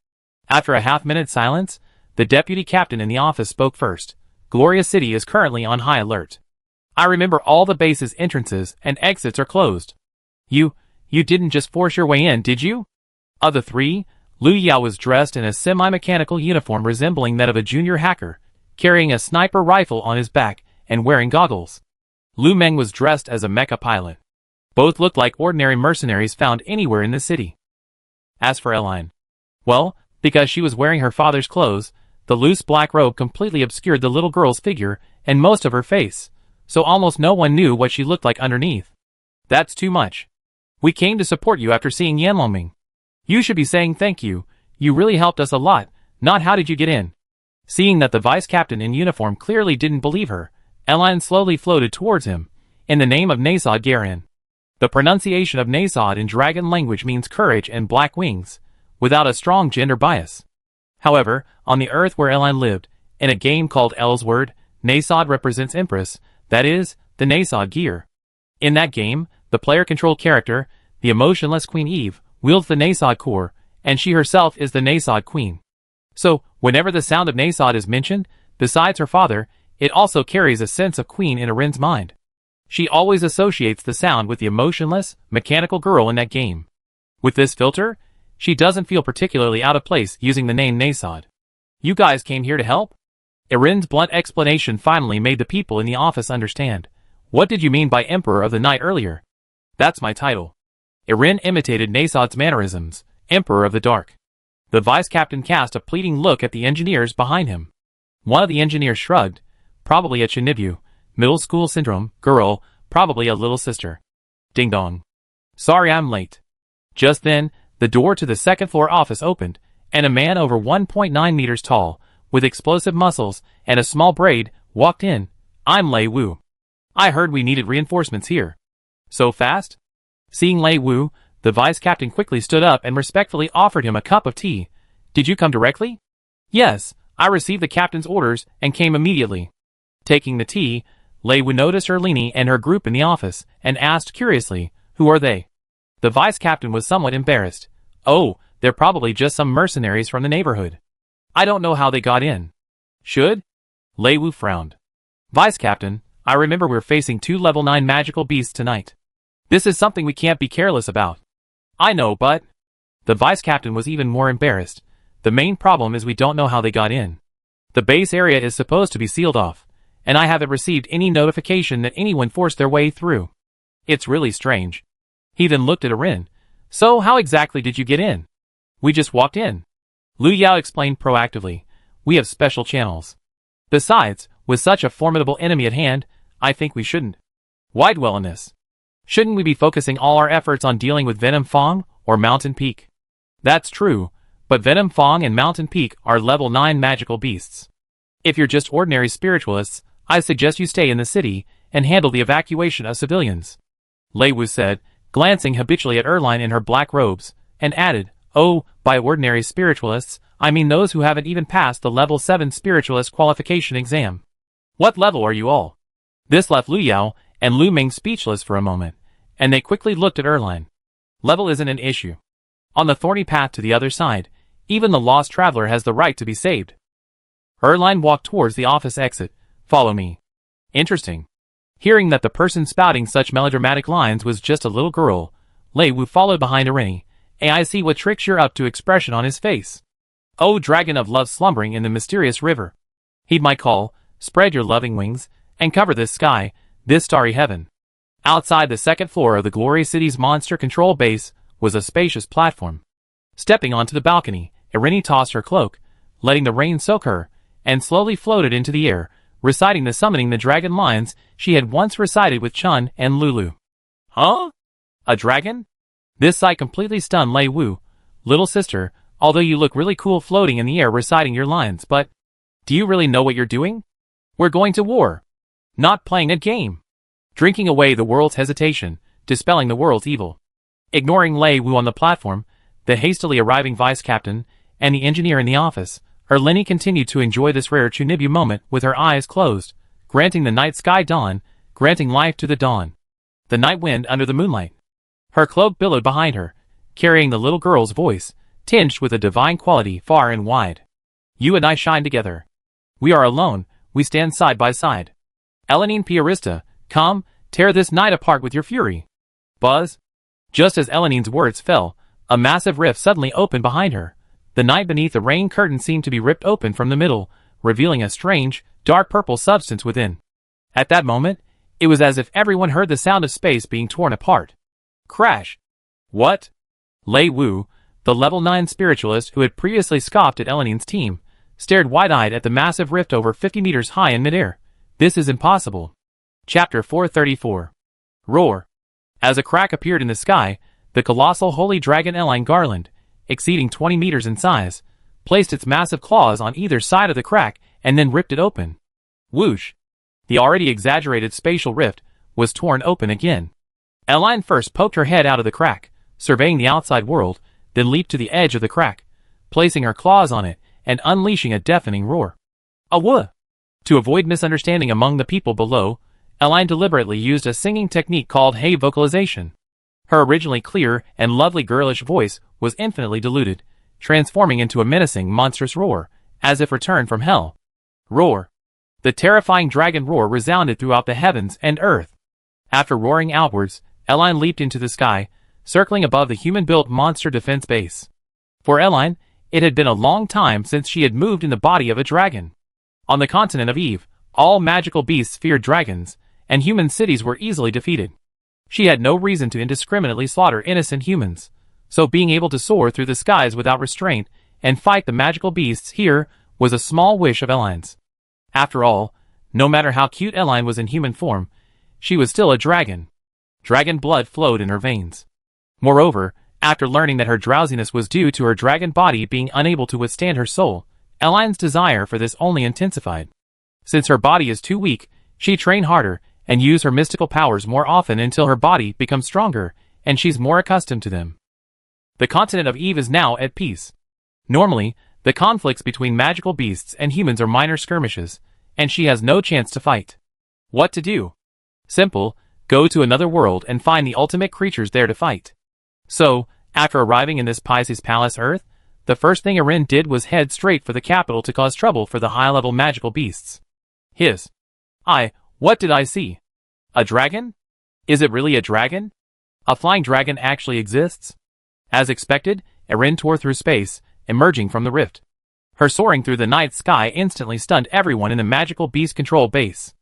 After a half-minute silence, the deputy captain in the office spoke first. Glorious City is currently on high alert. I remember all the base's entrances and exits are closed. You didn't just force your way in, did you? Of the three, Lu Yao was dressed in a semi-mechanical uniform resembling that of a junior hacker, carrying a sniper rifle on his back and wearing goggles. Lu Meng was dressed as a mecha pilot. Both looked like ordinary mercenaries found anywhere in the city. As for Eline, well, because she was wearing her father's clothes, the loose black robe completely obscured the little girl's figure and most of her face, so almost no one knew what she looked like underneath. That's too much. We came to support you after seeing Yanlongming. You should be saying thank you. You really helped us a lot, not how did you get in. Seeing that the vice captain in uniform clearly didn't believe her, Eline slowly floated towards him. In the name of Nasod Garin. The pronunciation of Nasod in dragon language means courage and black wings, without a strong gender bias. However, on the earth where Eline lived, in a game called Elsword, Nasod represents Empress, that is, the Nasod gear. In that game, the player-controlled character, the emotionless Queen Eve, wields the Nasod core, and she herself is the Nasod Queen. So, whenever the sound of Nasod is mentioned, besides her father, it also carries a sense of Queen in Erin's mind. She always associates the sound with the emotionless, mechanical girl in that game. With this filter, she doesn't feel particularly out of place using the name Nasod. You guys came here to help? Erin's blunt explanation finally made the people in the office understand. What did you mean by Emperor of the Night earlier? That's my title. Erin imitated Nasod's mannerisms, Emperor of the Dark. The vice-captain cast a pleading look at the engineers behind him. One of the engineers shrugged, probably a Chinibu, middle school syndrome, girl, probably a little sister. Ding dong. Sorry I'm late. Just then, the door to the second-floor office opened, and a man over 1.9 meters tall, with explosive muscles and a small braid, walked in. I'm Lei Wu. I heard we needed reinforcements here. So fast? Seeing Lei Wu, the vice-captain quickly stood up and respectfully offered him a cup of tea. Did you come directly? Yes, I received the captain's orders and came immediately. Taking the tea, Lei Wu noticed Erlini and her group in the office and asked curiously, who are they? The vice-captain was somewhat embarrassed. Oh, they're probably just some mercenaries from the neighborhood. I don't know how they got in. Should? Lei Wu frowned. Vice-captain, I remember we're facing 2 level 9 magical beasts tonight. This is something we can't be careless about. I know, but... The vice-captain was even more embarrassed. The main problem is we don't know how they got in. The base area is supposed to be sealed off, and I haven't received any notification that anyone forced their way through. It's really strange. He then looked at Erin. So how exactly did you get in? We just walked in. Lu Yao explained proactively. We have special channels. Besides, with such a formidable enemy at hand, I think we shouldn't. Why dwell on this? Shouldn't we be focusing all our efforts on dealing with Venom Fong or Mountain Peak? That's true, but Venom Fong and Mountain Peak are level 9 magical beasts. If you're just ordinary spiritualists, I suggest you stay in the city and handle the evacuation of civilians. Lei Wu said, glancing habitually at Erline in her black robes, and added, "Oh, by ordinary spiritualists, I mean those who haven't even passed the level 7 spiritualist qualification exam. What level are you all?" This left Lu Yao and Lu Ming speechless for a moment, and they quickly looked at Erline. Level isn't an issue. On the thorny path to the other side, even the lost traveler has the right to be saved. Erline walked towards the office exit. "Follow me." Interesting. Hearing that the person spouting such melodramatic lines was just a little girl, Lei Wu followed behind Irini. "I see what tricks you're up to" expression on his face. "Oh, dragon of love slumbering in the mysterious river. Heed my call, spread your loving wings, and cover this sky, this starry heaven." Outside the second floor of the Glory City's monster control base was a spacious platform. Stepping onto the balcony, Irini tossed her cloak, letting the rain soak her, and slowly floated into the air, reciting the summoning the dragon lines she had once recited with Chun and Lulu. "Huh? A dragon?" This sight completely stunned Lei Wu. "Little sister, although you look really cool floating in the air reciting your lines, but do you really know what you're doing? We're going to war. Not playing a game." Drinking away the world's hesitation, dispelling the world's evil. Ignoring Lei Wu on the platform, the hastily arriving vice captain, and the engineer in the office, Erlini continued to enjoy this rare Chunibu moment with her eyes closed, granting the night sky dawn, granting life to the dawn. The night wind under the moonlight. Her cloak billowed behind her, carrying the little girl's voice, tinged with a divine quality far and wide. "You and I shine together. We are alone, we stand side by side. Elenine Piarista, come, tear this night apart with your fury." Buzz. Just as Elenine's words fell, a massive rift suddenly opened behind her. The night beneath the rain curtain seemed to be ripped open from the middle, revealing a strange, dark purple substance within. At that moment, it was as if everyone heard the sound of space being torn apart. Crash. What? Lei Wu, the level 9 spiritualist who had previously scoffed at Elenine's team, stared wide-eyed at the massive rift over 50 meters high in midair. This is impossible. Chapter 434. Roar. As a crack appeared in the sky, the colossal holy dragon Eline Garland, exceeding 20 meters in size, placed its massive claws on either side of the crack and then ripped it open. Whoosh! The already exaggerated spatial rift was torn open again. Eline first poked her head out of the crack, surveying the outside world, then leaped to the edge of the crack, placing her claws on it and unleashing a deafening roar. Awooh! To avoid misunderstanding among the people below, Eline deliberately used a singing technique called Hey vocalization. Her originally clear and lovely girlish voice was infinitely diluted, transforming into a menacing, monstrous roar, as if returned from hell. Roar. The terrifying dragon roar resounded throughout the heavens and earth. After roaring outwards, Eline leaped into the sky, circling above the human-built monster defense base. For Eline, it had been a long time since she had moved in the body of a dragon. On the continent of Eve, all magical beasts feared dragons, and human cities were easily defeated. She had no reason to indiscriminately slaughter innocent humans, so being able to soar through the skies without restraint and fight the magical beasts here was a small wish of Eline's. After all, no matter how cute Eline was in human form, she was still a dragon. Dragon blood flowed in her veins. Moreover, after learning that her drowsiness was due to her dragon body being unable to withstand her soul, Eline's desire for this only intensified. Since her body is too weak, she trained harder and used her mystical powers more often until her body becomes stronger and she's more accustomed to them. The continent of Eve is now at peace. Normally, the conflicts between magical beasts and humans are minor skirmishes, and she has no chance to fight. What to do? Simple, go to another world and find the ultimate creatures there to fight. So, after arriving in this Pisces Palace Earth, the first thing Erin did was head straight for the capital to cause trouble for the high-level magical beasts. What did I see? A dragon? Is it really a dragon? A flying dragon actually exists? As expected, Erin tore through space, emerging from the rift. Her soaring through the night sky instantly stunned everyone in the magical beast control base.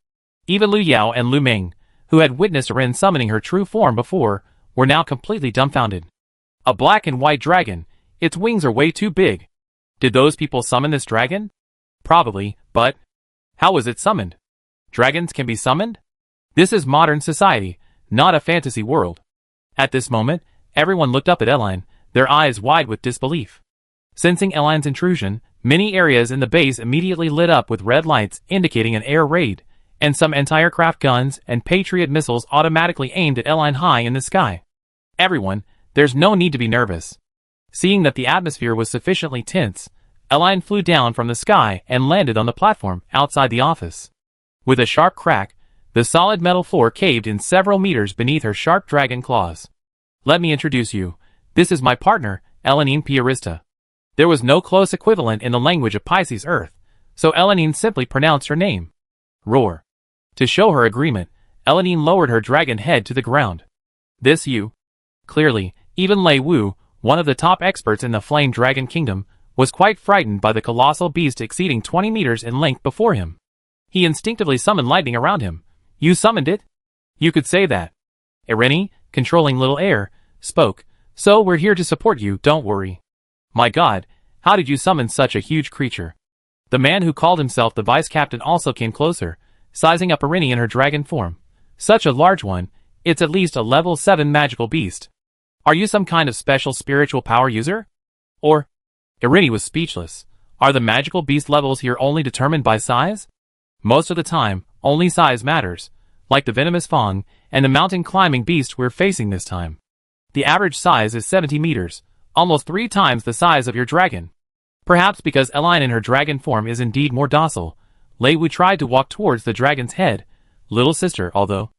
Even Lu Yao and Lu Ming, who had witnessed Erin summoning her true form before, were now completely dumbfounded. A black and white dragon, its wings are way too big. Did those people summon this dragon? Probably, but how was it summoned? Dragons can be summoned? This is modern society, not a fantasy world. At this moment, everyone looked up at Eline, their eyes wide with disbelief. Sensing Eline's intrusion, many areas in the base immediately lit up with red lights indicating an air raid, and some anti-aircraft guns and Patriot missiles automatically aimed at Eline high in the sky. Everyone, there's no need to be nervous. Seeing that the atmosphere was sufficiently tense, Eline flew down from the sky and landed on the platform outside the office. With a sharp crack, the solid metal floor caved in several meters beneath her sharp dragon claws. Let me introduce you. This is my partner, Elenine Piarista. There was no close equivalent in the language of Pisces Earth, so Elenine simply pronounced her name. Roar. To show her agreement, Elenine lowered her dragon head to the ground. This you? Clearly, even Lei Wu, one of the top experts in the Flame Dragon Kingdom, was quite frightened by the colossal beast exceeding 20 meters in length before him. He instinctively summoned lightning around him. You summoned it? You could say that. Irene, controlling little air, spoke. So we're here to support you, don't worry. My god, how did you summon such a huge creature? The man who called himself the vice captain also came closer, sizing up Irene in her dragon form. Such a large one, it's at least a level 7 magical beast. Are you some kind of special spiritual power user? Or? Irene was speechless. Are the magical beast levels here only determined by size? Most of the time, only size matters, like the venomous Fong and the mountain climbing beast we're facing this time. The average size is 70 meters, almost 3 times the size of your dragon. Perhaps because Eline in her dragon form is indeed more docile, Lei Wu tried to walk towards the dragon's head. Little sister, although.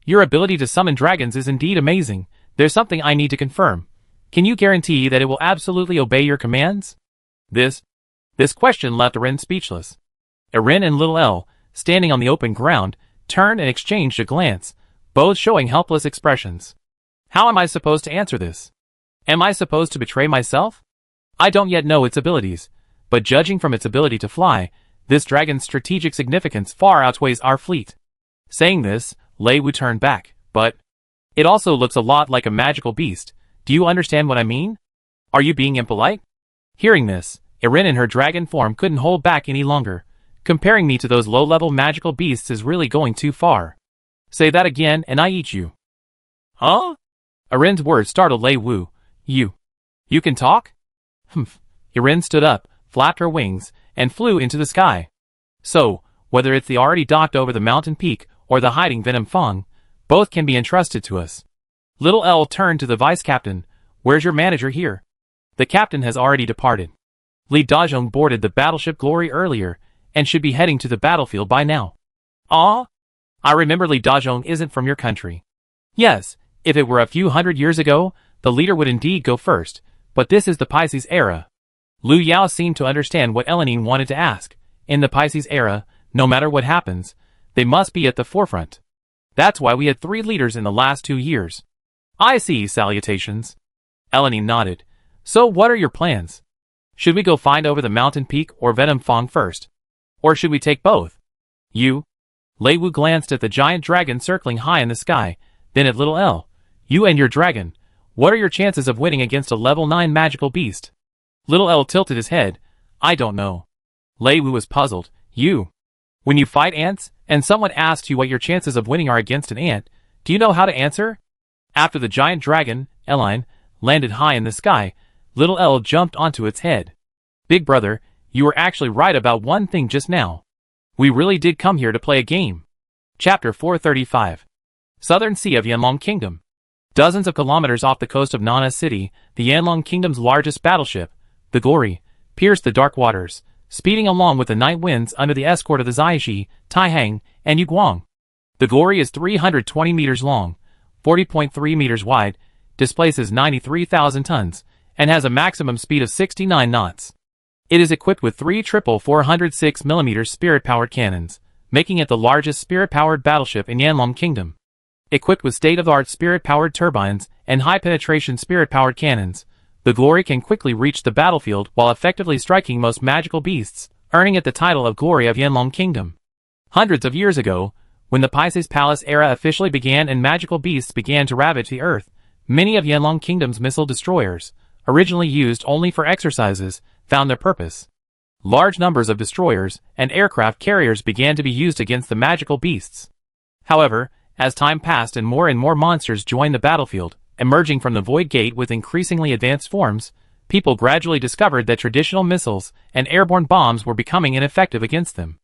Your ability to summon dragons is indeed amazing. There's something I need to confirm. Can you guarantee that it will absolutely obey your commands? This question left Irene speechless. Irene and Little L, standing on the open ground, turned and exchanged a glance, both showing helpless expressions. How am I supposed to answer this? Am I supposed to betray myself? I don't yet know its abilities, but judging from its ability to fly, this dragon's strategic significance far outweighs our fleet. Saying this, Lei Wu turned back, but it also looks a lot like a magical beast. Do you understand what I mean? Are you being impolite? Hearing this, Irene in her dragon form couldn't hold back any longer. Comparing me to those low-level magical beasts is really going too far. Say that again and I eat you. Huh? Irene's words startled Lei Wu. You can talk? Humph. Irene stood up, flapped her wings, and flew into the sky. So, whether it's the already docked over the mountain peak or the hiding Venom Fong, both can be entrusted to us. Little L turned to the vice captain. Where's your manager here? The captain has already departed. Li Dazhong boarded the battleship Glory earlier, and should be heading to the battlefield by now. Ah? I remember Li Dazhong isn't from your country. Yes, if it were a few hundred years ago, the leader would indeed go first, but this is the Pisces era. Lu Yao seemed to understand what Elenine wanted to ask. In the Pisces era, no matter what happens, they must be at the forefront. That's why we had 3 leaders in the last 2 years. I see, salutations. Elenine nodded. So what are your plans? Should we go find over the mountain peak or Venom Fong first? Or should we take both? You? Lei Wu glanced at the giant dragon circling high in the sky, then at Little L. You and your dragon. What are your chances of winning against a level 9 magical beast? Little L tilted his head. I don't know. Lei Wu was puzzled. You? When you fight ants, and someone asks you what your chances of winning are against an ant, do you know how to answer? After the giant dragon, Eline, landed high in the sky, Little L jumped onto its head. Big brother, you were actually right about one thing just now. We really did come here to play a game. Chapter 435. Southern Sea of Yanlong Kingdom. Dozens of kilometers off the coast of Nana City, the Yanlong Kingdom's largest battleship, the Glory, pierced the dark waters, speeding along with the night winds under the escort of the Zaishi, Taihang, and Yuguang. The Glory is 320 meters long, 40.3 meters wide, displaces 93,000 tons, and has a maximum speed of 69 knots. It is equipped with 3 triple 406mm spirit-powered cannons, making it the largest spirit-powered battleship in Yanlong Kingdom. Equipped with state-of-the-art spirit-powered turbines and high-penetration spirit-powered cannons, the Glory can quickly reach the battlefield while effectively striking most magical beasts, earning it the title of Glory of Yanlong Kingdom. Hundreds of years ago, when the Pisces Palace era officially began and magical beasts began to ravage the earth, many of Yanlong Kingdom's missile destroyers, originally used only for exercises, found their purpose. Large numbers of destroyers and aircraft carriers began to be used against the magical beasts. However, as time passed and more monsters joined the battlefield, emerging from the Void Gate with increasingly advanced forms, people gradually discovered that traditional missiles and airborne bombs were becoming ineffective against them.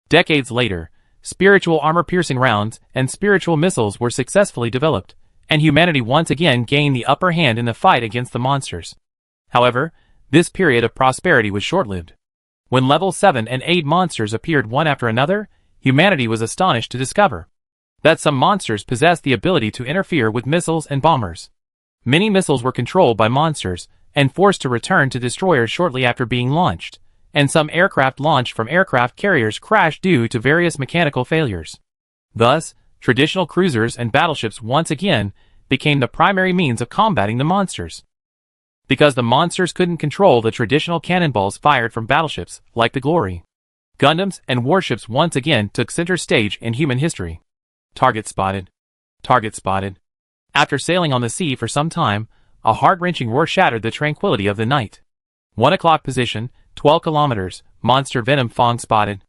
Decades later, spiritual armor-piercing rounds and spiritual missiles were successfully developed, and humanity once again gained the upper hand in the fight against the monsters. However, this period of prosperity was short-lived. When level 7 and 8 monsters appeared one after another, humanity was astonished to discover that some monsters possessed the ability to interfere with missiles and bombers. Many missiles were controlled by monsters and forced to return to destroyers shortly after being launched, and some aircraft launched from aircraft carriers crashed due to various mechanical failures. Thus, traditional cruisers and battleships once again became the primary means of combating the monsters. Because the monsters couldn't control the traditional cannonballs fired from battleships like the Glory, Gundams and warships once again took center stage in human history. Target spotted. Target spotted. After sailing on the sea for some time, a heart-wrenching roar shattered the tranquility of the night. 1 o'clock position, 12 kilometers, monster Venom Fong spotted.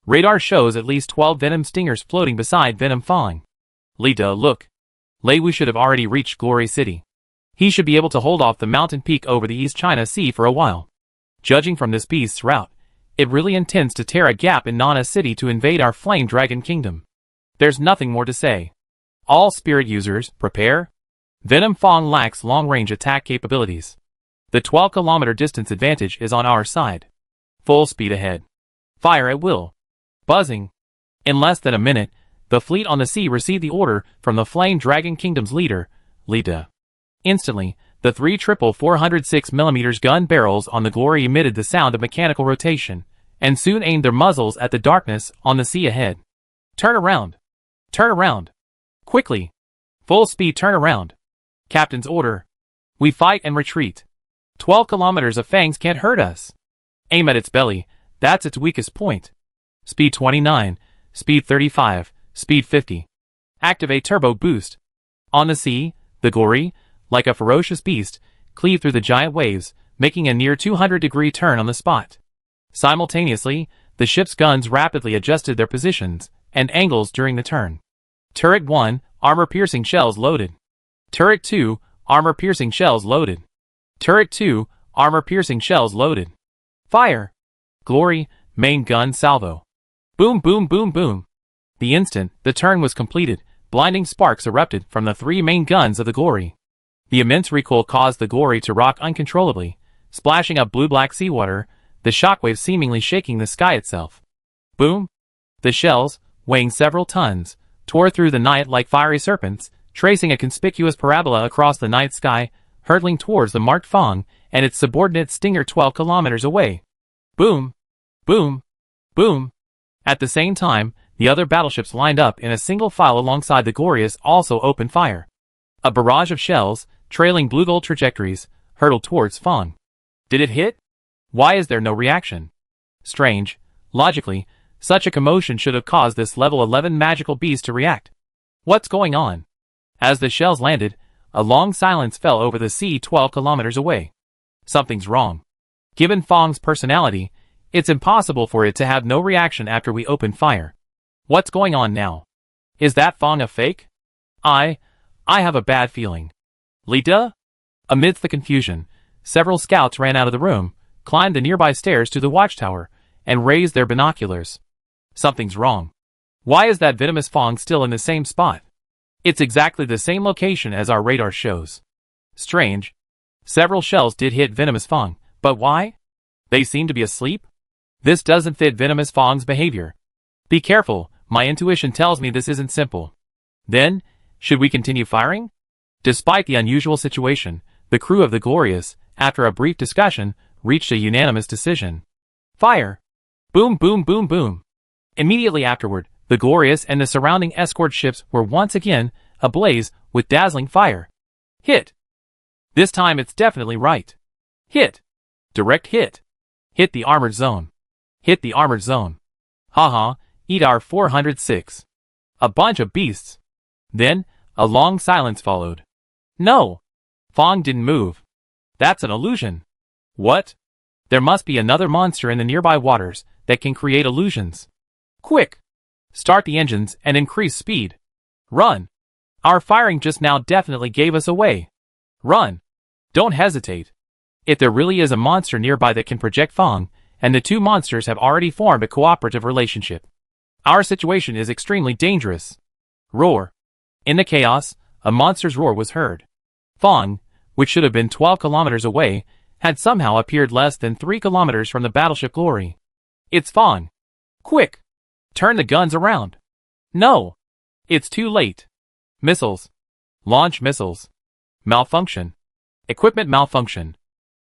Radar shows at least 12 Venom Stingers floating beside Venom Fong. Lita, look. Lei Wu should have already reached Glory City. He should be able to hold off the mountain peak over the East China Sea for a while. Judging from this beast's route, it really intends to tear a gap in Nana City to invade our Flame Dragon Kingdom. There's nothing more to say. All spirit users, prepare. Venom Fong lacks long-range attack capabilities. The 12-kilometer distance advantage is on our side. Full speed ahead. Fire at will. Buzzing. In less than a minute, the fleet on the sea received the order from the Flame Dragon Kingdom's leader, Lita. Instantly, the 3 triple 406mm gun barrels on the Glory emitted the sound of mechanical rotation, and soon aimed their muzzles at the darkness on the sea ahead. Turn around! Turn around! Quickly! Full speed turn around! Captain's order. We fight and retreat. 12 kilometers of fangs can't hurt us. Aim at its belly, that's its weakest point. Speed 29, speed 35, speed 50. Activate turbo boost. On the sea, the Glory, like a ferocious beast, cleaved through the giant waves, making a near 200-degree turn on the spot. Simultaneously, the ship's guns rapidly adjusted their positions and angles during the turn. Turret 1, armor-piercing shells loaded. Turret 2, armor-piercing shells loaded. Turret 2, armor-piercing shells loaded. Fire! Glory, main gun salvo. Boom boom boom boom. The instant the turn was completed, blinding sparks erupted from the 3 main guns of the Glory. The immense recoil caused the Glory to rock uncontrollably, splashing up blue-black seawater, the shockwaves seemingly shaking the sky itself. Boom! The shells, weighing several tons, tore through the night like fiery serpents, tracing a conspicuous parabola across the night sky, hurtling towards the marked Fong and its subordinate Stinger 12 kilometers away. Boom! Boom! Boom! At the same time, the other battleships lined up in a single file alongside the Glorious also opened fire. A barrage of shells, trailing blue-gold trajectories, hurtled towards Fong. Did it hit? Why is there no reaction? Strange. Logically, such a commotion should have caused this level 11 magical beast to react. What's going on? As the shells landed, a long silence fell over the sea 12 kilometers away. Something's wrong. Given Fong's personality, it's impossible for it to have no reaction after we open fire. What's going on now? Is that Fong a fake? I have a bad feeling. Lita? Amidst the confusion, several scouts ran out of the room, climbed the nearby stairs to the watchtower, and raised their binoculars. Something's wrong. Why is that venomous Fong still in the same spot? It's exactly the same location as our radar shows. Strange. Several shells did hit venomous Fong, but why? They seem to be asleep? This doesn't fit venomous Fong's behavior. Be careful, my intuition tells me this isn't simple. Then, should we continue firing? Despite the unusual situation, the crew of the Glorious, after a brief discussion, reached a unanimous decision. Fire! Boom boom boom boom! Immediately afterward, the Glorious and the surrounding escort ships were once again ablaze with dazzling fire. Hit! This time it's definitely right. Hit! Direct hit! Hit the armored zone. Hit the armored zone. Haha, eat our 406. A bunch of beasts. Then, a long silence followed. No! Fong didn't move. That's an illusion. What? There must be another monster in the nearby waters that can create illusions. Quick! Start the engines and increase speed. Run! Our firing just now definitely gave us away. Run! Don't hesitate. If there really is a monster nearby that can project Fong, and the two monsters have already formed a cooperative relationship, our situation is extremely dangerous. Roar! In the chaos, a monster's roar was heard. Fong, which should have been 12 kilometers away, had somehow appeared less than 3 kilometers from the battleship Glory. It's Fong. Quick! Turn the guns around. No! It's too late. Missiles. Launch missiles. Malfunction. Equipment malfunction.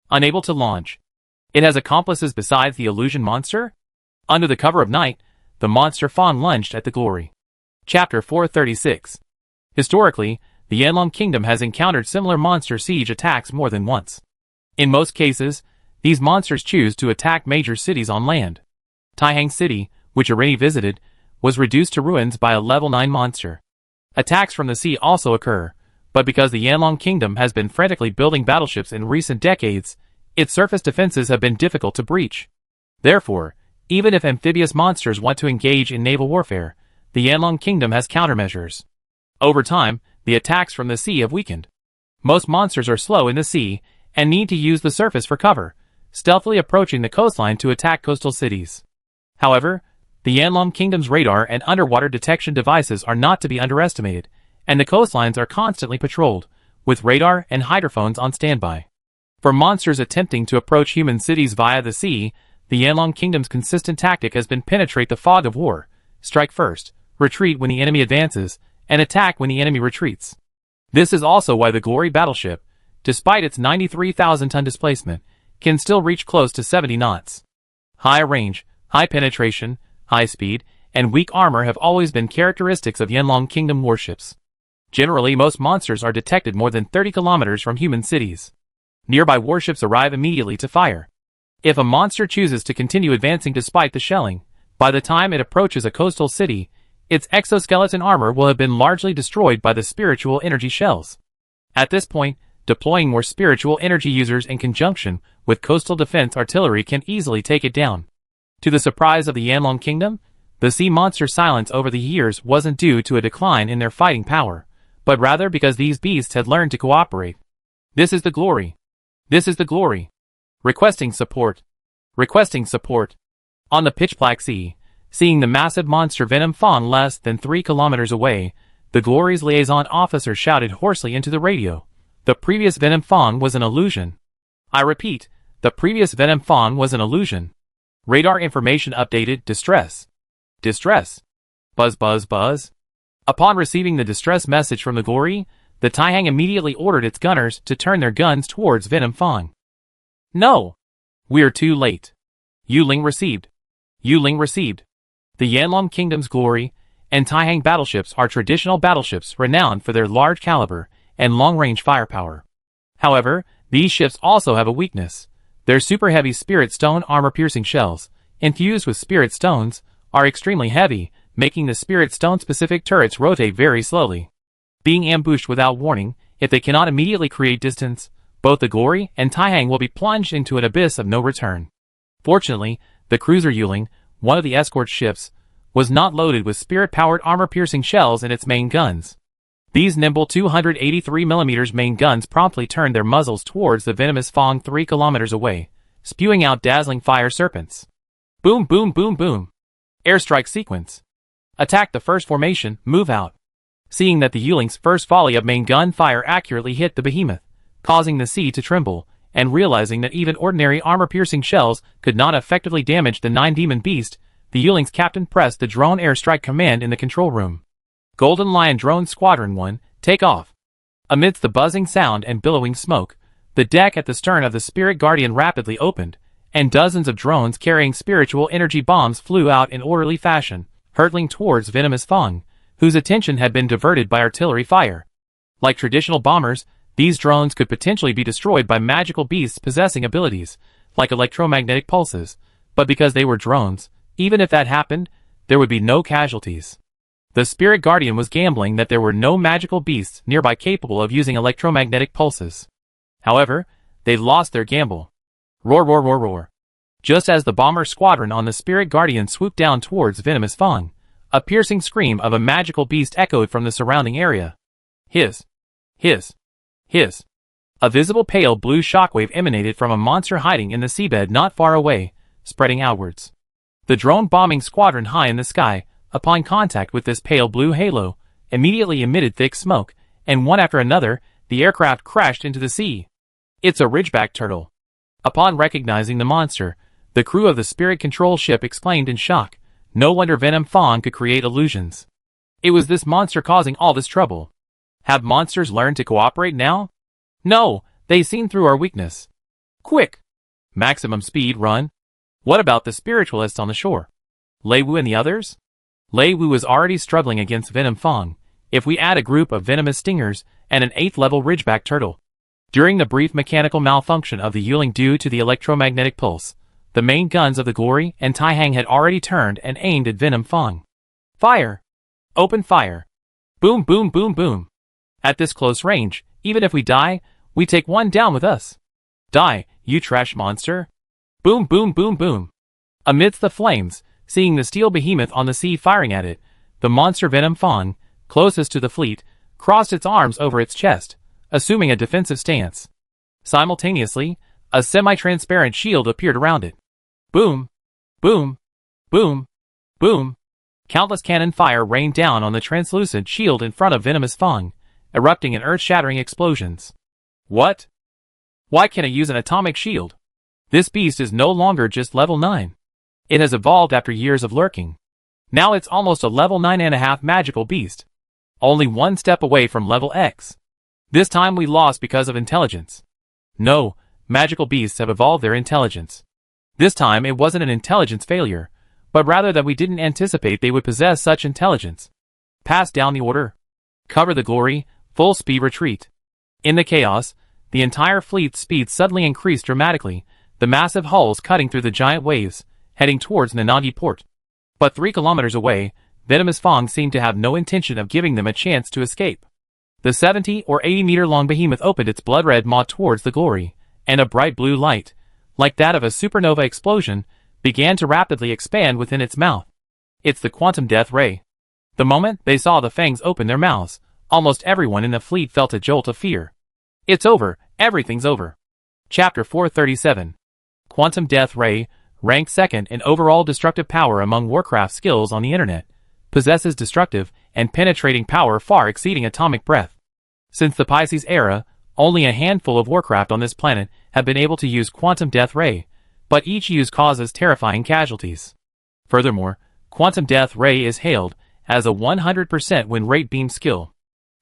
Unable to launch. It has accomplices besides the illusion monster? Under the cover of night, the monster Fong lunged at the Glory. Chapter 436. Historically, the Yanlong Kingdom has encountered similar monster siege attacks more than once. In most cases, these monsters choose to attack major cities on land. Taihang City, which Irene visited, was reduced to ruins by a level 9 monster. Attacks from the sea also occur, but because the Yanlong Kingdom has been frantically building battleships in recent decades, its surface defenses have been difficult to breach. Therefore, even if amphibious monsters want to engage in naval warfare, the Yanlong Kingdom has countermeasures. Over time, the attacks from the sea have weakened. Most monsters are slow in the sea and need to use the surface for cover, stealthily approaching the coastline to attack coastal cities. However, the Yanlong Kingdom's radar and underwater detection devices are not to be underestimated, and the coastlines are constantly patrolled, with radar and hydrophones on standby. For monsters attempting to approach human cities via the sea, the Yanlong Kingdom's consistent tactic has been penetrate the fog of war, strike first, retreat when the enemy advances, and attack when the enemy retreats. This is also why the Glory battleship, despite its 93,000-ton displacement, can still reach close to 70 knots. High range, high penetration, high speed, and weak armor have always been characteristics of Yanlong Kingdom warships. Generally, most monsters are detected more than 30 kilometers from human cities. Nearby warships arrive immediately to fire. If a monster chooses to continue advancing despite the shelling, by the time it approaches a coastal city, its exoskeleton armor will have been largely destroyed by the spiritual energy shells. At this point, deploying more spiritual energy users in conjunction with coastal defense artillery can easily take it down. To the surprise of the Yanlong Kingdom, the sea monster's silence over the years wasn't due to a decline in their fighting power, but rather because these beasts had learned to cooperate. This is the Glory. This is the Glory. Requesting support. Requesting support. On the pitch-black sea, seeing the massive monster Venom Fawn less than 3 kilometers away, the Glory's liaison officer shouted hoarsely into the radio. The previous Venom Fawn was an illusion. I repeat, the previous Venom Fawn was an illusion. Radar information updated. Distress. Distress. Buzz buzz buzz. Upon receiving the distress message from the Glory, the Taihang immediately ordered its gunners to turn their guns towards Venom Fawn. No! We're too late. Yuling received. Yuling received. The Yanlong Kingdom's Glory and Taihang battleships are traditional battleships renowned for their large caliber and long-range firepower. However, these ships also have a weakness. Their super-heavy spirit stone armor-piercing shells, infused with spirit stones, are extremely heavy, making the spirit stone-specific turrets rotate very slowly. Being ambushed without warning, if they cannot immediately create distance, both the Glory and Taihang will be plunged into an abyss of no return. Fortunately, the cruiser Yuling, one of the escort ships, was not loaded with spirit-powered armor-piercing shells in its main guns. These nimble 283mm main guns promptly turned their muzzles towards the venomous Fong 3 kilometers away, spewing out dazzling fire serpents. Boom boom boom boom. Airstrike sequence. Attack the first formation, move out. Seeing that the Yuling's first volley of main gun fire accurately hit the behemoth, causing the sea to tremble, and realizing that even ordinary armor-piercing shells could not effectively damage the 9-demon beast, the Yuling's captain pressed the drone airstrike command in the control room. Golden Lion Drone Squadron 1, take off. Amidst the buzzing sound and billowing smoke, the deck at the stern of the Spirit Guardian rapidly opened, and dozens of drones carrying spiritual energy bombs flew out in orderly fashion, hurtling towards venomous Fong, whose attention had been diverted by artillery fire. Like traditional bombers, these drones could potentially be destroyed by magical beasts possessing abilities, like electromagnetic pulses, but because they were drones, even if that happened, there would be no casualties. The Spirit Guardian was gambling that there were no magical beasts nearby capable of using electromagnetic pulses. However, they lost their gamble. Roar roar roar roar. Just as the bomber squadron on the Spirit Guardian swooped down towards venomous Fong, a piercing scream of a magical beast echoed from the surrounding area. Hiss. Hiss. Hiss. A visible pale blue shockwave emanated from a monster hiding in the seabed not far away, spreading outwards. The drone bombing squadron high in the sky, upon contact with this pale blue halo, immediately emitted thick smoke, and one after another, the aircraft crashed into the sea. It's a ridgeback turtle. Upon recognizing the monster, the crew of the Spirit Control ship exclaimed in shock. No wonder Venom Fong could create illusions. It was this monster causing all this trouble. Have monsters learned to cooperate now? No, they've seen through our weakness. Quick! Maximum speed run. What about the spiritualists on the shore? Lei Wu and the others? Lei Wu was already struggling against Venom Fong. If we add a group of venomous stingers and an 8th level ridgeback turtle. During the brief mechanical malfunction of the Yuling due to the electromagnetic pulse, the main guns of the Glory and Taihang had already turned and aimed at Venom Fong. Fire! Open fire! Boom boom boom boom! At this close range, even if we die, we take one down with us. Die, you trash monster! Boom boom boom boom! Amidst the flames, seeing the steel behemoth on the sea firing at it, the monster Venom Fong, closest to the fleet, crossed its arms over its chest, assuming a defensive stance. Simultaneously, a semi-transparent shield appeared around it. Boom! Boom! Boom! Boom! Countless cannon fire rained down on the translucent shield in front of Venomous Fong, erupting in earth-shattering explosions. What? Why can't I use an atomic shield? This beast is no longer just level 9. It has evolved after years of lurking. Now it's almost a level 9.5 magical beast. Only one step away from level X. This time we lost because of intelligence. No, magical beasts have evolved their intelligence. This time it wasn't an intelligence failure, but rather that we didn't anticipate they would possess such intelligence. Pass down the order. Cover the Glory, full speed retreat. In the chaos, the entire fleet's speed suddenly increased dramatically, the massive hulls cutting through the giant waves, heading towards Nanagi port. But 3 kilometers away, Venomous Fong seemed to have no intention of giving them a chance to escape. The 70 or 80 meter long behemoth opened its blood-red maw towards the Glory, and a bright blue light, like that of a supernova explosion, began to rapidly expand within its mouth. It's the quantum death ray. The moment they saw the fangs open their mouths, almost everyone in the fleet felt a jolt of fear. It's over, everything's over. Chapter 437. Quantum Death Ray, ranked 2nd in overall destructive power among Warcraft skills on the internet, possesses destructive and penetrating power far exceeding atomic breath. Since the Pisces era, only a handful of Warcraft on this planet have been able to use Quantum Death Ray, but each use causes terrifying casualties. Furthermore, Quantum Death Ray is hailed as a 100% win rate beam skill.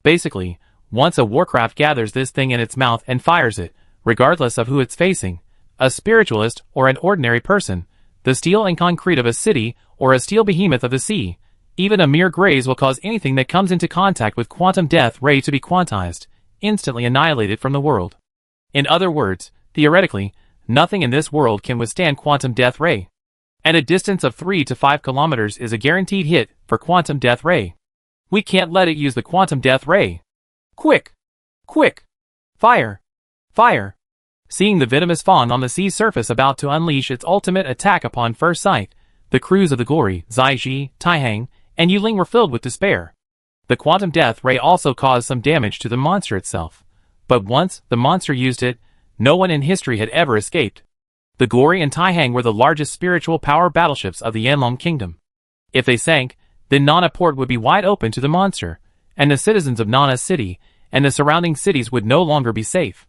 Basically, once a Warcraft gathers this thing in its mouth and fires it, regardless of who it's facing, a spiritualist or an ordinary person, the steel and concrete of a city or a steel behemoth of the sea, even a mere graze will cause anything that comes into contact with Quantum Death Ray to be quantized, instantly annihilated from the world. In other words, theoretically, nothing in this world can withstand Quantum Death Ray. And a distance of 3 to 5 kilometers is a guaranteed hit for Quantum Death Ray. We can't let it use the Quantum Death Ray. Quick! Quick! Fire! Fire! Seeing the venomous fawn on the sea surface about to unleash its ultimate attack upon first sight, the crews of the Glory, Zaiji, Taihang, and Yuling were filled with despair. The Quantum Death Ray also caused some damage to the monster itself. But once the monster used it, no one in history had ever escaped. The Glory and Taihang were the largest spiritual power battleships of the Yanlong Kingdom. If they sank, then Nana Port would be wide open to the monster, and the citizens of Nana City and the surrounding cities would no longer be safe.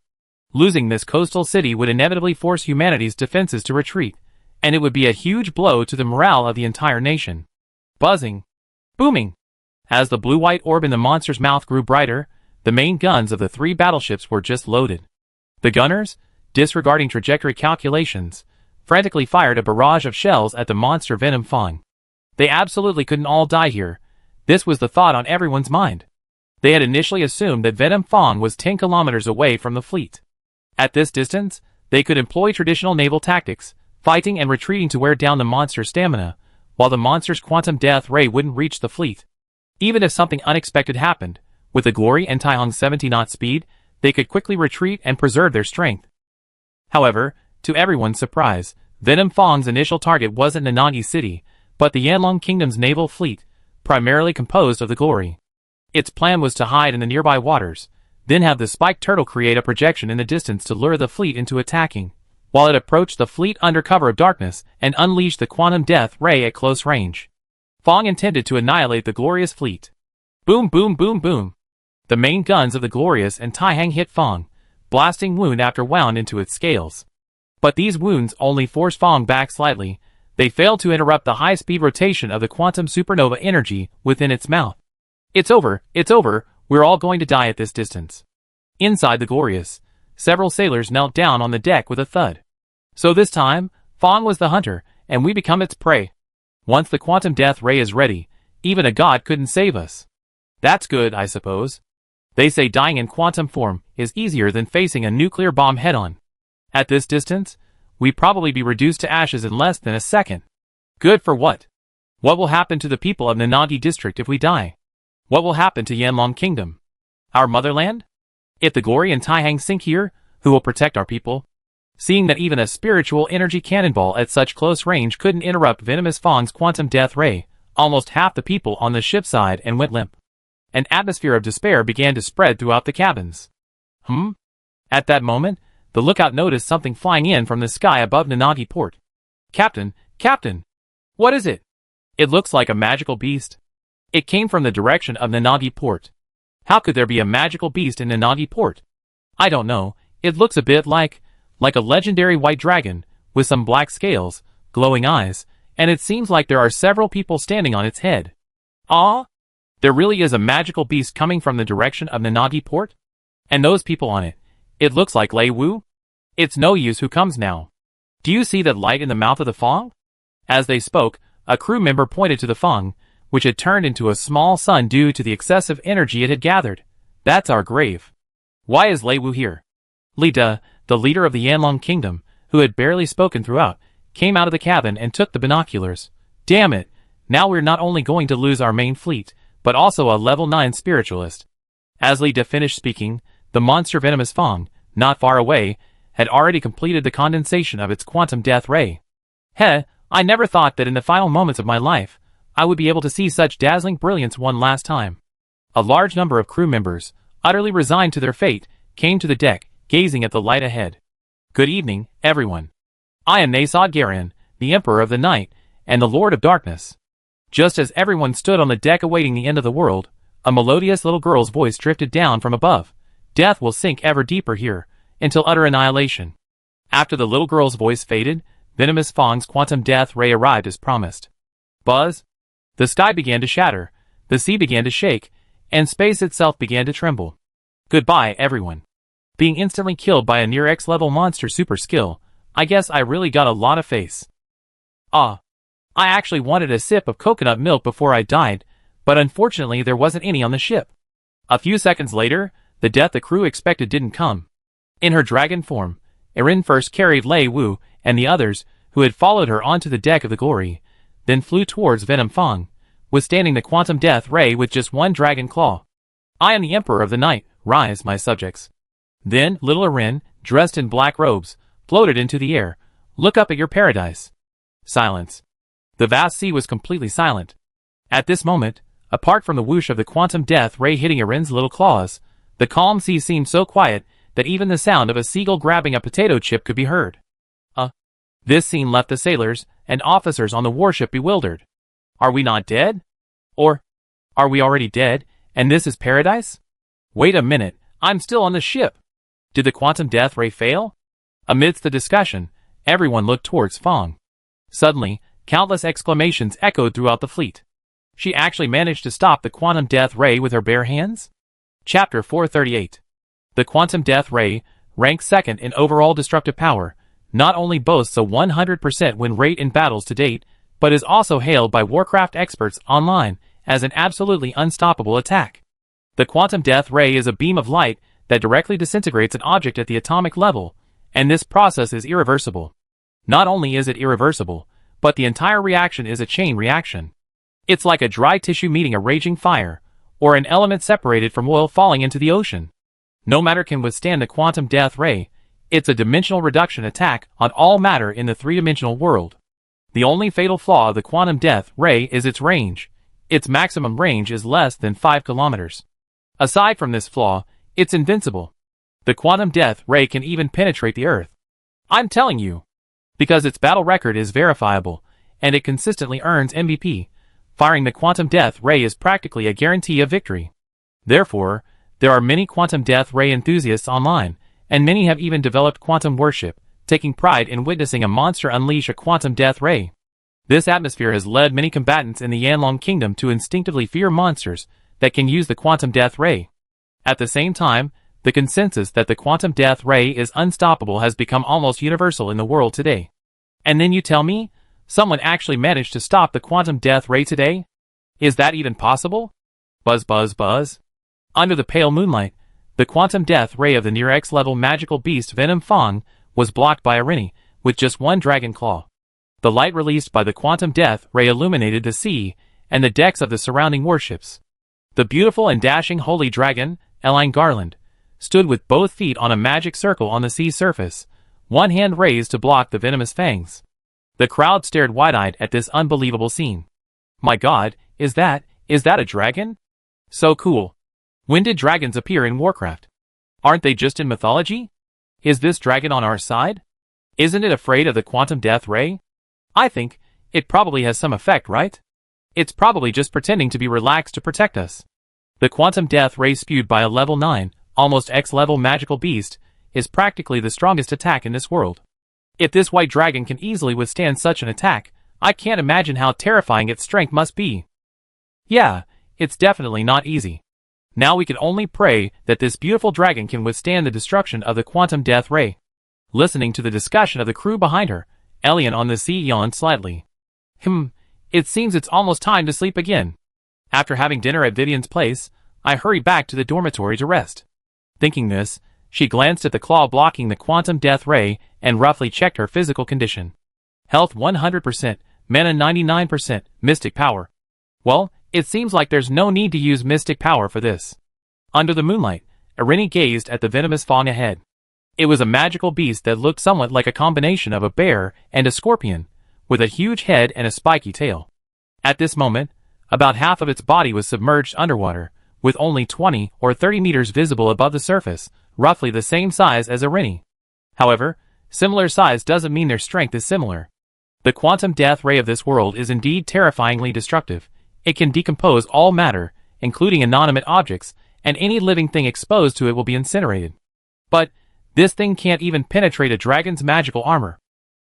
Losing this coastal city would inevitably force humanity's defenses to retreat, and it would be a huge blow to the morale of the entire nation. Buzzing. Booming. As the blue-white orb in the monster's mouth grew brighter, the main guns of the 3 battleships were just loaded. The gunners, disregarding trajectory calculations, frantically fired a barrage of shells at the monster Venom Fong. They absolutely couldn't all die here. This was the thought on everyone's mind. They had initially assumed that Venom Fong was 10 kilometers away from the fleet. At this distance, they could employ traditional naval tactics, fighting and retreating to wear down the monster's stamina, while the monster's Quantum Death Ray wouldn't reach the fleet. Even if something unexpected happened, with the Glory and Taihang's 70-knot speed, they could quickly retreat and preserve their strength. However, to everyone's surprise, Venom Fong's initial target wasn't Nanagi City, but the Yanlong Kingdom's naval fleet, primarily composed of the Glory. Its plan was to hide in the nearby waters, then have the spiked turtle create a projection in the distance to lure the fleet into attacking, while it approached the fleet under cover of darkness and unleashed the Quantum Death Ray at close range. Fong intended to annihilate the glorious fleet. Boom boom boom boom. The main guns of the Glorious and Taihang hit Fong, blasting wound after wound into its scales. But these wounds only forced Fong back slightly. They failed to interrupt the high-speed rotation of the quantum supernova energy within its mouth. It's over, we're all going to die at this distance. Inside the Glorious, several sailors knelt down on the deck with a thud. So this time, Fong was the hunter, and we become its prey. Once the quantum death ray is ready, even a god couldn't save us. That's good, I suppose. They say dying in quantum form is easier than facing a nuclear bomb head-on. At this distance, we'd probably be reduced to ashes in less than a second. Good for what? What will happen to the people of Nanagi District if we die? What will happen to Yanlong Kingdom? Our motherland? If the Glory and Taihang sink here, who will protect our people? Seeing that even a spiritual energy cannonball at such close range couldn't interrupt Venomous Fong's quantum death ray, almost half the people on the ship sighed and went limp. An atmosphere of despair began to spread throughout the cabins. At that moment, the lookout noticed something flying in from the sky above Nanagi Port. Captain! What is it? It looks like a magical beast. It came from the direction of Nanagi Port. How could there be a magical beast in Nanagi Port? I don't know, it looks a bit like a legendary white dragon, with some black scales, glowing eyes, and it seems like there are several people standing on its head. Ah? There really is a magical beast coming from the direction of Nanagi Port? And those people on it, it looks like Lei Wu? It's no use who comes now. Do you see that light in the mouth of the Fong? As they spoke, a crew member pointed to the Fong, which had turned into a small sun due to the excessive energy it had gathered. That's our grave. Why is Lei Wu here? Li Da, the leader of the Yanlong Kingdom, who had barely spoken throughout, came out of the cabin and took the binoculars. Damn it, now we're not only going to lose our main fleet, but also a level 9 spiritualist. As Li Da finished speaking, the monster Venomous Fong, not far away, had already completed the condensation of its quantum death ray. I never thought that in the final moments of my life, I would be able to see such dazzling brilliance one last time. A large number of crew members, utterly resigned to their fate, came to the deck, gazing at the light ahead. Good evening, everyone. I am Nasod Garion, the Emperor of the Night, and the Lord of Darkness. Just as everyone stood on the deck awaiting the end of the world, a melodious little girl's voice drifted down from above. Death will sink ever deeper here, until utter annihilation. After the little girl's voice faded, Venomous Fong's quantum death ray arrived as promised. Buzz! The sky began to shatter, the sea began to shake, and space itself began to tremble. Goodbye, everyone. Being instantly killed by a near X-level monster super skill, I guess I really got a lot of face. I actually wanted a sip of coconut milk before I died, but unfortunately there wasn't any on the ship. A few seconds later, the death the crew expected didn't come. In her dragon form, Erin first carried Lei Wu and the others, who had followed her onto the deck of the Glory, then flew towards Venom Fong, withstanding the quantum death ray with just one dragon claw. I am the Emperor of the Night, rise, my subjects. Then, little Erin, dressed in black robes, floated into the air. Look up at your paradise. Silence. The vast sea was completely silent. At this moment, apart from the whoosh of the quantum death ray hitting Erin's little claws, the calm sea seemed so quiet that even the sound of a seagull grabbing a potato chip could be heard. This scene left the sailors and officers on the warship bewildered. Are we not dead? Or are we already dead, and this is paradise? Wait a minute, I'm still on the ship. Did the quantum death ray fail? Amidst the discussion, everyone looked towards Fong. Suddenly, countless exclamations echoed throughout the fleet. She actually managed to stop the quantum death ray with her bare hands? Chapter 438. The quantum death ray, ranked second in overall destructive power, not only boasts a 100% win rate in battles to date, but is also hailed by Warcraft experts online as an absolutely unstoppable attack. The quantum death ray is a beam of light that directly disintegrates an object at the atomic level, and this process is irreversible. Not only is it irreversible, but the entire reaction is a chain reaction. It's like a dry tissue meeting a raging fire, or an element separated from oil falling into the ocean. No matter can withstand the quantum death ray. It's a dimensional reduction attack on all matter in the three-dimensional world. The only fatal flaw of the quantum death ray is its range. Its maximum range is less than 5 kilometers. Aside from this flaw, it's invincible. The quantum death ray can even penetrate the Earth. I'm telling you. Because its battle record is verifiable, and it consistently earns MVP, firing the quantum death ray is practically a guarantee of victory. Therefore, There are many quantum death ray enthusiasts online, and many have even developed quantum worship, taking pride in witnessing a monster unleash a quantum death ray. This atmosphere has led many combatants in the Yanlong Kingdom to instinctively fear monsters that can use the quantum death ray. At the same time, the consensus that the quantum death ray is unstoppable has become almost universal in the world today. And then you tell me, someone actually managed to stop the quantum death ray today? Is that even possible? Buzz buzz buzz. Under the pale moonlight, the quantum death ray of the near X-level magical beast Venom Fang was blocked by Irene, with just one dragon claw. The light released by the quantum death ray illuminated the sea and the decks of the surrounding warships. The beautiful and dashing holy dragon, Eline Garland, stood with both feet on a magic circle on the sea surface, one hand raised to block the venomous fangs. The crowd stared wide-eyed at this unbelievable scene. My god, is that a dragon? So cool. When did dragons appear in Warcraft? Aren't they just in mythology? Is this dragon on our side? Isn't it afraid of the quantum death ray? I think it probably has some effect, right? It's probably just pretending to be relaxed to protect us. The quantum death ray spewed by a level 9, almost X-level magical beast, is practically the strongest attack in this world. If this white dragon can easily withstand such an attack, I can't imagine how terrifying its strength must be. Yeah, it's definitely not easy. Now we can only pray that this beautiful dragon can withstand the destruction of the quantum death ray. Listening to the discussion of the crew behind her, Elian on the sea yawned slightly. It seems it's almost time to sleep again. After having dinner at Vivian's place, I hurried back to the dormitory to rest. Thinking this, she glanced at the claw blocking the quantum death ray and roughly checked her physical condition. Health 100%, mana 99%, mystic power. Well, it seems like there's no need to use mystic power for this. Under the moonlight, Irene gazed at the venomous Fang ahead. It was a magical beast that looked somewhat like a combination of a bear and a scorpion, with a huge head and a spiky tail. At this moment, about half of its body was submerged underwater, with only 20 or 30 meters visible above the surface, roughly the same size as Irene. However, similar size doesn't mean their strength is similar. The quantum death ray of this world is indeed terrifyingly destructive. It can decompose all matter, including inanimate objects, and any living thing exposed to it will be incinerated. But this thing can't even penetrate a dragon's magical armor.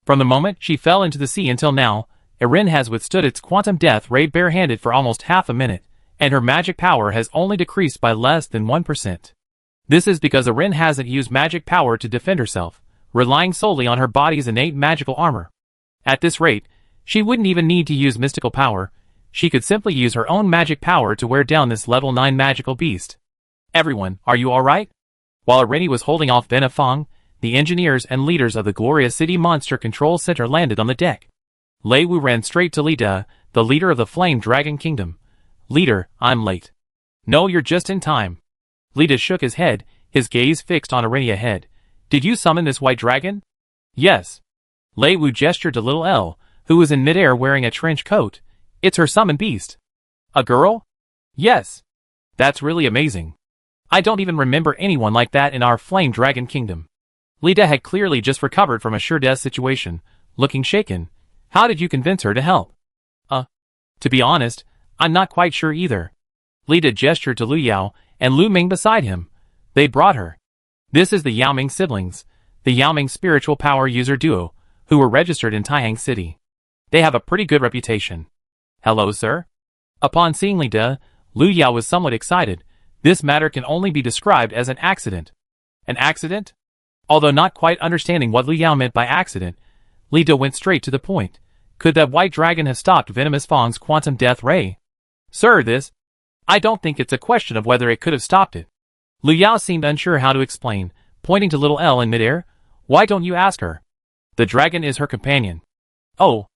From the moment she fell into the sea until now, Irene has withstood its quantum death ray barehanded for almost half a minute, and her magic power has only decreased by less than 1%. This is because Irene hasn't used magic power to defend herself, relying solely on her body's innate magical armor. At this rate, she wouldn't even need to use mystical power. She could simply use her own magic power to wear down this level 9 magical beast. Everyone, are you alright? While Irene was holding off Venom Fang, the engineers and leaders of the Glorious City Monster Control Center landed on the deck. Lei Wu ran straight to Li De, the leader of the Flame Dragon Kingdom. Leader, I'm late. No, you're just in time. Li De shook his head, his gaze fixed on Irene ahead. Did you summon this white dragon? Yes. Lei Wu gestured to little Elle, who was in midair wearing a trench coat. It's her summoned beast. A girl? Yes. That's really amazing. I don't even remember anyone like that in our Flame Dragon Kingdom. Li De had clearly just recovered from a sure-death situation, looking shaken. How did you convince her to help? To be honest, I'm not quite sure either. Li De gestured to Lu Yao and Lu Ming beside him. They brought her. This is the Yao Ming siblings, the Yao Ming spiritual power user duo, who were registered in Taihang City. They have a pretty good reputation. Hello, sir? Upon seeing Li De, Lu Yao was somewhat excited. This matter can only be described as an accident. An accident? Although not quite understanding what Lu Yao meant by accident, Li De went straight to the point. Could that white dragon have stopped Venomous Fang's quantum death ray? Sir, I don't think it's a question of whether it could have stopped it. Lu Yao seemed unsure how to explain, pointing to little Elle in midair. Why don't you ask her? The dragon is her companion. Oh.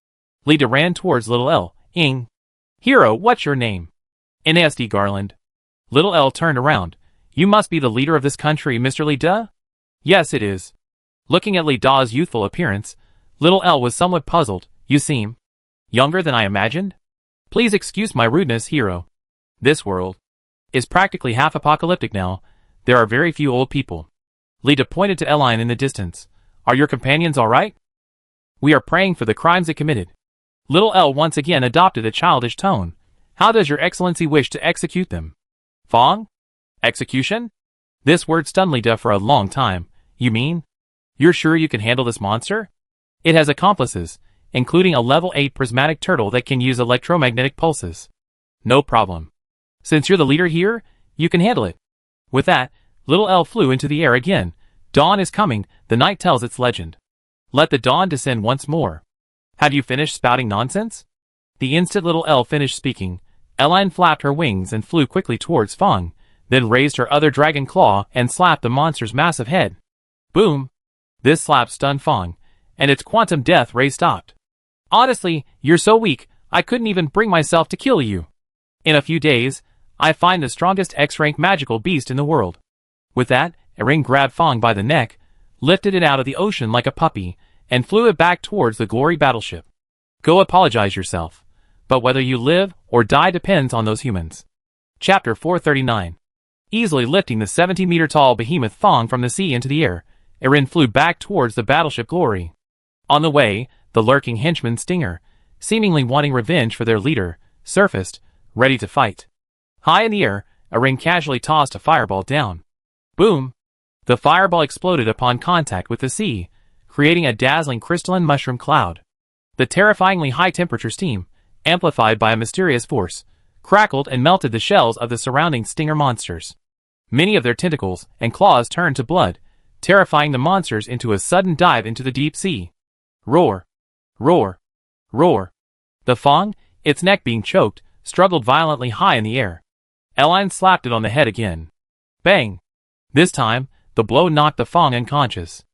Li De ran towards little Elle. Hero, what's your name? NSD Garland. Little Elle turned around. You must be the leader of this country, Mr. Li De? Yes, it is. Looking at Li De's youthful appearance, little Elle was somewhat puzzled. You seem younger than I imagined? Please excuse my rudeness, hero. This world is practically half apocalyptic now. There are very few old people. Li De pointed to Eline in the distance. Are your companions alright? We are praying for the crimes they committed. Little Elle once again adopted a childish tone. How does your excellency wish to execute them? Fang? Execution? This word stunned Lita for a long time. You mean? You're sure you can handle this monster? It has accomplices, including a level 8 prismatic turtle that can use electromagnetic pulses. No problem. Since you're the leader here, you can handle it. With that, little L flew into the air again. Dawn is coming, the night tells its legend. Let the dawn descend once more. Have you finished spouting nonsense? The instant little L finished speaking, Eline flapped her wings and flew quickly towards Fang, then raised her other dragon claw and slapped the monster's massive head. Boom! This slap stunned Fang, and its quantum death ray stopped. Honestly, you're so weak, I couldn't even bring myself to kill you. In a few days, I find the strongest X-rank magical beast in the world. With that, Ering grabbed Fang by the neck, lifted it out of the ocean like a puppy, and flew it back towards the Glory battleship. Go apologize yourself. But whether you live or die depends on those humans. Chapter 439. Easily lifting the 70-meter-tall behemoth Fang from the sea into the air, Eren flew back towards the battleship Glory. On the way, the lurking henchman Stinger, seemingly wanting revenge for their leader, surfaced, ready to fight. High in the air, Eren casually tossed a fireball down. Boom! The fireball exploded upon contact with the sea, creating a dazzling crystalline mushroom cloud. The terrifyingly high-temperature steam, amplified by a mysterious force, crackled and melted the shells of the surrounding stinger monsters. Many of their tentacles and claws turned to blood, terrifying the monsters into a sudden dive into the deep sea. Roar! Roar! Roar! The Fang, its neck being choked, struggled violently high in the air. Eline slapped it on the head again. Bang! This time, the blow knocked the Fang unconscious.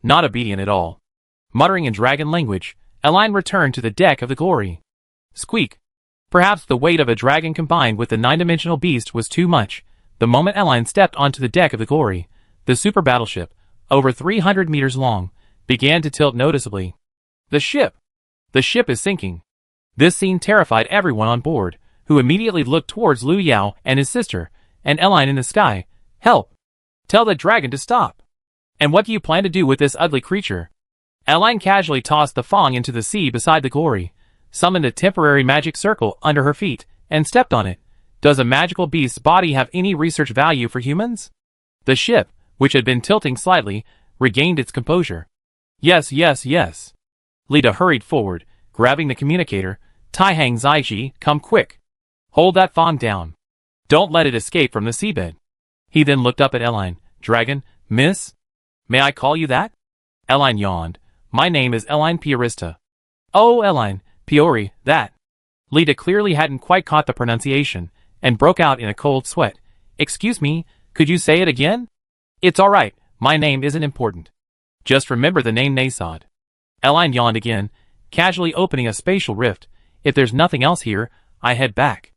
Not obedient at all. Muttering in dragon language, Eline returned to the deck of the Glory. Squeak! Perhaps the weight of a dragon combined with the 9-dimensional beast was too much. The moment Eline stepped onto the deck of the Glory, the super battleship, over 300 meters long, began to tilt noticeably. The ship is sinking. This scene terrified everyone on board, who immediately looked towards Liu Yao and his sister, and Eline in the sky. Help! Tell the dragon to stop! And what do you plan to do with this ugly creature? Eline casually tossed the Fang into the sea beside the Glory, summoned a temporary magic circle under her feet, and stepped on it. Does a magical beast's body have any research value for humans? The ship, which had been tilting slightly, regained its composure. Yes, yes, yes. Lita hurried forward, grabbing the communicator. Taihang Zaiji, come quick. Hold that Fang down. Don't let it escape from the seabed. He then looked up at Eline. Dragon, miss? May I call you that? Eline yawned. My name is Eline Piorista. Oh, Eline, Piori, that. Lita clearly hadn't quite caught the pronunciation, and broke out in a cold sweat. Excuse me, could you say it again? It's alright, my name isn't important. Just remember the name Nasod. Eline yawned again, casually opening a spatial rift. If there's nothing else here, I head back.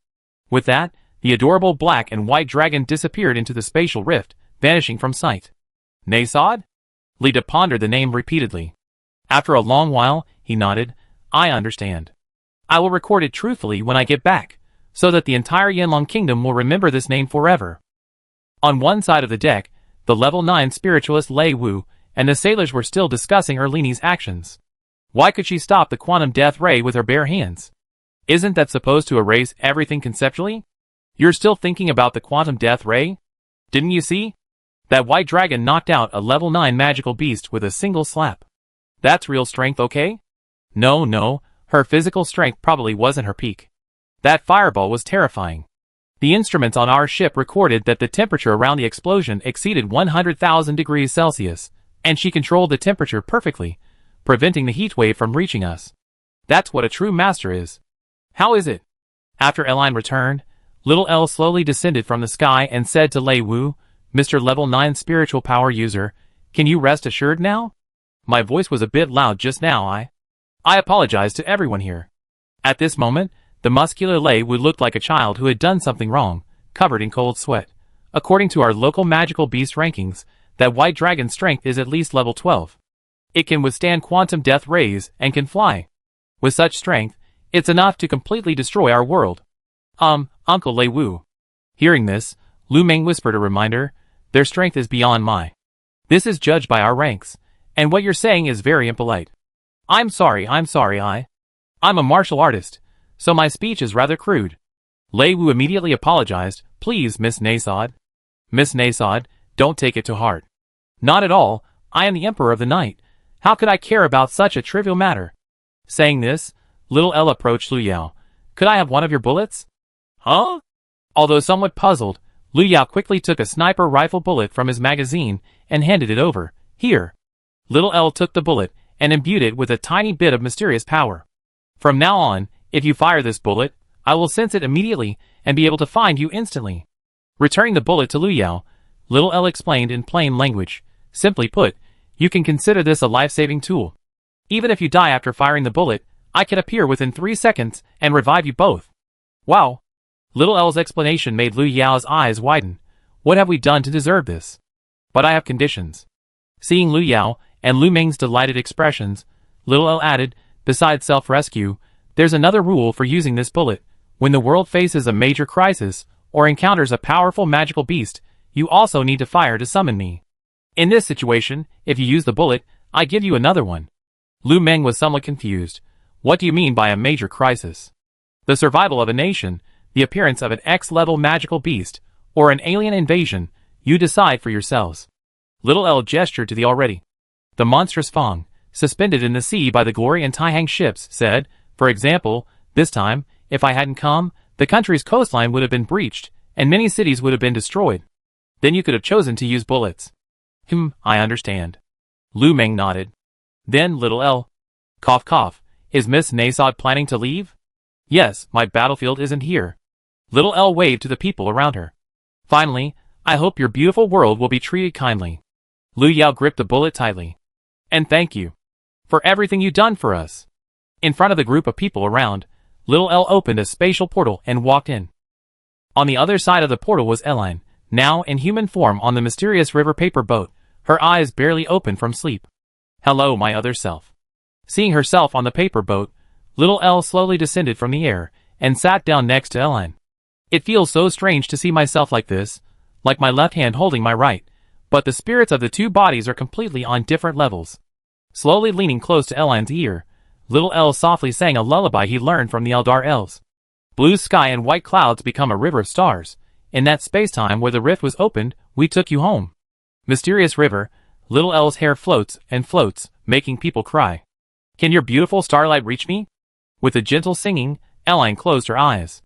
With that, the adorable black and white dragon disappeared into the spatial rift, vanishing from sight. Nasod? Lita pondered the name repeatedly. After a long while, he nodded. I understand. I will record it truthfully when I get back, so that the entire Yanlong Kingdom will remember this name forever. On one side of the deck, the level 9 spiritualist Lei Wu and the sailors were still discussing Erlini's actions. Why could she stop the quantum death ray with her bare hands? Isn't that supposed to erase everything conceptually? You're still thinking about the quantum death ray? Didn't you see? That white dragon knocked out a level 9 magical beast with a single slap. That's real strength, okay? No, her physical strength probably wasn't her peak. That fireball was terrifying. The instruments on our ship recorded that the temperature around the explosion exceeded 100,000 degrees Celsius, and she controlled the temperature perfectly, preventing the heat wave from reaching us. That's what a true master is. How is it? After Eline returned, little L slowly descended from the sky and said to Lei Wu, Mr. Level 9 spiritual power user, can you rest assured now? My voice was a bit loud just now. I apologize to everyone here. At this moment, the muscular Lei Wu looked like a child who had done something wrong, covered in cold sweat. According to our local magical beast rankings, that white dragon's strength is at least level 12. It can withstand quantum death rays and can fly. With such strength, it's enough to completely destroy our world. Uncle Lei Wu. Hearing this, Lu Meng whispered a reminder, their strength is beyond my. This is judged by our ranks, and what you're saying is very impolite. I'm sorry, I'm a martial artist, so my speech is rather crude. Lei Wu immediately apologized, please Miss Nasod. Miss Nasod, don't take it to heart. Not at all, I am the Emperor of the Night. How could I care about such a trivial matter? Saying this, Little Elle approached Lu Yao. Could I have one of your bullets? Huh? Although somewhat puzzled, Lu Yao quickly took a sniper rifle bullet from his magazine and handed it over. Here. Little Elle took the bullet and imbued it with a tiny bit of mysterious power. From now on, if you fire this bullet, I will sense it immediately and be able to find you instantly. Returning the bullet to Lu Yao, Little Elle explained in plain language. Simply put, you can consider this a life-saving tool. Even if you die after firing the bullet, I can appear within 3 seconds and revive you both. Wow. Little Elle's explanation made Lu Yao's eyes widen. What have we done to deserve this? But I have conditions. Seeing Lu Yao and Lu Ming's delighted expressions, Little Elle added, besides self-rescue, there's another rule for using this bullet. When the world faces a major crisis, or encounters a powerful magical beast, you also need to fire to summon me. In this situation, if you use the bullet, I give you another one. Lu Meng was somewhat confused. What do you mean by a major crisis? The survival of a nation, the appearance of an X-level magical beast, or an alien invasion, you decide for yourselves. Little Elle gestured to the already. The monstrous Fong, suspended in the sea by the Glory and Taihang ships, said, for example, this time, if I hadn't come, the country's coastline would have been breached, and many cities would have been destroyed. Then you could have chosen to use bullets. I understand. Lu Meng nodded. Then Little Elle. Cough cough, is Miss Nasod planning to leave? Yes, my battlefield isn't here. Little Elle waved to the people around her. Finally, I hope your beautiful world will be treated kindly. Lu Yao gripped the bullet tightly. And thank you. For everything you've done for us. In front of the group of people around, Little Elle opened a spatial portal and walked in. On the other side of the portal was Eline, now in human form on the mysterious river paper boat, her eyes barely open from sleep. Hello, my other self. Seeing herself on the paper boat, Little Elle slowly descended from the air and sat down next to Eline. It feels so strange to see myself like this, like my left hand holding my right, but the spirits of the two bodies are completely on different levels. Slowly leaning close to Eline's ear, Little Elle softly sang a lullaby he learned from the Eldar elves. Blue sky and white clouds become a river of stars. In that space-time where the rift was opened, we took you home. Mysterious river, Little Elle's hair floats and floats, making people cry. Can your beautiful starlight reach me? With a gentle singing, Eline closed her eyes.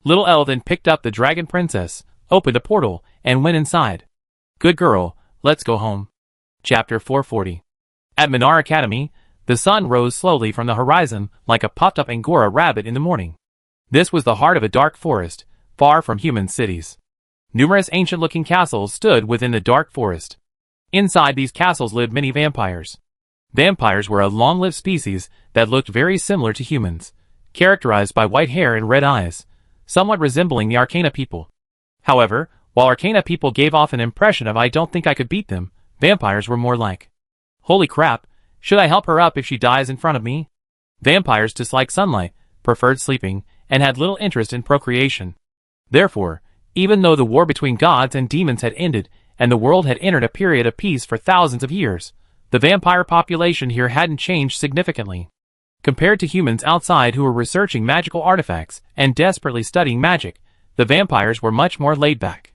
Little Elle then picked up the dragon princess, opened a portal, and went inside. Good girl, let's go home. Chapter 440. At Minar Academy, the sun rose slowly from the horizon like a puffed-up Angora rabbit in the morning. This was the heart of a dark forest, far from human cities. Numerous ancient-looking castles stood within the dark forest. Inside these castles lived many vampires. Vampires were a long-lived species that looked very similar to humans, characterized by white hair and red eyes, somewhat resembling the Arcana people. However, while Arcana people gave off an impression of I don't think I could beat them, vampires were more like, holy crap, should I help her up if she dies in front of me? Vampires disliked sunlight, preferred sleeping, and had little interest in procreation. Therefore, even though the war between gods and demons had ended and the world had entered a period of peace for thousands of years, the vampire population here hadn't changed significantly. Compared to humans outside who were researching magical artifacts and desperately studying magic, the vampires were much more laid back.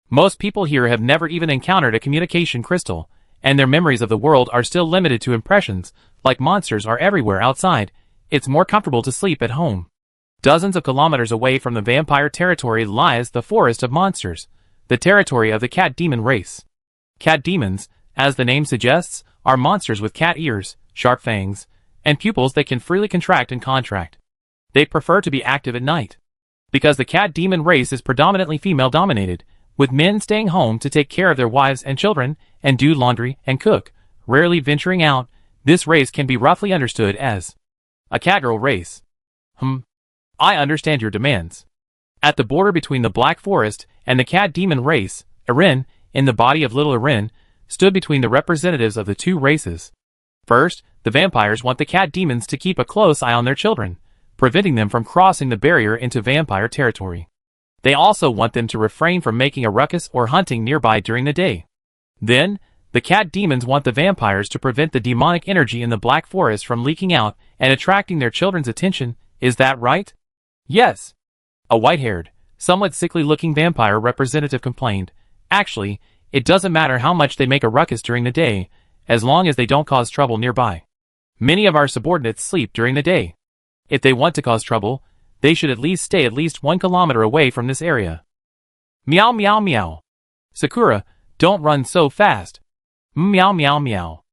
Most people here have never even encountered a communication crystal, and their memories of the world are still limited to impressions. Like monsters are everywhere outside, it's more comfortable to sleep at home. Dozens of kilometers away from the vampire territory lies the Forest of Monsters, the territory of the cat demon race. Cat demons, as the name suggests, are monsters with cat ears, sharp fangs, and pupils that can freely contract and contract. They prefer to be active at night. Because the cat demon race is predominantly female-dominated, with men staying home to take care of their wives and children, and do laundry and cook, rarely venturing out, this race can be roughly understood as a catgirl race. I understand your demands. At the border between the Black Forest and the cat demon race, Erin, in the body of little Erin, stood between the representatives of the two races. First, the vampires want the cat demons to keep a close eye on their children, preventing them from crossing the barrier into vampire territory. They also want them to refrain from making a ruckus or hunting nearby during the day. Then, the cat demons want the vampires to prevent the demonic energy in the Black Forest from leaking out and attracting their children's attention. Is that right? Yes. A white-haired, somewhat sickly-looking vampire representative complained. Actually, it doesn't matter how much they make a ruckus during the day, as long as they don't cause trouble nearby. Many of our subordinates sleep during the day. If they want to cause trouble, they should at least stay at least 1 kilometer away from this area. Meow meow meow. Sakura, don't run so fast. Meow meow meow.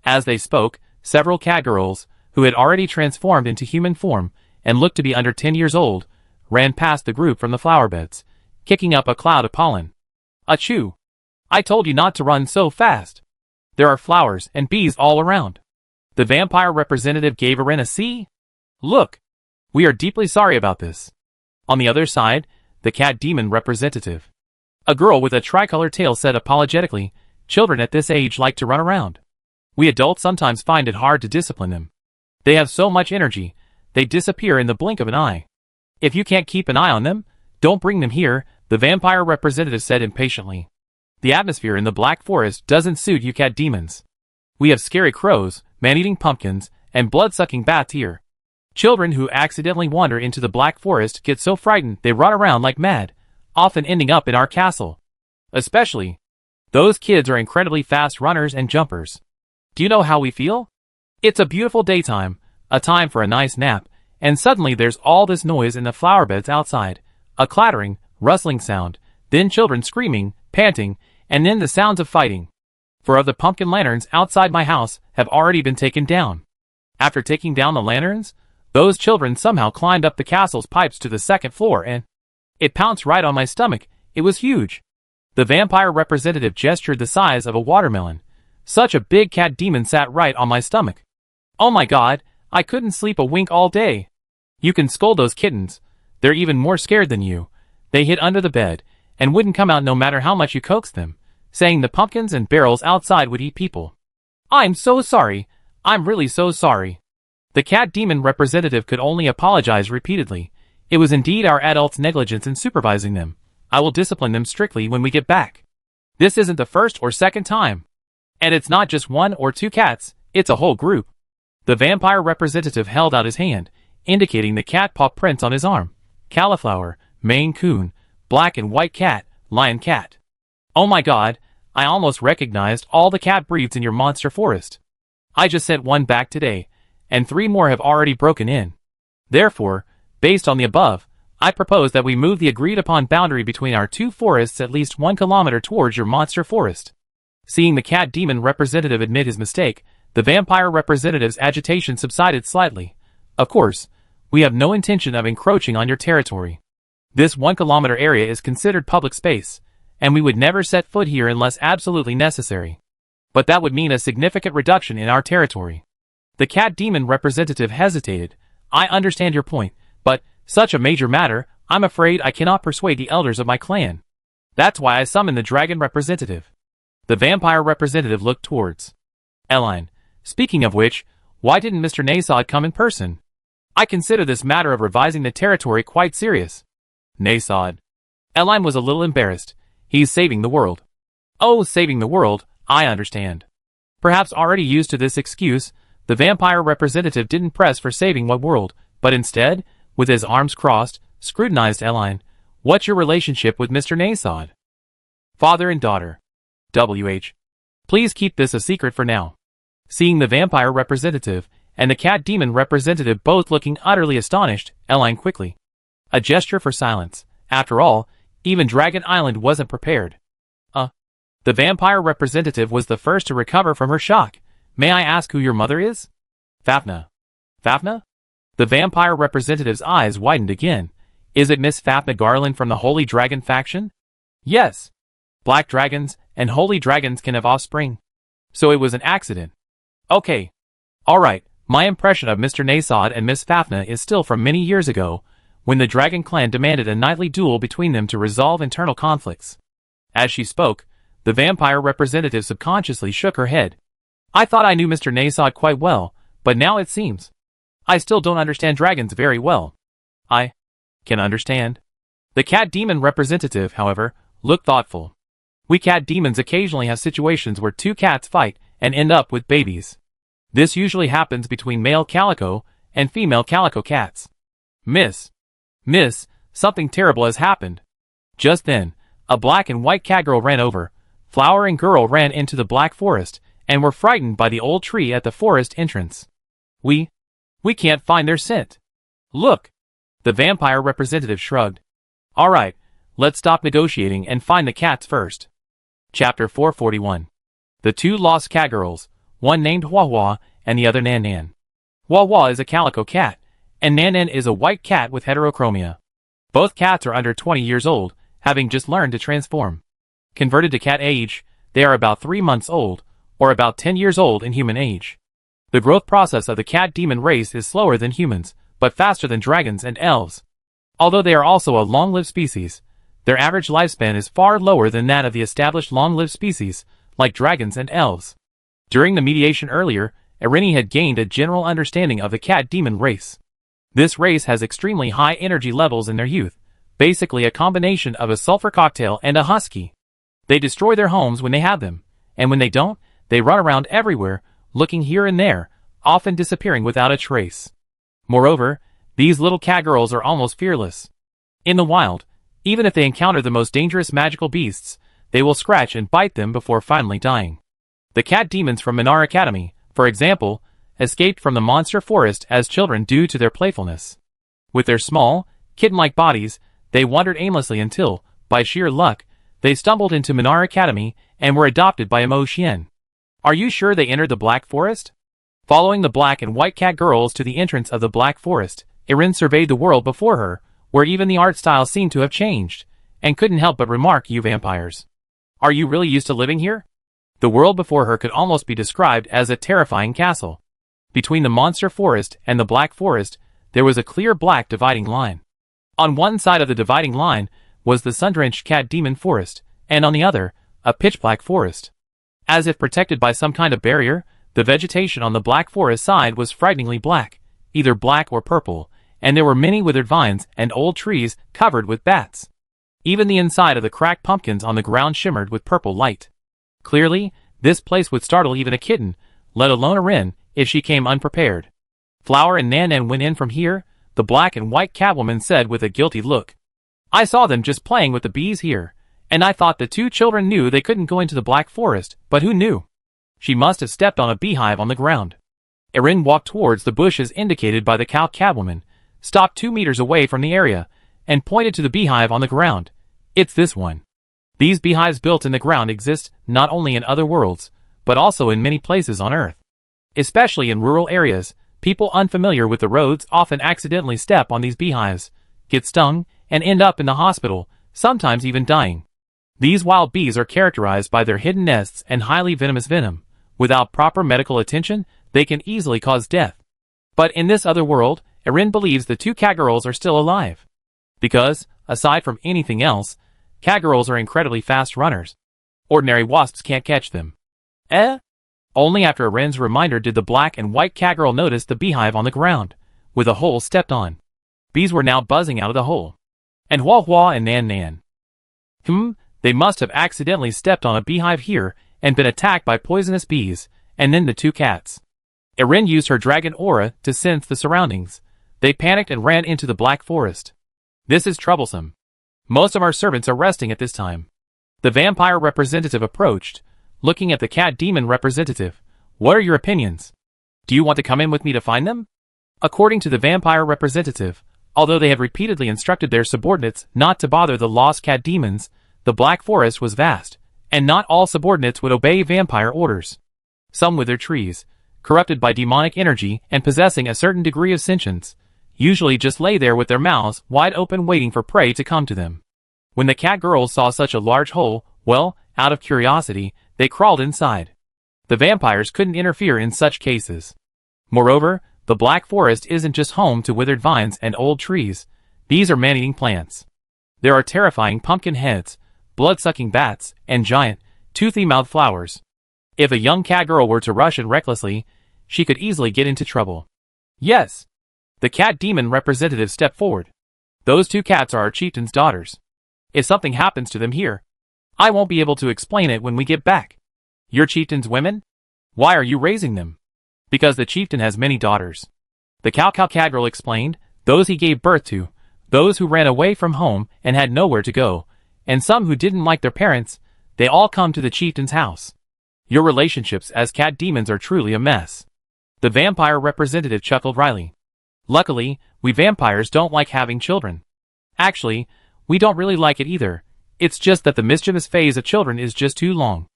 As they spoke, several cat girls, who had already transformed into human form and looked to be under 10 years old, ran past the group from the flower beds, kicking up a cloud of pollen. Achoo! I told you not to run so fast. There are flowers and bees all around. The vampire representative gave Aren a C. Look! We are deeply sorry about this. On the other side, the cat demon representative. A girl with a tricolor tail said apologetically, children at this age like to run around. We adults sometimes find it hard to discipline them. They have so much energy, they disappear in the blink of an eye. If you can't keep an eye on them, don't bring them here, the vampire representative said impatiently. The atmosphere in the Black Forest doesn't suit you cat demons. We have scary crows, man-eating pumpkins, and blood-sucking bats here. Children who accidentally wander into the Black Forest get so frightened they run around like mad, often ending up in our castle. Especially, those kids are incredibly fast runners and jumpers. Do you know how we feel? It's a beautiful daytime, a time for a nice nap, and suddenly there's all this noise in the flower beds outside, a clattering, rustling sound, then children screaming, panting, and then the sounds of fighting. 4 of the pumpkin lanterns outside my house have already been taken down. After taking down the lanterns, those children somehow climbed up the castle's pipes to the 2nd floor and it pounced right on my stomach. It was huge. The vampire representative gestured the size of a watermelon. Such a big cat demon sat right on my stomach. Oh my god, I couldn't sleep a wink all day. You can scold those kittens. They're even more scared than you. They hid under the bed and wouldn't come out no matter how much you coaxed them, saying the pumpkins and barrels outside would eat people. I'm so sorry. I'm really so sorry. The cat demon representative could only apologize repeatedly. It was indeed our adults' negligence in supervising them. I will discipline them strictly when we get back. This isn't the first or second time. And it's not just 1 or 2 cats, it's a whole group. The vampire representative held out his hand, indicating the cat paw prints on his arm. Cauliflower, Maine Coon, black and white cat, lion cat. Oh my god, I almost recognized all the cat breeds in your monster forest. I just sent 1 back today, and 3 more have already broken in. Therefore, based on the above, I propose that we move the agreed-upon boundary between our 2 forests at least 1 kilometer towards your monster forest. Seeing the cat demon representative admit his mistake, the vampire representative's agitation subsided slightly. Of course, we have no intention of encroaching on your territory. This 1 kilometer area is considered public space, and we would never set foot here unless absolutely necessary. But that would mean a significant reduction in our territory. The cat demon representative hesitated. I understand your point, but such a major matter, I'm afraid I cannot persuade the elders of my clan. That's why I summoned the dragon representative. The vampire representative looked towards Eline. Speaking of which, why didn't Mr. Nasod come in person? I consider this matter of revising the territory quite serious. Nasod. Eline was a little embarrassed. He's saving the world. Oh, saving the world, I understand. Perhaps already used to this excuse, the vampire representative didn't press for saving what world, but instead, with his arms crossed, scrutinized Eline. What's your relationship with Mr. Nasod? Father and daughter. W.H. Please keep this a secret for now. Seeing the vampire representative and the cat demon representative both looking utterly astonished, Eline quickly. A gesture for silence. After all, even Dragon Island wasn't prepared. The vampire representative was the first to recover from her shock. May I ask who your mother is? Fafna. Fafna? The vampire representative's eyes widened again. Is it Miss Fafna Garland from the Holy Dragon faction? Yes. Black dragons and holy dragons can have offspring. So it was an accident. Okay. Alright, my impression of Mr. Nasod and Miss Fafna is still from many years ago, when the Dragon Clan demanded a nightly duel between them to resolve internal conflicts. As she spoke, the vampire representative subconsciously shook her head. I thought I knew Mr. Nasod quite well, but now it seems I still don't understand dragons very well. I can understand. The cat demon representative, however, looked thoughtful. We cat demons occasionally have situations where 2 cats fight and end up with babies. This usually happens between male calico and female calico cats. Miss, something terrible has happened. Just then, A black and white cat girl ran over. Flower and girl ran into the black forest, and were frightened by the old tree at the forest entrance. We can't find their scent. Look. The vampire representative shrugged. Alright, let's stop negotiating and find the cats first. Chapter 441. The two lost cat girls, one named Hua Hua and the other Nan Nan. Hua Hua is a calico cat, and Nan Nan is a white cat with heterochromia. Both cats are under 20 years old, having just learned to transform. Converted to cat age, they are about 3 months old, or about 10 years old in human age. The growth process of the cat demon race is slower than humans, but faster than dragons and elves. Although they are also a long-lived species, their average lifespan is far lower than that of the established long-lived species, like dragons and elves. During the mediation earlier, Irini had gained a general understanding of the cat demon race. This race has extremely high energy levels in their youth, basically a combination of a sulfur cocktail and a husky. They destroy their homes when they have them, and when they don't, they run around everywhere, looking here and there, often disappearing without a trace. Moreover, these little cat girls are almost fearless. In the wild, even if they encounter the most dangerous magical beasts, they will scratch and bite them before finally dying. The cat demons from Minar Academy, for example, escaped from the monster forest as children due to their playfulness. With their small, kitten-like bodies, they wandered aimlessly until, by sheer luck, they stumbled into Minar Academy and were adopted by Imo Xian. Are you sure they entered the Black Forest? Following the black and white cat girls to the entrance of the Black Forest, Irin surveyed the world before her, where even the art style seemed to have changed, and couldn't help but remark, "You vampires. Are you really used to living here?" The world before her could almost be described as a terrifying castle. Between the monster forest and the Black Forest, there was a clear black dividing line. On one side of the dividing line was the sun-drenched cat demon forest, and on the other, a pitch-black forest. As if protected by some kind of barrier, the vegetation on the Black Forest side was frighteningly black, either black or purple, and there were many withered vines and old trees covered with bats. Even the inside of the cracked pumpkins on the ground shimmered with purple light. Clearly, this place would startle even a kitten, let alone a wren, if she came unprepared. Flower and Nan Nan went in from here, the black and white catwoman said with a guilty look. I saw them just playing with the bees here, and I thought the two children knew they couldn't go into the Black Forest, but who knew? She must have stepped on a beehive on the ground. Irin walked towards the bushes indicated by the cow catwoman, stopped 2 meters away from the area, and pointed to the beehive on the ground. It's this one. These beehives built in the ground exist not only in other worlds, but also in many places on Earth. Especially in rural areas, people unfamiliar with the roads often accidentally step on these beehives, get stung, and end up in the hospital, sometimes even dying. These wild bees are characterized by their hidden nests and highly venomous venom. Without proper medical attention, they can easily cause death. But in this other world, Irin believes the two cat girls are still alive. Because, aside from anything else, cat girls are incredibly fast runners. Ordinary wasps can't catch them. Only after Irin's reminder did the black and white cat girl notice the beehive on the ground, with a hole stepped on. Bees were now buzzing out of the hole. And Hua Hua and Nan Nan. They must have accidentally stepped on a beehive here and been attacked by poisonous bees, and then the two cats. Irin used her dragon aura to sense the surroundings. They panicked and ran into the Black Forest. This is troublesome. Most of our servants are resting at this time. The vampire representative approached, looking at the cat demon representative. What are your opinions? Do you want to come in with me to find them? According to the vampire representative, although they had repeatedly instructed their subordinates not to bother the lost cat demons, the Black Forest was vast, and not all subordinates would obey vampire orders. Some withered trees, corrupted by demonic energy and possessing a certain degree of sentience, usually just lay there with their mouths wide open waiting for prey to come to them. When the cat girls saw such a large hole, well, out of curiosity, they crawled inside. The vampires couldn't interfere in such cases. Moreover, the Black Forest isn't just home to withered vines and old trees. These are man-eating plants. There are terrifying pumpkin heads, blood-sucking bats, and giant, toothy-mouthed flowers. If a young cat girl were to rush in recklessly, she could easily get into trouble. Yes. The cat demon representative stepped forward. Those two cats are our chieftain's daughters. If something happens to them here, I won't be able to explain it when we get back. Your chieftain's women? Why are you raising them? Because the chieftain has many daughters. The cow cat girl explained, those he gave birth to, those who ran away from home and had nowhere to go, and some who didn't like their parents, they all come to the chieftain's house. Your relationships as cat demons are truly a mess. The vampire representative chuckled wryly. Luckily, we vampires don't like having children. Actually, we don't really like it either. It's just that the mischievous phase of children is just too long.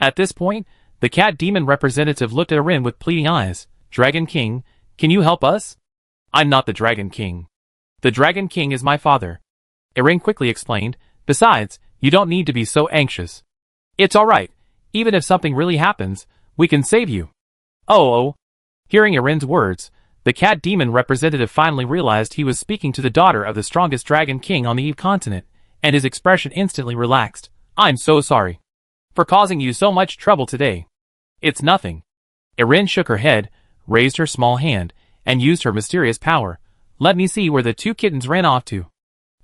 At this point, the cat demon representative looked at Erin with pleading eyes. Dragon King, can you help us? I'm not the Dragon King. The Dragon King is my father. Erin quickly explained. Besides, you don't need to be so anxious. It's alright. Even if something really happens, we can save you. Oh. Hearing Erin's words, the cat demon representative finally realized he was speaking to the daughter of the strongest Dragon King on the Eve continent, and his expression instantly relaxed. I'm so sorry for causing you so much trouble today. It's nothing. Erin shook her head, raised her small hand, and used her mysterious power. Let me see where the two kittens ran off to.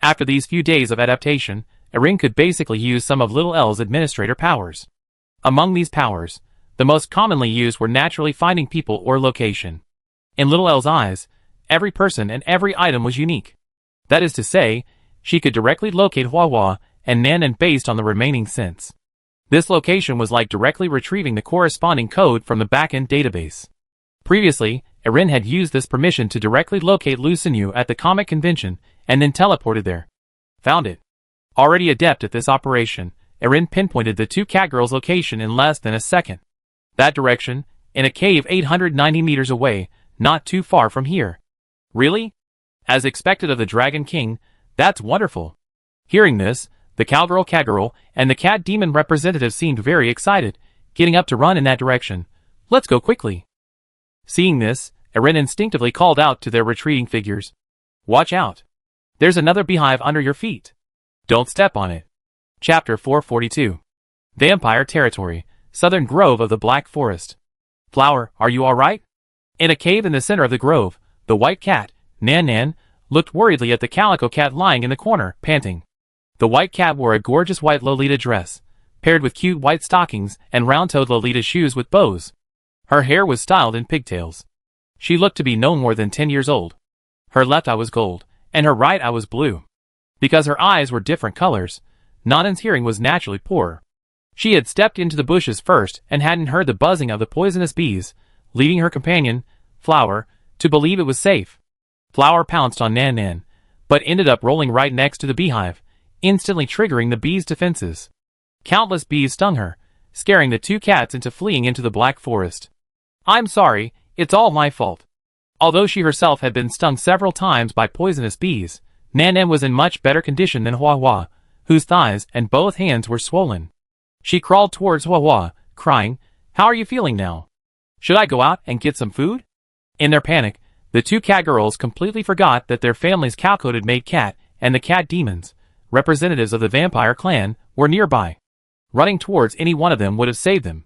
After these few days of adaptation, Erin could basically use some of Little L's administrator powers. Among these powers, the most commonly used were naturally finding people or location. In Little L's eyes, every person and every item was unique. That is to say, she could directly locate Huahua and Nan based on the remaining scents. This location was like directly retrieving the corresponding code from the backend database. Previously, Erin had used this permission to directly locate Lu Xinyu at the comic convention and then teleported there. Found it. Already adept at this operation, Erin pinpointed the two catgirls' location in less than a second. That direction, in a cave 890 meters away, not too far from here. Really? As expected of the Dragon King, that's wonderful. Hearing this, the cowgirl catgirl and the cat demon representative seemed very excited, getting up to run in that direction. Let's go quickly. Seeing this, Erin instinctively called out to their retreating figures. Watch out. There's another beehive under your feet. Don't step on it. Chapter 442. Vampire Territory, Southern Grove of the Black Forest. Flower, are you alright? In a cave in the center of the grove, the white cat, Nan, looked worriedly at the calico cat lying in the corner, panting. The white cat wore a gorgeous white Lolita dress, paired with cute white stockings and round-toed Lolita shoes with bows. Her hair was styled in pigtails. She looked to be no more than 10 years old. Her left eye was gold, and her right eye was blue. Because her eyes were different colors, Nan's hearing was naturally poor. She had stepped into the bushes first and hadn't heard the buzzing of the poisonous bees, leading her companion, Flower, to believe it was safe. Flower pounced on Nan, but ended up rolling right next to the beehive, instantly triggering the bee's defenses. Countless bees stung her, scaring the two cats into fleeing into the Black Forest. I'm sorry, it's all my fault. Although she herself had been stung several times by poisonous bees, Nan was in much better condition than Huahua, whose thighs and both hands were swollen. She crawled towards Huahua, crying, How are you feeling now? Should I go out and get some food? In their panic, the two cat girls completely forgot that their family's cow-coated maid cat and the cat demons, representatives of the vampire clan, were nearby. Running towards any one of them would have saved them.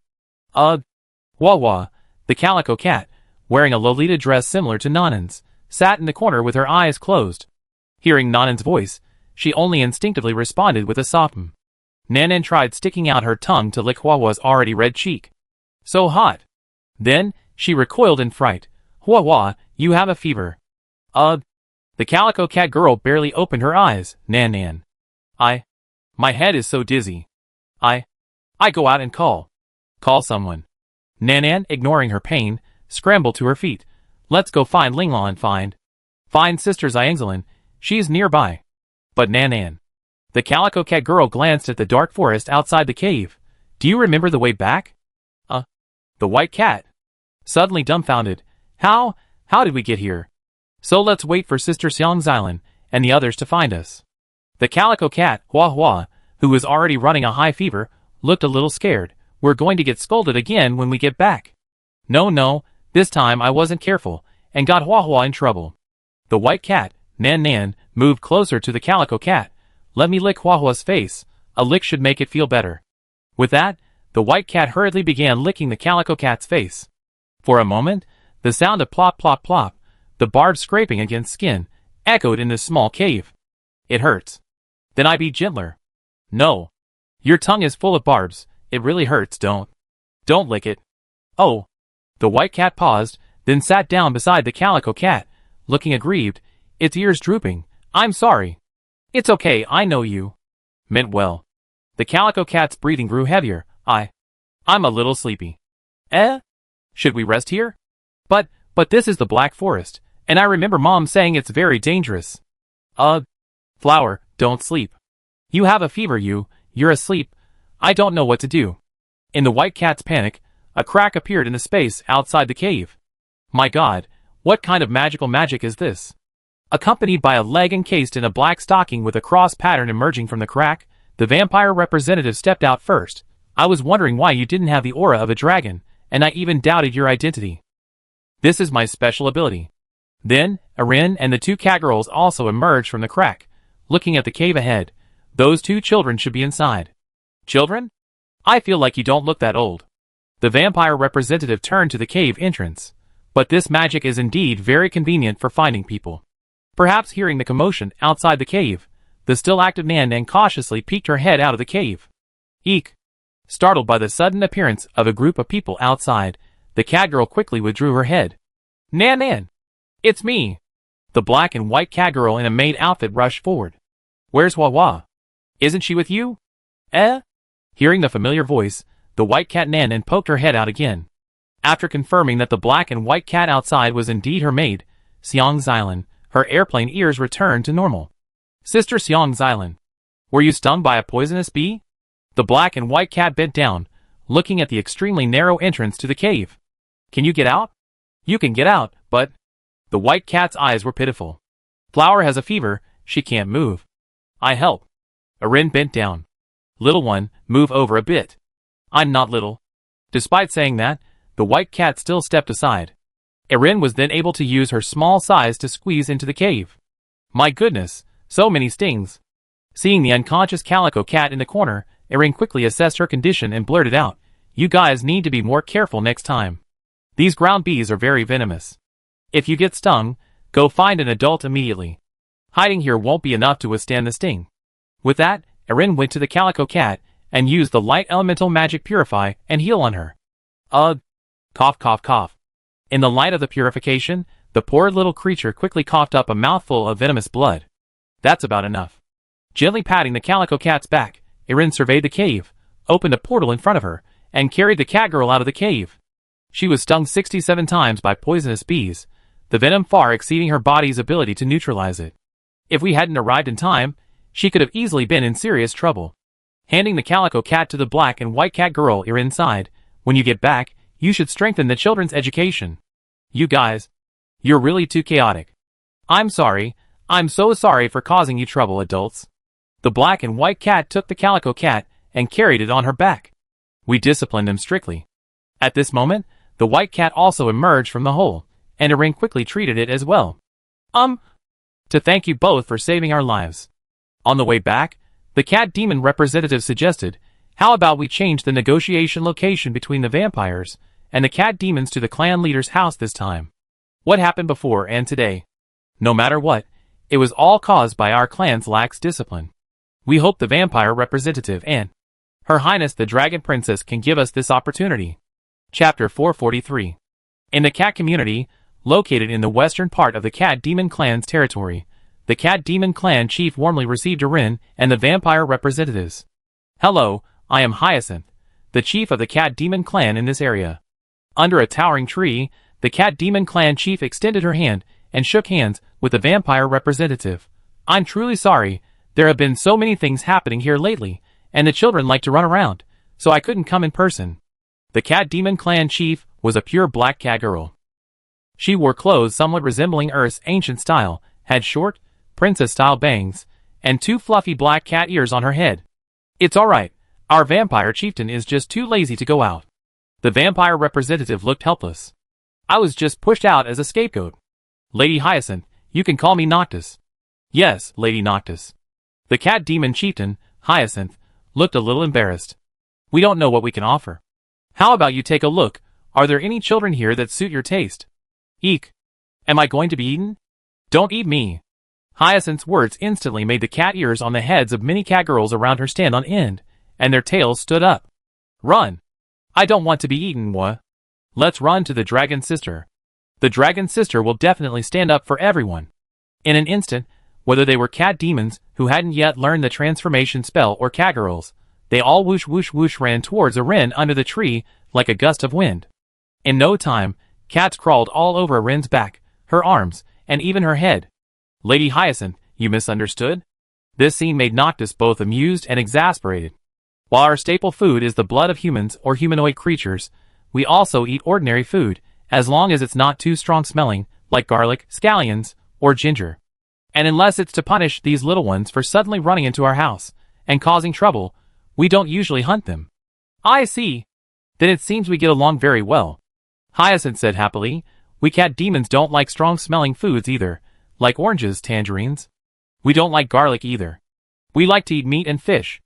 Huahua, the calico cat, wearing a Lolita dress similar to Nan's, sat in the corner with her eyes closed. Hearing Nan's voice, she only instinctively responded with a soft Nan tried sticking out her tongue to lick Huahua's already red cheek. So hot. Then, she recoiled in fright. Huahua, you have a fever. The calico cat girl barely opened her eyes. Nan. My head is so dizzy. I go out and call someone. Nan, ignoring her pain, scrambled to her feet. Let's go find Lingla and find Sister Xiangzelin. She's nearby. But Nan. The calico cat girl glanced at the dark forest outside the cave. Do you remember the way back? The white cat. Suddenly dumbfounded. How did we get here? So let's wait for Sister Xiangzelin and the others to find us. The calico cat, Huahua, who was already running a high fever, looked a little scared. We're going to get scolded again when we get back. No, this time I wasn't careful, and got Huahua in trouble. The white cat, Nan, moved closer to the calico cat. Let me lick Huahua's face. A lick should make it feel better. With that, the white cat hurriedly began licking the calico cat's face. For a moment, the sound of plop plop plop, the barbed scraping against skin, echoed in the small cave. It hurts. Then I be gentler. No. Your tongue is full of barbs. It really hurts, don't lick it. Oh. The white cat paused, then sat down beside the calico cat, looking aggrieved, its ears drooping. I'm sorry. It's okay, I know you. meant well. The Calico Cat's breathing grew heavier. I'm a little sleepy. Should we rest here? But this is the Black Forest, and I remember Mom saying it's very dangerous. Flower, don't sleep. You have a fever, you're asleep. I don't know what to do. In the White Cat's panic, a crack appeared in the space outside the cave. My God, what kind of magic is this? Accompanied by a leg encased in a black stocking with a cross pattern emerging from the crack, the vampire representative stepped out first. I was wondering why you didn't have the aura of a dragon, and I even doubted your identity. This is my special ability. Then, Erin and the two catgirls also emerged from the crack, looking at the cave ahead. Those two children should be inside. Children? I feel like you don't look that old. The vampire representative turned to the cave entrance. But this magic is indeed very convenient for finding people. Perhaps hearing the commotion outside the cave, the still active Nan cautiously peeked her head out of the cave. Eek! Startled by the sudden appearance of a group of people outside, the catgirl quickly withdrew her head. Nan! It's me! The black and white catgirl in a maid outfit rushed forward. Where's Wawa? Isn't she with you? Hearing the familiar voice, the white cat Nan poked her head out again. After confirming that the black and white cat outside was indeed her maid, Xiang Xilan, her airplane ears returned to normal. Sister Xiang Xilan, were you stung by a poisonous bee? The black and white cat bent down, looking at the extremely narrow entrance to the cave. Can you get out? You can get out, but... The white cat's eyes were pitiful. Flower has a fever, she can't move. I help. Erin bent down. Little one, move over a bit. I'm not little. Despite saying that, the white cat still stepped aside. Erin was then able to use her small size to squeeze into the cave. My goodness, so many stings. Seeing the unconscious Calico Cat in the corner, Erin quickly assessed her condition and blurted out, "You guys need to be more careful next time. These ground bees are very venomous. If you get stung, go find an adult immediately. Hiding here won't be enough to withstand the sting." With that, Erin went to the Calico Cat and used the light elemental magic purify and heal on her. Cough cough cough. In the light of the purification, the poor little creature quickly coughed up a mouthful of venomous blood. That's about enough. Gently patting the Calico Cat's back, Erin surveyed the cave, opened a portal in front of her, and carried the catgirl out of the cave. She was stung 67 times by poisonous bees, the venom far exceeding her body's ability to neutralize it. If we hadn't arrived in time, she could have easily been in serious trouble. Handing the Calico Cat to the black and white cat girl, Erin sighed, "When you get back, you should strengthen the children's education. You guys, you're really too chaotic. I'm sorry, I'm so sorry for causing you trouble, adults." The black and white cat took the Calico Cat and carried it on her back. We disciplined him strictly. At this moment, the white cat also emerged from the hole, and Erin quickly treated it as well. To thank you both for saving our lives. On the way back, the cat demon representative suggested, how about we change the negotiation location between the vampires and the cat demons to the clan leader's house this time? What happened before and today? No matter what, it was all caused by our clan's lax discipline. We hope the vampire representative and Her Highness the Dragon Princess can give us this opportunity. Chapter 443. In the cat community, located in the western part of the Cat Demon Clan's territory, the Cat Demon Clan chief warmly received Erin and the vampire representatives. Hello, I am Hyacinth, the chief of the Cat Demon Clan in this area. Under a towering tree, the Cat Demon Clan chief extended her hand and shook hands with the vampire representative. I'm truly sorry, there have been so many things happening here lately, and the children like to run around, so I couldn't come in person. The Cat Demon Clan chief was a pure black cat girl. She wore clothes somewhat resembling Earth's ancient style, had short, princess-style bangs, and two fluffy black cat ears on her head. It's alright, our vampire chieftain is just too lazy to go out. The vampire representative looked helpless. I was just pushed out as a scapegoat. Lady Hyacinth, you can call me Noctis. Yes, Lady Noctis. The cat demon chieftain, Hyacinth, looked a little embarrassed. We don't know what we can offer. How about you take a look, are there any children here that suit your taste? Eek. Am I going to be eaten? Don't eat me. Hyacinth's words instantly made the cat ears on the heads of many cat girls around her stand on end, and their tails stood up. Run. I don't want to be eaten, what? Let's run to the Dragon Sister. The Dragon Sister will definitely stand up for everyone. In an instant, whether they were cat demons who hadn't yet learned the transformation spell, or cat girls. They all whoosh whoosh whoosh ran towards Erin under the tree like a gust of wind. In no time, cats crawled all over Erin's back, her arms, and even her head. Lady Hyacinth, you misunderstood? This scene made Noctis both amused and exasperated. While our staple food is the blood of humans or humanoid creatures, we also eat ordinary food, as long as it's not too strong smelling, like garlic, scallions, or ginger. And unless it's to punish these little ones for suddenly running into our house and causing trouble, we don't usually hunt them. I see. Then it seems we get along very well. Hyacinth said happily. We cat demons don't like strong-smelling foods either, like oranges, tangerines. We don't like garlic either. We like to eat meat and fish.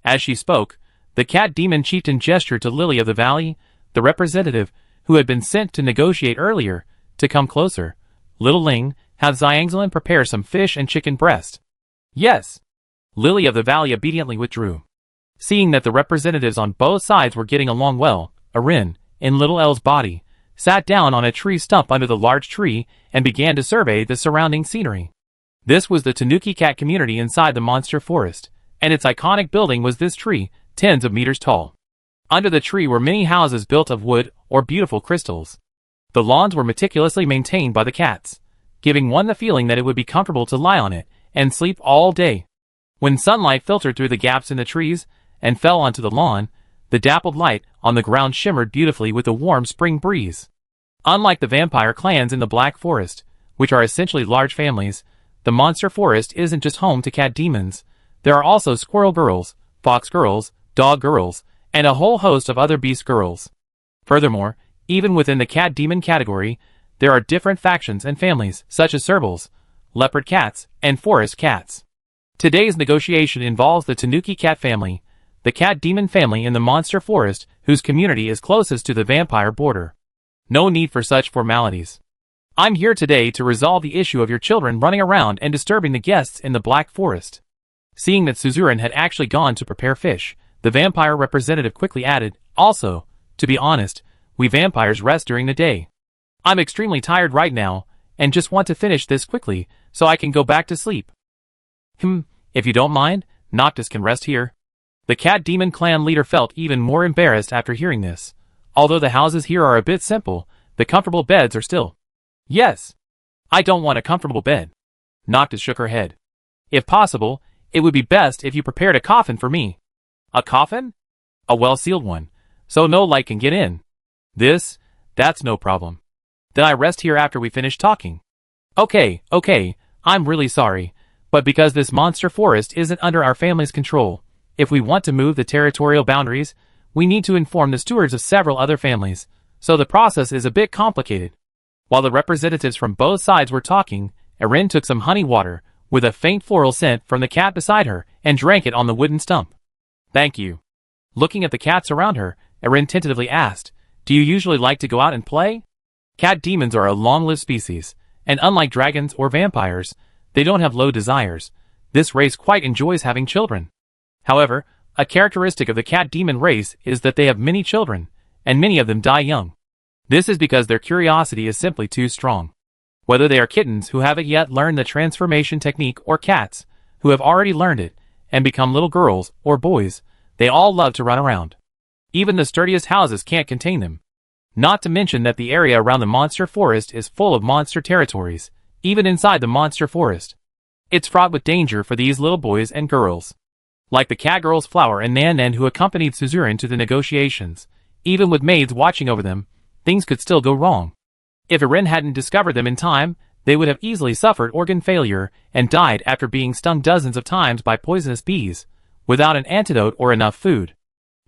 As she spoke, the cat demon chieftain gestured to Lily of the Valley, the representative who had been sent to negotiate earlier, to come closer. Little Ling, have Xiangzilin prepare some fish and chicken breast. Yes. Lily of the Valley obediently withdrew. Seeing that the representatives on both sides were getting along well, Erin, in Little Elle's body, sat down on a tree stump under the large tree and began to survey the surrounding scenery. This was the Tanuki cat community inside the monster forest, and its iconic building was this tree, tens of meters tall. Under the tree were many houses built of wood or beautiful crystals. The lawns were meticulously maintained by the cats, giving one the feeling that it would be comfortable to lie on it and sleep all day. When sunlight filtered through the gaps in the trees and fell onto the lawn, the dappled light on the ground shimmered beautifully with the warm spring breeze. Unlike the vampire clans in the Black Forest, which are essentially large families, the monster forest isn't just home to cat demons. There are also squirrel girls, fox girls, dog girls, and a whole host of other beast girls. Furthermore, even within the cat demon category, there are different factions and families, such as servals, leopard cats, and forest cats. Today's negotiation involves the Tanuki cat family, the cat demon family in the monster forest, whose community is closest to the vampire border. No need for such formalities. I'm here today to resolve the issue of your children running around and disturbing the guests in the Black Forest. Seeing that Suzerain had actually gone to prepare fish, the vampire representative quickly added, also, to be honest, we vampires rest during the day. I'm extremely tired right now, and just want to finish this quickly, so I can go back to sleep. If you don't mind, Noctis can rest here. The cat demon clan leader felt even more embarrassed after hearing this. Although the houses here are a bit simple, the comfortable beds are still. Yes. I don't want a comfortable bed. Noctis shook her head. If possible, it would be best if you prepared a coffin for me. A coffin? A well-sealed one, so no light can get in. That's no problem. Then I rest here after we finish talking. Okay, I'm really sorry, but because this monster forest isn't under our family's control, if we want to move the territorial boundaries, we need to inform the stewards of several other families, so the process is a bit complicated. While the representatives from both sides were talking, Erin took some honey water, with a faint floral scent from the cat beside her, and drank it on the wooden stump. Thank you. Looking at the cats around her, Erin tentatively asked, do you usually like to go out and play? Cat demons are a long-lived species, and unlike dragons or vampires, they don't have low desires. This race quite enjoys having children. However, a characteristic of the cat demon race is that they have many children, and many of them die young. This is because their curiosity is simply too strong. Whether they are kittens who haven't yet learned the transformation technique or cats who have already learned it and become little girls or boys, they all love to run around. Even the sturdiest houses can't contain them. Not to mention that the area around the monster forest is full of monster territories, even inside the monster forest. It's fraught with danger for these little boys and girls. Like the cat girls Flower and Nan who accompanied Suzerain to the negotiations, even with maids watching over them, things could still go wrong. If Erin hadn't discovered them in time, they would have easily suffered organ failure and died after being stung dozens of times by poisonous bees, without an antidote or enough food.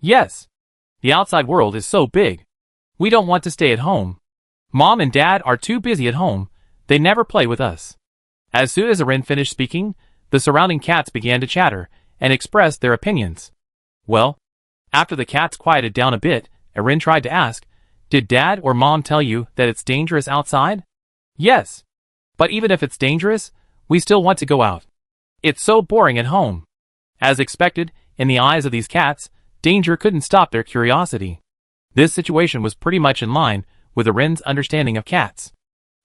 Yes. The outside world is so big. We don't want to stay at home. Mom and Dad are too busy at home. They never play with us. As soon as Erin finished speaking, the surrounding cats began to chatter and express their opinions. Well, after the cats quieted down a bit, Erin tried to ask, did Dad or Mom tell you that it's dangerous outside? Yes. But even if it's dangerous, we still want to go out. It's so boring at home. As expected, in the eyes of these cats, danger couldn't stop their curiosity. This situation was pretty much in line with Erin's understanding of cats.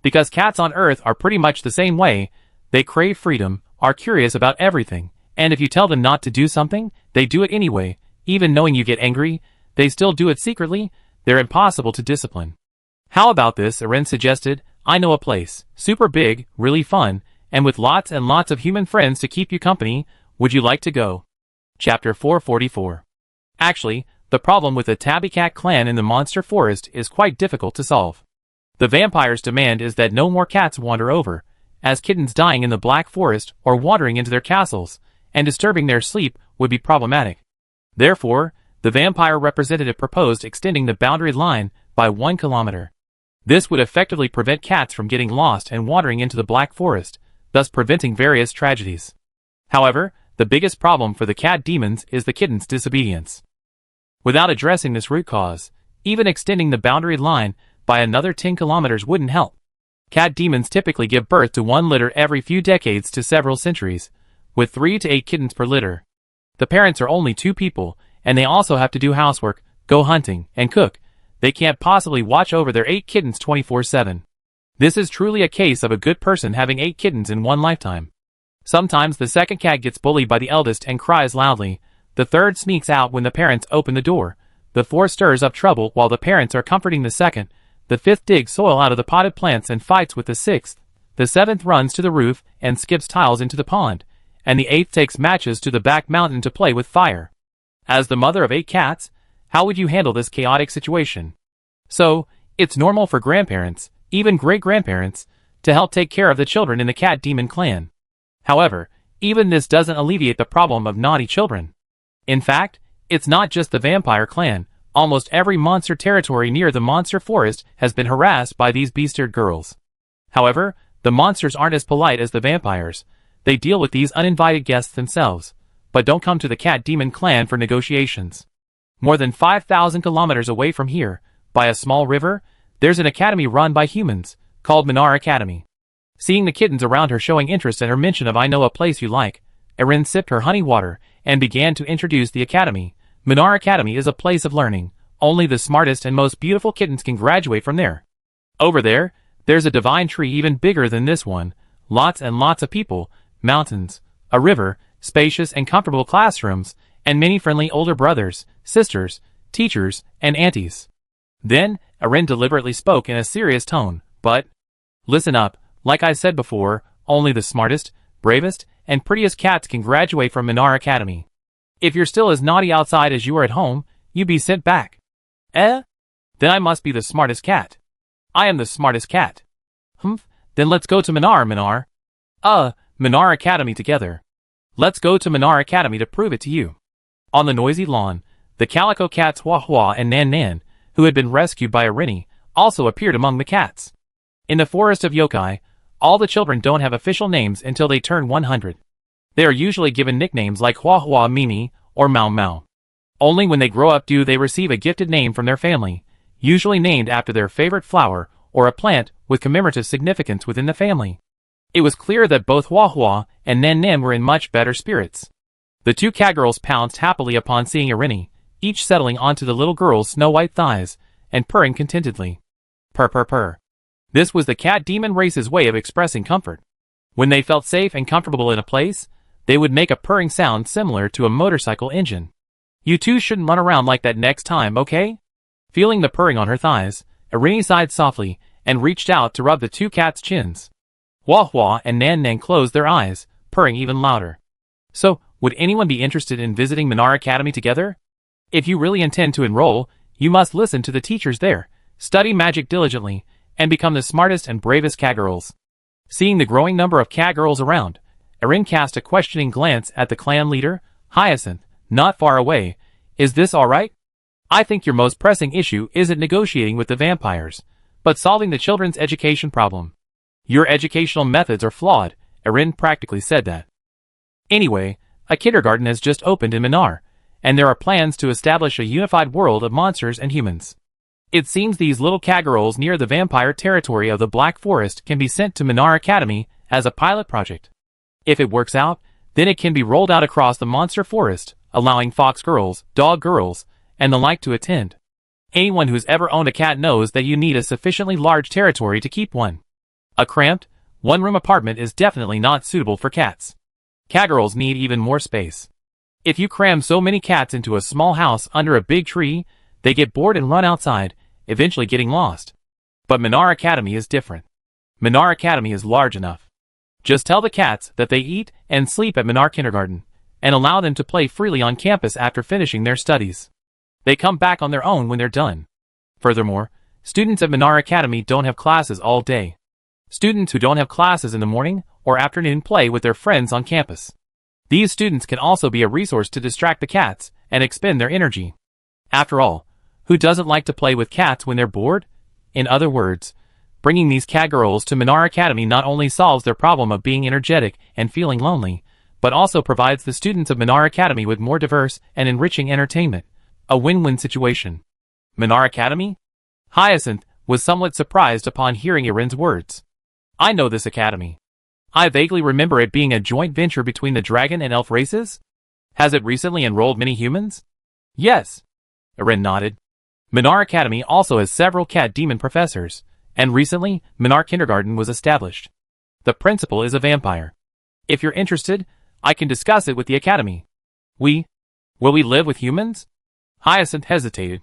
Because cats on Earth are pretty much the same way, they crave freedom, are curious about everything, and if you tell them not to do something, they do it anyway, even knowing you get angry, they still do it secretly. They're impossible to discipline. How about this? Aren suggested. I know a place, super big, really fun, and with lots and lots of human friends to keep you company. Would you like to go? Chapter 444. Actually, the problem with the Tabby Cat clan in the monster forest is quite difficult to solve. The vampires' demand is that no more cats wander over, as kittens dying in the Black Forest or wandering into their castles and disturbing their sleep would be problematic. Therefore, the vampire representative proposed extending the boundary line by 1 kilometer. This would effectively prevent cats from getting lost and wandering into the Black Forest, thus preventing various tragedies. However, the biggest problem for the cat demons is the kittens' disobedience. Without addressing this root cause, even extending the boundary line by another 10 kilometers wouldn't help. Cat demons typically give birth to one litter every few decades to several centuries, with 3 to 8 kittens per litter. The parents are only 2 people, and they also have to do housework, go hunting, and cook. They can't possibly watch over their 8 kittens 24/7. This is truly a case of a good person having 8 kittens in one lifetime. Sometimes the second cat gets bullied by the eldest and cries loudly. The third sneaks out when the parents open the door. The fourth stirs up trouble while the parents are comforting the second. The fifth digs soil out of the potted plants and fights with the sixth. The seventh runs to the roof and skips tiles into the pond. And the eighth takes matches to the back mountain to play with fire. As the mother of 8 cats, how would you handle this chaotic situation? So, it's normal for grandparents, even great-grandparents, to help take care of the children in the cat demon clan. However, even this doesn't alleviate the problem of naughty children. In fact, it's not just the vampire clan. Almost every monster territory near the monster forest has been harassed by these beast-eared girls. However, the monsters aren't as polite as the vampires. They deal with these uninvited guests themselves, but don't come to the cat demon clan for negotiations. More than 5,000 kilometers away from here, by a small river, there's an academy run by humans, called Minar Academy. Seeing the kittens around her showing interest at her mention of I know a place you like, Erin sipped her honey water and began to introduce the academy. Minar Academy is a place of learning. Only the smartest and most beautiful kittens can graduate from there. Over there, there's a divine tree even bigger than this one, lots and lots of people, mountains, a river, spacious and comfortable classrooms, and many friendly older brothers, sisters, teachers, and aunties. Then, Erin deliberately spoke in a serious tone, but, listen up, like I said before, only the smartest, bravest, and prettiest cats can graduate from Minar Academy. If you're still as naughty outside as you are at home, you'd be sent back. Eh? Then I must be the smartest cat. I am the smartest cat. Humph, then let's go to Minar. Minar Academy together. Let's go to Minar Academy to prove it to you. On the noisy lawn, the calico cats Hua Hua and Nan Nan, who had been rescued by Irini, also appeared among the cats. In the forest of yokai, all the children don't have official names until they turn 100. They are usually given nicknames like Hua Hua Mimi or Mau Mau. Only when they grow up do they receive a gifted name from their family, usually named after their favorite flower or a plant with commemorative significance within the family. It was clear that both Hua Hua and Nan Nan were in much better spirits. The 2 cat girls pounced happily upon seeing Irini, each settling onto the little girl's snow-white thighs and purring contentedly. Purr purr purr. This was the cat demon race's way of expressing comfort. When they felt safe and comfortable in a place, they would make a purring sound similar to a motorcycle engine. You two shouldn't run around like that next time, okay? Feeling the purring on her thighs, Irini sighed softly and reached out to rub the 2 cats' chins. Hua Hua and Nan Nan closed their eyes, purring even louder. So, would anyone be interested in visiting Minar Academy together? If you really intend to enroll, you must listen to the teachers there, study magic diligently, and become the smartest and bravest cat girls. Seeing the growing number of cat girls around, Erin cast a questioning glance at the clan leader, Hyacinth, not far away. Is this alright? I think your most pressing issue isn't negotiating with the vampires, but solving the children's education problem. Your educational methods are flawed, Erin practically said that. Anyway, a kindergarten has just opened in Minar, and there are plans to establish a unified world of monsters and humans. It seems these little cat girls near the vampire territory of the Black Forest can be sent to Minar Academy as a pilot project. If it works out, then it can be rolled out across the monster forest, allowing fox girls, dog girls, and the like to attend. Anyone who's ever owned a cat knows that you need a sufficiently large territory to keep one. A cramped, one-room apartment is definitely not suitable for cats. Catgirls need even more space. If you cram so many cats into a small house under a big tree, they get bored and run outside, eventually getting lost. But Minar Academy is different. Minar Academy is large enough. Just tell the cats that they eat and sleep at Minar Kindergarten, and allow them to play freely on campus after finishing their studies. They come back on their own when they're done. Furthermore, students at Minar Academy don't have classes all day. Students who don't have classes in the morning or afternoon play with their friends on campus. These students can also be a resource to distract the cats and expend their energy. After all, who doesn't like to play with cats when they're bored? In other words, bringing these catgirls to Minar Academy not only solves their problem of being energetic and feeling lonely, but also provides the students of Minar Academy with more diverse and enriching entertainment. A win-win situation. Minar Academy? Hyacinth was somewhat surprised upon hearing Irin's words. I know this academy. I vaguely remember it being a joint venture between the dragon and elf races. Has it recently enrolled many humans? Yes. Irin nodded. Minar Academy also has several cat demon professors, and recently, Minar Kindergarten was established. The principal is a vampire. If you're interested, I can discuss it with the academy. Will we live with humans? Hyacinth hesitated.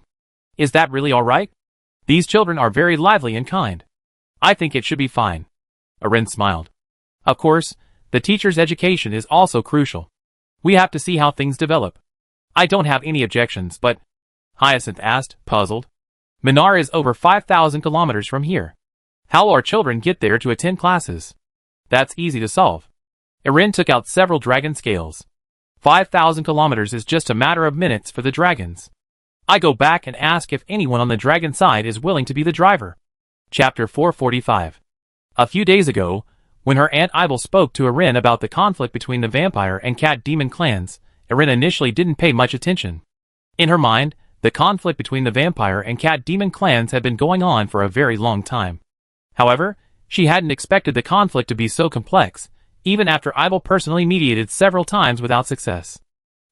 Is that really alright? These children are very lively and kind. I think it should be fine. Irin smiled. Of course, the teacher's education is also crucial. We have to see how things develop. I don't have any objections, but... Hyacinth asked, puzzled. Minar is over 5,000 kilometers from here. How will our children get there to attend classes? That's easy to solve. Irin took out several dragon scales. 5,000 kilometers is just a matter of minutes for the dragons. I go back and ask if anyone on the dragon side is willing to be the driver. Chapter 445. A few days ago, when her Aunt Ibel spoke to Irin about the conflict between the vampire and cat demon clans, Irin initially didn't pay much attention. In her mind, the conflict between the vampire and cat demon clans had been going on for a very long time. However, she hadn't expected the conflict to be so complex, even after Ibel personally mediated several times without success.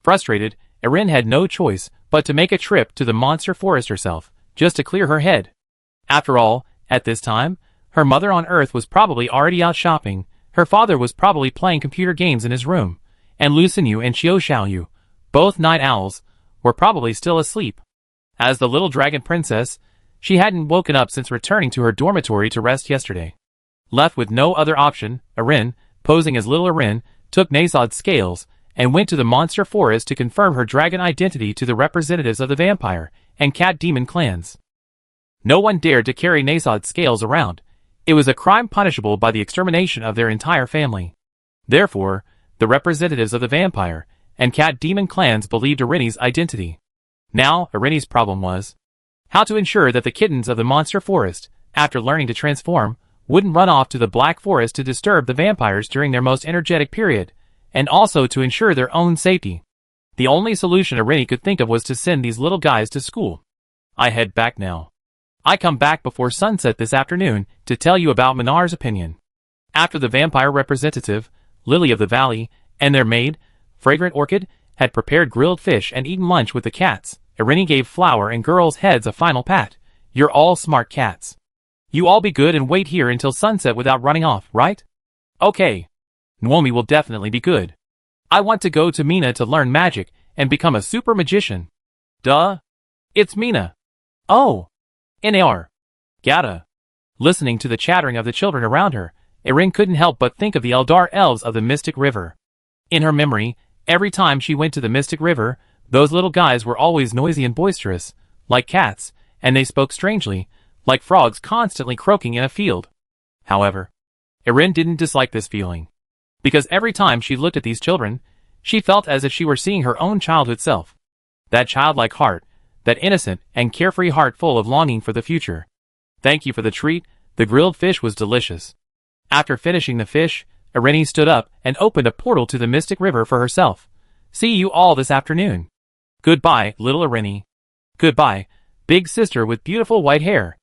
Frustrated, Irin had no choice but to make a trip to the monster forest herself, just to clear her head. After all, at this time, her mother on Earth was probably already out shopping, her father was probably playing computer games in his room, and Lu Xinyu and Xiao Xiaoyu, both night owls, were probably still asleep. As the little dragon princess, she hadn't woken up since returning to her dormitory to rest yesterday. Left with no other option, Irin, posing as little Irin, took Nasod's scales and went to the monster forest to confirm her dragon identity to the representatives of the vampire and cat demon clans. No one dared to carry Nasod's scales around. It was a crime punishable by the extermination of their entire family. Therefore, the representatives of the vampire and cat demon clans believed Irini's identity. Now, Irini's problem was how to ensure that the kittens of the monster forest, after learning to transform, wouldn't run off to the Black Forest to disturb the vampires during their most energetic period, and also to ensure their own safety. The only solution Irini could think of was to send these little guys to school. I head back now. I come back before sunset this afternoon to tell you about Minar's opinion. After the vampire representative, Lily of the Valley, and their maid, Fragrant Orchid, had prepared grilled fish and eaten lunch with the cats, Irini gave Flower and Girl's heads a final pat. You're all smart cats. You all be good and wait here until sunset without running off, right? Okay. Naomi will definitely be good. I want to go to Mina to learn magic and become a super magician. Duh. It's Mina. Oh. Nar. Gata. Listening to the chattering of the children around her, Irin couldn't help but think of the Eldar elves of the Mystic River. In her memory, every time she went to the Mystic River, those little guys were always noisy and boisterous, like cats, and they spoke strangely, like frogs constantly croaking in a field. However, Irin didn't dislike this feeling, because every time she looked at these children, she felt as if she were seeing her own childhood self. That childlike heart, that innocent and carefree heart full of longing for the future. Thank you for the treat, the grilled fish was delicious. After finishing the fish, Irini stood up and opened a portal to the Mystic River for herself. See you all this afternoon. Goodbye, little Irini. Goodbye, big sister with beautiful white hair.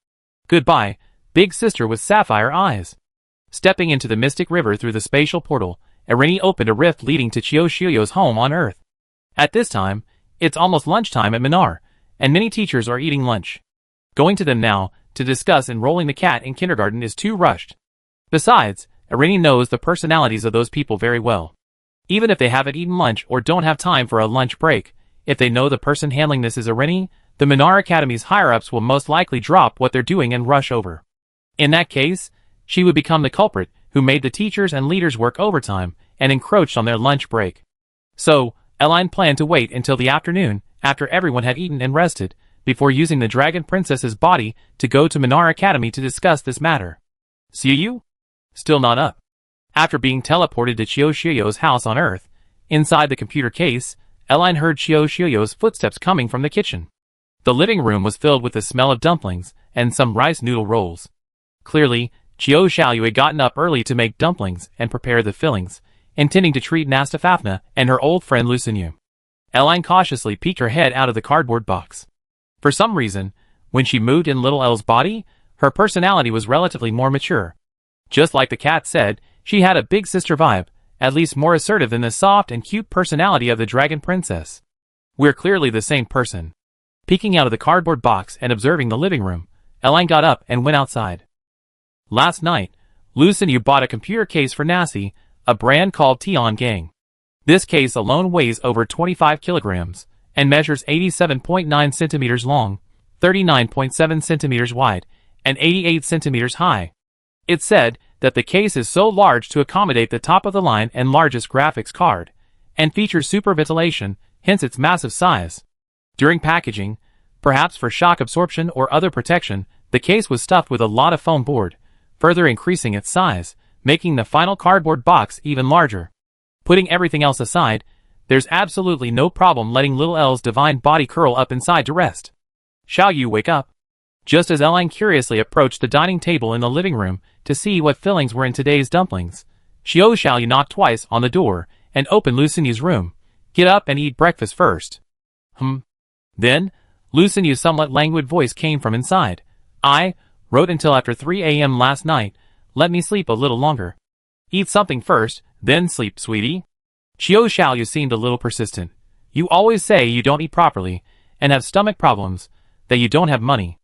Goodbye, big sister with sapphire eyes. Stepping into the Mystic River through the spatial portal, Irini opened a rift leading to Xiao Xiaoyu's home on Earth. At this time, it's almost lunchtime at Minar, and many teachers are eating lunch. Going to them now to discuss enrolling the cat in kindergarten is too rushed. Besides, Irini knows the personalities of those people very well. Even if they haven't eaten lunch or don't have time for a lunch break, if they know the person handling this is Irini, the Minar Academy's higher-ups will most likely drop what they're doing and rush over. In that case, she would become the culprit who made the teachers and leaders work overtime and encroached on their lunch break. So, Eline planned to wait until the afternoon, after everyone had eaten and rested, before using the Dragon Princess's body to go to Minar Academy to discuss this matter. Xiaoyu? Still not up. After being teleported to Xiaoyo's house on Earth, inside the computer case, Eline heard Xiaoyo's footsteps coming from the kitchen. The living room was filled with the smell of dumplings and some rice noodle rolls. Clearly, Xiaoyu had gotten up early to make dumplings and prepare the fillings, intending to treat Nastafafna and her old friend Lucinyu. Eline cautiously peeked her head out of the cardboard box. For some reason, when she moved in Little Elle's body, her personality was relatively more mature. Just like the cat said, she had a big sister vibe, at least more assertive than the soft and cute personality of the Dragon Princess. We're clearly the same person. Peeking out of the cardboard box and observing the living room, Eline got up and went outside. Last night, Lucinyu bought a computer case for Nassie, a brand called Tian Gang. This case alone weighs over 25 kilograms and measures 87.9 centimeters long, 39.7 centimeters wide, and 88 centimeters high. It's said that the case is so large to accommodate the top-of-the-line and largest graphics card, and features super ventilation, hence its massive size. During packaging, perhaps for shock absorption or other protection, the case was stuffed with a lot of foam board, further increasing its size, making the final cardboard box even larger. Putting everything else aside, there's absolutely no problem letting Little Elle's divine body curl up inside to rest. Shall you wake up? Just as Eline curiously approached the dining table in the living room to see what fillings were in today's dumplings, Xiaoyu knocked twice on the door and opened Lucinyu's room. Get up and eat breakfast first. Then, Lucinyu's somewhat languid voice came from inside. I wrote until after 3 a.m. last night. Let me sleep a little longer. Eat something first, then sleep, sweetie. Xiaoyu seemed a little persistent. You always say you don't eat properly and have stomach problems, that you don't have money.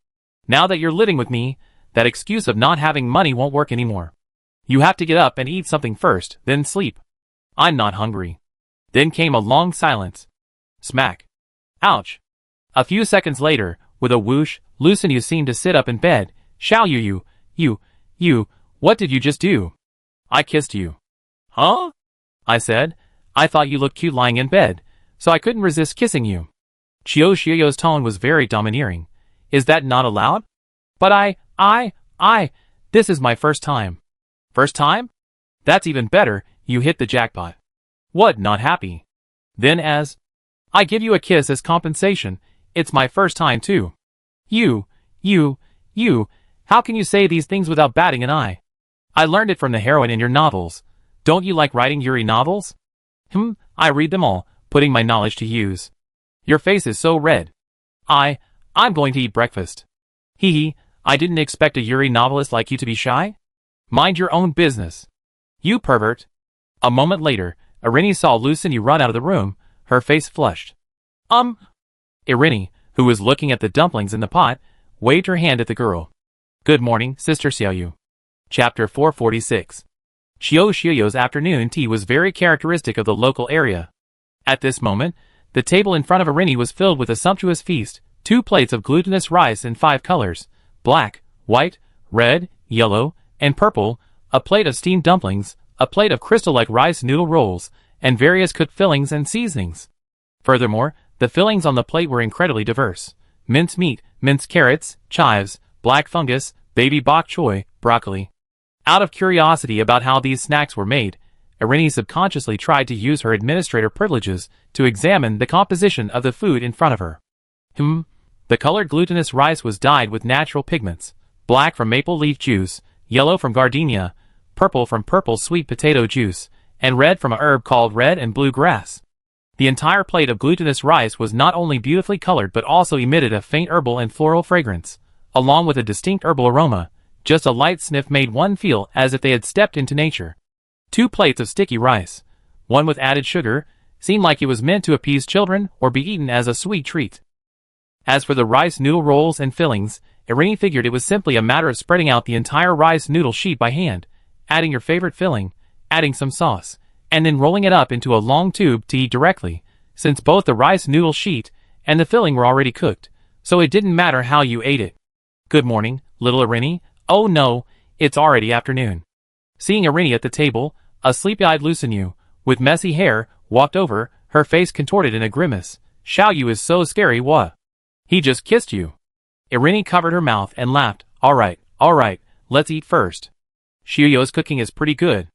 Now that you're living with me, that excuse of not having money won't work anymore. You have to get up and eat something first, then sleep. I'm not hungry. Then came a long silence. Smack. Ouch. A few seconds later, with a whoosh, Lucinyu seemed to sit up in bed. Xiaoyu, you, what did you just do? I kissed you. Huh? I said. I thought you looked cute lying in bed, so I couldn't resist kissing you. Xiaoyu's tone was very domineering. Is that not allowed? But this is my first time. First time? That's even better, you hit the jackpot. What, not happy? Then as I give you a kiss as compensation, it's my first time too. You, how can you say these things without batting an eye? I learned it from the heroine in your novels. Don't you like writing Yuri novels? I read them all, putting my knowledge to use. Your face is so red. I'm going to eat breakfast. Hee, I didn't expect a Yuri novelist like you to be shy. Mind your own business. You pervert. A moment later, Irini saw Lucinyu run out of the room, her face flushed. Irini, who was looking at the dumplings in the pot, waved her hand at the girl. Good morning, Sister Xiaoyu. Chapter 446. Xiaoyu's afternoon tea was very characteristic of the local area. At this moment, the table in front of Irini was filled with a sumptuous feast, 2 plates of glutinous rice in 5 colors, black, white, red, yellow, and purple, a plate of steamed dumplings, a plate of crystal-like rice noodle rolls, and various cooked fillings and seasonings. Furthermore, the fillings on the plate were incredibly diverse. Minced meat, minced carrots, chives, black fungus, baby bok choy, broccoli. Out of curiosity about how these snacks were made, Irini subconsciously tried to use her administrator privileges to examine the composition of the food in front of her. The colored glutinous rice was dyed with natural pigments, black from maple leaf juice, yellow from gardenia, purple from purple sweet potato juice, and red from a herb called red and blue grass. The entire plate of glutinous rice was not only beautifully colored but also emitted a faint herbal and floral fragrance, along with a distinct herbal aroma. Just a light sniff made one feel as if they had stepped into nature. 2 plates of sticky rice, one with added sugar, seemed like it was meant to appease children or be eaten as a sweet treat. As for the rice noodle rolls and fillings, Irini figured it was simply a matter of spreading out the entire rice noodle sheet by hand, adding your favorite filling, adding some sauce, and then rolling it up into a long tube to eat directly, since both the rice noodle sheet and the filling were already cooked, so it didn't matter how you ate it. Good morning, little Irini. Oh no, it's already afternoon. Seeing Irini at the table, a sleepy-eyed Lucinu, with messy hair, walked over, her face contorted in a grimace. Xiaoyu is so scary, what? He just kissed you. Irini covered her mouth and laughed. Alright, let's eat first. Xiaoyu's cooking is pretty good.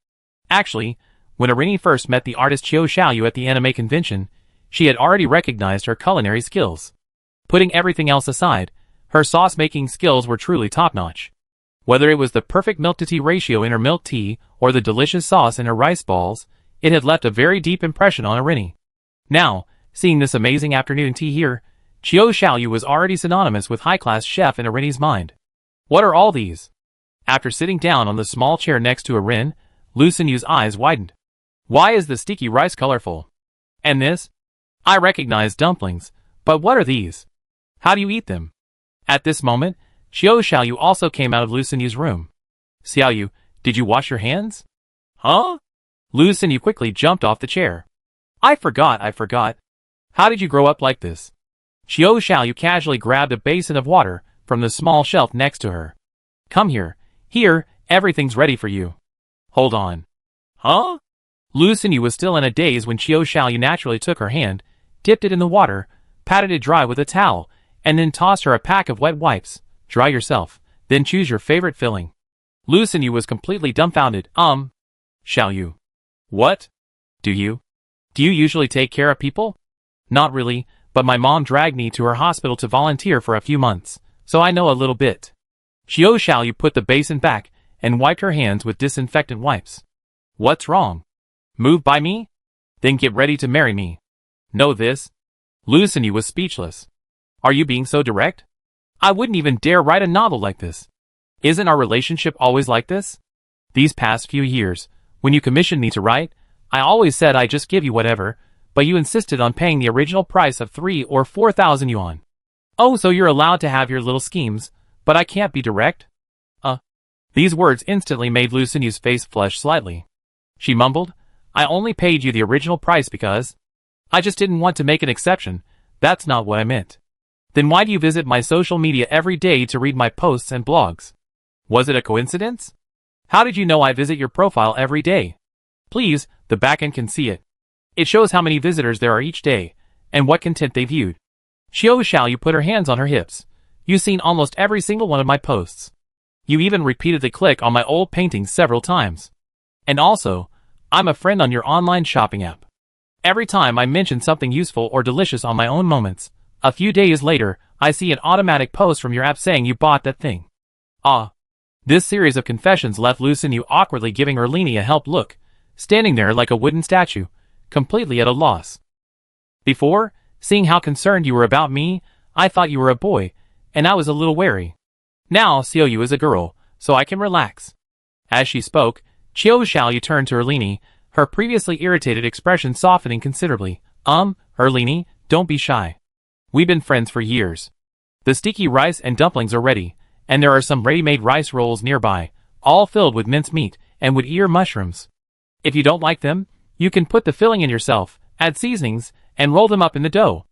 Actually, when Irini first met the artist Xiaoyu at the anime convention, she had already recognized her culinary skills. Putting everything else aside, her sauce-making skills were truly top-notch. Whether it was the perfect milk-to-tea ratio in her milk tea or the delicious sauce in her rice balls, it had left a very deep impression on Irini. Now, seeing this amazing afternoon tea here, Xiaoyu was already synonymous with high-class chef in Irini's mind. What are all these? After sitting down on the small chair next to Irin, Lucinu's eyes widened. Why is the sticky rice colorful? And this? I recognize dumplings, but what are these? How do you eat them? At this moment, Xiaoyu also came out of Lucinu's room. Xiaoyu, did you wash your hands? Huh? Lucinu quickly jumped off the chair. I forgot. How did you grow up like this? Xiaoyu casually grabbed a basin of water from the small shelf next to her. Come here. Here, everything's ready for you. Hold on. Huh? Lucinu was still in a daze when Xiaoyu naturally took her hand, dipped it in the water, patted it dry with a towel, and then tossed her a pack of wet wipes. Dry yourself, then choose your favorite filling. Lucinu was completely dumbfounded. Xiaoyu. What? Do you usually take care of people? Not really, but my mom dragged me to her hospital to volunteer for a few months, so I know a little bit. Xiaoyu put the basin back and wiped her hands with disinfectant wipes. What's wrong? Moved by me? Then get ready to marry me. Know this? Lucinu was speechless. Are you being so direct? I wouldn't even dare write a novel like this. Isn't our relationship always like this? These past few years, when you commissioned me to write, I always said I'd just give you whatever, but you insisted on paying the original price of 3,000 or 4,000 yuan. Oh, so you're allowed to have your little schemes, but I can't be direct? These words instantly made Lucinu's face flush slightly. She mumbled, I only paid you the original price because I just didn't want to make an exception. That's not what I meant. Then why do you visit my social media every day to read my posts and blogs? Was it a coincidence? How did you know I visit your profile every day? Please, the backend can see it. It shows how many visitors there are each day, and what content they viewed. Xiaoyu put her hands on her hips. You've seen almost every single one of my posts. You even repeatedly click on my old paintings several times. And also, I'm a friend on your online shopping app. Every time I mention something useful or delicious on my own moments, a few days later, I see an automatic post from your app saying you bought that thing. This series of confessions left Lucinu awkwardly giving Erlini a helped look, standing there like a wooden statue, completely at a loss. Before, seeing how concerned you were about me, I thought you were a boy, and I was a little wary. Now, Xiaoyu is a girl, so I can relax. As she spoke, Xiaoyu turned to Erlini, her previously irritated expression softening considerably. Erlini, don't be shy. We've been friends for years. The sticky rice and dumplings are ready, and there are some ready-made rice rolls nearby, all filled with minced meat and with ear mushrooms. If you don't like them, you can put the filling in yourself, add seasonings, and roll them up in the dough.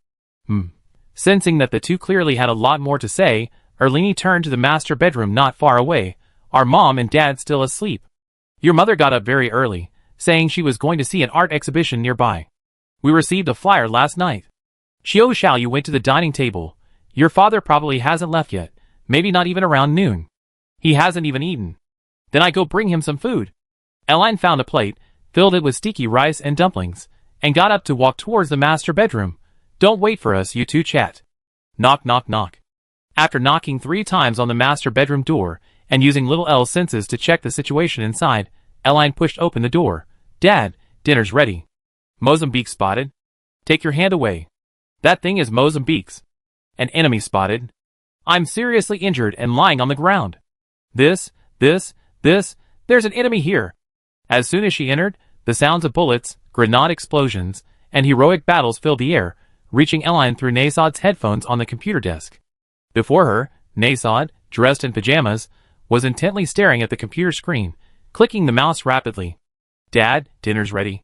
Sensing that the two clearly had a lot more to say, Erlini turned to the master bedroom not far away. Are mom and dad still asleep? Your mother got up very early, saying she was going to see an art exhibition nearby. We received a flyer last night. Xiaoyu went to the dining table. Your father probably hasn't left yet, maybe not even around noon. He hasn't even eaten. Then I go bring him some food. Elaine found a plate, filled it with sticky rice and dumplings, and got up to walk towards the master bedroom. Don't wait for us, you two chat. Knock, knock, knock. After knocking 3 times on the master bedroom door, and using little L's senses to check the situation inside, Elaine pushed open the door. Dad, dinner's ready. Mozambique spotted. Take your hand away. That thing is Mozambique's. An enemy spotted. I'm seriously injured and lying on the ground. There's an enemy here. As soon as she entered, the sounds of bullets, grenade explosions, and heroic battles filled the air, reaching Elaine through Nasad's headphones on the computer desk. Before her, Nasad, dressed in pajamas, was intently staring at the computer screen, clicking the mouse rapidly. Dad, dinner's ready.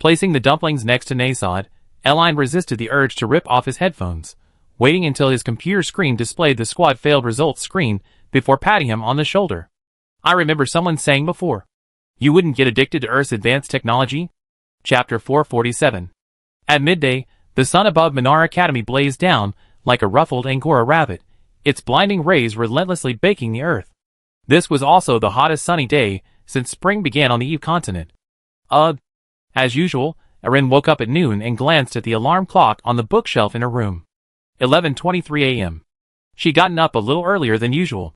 Placing the dumplings next to Nasod, Eline resisted the urge to rip off his headphones, waiting until his computer screen displayed the squad failed results screen before patting him on the shoulder. I remember someone saying before, "You wouldn't get addicted to Earth's advanced technology?" Chapter 447. At midday, the sun above Minar Academy blazed down like a ruffled Angora rabbit, its blinding rays relentlessly baking the earth. This was also the hottest sunny day since spring began on the Eve continent. As usual, Erin woke up at noon and glanced at the alarm clock on the bookshelf in her room. 11:23 a.m. She'd gotten up a little earlier than usual.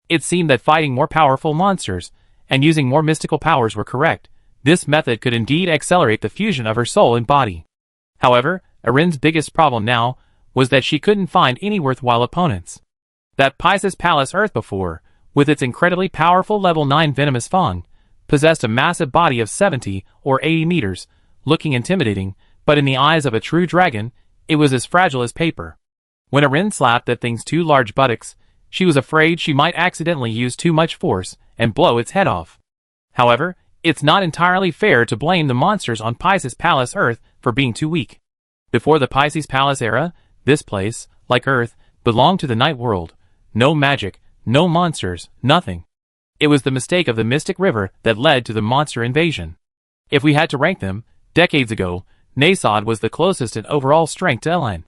It seemed that fighting more powerful monsters and using more mystical powers were correct. This method could indeed accelerate the fusion of her soul and body. However, Erin's biggest problem now was that she couldn't find any worthwhile opponents. That Pisces Palace Earth before, with its incredibly powerful level 9 venomous fang, possessed a massive body of 70 or 80 meters, looking intimidating, but in the eyes of a true dragon, it was as fragile as paper. When Erin slapped that thing's 2 large buttocks, she was afraid she might accidentally use too much force and blow its head off. However, it's not entirely fair to blame the monsters on Pisces Palace Earth for being too weak. Before the Pisces Palace era, this place, like Earth, belonged to the night world. No magic, no monsters, nothing. It was the mistake of the Mystic River that led to the monster invasion. If we had to rank them, decades ago, Nasod was the closest in overall strength to Eline.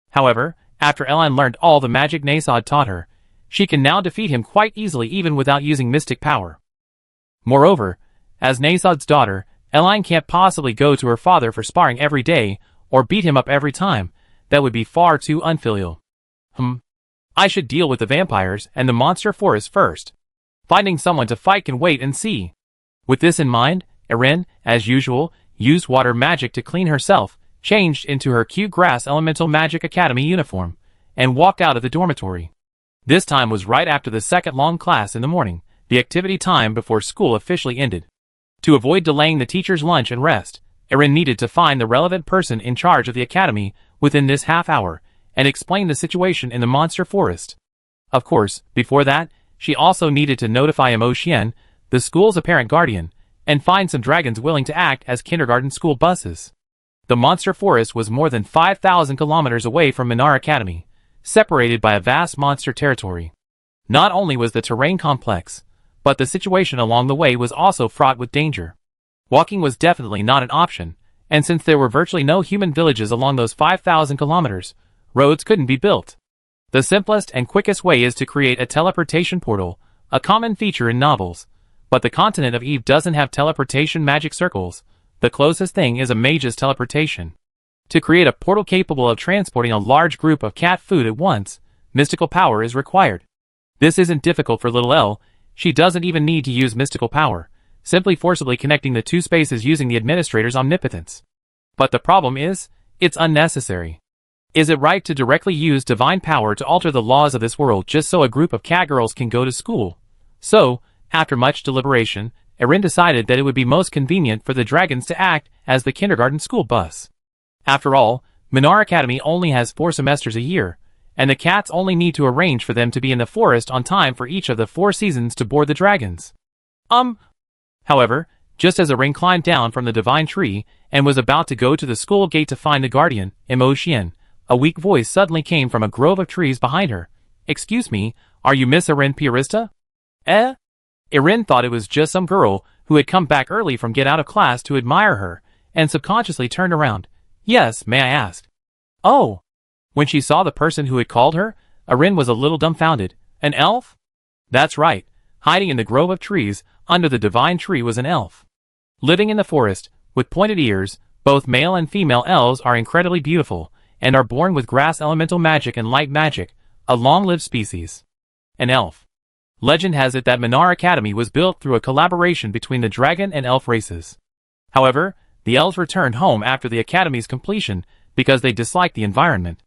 However, after Eline learned all the magic Nasod taught her, she can now defeat him quite easily even without using mystic power. Moreover, as Nasod's daughter, Eline can't possibly go to her father for sparring every day or beat him up every time. That would be far too unfilial. I should deal with the vampires and the monster forest first. Finding someone to fight can wait and see. With this in mind, Erin, as usual, used water magic to clean herself, changed into her cute grass elemental magic academy uniform, and walked out of the dormitory. This time was right after the second long class in the morning, the activity time before school officially ended. To avoid delaying the teacher's lunch and rest, Erin needed to find the relevant person in charge of the academy within this half hour and explain the situation in the monster forest. Of course, before that, she also needed to notify Mo Xian, the school's apparent guardian, and find some dragons willing to act as kindergarten school buses. The monster forest was more than 5,000 kilometers away from Minar Academy, separated by a vast monster territory. Not only was the terrain complex, but the situation along the way was also fraught with danger. Walking was definitely not an option, and since there were virtually no human villages along those 5,000 kilometers, roads couldn't be built. The simplest and quickest way is to create a teleportation portal, a common feature in novels. But the continent of Eve doesn't have teleportation magic circles. The closest thing is a mage's teleportation. To create a portal capable of transporting a large group of cat food at once, mystical power is required. This isn't difficult for little Elle. She doesn't even need to use mystical power, simply forcibly connecting the two spaces using the administrator's omnipotence. But the problem is, it's unnecessary. Is it right to directly use divine power to alter the laws of this world just so a group of cat girls can go to school? So, after much deliberation, Erin decided that it would be most convenient for the dragons to act as the kindergarten school bus. After all, Minar Academy only has 4 semesters a year, and the cats only need to arrange for them to be in the forest on time for each of the 4 seasons to board the dragons. However, just as Erin climbed down from the divine tree and was about to go to the school gate to find the guardian, Mo Xian, a weak voice suddenly came from a grove of trees behind her. "Excuse me, are you Miss Erin Piarista?" Erin thought it was just some girl who had come back early from get out of class to admire her, and subconsciously turned around. "Yes, may I ask?" "Oh." When she saw the person who had called her, Erin was a little dumbfounded. "An elf?" That's right. Hiding in the grove of trees, under the divine tree was an elf. Living in the forest, with pointed ears, both male and female elves are incredibly beautiful, and are born with grass elemental magic and light magic, a long-lived species. An elf. Legend has it that Minar Academy was built through a collaboration between the dragon and elf races. However, the elves returned home after the academy's completion because they disliked the environment.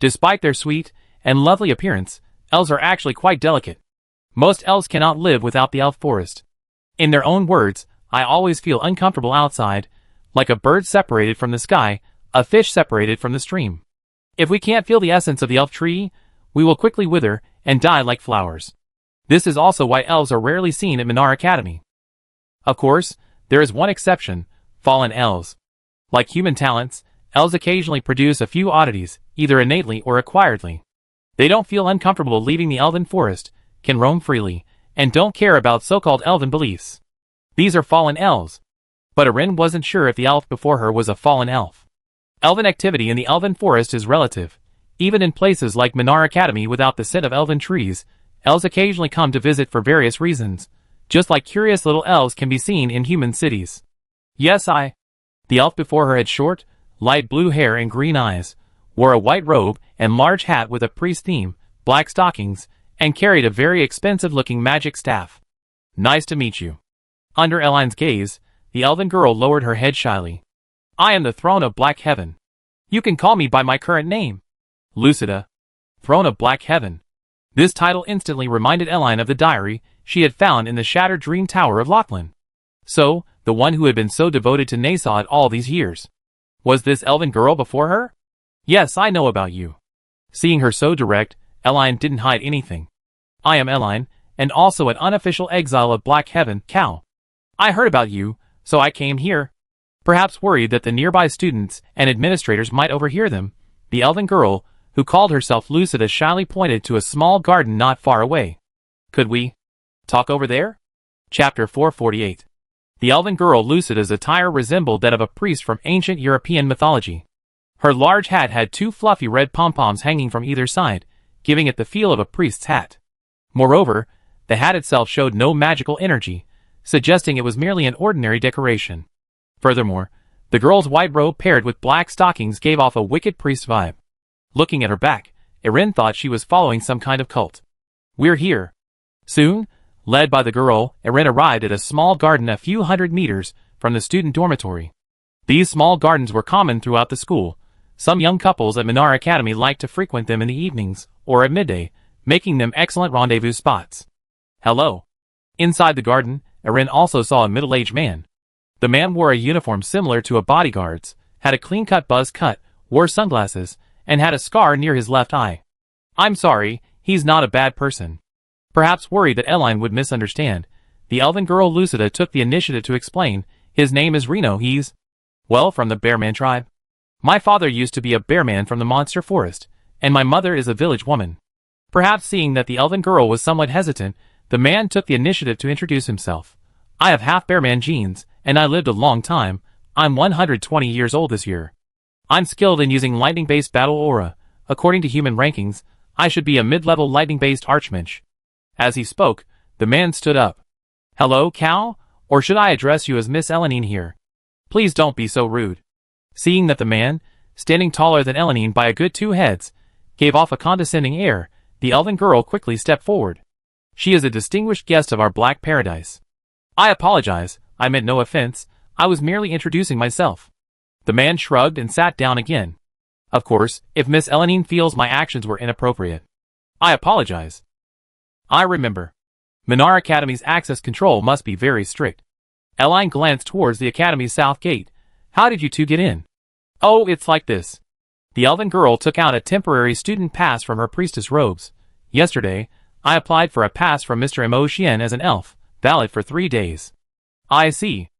Despite their sweet and lovely appearance, elves are actually quite delicate. Most elves cannot live without the elf forest. In their own words, "I always feel uncomfortable outside, like a bird separated from the sky, a fish separated from the stream. If we can't feel the essence of the elf tree, we will quickly wither and die like flowers." This is also why elves are rarely seen at Minar Academy. Of course, there is one exception: fallen elves. Like human talents, elves occasionally produce a few oddities, either innately or acquiredly. They don't feel uncomfortable leaving the elven forest, can roam freely, and don't care about so-called elven beliefs. These are fallen elves. But Erin wasn't sure if the elf before her was a fallen elf. Elven activity in the elven forest is relative. Even in places like Minar Academy without the scent of elven trees, elves occasionally come to visit for various reasons, just like curious little elves can be seen in human cities. Yes, The elf before her had short, light blue hair and green eyes, wore a white robe and large hat with a priest theme, black stockings, and carried a very expensive-looking magic staff. Nice to meet you. Under Eline's gaze, the elven girl lowered her head shyly. I am the Throne of Black Heaven. You can call me by my current name. Lucida. Throne of Black Heaven. This title instantly reminded Eline of the diary she had found in the shattered dream tower of Lachlan. So, the one who had been so devoted to Nasod all these years. Was this elven girl before her? Yes, I know about you. Seeing her so direct, Eline didn't hide anything. I am Eline, and also an unofficial exile of Black Heaven, Cal. I heard about you, so I came here. Perhaps worried that the nearby students and administrators might overhear them, the elven girl, who called herself Lucida, shyly pointed to a small garden not far away. Could we talk over there? Chapter 448. The elven girl Lucida's attire resembled that of a priest from ancient European mythology. Her large hat had two fluffy red pom-poms hanging from either side, giving it the feel of a priest's hat. Moreover, the hat itself showed no magical energy, suggesting it was merely an ordinary decoration. Furthermore, the girl's white robe paired with black stockings gave off a wicked priest vibe. Looking at her back, Erin thought she was following some kind of cult. We're here. Soon, led by the girl, Erin arrived at a small garden a few hundred meters from the student dormitory. These small gardens were common throughout the school. Some young couples at Minar Academy liked to frequent them in the evenings or at midday, making them excellent rendezvous spots. Hello. Inside the garden, Erin also saw a middle-aged man. The man wore a uniform similar to a bodyguard's, had a clean-cut buzz cut, wore sunglasses, and had a scar near his left eye. I'm sorry, he's not a bad person. Perhaps worried that Eline would misunderstand, the elven girl Lucida took the initiative to explain. His name is Reno. He's, well, from the Bearman tribe. My father used to be a bearman from the monster forest, and my mother is a village woman. Perhaps seeing that the elven girl was somewhat hesitant, the man took the initiative to introduce himself. I have half bearman genes, and I lived a long time. I'm 120 years old this year. I'm skilled in using lightning-based battle aura. According to human rankings, I should be a mid-level lightning-based archmage. As he spoke, the man stood up. Hello, Cal? Or should I address you as Miss Elenine here? Please don't be so rude. Seeing that the man, standing taller than Elenine by a good 2 heads, gave off a condescending air, the elven girl quickly stepped forward. She is a distinguished guest of our Black Paradise. I apologize, I meant no offense, I was merely introducing myself. The man shrugged and sat down again. Of course, if Miss Elenine feels my actions were inappropriate. I apologize. I remember. Minar Academy's access control must be very strict. Eline glanced towards the Academy's south gate. How did you two get in? Oh, it's like this. The elven girl took out a temporary student pass from her priestess robes. Yesterday, I applied for a pass from Mr. Emotion as an elf, valid for 3 days. I see.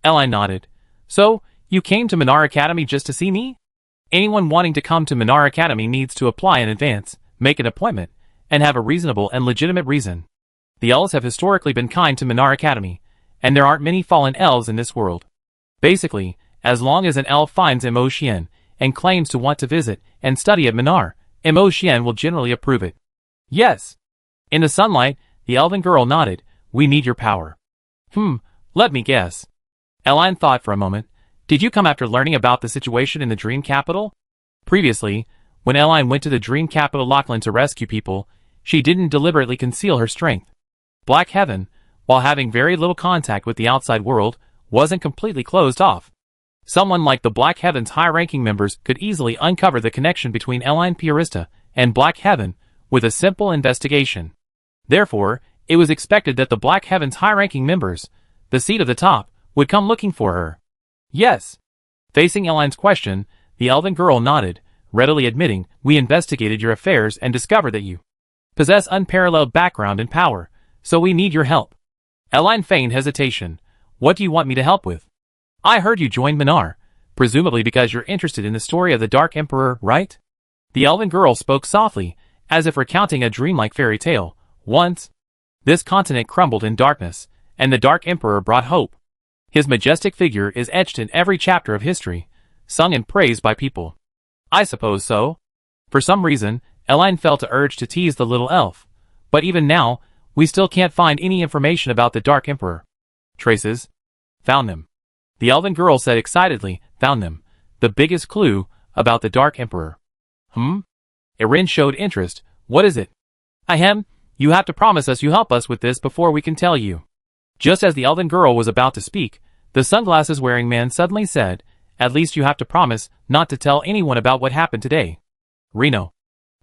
Eline nodded. So, you came to Minar Academy just to see me? Anyone wanting to come to Minar Academy needs to apply in advance, make an appointment, and have a reasonable and legitimate reason. The elves have historically been kind to Minar Academy, and there aren't many fallen elves in this world. Basically, as long as an elf finds Emotion and claims to want to visit and study at Minar, Emotion will generally approve it. Yes. In the sunlight, the elven girl nodded. We need your power. Let me guess. Eline thought for a moment. Did you come after learning about the situation in the Dream Capital? Previously, when Eline went to the Dream Capital Lachlan to rescue people, she didn't deliberately conceal her strength. Black Heaven, while having very little contact with the outside world, wasn't completely closed off. Someone like the Black Heaven's high-ranking members could easily uncover the connection between Eline Purista and Black Heaven with a simple investigation. Therefore, it was expected that the Black Heaven's high-ranking members, the seat of the top, would come looking for her. Yes. Facing Eline's question, the elven girl nodded, readily admitting, we investigated your affairs and discovered that you possess unparalleled background and power, so we need your help. Eline feigned hesitation. What do you want me to help with? I heard you joined Minar. Presumably because you're interested in the story of the Dark Emperor, right? The elven girl spoke softly, as if recounting a dreamlike fairy tale. Once, this continent crumbled in darkness, and the Dark Emperor brought hope. His majestic figure is etched in every chapter of history, sung and praised by people. I suppose so. For some reason, Eline felt the urge to tease the little elf, but even now, we still can't find any information about the Dark Emperor. Traces? Found them. The elven girl said excitedly, found them. The biggest clue about the Dark Emperor. Erin showed interest. What is it? Ahem, you have to promise us you help us with this before we can tell you. Just as the elven girl was about to speak, the sunglasses-wearing man suddenly said, at least you have to promise not to tell anyone about what happened today. Reno.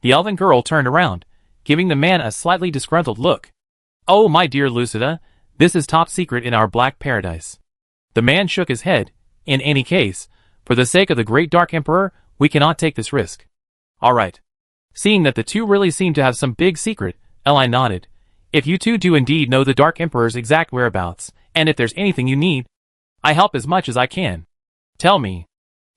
The elven girl turned around, giving the man a slightly disgruntled look. Oh, my dear Lucida, this is top secret in our Black Paradise. The man shook his head. In any case, for the sake of the great Dark Emperor, we cannot take this risk. All right. Seeing that the two really seem to have some big secret, Eline nodded. If you two do indeed know the Dark Emperor's exact whereabouts, and if there's anything you need, I help as much as I can. Tell me.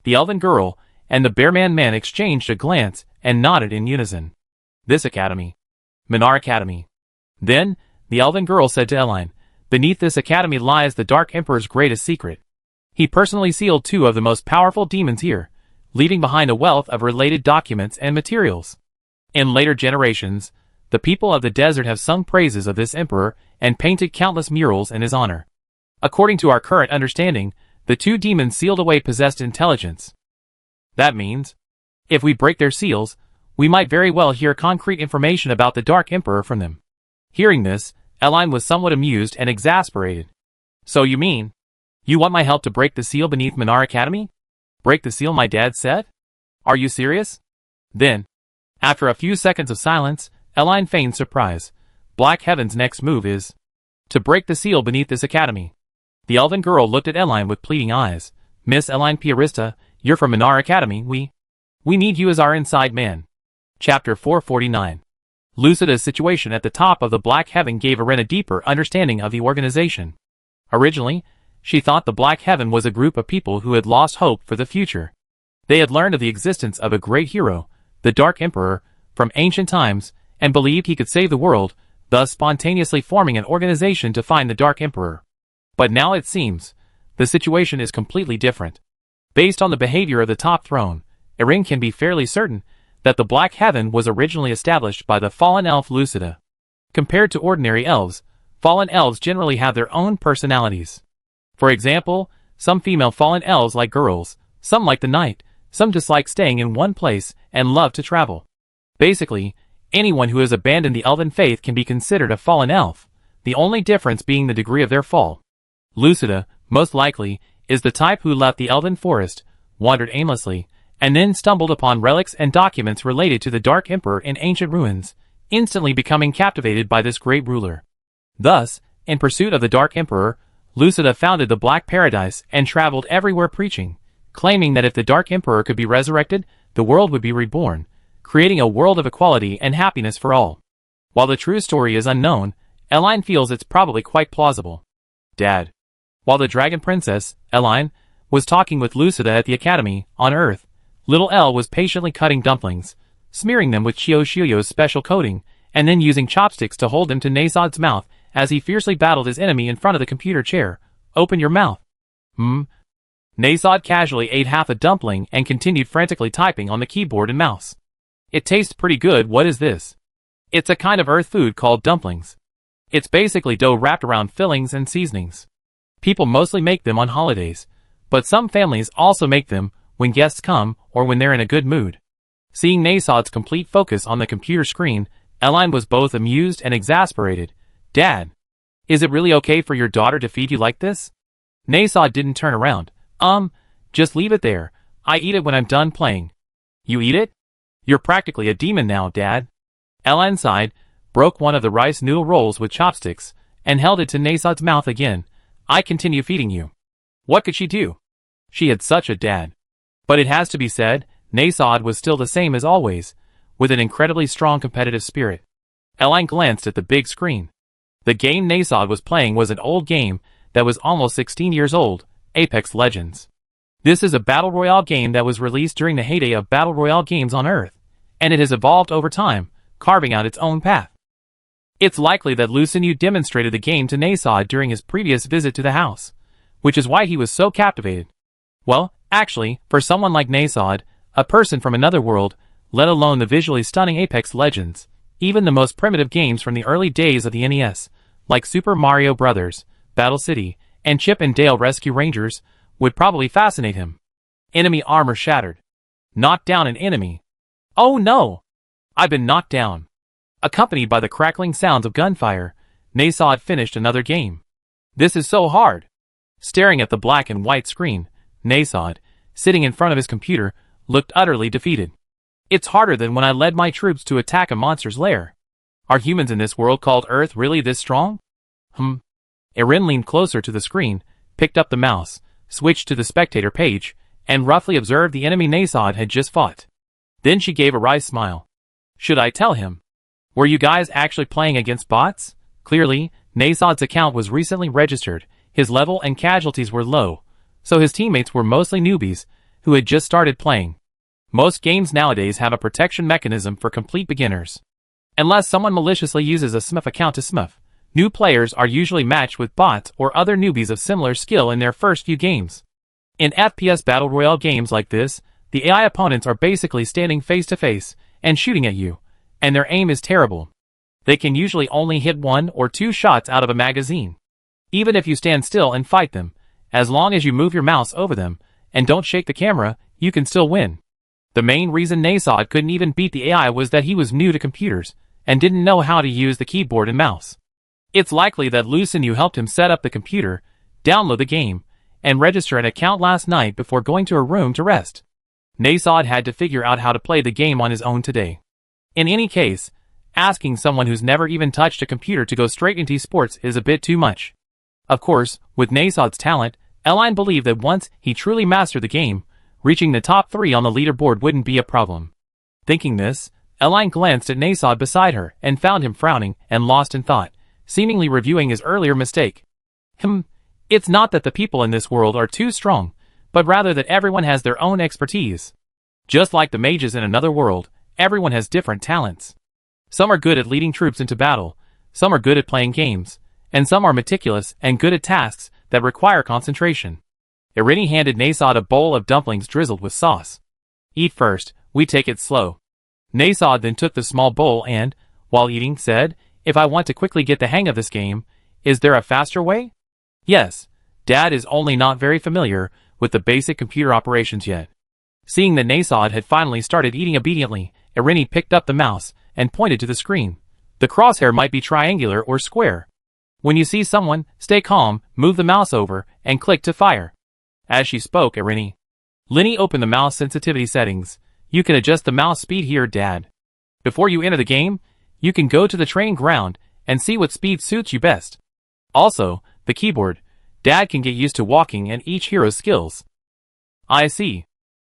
The elven girl and the bearman man exchanged a glance and nodded in unison. This academy. Minar Academy. Then, the elven girl said to Eline, beneath this academy lies the Dark Emperor's greatest secret. He personally sealed 2 of the most powerful demons here, leaving behind a wealth of related documents and materials. In later generations, the people of the desert have sung praises of this emperor and painted countless murals in his honor. According to our current understanding, the 2 demons sealed away possessed intelligence. That means, if we break their seals, we might very well hear concrete information about the Dark Emperor from them. Hearing this, Eline was somewhat amused and exasperated. So you mean, you want my help to break the seal beneath Minar Academy? Break the seal, my dad said? Are you serious? Then, after a few seconds of silence, Eline feigned surprise. Black Heaven's next move is to break the seal beneath this academy. The elven girl looked at Eline with pleading eyes. Miss Eline Piarista, you're from Minar Academy. We need you as our inside man. Chapter 449. Lucida's situation at the top of the Black Heaven gave Erin a deeper understanding of the organization. Originally, she thought the Black Heaven was a group of people who had lost hope for the future. They had learned of the existence of a great hero, the Dark Emperor, from ancient times, and believed he could save the world, thus spontaneously forming an organization to find the Dark Emperor. But now it seems, the situation is completely different. Based on the behavior of the top throne, Erin can be fairly certain that the Black Heaven was originally established by the fallen elf Lucida. Compared to ordinary elves, fallen elves generally have their own personalities. For example, some female fallen elves like girls, some like the night, some dislike staying in one place and love to travel. Basically, anyone who has abandoned the elven faith can be considered a fallen elf, the only difference being the degree of their fall. Lucida, most likely, is the type who left the elven forest, wandered aimlessly, and then stumbled upon relics and documents related to the Dark Emperor in ancient ruins, instantly becoming captivated by this great ruler. Thus, in pursuit of the Dark Emperor, Lucida founded the Black Paradise and traveled everywhere preaching, claiming that if the Dark Emperor could be resurrected, the world would be reborn, creating a world of equality and happiness for all. While the true story is unknown, Eline feels it's probably quite plausible. Dad. While the Dragon Princess, Eline, was talking with Lucida at the Academy, on Earth, little Elle was patiently cutting dumplings, smearing them with Chiyo's special coating, and then using chopsticks to hold them to Nasod's mouth as he fiercely battled his enemy in front of the computer chair. Open your mouth. Nasod casually ate half a dumpling and continued frantically typing on the keyboard and mouse. It tastes pretty good. What is this? It's a kind of earth food called dumplings. It's basically dough wrapped around fillings and seasonings. People mostly make them on holidays, but some families also make them when guests come or when they're in a good mood. Seeing Nasod's complete focus on the computer screen, Eline was both amused and exasperated. Dad, is it really okay for your daughter to feed you like this? Nasod didn't turn around. Just leave it there. I eat it when I'm done playing. You eat it? You're practically a demon now, Dad. Eline sighed, broke one of the rice noodle rolls with chopsticks, and held it to Nasod's mouth again. I continue feeding you. What could she do? She had such a dad. But it has to be said, Nasod was still the same as always, with an incredibly strong competitive spirit. Eline glanced at the big screen. The game Nasod was playing was an old game that was almost 16 years old, Apex Legends. This is a Battle Royale game that was released during the heyday of Battle Royale games on Earth, and it has evolved over time, carving out its own path. It's likely that Lucinu demonstrated the game to Nasod during his previous visit to the house, which is why he was so captivated. Well, actually, for someone like Nasod, a person from another world, let alone the visually stunning Apex Legends, even the most primitive games from the early days of the NES, like Super Mario Bros., Battle City, and Chip and Dale Rescue Rangers, would probably fascinate him. Enemy armor shattered. Knocked down an enemy. Oh no! I've been knocked down. Accompanied by the crackling sounds of gunfire, Nasod finished another game. This is so hard. Staring at the black and white screen, Nasod, sitting in front of his computer, looked utterly defeated. It's harder than when I led my troops to attack a monster's lair. Are humans in this world called Earth really this strong? Erin leaned closer to the screen, picked up the mouse, switched to the spectator page, and roughly observed the enemy Nasod had just fought. Then she gave a wry smile. Should I tell him? Were you guys actually playing against bots? Clearly, Nasod's account was recently registered, his level and casualties were low, so his teammates were mostly newbies who had just started playing. Most games nowadays have a protection mechanism for complete beginners. Unless someone maliciously uses a smurf account to smurf, new players are usually matched with bots or other newbies of similar skill in their first few games. In FPS Battle Royale games like this, the AI opponents are basically standing face to face and shooting at you, and their aim is terrible. They can usually only hit 1 or 2 shots out of a magazine. Even if you stand still and fight them, as long as you move your mouse over them and don't shake the camera, you can still win. The main reason Nasod couldn't even beat the AI was that he was new to computers and didn't know how to use the keyboard and mouse. It's likely that Lucinu helped him set up the computer, download the game, and register an account last night before going to a room to rest. Nasod had to figure out how to play the game on his own today. In any case, asking someone who's never even touched a computer to go straight into esports is a bit too much. Of course, with Nasod's talent, Eline believed that once he truly mastered the game, reaching the top 3 on the leaderboard wouldn't be a problem. Thinking this, Eline glanced at Nasod beside her and found him frowning and lost in thought, seemingly reviewing his earlier mistake. It's not that the people in this world are too strong, but rather that everyone has their own expertise. Just like the mages in another world, everyone has different talents. Some are good at leading troops into battle, some are good at playing games, and some are meticulous and good at tasks that require concentration. Irini handed Nasod a bowl of dumplings drizzled with sauce. Eat first, we take it slow. Nasod then took the small bowl and, while eating, said, if I want to quickly get the hang of this game, is there a faster way? Yes, Dad is only not very familiar with the basic computer operations yet. Seeing that Nasod had finally started eating obediently, Irini picked up the mouse and pointed to the screen. The crosshair might be triangular or square. When you see someone, stay calm, move the mouse over, and click to fire. As she spoke, Irini. Linny opened the mouse sensitivity settings. You can adjust the mouse speed here, Dad. Before you enter the game, you can go to the training ground and see what speed suits you best. Also, the keyboard. Dad can get used to walking and each hero's skills. I see.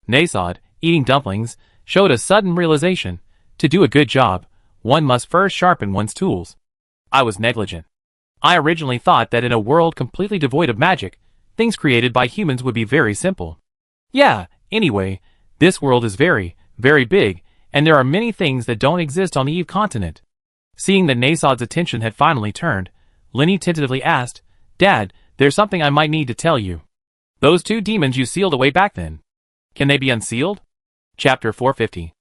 Nasod, eating dumplings, showed a sudden realization. To do a good job, one must first sharpen one's tools. I was negligent. I originally thought that in a world completely devoid of magic, things created by humans would be very simple. Yeah, anyway, this world is very, very big, and there are many things that don't exist on the Eve continent. Seeing that Nasod's attention had finally turned, Linny tentatively asked, Dad, there's something I might need to tell you. Those 2 demons you sealed away back then. Can they be unsealed? Chapter 450.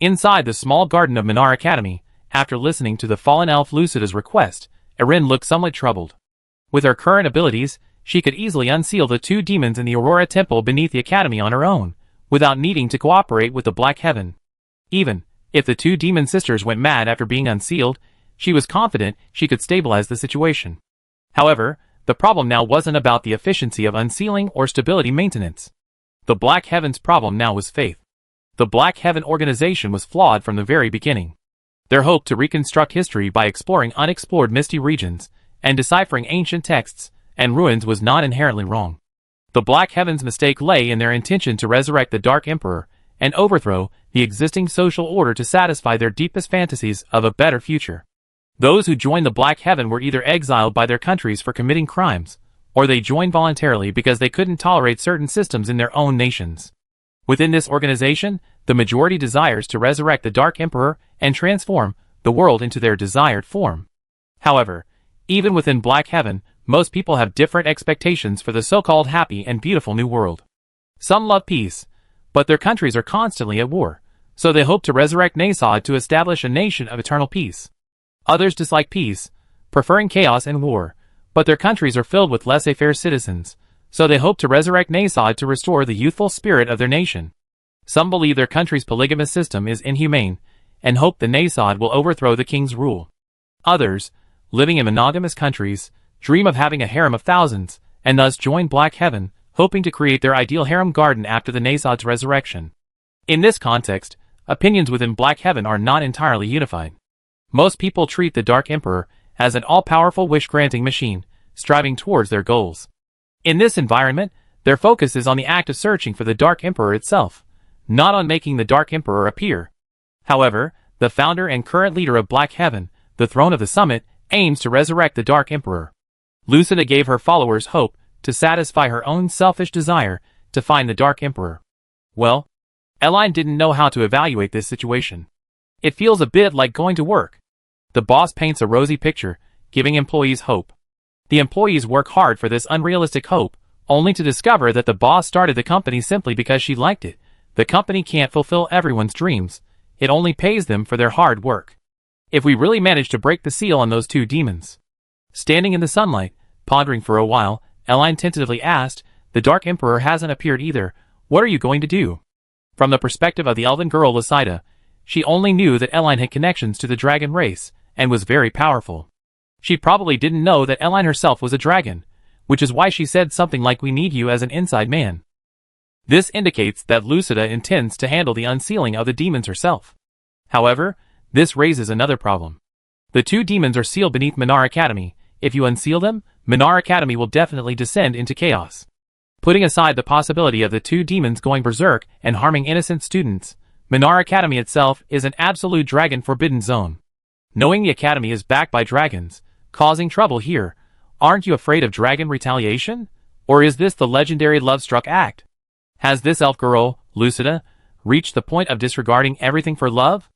Inside the small garden of Minar Academy, after listening to the fallen elf Lucida's request, Erin looked somewhat troubled. With her current abilities, she could easily unseal the 2 demons in the Aurora Temple beneath the Academy on her own, without needing to cooperate with the Black Heaven. Even if the 2 demon sisters went mad after being unsealed, she was confident she could stabilize the situation. However, the problem now wasn't about the efficiency of unsealing or stability maintenance. The Black Heaven's problem now was faith. The Black Heaven organization was flawed from the very beginning. Their hope to reconstruct history by exploring unexplored misty regions and deciphering ancient texts and ruins was not inherently wrong. The Black Heaven's mistake lay in their intention to resurrect the Dark Emperor and overthrow the existing social order to satisfy their deepest fantasies of a better future. Those who joined the Black Heaven were either exiled by their countries for committing crimes, or they joined voluntarily because they couldn't tolerate certain systems in their own nations. Within this organization, the majority desires to resurrect the Dark Emperor and transform the world into their desired form. However, even within Black Heaven, most people have different expectations for the so-called happy and beautiful new world. Some love peace, but their countries are constantly at war, so they hope to resurrect Nasod to establish a nation of eternal peace. Others dislike peace, preferring chaos and war, but their countries are filled with laissez-faire citizens, so they hope to resurrect Nasod to restore the youthful spirit of their nation. Some believe their country's polygamous system is inhumane, and hope the Nasod will overthrow the king's rule. Others, living in monogamous countries, dream of having a harem of thousands, and thus join Black Heaven, hoping to create their ideal harem garden after the Nasod's resurrection. In this context, opinions within Black Heaven are not entirely unified. Most people treat the Dark Emperor as an all-powerful wish-granting machine, striving towards their goals. In this environment, their focus is on the act of searching for the Dark Emperor itself, not on making the Dark Emperor appear. However, the founder and current leader of Black Heaven, the Throne of the Summit, aims to resurrect the Dark Emperor. Lucida gave her followers hope to satisfy her own selfish desire to find the Dark Emperor. Well, Eline didn't know how to evaluate this situation. It feels a bit like going to work. The boss paints a rosy picture, giving employees hope. The employees work hard for this unrealistic hope, only to discover that the boss started the company simply because she liked it. The company can't fulfill everyone's dreams. It only pays them for their hard work. If we really manage to break the seal on those two demons. Standing in the sunlight, pondering for a while, Eline tentatively asked, "The Dark Emperor hasn't appeared either. What are you going to do?" From the perspective of the elven girl Lucida, she only knew that Eline had connections to the dragon race, and was very powerful. She probably didn't know that Eline herself was a dragon, which is why she said something like, "We need you as an inside man." This indicates that Lucida intends to handle the unsealing of the demons herself. However, this raises another problem. The two demons are sealed beneath Minar Academy. If you unseal them, Minar Academy will definitely descend into chaos. Putting aside the possibility of the two demons going berserk and harming innocent students, Minar Academy itself is an absolute dragon forbidden zone. Knowing the academy is backed by dragons, causing trouble here, aren't you afraid of dragon retaliation? Or is this the legendary love-struck act? Has this elf girl, Lucida, reached the point of disregarding everything for love?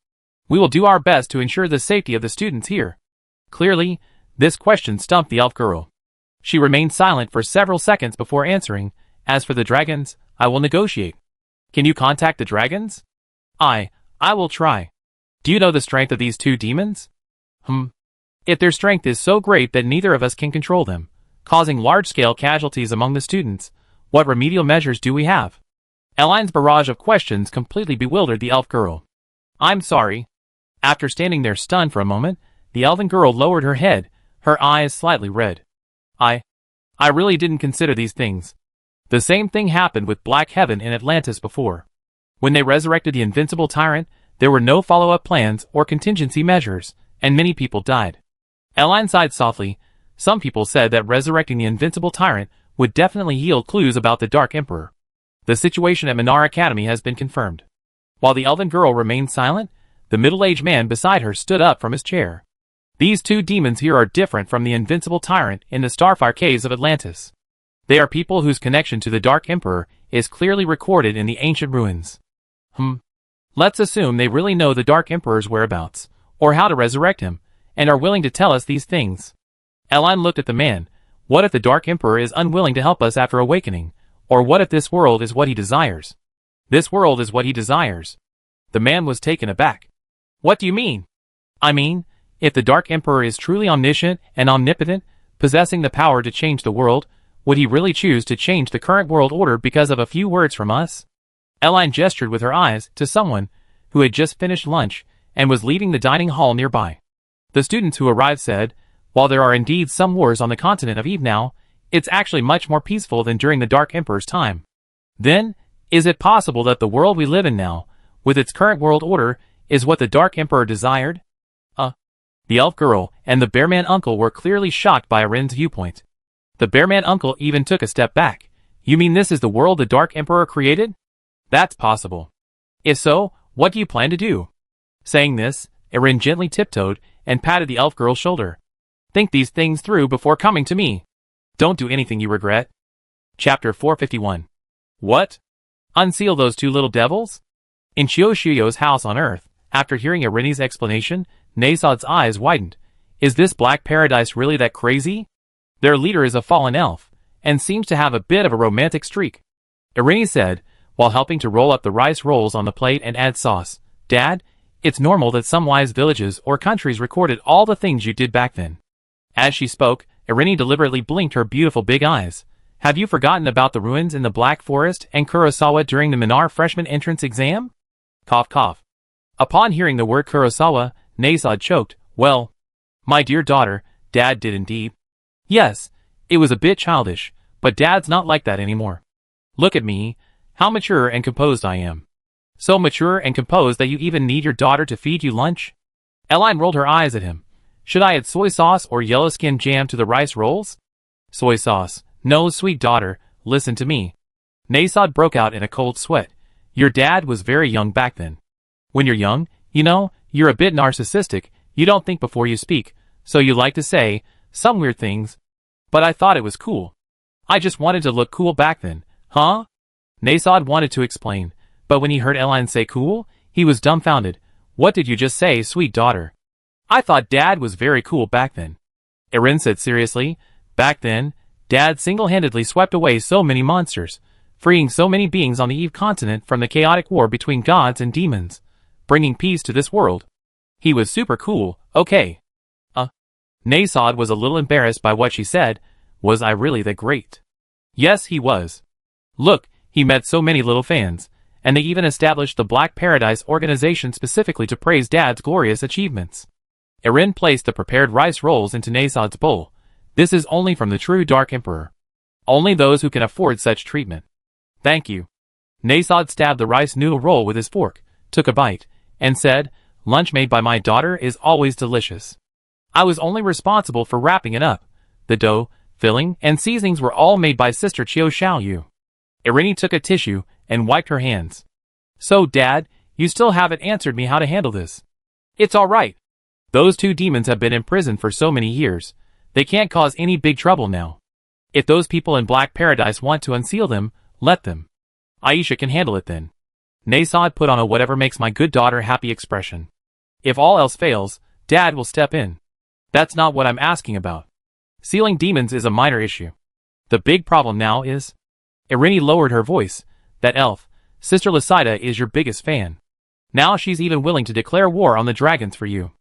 We will do our best to ensure the safety of the students here. Clearly, this question stumped the elf girl. She remained silent for several seconds before answering. "As for the dragons, I will negotiate." "Can you contact the dragons?" I will try." "Do you know the strength of these two demons?" If their strength is so great that neither of us can control them, causing large-scale casualties among the students, what remedial measures do we have?" Eline's barrage of questions completely bewildered the elf girl. "I'm sorry." After standing there stunned for a moment, the elven girl lowered her head, her eyes slightly red. I really didn't consider these things. The same thing happened with Black Heaven in Atlantis before. When they resurrected the invincible tyrant, there were no follow-up plans or contingency measures, and many people died. Eline sighed softly. Some people said that resurrecting the invincible tyrant would definitely yield clues about the Dark Emperor. The situation at Minar Academy has been confirmed. While the elven girl remained silent, the middle-aged man beside her stood up from his chair. "These two demons here are different from the invincible tyrant in the Starfire Caves of Atlantis. They are people whose connection to the Dark Emperor is clearly recorded in the ancient ruins. Let's assume they really know the Dark Emperor's whereabouts, or how to resurrect him, and are willing to tell us these things." Eline looked at the man. What if the Dark Emperor is unwilling to help us after awakening? Or what if this world is what he desires? This world is what he desires. The man was taken aback. "What do you mean?" "I mean, if the Dark Emperor is truly omniscient and omnipotent, possessing the power to change the world, would he really choose to change the current world order because of a few words from us?" Eline gestured with her eyes to someone who had just finished lunch and was leaving the dining hall nearby. The students who arrived said, "While there are indeed some wars on the continent of Eve now, it's actually much more peaceful than during the Dark Emperor's time. Then, is it possible that the world we live in now, with its current world order, is what the Dark Emperor desired?" The elf girl and the bearman uncle were clearly shocked by Arin's viewpoint. The bearman uncle even took a step back. "You mean this is the world the Dark Emperor created?" "That's possible." "If so, what do you plan to do?" Saying this, Arin gently tiptoed and patted the elf girl's shoulder. "Think these things through before coming to me. Don't do anything you regret. Chapter 451. What? Unseal those two little devils? In Chioshuyo's house on Earth, after hearing Irini's explanation, Nasod's eyes widened. Is this Black Paradise really that crazy? Their leader is a fallen elf, and seems to have a bit of a romantic streak. Irini said, while helping to roll up the rice rolls on the plate and add sauce, Dad, it's normal that some wise villages or countries recorded all the things you did back then. As she spoke, Irini deliberately blinked her beautiful big eyes. Have you forgotten about the ruins in the Black Forest and Kurosawa during the Minar freshman entrance exam? Cough cough. Upon hearing the word Kurosawa, Nasod choked. Well, my dear daughter, Dad did indeed. Yes, it was a bit childish, but Dad's not like that anymore. Look at me, how mature and composed I am. So mature and composed that you even need your daughter to feed you lunch? Eline rolled her eyes at him. Should I add soy sauce or yellow skin jam to the rice rolls? Soy sauce. No, sweet daughter, listen to me. Nasod broke out in a cold sweat. Your dad was very young back then. When you're young, you know, you're a bit narcissistic, you don't think before you speak, so you like to say some weird things. But I thought it was cool. I just wanted to look cool back then, huh? Nasod wanted to explain, but when he heard Eline say cool, he was dumbfounded. What did you just say, sweet daughter? I thought Dad was very cool back then. Irin said seriously, back then, Dad single-handedly swept away so many monsters, freeing so many beings on the Eve continent from the chaotic war between gods and demons, bringing peace to this world. He was super cool, okay. Nasod was a little embarrassed by what she said. Was I really that great? Yes, he was. Look, he met so many little fans, and they even established the Black Paradise organization specifically to praise Dad's glorious achievements. Irin placed the prepared rice rolls into Nasod's bowl. This is only from the true Dark Emperor. Only those who can afford such treatment. Thank you. Nasod stabbed the rice noodle roll with his fork, took a bite, and said, lunch made by my daughter is always delicious. I was only responsible for wrapping it up. The dough, filling, and seasonings were all made by Sister Chiu Xiaoyu. Irini took a tissue and wiped her hands. So, Dad, you still haven't answered me how to handle this. It's all right. Those two demons have been in prison for so many years. They can't cause any big trouble now. If those people in Black Paradise want to unseal them, let them. Aisha can handle it then. Nasod put on a whatever makes my good daughter happy expression. If all else fails, Dad will step in. That's not what I'm asking about. Sealing demons is a minor issue. The big problem now is... Irini lowered her voice. That elf, Sister Lucida, is your biggest fan. Now she's even willing to declare war on the dragons for you.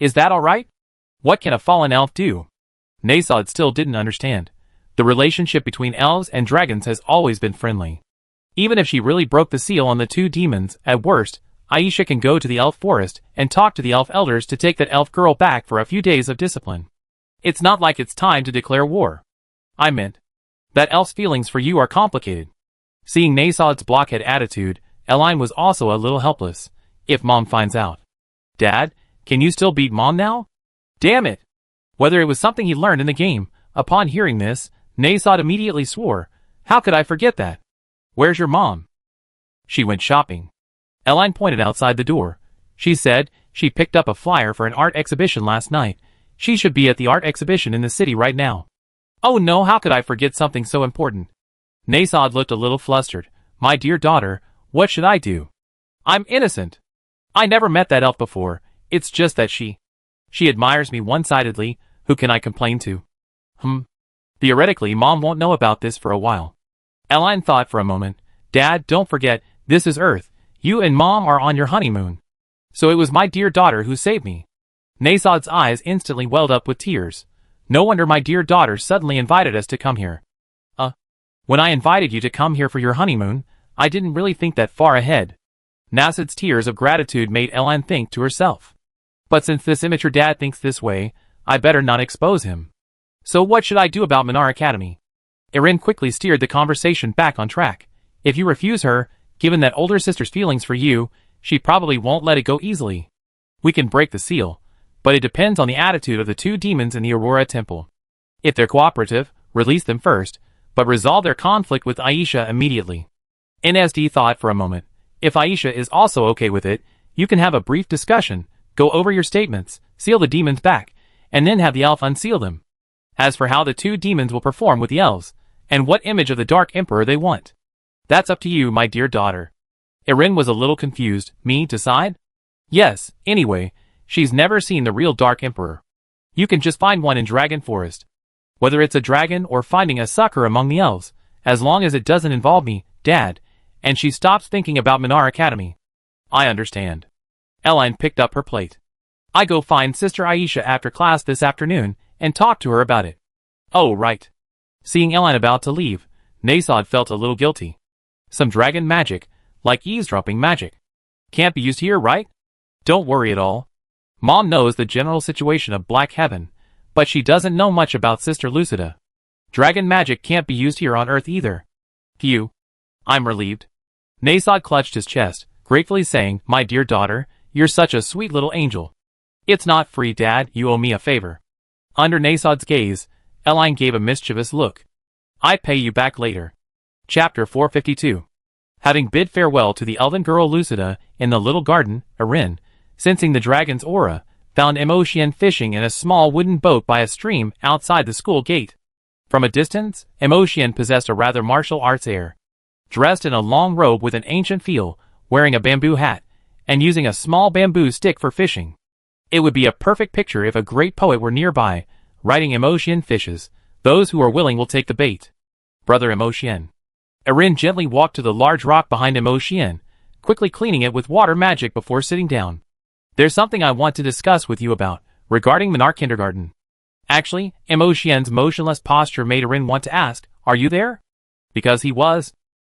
Is that alright? What can a fallen elf do? Nasod still didn't understand. The relationship between elves and dragons has always been friendly. Even if she really broke the seal on the two demons, at worst, Aisha can go to the elf forest and talk to the elf elders to take that elf girl back for a few days of discipline. It's not like it's time to declare war. I meant, that elf's feelings for you are complicated. Seeing Nasod's blockhead attitude, Eline was also a little helpless. If Mom finds out. Dad, can you still beat Mom now? Damn it! Whether it was something he learned in the game, upon hearing this, Nasod immediately swore. How could I forget that? Where's your mom? She went shopping. Eline pointed outside the door. She said she picked up a flyer for an art exhibition last night. She should be at the art exhibition in the city right now. Oh no, how could I forget something so important? Nasod looked a little flustered. My dear daughter, what should I do? I'm innocent. I never met that elf before. It's just that she admires me one-sidedly. Who can I complain to? Theoretically, Mom won't know about this for a while. Eline thought for a moment. Dad, don't forget, this is Earth. You and Mom are on your honeymoon. So it was my dear daughter who saved me. Nasod's eyes instantly welled up with tears. No wonder my dear daughter suddenly invited us to come here. When I invited you to come here for your honeymoon, I didn't really think that far ahead. Nasad's tears of gratitude made Eline think to herself. But since this immature dad thinks this way, I better not expose him. So what should I do about Minar Academy? Irin quickly steered the conversation back on track. If you refuse her, given that older sister's feelings for you, she probably won't let it go easily. We can break the seal, but it depends on the attitude of the two demons in the Aurora Temple. If they're cooperative, release them first, but resolve their conflict with Aisha immediately. NSD thought for a moment. If Aisha is also okay with it, you can have a brief discussion, go over your statements, seal the demons back, and then have the elf unseal them. As for how the two demons will perform with the elves, and what image of the Dark Emperor they want, that's up to you, my dear daughter. Erin was a little confused. Me decide? Yes, anyway, she's never seen the real Dark Emperor. You can just find one in Dragon Forest. Whether it's a dragon or finding a sucker among the elves, as long as it doesn't involve me, Dad, and she stops thinking about Minar Academy. I understand. Eline picked up her plate. I go find Sister Aisha after class this afternoon and talk to her about it. Oh, right. Seeing Eline about to leave, Nasod felt a little guilty. Some dragon magic, like eavesdropping magic, can't be used here, right? Don't worry at all. Mom knows the general situation of Black Heaven, but she doesn't know much about Sister Lucida. Dragon magic can't be used here on Earth either. Phew. I'm relieved. Nasod clutched his chest, gratefully saying, My dear daughter, you're such a sweet little angel. It's not free, Dad, you owe me a favor. Under Nasod's gaze, Eline gave a mischievous look. I pay you back later. Chapter 452. Having bid farewell to the elven girl Lucida in the little garden, Erin, sensing the dragon's aura, found Emotian fishing in a small wooden boat by a stream outside the school gate. From a distance, Emotian possessed a rather martial arts air. Dressed in a long robe with an ancient feel, wearing a bamboo hat, and using a small bamboo stick for fishing. It would be a perfect picture if a great poet were nearby, writing Emotian fishes. Those who are willing will take the bait. Brother Emotian. Erin gently walked to the large rock behind Emotian, quickly cleaning it with water magic before sitting down. There's something I want to discuss with you about, regarding Minar Kindergarten. Actually, Emotian's motionless posture made Erin want to ask, Are you there? Because he was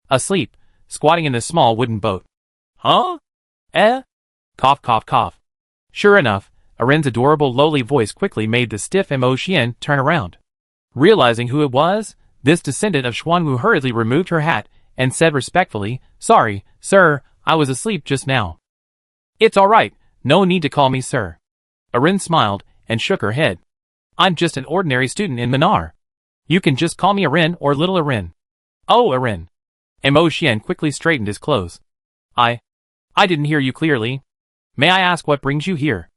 asleep, squatting in the small wooden boat. Huh? Cough, cough, cough. Sure enough, Erin's adorable lowly voice quickly made the stiff Emotian turn around. Realizing who it was, this descendant of Xuanwu hurriedly removed her hat and said respectfully, Sorry, sir, I was asleep just now. It's all right, no need to call me sir. Erin smiled and shook her head. I'm just an ordinary student in Minar. You can just call me Erin or Little Erin. Oh, Erin. Emotian quickly straightened his clothes. I didn't hear you clearly. May I ask what brings you here?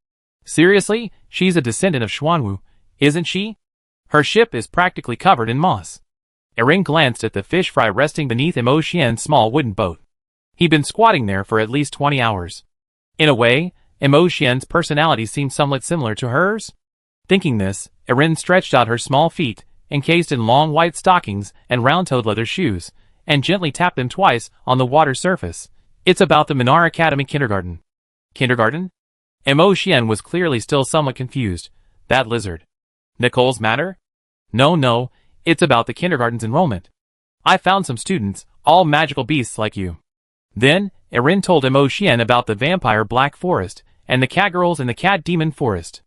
Seriously, she's a descendant of Xuanwu, isn't she? Her ship is practically covered in moss. Erin glanced at the fish fry resting beneath Emotian's small wooden boat. He'd been squatting there for at least 20 hours. In a way, Emotian's personality seemed somewhat similar to hers. Thinking this, Erin stretched out her small feet, encased in long white stockings and round-toed leather shoes, and gently tapped them twice on the water surface. It's about the Minar Academy Kindergarten. Kindergarten? Emotian was clearly still somewhat confused. That lizard. Nicole's matter? No, it's about the kindergarten's enrollment. I found some students, all magical beasts like you. Then, Erin told Emotian about the vampire Black Forest, and the cat girls in the cat demon forest.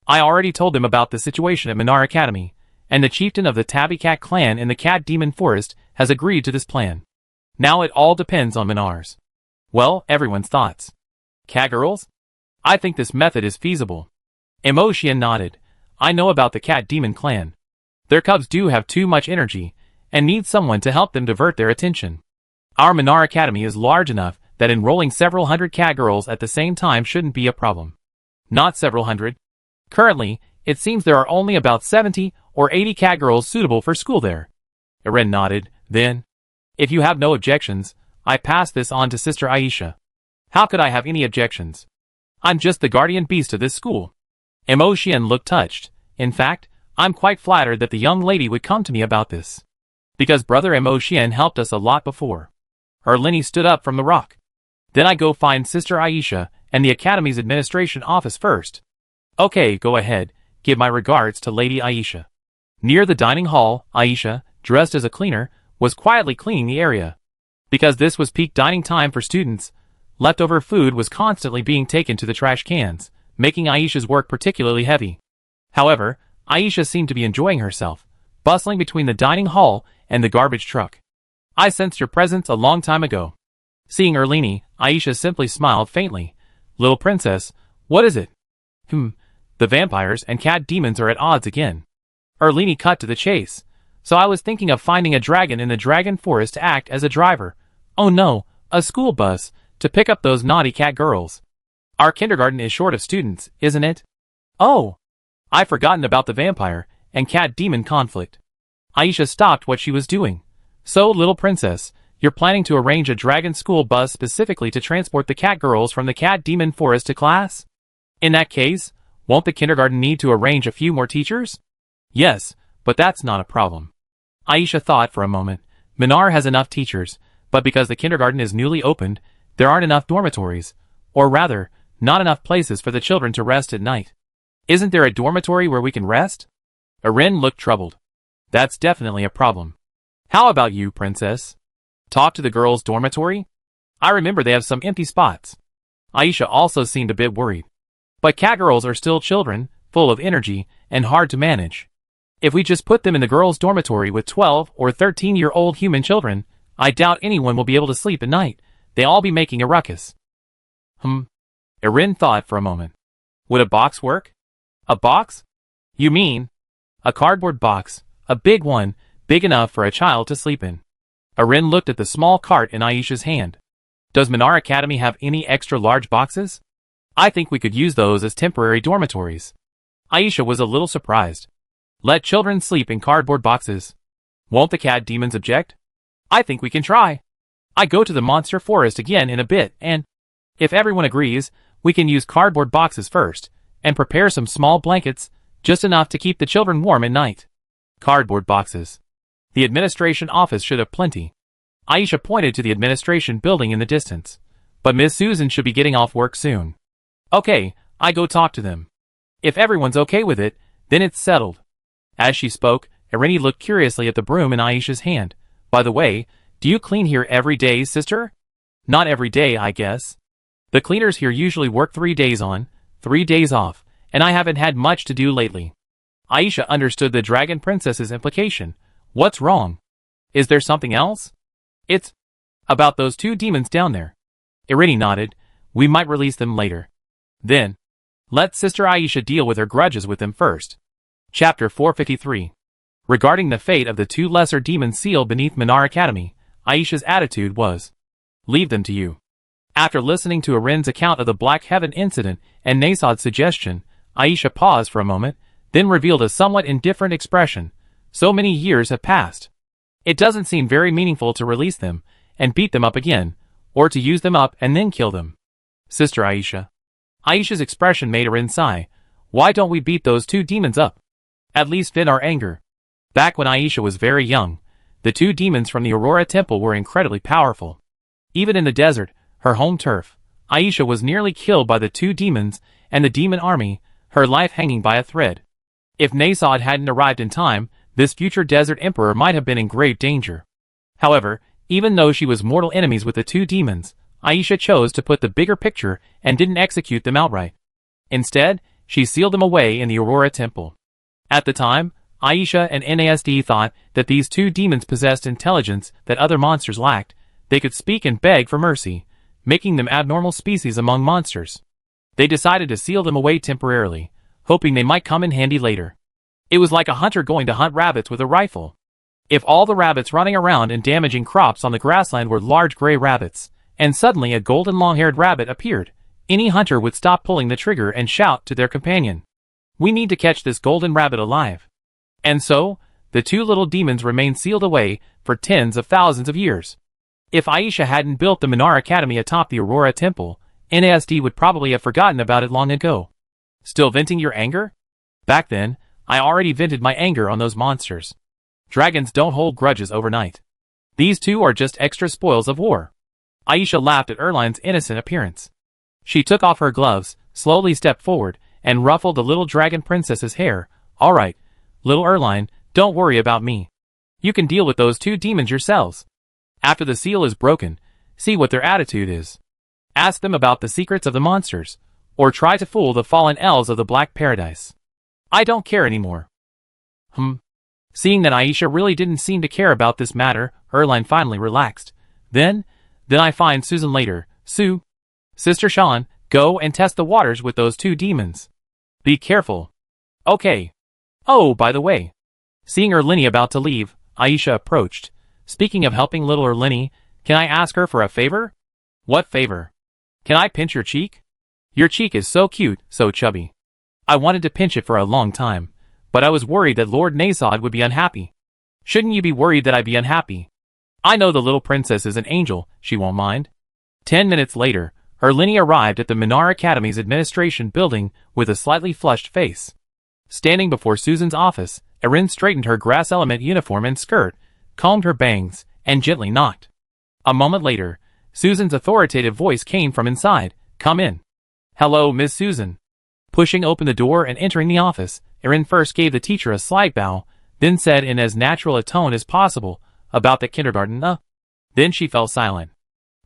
I already told him about the situation at Minar Academy, and the chieftain of the Tabby Cat clan in the cat demon forest has agreed to this plan. Now it all depends on Minar's. Well, everyone's thoughts. Cat girls? I think this method is feasible. Emotian nodded. I know about the cat demon clan. Their cubs do have too much energy, and need someone to help them divert their attention. Our Minar Academy is large enough that enrolling several hundred cat girls at the same time shouldn't be a problem. Not several hundred. Currently, it seems there are only about 70 or 80 cat girls suitable for school there. Erin nodded. Then, if you have no objections, I pass this on to Sister Aisha. How could I have any objections? I'm just the guardian beast of this school. Emotian looked touched. In fact, I'm quite flattered that the young lady would come to me about this. Because Brother Emotian helped us a lot before. Erlini stood up from the rock. Then I go find Sister Aisha and the Academy's administration office first. Okay, go ahead. Give my regards to Lady Aisha. Near the dining hall, Aisha, dressed as a cleaner, was quietly cleaning the area. Because this was peak dining time for students, leftover food was constantly being taken to the trash cans, making Aisha's work particularly heavy. However, Aisha seemed to be enjoying herself, bustling between the dining hall and the garbage truck. I sensed your presence a long time ago. Seeing Erlini, Aisha simply smiled faintly. Little princess, what is it? The vampires and cat demons are at odds again. Erlini cut to the chase. So I was thinking of finding a dragon in the dragon forest to act as a driver. Oh no, a school bus, to pick up those naughty cat girls. Our kindergarten is short of students, isn't it? Oh, I've forgotten about the vampire and cat demon conflict. Aisha stopped what she was doing. So, little princess, you're planning to arrange a dragon school bus specifically to transport the cat girls from the cat demon forest to class? In that case, won't the kindergarten need to arrange a few more teachers? Yes, but that's not a problem. Aisha thought for a moment. Minar has enough teachers, but because the kindergarten is newly opened, there aren't enough dormitories, or rather, not enough places for the children to rest at night. Isn't there a dormitory where we can rest? Erin looked troubled. That's definitely a problem. How about you, princess? Talk to the girls' dormitory? I remember they have some empty spots. Aisha also seemed a bit worried. But cat girls are still children, full of energy, and hard to manage. If we just put them in the girls' dormitory with 12 or 13-year-old human children, I doubt anyone will be able to sleep at night. They'll all be making a ruckus. Erin thought for a moment. Would a box work? A box? You mean? A cardboard box, a big one, big enough for a child to sleep in. Erin looked at the small cart in Aisha's hand. Does Minar Academy have any extra large boxes? I think we could use those as temporary dormitories. Aisha was a little surprised. Let children sleep in cardboard boxes. Won't the cat demons object? I think we can try. I go to the monster forest again in a bit and, if everyone agrees, we can use cardboard boxes first, and prepare some small blankets, just enough to keep the children warm at night. Cardboard boxes. The administration office should have plenty. Aisha pointed to the administration building in the distance. But Miss Susan should be getting off work soon. Okay, I go talk to them. If everyone's okay with it, then it's settled. As she spoke, Erin looked curiously at the broom in Aisha's hand. By the way, do you clean here every day, sister? Not every day, I guess. The cleaners here usually work 3 days on, 3 days off, and I haven't had much to do lately. Aisha understood the dragon princess's implication. What's wrong? Is there something else? It's about those 2 demons down there. Erin nodded. We might release them later. Then, let Sister Aisha deal with her grudges with them first. Chapter 453. Regarding the fate of the 2 lesser demons sealed beneath Minar Academy, Aisha's attitude was, leave them to you. After listening to Erin's account of the Black Heaven incident and Nasad's suggestion, Aisha paused for a moment, then revealed a somewhat indifferent expression. So many years have passed. It doesn't seem very meaningful to release them and beat them up again, or to use them up and then kill them. Sister Aisha. Aisha's expression made Erin sigh. Why don't we beat those 2 demons up? At least vent our anger. Back when Aisha was very young, the 2 demons from the Aurora Temple were incredibly powerful. Even in the desert, her home turf, Aisha was nearly killed by the 2 demons and the demon army, her life hanging by a thread. If Nasad hadn't arrived in time, this future desert emperor might have been in grave danger. However, even though she was mortal enemies with the 2 demons, Aisha chose to put the bigger picture and didn't execute them outright. Instead, she sealed them away in the Aurora Temple. At the time, Aisha and NASD thought that these 2 demons possessed intelligence that other monsters lacked. They could speak and beg for mercy, making them abnormal species among monsters. They decided to seal them away temporarily, hoping they might come in handy later. It was like a hunter going to hunt rabbits with a rifle. If all the rabbits running around and damaging crops on the grassland were large gray rabbits, and suddenly a golden long-haired rabbit appeared, any hunter would stop pulling the trigger and shout to their companion, "We need to catch this golden rabbit alive." And so, the 2 little demons remained sealed away for tens of thousands of years. If Aisha hadn't built the Minar Academy atop the Aurora Temple, NASD would probably have forgotten about it long ago. Still venting your anger? Back then, I already vented my anger on those monsters. Dragons don't hold grudges overnight. These 2 are just extra spoils of war. Aisha laughed at Erline's innocent appearance. She took off her gloves, slowly stepped forward, and ruffled the little dragon princess's hair. All right, little Erline, don't worry about me. You can deal with those 2 demons yourselves. After the seal is broken, see what their attitude is. Ask them about the secrets of the monsters, or try to fool the fallen elves of the Black Paradise. I don't care anymore. Seeing that Aisha really didn't seem to care about this matter, Erline finally relaxed. Then I find Susan later. Sue. Sister Sean, go and test the waters with those 2 demons. Be careful. Okay. Oh, by the way. Seeing Erlini about to leave, Aisha approached. Speaking of helping little Erlini, can I ask her for a favor? What favor? Can I pinch your cheek? Your cheek is so cute, so chubby. I wanted to pinch it for a long time, But I was worried that Lord Nasod would be unhappy. Shouldn't you be worried that I'd be unhappy? I know the little princess is an angel, she won't mind. 10 minutes later, Erlini arrived at the Minar Academy's administration building with a slightly flushed face. Standing before Susan's office, Erin straightened her grass element uniform and skirt, combed her bangs, and gently knocked. A moment later, Susan's authoritative voice came from inside. Come in. Hello, Miss Susan. Pushing open the door and entering the office, Erin first gave the teacher a slight bow, then said in as natural a tone as possible, about the kindergarten, Then she fell silent,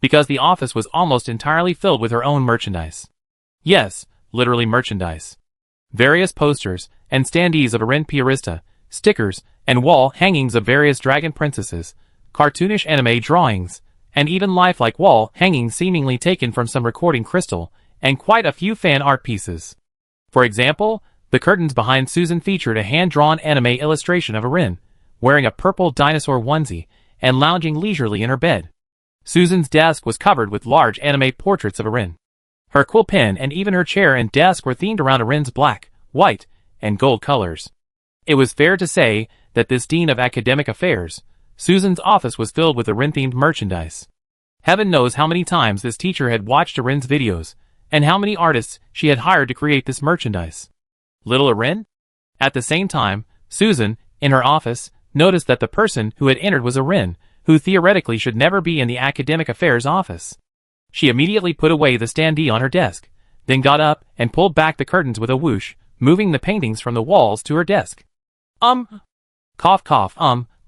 because the office was almost entirely filled with her own merchandise. Yes, literally merchandise. Various posters and standees of Erin Piarista, stickers, and wall hangings of various dragon princesses, cartoonish anime drawings, and even lifelike wall hangings seemingly taken from some recording crystal, and quite a few fan art pieces. For example, the curtains behind Susan featured a hand-drawn anime illustration of Erin, wearing a purple dinosaur onesie, and lounging leisurely in her bed. Susan's desk was covered with large anime portraits of Erin. Her quill pen and even her chair and desk were themed around Erin's black, white, and gold colors. It was fair to say that this Dean of Academic Affairs, Susan's office was filled with Erin-themed merchandise. Heaven knows how many times this teacher had watched Erin's videos, and how many artists she had hired to create this merchandise. Little Erin? At the same time, Susan, in her office, noticed that the person who had entered was Erin, who theoretically should never be in the Academic Affairs office. She immediately put away the standee on her desk, then got up and pulled back the curtains with a whoosh, moving the paintings from the walls to her desk. Cough cough,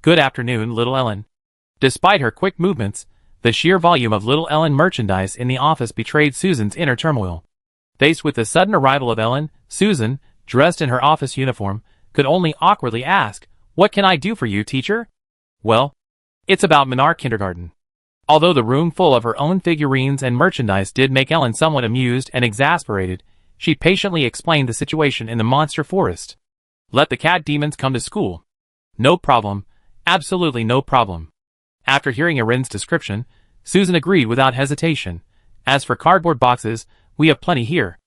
good afternoon, little Ellen. Despite her quick movements, the sheer volume of little Ellen merchandise in the office betrayed Susan's inner turmoil. Faced with the sudden arrival of Ellen, Susan, dressed in her office uniform, could only awkwardly ask, "What can I do for you, teacher?" Well, it's about Minar Kindergarten. Although the room full of her own figurines and merchandise did make Ellen somewhat amused and exasperated, she patiently explained the situation in the monster forest. Let the cat demons come to school. No problem. Absolutely no problem. After hearing Erin's description, Susan agreed without hesitation. As for cardboard boxes, we have plenty here.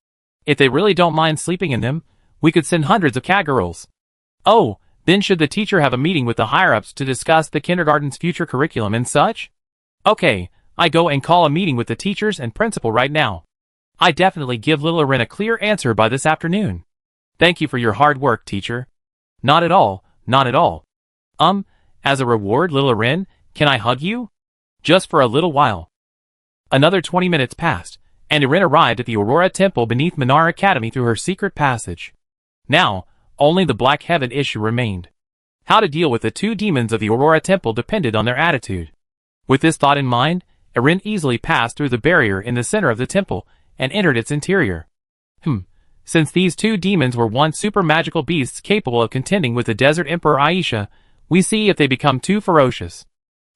If they really don't mind sleeping in them, we could send hundreds of cat girls. Oh, then should the teacher have a meeting with the higher-ups to discuss the kindergarten's future curriculum and such? Okay, I go and call a meeting with the teachers and principal right now. I definitely give little Erin a clear answer by this afternoon. Thank you for your hard work, teacher. Not at all, not at all. As a reward, little Erin, can I hug you? Just for a little while. Another 20 minutes passed, and Erin arrived at the Aurora Temple beneath Minar Academy through her secret passage. Now, only the Black Heaven issue remained. How to deal with the two demons of the Aurora Temple depended on their attitude. With this thought in mind, Erin easily passed through the barrier in the center of the temple and entered its interior. Since these two demons were once super magical beasts capable of contending with the Desert Emperor Aisha, we see if they become too ferocious.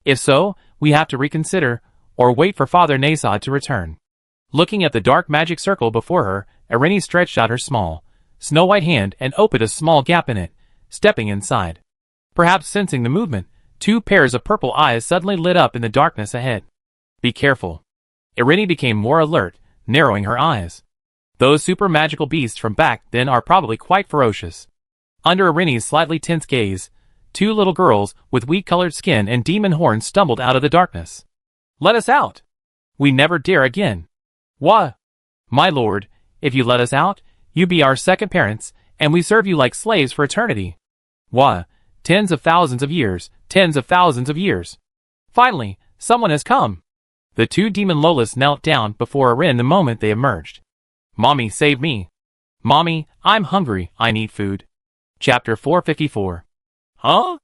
If so, we have to reconsider, or wait for Father Nasod to return. Looking at the dark magic circle before her, Erin stretched out her small, snow-white hand and opened a small gap in it, stepping inside. Perhaps sensing the movement, two pairs of purple eyes suddenly lit up in the darkness ahead. Be careful. Erin became more alert, narrowing her eyes. Those super magical beasts from back then are probably quite ferocious. Under Erin's slightly tense gaze, two little girls with wheat-colored skin and demon horns stumbled out of the darkness. Let us out! We never dare again. What? My lord, if you let us out, you be our second parents, and we serve you like slaves for eternity. What? Tens of thousands of years, tens of thousands of years. Finally, someone has come. The two demon Lolas knelt down before Erin the moment they emerged. Mommy, save me. Mommy, I'm hungry, I need food. Chapter 454. Huh?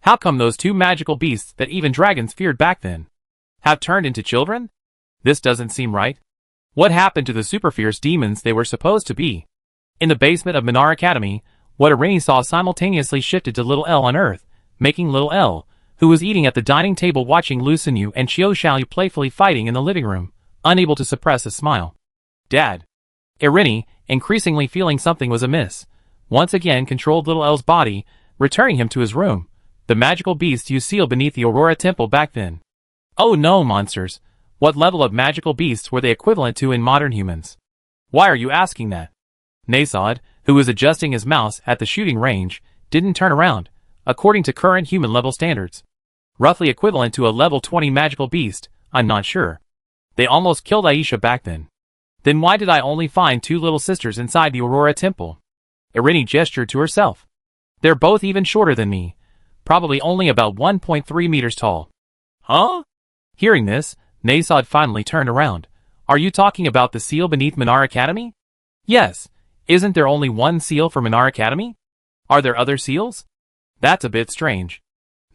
How come those two magical beasts that even dragons feared back then have turned into children? This doesn't seem right. What happened to the super fierce demons they were supposed to be? In the basement of Minar Academy, what Erin saw simultaneously shifted to little Elle on Earth, making little Elle, who was eating at the dining table watching Lu Xinyu and Xiao Xiaoyu playfully fighting in the living room, unable to suppress a smile. Dad. Erin, increasingly feeling something was amiss, once again controlled little Elle's body, returning him to his room, the magical beast you sealed beneath the Aurora Temple back then. Oh no, monsters. What level of magical beasts were they equivalent to in modern humans? Why are you asking that? Nasod, who was adjusting his mouse at the shooting range, didn't turn around, according to current human-level standards. Roughly equivalent to a level 20 magical beast, I'm not sure. They almost killed Aisha back then. Then why did I only find 2 little sisters inside the Aurora Temple? Irini gestured to herself. They're both even shorter than me, probably only about 1.3 meters tall. Huh? Hearing this, Nasod finally turned around. Are you talking about the seal beneath Minar Academy? Yes. Isn't there only one seal for Minar Academy? Are there other seals? That's a bit strange.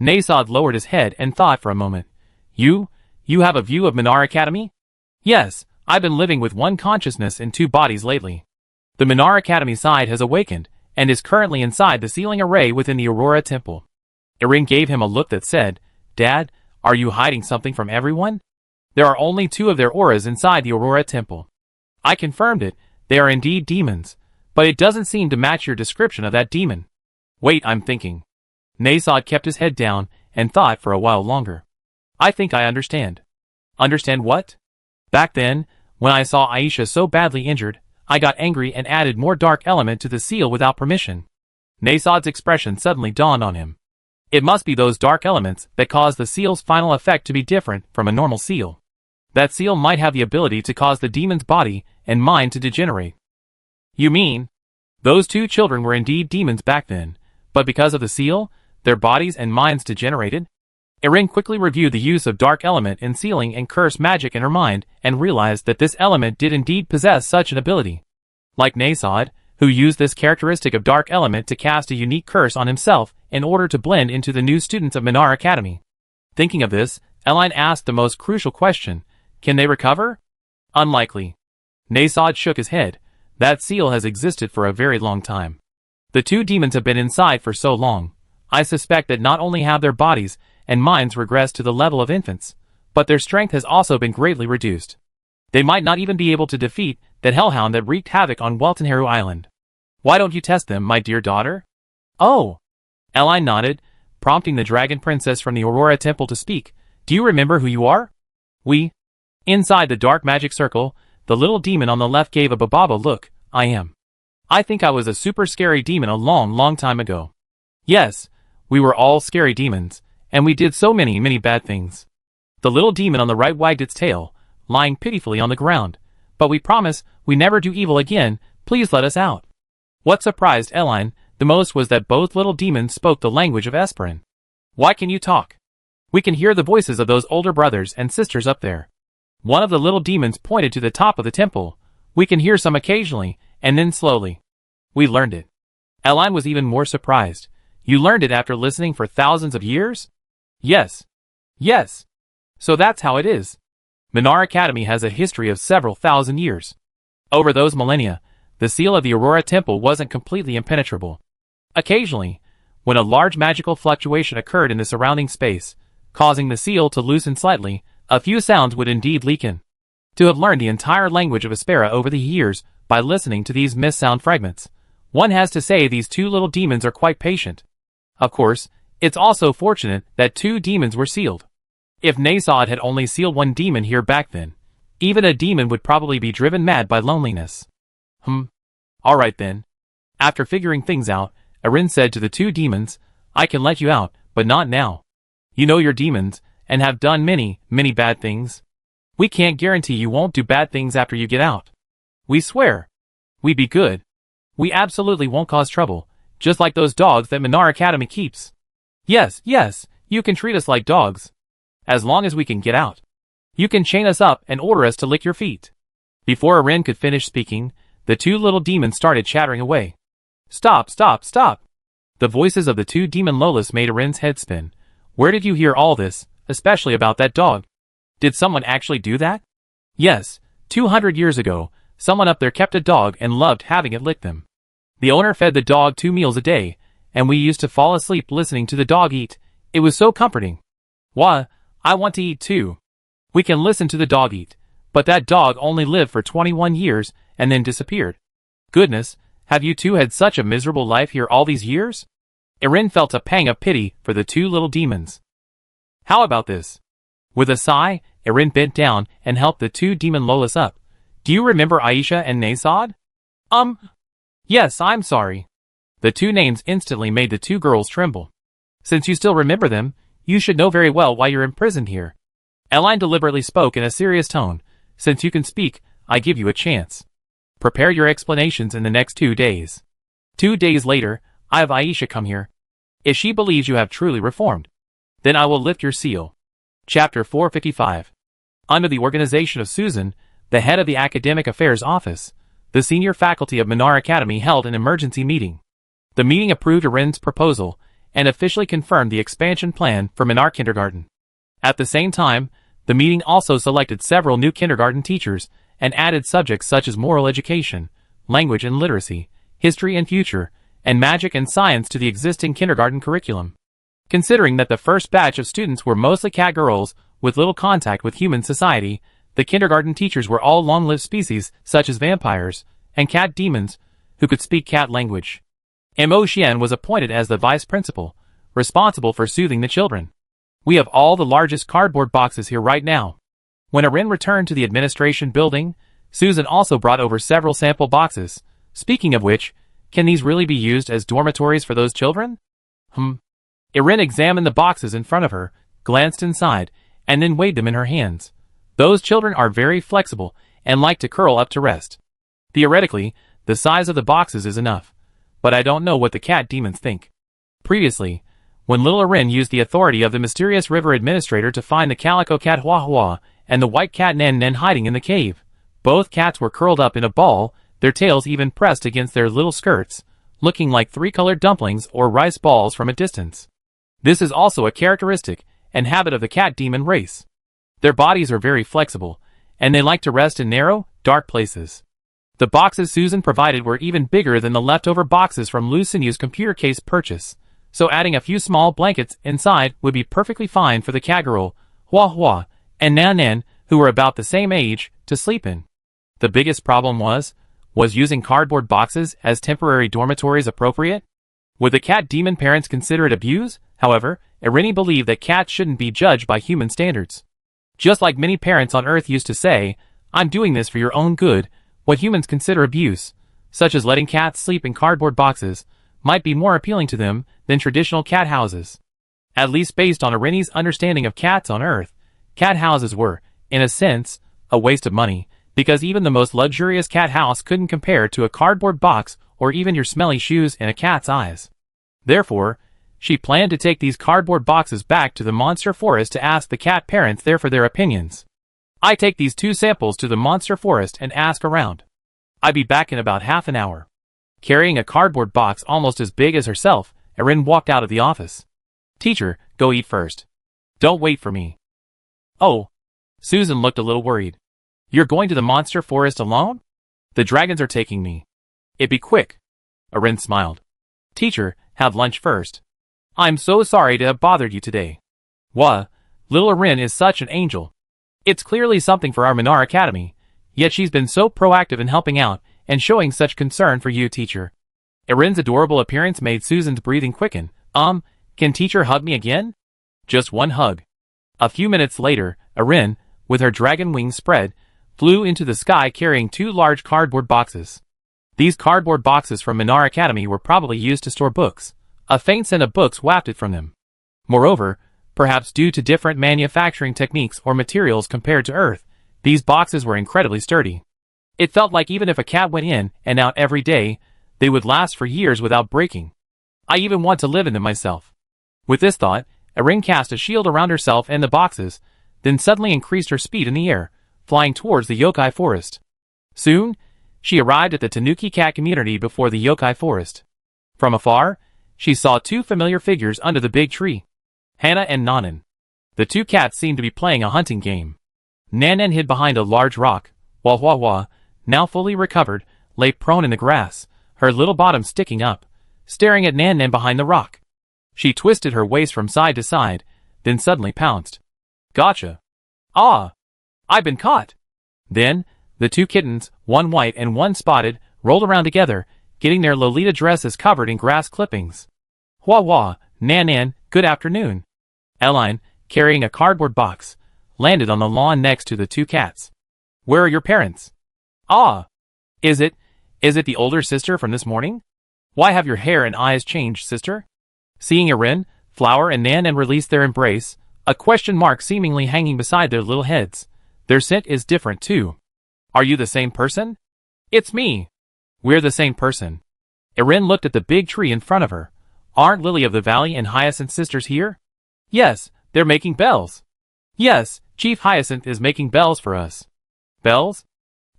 Nasod lowered his head and thought for a moment. You have a view of Minar Academy? Yes, I've been living with one consciousness in 2 bodies lately. The Minar Academy side has awakened, and is currently inside the sealing array within the Aurora Temple. Irin gave him a look that said, Dad, are you hiding something from everyone? There are only 2 of their auras inside the Aurora Temple. I confirmed it, they are indeed demons, but it doesn't seem to match your description of that demon. Wait, I'm thinking. Nasod kept his head down and thought for a while longer. I think I understand. Understand what? Back then, when I saw Aisha so badly injured, I got angry and added more dark element to the seal without permission. Nasod's expression suddenly dawned on him. It must be those dark elements that cause the seal's final effect to be different from a normal seal. That seal might have the ability to cause the demon's body and mind to degenerate. You mean? Those 2 children were indeed demons back then, but because of the seal, their bodies and minds degenerated? Irin quickly reviewed the use of dark element in sealing and curse magic in her mind and realized that this element did indeed possess such an ability. Like Nasod, who used this characteristic of dark element to cast a unique curse on himself in order to blend into the new students of Minar Academy. Thinking of this, Eline asked the most crucial question, can they recover? Unlikely. Nasod shook his head. That seal has existed for a very long time. The 2 demons have been inside for so long. I suspect that not only have their bodies and minds regressed to the level of infants, but their strength has also been greatly reduced. They might not even be able to defeat that hellhound that wreaked havoc on Weltenheru Island. Why don't you test them, my dear daughter? Oh! Eline nodded, prompting the dragon princess from the Aurora Temple to speak. Do you remember who you are? We. Inside the dark magic circle, the little demon on the left gave a bababa look. I am. I think I was a super scary demon a long time ago. Yes, we were all scary demons, and we did so many bad things. The little demon on the right wagged its tail, lying pitifully on the ground. But we promise we never do evil again, please let us out. What surprised Eline the most was that both little demons spoke the language of Esperin. Why can you talk? We can hear the voices of those older brothers and sisters up there. One of the little demons pointed to the top of the temple. We can hear some occasionally, and then slowly. We learned it. Eline was even more surprised. You learned it after listening for thousands of years? Yes. Yes. So that's how it is. Minar Academy has a history of several thousand years. Over those millennia, the seal of the Aurora Temple wasn't completely impenetrable. Occasionally, when a large magical fluctuation occurred in the surrounding space, causing the seal to loosen slightly, a few sounds would indeed leak in. To have learned the entire language of Aspera over the years by listening to these mist sound fragments, one has to say these 2 little demons are quite patient. Of course, it's also fortunate that 2 demons were sealed. If Nasod had only sealed 1 demon here back then, even a demon would probably be driven mad by loneliness. Alright then. After figuring things out, Irin said to the 2 demons, I can let you out, but not now. You know you're demons, and have done many bad things. We can't guarantee you won't do bad things after you get out. We swear. We be good. We absolutely won't cause trouble, just like those dogs that Minar Academy keeps. Yes, you can treat us like dogs. As long as we can get out. You can chain us up and order us to lick your feet. Before Irin could finish speaking, the 2 little demons started chattering away. Stop. The voices of the 2 demon Lolas made Irin's head spin. Where did you hear all this, especially about that dog? Did someone actually do that? Yes, 200 years ago, someone up there kept a dog and loved having it lick them. The owner fed the dog 2 meals a day, and we used to fall asleep listening to the dog eat. It was so comforting. Why, I want to eat too. We can listen to the dog eat, but that dog only lived for 21 years and then disappeared. Goodness, have you 2 had such a miserable life here all these years? Irin felt a pang of pity for the 2 little demons. How about this? With a sigh, Irin bent down and helped the 2 demon Lolas up. Do you remember Aisha and Nasod? Yes, I'm sorry. The two names instantly made the two girls tremble. Since you still remember them, you should know very well why you're imprisoned here. Aline deliberately spoke in a serious tone. Since you can speak, I give you a chance. Prepare your explanations in the next 2 days. 2 days later, I have Aisha come here. If she believes you have truly reformed, then I will lift your seal. Chapter 455. Under the organization of Susan, the head of the Academic Affairs Office, the senior faculty of Minar Academy held an emergency meeting. The meeting approved Arin's proposal and officially confirmed the expansion plan for Minar Kindergarten. At the same time, the meeting also selected several new kindergarten teachers and added subjects such as moral education, language and literacy, history and future, and magic and science to the existing kindergarten curriculum. Considering that the first batch of students were mostly cat girls with little contact with human society, the kindergarten teachers were all long-lived species such as vampires and cat demons who could speak cat language. Mo Xian was appointed as the vice principal, responsible for soothing the children. We have all the largest cardboard boxes here right now. When Arin returned to the administration building, Susan also brought over several sample boxes. Speaking of which, can these really be used as dormitories for those children? Arin examined the boxes in front of her, glanced inside, and then weighed them in her hands. Those children are very flexible and like to curl up to rest. Theoretically, the size of the boxes is enough, but I don't know what the cat demons think. Previously, when little Arin used the authority of the mysterious river administrator to find the calico cat Hua Hua and the white cat Nen Nen hiding in the cave, both cats were curled up in a ball, their tails even pressed against their little skirts, looking like three-colored dumplings or rice balls from a distance. This is also a characteristic and habit of the cat demon race. Their bodies are very flexible, and they like to rest in narrow, dark places. The boxes Susan provided were even bigger than the leftover boxes from Lucinu's computer case purchase, so adding a few small blankets inside would be perfectly fine for the cat girl, Hua Hua, and Nan Nan, who were about the same age, to sleep in. The biggest problem was using cardboard boxes as temporary dormitories appropriate? Would the cat demon parents consider it abuse? However, Irini believed that cats shouldn't be judged by human standards. Just like many parents on Earth used to say, I'm doing this for your own good, what humans consider abuse, such as letting cats sleep in cardboard boxes, might be more appealing to them than traditional cat houses. At least based on Irini's understanding of cats on Earth, cat houses were, in a sense, a waste of money, because even the most luxurious cat house couldn't compare to a cardboard box or even your smelly shoes in a cat's eyes. Therefore, she planned to take these cardboard boxes back to the monster forest to ask the cat parents there for their opinions. I take these 2 samples to the monster forest and ask around. I'll be back in about half an hour. Carrying a cardboard box almost as big as herself, Erin walked out of the office. Teacher, go eat first. Don't wait for me. Oh. Susan looked a little worried. You're going to the monster forest alone? The dragons are taking me. It'd be quick. Erin smiled. Teacher, have lunch first. I'm so sorry to have bothered you today. Wah, little Erin is such an angel. It's clearly something for our Minar Academy, yet she's been so proactive in helping out and showing such concern for you, teacher. Erin's adorable appearance made Susan's breathing quicken. Can teacher hug me again? Just one hug. A few minutes later, Erin, with her dragon wings spread, flew into the sky carrying 2 large cardboard boxes. These cardboard boxes from Minar Academy were probably used to store books. A faint scent of books wafted from them. Moreover, perhaps due to different manufacturing techniques or materials compared to Earth, these boxes were incredibly sturdy. It felt like even if a cat went in and out every day, they would last for years without breaking. I even want to live in them myself. With this thought, Erin cast a shield around herself and the boxes, then suddenly increased her speed in the air, flying towards the yokai forest. Soon, she arrived at the Tanuki cat community before the yokai forest. From afar, she saw 2 familiar figures under the big tree. Hannah and Nanan. The 2 cats seemed to be playing a hunting game. Nanan hid behind a large rock, while Hua Hua, now fully recovered, lay prone in the grass, her little bottom sticking up, staring at Nanan behind the rock. She twisted her waist from side to side, then suddenly pounced. Gotcha. Ah! I've been caught! Then, the 2 kittens, one white and one spotted, rolled around together, getting their Lolita dresses covered in grass clippings. Hua Hua, Nanan, good afternoon. Aline, carrying a cardboard box, landed on the lawn next to the 2 cats. Where are your parents? Ah! Is it Is it the older sister from this morning? Why have your hair and eyes changed, sister? Seeing Erin, Flower and Nan release their embrace, a question mark seemingly hanging beside their little heads. Their scent is different too. Are you the same person? It's me. We're the same person. Erin looked at the big tree in front of her. Aren't Lily of the Valley and Hyacinth sisters here? Yes, they're making bells. Yes, Chief Hyacinth is making bells for us. Bells?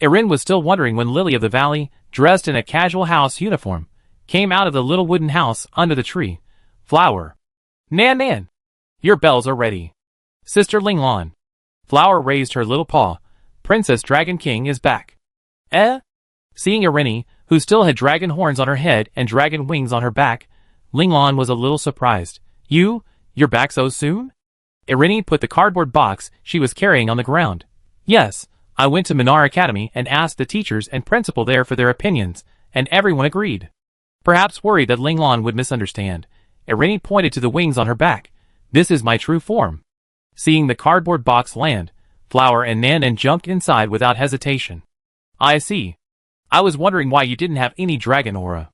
Erin was still wondering when Lily of the Valley, dressed in a casual house uniform, came out of the little wooden house under the tree. Flower. Nan. Your bells are ready. Sister Linglon. Flower raised her little paw. Princess Dragon King is back. Eh? Seeing Erin, who still had dragon horns on her head and dragon wings on her back, Linglon was a little surprised. You're back so soon? Erin put the cardboard box she was carrying on the ground. Yes, I went to Minar Academy and asked the teachers and principal there for their opinions, and everyone agreed. Perhaps worried that Linglon would misunderstand, Erin pointed to the wings on her back. This is my true form. Seeing the cardboard box land, Flower and Nan jumped inside without hesitation. I see. I was wondering why you didn't have any dragon aura.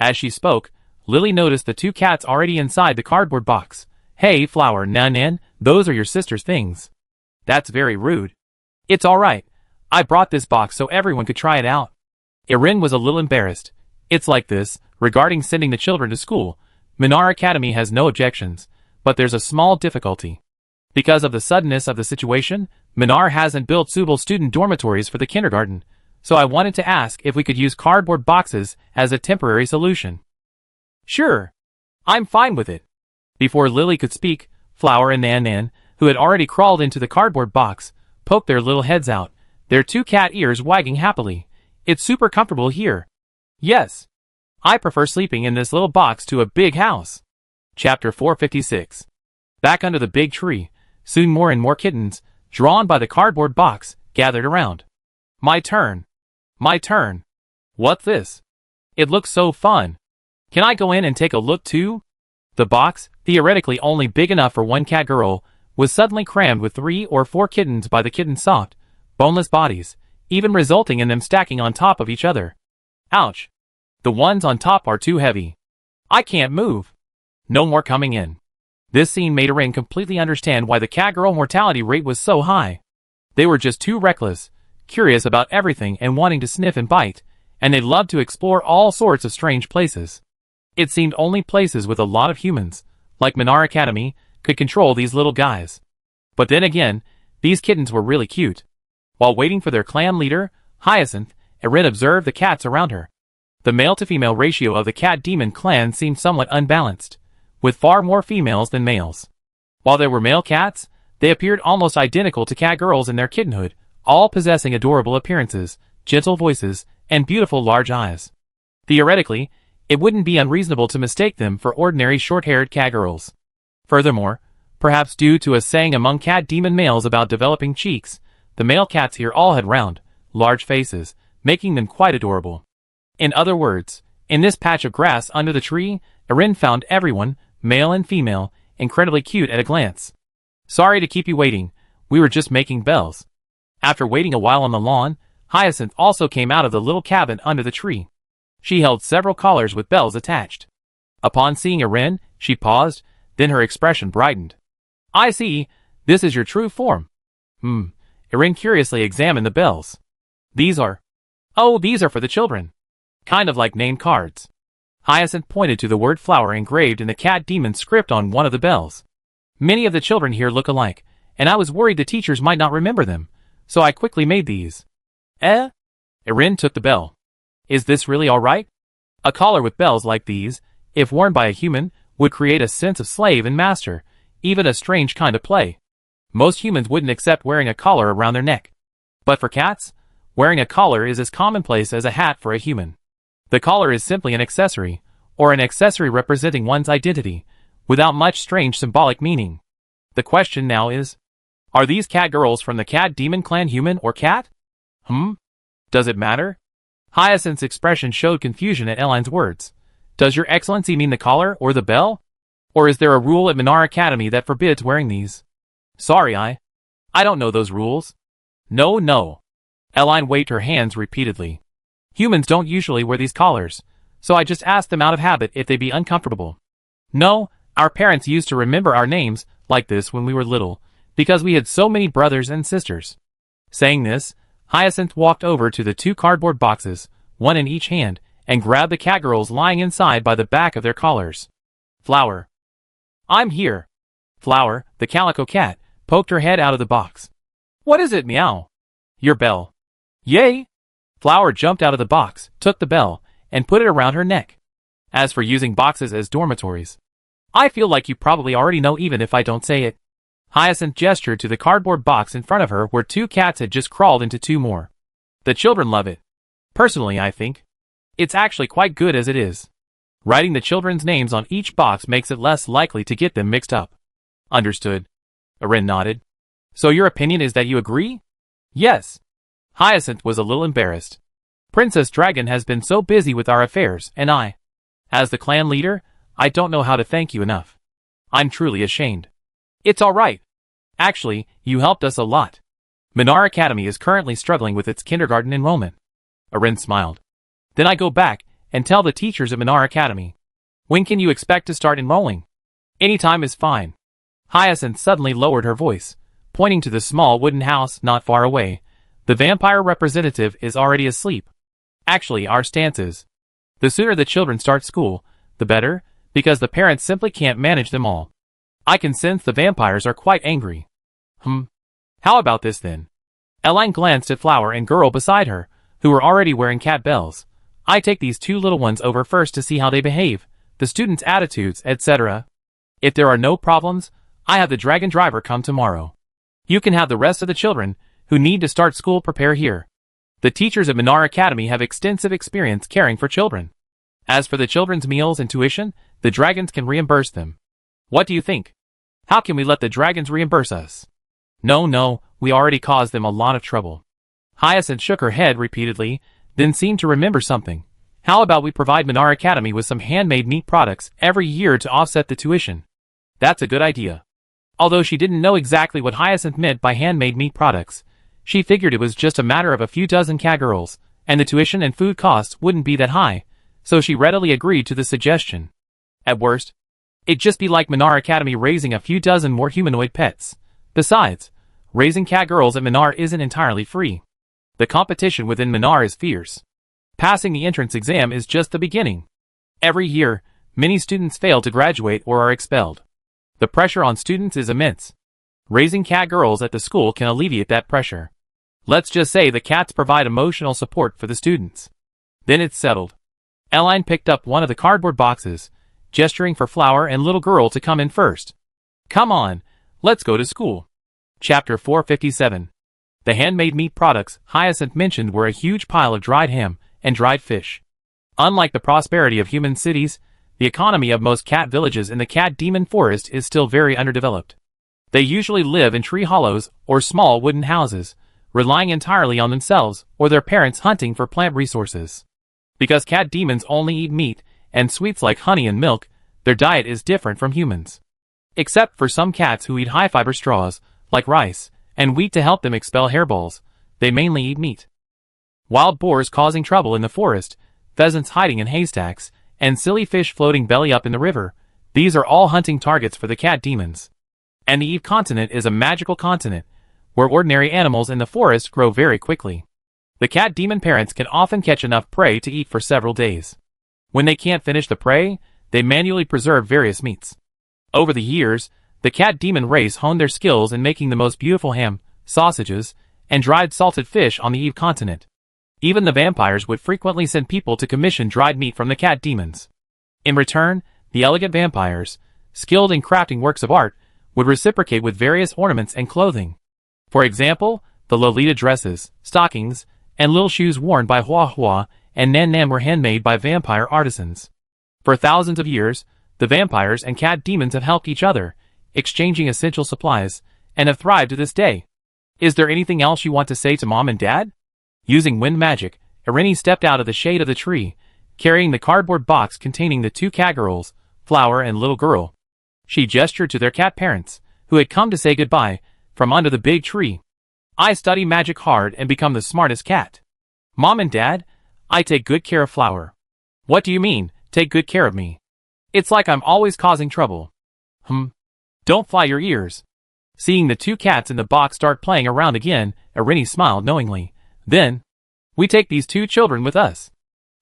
As she spoke, Lily noticed the two cats already inside the cardboard box. Hey, Flower, Nan, those are your sister's things. That's very rude. It's alright. I brought this box so everyone could try it out. Erin was a little embarrassed. It's like this, regarding sending the children to school. Minar Academy has no objections, but there's a small difficulty. Because of the suddenness of the situation, Minar hasn't built suitable student dormitories for the kindergarten, so I wanted to ask if we could use cardboard boxes as a temporary solution. Sure. I'm fine with it. Before Lily could speak, Flower and Nan, who had already crawled into the cardboard box, poked their little heads out, their two cat ears wagging happily. It's super comfortable here. Yes. I prefer sleeping in this little box to a big house. Chapter 456. Back under the big tree, soon more and more kittens, drawn by the cardboard box, gathered around. My turn. My turn. What's this? It looks so fun. Can I go in and take a look too? The box, theoretically only big enough for one cat girl, was suddenly crammed with 3 or 4 kittens by the kittens' soft, boneless bodies, even resulting in them stacking on top of each other. Ouch. The ones on top are too heavy. I can't move. No more coming in. This scene made Erin completely understand why the cat girl mortality rate was so high. They were just too reckless, curious about everything and wanting to sniff and bite, and they loved to explore all sorts of strange places. It seemed only places with a lot of humans, like Minar Academy, could control these little guys. But then again, these kittens were really cute. While waiting for their clan leader, Hyacinth, Erin observed the cats around her. The male-to-female ratio of the cat demon clan seemed somewhat unbalanced, with far more females than males. While there were male cats, they appeared almost identical to cat girls in their kittenhood, all possessing adorable appearances, gentle voices, and beautiful large eyes. Theoretically, it wouldn't be unreasonable to mistake them for ordinary short-haired cat girls. Furthermore, perhaps due to a saying among cat demon males about developing cheeks, the male cats here all had round, large faces, making them quite adorable. In other words, in this patch of grass under the tree, Erin found everyone, male and female, incredibly cute at a glance. Sorry to keep you waiting, we were just making bells. After waiting a while on the lawn, Hyacinth also came out of the little cabin under the tree. She held several collars with bells attached. Upon seeing Erin, she paused, then her expression brightened. I see, this is your true form. Erin curiously examined the bells. These are for the children. Kind of like name cards. Hyacinth pointed to the word flower engraved in the cat demon script on one of the bells. Many of the children here look alike, and I was worried the teachers might not remember them, so I quickly made these. Erin took the bell. Is this really alright? A collar with bells like these, if worn by a human, would create a sense of slave and master, even a strange kind of play. Most humans wouldn't accept wearing a collar around their neck. But for cats, wearing a collar is as commonplace as a hat for a human. The collar is simply an accessory, or an accessory representing one's identity, without much strange symbolic meaning. The question now is, are these cat girls from the cat demon clan human or cat? Does it matter? Hyacinth's expression showed confusion at Elaine's words. Does your excellency mean the collar or the bell? Or is there a rule at Minar Academy that forbids wearing these? Sorry, I don't know those rules. No. Elaine waved her hands repeatedly. Humans don't usually wear these collars, so I just asked them out of habit if they'd be uncomfortable. No, our parents used to remember our names like this when we were little, because we had so many brothers and sisters. Saying this, Hyacinth walked over to the 2 cardboard boxes, one in each hand, and grabbed the cat girls lying inside by the back of their collars. Flower. I'm here. Flower, the calico cat, poked her head out of the box. What is it, meow? Your bell. Yay! Flower jumped out of the box, took the bell, and put it around her neck. As for using boxes as dormitories, I feel like you probably already know even if I don't say it. Hyacinth gestured to the cardboard box in front of her where 2 cats had just crawled into 2 more. The children love it. Personally, I think it's actually quite good as it is. Writing the children's names on each box makes it less likely to get them mixed up. Understood. Erin nodded. So your opinion is that you agree? Yes. Hyacinth was a little embarrassed. Princess Dragon has been so busy with our affairs, and as the clan leader, I don't know how to thank you enough. I'm truly ashamed. It's alright. Actually, you helped us a lot. Minar Academy is currently struggling with its kindergarten enrollment. Erin smiled. Then I go back and tell the teachers at Minar Academy. When can you expect to start enrolling? Any time is fine. Hyacinth suddenly lowered her voice, pointing to the small wooden house not far away. The vampire representative is already asleep. Actually, our stance is, the sooner the children start school, the better, because the parents simply can't manage them all. I can sense the vampires are quite angry. How about this then? Eline glanced at Flower and Girl beside her, who were already wearing cat bells. I take these 2 little ones over first to see how they behave, the students' attitudes, etc. If there are no problems, I have the dragon driver come tomorrow. You can have the rest of the children, who need to start school, prepare here. The teachers at Minar Academy have extensive experience caring for children. As for the children's meals and tuition, the dragons can reimburse them. What do you think? How can we let the dragons reimburse us? No, we already caused them a lot of trouble. Hyacinth shook her head repeatedly, then seemed to remember something. How about we provide Minar Academy with some handmade meat products every year to offset the tuition? That's a good idea. Although she didn't know exactly what Hyacinth meant by handmade meat products, she figured it was just a matter of a few dozen cat girls, and the tuition and food costs wouldn't be that high, so she readily agreed to the suggestion. At worst, it'd just be like Minar Academy raising a few dozen more humanoid pets. Besides, raising cat girls at Minar isn't entirely free. The competition within Minar is fierce. Passing the entrance exam is just the beginning. Every year, many students fail to graduate or are expelled. The pressure on students is immense. Raising cat girls at the school can alleviate that pressure. Let's just say the cats provide emotional support for the students. Then it's settled. Eline picked up one of the cardboard boxes, gesturing for Flower and Little Girl to come in first. Come on, let's go to school. Chapter 457. The handmade meat products Hyacinth mentioned were a huge pile of dried ham and dried fish. Unlike the prosperity of human cities, the economy of most cat villages in the cat demon forest is still very underdeveloped. They usually live in tree hollows or small wooden houses, relying entirely on themselves or their parents hunting for plant resources. Because cat demons only eat meat and sweets like honey and milk, their diet is different from humans. Except for some cats who eat high-fiber straws, like rice, and wheat to help them expel hairballs, they mainly eat meat. Wild boars causing trouble in the forest, pheasants hiding in haystacks, and silly fish floating belly up in the river, these are all hunting targets for the cat demons. And the Eve continent is a magical continent, where ordinary animals in the forest grow very quickly. The cat demon parents can often catch enough prey to eat for several days. When they can't finish the prey, they manually preserve various meats. Over the years, the cat demon race honed their skills in making the most beautiful ham, sausages, and dried salted fish on the Eve continent. Even the vampires would frequently send people to commission dried meat from the cat demons. In return, the elegant vampires, skilled in crafting works of art, would reciprocate with various ornaments and clothing. For example, the Lolita dresses, stockings, and little shoes worn by Hua Hua and Nan Nan were handmade by vampire artisans. For thousands of years, the vampires and cat demons have helped each other, exchanging essential supplies, and have thrived to this day. Is there anything else you want to say to Mom and Dad? Using wind magic, Irini stepped out of the shade of the tree, carrying the cardboard box containing the 2 cat girls, Flower and Little Girl. She gestured to their cat parents, who had come to say goodbye, from under the big tree. I study magic hard and become the smartest cat. Mom and Dad, I take good care of Flower. What do you mean, take good care of me? It's like I'm always causing trouble. Don't fly your ears. Seeing the two cats in the box start playing around again, Irene smiled knowingly. Then, we take these two children with us.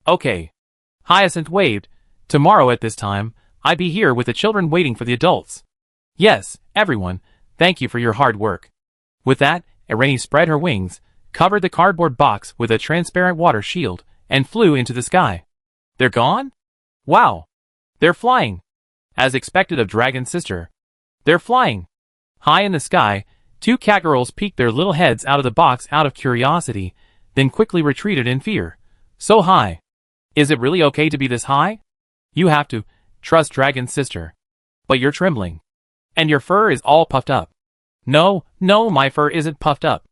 Okay. Hyacinth waved. Tomorrow at this time, I'd be here with the children waiting for the adults. Yes, everyone, thank you for your hard work. With that, Irene spread her wings, covered the cardboard box with a transparent water shield, and flew into the sky. They're gone? Wow. They're flying. As expected of Dragon's sister. They're flying. High in the sky, two cat girls peeked their little heads out of the box out of curiosity, then quickly retreated in fear. So high. Is it really okay to be this high? You have to trust Dragon's sister. But you're trembling. And your fur is all puffed up. No, my fur isn't puffed up.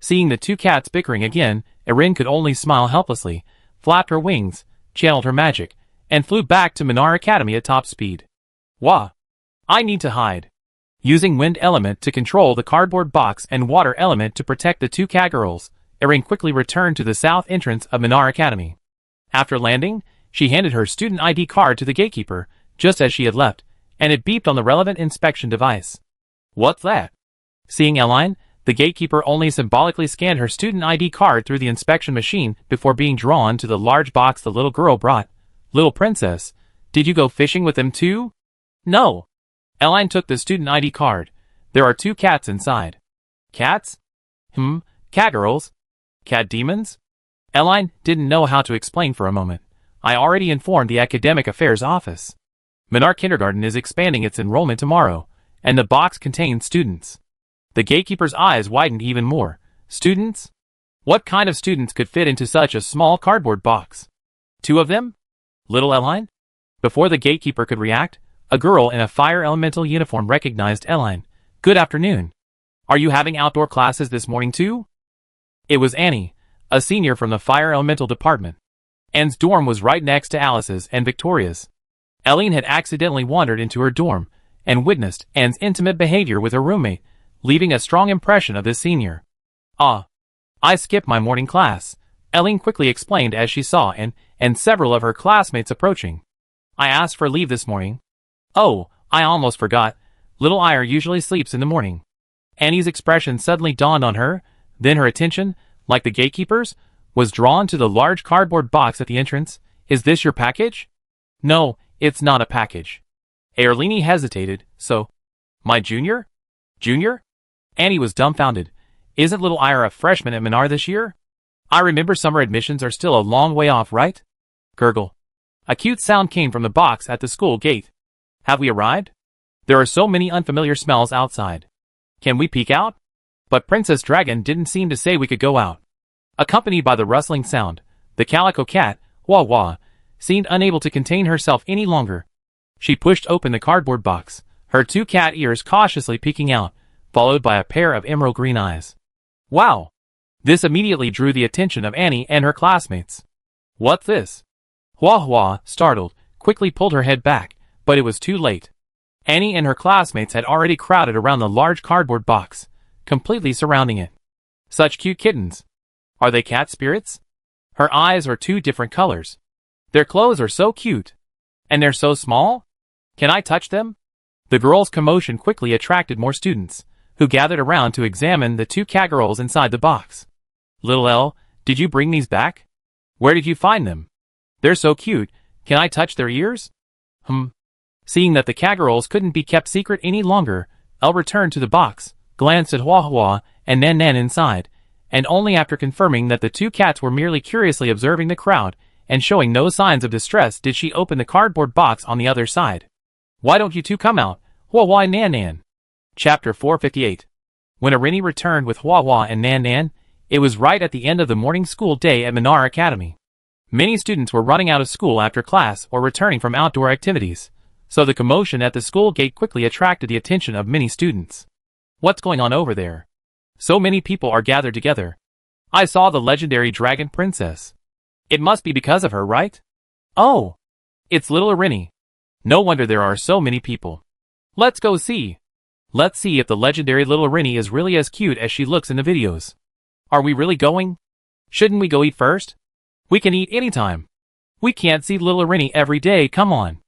Seeing the two cats bickering again, Irene could only smile helplessly, flapped her wings, channeled her magic, and flew back to Minar Academy at top speed. Wah! I need to hide. Using wind element to control the cardboard box and water element to protect the two cat girls, Irene quickly returned to the south entrance of Minar Academy. After landing, she handed her student ID card to the gatekeeper, just as she had left, and it beeped on the relevant inspection device. What's that? Seeing Eline, the gatekeeper only symbolically scanned her student ID card through the inspection machine before being drawn to the large box the little girl brought. Little princess, did you go fishing with them too? No. Eline took the student ID card. There are two cats inside. Cats? Cat girls? Cat demons? Eline didn't know how to explain for a moment. I already informed the Academic Affairs Office. Minar Kindergarten is expanding its enrollment tomorrow, and the box contains students. The gatekeeper's eyes widened even more. Students? What kind of students could fit into such a small cardboard box? Two of them? Little Eline? Before the gatekeeper could react, a girl in a fire elemental uniform recognized Eline. Good afternoon. Are you having outdoor classes this morning too? It was Annie, a senior from the fire elemental department. Anne's dorm was right next to Alice's and Victoria's. Eline had accidentally wandered into her dorm and witnessed Anne's intimate behavior with her roommate, leaving a strong impression of this senior. I skipped my morning class, Eline quickly explained as she saw Anne and several of her classmates approaching. I asked for leave this morning. Oh, I almost forgot. Little Ire usually sleeps in the morning. Annie's expression suddenly dawned on her, then her attention, like the gatekeeper's, was drawn to the large cardboard box at the entrance. Is this your package? No, it's not a package. Erlini hesitated, so... My junior? Junior? Annie was dumbfounded. Isn't little Ira a freshman at Minar this year? I remember summer admissions are still a long way off, right? Gurgle. A cute sound came from the box at the school gate. Have we arrived? There are so many unfamiliar smells outside. Can we peek out? But Princess Dragon didn't seem to say we could go out. Accompanied by the rustling sound, the calico cat, Wah Wah, seemed unable to contain herself any longer. She pushed open the cardboard box, her two cat ears cautiously peeking out, followed by a pair of emerald green eyes. Wow! This immediately drew the attention of Annie and her classmates. What's this? Wah Wah, startled, quickly pulled her head back, but it was too late. Annie and her classmates had already crowded around the large cardboard box, completely surrounding it. Such cute kittens. Are they cat spirits? Her eyes are two different colors. Their clothes are so cute. And they're so small? Can I touch them? The girls' commotion quickly attracted more students, who gathered around to examine the two cat girls inside the box. Little Elle, did you bring these back? Where did you find them? They're so cute. Can I touch their ears? Seeing that the cat girls couldn't be kept secret any longer, Elle returned to the box, glanced at Hua Hua and Nan Nan inside, and only after confirming that the two cats were merely curiously observing the crowd and showing no signs of distress did she open the cardboard box on the other side. Why don't you two come out, Hua Hua and Nan Nan? Chapter 458. When Irene returned with Hua Hua and Nan Nan, it was right at the end of the morning school day at Minar Academy. Many students were running out of school after class or returning from outdoor activities, so the commotion at the school gate quickly attracted the attention of many students. What's going on over there? So many people are gathered together. I saw the legendary dragon princess. It must be because of her, right? Oh! It's little Irene. No wonder there are so many people. Let's go see. Let's see if the legendary little Irene is really as cute as she looks in the videos. Are we really going? Shouldn't we go eat first? We can eat anytime. We can't see little Irini every day, come on.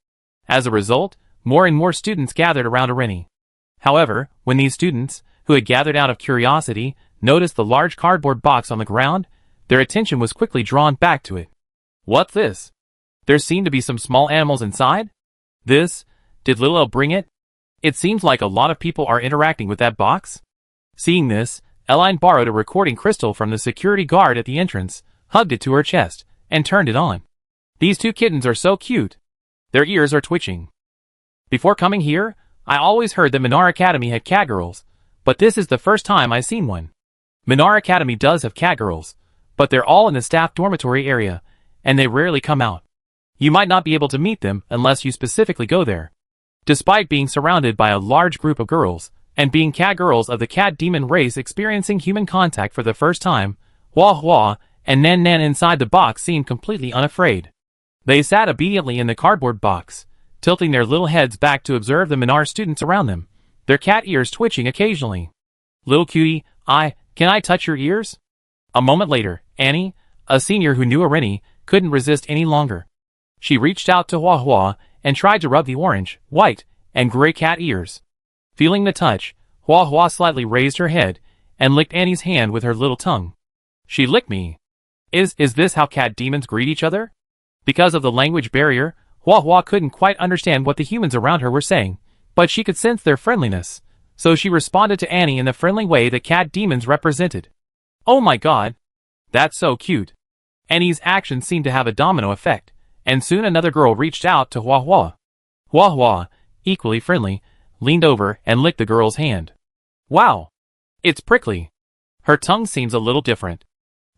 As a result, more and more students gathered around Irini. However, when these students, who had gathered out of curiosity, noticed the large cardboard box on the ground, their attention was quickly drawn back to it. What's this? There seemed to be some small animals inside? Did little Elle bring it? It seems like a lot of people are interacting with that box. Seeing this, Eline borrowed a recording crystal from the security guard at the entrance, hugged it to her chest, and turned it on. These two kittens are so cute. Their ears are twitching. Before coming here, I always heard that Minar Academy had catgirls, but this is the first time I've seen one. Minar Academy does have catgirls, but they're all in the staff dormitory area, and they rarely come out. You might not be able to meet them unless you specifically go there. Despite being surrounded by a large group of girls, and being catgirls of the cat demon race experiencing human contact for the first time, Hua Hua and Nan Nan inside the box seemed completely unafraid. They sat obediently in the cardboard box, tilting their little heads back to observe the Minar students around them, their cat ears twitching occasionally. Little cutie, can I touch your ears? A moment later, Annie, a senior who knew Irini, couldn't resist any longer. She reached out to Hua Hua and tried to rub the orange, white, and gray cat ears. Feeling the touch, Hua Hua slightly raised her head and licked Annie's hand with her little tongue. She licked me. Is this how cat demons greet each other? Because of the language barrier, Hua Hua couldn't quite understand what the humans around her were saying, but she could sense their friendliness, so she responded to Annie in the friendly way that cat demons represented. Oh my god! That's so cute. Annie's actions seemed to have a domino effect, and soon another girl reached out to Hua Hua. Hua Hua, equally friendly, leaned over and licked the girl's hand. Wow! It's prickly. Her tongue seems a little different.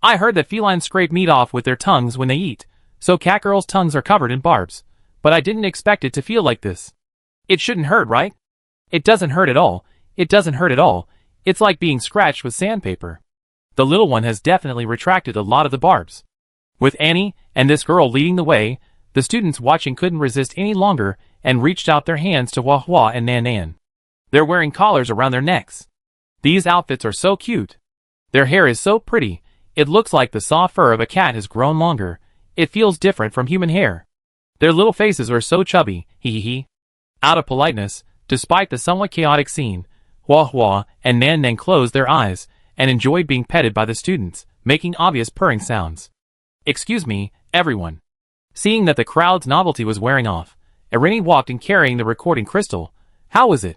I heard that felines scrape meat off with their tongues when they eat, so catgirls' tongues are covered in barbs, but I didn't expect it to feel like this. It shouldn't hurt, right? It doesn't hurt at all. It doesn't hurt at all. It's like being scratched with sandpaper. The little one has definitely retracted a lot of the barbs. With Annie and this girl leading the way, the students watching couldn't resist any longer and reached out their hands to Hua Hua and Nan Nan. They're wearing collars around their necks. These outfits are so cute. Their hair is so pretty, it looks like the soft fur of a cat has grown longer. It feels different from human hair. Their little faces are so chubby, hee. Out of politeness, despite the somewhat chaotic scene, Hua Hua and Nan Nan closed their eyes and enjoyed being petted by the students, making obvious purring sounds. Excuse me, everyone. Seeing that the crowd's novelty was wearing off, Irini walked in carrying the recording crystal. How was it?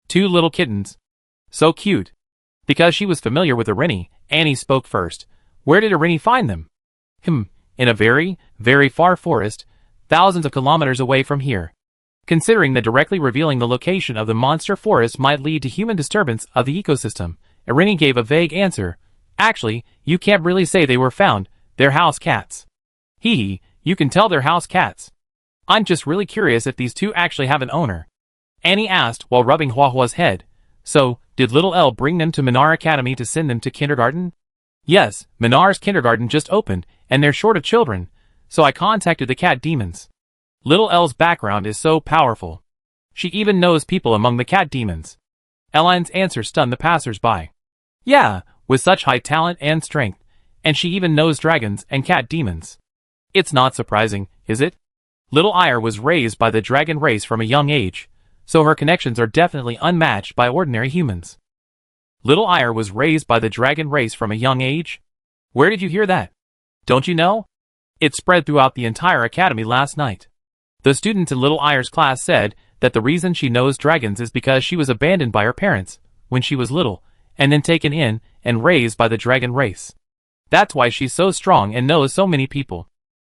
Two little kittens. So cute. Because she was familiar with Irini, Annie spoke first. Where did Irini find them? In a very, very far forest, thousands of kilometers away from here. Considering that directly revealing the location of the monster forest might lead to human disturbance of the ecosystem, Irini gave a vague answer. Actually, you can't really say they were found. They're house cats. Hee, you can tell they're house cats. I'm just really curious if these two actually have an owner. Annie asked while rubbing Hua Hua's head. So, did little Elle bring them to Minar Academy to send them to kindergarten? Yes, Minar's kindergarten just opened, and they're short of children, so I contacted the cat demons. Little Elle's background is so powerful. She even knows people among the cat demons. Eline's answer stunned the passers-by. Yeah, with such high talent and strength, and she even knows dragons and cat demons. It's not surprising, is it? Little Ire was raised by the dragon race from a young age, so her connections are definitely unmatched by ordinary humans. Little Ire was raised by the dragon race from a young age? Where did you hear that? Don't you know? It spread throughout the entire academy last night. The students in Little Ire's class said that the reason she knows dragons is because she was abandoned by her parents when she was little, and then taken in and raised by the dragon race. That's why she's so strong and knows so many people.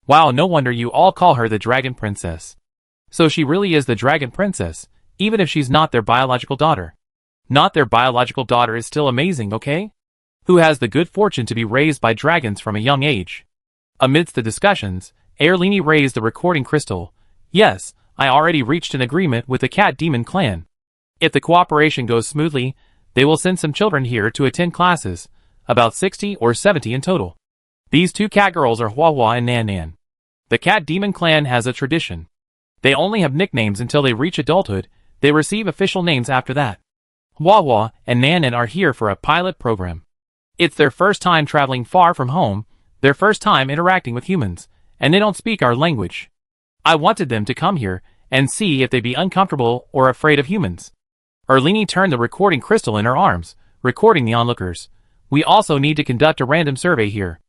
Wow, no wonder you all call her the Dragon Princess. So she really is the Dragon Princess, even if she's not their biological daughter. Not their biological daughter is still amazing, okay? Who has the good fortune to be raised by dragons from a young age. Amidst the discussions, Airlini raised the recording crystal. Yes, I already reached an agreement with the Cat Demon clan. If the cooperation goes smoothly, they will send some children here to attend classes, about 60 or 70 in total. These two cat girls are Hua Hua and Nan Nan. The Cat Demon clan has a tradition. They only have nicknames until they reach adulthood. They receive official names after that. Hua Hua and Nan Nan are here for a pilot program. It's their first time traveling far from home, Their first time interacting with humans, and they don't speak our language. I wanted them to come here and see if they'd be uncomfortable or afraid of humans. Erlini turned the recording crystal in her arms, recording the onlookers. We also need to conduct a random survey here.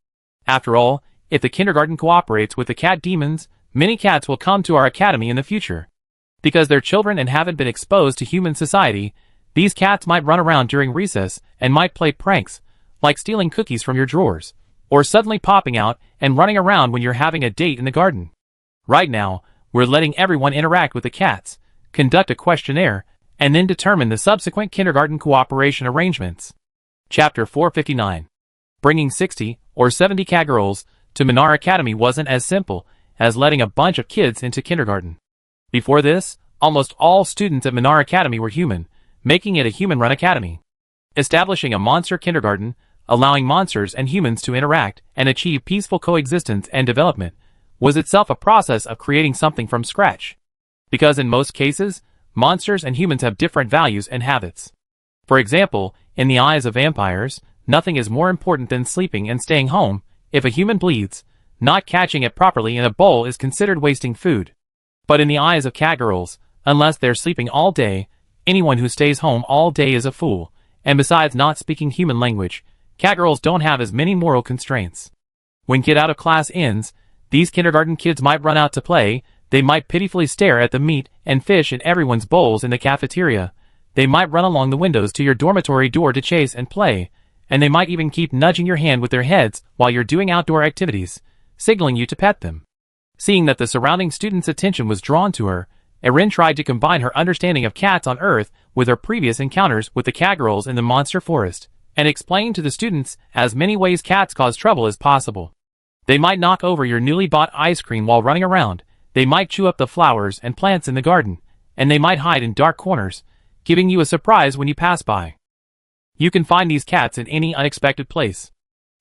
After all, if the kindergarten cooperates with the cat demons, many cats will come to our academy in the future. Because they're children and haven't been exposed to human society, these cats might run around during recess and might play pranks, like stealing cookies from your drawers, or suddenly popping out and running around when you're having a date in the garden. Right now, we're letting everyone interact with the cats, conduct a questionnaire, and then determine the subsequent kindergarten cooperation arrangements. Chapter 459. Bringing 60 or 70 cat girls to Minar Academy wasn't as simple as letting a bunch of kids into kindergarten. Before this, almost all students at Minar Academy were human, making it a human-run academy. Establishing a monster kindergarten, allowing monsters and humans to interact and achieve peaceful coexistence and development, was itself a process of creating something from scratch. Because in most cases, monsters and humans have different values and habits. For example, in the eyes of vampires, nothing is more important than sleeping and staying home. If a human bleeds, not catching it properly in a bowl is considered wasting food. But in the eyes of cat girls, unless they're sleeping all day, anyone who stays home all day is a fool, and besides not speaking human language, cat girls don't have as many moral constraints. When get out of class ends, these kindergarten kids might run out to play, they might pitifully stare at the meat and fish in everyone's bowls in the cafeteria, they might run along the windows to your dormitory door to chase and play, and they might even keep nudging your hand with their heads while you're doing outdoor activities, signaling you to pet them. Seeing that the surrounding students' attention was drawn to her, Erin tried to combine her understanding of cats on Earth with her previous encounters with the cat girls in the monster forest, and explained to the students as many ways cats cause trouble as possible. They might knock over your newly bought ice cream while running around, they might chew up the flowers and plants in the garden, and they might hide in dark corners, giving you a surprise when you pass by. You can find these cats in any unexpected place.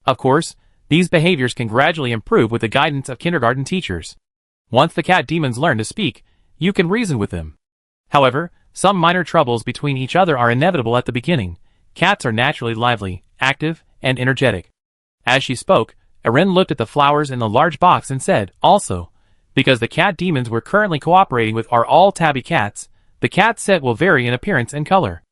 Of course, these behaviors can gradually improve with the guidance of kindergarten teachers. Once the cat demons learn to speak, you can reason with them. However, some minor troubles between each other are inevitable at the beginning. Cats are naturally lively, active, and energetic. As she spoke, Erin looked at the flowers in the large box and said, also, because the cat demons we're currently cooperating with are all tabby cats, the cat set will vary in appearance and color.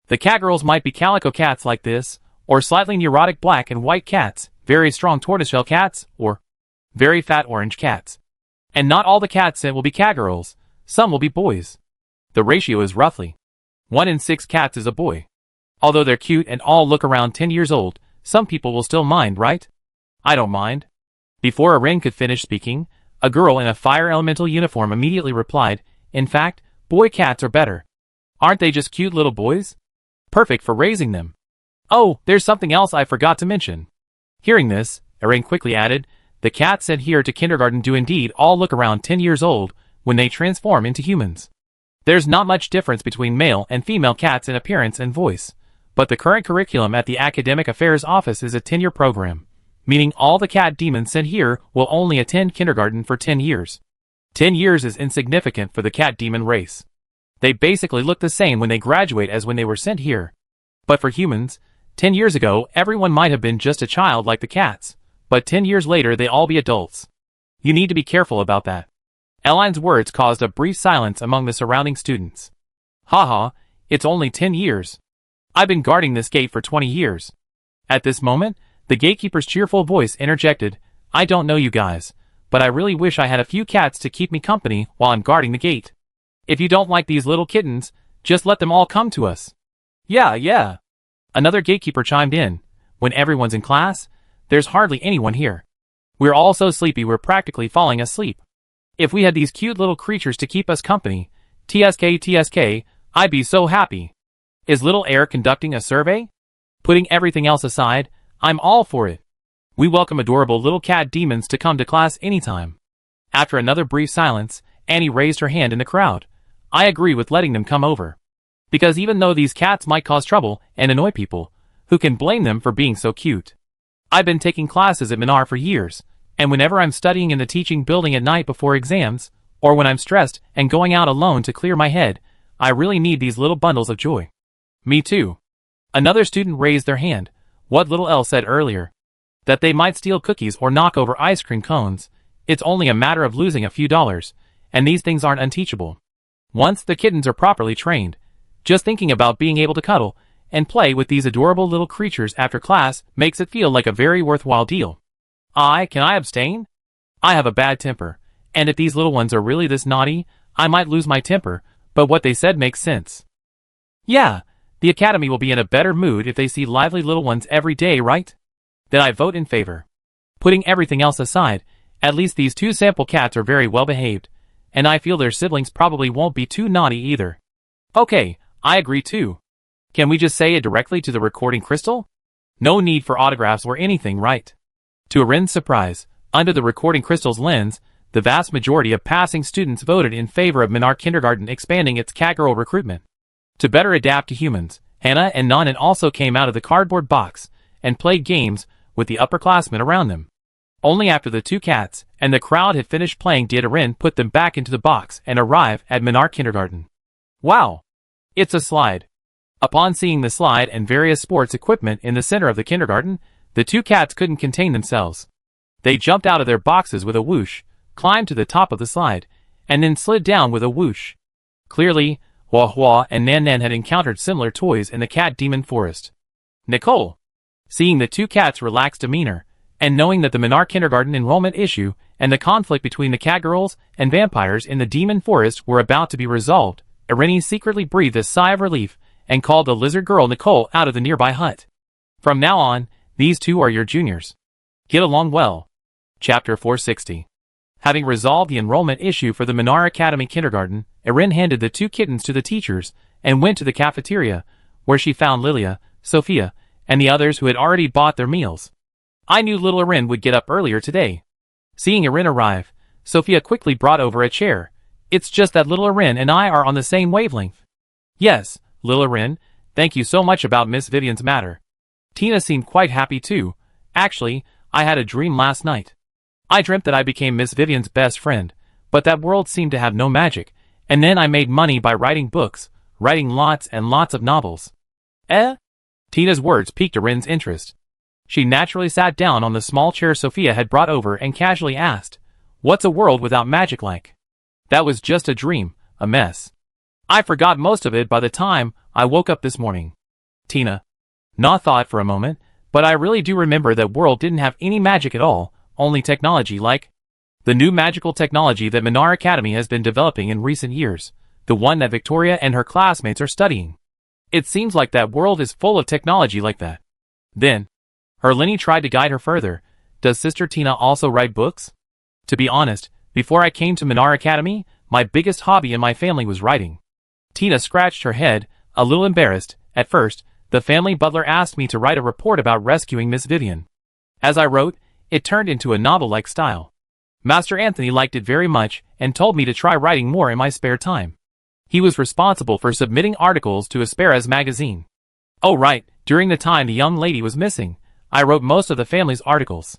The cat girls might be calico cats like this, or slightly neurotic black and white cats, very strong tortoiseshell cats, or very fat orange cats. And not all the cats sent will be cat girls, some will be boys. The ratio is roughly 1 in 6 cats is a boy. Although they're cute and all look around 10 years old, some people will still mind, right? I don't mind. Before Erin could finish speaking, a girl in a fire elemental uniform immediately replied, in fact, boy cats are better. Aren't they just cute little boys? Perfect for raising them. Oh, there's something else I forgot to mention. Hearing this, Erin quickly added, the cats sent here to kindergarten do indeed all look around 10 years old when they transform into humans. There's not much difference between male and female cats in appearance and voice, but the current curriculum at the Academic Affairs Office is a 10-year program, meaning all the cat demons sent here will only attend kindergarten for 10 years. 10 years is insignificant for the cat demon race. They basically look the same when they graduate as when they were sent here. But for humans, 10 years ago everyone might have been just a child like the cats, but 10 years later they all be adults. You need to be careful about that. Eline's words caused a brief silence among the surrounding students. Haha, it's only 10 years. I've been guarding this gate for 20 years. At this moment, the gatekeeper's cheerful voice interjected, I don't know you guys, but I really wish I had a few cats to keep me company while I'm guarding the gate. If you don't like these little kittens, just let them all come to us. Yeah. Another gatekeeper chimed in, when everyone's in class, there's hardly anyone here. We're all so sleepy we're practically falling asleep. If we had these cute little creatures to keep us company, TSK, I'd be so happy. Is Little Air conducting a survey? Putting everything else aside, I'm all for it. We welcome adorable little cat demons to come to class anytime. After another brief silence, Annie raised her hand in the crowd. I agree with letting them come over. Because even though these cats might cause trouble and annoy people, who can blame them for being so cute? I've been taking classes at Minar for years, and whenever I'm studying in the teaching building at night before exams, or when I'm stressed and going out alone to clear my head, I really need these little bundles of joy. Me too. Another student raised their hand, what Little L said earlier. that they might steal cookies or knock over ice cream cones. It's only a matter of losing a few dollars, and these things aren't unteachable. Once the kittens are properly trained, just thinking about being able to cuddle and play with these adorable little creatures after class makes it feel like a very worthwhile deal. Can I abstain? I have a bad temper, and if these little ones are really this naughty, I might lose my temper, but what they said makes sense. Yeah, the Academy will be in a better mood if they see lively little ones every day, right? Then I vote in favor. Putting everything else aside, at least these two sample cats are very well behaved, and I feel their siblings probably won't be too naughty either. Okay, I agree too. Can we just say it directly to the recording crystal? No need for autographs or anything, right? To Arin's surprise, under the recording crystal's lens, the vast majority of passing students voted in favor of Minar Kindergarten expanding its catgirl recruitment. To better adapt to humans, Hannah and Nanan also came out of the cardboard box and played games with the upperclassmen around them. Only after the two cats and the crowd had finished playing did Arin put them back into the box and arrive at Minar Kindergarten. Wow! It's a slide. Upon seeing the slide and various sports equipment in the center of the kindergarten, the two cats couldn't contain themselves. They jumped out of their boxes with a whoosh, climbed to the top of the slide, and then slid down with a whoosh. Clearly, Hua Hua and Nan Nan had encountered similar toys in the cat demon forest. Nicole, seeing the two cats' relaxed demeanor, and knowing that the Minar Kindergarten enrollment issue and the conflict between the catgirls and vampires in the demon forest were about to be resolved, Irini secretly breathed a sigh of relief and called the lizard girl Nicole out of the nearby hut. From now on, these two are your juniors. Get along well. Chapter 460. Having resolved the enrollment issue for the Minar Academy Kindergarten, Irin handed the two kittens to the teachers and went to the cafeteria, where she found Lilia, Sophia, and the others who had already bought their meals. I knew little Irin would get up earlier today. Seeing Irin arrive, Sophia quickly brought over a chair. It's just that little Irin and I are on the same wavelength. Yes, little Irin, thank you so much about Miss Vivian's matter. Tina seemed quite happy too. Actually, I had a dream last night. I dreamt that I became Miss Vivian's best friend, but that world seemed to have no magic, and then I made money by writing books, writing lots and lots of novels. Tina's words piqued Irin's interest. She naturally sat down on the small chair Sophia had brought over and casually asked, "What's a world without magic like?" That was just a dream, a mess. I forgot most of it by the time I woke up this morning. Tina. Not thought for a moment, but I really do remember that world didn't have any magic at all, only technology like the new magical technology that Minar Academy has been developing in recent years, the one that Victoria and her classmates are studying. It seems like that world is full of technology like that. Then, Herlinie tried to guide her further. Does Sister Tina also write books? To be honest, before I came to Minar Academy, my biggest hobby in my family was writing. Tina scratched her head, a little embarrassed. At first, the family butler asked me to write a report about rescuing Miss Vivian. As I wrote, it turned into a novel-like style. Master Anthony liked it very much and told me to try writing more in my spare time. He was responsible for submitting articles to Aspera's magazine. Oh right, during the time the young lady was missing, I wrote most of the family's articles.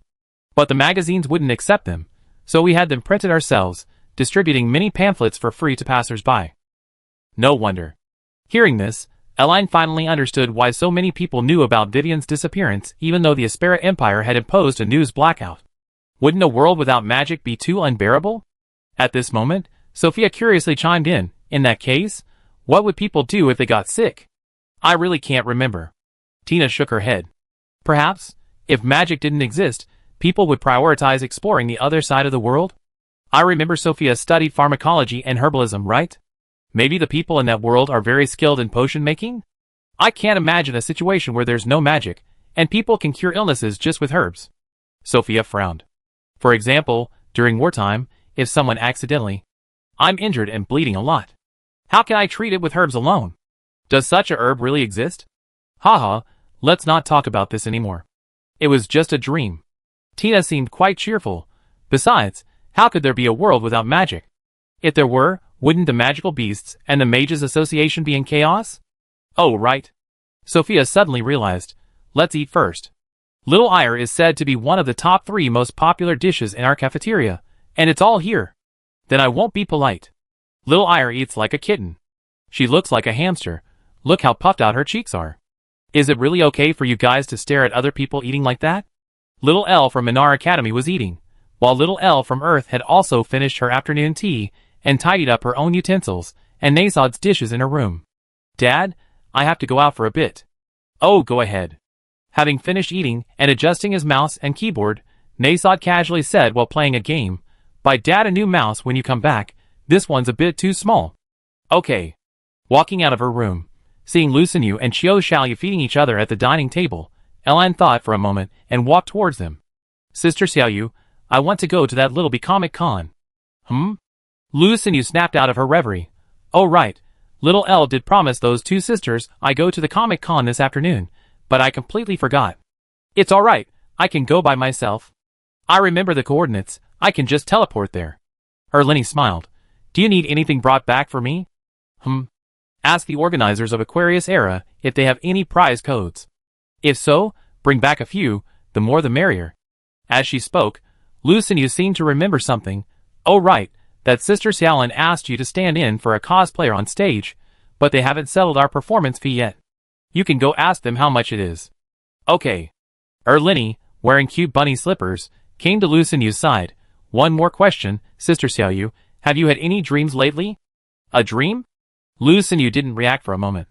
But the magazines wouldn't accept them, so we had them printed ourselves, distributing many pamphlets for free to passers-by. No wonder. Hearing this, Eline finally understood why so many people knew about Vivian's disappearance even though the Aspera Empire had imposed a news blackout. Wouldn't a world without magic be too unbearable? At this moment, Sophia curiously chimed in that case, what would people do if they got sick? I really can't remember. Tina shook her head. Perhaps, if magic didn't exist, people would prioritize exploring the other side of the world? I remember Sophia studied pharmacology and herbalism, right? Maybe the people in that world are very skilled in potion making? I can't imagine a situation where there's no magic, and people can cure illnesses just with herbs. Sophia frowned. For example, during wartime, if someone accidentally, I'm injured and bleeding a lot. How can I treat it with herbs alone? Does such a herb really exist? Haha, let's not talk about this anymore. It was just a dream. Tina seemed quite cheerful. Besides, how could there be a world without magic? If there were, wouldn't the magical beasts and the Mages Association be in chaos? Oh, right. Sophia suddenly realized. Let's eat first. Little Ire is said to be one of the top 3 most popular dishes in our cafeteria, and it's all here. Then I won't be polite. Little Ire eats like a kitten. She looks like a hamster. Look how puffed out her cheeks are. Is it really okay for you guys to stare at other people eating like that? Little L from Minar Academy was eating, while Little L from Earth had also finished her afternoon tea and tidied up her own utensils and Nasod's dishes in her room. Dad, I have to go out for a bit. Oh, go ahead. Having finished eating and adjusting his mouse and keyboard, Nasod casually said while playing a game, buy Dad a new mouse when you come back, this one's a bit too small. Okay. Walking out of her room, seeing Lu Xinyu and Qiu Xiaoyu feeding each other at the dining table, Elan thought for a moment and walked towards them. Sister Xiaoyu, I want to go to that Little Bee Comic Con. Lu Xinyu snapped out of her reverie. Oh right, Little L did promise those two sisters I go to the Comic Con this afternoon, but I completely forgot. It's alright, I can go by myself. I remember the coordinates, I can just teleport there. Erlini smiled. Do you need anything brought back for me? Ask the organizers of Aquarius Era if they have any prize codes. If so, bring back a few, the more the merrier. As she spoke, Lu Xinyu seemed to remember something. Oh right, that Sister Xiaolin asked you to stand in for a cosplayer on stage, but they haven't settled our performance fee yet. You can go ask them how much it is. Okay. Erlini, wearing cute bunny slippers, came to Lu Xinyu's side. One more question, Sister Xiaoyu, have you had any dreams lately? A dream? Lu Xinyu didn't react for a moment.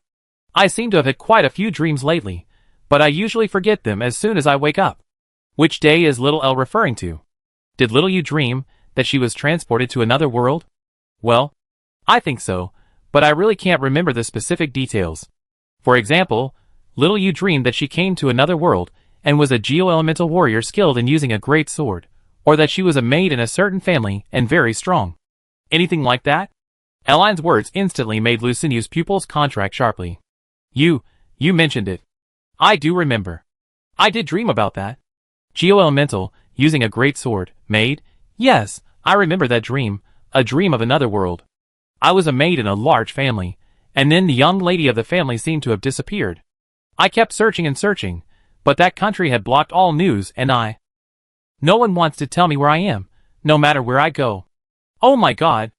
I seem to have had quite a few dreams lately, but I usually forget them as soon as I wake up. Which day is Little L referring to? Did Little You dream that she was transported to another world? Well, I think so, but I really can't remember the specific details. For example, Little You dreamed that she came to another world and was a geo-elemental warrior skilled in using a great sword, or that she was a maid in a certain family and very strong. Anything like that? Elan's words instantly made Lu Xinyu's pupils contract sharply. You mentioned it. I do remember. I did dream about that. Geo-elemental, using a great sword, maid? Yes, I remember that dream, a dream of another world. I was a maid in a large family, and then the young lady of the family seemed to have disappeared. I kept searching and searching, but that country had blocked all news and no one wants to tell me where I am, no matter where I go. Oh my god.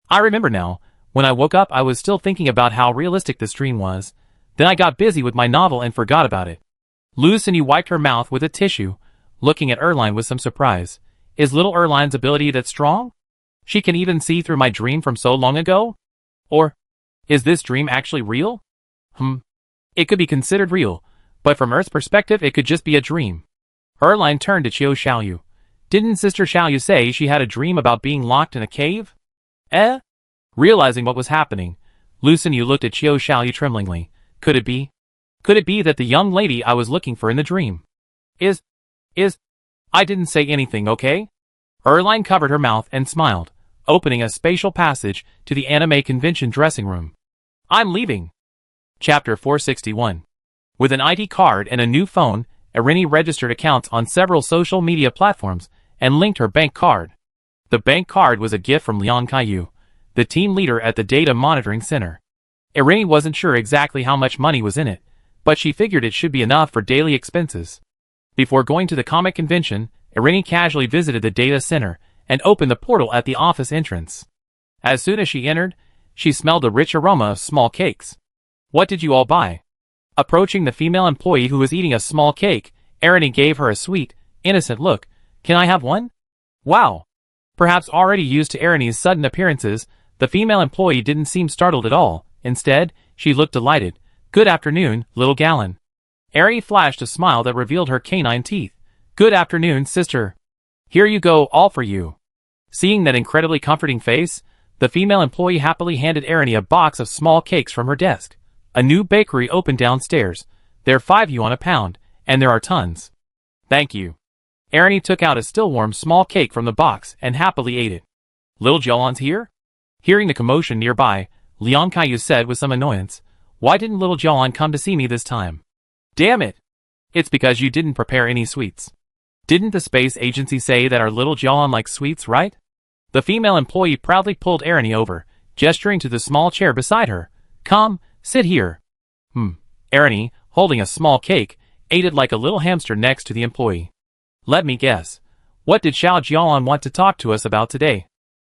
I remember now, when I woke up I was still thinking about how realistic this dream was, then I got busy with my novel and forgot about it. Lu Xinyu wiped her mouth with a tissue, looking at Erline with some surprise. Is little Erline's ability that strong? She can even see through my dream from so long ago? Or, is this dream actually real? It could be considered real, but from Earth's perspective it could just be a dream. Erline turned to Qiu Xiaoyu. Didn't Sister Xiaoyu say she had a dream about being locked in a cave? Realizing what was happening, Lu Xinyu looked at Qiu Xiaoyu tremblingly. Could it be? Could it be that the young lady I was looking for in the dream I didn't say anything, okay? Erline covered her mouth and smiled, opening a spatial passage to the anime convention dressing room. I'm leaving. Chapter 461. With an ID card and a new phone, Irini registered accounts on several social media platforms and linked her bank card. The bank card was a gift from Liang Kaiyu, the team leader at the Data Monitoring Center. Irini wasn't sure exactly how much money was in it, but she figured it should be enough for daily expenses. Before going to the comic convention, Irini casually visited the data center and opened the portal at the office entrance. As soon as she entered, she smelled the rich aroma of small cakes. What did you all buy? Approaching the female employee who was eating a small cake, Irini gave her a sweet, innocent look. Can I have one? Wow. Perhaps already used to Irini's sudden appearances, the female employee didn't seem startled at all. Instead, she looked delighted. Good afternoon, little Gallon. Irini flashed a smile that revealed her canine teeth. Good afternoon, sister. Here you go, all for you. Seeing that incredibly comforting face, the female employee happily handed Irini a box of small cakes from her desk. A new bakery opened downstairs. They're 5 yuan a pound, and there are tons. Thank you. Irini took out a still warm small cake from the box and happily ate it. Little Jialan's here? Hearing the commotion nearby, Liang Kaiyu said with some annoyance, why didn't little Jialan come to see me this time? Damn it! It's because you didn't prepare any sweets. Didn't the space agency say that our little Jialan likes sweets, right? The female employee proudly pulled Irini over, gesturing to the small chair beside her. Come, sit here. Irini, holding a small cake, ate it like a little hamster next to the employee. Let me guess. What did Xiao Jialan want to talk to us about today?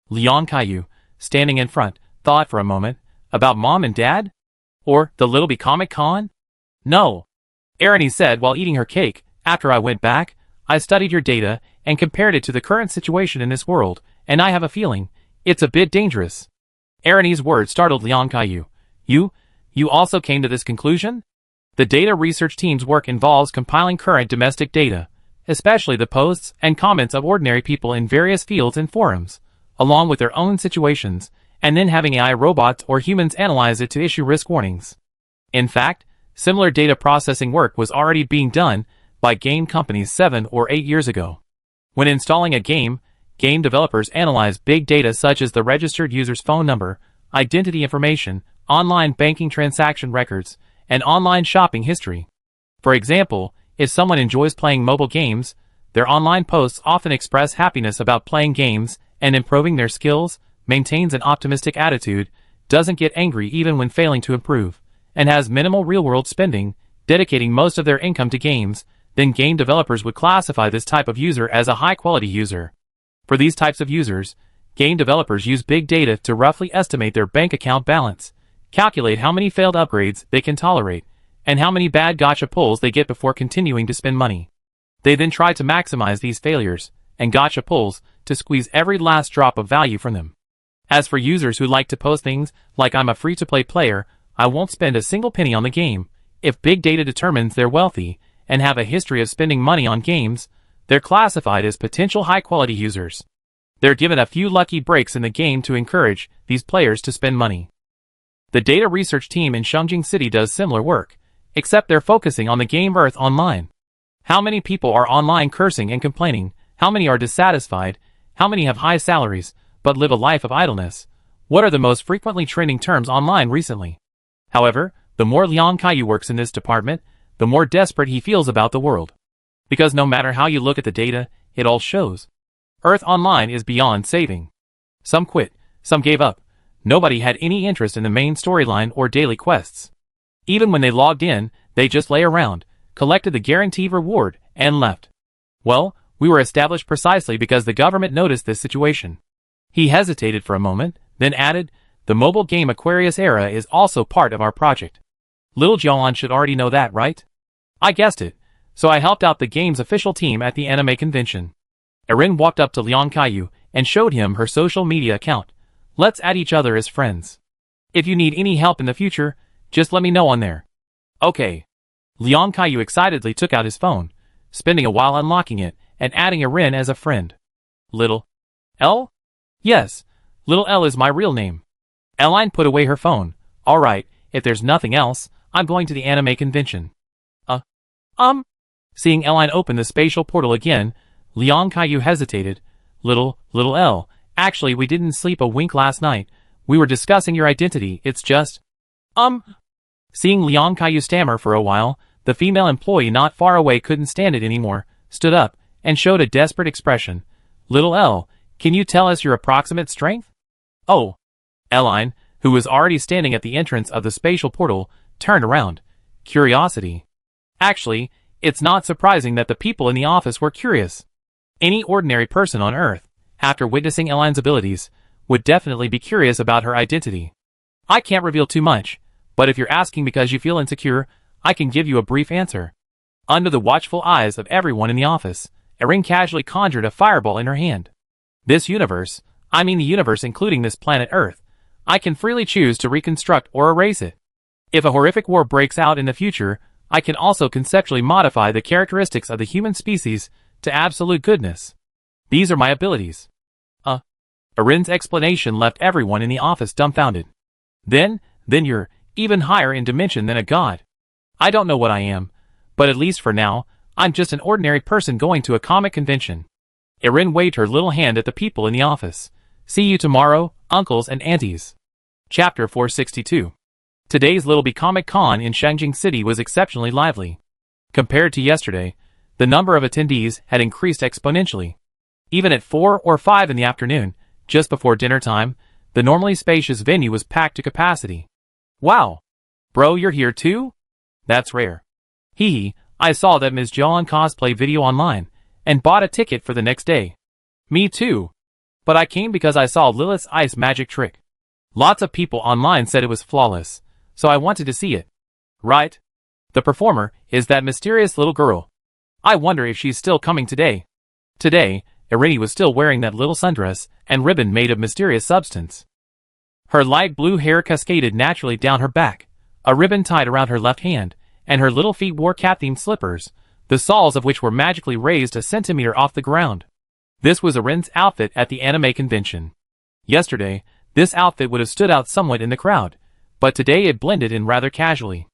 Liang Kaiyu, standing in front, thought for a moment. About mom and dad? Or the Little Bee Comic Con? No. Irini said while eating her cake. After I went back, I studied your data and compared it to the current situation in this world, and I have a feeling it's a bit dangerous. Erin's words startled Liang Kaiyu. You also came to this conclusion? The data research team's work involves compiling current domestic data, especially the posts and comments of ordinary people in various fields and forums, along with their own situations, and then having AI robots or humans analyze it to issue risk warnings. In fact, similar data processing work was already being done by game companies 7 or 8 years ago. When installing a game developers analyze big data such as the registered user's phone number, identity information, online banking transaction records, and online shopping history. For example, if someone enjoys playing mobile games, their online posts often express happiness about playing games and improving their skills, maintains an optimistic attitude, doesn't get angry even when failing to improve, and has minimal real-world spending, dedicating most of their income to games, then game developers would classify this type of user as a high-quality user. For these types of users, game developers use big data to roughly estimate their bank account balance, calculate how many failed upgrades they can tolerate, and how many bad gacha pulls they get before continuing to spend money. They then try to maximize these failures and gacha pulls to squeeze every last drop of value from them. As for users who like to post things like "I'm a free-to-play player, I won't spend a single penny on the game," if big data determines they're wealthy and have a history of spending money on games, they're classified as potential high-quality users. They're given a few lucky breaks in the game to encourage these players to spend money. The data research team in Shengjing City does similar work, except they're focusing on the game Earth Online. How many people are online cursing and complaining? How many are dissatisfied? How many have high salaries, but live a life of idleness? What are the most frequently trending terms online recently? However, the more Liang Kaiyu works in this department, the more desperate he feels about the world. Because no matter how you look at the data, it all shows. Earth Online is beyond saving. Some quit, some gave up. Nobody had any interest in the main storyline or daily quests. Even when they logged in, they just lay around, collected the guaranteed reward, and left. Well, we were established precisely because the government noticed this situation. He hesitated for a moment, then added, "The mobile game Aquarius Era is also part of our project. Little Jialan should already know that, right?" I guessed it, so I helped out the game's official team at the anime convention. Erin walked up to Liang Kaiyu and showed him her social media account. "Let's add each other as friends. If you need any help in the future, just let me know on there." "Okay." Liang Kaiyu excitedly took out his phone, spending a while unlocking it and adding Erin as a friend. "Little L?" "Yes, Little L is my real name." Eline put away her phone. "Alright, if there's nothing else, I'm going to the anime convention." Seeing Eline open the spatial portal again, Liang Kaiyu hesitated. Little L, actually we didn't sleep a wink last night. We were discussing your identity, it's just... Seeing Liang Kaiyu stammer for a while, the female employee not far away couldn't stand it anymore, stood up, and showed a desperate expression. "Little L, can you tell us your approximate strength?" "Oh." Eline, who was already standing at the entrance of the spatial portal, turned around. Curiosity. Actually, it's not surprising that the people in the office were curious. Any ordinary person on Earth, after witnessing Eline's abilities, would definitely be curious about her identity. I can't reveal too much, but if you're asking because you feel insecure, I can give you a brief answer. Under the watchful eyes of everyone in the office, Erin casually conjured a fireball in her hand. This universe, I mean the universe including this planet Earth, I can freely choose to reconstruct or erase it. If a horrific war breaks out in the future, I can also conceptually modify the characteristics of the human species to absolute goodness. These are my abilities. Erin's explanation left everyone in the office dumbfounded. Then you're even higher in dimension than a god. I don't know what I am, but at least for now, I'm just an ordinary person going to a comic convention. Erin waved her little hand at the people in the office. See you tomorrow, uncles and aunties. Chapter 462. Today's Little B Comic Con in Shengjing City was exceptionally lively. Compared to yesterday, the number of attendees had increased exponentially. Even at 4 or 5 in the afternoon, just before dinner time, the normally spacious venue was packed to capacity. Wow! Bro, you're here too? That's rare. Hee, I saw that Ms. Jialan cosplay video online, and bought a ticket for the next day. Me too. But I came because I saw Lilith's ice magic trick. Lots of people online said it was flawless, so I wanted to see it. Right? The performer is that mysterious little girl. I wonder if she's still coming today. Today, Irini was still wearing that little sundress and ribbon made of mysterious substance. Her light blue hair cascaded naturally down her back, a ribbon tied around her left hand, and her little feet wore cat-themed slippers, the soles of which were magically raised a centimeter off the ground. This was Irin's outfit at the anime convention. Yesterday, this outfit would have stood out somewhat in the crowd, but today it blended in rather casually.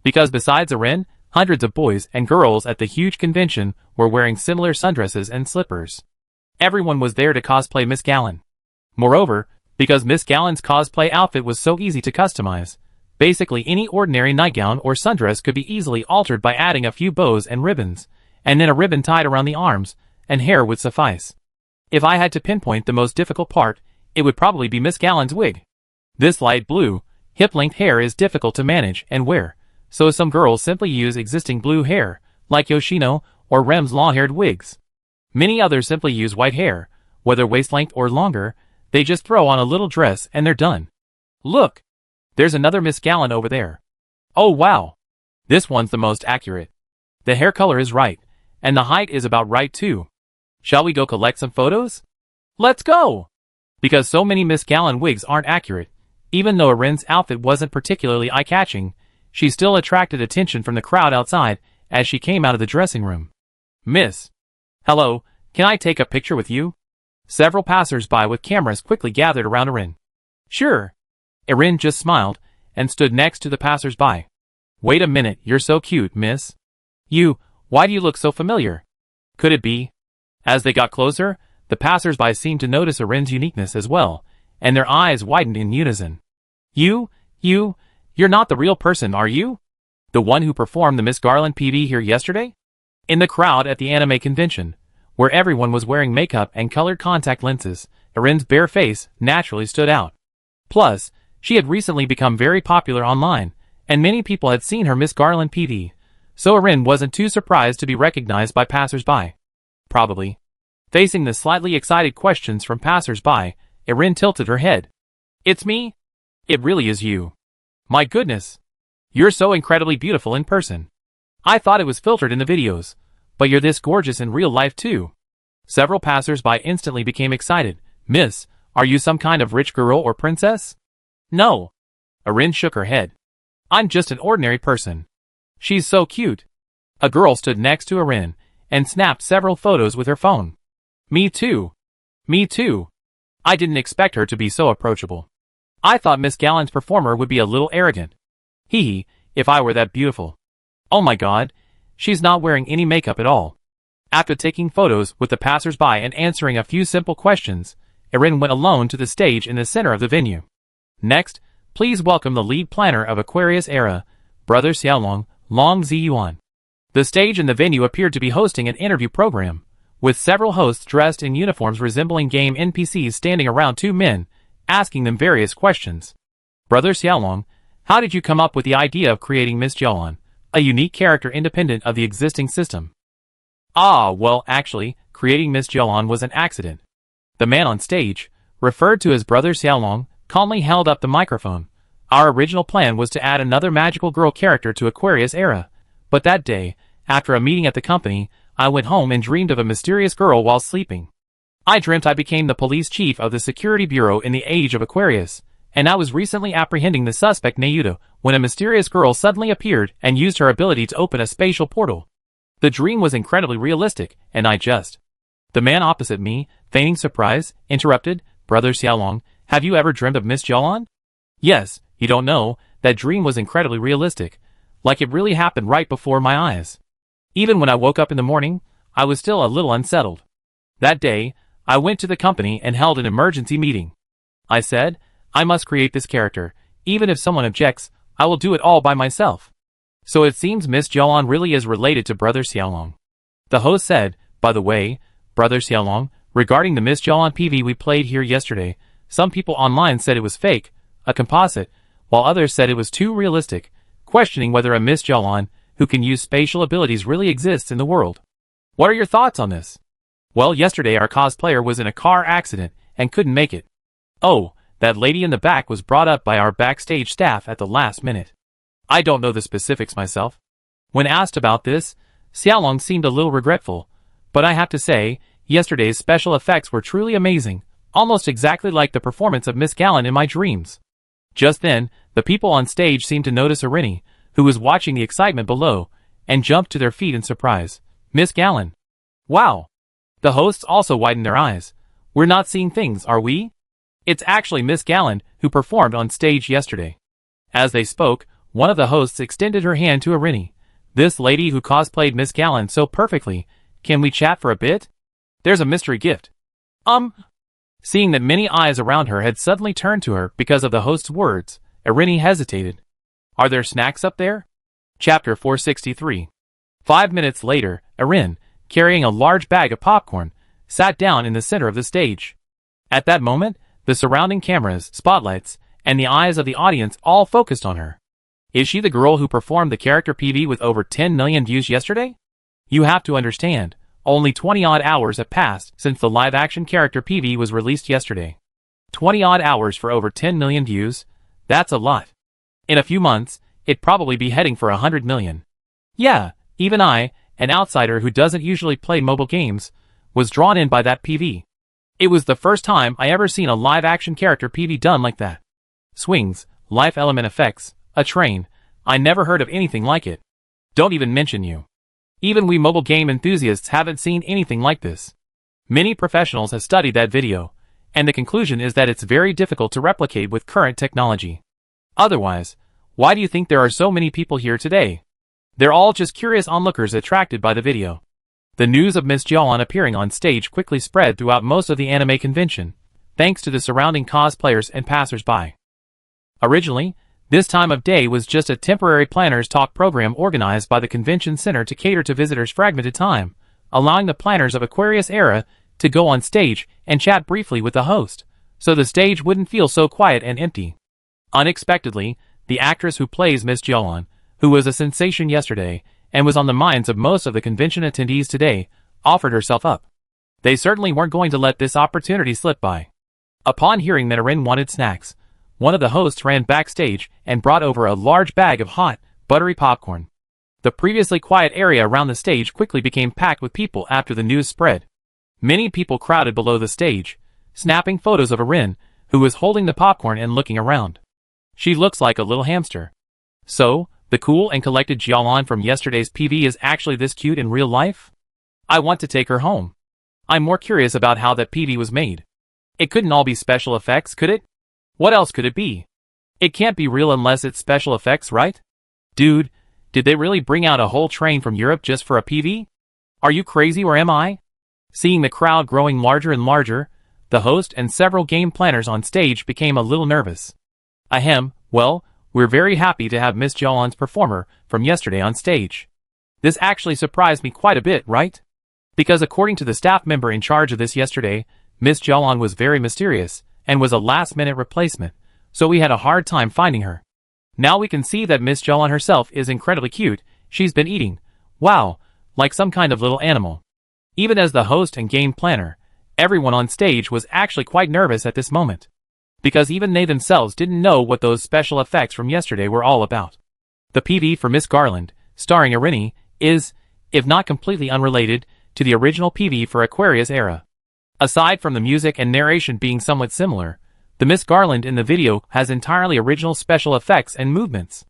Because besides Irin, hundreds of boys and girls at the huge convention were wearing similar sundresses and slippers. Everyone was there to cosplay Miss Gallon. Moreover, because Miss Gallon's cosplay outfit was so easy to customize, basically any ordinary nightgown or sundress could be easily altered by adding a few bows and ribbons, and then a ribbon tied around the arms, and hair would suffice. If I had to pinpoint the most difficult part, it would probably be Miss Gallon's wig. This light blue, hip-length hair is difficult to manage and wear, so some girls simply use existing blue hair, like Yoshino or Rem's long-haired wigs. Many others simply use white hair, whether waist-length or longer. They just throw on a little dress and they're done. Look! There's another Miss Gallon over there. Oh wow! This one's the most accurate. The hair color is right, and the height is about right too. Shall we go collect some photos? Let's go! Because so many Miss Gallon wigs aren't accurate, even though Irin's outfit wasn't particularly eye-catching, she still attracted attention from the crowd outside as she came out of the dressing room. Miss. Hello, can I take a picture with you? Several passers-by with cameras quickly gathered around Irin. Sure. Irin just smiled and stood next to the passers-by. Wait a minute, you're so cute, miss. Why do you look so familiar? Could it be? As they got closer, the passers-by seemed to notice Irin's uniqueness as well, and their eyes widened in unison. You're not the real person, are you? The one who performed the Miss Garland PV here yesterday? In the crowd at the anime convention, where everyone was wearing makeup and colored contact lenses, Irin's bare face naturally stood out. Plus, she had recently become very popular online, and many people had seen her Miss Garland PV, so Irin wasn't too surprised to be recognized by passers-by. Probably. Facing the slightly excited questions from passers-by, Irin tilted her head. It's me? It really is you. My goodness. You're so incredibly beautiful in person. I thought it was filtered in the videos, but you're this gorgeous in real life too. Several passers-by instantly became excited. Miss, are you some kind of rich girl or princess? No. Irin shook her head. I'm just an ordinary person. She's so cute. A girl stood next to Irin and snapped several photos with her phone. Me too. Me too. I didn't expect her to be so approachable. I thought Miss Gallon's performer would be a little arrogant. Hee, if I were that beautiful. Oh my god, she's not wearing any makeup at all. After taking photos with the passers-by and answering a few simple questions, Irin went alone to the stage in the center of the venue. Next, please welcome the lead planner of Aquarius Era, Brother Xiaolong, Long Ziyuan. The stage and the venue appeared to be hosting an interview program, with several hosts dressed in uniforms resembling game NPCs standing around two men, asking them various questions. Brother Xiaolong, how did you come up with the idea of creating Miss Jialan, a unique character independent of the existing system? Well, actually, creating Miss Jialan was an accident. The man on stage, referred to as Brother Xiaolong, calmly held up the microphone. Our original plan was to add another magical girl character to Aquarius Era, but that day, after a meeting at the company, I went home and dreamed of a mysterious girl while sleeping. I dreamt I became the police chief of the security bureau in the age of Aquarius, and I was recently apprehending the suspect Nayudo when a mysterious girl suddenly appeared and used her ability to open a spatial portal. The dream was incredibly realistic, and The man opposite me, feigning surprise, interrupted, Brother Xiaolong, have you ever dreamt of Miss Jialan? Yes, you don't know, that dream was incredibly realistic, like it really happened right before my eyes. Even when I woke up in the morning, I was still a little unsettled. That day, I went to the company and held an emergency meeting. I said, I must create this character, even if someone objects, I will do it all by myself. So it seems Miss Jialan really is related to Brother Xiaolong. The host said, by the way, Brother Xiaolong, regarding the Miss Jialan PV we played here yesterday, some people online said it was fake, a composite, while others said it was too realistic, questioning whether a Miss Jialan, who can use spatial abilities, really exists in the world. What are your thoughts on this? Well, yesterday our cosplayer was in a car accident and couldn't make it. Oh, that lady in the back was brought up by our backstage staff at the last minute. I don't know the specifics myself. When asked about this, Xiaolong seemed a little regretful, but I have to say, yesterday's special effects were truly amazing, almost exactly like the performance of Miss Gallen in my dreams. Just then, the people on stage seemed to notice Irini, who was watching the excitement below, and jumped to their feet in surprise. Miss Gallen. Wow! The hosts also widened their eyes. We're not seeing things, are we? It's actually Miss Gallen who performed on stage yesterday. As they spoke, one of the hosts extended her hand to Irini. This lady who cosplayed Miss Gallen so perfectly. Can we chat for a bit? There's a mystery gift. Seeing that many eyes around her had suddenly turned to her because of the host's words, Irini hesitated. Are there snacks up there? Chapter 463. 5 minutes later, Irini, carrying a large bag of popcorn, sat down in the center of the stage. At that moment, the surrounding cameras, spotlights, and the eyes of the audience all focused on her. Is she the girl who performed the character PV with over 10 million views yesterday? You have to understand, only 20-odd hours have passed since the live-action character PV was released yesterday. 20-odd hours for over 10 million views? That's a lot. In a few months, it'd probably be heading for 100 million. Yeah, even I, an outsider who doesn't usually play mobile games, was drawn in by that PV. It was the first time I ever seen a live-action character PV done like that. Swings, life element effects, a train, I never heard of anything like it. Don't even mention you. Even we mobile game enthusiasts haven't seen anything like this. Many professionals have studied that video, and the conclusion is that it's very difficult to replicate with current technology. Otherwise, why do you think there are so many people here today? They're all just curious onlookers attracted by the video. The news of Miss Jialan appearing on stage quickly spread throughout most of the anime convention, thanks to the surrounding cosplayers and passers-by. Originally, this time of day was just a temporary planners talk program organized by the convention center to cater to visitors' fragmented time, allowing the planners of Aquarius era to go on stage and chat briefly with the host, so the stage wouldn't feel so quiet and empty. Unexpectedly, the actress who plays Miss Jialan, who was a sensation yesterday and was on the minds of most of the convention attendees today, offered herself up. They certainly weren't going to let this opportunity slip by. Upon hearing that Irini wanted snacks, one of the hosts ran backstage and brought over a large bag of hot, buttery popcorn. The previously quiet area around the stage quickly became packed with people after the news spread. Many people crowded below the stage, snapping photos of Irini, who was holding the popcorn and looking around. She looks like a little hamster. So, the cool and collected Jialan from yesterday's PV is actually this cute in real life? I want to take her home. I'm more curious about how that PV was made. It couldn't all be special effects, could it? What else could it be? It can't be real unless it's special effects, right? Dude, did they really bring out a whole train from Europe just for a PV? Are you crazy or am I? Seeing the crowd growing larger and larger, the host and several game planners on stage became a little nervous. Ahem, well, we're very happy to have Miss Jialan's performer from yesterday on stage. This actually surprised me quite a bit, right? Because according to the staff member in charge of this yesterday, Miss Jialan was very mysterious and was a last-minute replacement, so we had a hard time finding her. Now we can see that Miss Jialan herself is incredibly cute. She's been eating, wow, like some kind of little animal. Even as the host and game planner, everyone on stage was actually quite nervous at this moment. Because even they themselves didn't know what those special effects from yesterday were all about. The PV for Miss Garland, starring Irini, is, if not completely unrelated, to the original PV for Aquarius era. Aside from the music and narration being somewhat similar, the Miss Garland in the video has entirely original special effects and movements.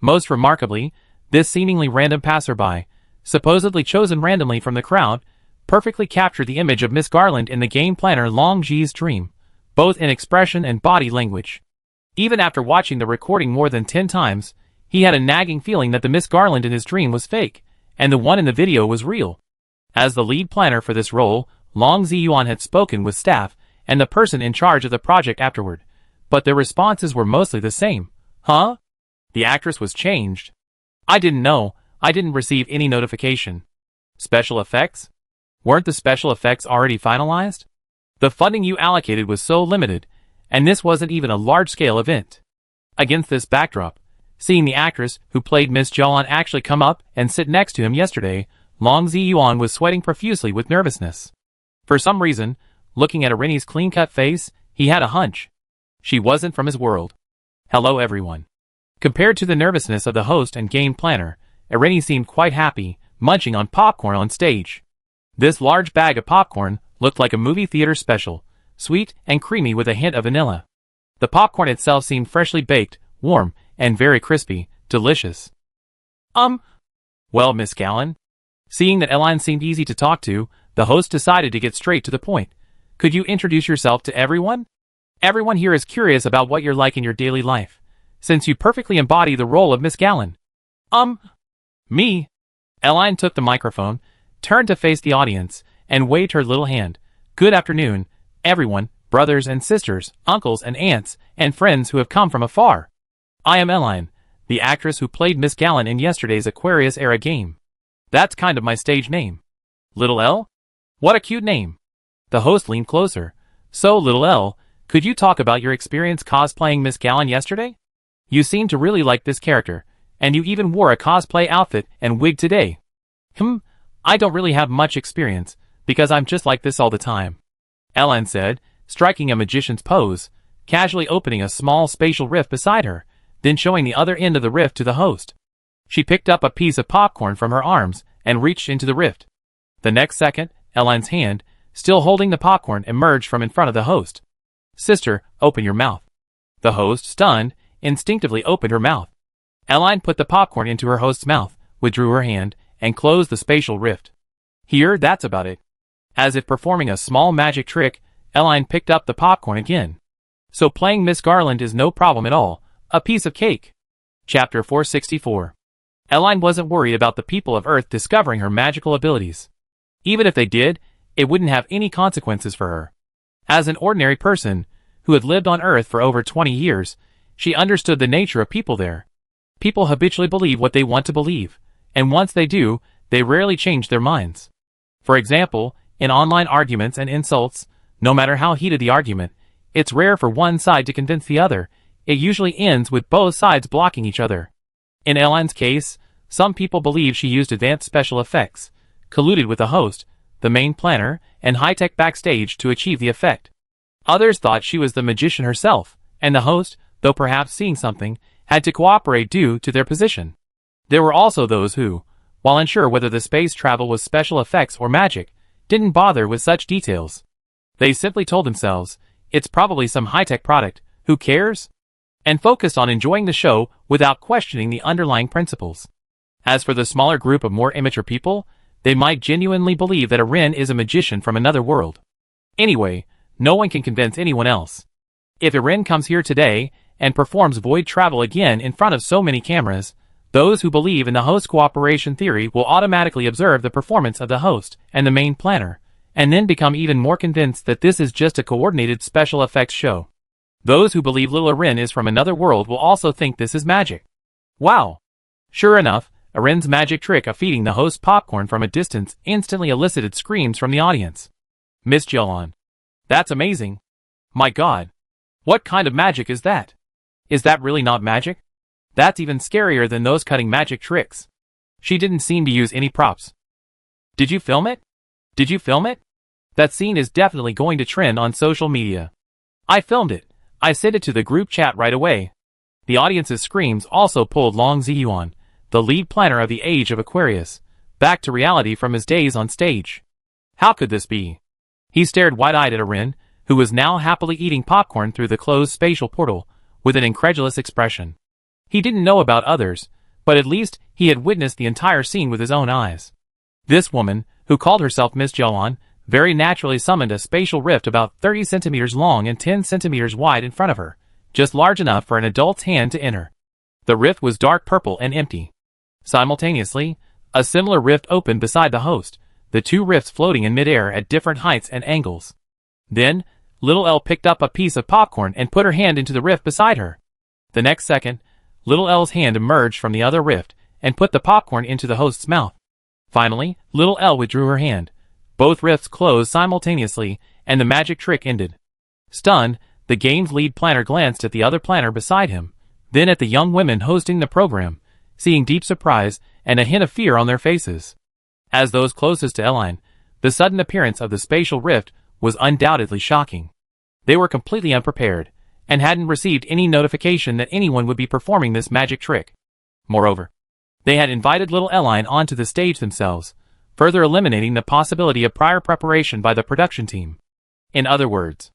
Most remarkably, this seemingly random passerby, supposedly chosen randomly from the crowd, perfectly captured the image of Miss Garland in the game planner Long Ji's dream, both in expression and body language. Even after watching the recording more than 10 times, he had a nagging feeling that the Miss Garland in his dream was fake, and the one in the video was real. As the lead planner for this role, Long Ziyuan had spoken with staff and the person in charge of the project afterward, but their responses were mostly the same. Huh? The actress was changed. I didn't know. I didn't receive any notification. Special effects? Weren't the special effects already finalized? The funding you allocated was so limited, and this wasn't even a large-scale event. Against this backdrop, seeing the actress who played Miss Jialan actually come up and sit next to him yesterday, Long Ziyuan was sweating profusely with nervousness. For some reason, looking at Irini's clean-cut face, he had a hunch. She wasn't from his world. Hello everyone. Compared to the nervousness of the host and game planner, Irini seemed quite happy, munching on popcorn on stage. This large bag of popcorn looked like a movie theater special, sweet and creamy with a hint of vanilla. The popcorn itself seemed freshly baked, warm, and very crispy, delicious. Well, Miss Gallen? Seeing that Elaine seemed easy to talk to, the host decided to get straight to the point. Could you introduce yourself to everyone? Everyone here is curious about what you're like in your daily life, since you perfectly embody the role of Miss Gallen. Me? Elaine took the microphone, turned to face the audience, and waved her little hand. Good afternoon, everyone, brothers and sisters, uncles and aunts, and friends who have come from afar. I am Elaine, the actress who played Miss Gallen in yesterday's Aquarius-era game. That's kind of my stage name. Little L? What a cute name. The host leaned closer. So, Little L, could you talk about your experience cosplaying Miss Gallen yesterday? You seem to really like this character, and you even wore a cosplay outfit and wig today. I don't really have much experience, because I'm just like this all the time. Elaine said, striking a magician's pose, casually opening a small spatial rift beside her, then showing the other end of the rift to the host. She picked up a piece of popcorn from her arms and reached into the rift. The next second, Elaine's hand, still holding the popcorn, emerged from in front of the host. Sister, open your mouth. The host, stunned, instinctively opened her mouth. Elaine put the popcorn into her host's mouth, withdrew her hand, and closed the spatial rift. Here, that's about it. As if performing a small magic trick, Elaine picked up the popcorn again. So playing Miss Garland is no problem at all. A piece of cake. Chapter 464. Elaine wasn't worried about the people of Earth discovering her magical abilities. Even if they did, it wouldn't have any consequences for her. As an ordinary person, who had lived on Earth for over 20 years, she understood the nature of people there. People habitually believe what they want to believe, and once they do, they rarely change their minds. For example, in online arguments and insults, no matter how heated the argument, it's rare for one side to convince the other. It usually ends with both sides blocking each other. In Elaine's case, some people believe she used advanced special effects, colluded with the host, the main planner, and high-tech backstage to achieve the effect. Others thought she was the magician herself, and the host, though perhaps seeing something, had to cooperate due to their position. There were also those who, while unsure whether the space travel was special effects or magic, didn't bother with such details. They simply told themselves, it's probably some high-tech product, who cares? And focused on enjoying the show without questioning the underlying principles. As for the smaller group of more immature people, they might genuinely believe that Erin is a magician from another world. Anyway, no one can convince anyone else. If Erin comes here today and performs void travel again in front of so many cameras, those who believe in the host cooperation theory will automatically observe the performance of the host and the main planner, and then become even more convinced that this is just a coordinated special effects show. Those who believe little Erin is from another world will also think this is magic. Wow! Sure enough, Erin's magic trick of feeding the host popcorn from a distance instantly elicited screams from the audience. Miss Gallen. That's amazing. My God. What kind of magic is that? Is that really not magic? That's even scarier than those cutting magic tricks. She didn't seem to use any props. Did you film it? Did you film it? That scene is definitely going to trend on social media. I filmed it. I sent it to the group chat right away. The audience's screams also pulled Long Ziyuan, the lead planner of the Age of Aquarius, back to reality from his days on stage. How could this be? He stared wide-eyed at Erin, who was now happily eating popcorn through the closed spatial portal, with an incredulous expression. He didn't know about others, but at least he had witnessed the entire scene with his own eyes. This woman, who called herself Miss Gallen, very naturally summoned a spatial rift about 30 centimeters long and 10 centimeters wide in front of her, just large enough for an adult's hand to enter. The rift was dark purple and empty. Simultaneously, a similar rift opened beside the host, the two rifts floating in midair at different heights and angles. Then, Little Elle picked up a piece of popcorn and put her hand into the rift beside her. The next second, Little Elle's hand emerged from the other rift and put the popcorn into the host's mouth. Finally, Little Elle withdrew her hand. Both rifts closed simultaneously, and the magic trick ended. Stunned, the game's lead planner glanced at the other planner beside him, then at the young women hosting the program, seeing deep surprise and a hint of fear on their faces. As those closest to Elaine, the sudden appearance of the spatial rift was undoubtedly shocking. They were completely unprepared, and hadn't received any notification that anyone would be performing this magic trick. Moreover, They had invited little Eline onto the stage themselves, further eliminating the possibility of prior preparation by the production team. In other words,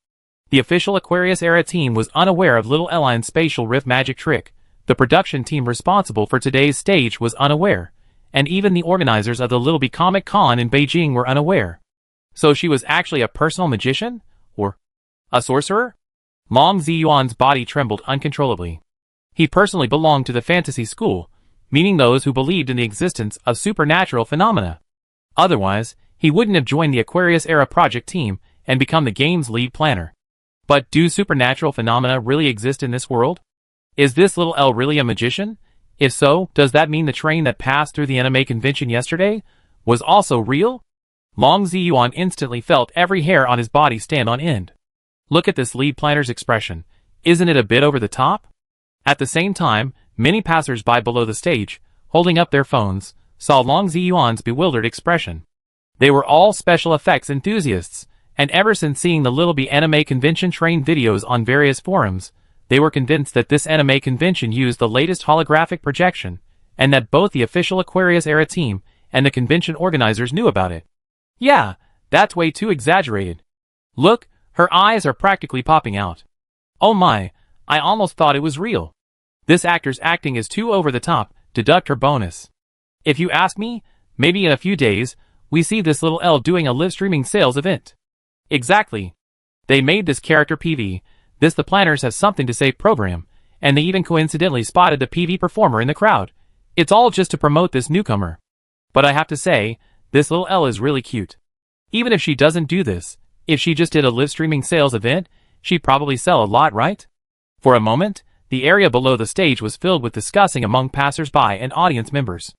the official Aquarius Era team was unaware of little Eline's spatial rift magic trick, the production team responsible for today's stage was unaware, and even the organizers of the Little Bee Comic Con in Beijing were unaware. So she was actually a personal magician? Or a sorcerer? Long Ziyuan's body trembled uncontrollably. He personally belonged to the fantasy school, meaning those who believed in the existence of supernatural phenomena. Otherwise, he wouldn't have joined the Aquarius Era project team and become the game's lead planner. But do supernatural phenomena really exist in this world? Is this little L really a magician? If so, does that mean the train that passed through the anime convention yesterday was also real? Long Ziyuan instantly felt every hair on his body stand on end. Look at this lead planner's expression. Isn't it a bit over the top? At the same time, many passers-by below the stage, holding up their phones, saw Long Ziyuan's bewildered expression. They were all special effects enthusiasts, and ever since seeing the Little Bee anime convention train videos on various forums, they were convinced that this anime convention used the latest holographic projection, and that both the official Aquarius Era team and the convention organizers knew about it. Yeah, that's way too exaggerated. Look, her eyes are practically popping out. Oh my, I almost thought it was real. This actor's acting is too over the top, deduct her bonus. If you ask me, maybe in a few days, we see this little L doing a live streaming sales event. Exactly. They made this character PV, this the planners have something to say program, and they even coincidentally spotted the PV performer in the crowd. It's all just to promote this newcomer. But I have to say, this little L is really cute. Even if she doesn't do this, if she just did a live streaming sales event, she'd probably sell a lot, right? For a moment, the area below the stage was filled with discussing among passers-by and audience members.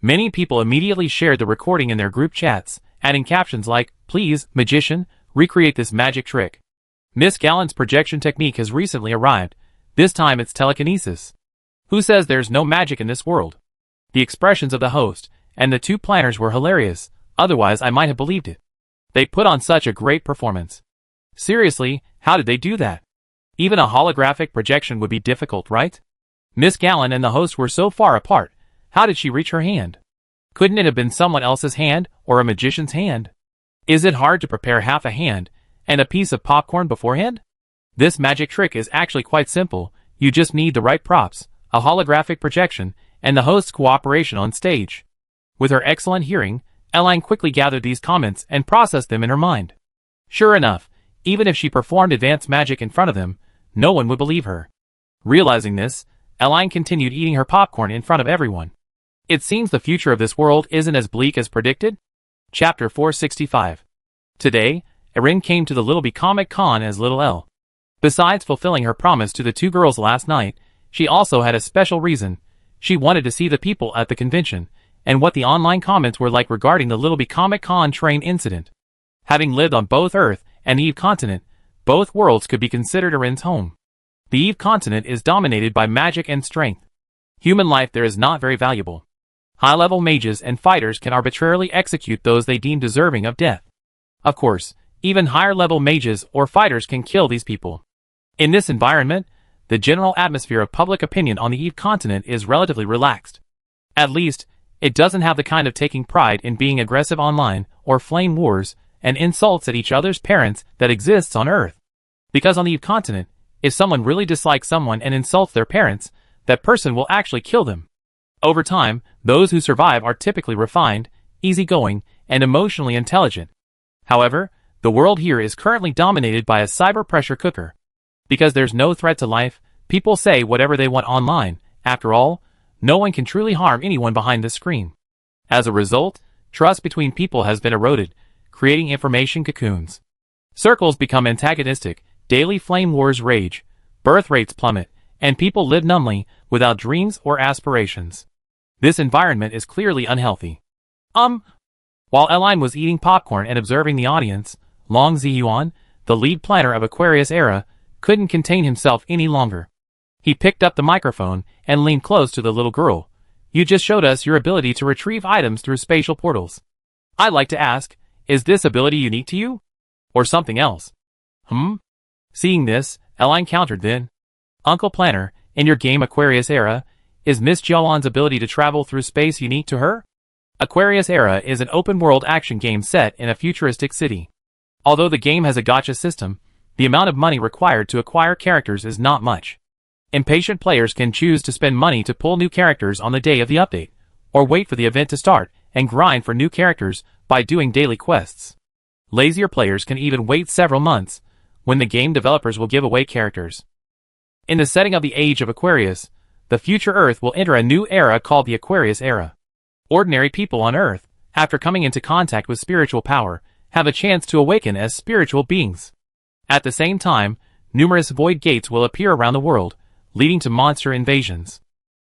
Many people immediately shared the recording in their group chats, adding captions like, "Please, magician, recreate this magic trick." Miss Gallen's projection technique has recently arrived. This time it's telekinesis. Who says there's no magic in this world? The expressions of the host and the two planners were hilarious, otherwise I might have believed it. They put on such a great performance. Seriously, how did they do that? Even a holographic projection would be difficult, right? Miss Gallen and the host were so far apart, how did she reach her hand? Couldn't it have been someone else's hand or a magician's hand? Is it hard to prepare half a hand and a piece of popcorn beforehand? This magic trick is actually quite simple. You just need the right props, a holographic projection, and the host's cooperation on stage. With her excellent hearing, Eline quickly gathered these comments and processed them in her mind. Sure enough, even if she performed advanced magic in front of them, no one would believe her. Realizing this, Eline continued eating her popcorn in front of everyone. It seems the future of this world isn't as bleak as predicted. Chapter 465. Today, Erin came to the Little Bee Comic Con as Little L. Besides fulfilling her promise to the two girls last night, she also had a special reason. She wanted to see the people at the convention, and what the online comments were like regarding the Little Bee Comic Con train incident. Having lived on both Earth and the Eve continent, both worlds could be considered Erin's home. The Eve continent is dominated by magic and strength. Human life there is not very valuable. High-level mages and fighters can arbitrarily execute those they deem deserving of death. Of course, even higher-level mages or fighters can kill these people. In this environment, the general atmosphere of public opinion on the Eve continent is relatively relaxed. At least, it doesn't have the kind of taking pride in being aggressive online or flame wars and insults at each other's parents that exists on Earth. Because on the Eve continent, if someone really dislikes someone and insults their parents, that person will actually kill them. Over time, those who survive are typically refined, easygoing, and emotionally intelligent. However, the world here is currently dominated by a cyber pressure cooker. Because there's no threat to life, people say whatever they want online. After all, no one can truly harm anyone behind the screen. As a result, trust between people has been eroded, creating information cocoons. Circles become antagonistic, daily flame wars rage, birth rates plummet, and people live numbly, without dreams or aspirations. This environment is clearly unhealthy. While Eline was eating popcorn and observing the audience, Long Ziyuan, the lead planner of Aquarius Era, couldn't contain himself any longer. He picked up the microphone and leaned close to the little girl. You just showed us your ability to retrieve items through spatial portals. I'd like to ask, is this ability unique to you? Or something else? Seeing this, Eline countered then. Uncle Planner, in your game Aquarius Era, Is Miss Jialan's ability to travel through space unique to her? Aquarius Era is an open-world action game set in a futuristic city. Although the game has a gacha system, the amount of money required to acquire characters is not much. Impatient players can choose to spend money to pull new characters on the day of the update, or wait for the event to start and grind for new characters by doing daily quests. Lazier players can even wait several months, when the game developers will give away characters. In the setting of the Age of Aquarius, the future Earth will enter a new era called the Aquarius Era. Ordinary people on Earth, after coming into contact with spiritual power, have a chance to awaken as spiritual beings. At the same time, numerous void gates will appear around the world, leading to monster invasions.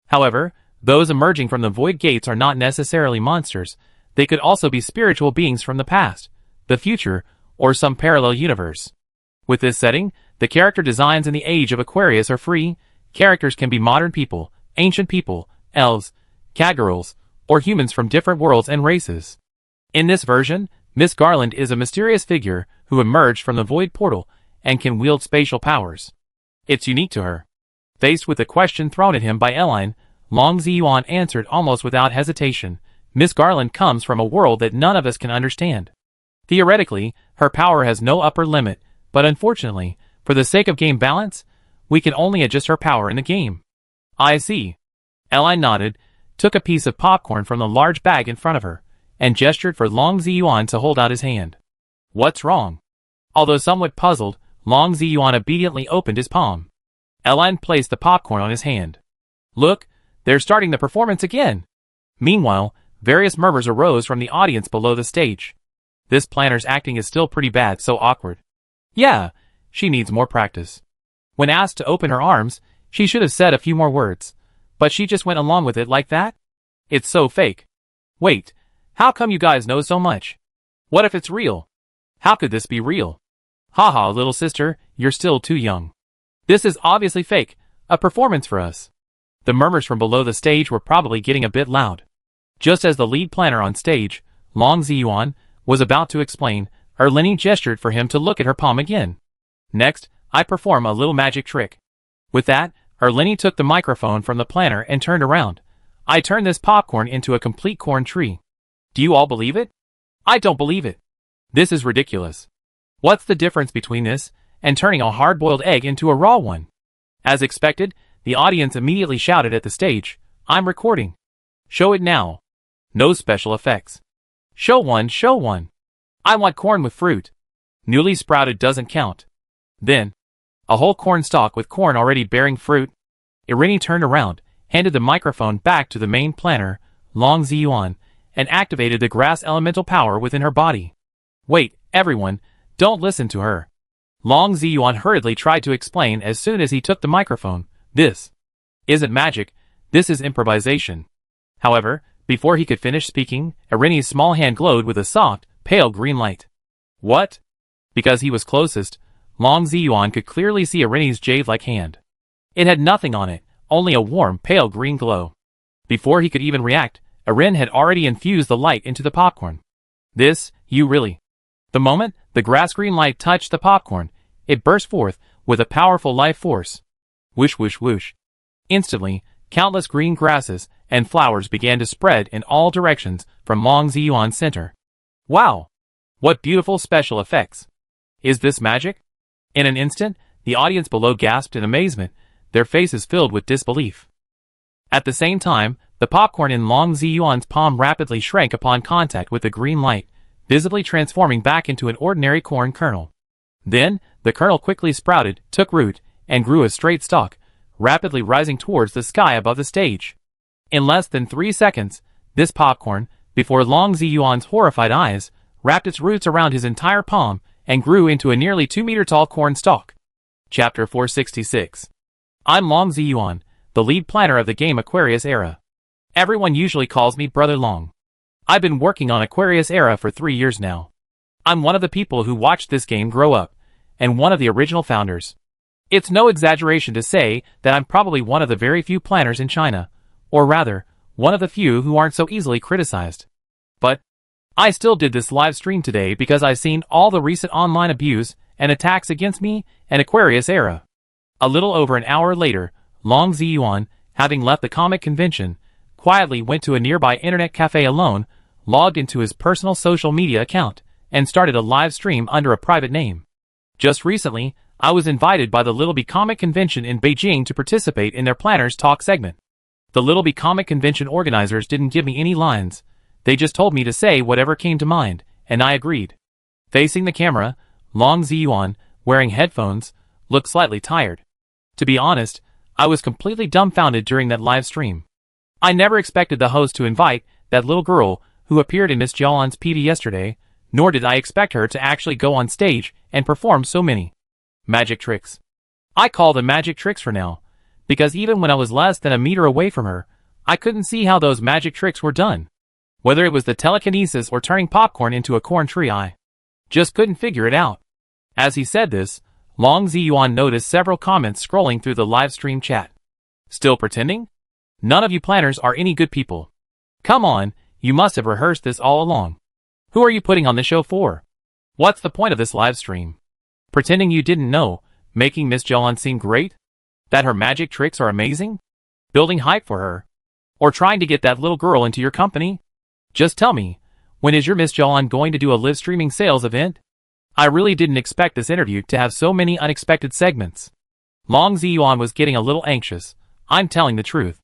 However, those emerging from the void gates are not necessarily monsters. They could also be spiritual beings from the past, the future, or some parallel universe. With this setting, the character designs in the Age of Aquarius are free. Characters can be modern people, ancient people, elves, catgirls, or humans from different worlds and races. In this version, Miss Garland is a mysterious figure who emerged from the void portal and can wield spatial powers. It's unique to her. Faced with a question thrown at him by Eline, Long Ziyuan answered almost without hesitation. Miss Garland comes from a world that none of us can understand. Theoretically, her power has no upper limit, but unfortunately, for the sake of game balance, we can only adjust her power in the game. I see. Eline nodded, took a piece of popcorn from the large bag in front of her, and gestured for Long Ziyuan to hold out his hand. What's wrong? Although somewhat puzzled, Long Ziyuan obediently opened his palm. Eline placed the popcorn on his hand. Look, they're starting the performance again. Meanwhile, various murmurs arose from the audience below the stage. This planner's acting is still pretty bad, so awkward. Yeah, she needs more practice. When asked to open her arms, she should have said a few more words, but she just went along with it like that? It's so fake. Wait, how come you guys know so much? What if it's real? How could this be real? Haha, little sister, you're still too young. This is obviously fake, a performance for us. The murmurs from below the stage were probably getting a bit loud. Just as the lead planner on stage, Long Ziyuan, was about to explain, Erlini gestured for him to look at her palm again. Next, I perform a little magic trick. With that, Erlini took the microphone from the planner and turned around. I turned this popcorn into a complete corn tree. Do you all believe it? I don't believe it. This is ridiculous. What's the difference between this and turning a hard-boiled egg into a raw one? As expected, the audience immediately shouted at the stage, I'm recording. Show it now. No special effects. Show one, show one. I want corn with fruit. Newly sprouted doesn't count. Then, a whole corn stalk with corn already bearing fruit. Irini turned around, handed the microphone back to the main planner, Long Ziyuan, and activated the grass elemental power within her body. Wait, everyone, don't listen to her. Long Ziyuan hurriedly tried to explain as soon as he took the microphone. This isn't magic, this is improvisation. However, before he could finish speaking, Irini's small hand glowed with a soft, pale green light. What? Because he was closest, Long Ziyuan could clearly see Irini's jade-like hand. It had nothing on it, only a warm, pale green glow. Before he could even react, Irin had already infused the light into the popcorn. This, you really. The moment the grass-green light touched the popcorn, it burst forth with a powerful life force. Whoosh whoosh whoosh. Instantly, countless green grasses and flowers began to spread in all directions from Long Ziyuan's center. Wow! What beautiful special effects! Is this magic? In an instant, the audience below gasped in amazement, their faces filled with disbelief. At the same time, the popcorn in Long Ziyuan's palm rapidly shrank upon contact with the green light, visibly transforming back into an ordinary corn kernel. Then, the kernel quickly sprouted, took root, and grew a straight stalk, rapidly rising towards the sky above the stage. In less than 3 seconds, this popcorn, before Long Ziyuan's horrified eyes, wrapped its roots around his entire palm and grew into a nearly 2-meter-tall corn stalk. Chapter 466. I'm Long Ziyuan, the lead planner of the game Aquarius Era. Everyone usually calls me Brother Long. I've been working on Aquarius Era for 3 years now. I'm one of the people who watched this game grow up, and one of the original founders. It's no exaggeration to say that I'm probably one of the very few planners in China, or rather, one of the few who aren't so easily criticized. But I still did this live stream today because I've seen all the recent online abuse and attacks against me and Aquarius Era. A little over an hour later, Long Ziyuan, having left the comic convention, quietly went to a nearby internet cafe alone, logged into his personal social media account, and started a live stream under a private name. Just recently, I was invited by the Little Bee Comic Convention in Beijing to participate in their Planners Talk segment. The Little Bee Comic Convention organizers didn't give me any lines, they just told me to say whatever came to mind, and I agreed. Facing the camera, Long Ziyuan, wearing headphones, looked slightly tired. To be honest, I was completely dumbfounded during that live stream. I never expected the host to invite that little girl who appeared in Miss Jialan's PV yesterday, nor did I expect her to actually go on stage and perform so many magic tricks. I call them magic tricks for now, because even when I was less than a meter away from her, I couldn't see how those magic tricks were done. Whether it was the telekinesis or turning popcorn into a corn tree, I just couldn't figure it out. As he said this, Long Ziyuan noticed several comments scrolling through the live stream chat. Still pretending? None of you planners are any good people. Come on, you must have rehearsed this all along. Who are you putting on the show for? What's the point of this live stream? Pretending you didn't know, making Miss Jialan seem great? That her magic tricks are amazing? Building hype for her? Or trying to get that little girl into your company? Just tell me, when is your Miss Jialan going to do a live streaming sales event? I really didn't expect this interview to have so many unexpected segments. Long Ziyuan was getting a little anxious. I'm telling the truth.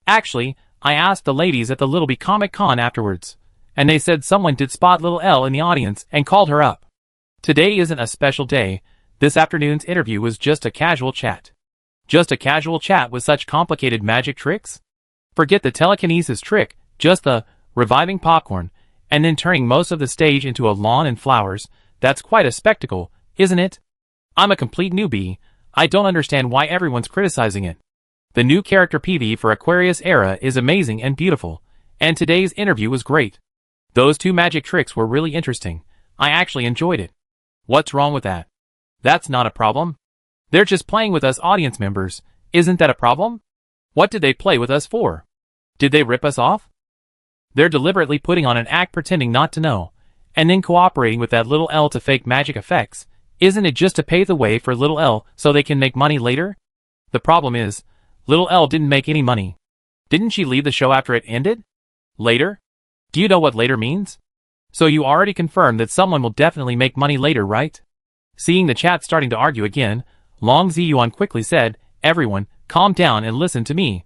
Actually, I asked the ladies at the Little Bee Comic Con afterwards, and they said someone did spot little L in the audience and called her up. Today isn't a special day. This afternoon's interview was just a casual chat. Just a casual chat with such complicated magic tricks? Forget the telekinesis trick, just the reviving popcorn, and then turning most of the stage into a lawn and flowers. That's quite a spectacle, isn't it? I'm a complete newbie. I don't understand why everyone's criticizing it. The new character PV for Aquarius Era is amazing and beautiful, and today's interview was great. Those two magic tricks were really interesting. I actually enjoyed it. What's wrong with that? That's not a problem. They're just playing with us audience members. Isn't that a problem? What did they play with us for? Did they rip us off? They're deliberately putting on an act pretending not to know, and then cooperating with that little L to fake magic effects. Isn't it just to pave the way for little L so they can make money later? The problem is, little L didn't make any money. Didn't she leave the show after it ended? Later? Do you know what later means? So you already confirmed that someone will definitely make money later, right? Seeing the chat starting to argue again, Long Ziyuan quickly said, "Everyone, calm down and listen to me.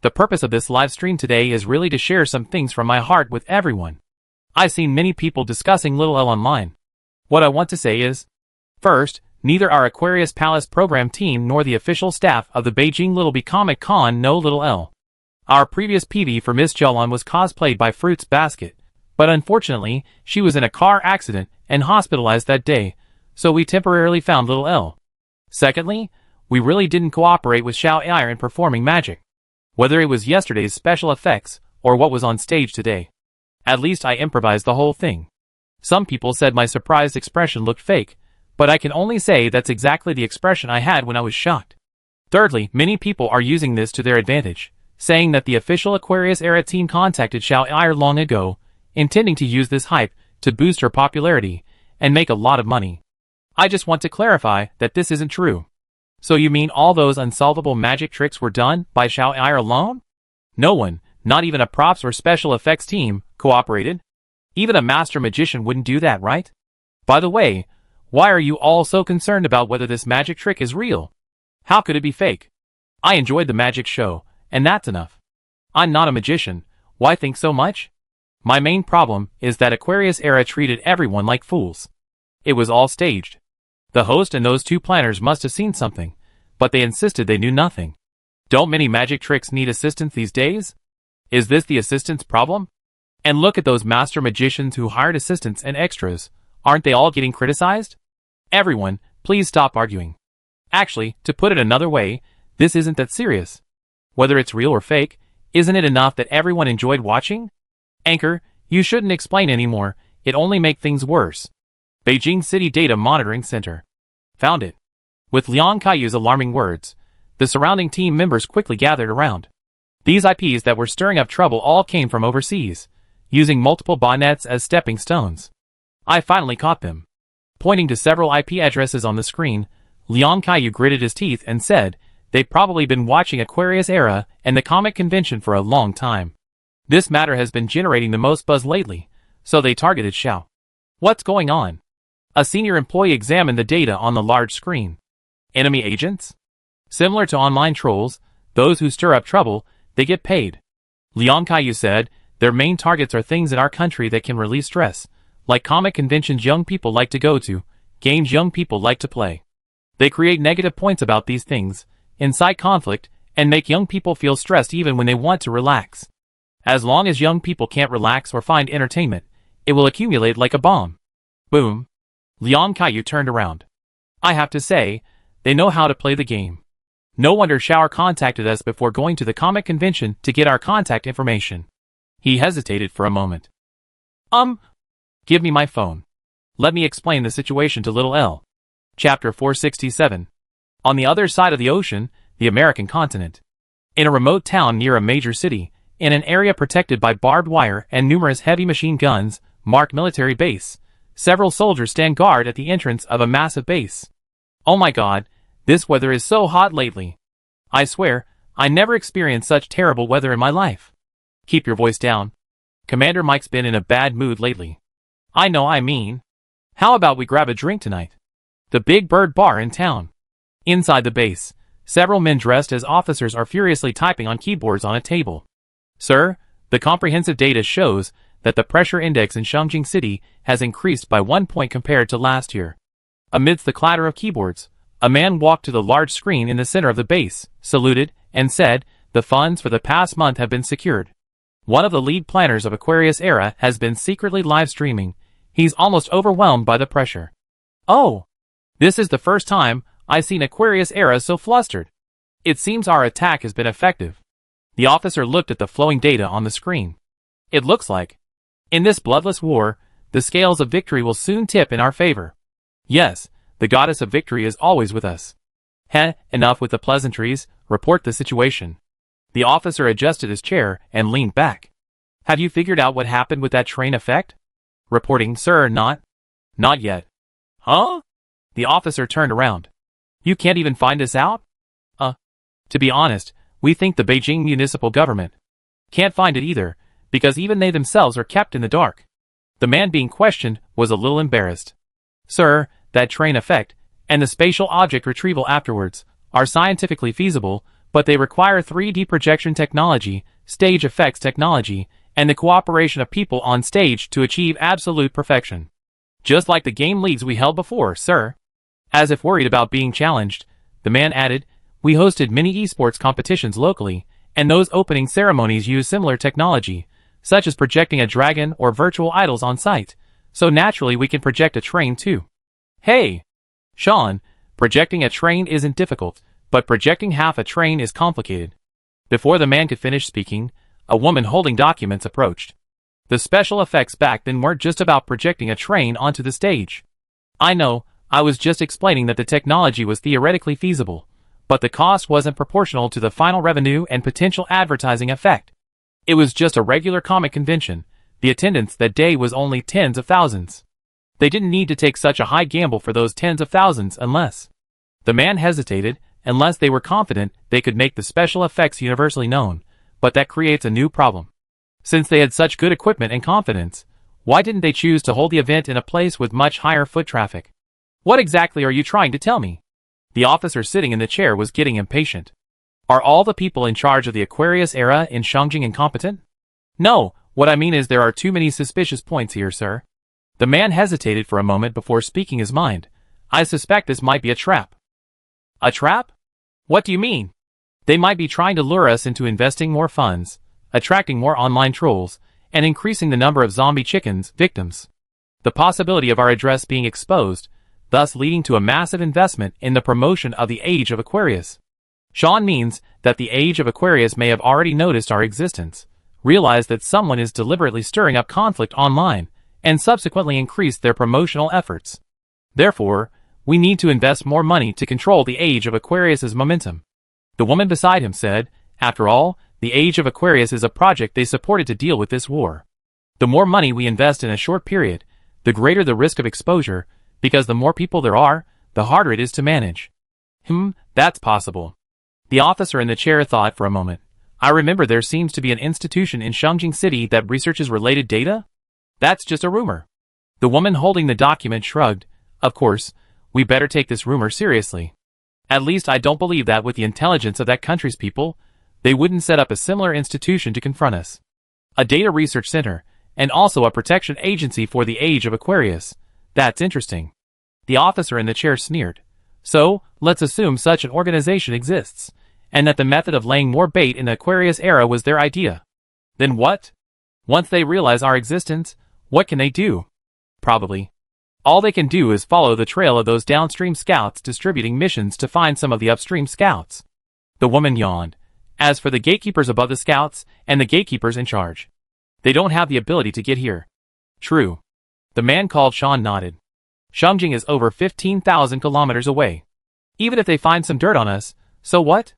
The purpose of this live stream today is really to share some things from my heart with everyone. I've seen many people discussing little L online. What I want to say is, first, neither our Aquarius Palace program team nor the official staff of the Beijing Little Bee Comic Con know little L. Our previous PV for Miss Jialan was cosplayed by Fruits Basket, but unfortunately, she was in a car accident and hospitalized that day, so we temporarily found little L. Secondly, we really didn't cooperate with Xiao Ai in performing magic. Whether it was yesterday's special effects or what was on stage today. At least I improvised the whole thing. Some people said my surprised expression looked fake, but I can only say that's exactly the expression I had when I was shocked. Thirdly, many people are using this to their advantage, saying that the official Aquarius Era team contacted Xiao Ai long ago, intending to use this hype to boost her popularity and make a lot of money. I just want to clarify that this isn't true. So you mean all those unsolvable magic tricks were done by Xiao Ai alone? No one, not even a props or special effects team, cooperated? Even a master magician wouldn't do that, right? By the way, why are you all so concerned about whether this magic trick is real? How could it be fake? I enjoyed the magic show, and that's enough. I'm not a magician. Why think so much? My main problem is that Aquarius Era treated everyone like fools. It was all staged. The host and those two planners must have seen something, but they insisted they knew nothing. Don't many magic tricks need assistance these days? Is this the assistant's problem? And look at those master magicians who hired assistants and extras. Aren't they all getting criticized? Everyone, please stop arguing. Actually, to put it another way, this isn't that serious. Whether it's real or fake, isn't it enough that everyone enjoyed watching? Anchor, you shouldn't explain anymore, it only make things worse. Beijing City Data Monitoring Center. Found it. With Liang Kaiyu's alarming words, the surrounding team members quickly gathered around. These IPs that were stirring up trouble all came from overseas, using multiple botnets as stepping stones. I finally caught them. Pointing to several IP addresses on the screen, Liang Kaiyu gritted his teeth and said, They've probably been watching Aquarius Era and the comic convention for a long time. This matter has been generating the most buzz lately, so they targeted Xiao. What's going on? A senior employee examined the data on the large screen. Enemy agents? Similar to online trolls, those who stir up trouble, they get paid. Liang Kaiyu said, their main targets are things in our country that can release stress, like comic conventions young people like to go to, games young people like to play. They create negative points about these things, incite conflict, and make young people feel stressed even when they want to relax. As long as young people can't relax or find entertainment, it will accumulate like a bomb. Boom. Liang Kaiyu turned around. I have to say, they know how to play the game. No wonder Shower contacted us before going to the comic convention to get our contact information. He hesitated for a moment. Give me my phone. Let me explain the situation to Little L. Chapter 467. On the other side of the ocean, the American continent. In a remote town near a major city, in an area protected by barbed wire and numerous heavy machine guns, marked military base, several soldiers stand guard at the entrance of a massive base. Oh my god, this weather is so hot lately. I swear, I never experienced such terrible weather in my life. Keep your voice down. Commander Mike's been in a bad mood lately. I know I mean. How about we grab a drink tonight? The Big Bird Bar in town. Inside the base, several men dressed as officers are furiously typing on keyboards on a table. Sir, the comprehensive data shows that the pressure index in Shangjing City has increased by 1 point compared to last year. Amidst the clatter of keyboards, a man walked to the large screen in the center of the base, saluted, and said, the funds for the past month have been secured. One of the lead planners of Aquarius Era has been secretly live streaming. He's almost overwhelmed by the pressure. Oh! This is the first time I've seen Aquarius Era so flustered. It seems our attack has been effective. The officer looked at the flowing data on the screen. It looks like, in this bloodless war, the scales of victory will soon tip in our favor. Yes, the goddess of victory is always with us. Enough with the pleasantries, report the situation. The officer adjusted his chair and leaned back. Have you figured out what happened with that train effect? Reporting, sir, not yet. Huh? The officer turned around. You can't even find this out? To be honest, we think the Beijing municipal government can't find it either, because even they themselves are kept in the dark. The man being questioned was a little embarrassed. Sir, that train effect, and the spatial object retrieval afterwards, are scientifically feasible, but they require 3D projection technology, stage effects technology, and the cooperation of people on stage to achieve absolute perfection. Just like the game leagues we held before, sir. As if worried about being challenged, the man added, we hosted many esports competitions locally, and those opening ceremonies use similar technology, such as projecting a dragon or virtual idols on site, so naturally we can project a train too. Hey! Sean, projecting a train isn't difficult, but projecting half a train is complicated. Before the man could finish speaking, a woman holding documents approached. The special effects back then weren't just about projecting a train onto the stage. I know, I was just explaining that the technology was theoretically feasible, but the cost wasn't proportional to the final revenue and potential advertising effect. It was just a regular comic convention. The attendance that day was only tens of thousands. They didn't need to take such a high gamble for those tens of thousands unless... The man hesitated, unless they were confident they could make the special effects universally known, but that creates a new problem. Since they had such good equipment and confidence, why didn't they choose to hold the event in a place with much higher foot traffic? What exactly are you trying to tell me? The officer sitting in the chair was getting impatient. Are all the people in charge of the Aquarius Era in Shangjing incompetent? No, what I mean is there are too many suspicious points here, sir. The man hesitated for a moment before speaking his mind. I suspect this might be a trap. A trap? What do you mean? They might be trying to lure us into investing more funds, attracting more online trolls, and increasing the number of zombie chickens victims. The possibility of our address being exposed, thus leading to a massive investment in the promotion of the Age of Aquarius. Sean means that the Age of Aquarius may have already noticed our existence, realized that someone is deliberately stirring up conflict online, and subsequently increased their promotional efforts. Therefore, we need to invest more money to control the Age of Aquarius's momentum. The woman beside him said, after all, the Age of Aquarius is a project they supported to deal with this war. The more money we invest in a short period, the greater the risk of exposure, because the more people there are, the harder it is to manage. That's possible. The officer in the chair thought for a moment. I remember there seems to be an institution in Shangjing City that researches related data? That's just a rumor. The woman holding the document shrugged. Of course, we better take this rumor seriously. At least I don't believe that with the intelligence of that country's people, they wouldn't set up a similar institution to confront us. A data research center, and also a protection agency for the age of Aquarius. That's interesting. The officer in the chair sneered. So, let's assume such an organization exists, and that the method of laying more bait in the Aquarius era was their idea. Then what? Once they realize our existence, what can they do? Probably. All they can do is follow the trail of those downstream scouts distributing missions to find some of the upstream scouts. The woman yawned. As for the gatekeepers above the scouts, and the gatekeepers in charge, they don't have the ability to get here. True. The man called Sean nodded. Shangjing is over 15,000 kilometers away. Even if they find some dirt on us, so what?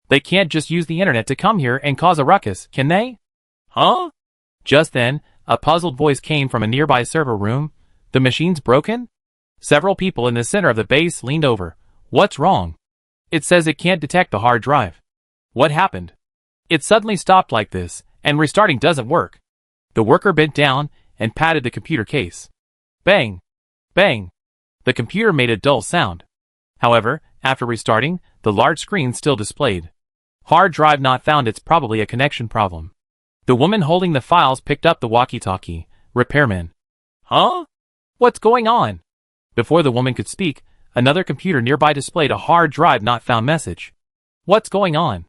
They can't just use the internet to come here and cause a ruckus, can they? Huh? Just then, a puzzled voice came from a nearby server room. The machine's broken? Several people in the center of the base leaned over. What's wrong? It says it can't detect the hard drive. What happened? It suddenly stopped like this, and restarting doesn't work. The worker bent down and patted the computer case. Bang! Bang! The computer made a dull sound. However, after restarting, the large screen still displayed. Hard drive not found. It's probably a connection problem. The woman holding the files picked up the walkie-talkie. Repairman. Huh? What's going on? Before the woman could speak, another computer nearby displayed a hard drive not found message. What's going on?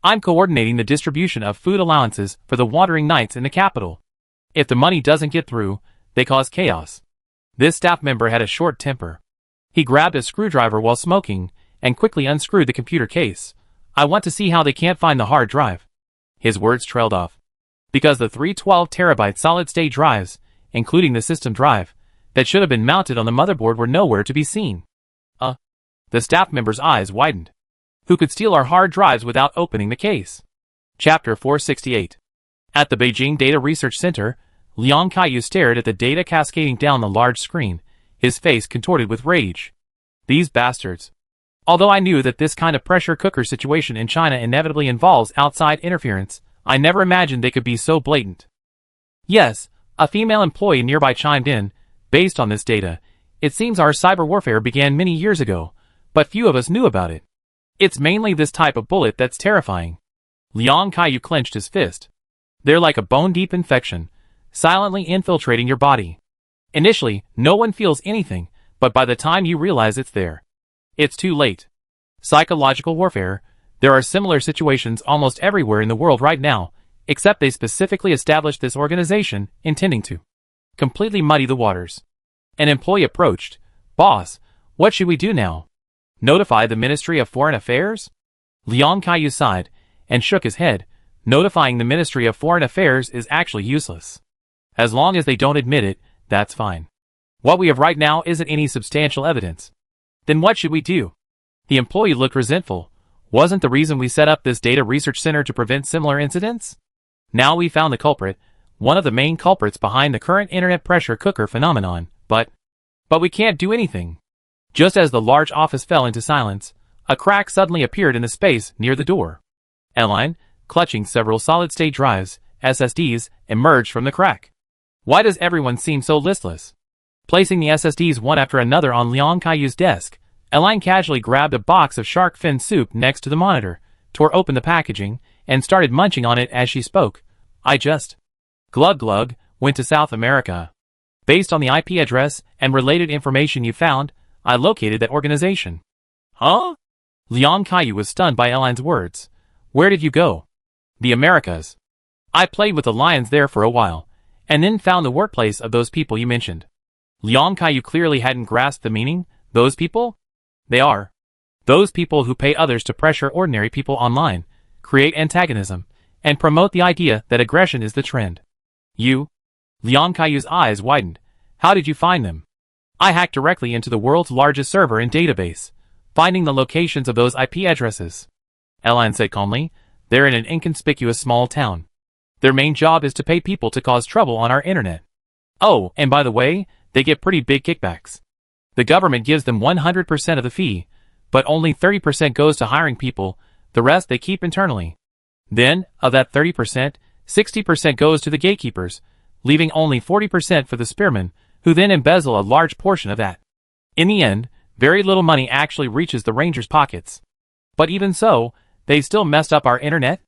I'm coordinating the distribution of food allowances for the wandering knights in the capital. If the money doesn't get through, they cause chaos. This staff member had a short temper. He grabbed a screwdriver while smoking and quickly unscrewed the computer case. I want to see how they can't find the hard drive. His words trailed off. Because the 312 terabyte solid-state drives, including the system drive, that should have been mounted on the motherboard were nowhere to be seen. The staff member's eyes widened. Who could steal our hard drives without opening the case? Chapter 468. At the Beijing Data Research Center, Liang Kaiyu stared at the data cascading down the large screen, his face contorted with rage. These bastards. Although I knew that this kind of pressure cooker situation in China inevitably involves outside interference, I never imagined they could be so blatant. Yes, a female employee nearby chimed in. Based on this data, it seems our cyber warfare began many years ago, but few of us knew about it. It's mainly this type of bullet that's terrifying. Liang Kaiyu clenched his fist. They're like a bone-deep infection, silently infiltrating your body. Initially, no one feels anything, but by the time you realize it's there, it's too late. Psychological warfare. There are similar situations almost everywhere in the world right now, except they specifically established this organization, intending to completely muddy the waters. An employee approached. Boss, what should we do now? Notify the Ministry of Foreign Affairs? Liang Kaiyu sighed and shook his head. Notifying the Ministry of Foreign Affairs is actually useless. As long as they don't admit it, that's fine. What we have right now isn't any substantial evidence. Then what should we do? The employee looked resentful. Wasn't the reason we set up this data research center to prevent similar incidents? Now we found the culprit, one of the main culprits behind the current internet pressure cooker phenomenon, but we can't do anything. Just as the large office fell into silence, a crack suddenly appeared in the space near the door. Aline, clutching several solid-state drives, SSDs, emerged from the crack. Why does everyone seem so listless? Placing the SSDs one after another on Liang Kaiyu's desk, Aline casually grabbed a box of shark fin soup next to the monitor, tore open the packaging, and started munching on it as she spoke. I just glug, went to South America. Based on the IP address and related information you found, I located that organization. Huh? Liang Kaiyu was stunned by Aline's words. Where did you go? The Americas. I played with the lions there for a while, and then found the workplace of those people you mentioned. Liang Kaiyu clearly hadn't grasped the meaning. Those people? They are those people who pay others to pressure ordinary people online, create antagonism, and promote the idea that aggression is the trend. You? Liang Kaiyu's eyes widened. How did you find them? I hacked directly into the world's largest server and database, finding the locations of those IP addresses. Aline said calmly. They're in an inconspicuous small town. Their main job is to pay people to cause trouble on our internet. Oh, and by the way, they get pretty big kickbacks. The government gives them 100% of the fee, but only 30% goes to hiring people, The rest they keep internally. Then, of that 30%, 60% goes to the gatekeepers, leaving only 40% for the spearmen, who then embezzle a large portion of that. In the end, very little money actually reaches the Rangers' pockets. But even so, they still messed up our internet?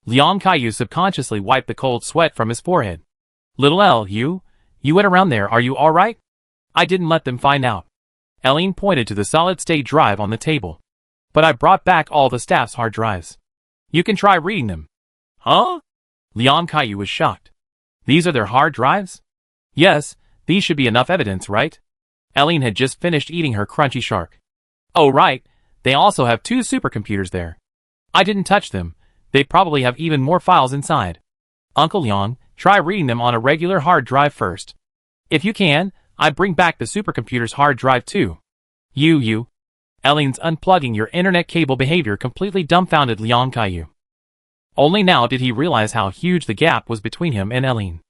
Liang Kaiyu subconsciously wiped the cold sweat from his forehead. Little L, you went around there, are you alright? I didn't let them find out. Eileen pointed to the solid-state drive on the table. But I brought back all the staff's hard drives. You can try reading them. Huh? Liang Kaiyu was shocked. These are their hard drives? Yes, these should be enough evidence, right? Eileen had just finished eating her crunchy shark. Oh right, they also have 2 supercomputers there. I didn't touch them. They probably have even more files inside. Uncle Liang, try reading them on a regular hard drive first. If you can, I'd bring back the supercomputer's hard drive too. You. Eileen's unplugging your internet cable behavior completely dumbfounded Liang Kaiyu. Only now did he realize how huge the gap was between him and Eileen.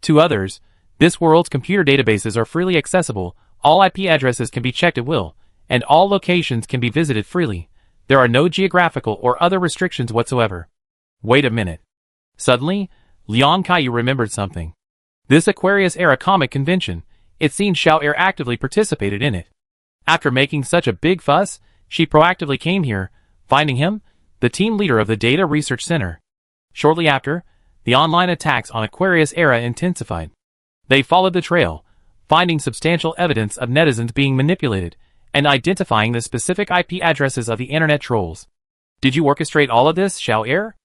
To others, this world's computer databases are freely accessible, all IP addresses can be checked at will, and all locations can be visited freely. There are no geographical or other restrictions whatsoever. Wait a minute. Suddenly, Liang Kaiyu remembered something. This Aquarius-era comic convention, it seemed Xiao Er actively participated in it. After making such a big fuss, she proactively came here, finding him, the team leader of the Data Research Center. Shortly after, the online attacks on Aquarius-era intensified. They followed the trail, finding substantial evidence of netizens being manipulated, and identifying the specific IP addresses of the internet trolls. Did you orchestrate all of this, Xiao Er?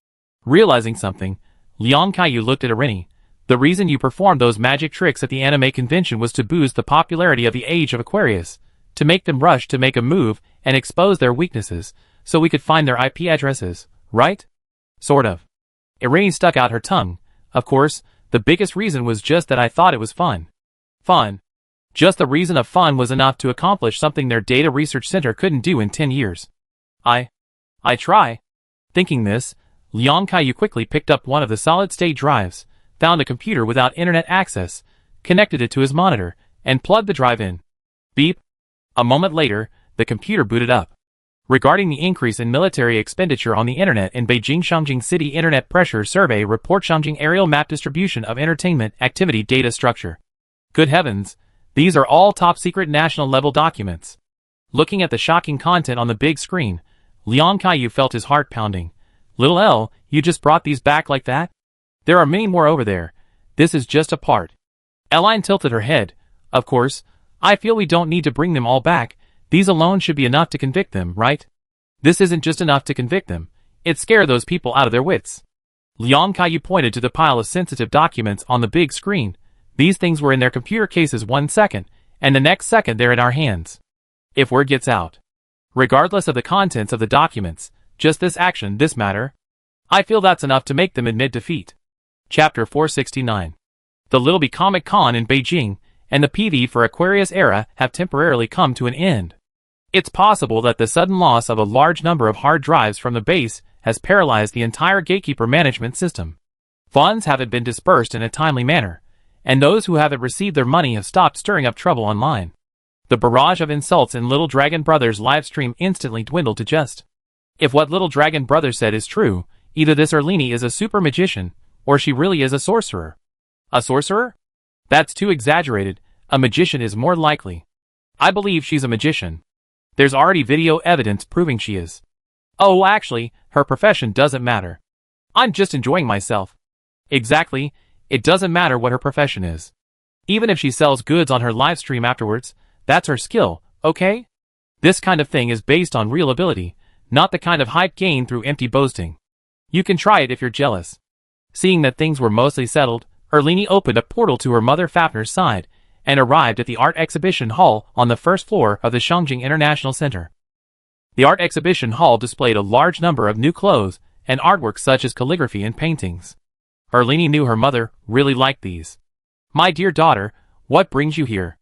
Realizing something, Liang Kaiyu looked at Arini. The reason you performed those magic tricks at the anime convention was to boost the popularity of the Age of Aquarius, to make them rush to make a move and expose their weaknesses, so we could find their IP addresses, right? Sort of. Arini stuck out her tongue. Of course, the biggest reason was just that I thought it was fun. Fun. Just the reason of fun was enough to accomplish something their data research center couldn't do in 10 years. I try. Thinking this, Liang Kaiyu quickly picked up one of the solid-state drives, found a computer without internet access, connected it to his monitor, and plugged the drive in. Beep. A moment later, the computer booted up. Regarding the increase in military expenditure on the internet in Beijing, Shangjing City Internet Pressure Survey report Shangjing aerial map distribution of entertainment activity data structure. Good heavens, these are all top-secret national-level documents. Looking at the shocking content on the big screen, Liang Kaiyu felt his heart pounding. Little L, you just brought these back like that? There are many more over there. This is just a part. Eileen tilted her head. Of course, I feel we don't need to bring them all back. These alone should be enough to convict them, right? This isn't just enough to convict them. It scared those people out of their wits. Liang Kaiyu pointed to the pile of sensitive documents on the big screen. These things were in their computer cases 1 second, and the next second they're in our hands. If word gets out, regardless of the contents of the documents, just this action, this matter, I feel that's enough to make them admit defeat. Chapter 469. The Little B Comic Con in Beijing and the PV for Aquarius era have temporarily come to an end. It's possible that the sudden loss of a large number of hard drives from the base has paralyzed the entire gatekeeper management system. Funds haven't been dispersed in a timely manner, and those who haven't received their money have stopped stirring up trouble online. The barrage of insults in Little Dragon Brothers' livestream instantly dwindled to just. If what Little Dragon Brothers said is true, either this Erlini is a super magician, or she really is a sorcerer. A sorcerer? That's too exaggerated. A magician is more likely. I believe she's a magician. There's already video evidence proving she is. Oh, actually, her profession doesn't matter. I'm just enjoying myself. Exactly, it doesn't matter what her profession is. Even if she sells goods on her live stream afterwards, that's her skill, okay? This kind of thing is based on real ability, not the kind of hype gained through empty boasting. You can try it if you're jealous. Seeing that things were mostly settled, Erlini opened a portal to her mother Fafner's side, and arrived at the art exhibition hall on the first floor of the Shangjing International Center. The art exhibition hall displayed a large number of new clothes and artwork such as calligraphy and paintings. Erlini knew her mother really liked these. My dear daughter, what brings you here?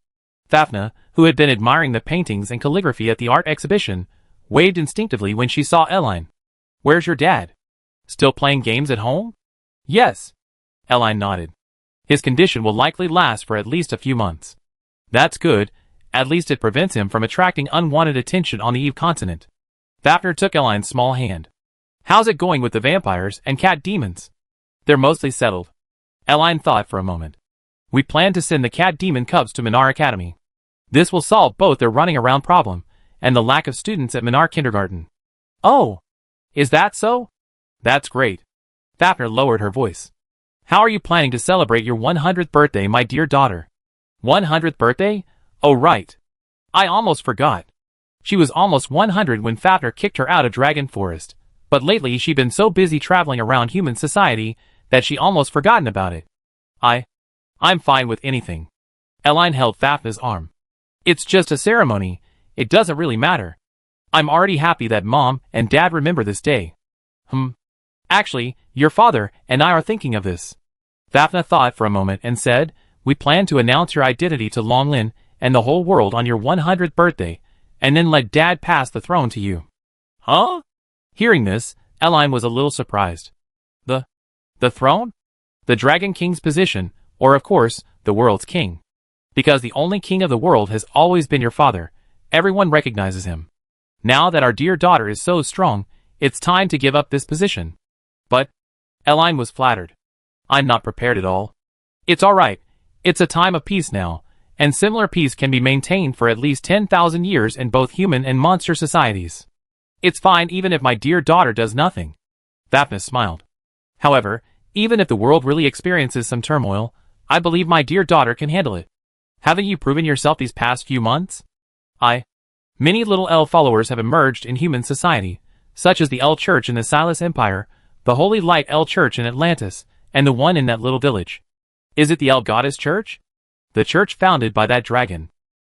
Fafna, who had been admiring the paintings and calligraphy at the art exhibition, waved instinctively when she saw Eileen. Where's your dad? Still playing games at home? Yes. Eileen nodded. His condition will likely last for at least a few months. That's good, at least it prevents him from attracting unwanted attention on the Eve continent. Fafner took Eileen's small hand. How's it going with the vampires and cat demons? They're mostly settled. Eline thought for a moment. We plan to send the cat demon cubs to Minar Academy. This will solve both their running around problem and the lack of students at Minar Kindergarten. Oh, is that so? That's great. Fafnir lowered her voice. How are you planning to celebrate your 100th birthday, my dear daughter? 100th birthday? Oh right. I almost forgot. She was almost 100 when Fafnir kicked her out of Dragon Forest, but lately she'd been so busy traveling around human society that she almost forgotten about it. I'm fine with anything. Eline held Fafnir's arm. It's just a ceremony. It doesn't really matter. I'm already happy that Mom and Dad remember this day. Actually, your father and I are thinking of this. Fafnir thought for a moment and said, we plan to announce your identity to Longlin and the whole world on your 100th birthday, and then let Dad pass the throne to you. Huh? Hearing this, Eline was a little surprised. The throne? The Dragon King's position, or of course, the world's king. Because the only king of the world has always been your father, everyone recognizes him. Now that our dear daughter is so strong, it's time to give up this position. But, Eline was flattered. I'm not prepared at all. It's alright, it's a time of peace now, and similar peace can be maintained for at least 10,000 years in both human and monster societies. It's fine even if my dear daughter does nothing. Fafnir smiled. However, even if the world really experiences some turmoil, I believe my dear daughter can handle it. Haven't you proven yourself these past few months? Many little L followers have emerged in human society, such as the L Church in the Silas Empire, the Holy Light L Church in Atlantis, and the one in that little village. Is it the L Goddess Church? The church founded by that dragon.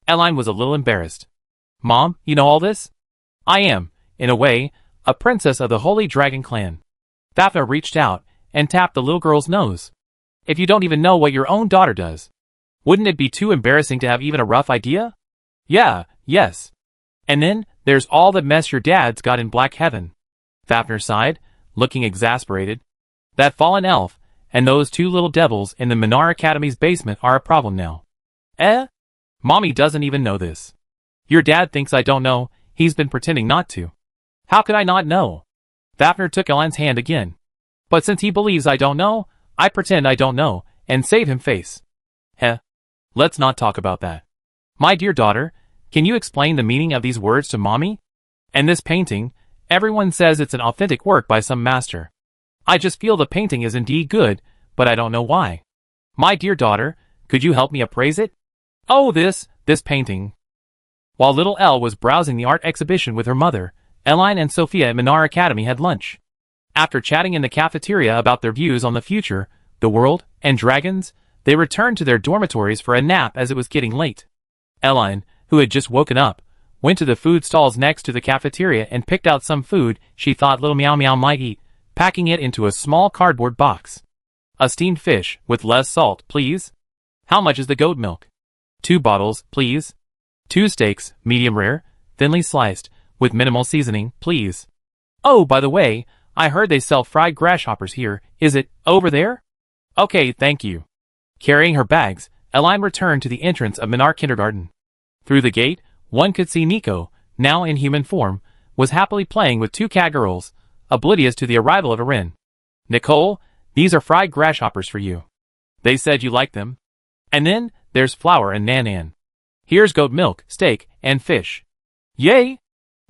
Eline was a little embarrassed. Mom, you know all this? I am, in a way, a princess of the Holy Dragon clan. Fafnir reached out and tapped the little girl's nose. If you don't even know what your own daughter does, wouldn't it be too embarrassing to have even a rough idea? Yes. And then, there's all that mess your dad's got in Black Heaven. Fafnir sighed, looking exasperated. That fallen elf, and those two little devils in the Minar Academy's basement are a problem now. Mommy doesn't even know this. Your dad thinks I don't know, he's been pretending not to. How could I not know? Fafnir took Eline's hand again. But since he believes I don't know, I pretend I don't know, and save him face. Let's not talk about that. My dear daughter, can you explain the meaning of these words to Mommy? And this painting, everyone says it's an authentic work by some master. I just feel the painting is indeed good, but I don't know why. My dear daughter, could you help me appraise it? Oh, this painting. While little Elle was browsing the art exhibition with her mother, Eline and Sophia at Minar Academy had lunch. After chatting in the cafeteria about their views on the future, the world, and dragons, they returned to their dormitories for a nap as it was getting late. Eline, who had just woken up, went to the food stalls next to the cafeteria and picked out some food she thought little Meow Meow might eat, packing it into a small cardboard box. A steamed fish, with less salt, please. How much is the goat milk? 2 bottles, please. 2 steaks, medium rare, thinly sliced, with minimal seasoning, please. Oh, by the way, I heard they sell fried grasshoppers here. Is it over there? Okay, thank you. Carrying her bags, Eline returned to the entrance of Minar Kindergarten. Through the gate, one could see Nico, now in human form, was happily playing with 2 cat girls, oblivious to the arrival of Erin. Nicole, these are fried grasshoppers for you. They said you liked them. And then, there's Flower and Nan. Here's goat milk, steak, and fish. Yay!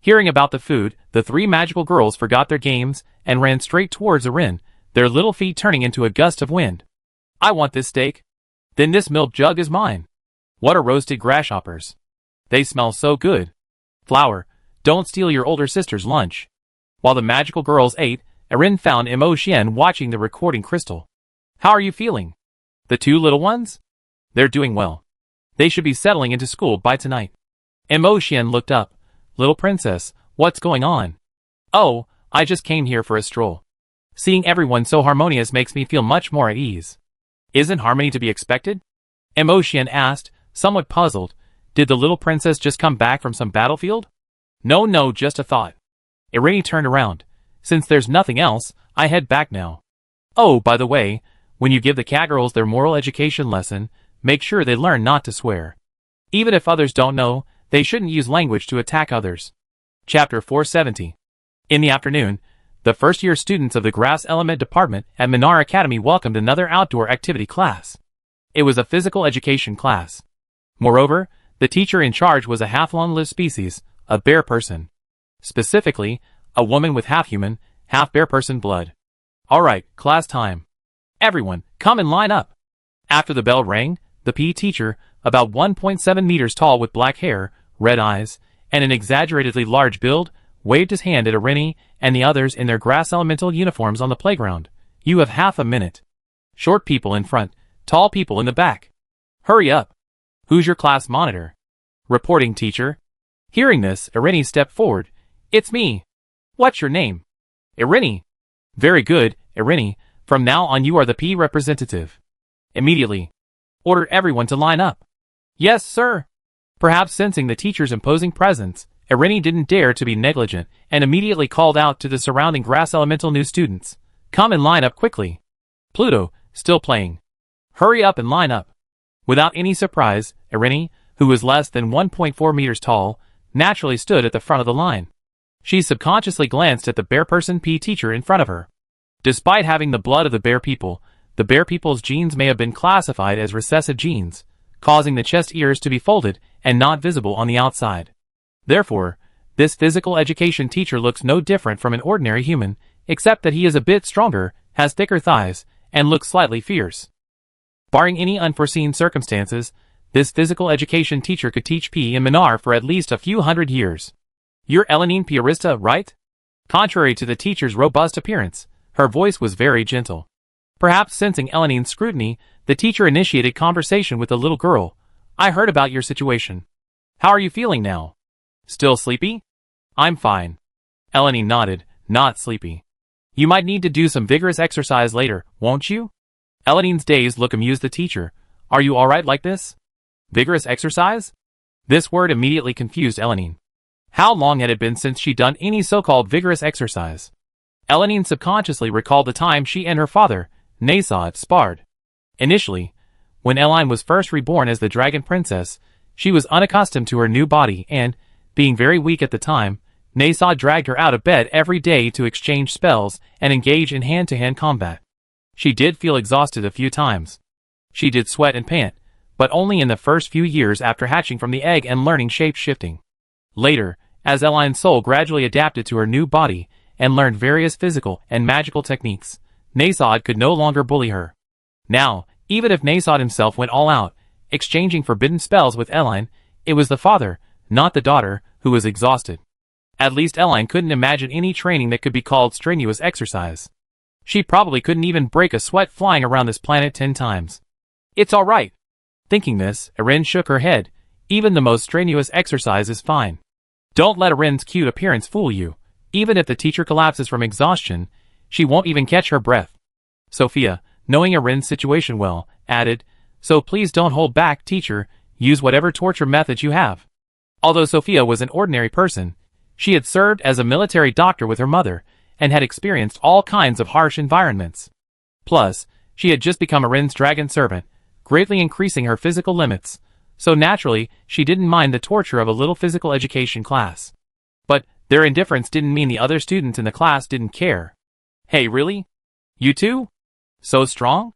Hearing about the food, the 3 magical girls forgot their games and ran straight towards Erin, their little feet turning into a gust of wind. I want this steak. Then this milk jug is mine. What are roasted grasshoppers? They smell so good. Flower, don't steal your older sister's lunch. While the magical girls ate, Erin found Mo Xian watching the recording crystal. How are you feeling? The 2 little ones? They're doing well. They should be settling into school by tonight. Mo Xian looked up. Little princess, what's going on? Oh, I just came here for a stroll. Seeing everyone so harmonious makes me feel much more at ease. Isn't harmony to be expected? Mo Xian asked, somewhat puzzled. Did the little princess just come back from some battlefield? No, just a thought. Erin turned around. Since there's nothing else, I head back now. Oh, by the way, when you give the cat girls their moral education lesson, make sure they learn not to swear. Even if others don't know, they shouldn't use language to attack others. Chapter 470. In the afternoon, The first-year students of the Grass Element Department at Minar Academy welcomed another outdoor activity class. It was a physical education class. Moreover, the teacher in charge was a half-long-lived species, a bear person. Specifically, a woman with half-human, half-bear person blood. Alright, class time. Everyone, come and line up. After the bell rang, the PE teacher, about 1.7 meters tall with black hair, red eyes, and an exaggeratedly large build, waved his hand at Irini and the others in their grass elemental uniforms on the playground. You have half a minute. Short people in front, tall people in the back. Hurry up. Who's your class monitor? Reporting teacher. Hearing this, Irini stepped forward. It's me. What's your name? Irini. Very good, Irini. From now on you are the PE representative. Immediately. Order everyone to line up. Yes, sir. Perhaps sensing the teacher's imposing presence, Irini didn't dare to be negligent and immediately called out to the surrounding grass elemental new students. Come and line up quickly. Pluto, still playing. Hurry up and line up. Without any surprise, Irini, who was less than 1.4 meters tall, naturally stood at the front of the line. She subconsciously glanced at the bear person PE teacher in front of her. Despite having the blood of the bear people's genes may have been classified as recessive genes, causing the chest ears to be folded and not visible on the outside. Therefore, this physical education teacher looks no different from an ordinary human, except that he is a bit stronger, has thicker thighs, and looks slightly fierce. Barring any unforeseen circumstances, this physical education teacher could teach PE in Minar for at least a few hundred years. You're Elenine Piarista, right? Contrary to the teacher's robust appearance, her voice was very gentle. Perhaps sensing Elenine's scrutiny, the teacher initiated conversation with the little girl. I heard about your situation. How are you feeling now? Still sleepy? I'm fine. Elenine nodded, not sleepy. You might need to do some vigorous exercise later, won't you? Elenine's dazed look amused the teacher. Are you alright like this? Vigorous exercise? This word immediately confused Elenine. How long had it been since she'd done any so-called vigorous exercise? Elenine subconsciously recalled the time she and her father, Nasod, sparred. Initially, when Eline was first reborn as the Dragon Princess, she was unaccustomed to her new body and, being very weak at the time, Nasod dragged her out of bed every day to exchange spells and engage in hand-to-hand combat. She did feel exhausted a few times. She did sweat and pant, but only in the first few years after hatching from the egg and learning shape-shifting. Later, as Eline's soul gradually adapted to her new body and learned various physical and magical techniques, Nasod could no longer bully her. Now, even if Nasod himself went all out, exchanging forbidden spells with Eline, it was the father, not the daughter, who was exhausted. At least Eline couldn't imagine any training that could be called strenuous exercise. She probably couldn't even break a sweat flying around this planet 10 times. It's alright. Thinking this, Irini shook her head. Even the most strenuous exercise is fine. Don't let Irini's cute appearance fool you. Even if the teacher collapses from exhaustion, she won't even catch her breath. Sophia, knowing Irini's situation well, added, So please don't hold back, teacher. Use whatever torture methods you have. Although Sophia was an ordinary person, she had served as a military doctor with her mother, and had experienced all kinds of harsh environments. Plus, she had just become Irini's dragon servant, greatly increasing her physical limits, so naturally, she didn't mind the torture of a little physical education class. But, their indifference didn't mean the other students in the class didn't care. Hey, really? You too? So strong?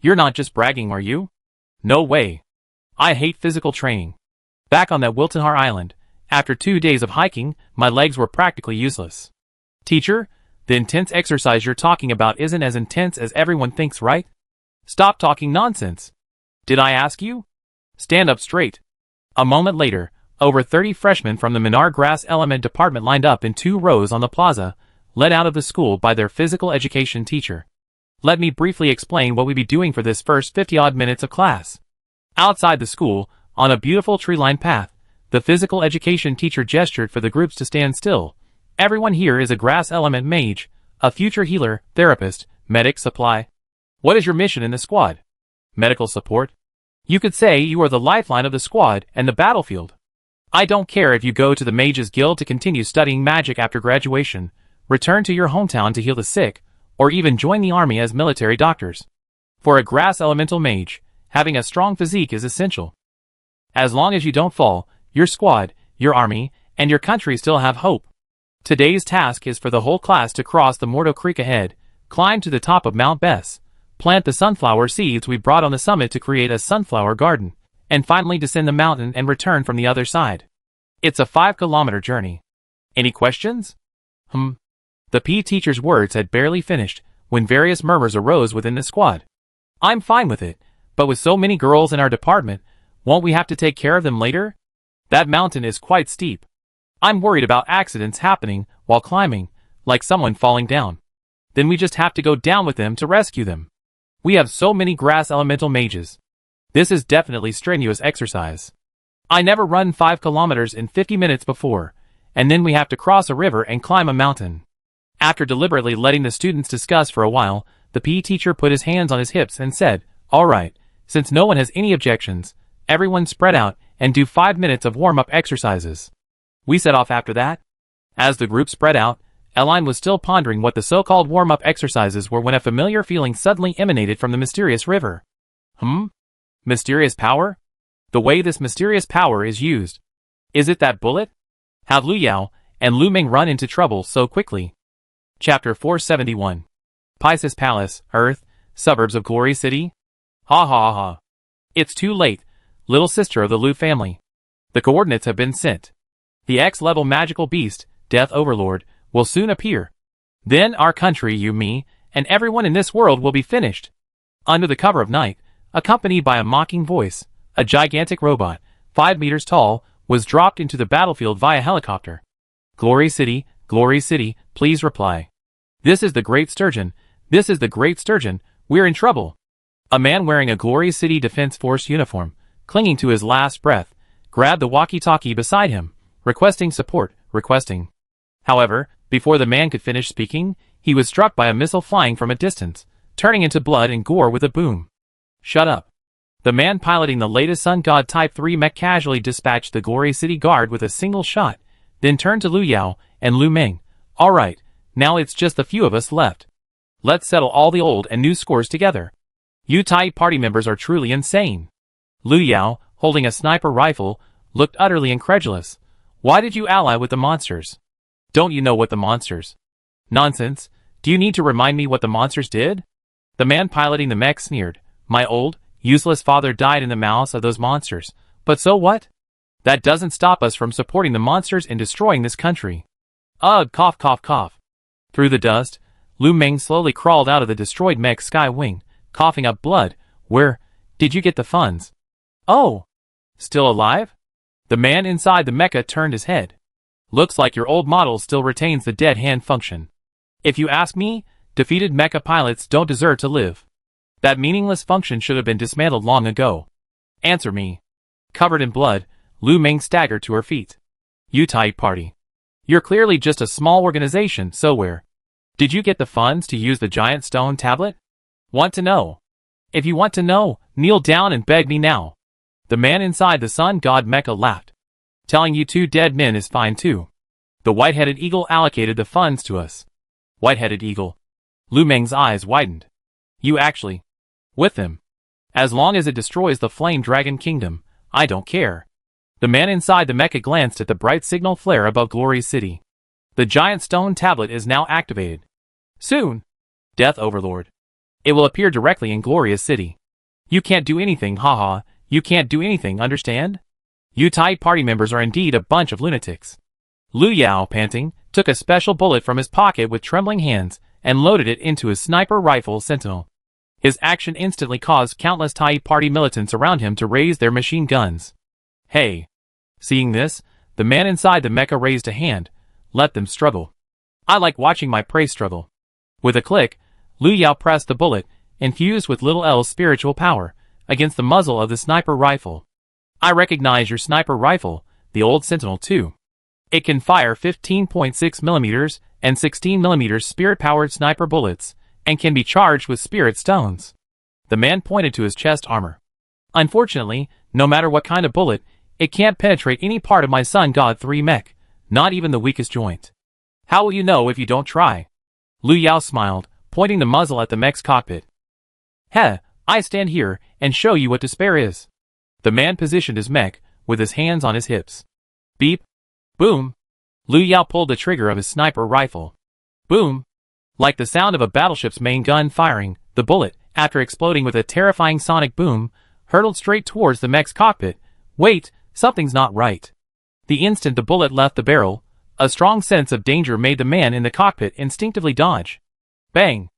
You're not just bragging, are you? No way. I hate physical training. Back on that Wiltenhar Island, after 2 days of hiking, my legs were practically useless. Teacher, the intense exercise you're talking about isn't as intense as everyone thinks, right? Stop talking nonsense. Did I ask you? Stand up straight. A moment later, over 30 freshmen from the Minar Grass Element Department lined up in 2 rows on the plaza, led out of the school by their physical education teacher. Let me briefly explain what we'd be doing for this first 50-odd minutes of class. Outside the school, on a beautiful tree-lined path, the physical education teacher gestured for the groups to stand still. Everyone here is a grass element mage, a future healer, therapist, medic, supply. What is your mission in the squad? Medical support? You could say you are the lifeline of the squad and the battlefield. I don't care if you go to the Mages Guild to continue studying magic after graduation, return to your hometown to heal the sick, or even join the army as military doctors. For a grass elemental mage, having a strong physique is essential. As long as you don't fall, your squad, your army, and your country still have hope. Today's task is for the whole class to cross the Morto Creek ahead, climb to the top of Mount Bess, plant the sunflower seeds we brought on the summit to create a sunflower garden, and finally descend the mountain and return from the other side. It's a 5-kilometer journey. Any questions? The PE teacher's words had barely finished when various murmurs arose within the squad. I'm fine with it, but with so many girls in our department, won't we have to take care of them later? That mountain is quite steep. I'm worried about accidents happening while climbing, like someone falling down. Then we just have to go down with them to rescue them. We have so many grass elemental mages. This is definitely strenuous exercise. I never run 5 kilometers in 50 minutes before, and then we have to cross a river and climb a mountain. After deliberately letting the students discuss for a while, the PE teacher put his hands on his hips and said, "All right, since no one has any objections, everyone spread out and do 5 minutes of warm-up exercises." We set off after that. As the group spread out, Eline was still pondering what the so-called warm-up exercises were when a familiar feeling suddenly emanated from the mysterious river. Mysterious power? The way this mysterious power is used. Is it that bullet? Have Lu Yao and Lu Ming run into trouble so quickly? Chapter 471. Pisces Palace, Earth, Suburbs of Glory City? Ha ha ha. It's too late, little sister of the Lu family. The coordinates have been sent. The X-level magical beast, Death Overlord, will soon appear. Then our country, you, me, and everyone in this world will be finished. Under the cover of night, accompanied by a mocking voice, a gigantic robot, 5 meters tall, was dropped into the battlefield via helicopter. Glory City, please reply. This is the Great Sturgeon, we're in trouble. A man wearing a Glory City Defense Force uniform, clinging to his last breath, grabbed the walkie-talkie beside him, requesting support. However, before the man could finish speaking, he was struck by a missile flying from a distance, turning into blood and gore with a boom. Shut up. The man piloting the latest Sun God Type 3 mech casually dispatched the Glory City Guard with a single shot, then turned to Lu Yao and Lu Ming. All right, now it's just a few of us left. Let's settle all the old and new scores together. You Tai party members are truly insane. Lu Yao, holding a sniper rifle, looked utterly incredulous. Why did you ally with the monsters? Don't you know what the monsters? Nonsense. Do you need to remind me what the monsters did? The man piloting the mech sneered. My old, useless father died in the mouths of those monsters. But so what? That doesn't stop us from supporting the monsters and destroying this country. Ugh, cough cough cough. Through the dust, Lu Ming slowly crawled out of the destroyed mech sky wing, coughing up blood. Where did you get the funds? Oh, still alive? The man inside the mecha turned his head. Looks like your old model still retains the dead hand function. If you ask me, defeated mecha pilots don't deserve to live. That meaningless function should have been dismantled long ago. Answer me. Covered in blood, Lu Ming staggered to her feet. You Tai party. You're clearly just a small organization, so where did you get the funds to use the giant stone tablet? Want to know? If you want to know, kneel down and beg me now. The man inside the Sun God mecha laughed. Telling you 2 dead men is fine too. The white-headed eagle allocated the funds to us. White-headed eagle. Lu Ming's eyes widened. You actually with them. As long as it destroys the Flame Dragon Kingdom, I don't care. The man inside the mecha glanced at the bright signal flare above Glory City. The giant stone tablet is now activated. Soon, Death Overlord. It will appear directly in Glorious City. You can't do anything, haha. You can't do anything, understand? You Tai party members are indeed a bunch of lunatics. Lu Yao, panting, took a special bullet from his pocket with trembling hands and loaded it into his sniper rifle Sentinel. His action instantly caused countless Tai party militants around him to raise their machine guns. Hey. Seeing this, the man inside the mecha raised a hand. Let them struggle. I like watching my prey struggle. With a click, Lu Yao pressed the bullet, infused with Little L's spiritual power, against the muzzle of the sniper rifle. I recognize your sniper rifle, the old Sentinel 2. It can fire 15.6mm and 16mm spirit-powered sniper bullets, and can be charged with spirit stones. The man pointed to his chest armor. Unfortunately, no matter what kind of bullet, it can't penetrate any part of my Sun God 3 mech, not even the weakest joint. How will you know if you don't try? Lu Yao smiled, pointing the muzzle at the mech's cockpit. Heh, I stand here and show you what despair is. The man positioned his mech, with his hands on his hips. Beep. Boom. Liu Yao pulled the trigger of his sniper rifle. Boom! Like the sound of a battleship's main gun firing, the bullet, after exploding with a terrifying sonic boom, hurtled straight towards the mech's cockpit. Wait, something's not right. The instant the bullet left the barrel, a strong sense of danger made the man in the cockpit instinctively dodge. Bang!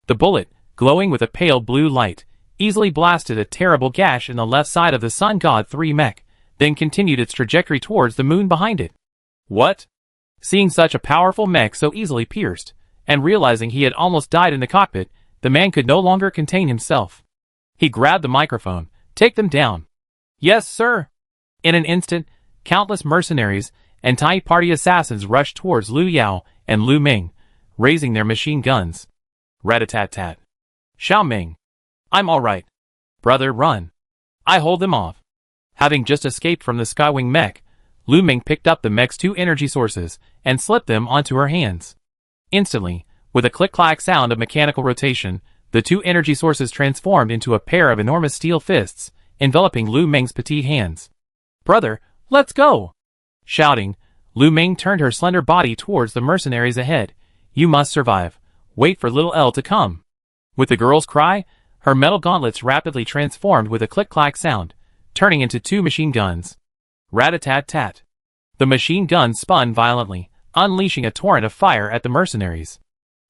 The bullet, glowing with a pale blue light, easily blasted a terrible gash in the left side of the Sun God 3 mech, then continued its trajectory towards the moon behind it. What? Seeing such a powerful mech so easily pierced, and realizing he had almost died in the cockpit, the man could no longer contain himself. He grabbed the microphone. Take them down. Yes, sir. In an instant, countless mercenaries and Thai party assassins rushed towards Liu Yao and Lu Ming, raising their machine guns. Rat-a-tat-tat. Xiao Ming. I'm all right. Brother, run. I hold them off. Having just escaped from the Skywing mech, Lu Ming picked up the mech's 2 energy sources and slipped them onto her hands. Instantly, with a click-clack sound of mechanical rotation, the 2 energy sources transformed into a pair of enormous steel fists, enveloping Lu Ming's petite hands. Brother, let's go! Shouting, Lu Ming turned her slender body towards the mercenaries ahead. You must survive. Wait for little L to come. With the girl's cry, her metal gauntlets rapidly transformed with a click-clack sound, turning into 2 machine guns. Rat-a-tat-tat. The machine guns spun violently, unleashing a torrent of fire at the mercenaries.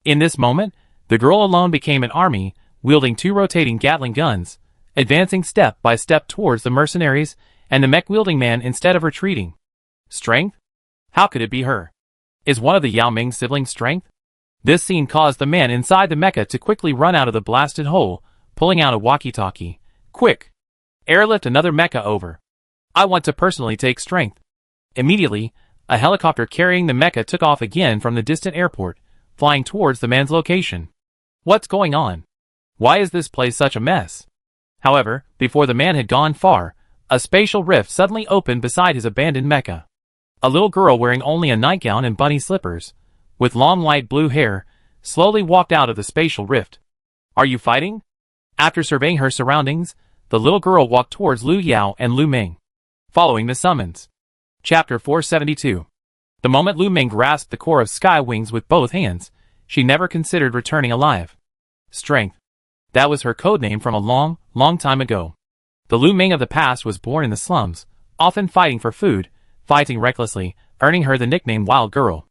In this moment, the girl alone became an army, wielding 2 rotating Gatling guns, advancing step by step towards the mercenaries and the mech-wielding man instead of retreating. Strength? How could it be her? Is one of the Yao Ming siblings strength? This scene caused the man inside the mecha to quickly run out of the blasted hole, pulling out a walkie-talkie. Quick! Airlift another mecha over. I want to personally take strength. Immediately, a helicopter carrying the mecha took off again from the distant airport, flying towards the man's location. What's going on? Why is this place such a mess? However, before the man had gone far, a spatial rift suddenly opened beside his abandoned mecha. A little girl wearing only a nightgown and bunny slippers, with long light blue hair, slowly walked out of the spatial rift. Are you fighting? After surveying her surroundings, the little girl walked towards Liu Yao and Lu Ming, following the summons. Chapter 472. The moment Lu Ming grasped the core of Sky Wings with both hands, she never considered returning alive. Strength. That was her codename from a long, long time ago. The Lu Ming of the past was born in the slums, often fighting for food, fighting recklessly, earning her the nickname Wild Girl.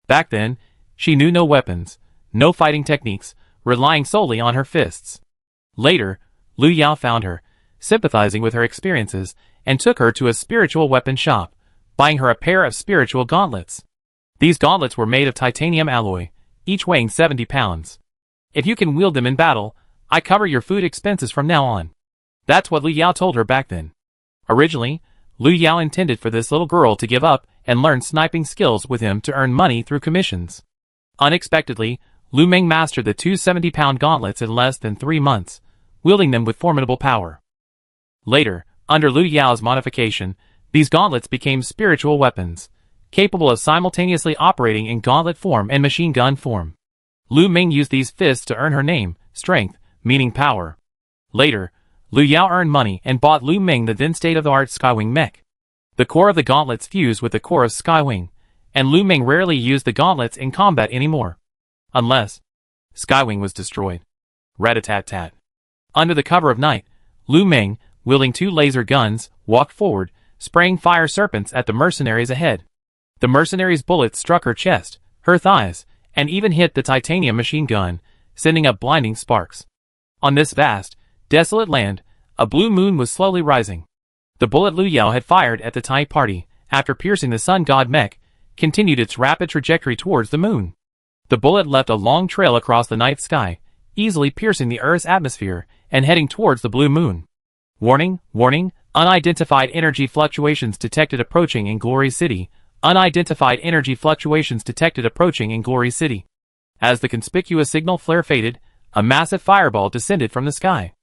Back then, she knew no weapons, no fighting techniques, relying solely on her fists. Later, Liu Yao found her, sympathizing with her experiences, and took her to a spiritual weapon shop, buying her a pair of spiritual gauntlets. These gauntlets were made of titanium alloy, each weighing 70 pounds. If you can wield them in battle, I cover your food expenses from now on. That's what Liu Yao told her back then. Originally, Liu Yao intended for this little girl to give up and learn sniping skills with him to earn money through commissions. Unexpectedly, Lu Ming mastered the 2 70-pound gauntlets in less than 3 months, wielding them with formidable power. Later, under Liu Yao's modification, these gauntlets became spiritual weapons, capable of simultaneously operating in gauntlet form and machine gun form. Lu Ming used these fists to earn her name, strength, meaning power. Later, Liu Yao earned money and bought Lu Ming the then state-of-the-art Skywing mech. The core of the gauntlets fused with the core of Skywing, and Lu Ming rarely used the gauntlets in combat anymore. Unless Skywing was destroyed. Rat-a-tat-tat. Under the cover of night, Lu Ming, wielding 2 laser guns, walked forward, spraying fire serpents at the mercenaries ahead. The mercenaries' bullets struck her chest, her thighs, and even hit the titanium machine gun, sending up blinding sparks. On this vast, desolate land, a blue moon was slowly rising. The bullet Liu Yao had fired at the Thai party, after piercing the Sun God mech, continued its rapid trajectory towards the moon. The bullet left a long trail across the night sky, easily piercing the Earth's atmosphere and heading towards the blue moon. Warning, warning, unidentified energy fluctuations detected approaching in Glory City. Unidentified energy fluctuations detected approaching in Glory City. As the conspicuous signal flare faded, a massive fireball descended from the sky.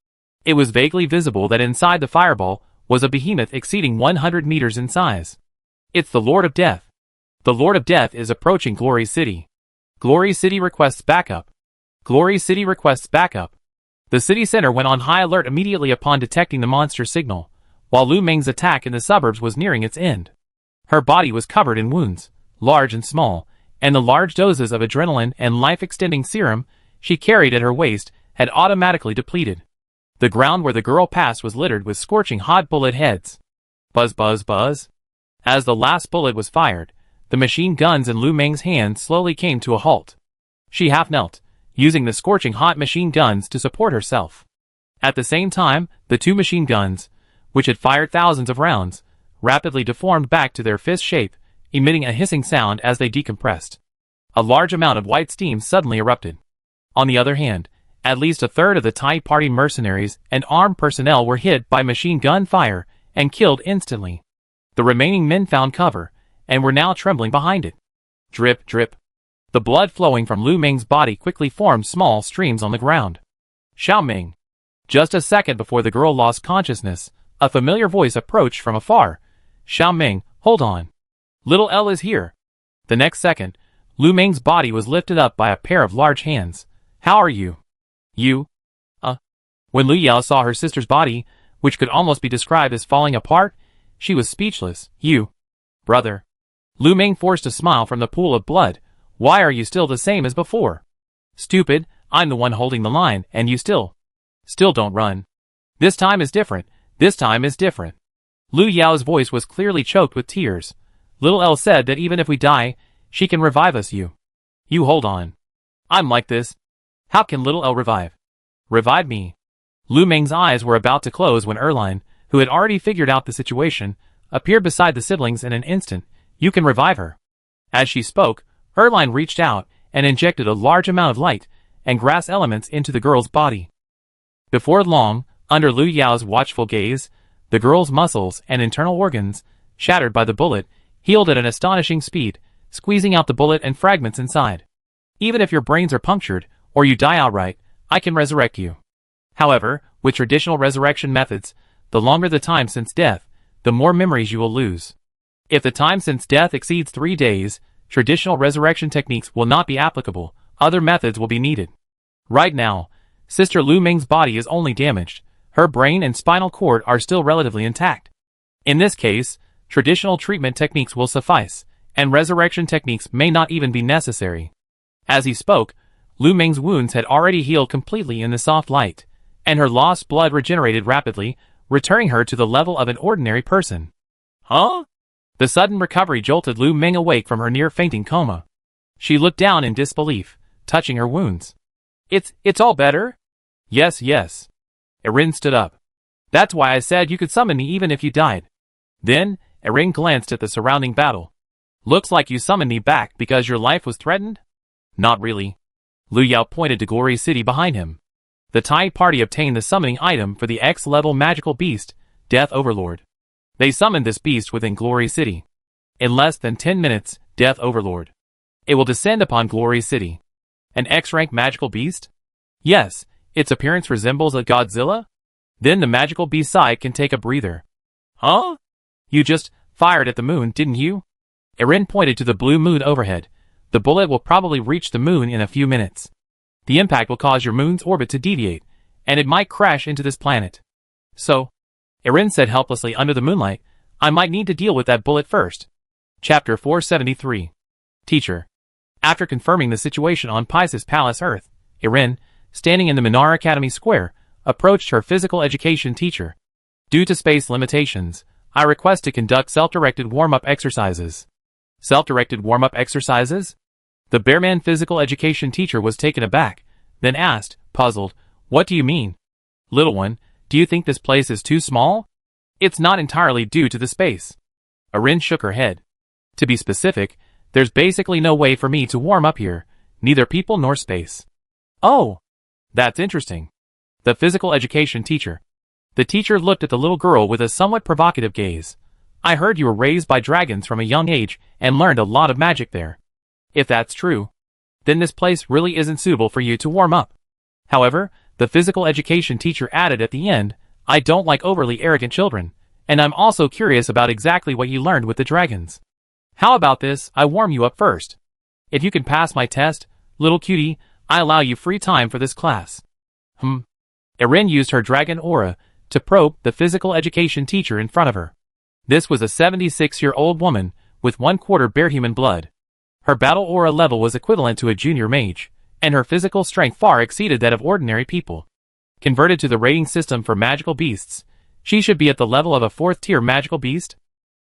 It was vaguely visible that inside the fireball was a behemoth exceeding 100 meters in size. It's the Lord of Death. The Lord of Death is approaching Glory City. Glory City requests backup. Glory City requests backup. The city center went on high alert immediately upon detecting the monster signal, while Lu Ming's attack in the suburbs was nearing its end. Her body was covered in wounds, large and small, and the large doses of adrenaline and life-extending serum she carried at her waist had automatically depleted. The ground where the girl passed was littered with scorching hot bullet heads. Buzz buzz buzz. As the last bullet was fired, the machine guns in Lu Meng's hands slowly came to a halt. She half knelt, using the scorching hot machine guns to support herself. At the same time, the two machine guns, which had fired thousands of rounds, rapidly deformed back to their fist shape, emitting a hissing sound as they decompressed. A large amount of white steam suddenly erupted. On the other hand, at least a third of the Thai party mercenaries and armed personnel were hit by machine gun fire and killed instantly. The remaining men found cover, and were now trembling behind it. Drip, drip. The blood flowing from Lu Meng's body quickly formed small streams on the ground. Xiao Ming. Just a second before the girl lost consciousness, a familiar voice approached from afar. Xiao Ming, hold on. Little L is here. The next second, Lu Meng's body was lifted up by a pair of large hands. How are you? You? When Lu Yao saw her sister's body, which could almost be described as falling apart, she was speechless. You? Brother. Lu Meng forced a smile from the pool of blood. Why are you still the same as before? Stupid, I'm the one holding the line, and you still don't run. This time is different. This time is different. Lu Yao's voice was clearly choked with tears. Little L said that even if we die, she can revive us. You hold on. I'm like this. How can Little L revive? Revive me. Lu Meng's eyes were about to close when Erline, who had already figured out the situation, appeared beside the siblings in an instant. You can revive her. As she spoke, Erline reached out and injected a large amount of light and grass elements into the girl's body. Before long, under Lu Yao's watchful gaze, the girl's muscles and internal organs, shattered by the bullet, healed at an astonishing speed, squeezing out the bullet and fragments inside. Even if your brains are punctured, or you die outright, I can resurrect you. However, with traditional resurrection methods, the longer the time since death, the more memories you will lose. If the time since death exceeds 3 days, traditional resurrection techniques will not be applicable, other methods will be needed. Right now, Sister Lu Meng's body is only damaged, her brain and spinal cord are still relatively intact. In this case, traditional treatment techniques will suffice, and resurrection techniques may not even be necessary. As he spoke, Lu Meng's wounds had already healed completely in the soft light, and her lost blood regenerated rapidly, returning her to the level of an ordinary person. Huh? The sudden recovery jolted Lu Meng awake from her near-fainting coma. She looked down in disbelief, touching her wounds. It's all better? Yes, yes. Erin stood up. That's why I said you could summon me even if you died. Then, Erin glanced at the surrounding battle. Looks like you summoned me back because your life was threatened? Not really. Lu Yao pointed to Glory City behind him. The Thai party obtained the summoning item for the X-level magical beast, Death Overlord. They summoned this beast within Glory City. In less than 10 minutes, Death Overlord. It will descend upon Glory City. An X-rank magical beast? Yes, its appearance resembles a Godzilla? Then the magical beast side can take a breather. Huh? You just fired at the moon, didn't you? Erin pointed to the blue moon overhead. The bullet will probably reach the moon in a few minutes. The impact will cause your moon's orbit to deviate, and it might crash into this planet. So, Erin said helplessly under the moonlight, I might need to deal with that bullet first. Chapter 473. Teacher. After confirming the situation on Pisces Palace Earth, Erin, standing in the Minar Academy Square, approached her physical education teacher. Due to space limitations, I request to conduct self-directed warm-up exercises. Self-directed warm-up exercises? The Bearman physical education teacher was taken aback, then asked, puzzled, what do you mean? Little one, do you think this place is too small? It's not entirely due to the space. Erin shook her head. To be specific, there's basically no way for me to warm up here, neither people nor space. Oh, that's interesting. The physical education teacher. The teacher looked at the little girl with a somewhat provocative gaze. I heard you were raised by dragons from a young age and learned a lot of magic there. If that's true, then this place really isn't suitable for you to warm up. However, the physical education teacher added at the end, I don't like overly arrogant children, and I'm also curious about exactly what you learned with the dragons. How about this, I warm you up first. If you can pass my test, little cutie, I allow you free time for this class. Erin used her dragon aura to probe the physical education teacher in front of her. This was a 76-year-old woman with 1/4 bear human blood. Her battle aura level was equivalent to a junior mage, and her physical strength far exceeded that of ordinary people. Converted to the rating system for magical beasts, she should be at the level of a 4th-tier magical beast?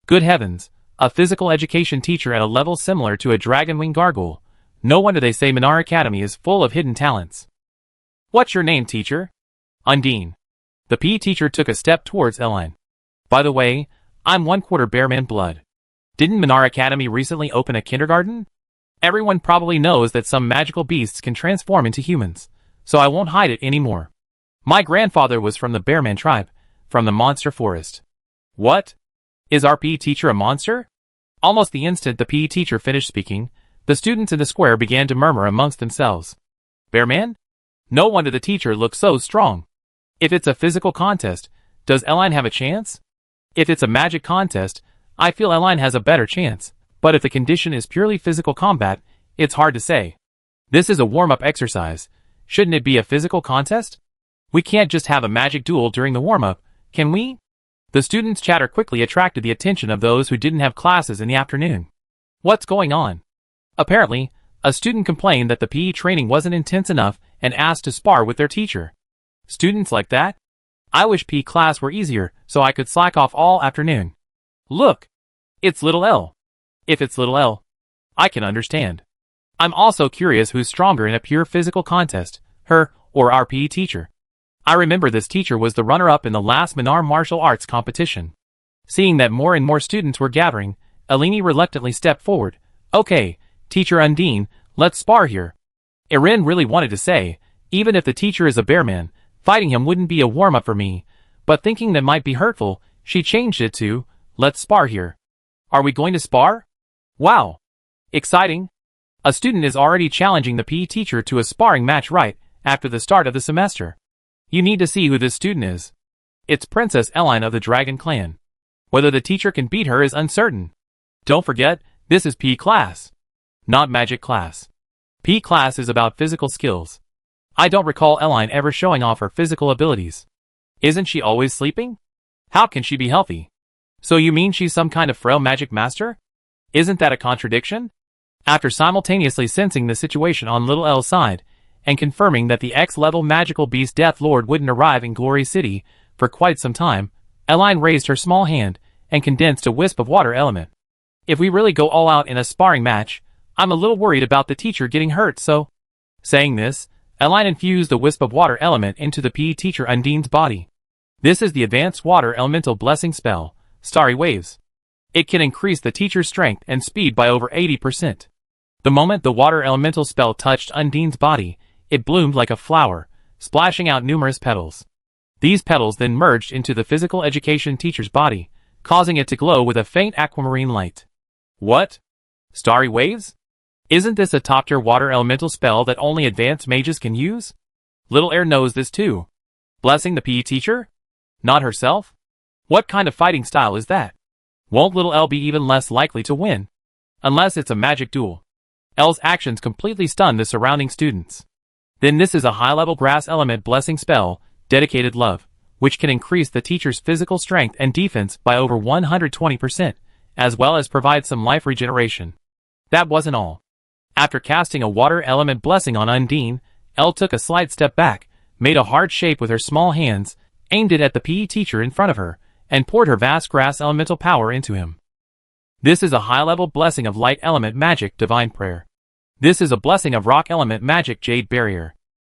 Good heavens, a physical education teacher at a level similar to a dragon-wing gargoyle. No wonder they say Minar Academy is full of hidden talents. What's your name, teacher? Undine. The PE teacher took a step towards Eline. By the way, I'm 1/4 Bearman blood. Didn't Minar Academy recently open a kindergarten? Everyone probably knows that some magical beasts can transform into humans, so I won't hide it anymore. My grandfather was from the Bearman tribe, from the monster forest. What? Is our PE teacher a monster? Almost the instant the PE teacher finished speaking, the students in the square began to murmur amongst themselves. Bearman? No wonder the teacher looks so strong. If it's a physical contest, does Eline have a chance? If it's a magic contest, I feel Eline has a better chance, but if the condition is purely physical combat, it's hard to say. This is a warm-up exercise. Shouldn't it be a physical contest? We can't just have a magic duel during the warm-up, can we? The students' chatter quickly attracted the attention of those who didn't have classes in the afternoon. What's going on? Apparently, a student complained that the PE training wasn't intense enough and asked to spar with their teacher. Students like that? I wish PE class were easier so I could slack off all afternoon. Look! It's little L. If it's little L, I can understand. I'm also curious who's stronger in a pure physical contest, her or our PE teacher. I remember this teacher was the runner-up in the last Minar martial arts competition. Seeing that more and more students were gathering, Eleni reluctantly stepped forward. Okay, Teacher Undine, let's spar here. Erin really wanted to say, even if the teacher is a bearman, fighting him wouldn't be a warm-up for me, but thinking that might be hurtful, she changed it to, let's spar here. Are we going to spar? Wow! Exciting! A student is already challenging the PE teacher to a sparring match right after the start of the semester. You need to see who this student is. It's Princess Eline of the Dragon Clan. Whether the teacher can beat her is uncertain. Don't forget, this is PE class, not magic class. PE class is about physical skills. I don't recall Eline ever showing off her physical abilities. Isn't she always sleeping? How can she be healthy? So you mean she's some kind of frail magic master? Isn't that a contradiction? After simultaneously sensing the situation on Little L's side, and confirming that the X-level magical beast Death Lord wouldn't arrive in Glory City for quite some time, Eline raised her small hand and condensed a wisp of water element. If we really go all out in a sparring match, I'm a little worried about the teacher getting hurt, so... Saying this, Eline infused a wisp of water element into the PE teacher Undine's body. This is the advanced water elemental blessing spell, Starry Waves. It can increase the teacher's strength and speed by over 80%. The moment the water elemental spell touched Undine's body, it bloomed like a flower, splashing out numerous petals. These petals then merged into the physical education teacher's body, causing it to glow with a faint aquamarine light. What? Starry Waves? Isn't this a top-tier water elemental spell that only advanced mages can use? Little Air knows this too. Blessing the PE teacher? Not herself? What kind of fighting style is that? Won't Little L be even less likely to win? Unless it's a magic duel. L's actions completely stun the surrounding students. Then this is a high-level grass element blessing spell, Dedicated Love, which can increase the teacher's physical strength and defense by over 120%, as well as provide some life regeneration. That wasn't all. After casting a water element blessing on Undine, Elle took a slight step back, made a heart shape with her small hands, aimed it at the PE teacher in front of her, and poured her vast grass elemental power into him. This is a high-level blessing of light element magic Divine Prayer. This is a blessing of rock element magic Jade Barrier.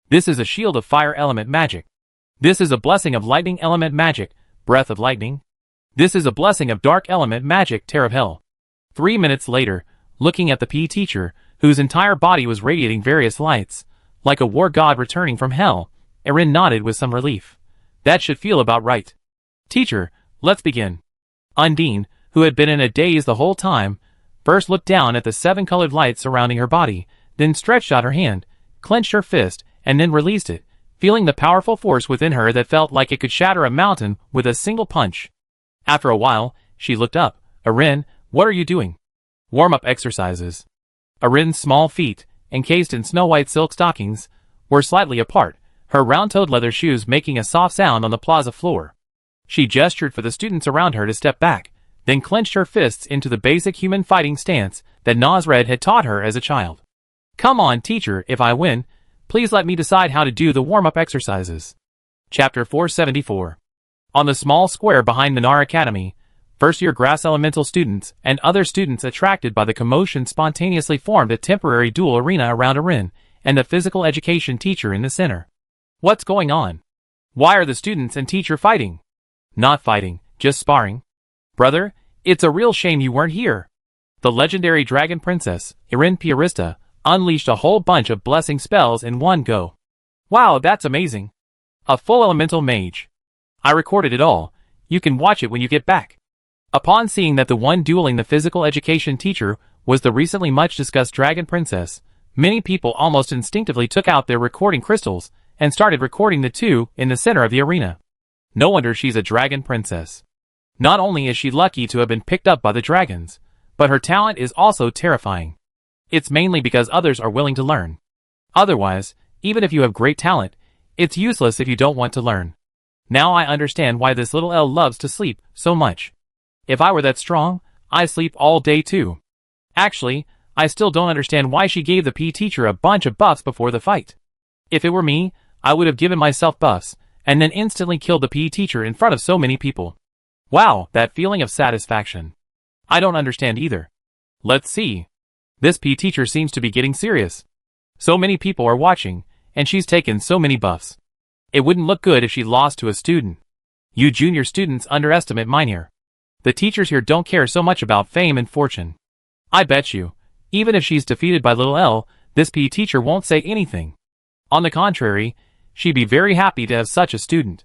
This is a shield of fire element magic. This is a blessing of lightning element magic, Breath of Lightning. This is a blessing of dark element magic, Tear of Hell. 3 minutes later, looking at the PE teacher, whose entire body was radiating various lights, like a war god returning from hell, Erin nodded with some relief. That should feel about right. Teacher, let's begin. Undine, who had been in a daze the whole time, first looked down at the 7-colored lights surrounding her body, then stretched out her hand, clenched her fist, and then released it, feeling the powerful force within her that felt like it could shatter a mountain with a single punch. After a while, she looked up. Erin, what are you doing? Warm-up exercises. Erin's small feet, encased in snow-white silk stockings, were slightly apart, her round-toed leather shoes making a soft sound on the plaza floor. She gestured for the students around her to step back, then clenched her fists into the basic human fighting stance that Nosred had taught her as a child. Come on, teacher, if I win, please let me decide how to do the warm-up exercises. Chapter 474. On the small square behind Minar Academy, first-year grass elemental students and other students attracted by the commotion spontaneously formed a temporary duel arena around Arin and the physical education teacher in the center. What's going on? Why are the students and teacher fighting? Not fighting, just sparring. Brother, it's a real shame you weren't here. The legendary dragon princess, Irin Piarista, unleashed a whole bunch of blessing spells in one go. Wow, that's amazing. A full elemental mage. I recorded it all. You can watch it when you get back. Upon seeing that the one dueling the physical education teacher was the recently much discussed dragon princess, many people almost instinctively took out their recording crystals and started recording the two in the center of the arena. No wonder she's a dragon princess. Not only is she lucky to have been picked up by the dragons, but her talent is also terrifying. It's mainly because others are willing to learn. Otherwise, even if you have great talent, it's useless if you don't want to learn. Now I understand why this little L loves to sleep so much. If I were that strong, I'd sleep all day too. Actually, I still don't understand why she gave the PE teacher a bunch of buffs before the fight. If it were me, I would have given myself buffs, and then instantly killed the PE teacher in front of so many people. Wow, that feeling of satisfaction. I don't understand either. Let's see. This PE teacher seems to be getting serious. So many people are watching, and she's taken so many buffs. It wouldn't look good if she lost to a student. You junior students underestimate mine here. The teachers here don't care so much about fame and fortune. I bet you, even if she's defeated by little L, this PE teacher won't say anything. On the contrary, she'd be very happy to have such a student.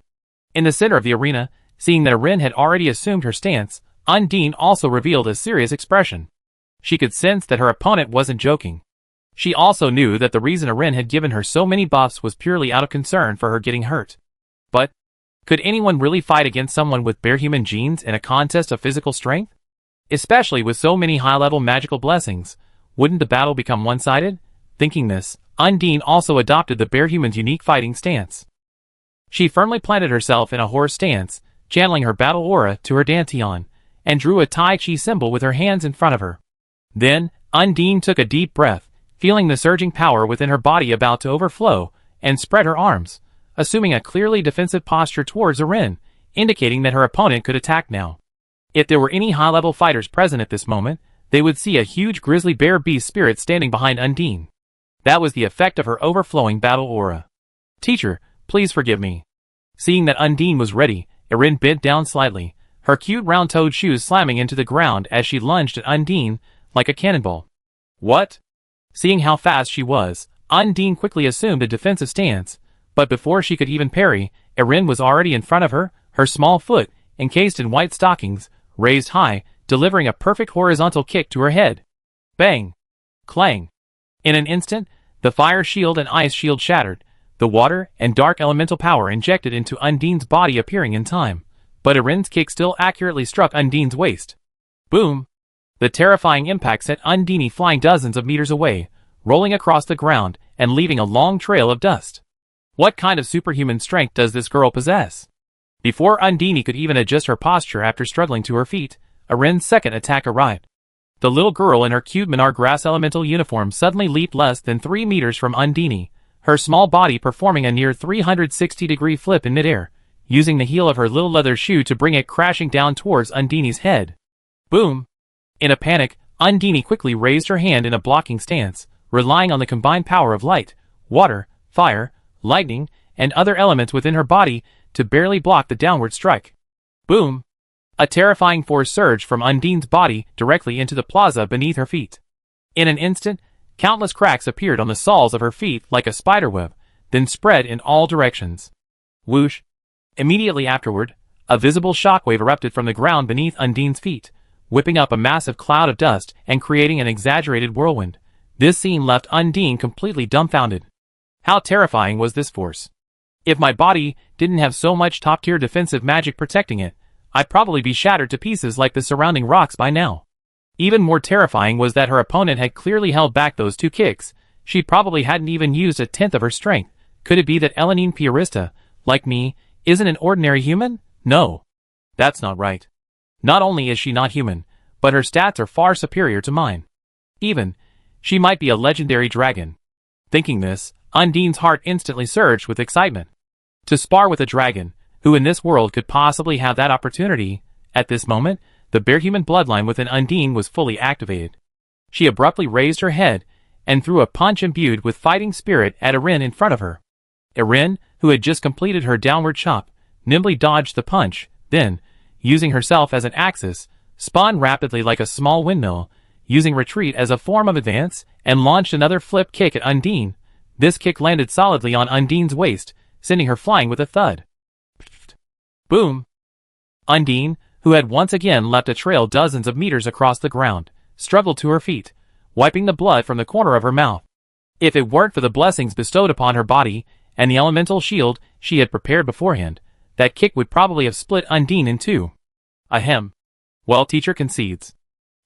In the center of the arena, seeing that Arin had already assumed her stance, Undine also revealed a serious expression. She could sense that her opponent wasn't joking. She also knew that the reason Arin had given her so many buffs was purely out of concern for her getting hurt. But, could anyone really fight against someone with bare human genes in a contest of physical strength? Especially with so many high-level magical blessings, wouldn't the battle become one-sided? Thinking this, Undine also adopted the bare human's unique fighting stance. She firmly planted herself in a horse stance, channeling her battle aura to her dantian, and drew a Tai Chi symbol with her hands in front of her. Then, Undine took a deep breath, feeling the surging power within her body about to overflow, and spread her arms, assuming a clearly defensive posture towards Arin, indicating that her opponent could attack now. If there were any high-level fighters present at this moment, they would see a huge grizzly bear beast spirit standing behind Undine. That was the effect of her overflowing battle aura. Teacher, please forgive me. Seeing that Undine was ready, Arin bent down slightly, her cute round-toed shoes slamming into the ground as she lunged at Undine like a cannonball. What? Seeing how fast she was, Undine quickly assumed a defensive stance, but before she could even parry, Arin was already in front of her, her small foot, encased in white stockings, raised high, delivering a perfect horizontal kick to her head. Bang! Clang! In an instant, the fire shield and ice shield shattered, the water and dark elemental power injected into Undine's body appearing in time, but Arin's kick still accurately struck Undine's waist. Boom! The terrifying impact sent Undine flying dozens of meters away, rolling across the ground and leaving a long trail of dust. What kind of superhuman strength does this girl possess? Before Undine could even adjust her posture after struggling to her feet, Arin's second attack arrived. The little girl in her cute Minar grass elemental uniform suddenly leaped less than 3 meters from Undine, her small body performing a near 360-degree flip in midair, using the heel of her little leather shoe to bring it crashing down towards Undine's head. Boom! In a panic, Undine quickly raised her hand in a blocking stance, relying on the combined power of light, water, fire, lightning, and other elements within her body to barely block the downward strike. Boom! A terrifying force surged from Undine's body directly into the plaza beneath her feet. In an instant, countless cracks appeared on the soles of her feet like a spiderweb, then spread in all directions. Whoosh! Immediately afterward, a visible shockwave erupted from the ground beneath Undine's feet, whipping up a massive cloud of dust and creating an exaggerated whirlwind. This scene left Undine completely dumbfounded. How terrifying was this force? If my body didn't have so much top-tier defensive magic protecting it, I'd probably be shattered to pieces like the surrounding rocks by now. Even more terrifying was that her opponent had clearly held back those 2 kicks. She probably hadn't even used a tenth of her strength. Could it be that Elenine Piarista, like me, isn't an ordinary human? No. That's not right. Not only is she not human, but her stats are far superior to mine. Even, she might be a legendary dragon. Thinking this, Undine's heart instantly surged with excitement. To spar with a dragon, who in this world could possibly have that opportunity? At this moment, the bear-human bloodline within Undine was fully activated. She abruptly raised her head and threw a punch imbued with fighting spirit at Erin in front of her. Erin, who had just completed her downward chop, nimbly dodged the punch, then, using herself as an axis, spun rapidly like a small windmill, using retreat as a form of advance, and launched another flip kick at Undine. This kick landed solidly on Undine's waist, sending her flying with a thud. Boom! Undine, who had once again left a trail dozens of meters across the ground, struggled to her feet, wiping the blood from the corner of her mouth. If it weren't for the blessings bestowed upon her body and the elemental shield she had prepared beforehand, that kick would probably have split Undine in two. Ahem. Well, teacher concedes.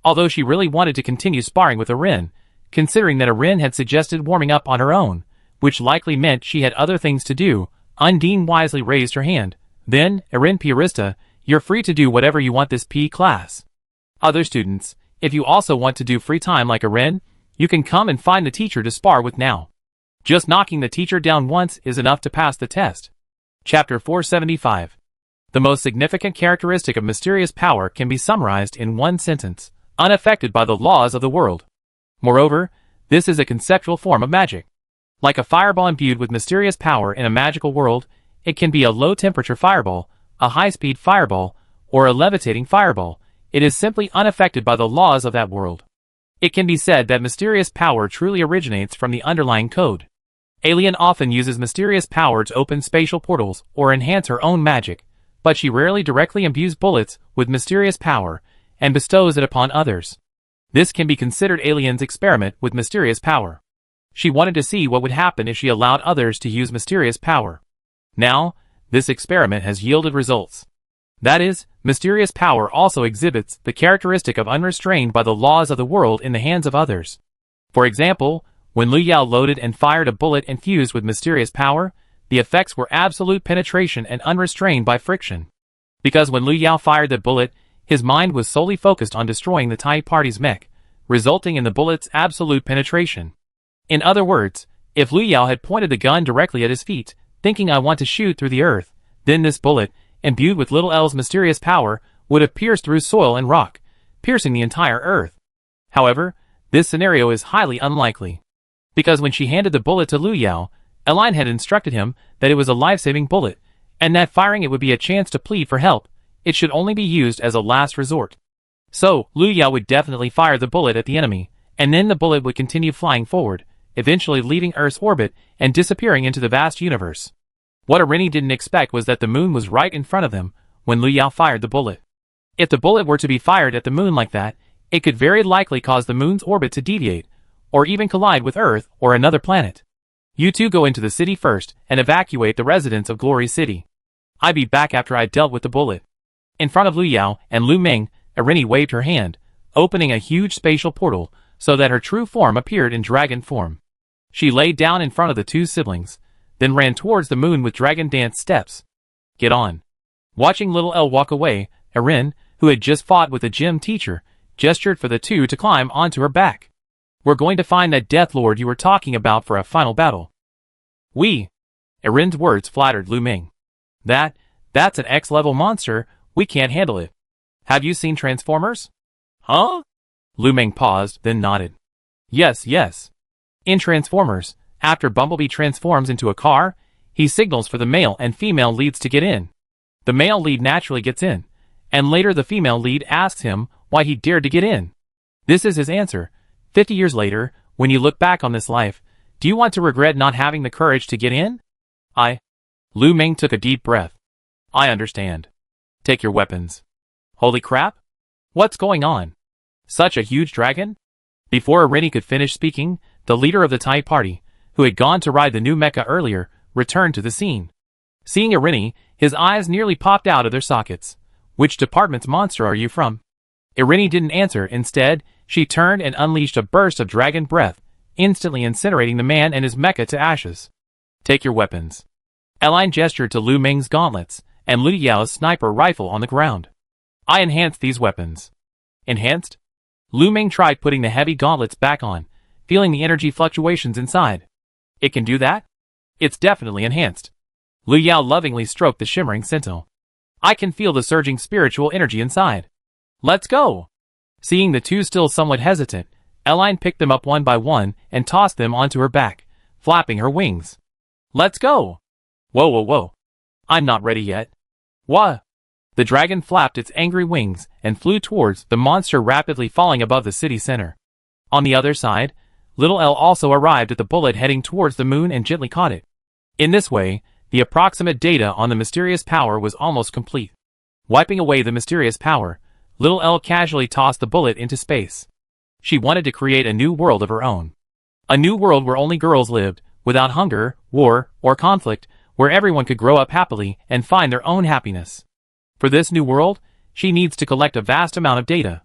Although she really wanted to continue sparring with Erin, considering that Erin had suggested warming up on her own, which likely meant she had other things to do, Undine wisely raised her hand. Then, Erin Purista, you're free to do whatever you want this P class. Other students, if you also want to do free time like Erin, you can come and find the teacher to spar with now. Just knocking the teacher down once is enough to pass the test. Chapter 475. The most significant characteristic of mysterious power can be summarized in one sentence: unaffected by the laws of the world. Moreover, this is a conceptual form of magic. Like a fireball imbued with mysterious power in a magical world, it can be a low-temperature fireball, a high-speed fireball, or a levitating fireball. It is simply unaffected by the laws of that world. It can be said that mysterious power truly originates from the underlying code. Alien often uses mysterious power to open spatial portals or enhance her own magic, but she rarely directly imbues bullets with mysterious power and bestows it upon others. This can be considered Alien's experiment with mysterious power. She wanted to see what would happen if she allowed others to use mysterious power. Now, this experiment has yielded results. That is, mysterious power also exhibits the characteristic of unrestrained by the laws of the world in the hands of others. For example, when Lu Yao loaded and fired a bullet infused with mysterious power, the effects were absolute penetration and unrestrained by friction. Because when Lu Yao fired the bullet, his mind was solely focused on destroying the Tai party's mech, resulting in the bullet's absolute penetration. In other words, if Lu Yao had pointed the gun directly at his feet, thinking I want to shoot through the earth, then this bullet, imbued with Little L's mysterious power, would have pierced through soil and rock, piercing the entire earth. However, this scenario is highly unlikely. Because when she handed the bullet to Lu Yao, Aline had instructed him that it was a life-saving bullet, and that firing it would be a chance to plead for help. It should only be used as a last resort. So, Lu Yao would definitely fire the bullet at the enemy, and then the bullet would continue flying forward, eventually leaving Earth's orbit and disappearing into the vast universe. What Irini didn't expect was that the moon was right in front of them when Lu Yao fired the bullet. If the bullet were to be fired at the moon like that, it could very likely cause the moon's orbit to deviate, or even collide with Earth or another planet. You two go into the city first and evacuate the residents of Glory City. I'd be back after I dealt with the bullet. In front of Lu Yao and Lu Ming, Irini waved her hand, opening a huge spatial portal so that her true form appeared in dragon form. She laid down in front of the two siblings, then ran towards the moon with dragon dance steps. Get on. Watching Little L walk away, Erin, who had just fought with the gym teacher, gestured for the two to climb onto her back. We're going to find that Death Lord you were talking about for a final battle. Erin's words flattered Lu Ming. That's an X-level monster, we can't handle it. Have you seen Transformers? Huh? Lu Ming paused, then nodded. Yes. In Transformers, after Bumblebee transforms into a car, he signals for the male and female leads to get in. The male lead naturally gets in, and later the female lead asks him why he dared to get in. This is his answer. 50 years later, when you look back on this life, do you want to regret not having the courage to get in? Lu Ming took a deep breath. I understand. Take your weapons. Holy crap! What's going on? Such a huge dragon? Before Irini could finish speaking, the leader of the Tai party, who had gone to ride the new mecha earlier, returned to the scene. Seeing Irini, his eyes nearly popped out of their sockets. Which department's monster are you from? Irini didn't answer. Instead, she turned and unleashed a burst of dragon breath, instantly incinerating the man and his mecha to ashes. Take your weapons. Aline gestured to Lu Ming's gauntlets, and Lu Yao's sniper rifle on the ground. I enhanced these weapons. Enhanced? Lu Ming tried putting the heavy gauntlets back on, feeling the energy fluctuations inside. It can do that? It's definitely enhanced. Lu Yao lovingly stroked the shimmering sentinel. I can feel the surging spiritual energy inside. Let's go! Seeing the two still somewhat hesitant, Eline picked them up one by one and tossed them onto her back, flapping her wings. Let's go! Whoa whoa whoa. I'm not ready yet. What? The dragon flapped its angry wings and flew towards the monster, rapidly falling above the city center. On the other side, Little L also arrived at the bullet heading towards the moon and gently caught it. In this way, the approximate data on the mysterious power was almost complete. Wiping away the mysterious power, Little L casually tossed the bullet into space. She wanted to create a new world of her own. A new world where only girls lived, without hunger, war, or conflict, where everyone could grow up happily and find their own happiness. For this new world, she needs to collect a vast amount of data.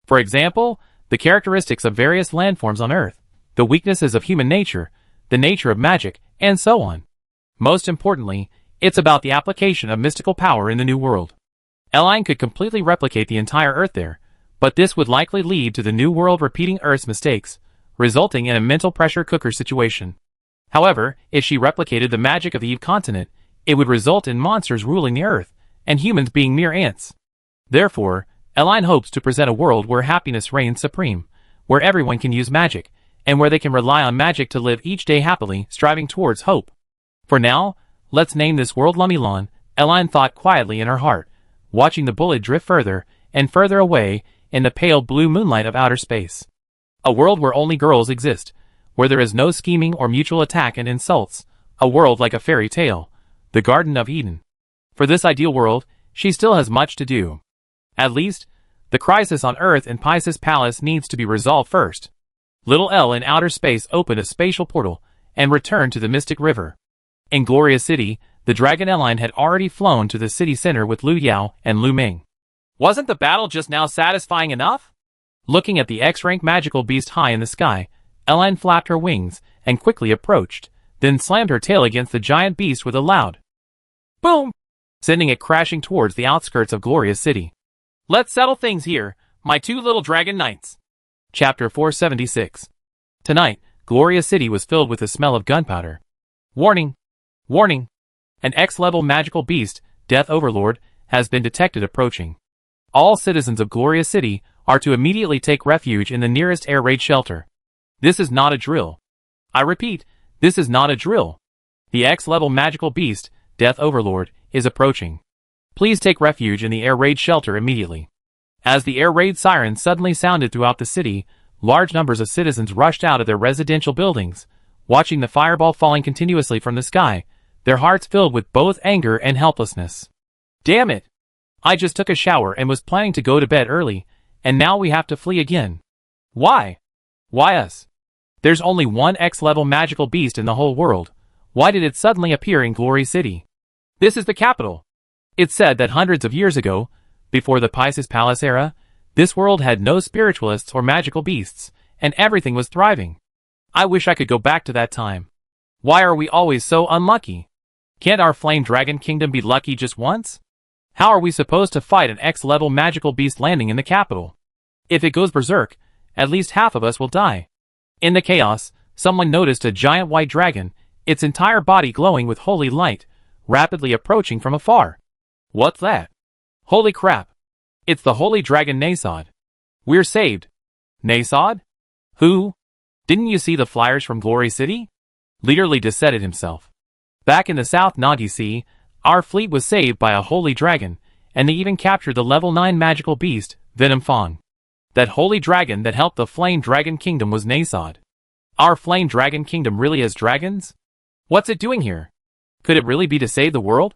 For example, the characteristics of various landforms on Earth, the weaknesses of human nature, the nature of magic, and so on. Most importantly, it's about the application of mystical power in the new world. Eline could completely replicate the entire Earth there, but this would likely lead to the new world repeating Earth's mistakes, resulting in a mental pressure cooker situation. However, if she replicated the magic of the Eve continent, it would result in monsters ruling the Earth, and humans being mere ants. Therefore, Eline hopes to present a world where happiness reigns supreme, where everyone can use magic, and where they can rely on magic to live each day happily, striving towards hope. For now, let's name this world Lumilon, Eline thought quietly in her heart, watching the bullet drift further and further away in the pale blue moonlight of outer space. A world where only girls exist, where there is no scheming or mutual attack and insults, a world like a fairy tale, the Garden of Eden. For this ideal world, she still has much to do. At least, the crisis on Earth in Pisces Palace needs to be resolved first. Little L in outer space opened a spatial portal and returned to the Mystic River. In Gloria City, the Dragon Eline had already flown to the city center with Lu Yao and Lu Ming. Wasn't the battle just now satisfying enough? Looking at the X-rank magical beast high in the sky, Eline flapped her wings and quickly approached, then slammed her tail against the giant beast with a loud boom, sending it crashing towards the outskirts of Gloria City. Let's settle things here, my two little dragon knights. Chapter 476. Tonight, Gloria City was filled with the smell of gunpowder. Warning! Warning! An X-level magical beast, Death Overlord, has been detected approaching. All citizens of Gloria City are to immediately take refuge in the nearest air raid shelter. This is not a drill. I repeat, this is not a drill. The X-level magical beast, Death Overlord, is approaching. Please take refuge in the air raid shelter immediately. As the air raid siren suddenly sounded throughout the city, large numbers of citizens rushed out of their residential buildings, watching the fireball falling continuously from the sky, their hearts filled with both anger and helplessness. Damn it! I just took a shower and was planning to go to bed early, and now we have to flee again. Why? Why us? There's only one X-level magical beast in the whole world. Why did it suddenly appear in Glory City? This is the capital. It's said that hundreds of years ago, before the Pisces Palace era, this world had no spiritualists or magical beasts, and everything was thriving. I wish I could go back to that time. Why are we always so unlucky? Can't our Flame Dragon Kingdom be lucky just once? How are we supposed to fight an X-level magical beast landing in the capital? If it goes berserk, at least half of us will die. In the chaos, someone noticed a giant white dragon, its entire body glowing with holy light, rapidly approaching from afar. What's that? Holy crap! It's the holy dragon Nasod. We're saved. Nasod? Who? Didn't you see the flyers from Glory City? Leader Li said it himself. Back in the South Nagi Sea, our fleet was saved by a holy dragon, and they even captured the level 9 magical beast, Venom Fang. That holy dragon that helped the Flame Dragon Kingdom was Nasod. Our Flame Dragon Kingdom really has dragons? What's it doing here? Could it really be to save the world?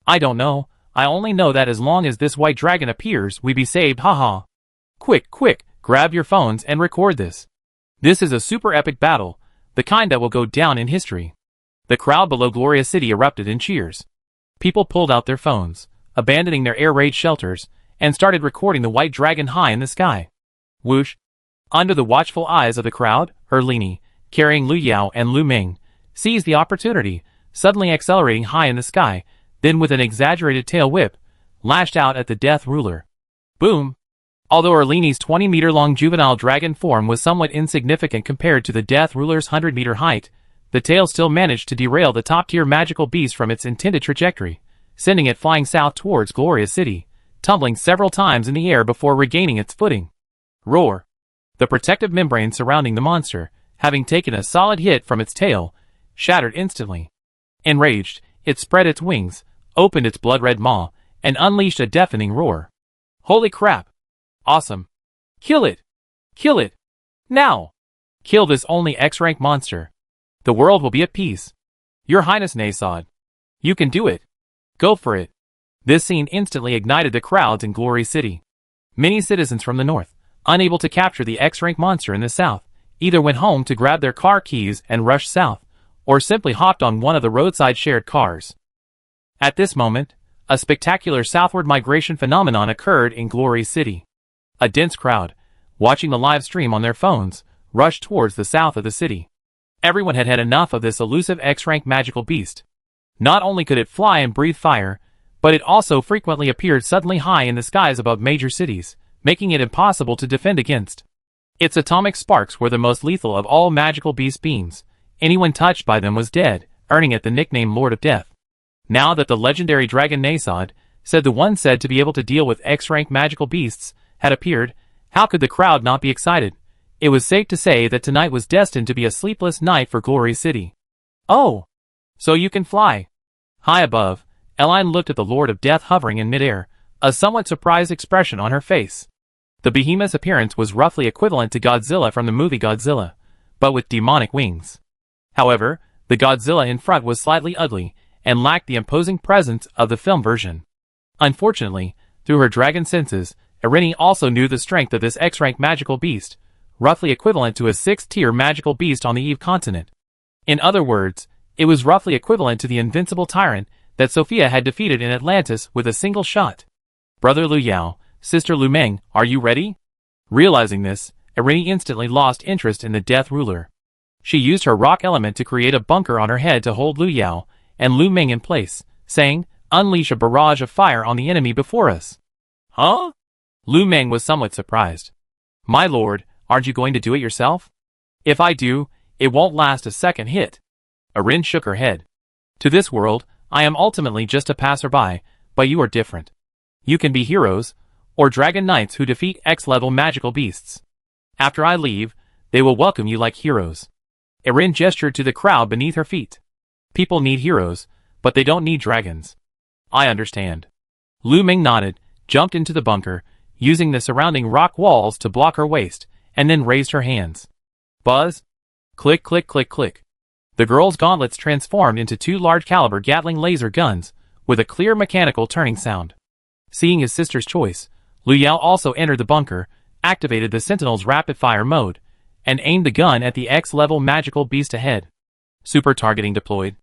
I don't know. I only know that as long as this white dragon appears, we be saved, haha. Quick, quick, grab your phones and record this. This is a super epic battle, the kind that will go down in history. The crowd below Gloria City erupted in cheers. People pulled out their phones, abandoning their air raid shelters, and started recording the white dragon high in the sky. Whoosh! Under the watchful eyes of the crowd, Erlini, carrying Lu Yao and Lu Ming, seized the opportunity, suddenly accelerating high in the sky, then with an exaggerated tail whip, lashed out at the Death Ruler. Boom! Although Erlini's 20-meter-long juvenile dragon form was somewhat insignificant compared to the Death Ruler's 100-meter height, the tail still managed to derail the top-tier magical beast from its intended trajectory, sending it flying south towards Gloria City, tumbling several times in the air before regaining its footing. Roar! The protective membrane surrounding the monster, having taken a solid hit from its tail, shattered instantly. Enraged, it spread its wings, opened its blood-red maw, and unleashed a deafening roar. Holy crap! Awesome! Kill it! Kill it! Now! Kill this only X-rank monster. The world will be at peace. Your Highness Nasod. You can do it. Go for it. This scene instantly ignited the crowds in Glory City. Many citizens from the north, unable to capture the X-rank monster in the south, either went home to grab their car keys and rushed south, or simply hopped on one of the roadside shared cars. At this moment, a spectacular southward migration phenomenon occurred in Glory City. A dense crowd, watching the live stream on their phones, rushed towards the south of the city. Everyone had had enough of this elusive X-rank magical beast. Not only could it fly and breathe fire, but it also frequently appeared suddenly high in the skies above major cities, making it impossible to defend against. Its atomic sparks were the most lethal of all magical beast beams. Anyone touched by them was dead, earning it the nickname Lord of Death. Now that the legendary dragon Nasod, said the one said to be able to deal with X-rank magical beasts, had appeared, how could the crowd not be excited? It was safe to say that tonight was destined to be a sleepless night for Glory City. Oh! So you can fly. High above, Eline looked at the Lord of Death hovering in midair, a somewhat surprised expression on her face. The behemoth's appearance was roughly equivalent to Godzilla from the movie Godzilla, but with demonic wings. However, the Godzilla in front was slightly ugly, and lacked the imposing presence of the film version. Unfortunately, through her dragon senses, Irene also knew the strength of this X-rank magical beast, roughly equivalent to a 6th-tier magical beast on the Eve continent. In other words, it was roughly equivalent to the invincible tyrant that Sophia had defeated in Atlantis with a single shot. Brother Liu Yao, Sister Lu Meng, are you ready? Realizing this, Irene instantly lost interest in the Death Ruler. She used her rock element to create a bunker on her head to hold Liu Yao and Lu Meng in place, saying, "Unleash a barrage of fire on the enemy before us." Huh? Lu Meng was somewhat surprised. My lord, aren't you going to do it yourself? If I do, it won't last a second hit. Irene shook her head. To this world, I am ultimately just a passerby, but you are different. You can be heroes, or dragon knights who defeat X-level magical beasts. After I leave, they will welcome you like heroes. Irene gestured to the crowd beneath her feet. People need heroes, but they don't need dragons. I understand. Lu Meng nodded, jumped into the bunker, using the surrounding rock walls to block her waist, and then raised her hands. Buzz! Click, click, click, click. The girl's gauntlets transformed into 2 large-caliber Gatling laser guns, with a clear mechanical turning sound. Seeing his sister's choice, Liu Yao also entered the bunker, activated the Sentinel's rapid-fire mode, and aimed the gun at the X-level magical beast ahead. Super targeting deployed.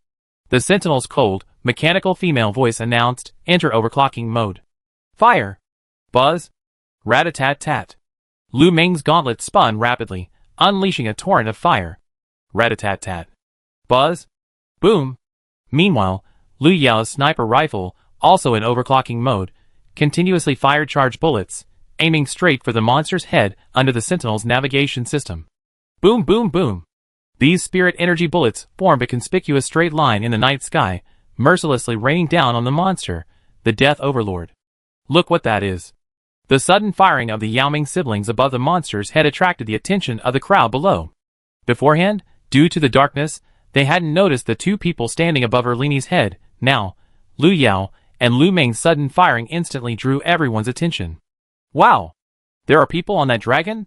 The Sentinel's cold, mechanical female voice announced, "Enter overclocking mode." Fire! Buzz! Rat-a-tat-tat. Lu Meng's gauntlet spun rapidly, unleashing a torrent of fire. Rat-a-tat-tat. Buzz! Boom! Meanwhile, Liu Yao's sniper rifle, also in overclocking mode, continuously fired charged bullets, aiming straight for the monster's head under the Sentinel's navigation system. Boom, boom, boom! These spirit energy bullets formed a conspicuous straight line in the night sky, mercilessly raining down on the monster, the Death Overlord. Look what that is. The sudden firing of the Yao Ming siblings above the monster's head attracted the attention of the crowd below. Beforehand, due to the darkness, they hadn't noticed the 2 people standing above Erlini's head. Now, Liu Yao and Lu Meng's sudden firing instantly drew everyone's attention. Wow! There are people on that dragon?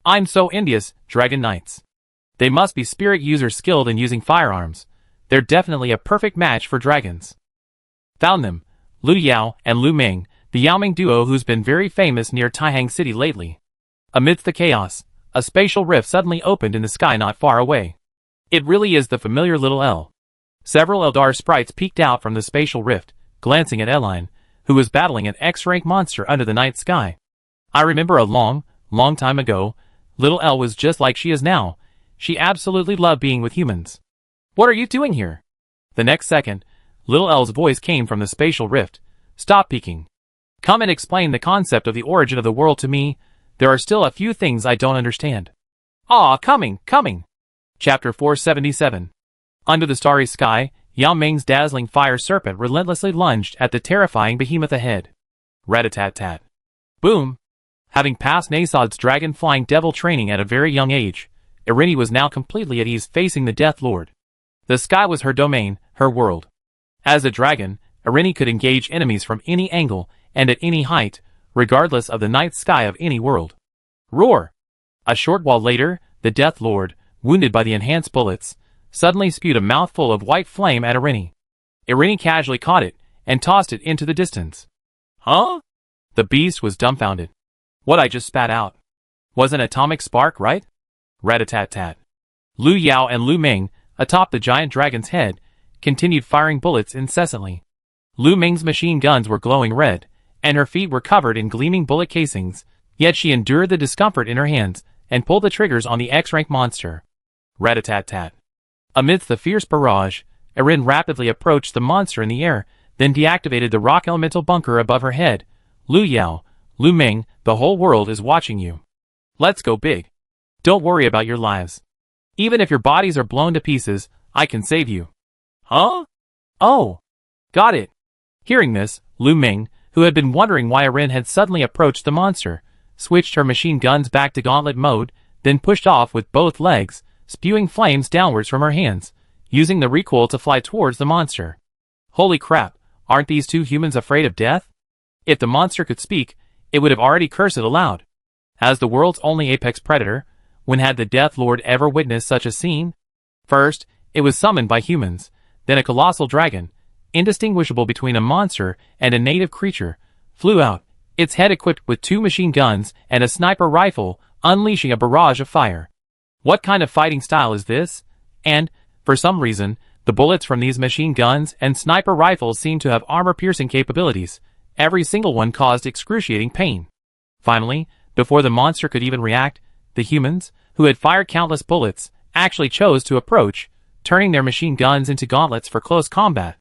I'm so envious, Dragon Knights. They must be spirit users skilled in using firearms. They're definitely a perfect match for dragons. Found them, Liu Yao and Lu Meng, the Yao Ming duo who's been very famous near Taihang City lately. Amidst the chaos, a spatial rift suddenly opened in the sky not far away. It really is the familiar little L. Several Eldar sprites peeked out from the spatial rift, glancing at Eline, who was battling an X-rank monster under the night sky. I remember a long time ago, little Elle was just like she is now. She absolutely loved being with humans. What are you doing here? The next second, little Elle's voice came from the spatial rift. Stop peeking. Come and explain the concept of the origin of the world to me. There are still a few things I don't understand. Ah, coming. Chapter 477. Under the starry sky, Yao Ming's dazzling fire serpent relentlessly lunged at the terrifying behemoth ahead. Rat-a-tat-tat. Boom! Having passed Nasod's dragon-flying devil training at a very young age, Irini was now completely at ease facing the Death Lord. The sky was her domain, her world. As a dragon, Irini could engage enemies from any angle and at any height, regardless of the night sky of any world. Roar! A short while later, the Death Lord, wounded by the enhanced bullets, suddenly spewed a mouthful of white flame at Irini. Irini casually caught it and tossed it into the distance. Huh? The beast was dumbfounded. What I just spat out was an atomic spark, right? Rat-a-tat-tat. Lu Yao and Lu Ming, atop the giant dragon's head, continued firing bullets incessantly. Lu Ming's machine guns were glowing red, and her feet were covered in gleaming bullet casings, yet she endured the discomfort in her hands and pulled the triggers on the X-rank monster. Rat-a-tat-tat. Amidst the fierce barrage, Irin rapidly approached the monster in the air, then deactivated the rock elemental bunker above her head. Lu Yao, Lu Ming, the whole world is watching you. Let's go big. Don't worry about your lives. Even if your bodies are blown to pieces, I can save you. Huh? Oh. Got it. Hearing this, Lu Ming, who had been wondering why Irin had suddenly approached the monster, switched her machine guns back to gauntlet mode, then pushed off with both legs, spewing flames downwards from her hands, using the recoil to fly towards the monster. Holy crap, aren't these two humans afraid of death? If the monster could speak, it would have already cursed it aloud. As the world's only apex predator, when had the Death Lord ever witnessed such a scene? First, it was summoned by humans, then a colossal dragon, indistinguishable between a monster and a native creature, flew out, its head equipped with 2 machine guns and a sniper rifle, unleashing a barrage of fire. What kind of fighting style is this? And, for some reason, the bullets from these machine guns and sniper rifles seem to have armor-piercing capabilities. Every single one caused excruciating pain. Finally, before the monster could even react, the humans, who had fired countless bullets, actually chose to approach, turning their machine guns into gauntlets for close combat.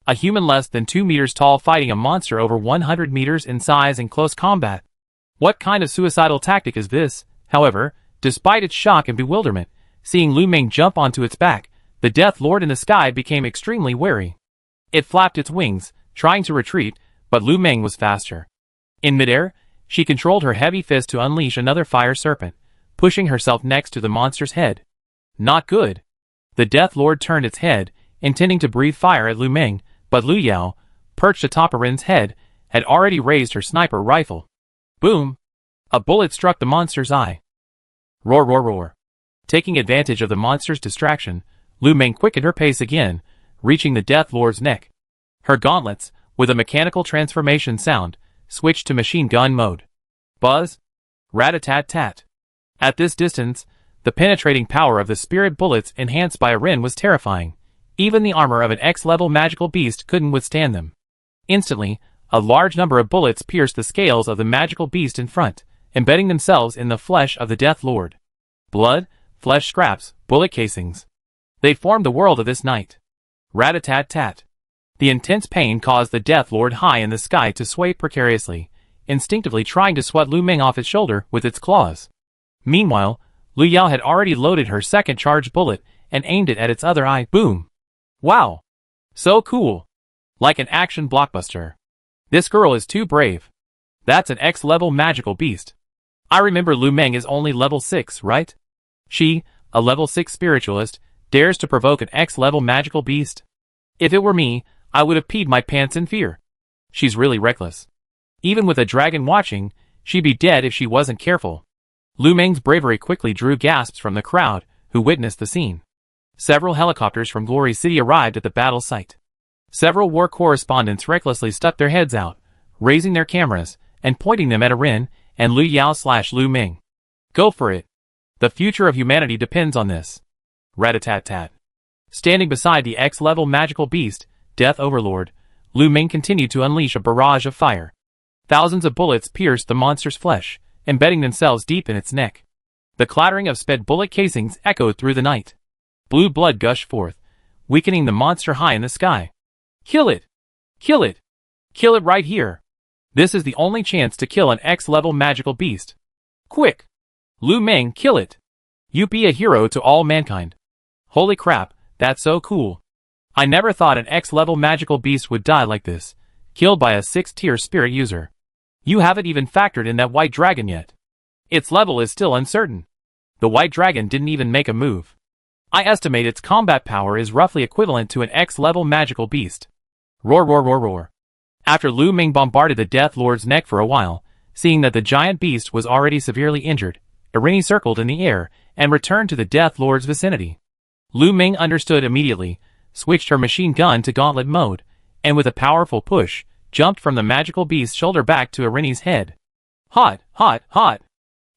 A human less than 2 meters tall fighting a monster over 100 meters in size in close combat. What kind of suicidal tactic is this? However, despite its shock and bewilderment, seeing Lu Ming jump onto its back, the Death Lord in the sky became extremely wary. It flapped its wings, trying to retreat, but Lu Ming was faster. In midair, she controlled her heavy fist to unleash another fire serpent, pushing herself next to the monster's head. Not good. The Death Lord turned its head, intending to breathe fire at Lu Ming, but Lu Yao, perched atop Irin's head, had already raised her sniper rifle. Boom! A bullet struck the monster's eye. Roar, roar, roar. Taking advantage of the monster's distraction, Lu Ming quickened her pace again, reaching the Death Lord's neck. Her gauntlets, with a mechanical transformation sound, switched to machine gun mode. Buzz! Rat-a-tat-tat. At this distance, the penetrating power of the spirit bullets enhanced by Irin was terrifying. Even the armor of an X-level magical beast couldn't withstand them. Instantly, a large number of bullets pierced the scales of the magical beast in front, embedding themselves in the flesh of the Death Lord. Blood, flesh scraps, bullet casings. They formed the world of this night. Rat-a-tat-tat. The intense pain caused the Death Lord high in the sky to sway precariously, instinctively trying to swat Lu Ming off its shoulder with its claws. Meanwhile, Lu Yao had already loaded her second charged bullet and aimed it at its other eye. Boom! Wow! So cool! Like an action blockbuster. This girl is too brave. That's an X-level magical beast. I remember Lu Ming is only level 6, right? She, a level 6 spiritualist, dares to provoke an X-level magical beast? If it were me, I would have peed my pants in fear. She's really reckless. Even with a dragon watching, she'd be dead if she wasn't careful. Lu Ming's bravery quickly drew gasps from the crowd, who witnessed the scene. Several helicopters from Glory City arrived at the battle site. Several war correspondents recklessly stuck their heads out, raising their cameras, and pointing them at Irin and Lu Yao/Lu Ming. Go for it. The future of humanity depends on this. Rat-a-tat-tat. Standing beside the X-level magical beast, Death Overlord, Lu Ming continued to unleash a barrage of fire. Thousands of bullets pierced the monster's flesh, embedding themselves deep in its neck. The clattering of sped bullet casings echoed through the night. Blue blood gushed forth, weakening the monster high in the sky. Kill it! Kill it! Kill it right here! This is the only chance to kill an X-level magical beast. Quick! Lu Meng, kill it! You be a hero to all mankind. Holy crap, that's so cool. I never thought an X-level magical beast would die like this, killed by a 6th-tier spirit user. You haven't even factored in that white dragon yet. Its level is still uncertain. The white dragon didn't even make a move. I estimate its combat power is roughly equivalent to an X-level magical beast. Roar roar roar roar. After Lu Meng bombarded the Death Lord's neck for a while, seeing that the giant beast was already severely injured, Irini circled in the air and returned to the Death Lord's vicinity. Lu Meng understood immediately, switched her machine gun to gauntlet mode, and with a powerful push, jumped from the magical beast's shoulder back to Irini's head. Hot, hot, hot!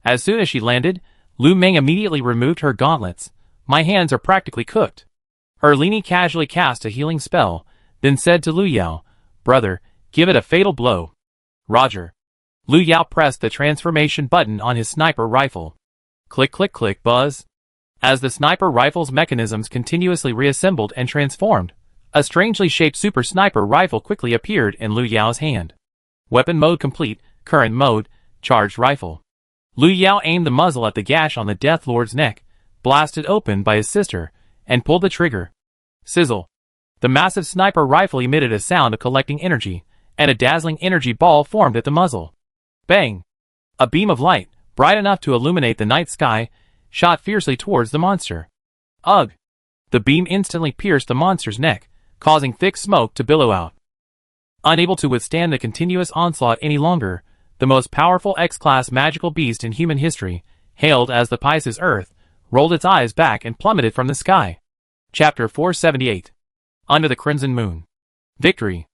As soon as she landed, Lu Meng immediately removed her gauntlets. My hands are practically cooked. Erlini casually cast a healing spell, then said to Lu Yao, Brother, give it a fatal blow. Roger. Lu Yao pressed the transformation button on his sniper rifle. Click click click buzz. As the sniper rifle's mechanisms continuously reassembled and transformed, a strangely shaped super sniper rifle quickly appeared in Lu Yao's hand. Weapon mode complete, current mode, charged rifle. Lu Yao aimed the muzzle at the gash on the Death Lord's neck, blasted open by his sister, and pulled the trigger. Sizzle. The massive sniper rifle emitted a sound of collecting energy, and a dazzling energy ball formed at the muzzle. Bang! A beam of light, bright enough to illuminate the night sky, shot fiercely towards the monster. Ugh! The beam instantly pierced the monster's neck, causing thick smoke to billow out. Unable to withstand the continuous onslaught any longer, the most powerful X-class magical beast in human history, hailed as the Pisces Earth, rolled its eyes back and plummeted from the sky. Chapter 478. Under the Crimson Moon. Victory.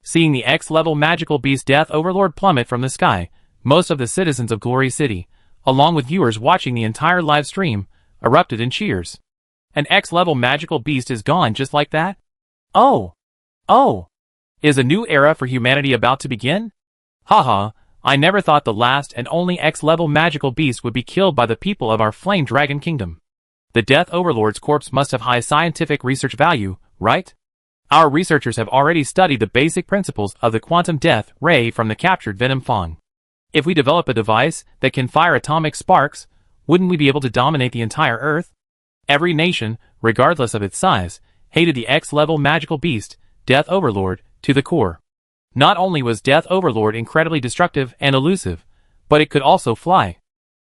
Seeing the X-level magical beast Death Overlord plummet from the sky, most of the citizens of Glory City, along with viewers watching the entire live stream, erupted in cheers. An X-level magical beast is gone just like that? Oh! Oh! Is a new era for humanity about to begin? Haha, I never thought the last and only X-level magical beast would be killed by the people of our Flame Dragon Kingdom. The Death Overlord's corpse must have high scientific research value, right? Our researchers have already studied the basic principles of the quantum death ray from the captured Venom Fang. If we develop a device that can fire atomic sparks, wouldn't we be able to dominate the entire Earth? Every nation, regardless of its size, hated the X-level magical beast, Death Overlord, to the core. Not only was Death Overlord incredibly destructive and elusive, but it could also fly.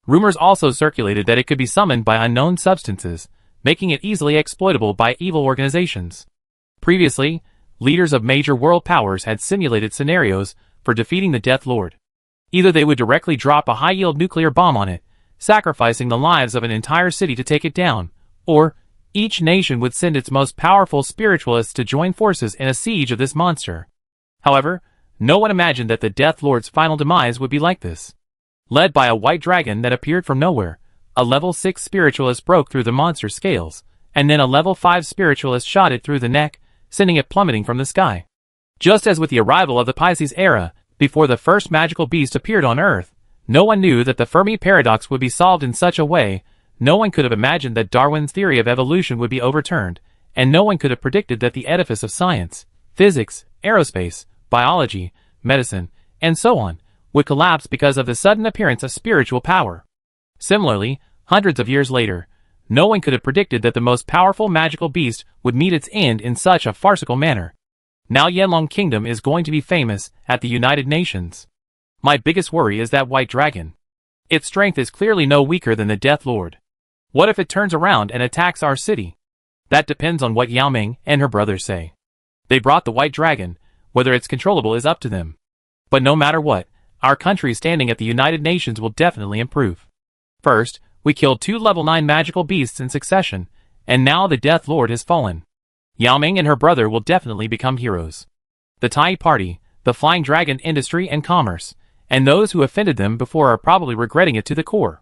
Rumors also circulated that it could be summoned by unknown substances, making it easily exploitable by evil organizations. Previously, leaders of major world powers had simulated scenarios for defeating the Death Lord. Either they would directly drop a high-yield nuclear bomb on it, sacrificing the lives of an entire city to take it down, or each nation would send its most powerful spiritualists to join forces in a siege of this monster. However, no one imagined that the Death Lord's final demise would be like this. Led by a white dragon that appeared from nowhere, a level 6 spiritualist broke through the monster's scales, and then a level 5 spiritualist shot it through the neck, sending it plummeting from the sky. Just as with the arrival of the Pisces era, before the first magical beast appeared on Earth, no one knew that the Fermi paradox would be solved in such a way. No one could have imagined that Darwin's theory of evolution would be overturned, and no one could have predicted that the edifice of science, physics, aerospace, biology, medicine, and so on, would collapse because of the sudden appearance of spiritual power. Similarly, hundreds of years later, no one could have predicted that the most powerful magical beast would meet its end in such a farcical manner. Now Yanlong Kingdom is going to be famous at the United Nations. My biggest worry is that white dragon. Its strength is clearly no weaker than the Death Lord. What if it turns around and attacks our city? That depends on what Yao Ming and her brothers say. They brought the white dragon, whether it's controllable is up to them. But no matter what, our country's standing at the United Nations will definitely improve. First, we killed 2 level 9 magical beasts in succession, and now the Death Lord has fallen. Yao Ming and her brother will definitely become heroes. The Tai Party, the Flying Dragon Industry and Commerce, and those who offended them before are probably regretting it to the core.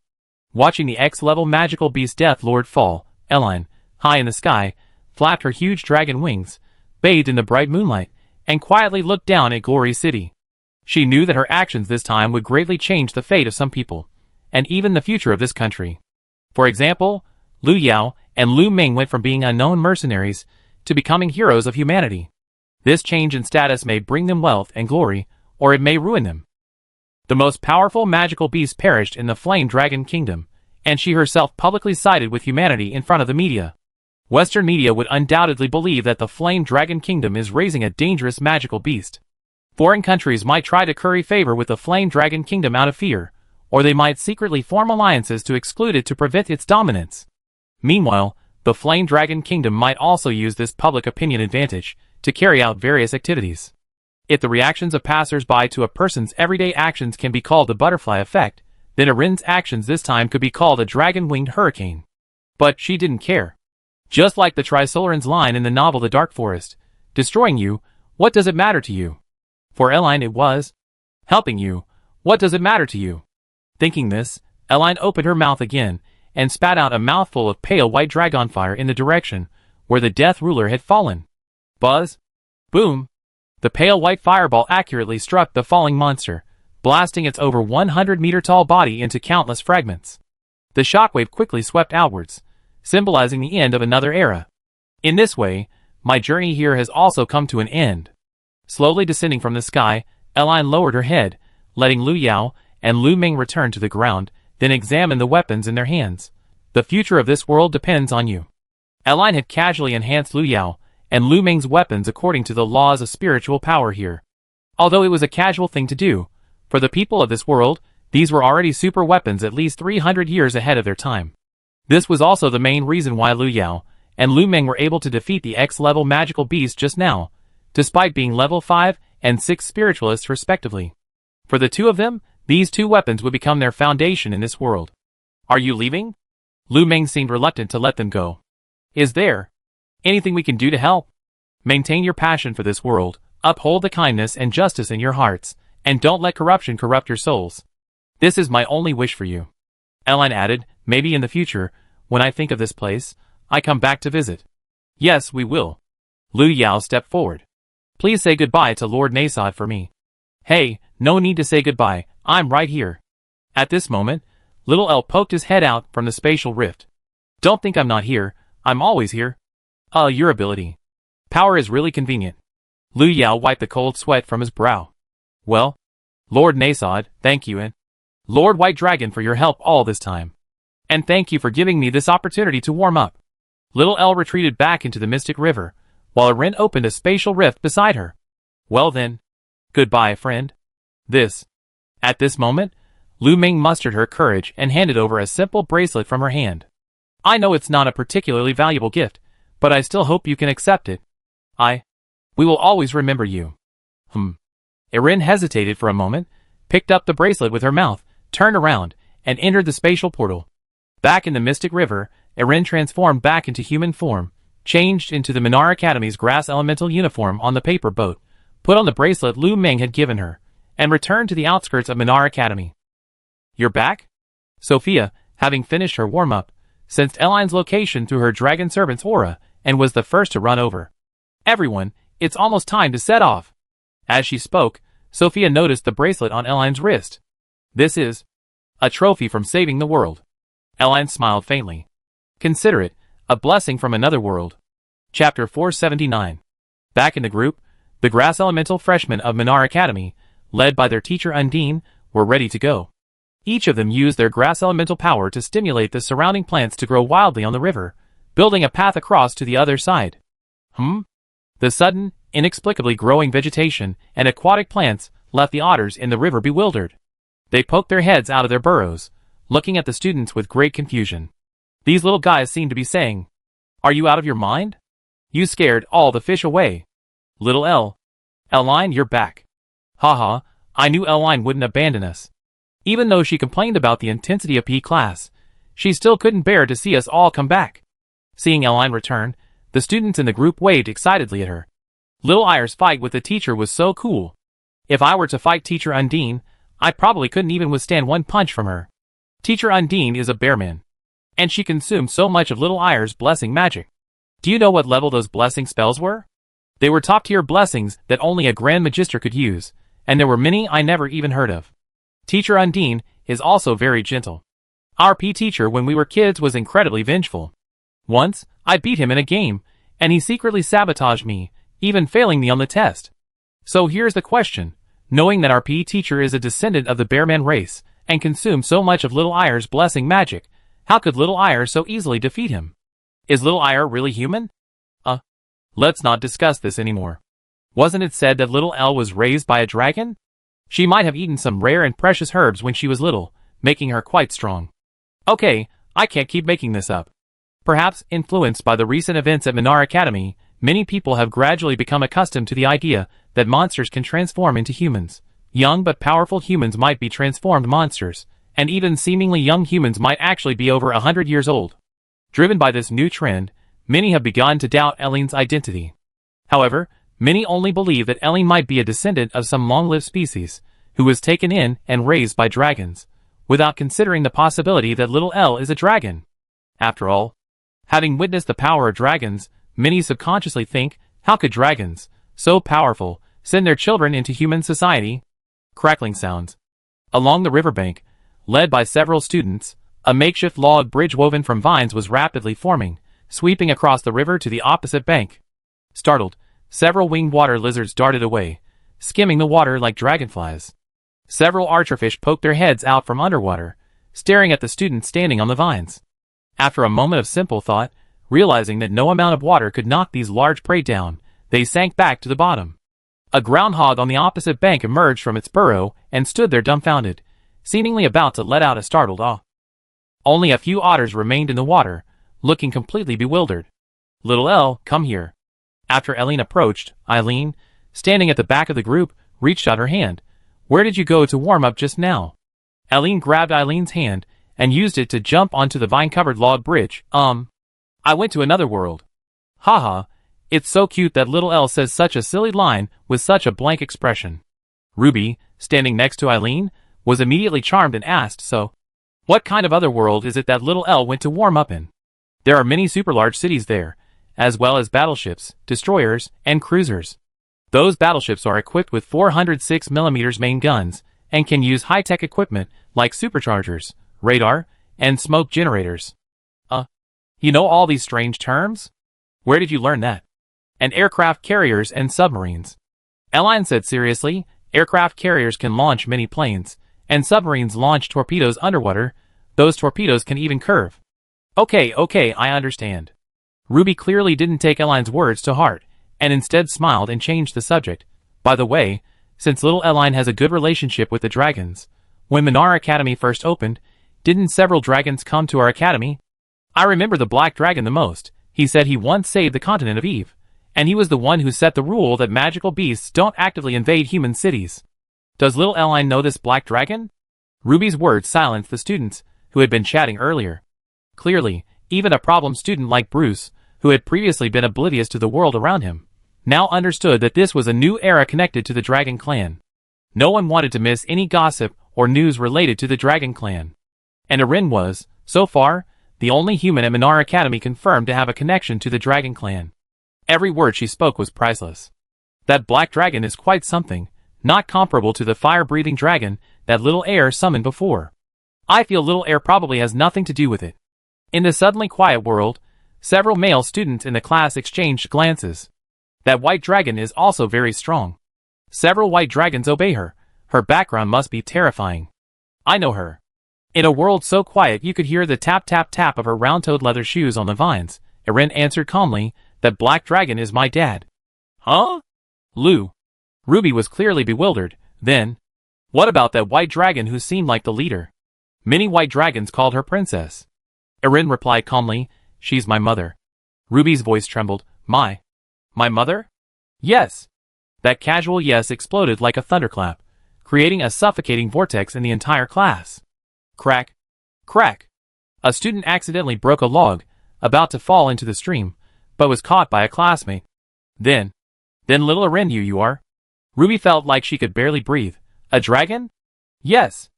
Watching the X-level magical beast Death Lord fall, Eline, high in the sky, flapped her huge dragon wings, bathed in the bright moonlight, and quietly looked down at Glory City. She knew that her actions this time would greatly change the fate of some people, and even the future of this country. For example, Lu Yao and Lu Meng went from being unknown mercenaries to becoming heroes of humanity. This change in status may bring them wealth and glory, or it may ruin them. The most powerful magical beast perished in the Flame Dragon Kingdom, and she herself publicly sided with humanity in front of the media. Western media would undoubtedly believe that the Flame Dragon Kingdom is raising a dangerous magical beast. Foreign countries might try to curry favor with the Flame Dragon Kingdom out of fear, or they might secretly form alliances to exclude it to prevent its dominance. Meanwhile, the Flame Dragon Kingdom might also use this public opinion advantage to carry out various activities. If the reactions of passers-by to a person's everyday actions can be called the butterfly effect, then Arin's actions this time could be called a dragon-winged hurricane. But she didn't care. Just like the Trisolaran's line in the novel The Dark Forest, destroying you, what does it matter to you? For Eline it was. Helping you, what does it matter to you? Thinking this, Eline opened her mouth again, and spat out a mouthful of pale white dragonfire in the direction where the Death Ruler had fallen. Buzz! Boom! The pale white fireball accurately struck the falling monster, blasting its over 100-meter-tall body into countless fragments. The shockwave quickly swept outwards, symbolizing the end of another era. In this way, my journey here has also come to an end. Slowly descending from the sky, Eline lowered her head, letting Lu Yao and Lu Ming return to the ground, then examined the weapons in their hands. The future of this world depends on you. Eline had casually enhanced Lu Yao and Lu Ming's weapons according to the laws of spiritual power here. Although it was a casual thing to do, for the people of this world, these were already super weapons at least 300 years ahead of their time. This was also the main reason why Lu Yao and Lu Ming were able to defeat the X-level magical beast just now, despite being level 5 and 6 spiritualists respectively. For the two of them, these two weapons would become their foundation in this world. Are you leaving? Lu Ming seemed reluctant to let them go. Is there anything we can do to help? Maintain your passion for this world, uphold the kindness and justice in your hearts, and don't let corruption corrupt your souls. This is my only wish for you. Eline added, maybe in the future, when I think of this place, I come back to visit. Yes, we will. Lu Yao stepped forward. Please say goodbye to Lord Nasod for me. Hey, no need to say goodbye, I'm right here. At this moment, Little L poked his head out from the spatial rift. Don't think I'm not here, I'm always here. Your ability. Power is really convenient. Lu Yao wiped the cold sweat from his brow. Well, Lord Nasod, thank you, and Lord White Dragon for your help all this time. And thank you for giving me this opportunity to warm up. Little L retreated back into the Mystic River, while Arin opened a spatial rift beside her. Well then, goodbye, friend. At this moment, Lu Ming mustered her courage and handed over a simple bracelet from her hand. I know it's not a particularly valuable gift, but I still hope you can accept it. We will always remember you. Arin hesitated for a moment, picked up the bracelet with her mouth, turned around, and entered the spatial portal. Back in the Mystic River, Arin transformed back into human form, changed into the Minar Academy's grass elemental uniform on the paper boat, put on the bracelet Lu Ming had given her, and returned to the outskirts of Minar Academy. You're back? Sophia, having finished her warm-up, sensed Eline's location through her dragon servant's aura, and was the first to run over. Everyone, it's almost time to set off. As she spoke, Sophia noticed the bracelet on Eline's wrist. This is a trophy from saving the world. Eline smiled faintly. Consider it a blessing from another world. Chapter 479. Back in the group, the grass elemental freshmen of Minar Academy, led by their teacher Undine, were ready to go. Each of them used their grass elemental power to stimulate the surrounding plants to grow wildly on the river, building a path across to the other side. The sudden, inexplicably growing vegetation and aquatic plants left the otters in the river bewildered. They poked their heads out of their burrows, looking at the students with great confusion. These little guys seemed to be saying, "Are you out of your mind? You scared all the fish away." Little L. Eline, you're back. Haha, I knew Eline wouldn't abandon us. Even though she complained about the intensity of P class, she still couldn't bear to see us all come back. Seeing Eline return, the students in the group waved excitedly at her. Little Ire's fight with the teacher was so cool. If I were to fight Teacher Undine, I probably couldn't even withstand one punch from her. Teacher Undine is a bearman, and she consumed so much of Little Ire's blessing magic. Do you know what level those blessing spells were? They were top-tier blessings that only a Grand Magister could use, and there were many I never even heard of. Teacher Undine is also very gentle. Our P teacher when we were kids was incredibly vengeful. Once, I beat him in a game, and he secretly sabotaged me, even failing me on the test. So here's the question, Knowing that our PE teacher is a descendant of the Bearman race, and consumed so much of Little Eyre's blessing magic, how could Little Eyre so easily defeat him? Is Little Eyre really human? Let's not discuss this anymore. Wasn't it said that Little Elle was raised by a dragon? She might have eaten some rare and precious herbs when she was little, making her quite strong. Okay, I can't keep making this up. Perhaps, influenced by the recent events at Minar Academy, many people have gradually become accustomed to the idea that monsters can transform into humans. Young but powerful humans might be transformed monsters, and even seemingly young humans might actually be over 100 years old. Driven by this new trend, many have begun to doubt Elaine's identity. However, many only believe that Elaine might be a descendant of some long-lived species, who was taken in and raised by dragons, without considering the possibility that Little Elle is a dragon. After all, having witnessed the power of dragons, many subconsciously think, how could dragons, so powerful, send their children into human society? Crackling sounds. Along the riverbank, led by several students, a makeshift log bridge woven from vines was rapidly forming, sweeping across the river to the opposite bank. Startled, several winged water lizards darted away, skimming the water like dragonflies. Several archerfish poked their heads out from underwater, staring at the students standing on the vines. After a moment of simple thought, realizing that no amount of water could knock these large prey down, they sank back to the bottom. A groundhog on the opposite bank emerged from its burrow and stood there dumbfounded, seemingly about to let out a startled "ah." Only a few otters remained in the water, looking completely bewildered. Little Elle, come here. After Elaine approached, Eileen, standing at the back of the group, reached out her hand. Where did you go to warm up just now? Elaine grabbed Eileen's hand and used it to jump onto the vine-covered log bridge. I went to another world. Haha, it's so cute that Little Elle says such a silly line with such a blank expression. Ruby, standing next to Eileen, was immediately charmed and asked, so, what kind of other world is it that Little Elle went to warm up in? There are many super-large cities there, as well as battleships, destroyers, and cruisers. Those battleships are equipped with 406mm main guns, and can use high-tech equipment like superchargers, radar, and smoke generators. You know all these strange terms? Where did you learn that? And aircraft carriers and submarines. Elaine said seriously, aircraft carriers can launch many planes, and submarines launch torpedoes underwater. Those torpedoes can even curve. Okay, I understand. Ruby clearly didn't take Elaine's words to heart, and instead smiled and changed the subject. By the way, since little Elaine has a good relationship with the dragons, when Minar Academy first opened, didn't several dragons come to our academy? I remember the Black Dragon the most. He said he once saved the continent of Eve, and he was the one who set the rule that magical beasts don't actively invade human cities. Does little Elaine know this Black Dragon? Ruby's words silenced the students, who had been chatting earlier. Clearly, even a problem student like Bruce, who had previously been oblivious to the world around him, now understood that this was a new era connected to the Dragon Clan. No one wanted to miss any gossip or news related to the Dragon Clan. And Erin was, so far, the only human at Minar Academy confirmed to have a connection to the Dragon Clan. Every word she spoke was priceless. That Black Dragon is quite something, not comparable to the fire-breathing dragon that Little Air summoned before. I feel Little Air probably has nothing to do with it. In the suddenly quiet world, several male students in the class exchanged glances. That white dragon is also very strong. Several white dragons obey her. Her background must be terrifying. I know her. In a world so quiet you could hear the tap-tap-tap of her round-toed leather shoes on the vines, Erin answered calmly, that Black Dragon is my dad. Huh? Lou. Ruby was clearly bewildered. Then, what about that white dragon who seemed like the leader? Many white dragons called her princess. Erin replied calmly, she's my mother. Ruby's voice trembled. My mother? Yes. That casual yes exploded like a thunderclap, creating a suffocating vortex in the entire class. Crack. Crack. A student accidentally broke a log, about to fall into the stream, but was caught by a classmate. Then little Erin you are. Ruby felt like she could barely breathe. A dragon? Yes.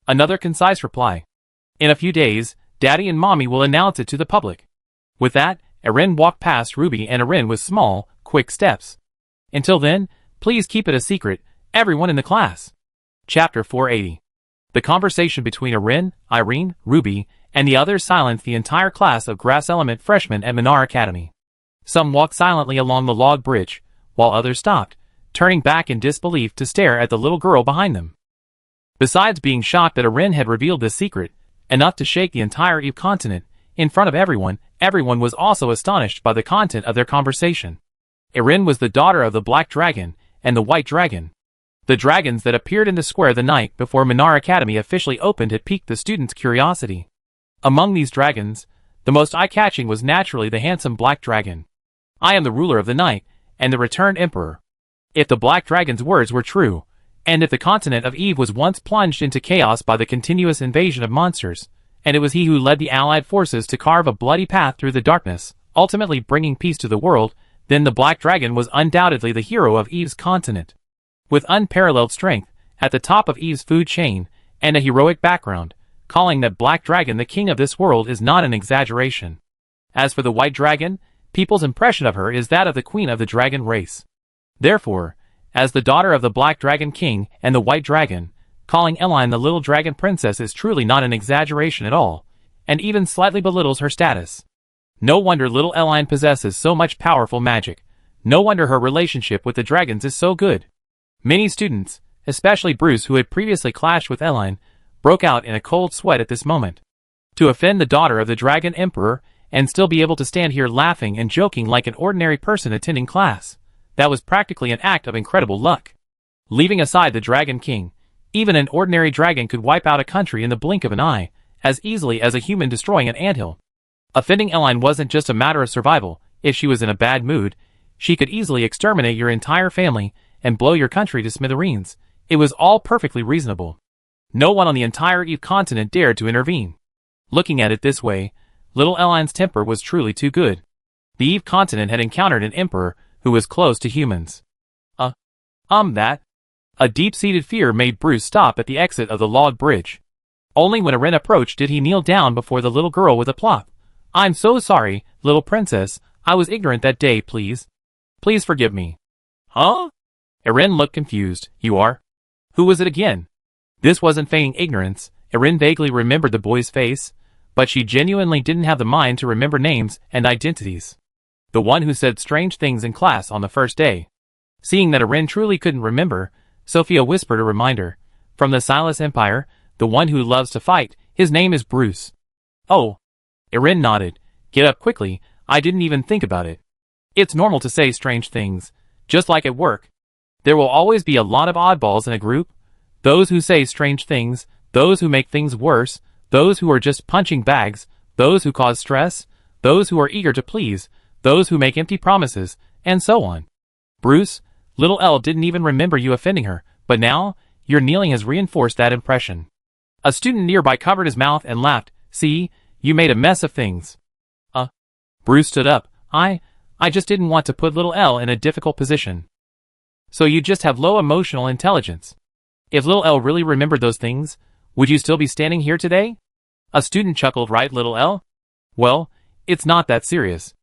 Another concise reply. In a few days, Daddy and Mommy will announce it to the public. With that, Erin walked past Ruby and Erin with small, quick steps. Until then, please keep it a secret, everyone in the class. Chapter 480. The conversation between Erin, Irene, Ruby, and the others silenced the entire class of grass element freshmen at Minar Academy. Some walked silently along the log bridge, while others stopped, turning back in disbelief to stare at the little girl behind them. Besides being shocked that Erin had revealed this secret, enough to shake the entire Eve continent, in front of everyone, everyone was also astonished by the content of their conversation. Erin was the daughter of the Black Dragon and the White Dragon. The dragons that appeared in the square the night before Minar Academy officially opened had piqued the students' curiosity. Among these dragons, the most eye-catching was naturally the handsome Black Dragon. "I am the ruler of the night, and the returned emperor." If the Black Dragon's words were true, and if the continent of Eve was once plunged into chaos by the continuous invasion of monsters, and it was he who led the allied forces to carve a bloody path through the darkness, ultimately bringing peace to the world, then the Black Dragon was undoubtedly the hero of Eve's continent. With unparalleled strength, at the top of Eve's food chain, and a heroic background, calling that Black Dragon the king of this world is not an exaggeration. As for the White Dragon, people's impression of her is that of the queen of the dragon race. Therefore, as the daughter of the Black Dragon King and the White Dragon, calling Eline the little dragon princess is truly not an exaggeration at all, and even slightly belittles her status. No wonder little Eline possesses so much powerful magic. No wonder her relationship with the dragons is so good. Many students, especially Bruce who had previously clashed with Eline, broke out in a cold sweat at this moment. To offend the daughter of the Dragon Emperor, and still be able to stand here laughing and joking like an ordinary person attending class, that was practically an act of incredible luck. Leaving aside the Dragon King, even an ordinary dragon could wipe out a country in the blink of an eye, as easily as a human destroying an anthill. Offending Eline wasn't just a matter of survival. If she was in a bad mood, she could easily exterminate your entire family and blow your country to smithereens. It was all perfectly reasonable. No one on the entire Eve continent dared to intervene. Looking at it this way, little Eline's temper was truly too good. The Eve continent had encountered an emperor who was close to humans. That. A deep-seated fear made Bruce stop at the exit of the log bridge. Only when Erin approached did he kneel down before the little girl with a plop. "I'm so sorry, little princess. I was ignorant that day, please. Please forgive me." "Huh?" Erin looked confused. "You are? Who was it again?" This wasn't feigning ignorance. Erin vaguely remembered the boy's face, but she genuinely didn't have the mind to remember names and identities. The one who said strange things in class on the first day. Seeing that Erin truly couldn't remember, Sophia whispered a reminder. "From the Silas Empire, the one who loves to fight, his name is Bruce." "Oh." Erin nodded. "Get up quickly, I didn't even think about it. It's normal to say strange things, just like at work. There will always be a lot of oddballs in a group. Those who say strange things, those who make things worse, those who are just punching bags, those who cause stress, those who are eager to please, those who make empty promises, and so on. Bruce, little Elle didn't even remember you offending her, but now, your kneeling has reinforced that impression." A student nearby covered his mouth and laughed. "See, you made a mess of things." Bruce stood up. I just didn't want to put little Elle in a difficult position." "So you just have low emotional intelligence. If little Elle really remembered those things, would you still be standing here today?" A student chuckled. "Right, little Elle? Well, it's not that serious.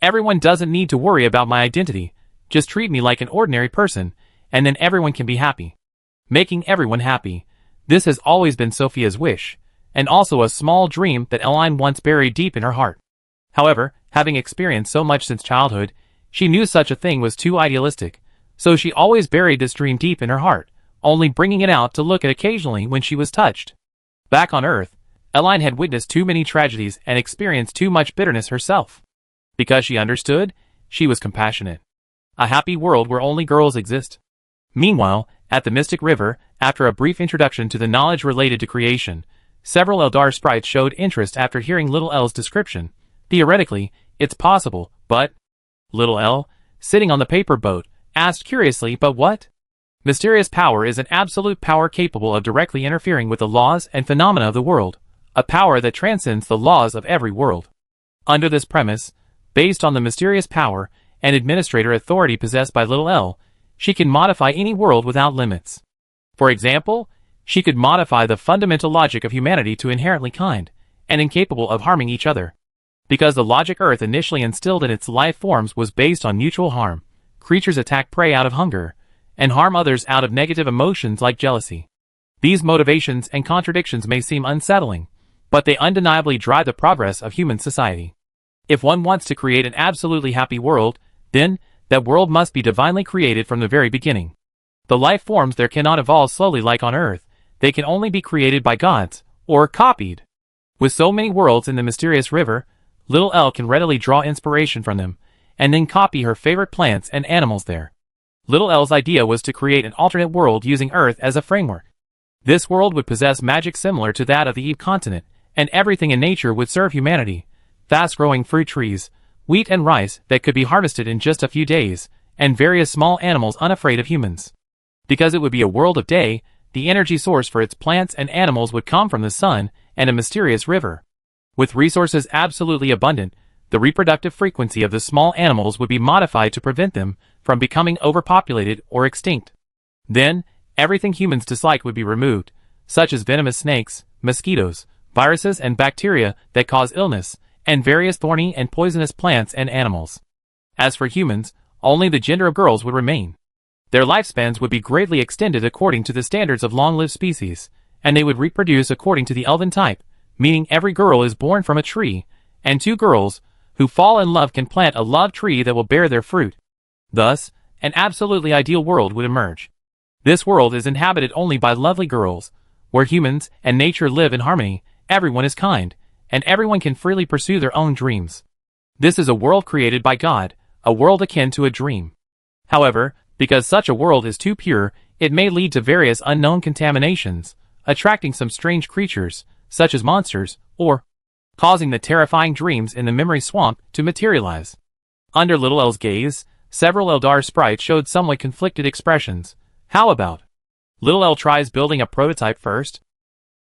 Everyone doesn't need to worry about my identity. Just treat me like an ordinary person, and then everyone can be happy." Making everyone happy. This has always been Sophia's wish, and also a small dream that Eline once buried deep in her heart. However, having experienced so much since childhood, she knew such a thing was too idealistic, so she always buried this dream deep in her heart, only bringing it out to look at occasionally when she was touched. Back on Earth, Eline had witnessed too many tragedies and experienced too much bitterness herself. Because she understood, she was compassionate. A happy world where only girls exist. Meanwhile, at the Mystic River, after a brief introduction to the knowledge related to creation, several Eldar sprites showed interest after hearing little Elle's description. Theoretically, it's possible, but... Little Elle, sitting on the paper boat, asked curiously, "But what?" Mysterious power is an absolute power capable of directly interfering with the laws and phenomena of the world, a power that transcends the laws of every world. Under this premise, based on the mysterious power and administrator authority possessed by little Elle, she can modify any world without limits. For example, she could modify the fundamental logic of humanity to inherently kind and incapable of harming each other. Because the logic Earth initially instilled in its life forms was based on mutual harm, creatures attack prey out of hunger, and harm others out of negative emotions like jealousy. These motivations and contradictions may seem unsettling, but they undeniably drive the progress of human society. If one wants to create an absolutely happy world, then That world must be divinely created from the very beginning. The life forms there cannot evolve slowly like on Earth, they can only be created by gods, or copied. With so many worlds in the mysterious river, little Elle can readily draw inspiration from them, and then copy her favorite plants and animals there. Little Elle's idea was to create an alternate world using Earth as a framework. This world would possess magic similar to that of the Eve continent, and everything in nature would serve humanity. Fast-growing fruit trees, wheat and rice that could be harvested in just a few days, and various small animals unafraid of humans. Because it would be a world of day, the energy source for its plants and animals would come from the sun and a mysterious river. With resources absolutely abundant, the reproductive frequency of the small animals would be modified to prevent them from becoming overpopulated or extinct. Then, everything humans dislike would be removed, such as venomous snakes, mosquitoes, viruses and bacteria that cause illness, and various thorny and poisonous plants and animals. As for humans, only the gender of girls would remain. Their lifespans would be greatly extended according to the standards of long-lived species, and they would reproduce according to the elven type, meaning every girl is born from a tree, and two girls who fall in love can plant a love tree that will bear their fruit. Thus, an absolutely ideal world would emerge. This world is inhabited only by lovely girls, where humans and nature live in harmony, everyone is kind, and everyone can freely pursue their own dreams. This is a world created by God, a world akin to a dream. However, because such a world is too pure, it may lead to various unknown contaminations, attracting some strange creatures, such as monsters, or causing the terrifying dreams in the memory swamp to materialize. Under Little Elle's gaze, several Eldar sprites showed somewhat conflicted expressions. How about Little Elle tries building a prototype first?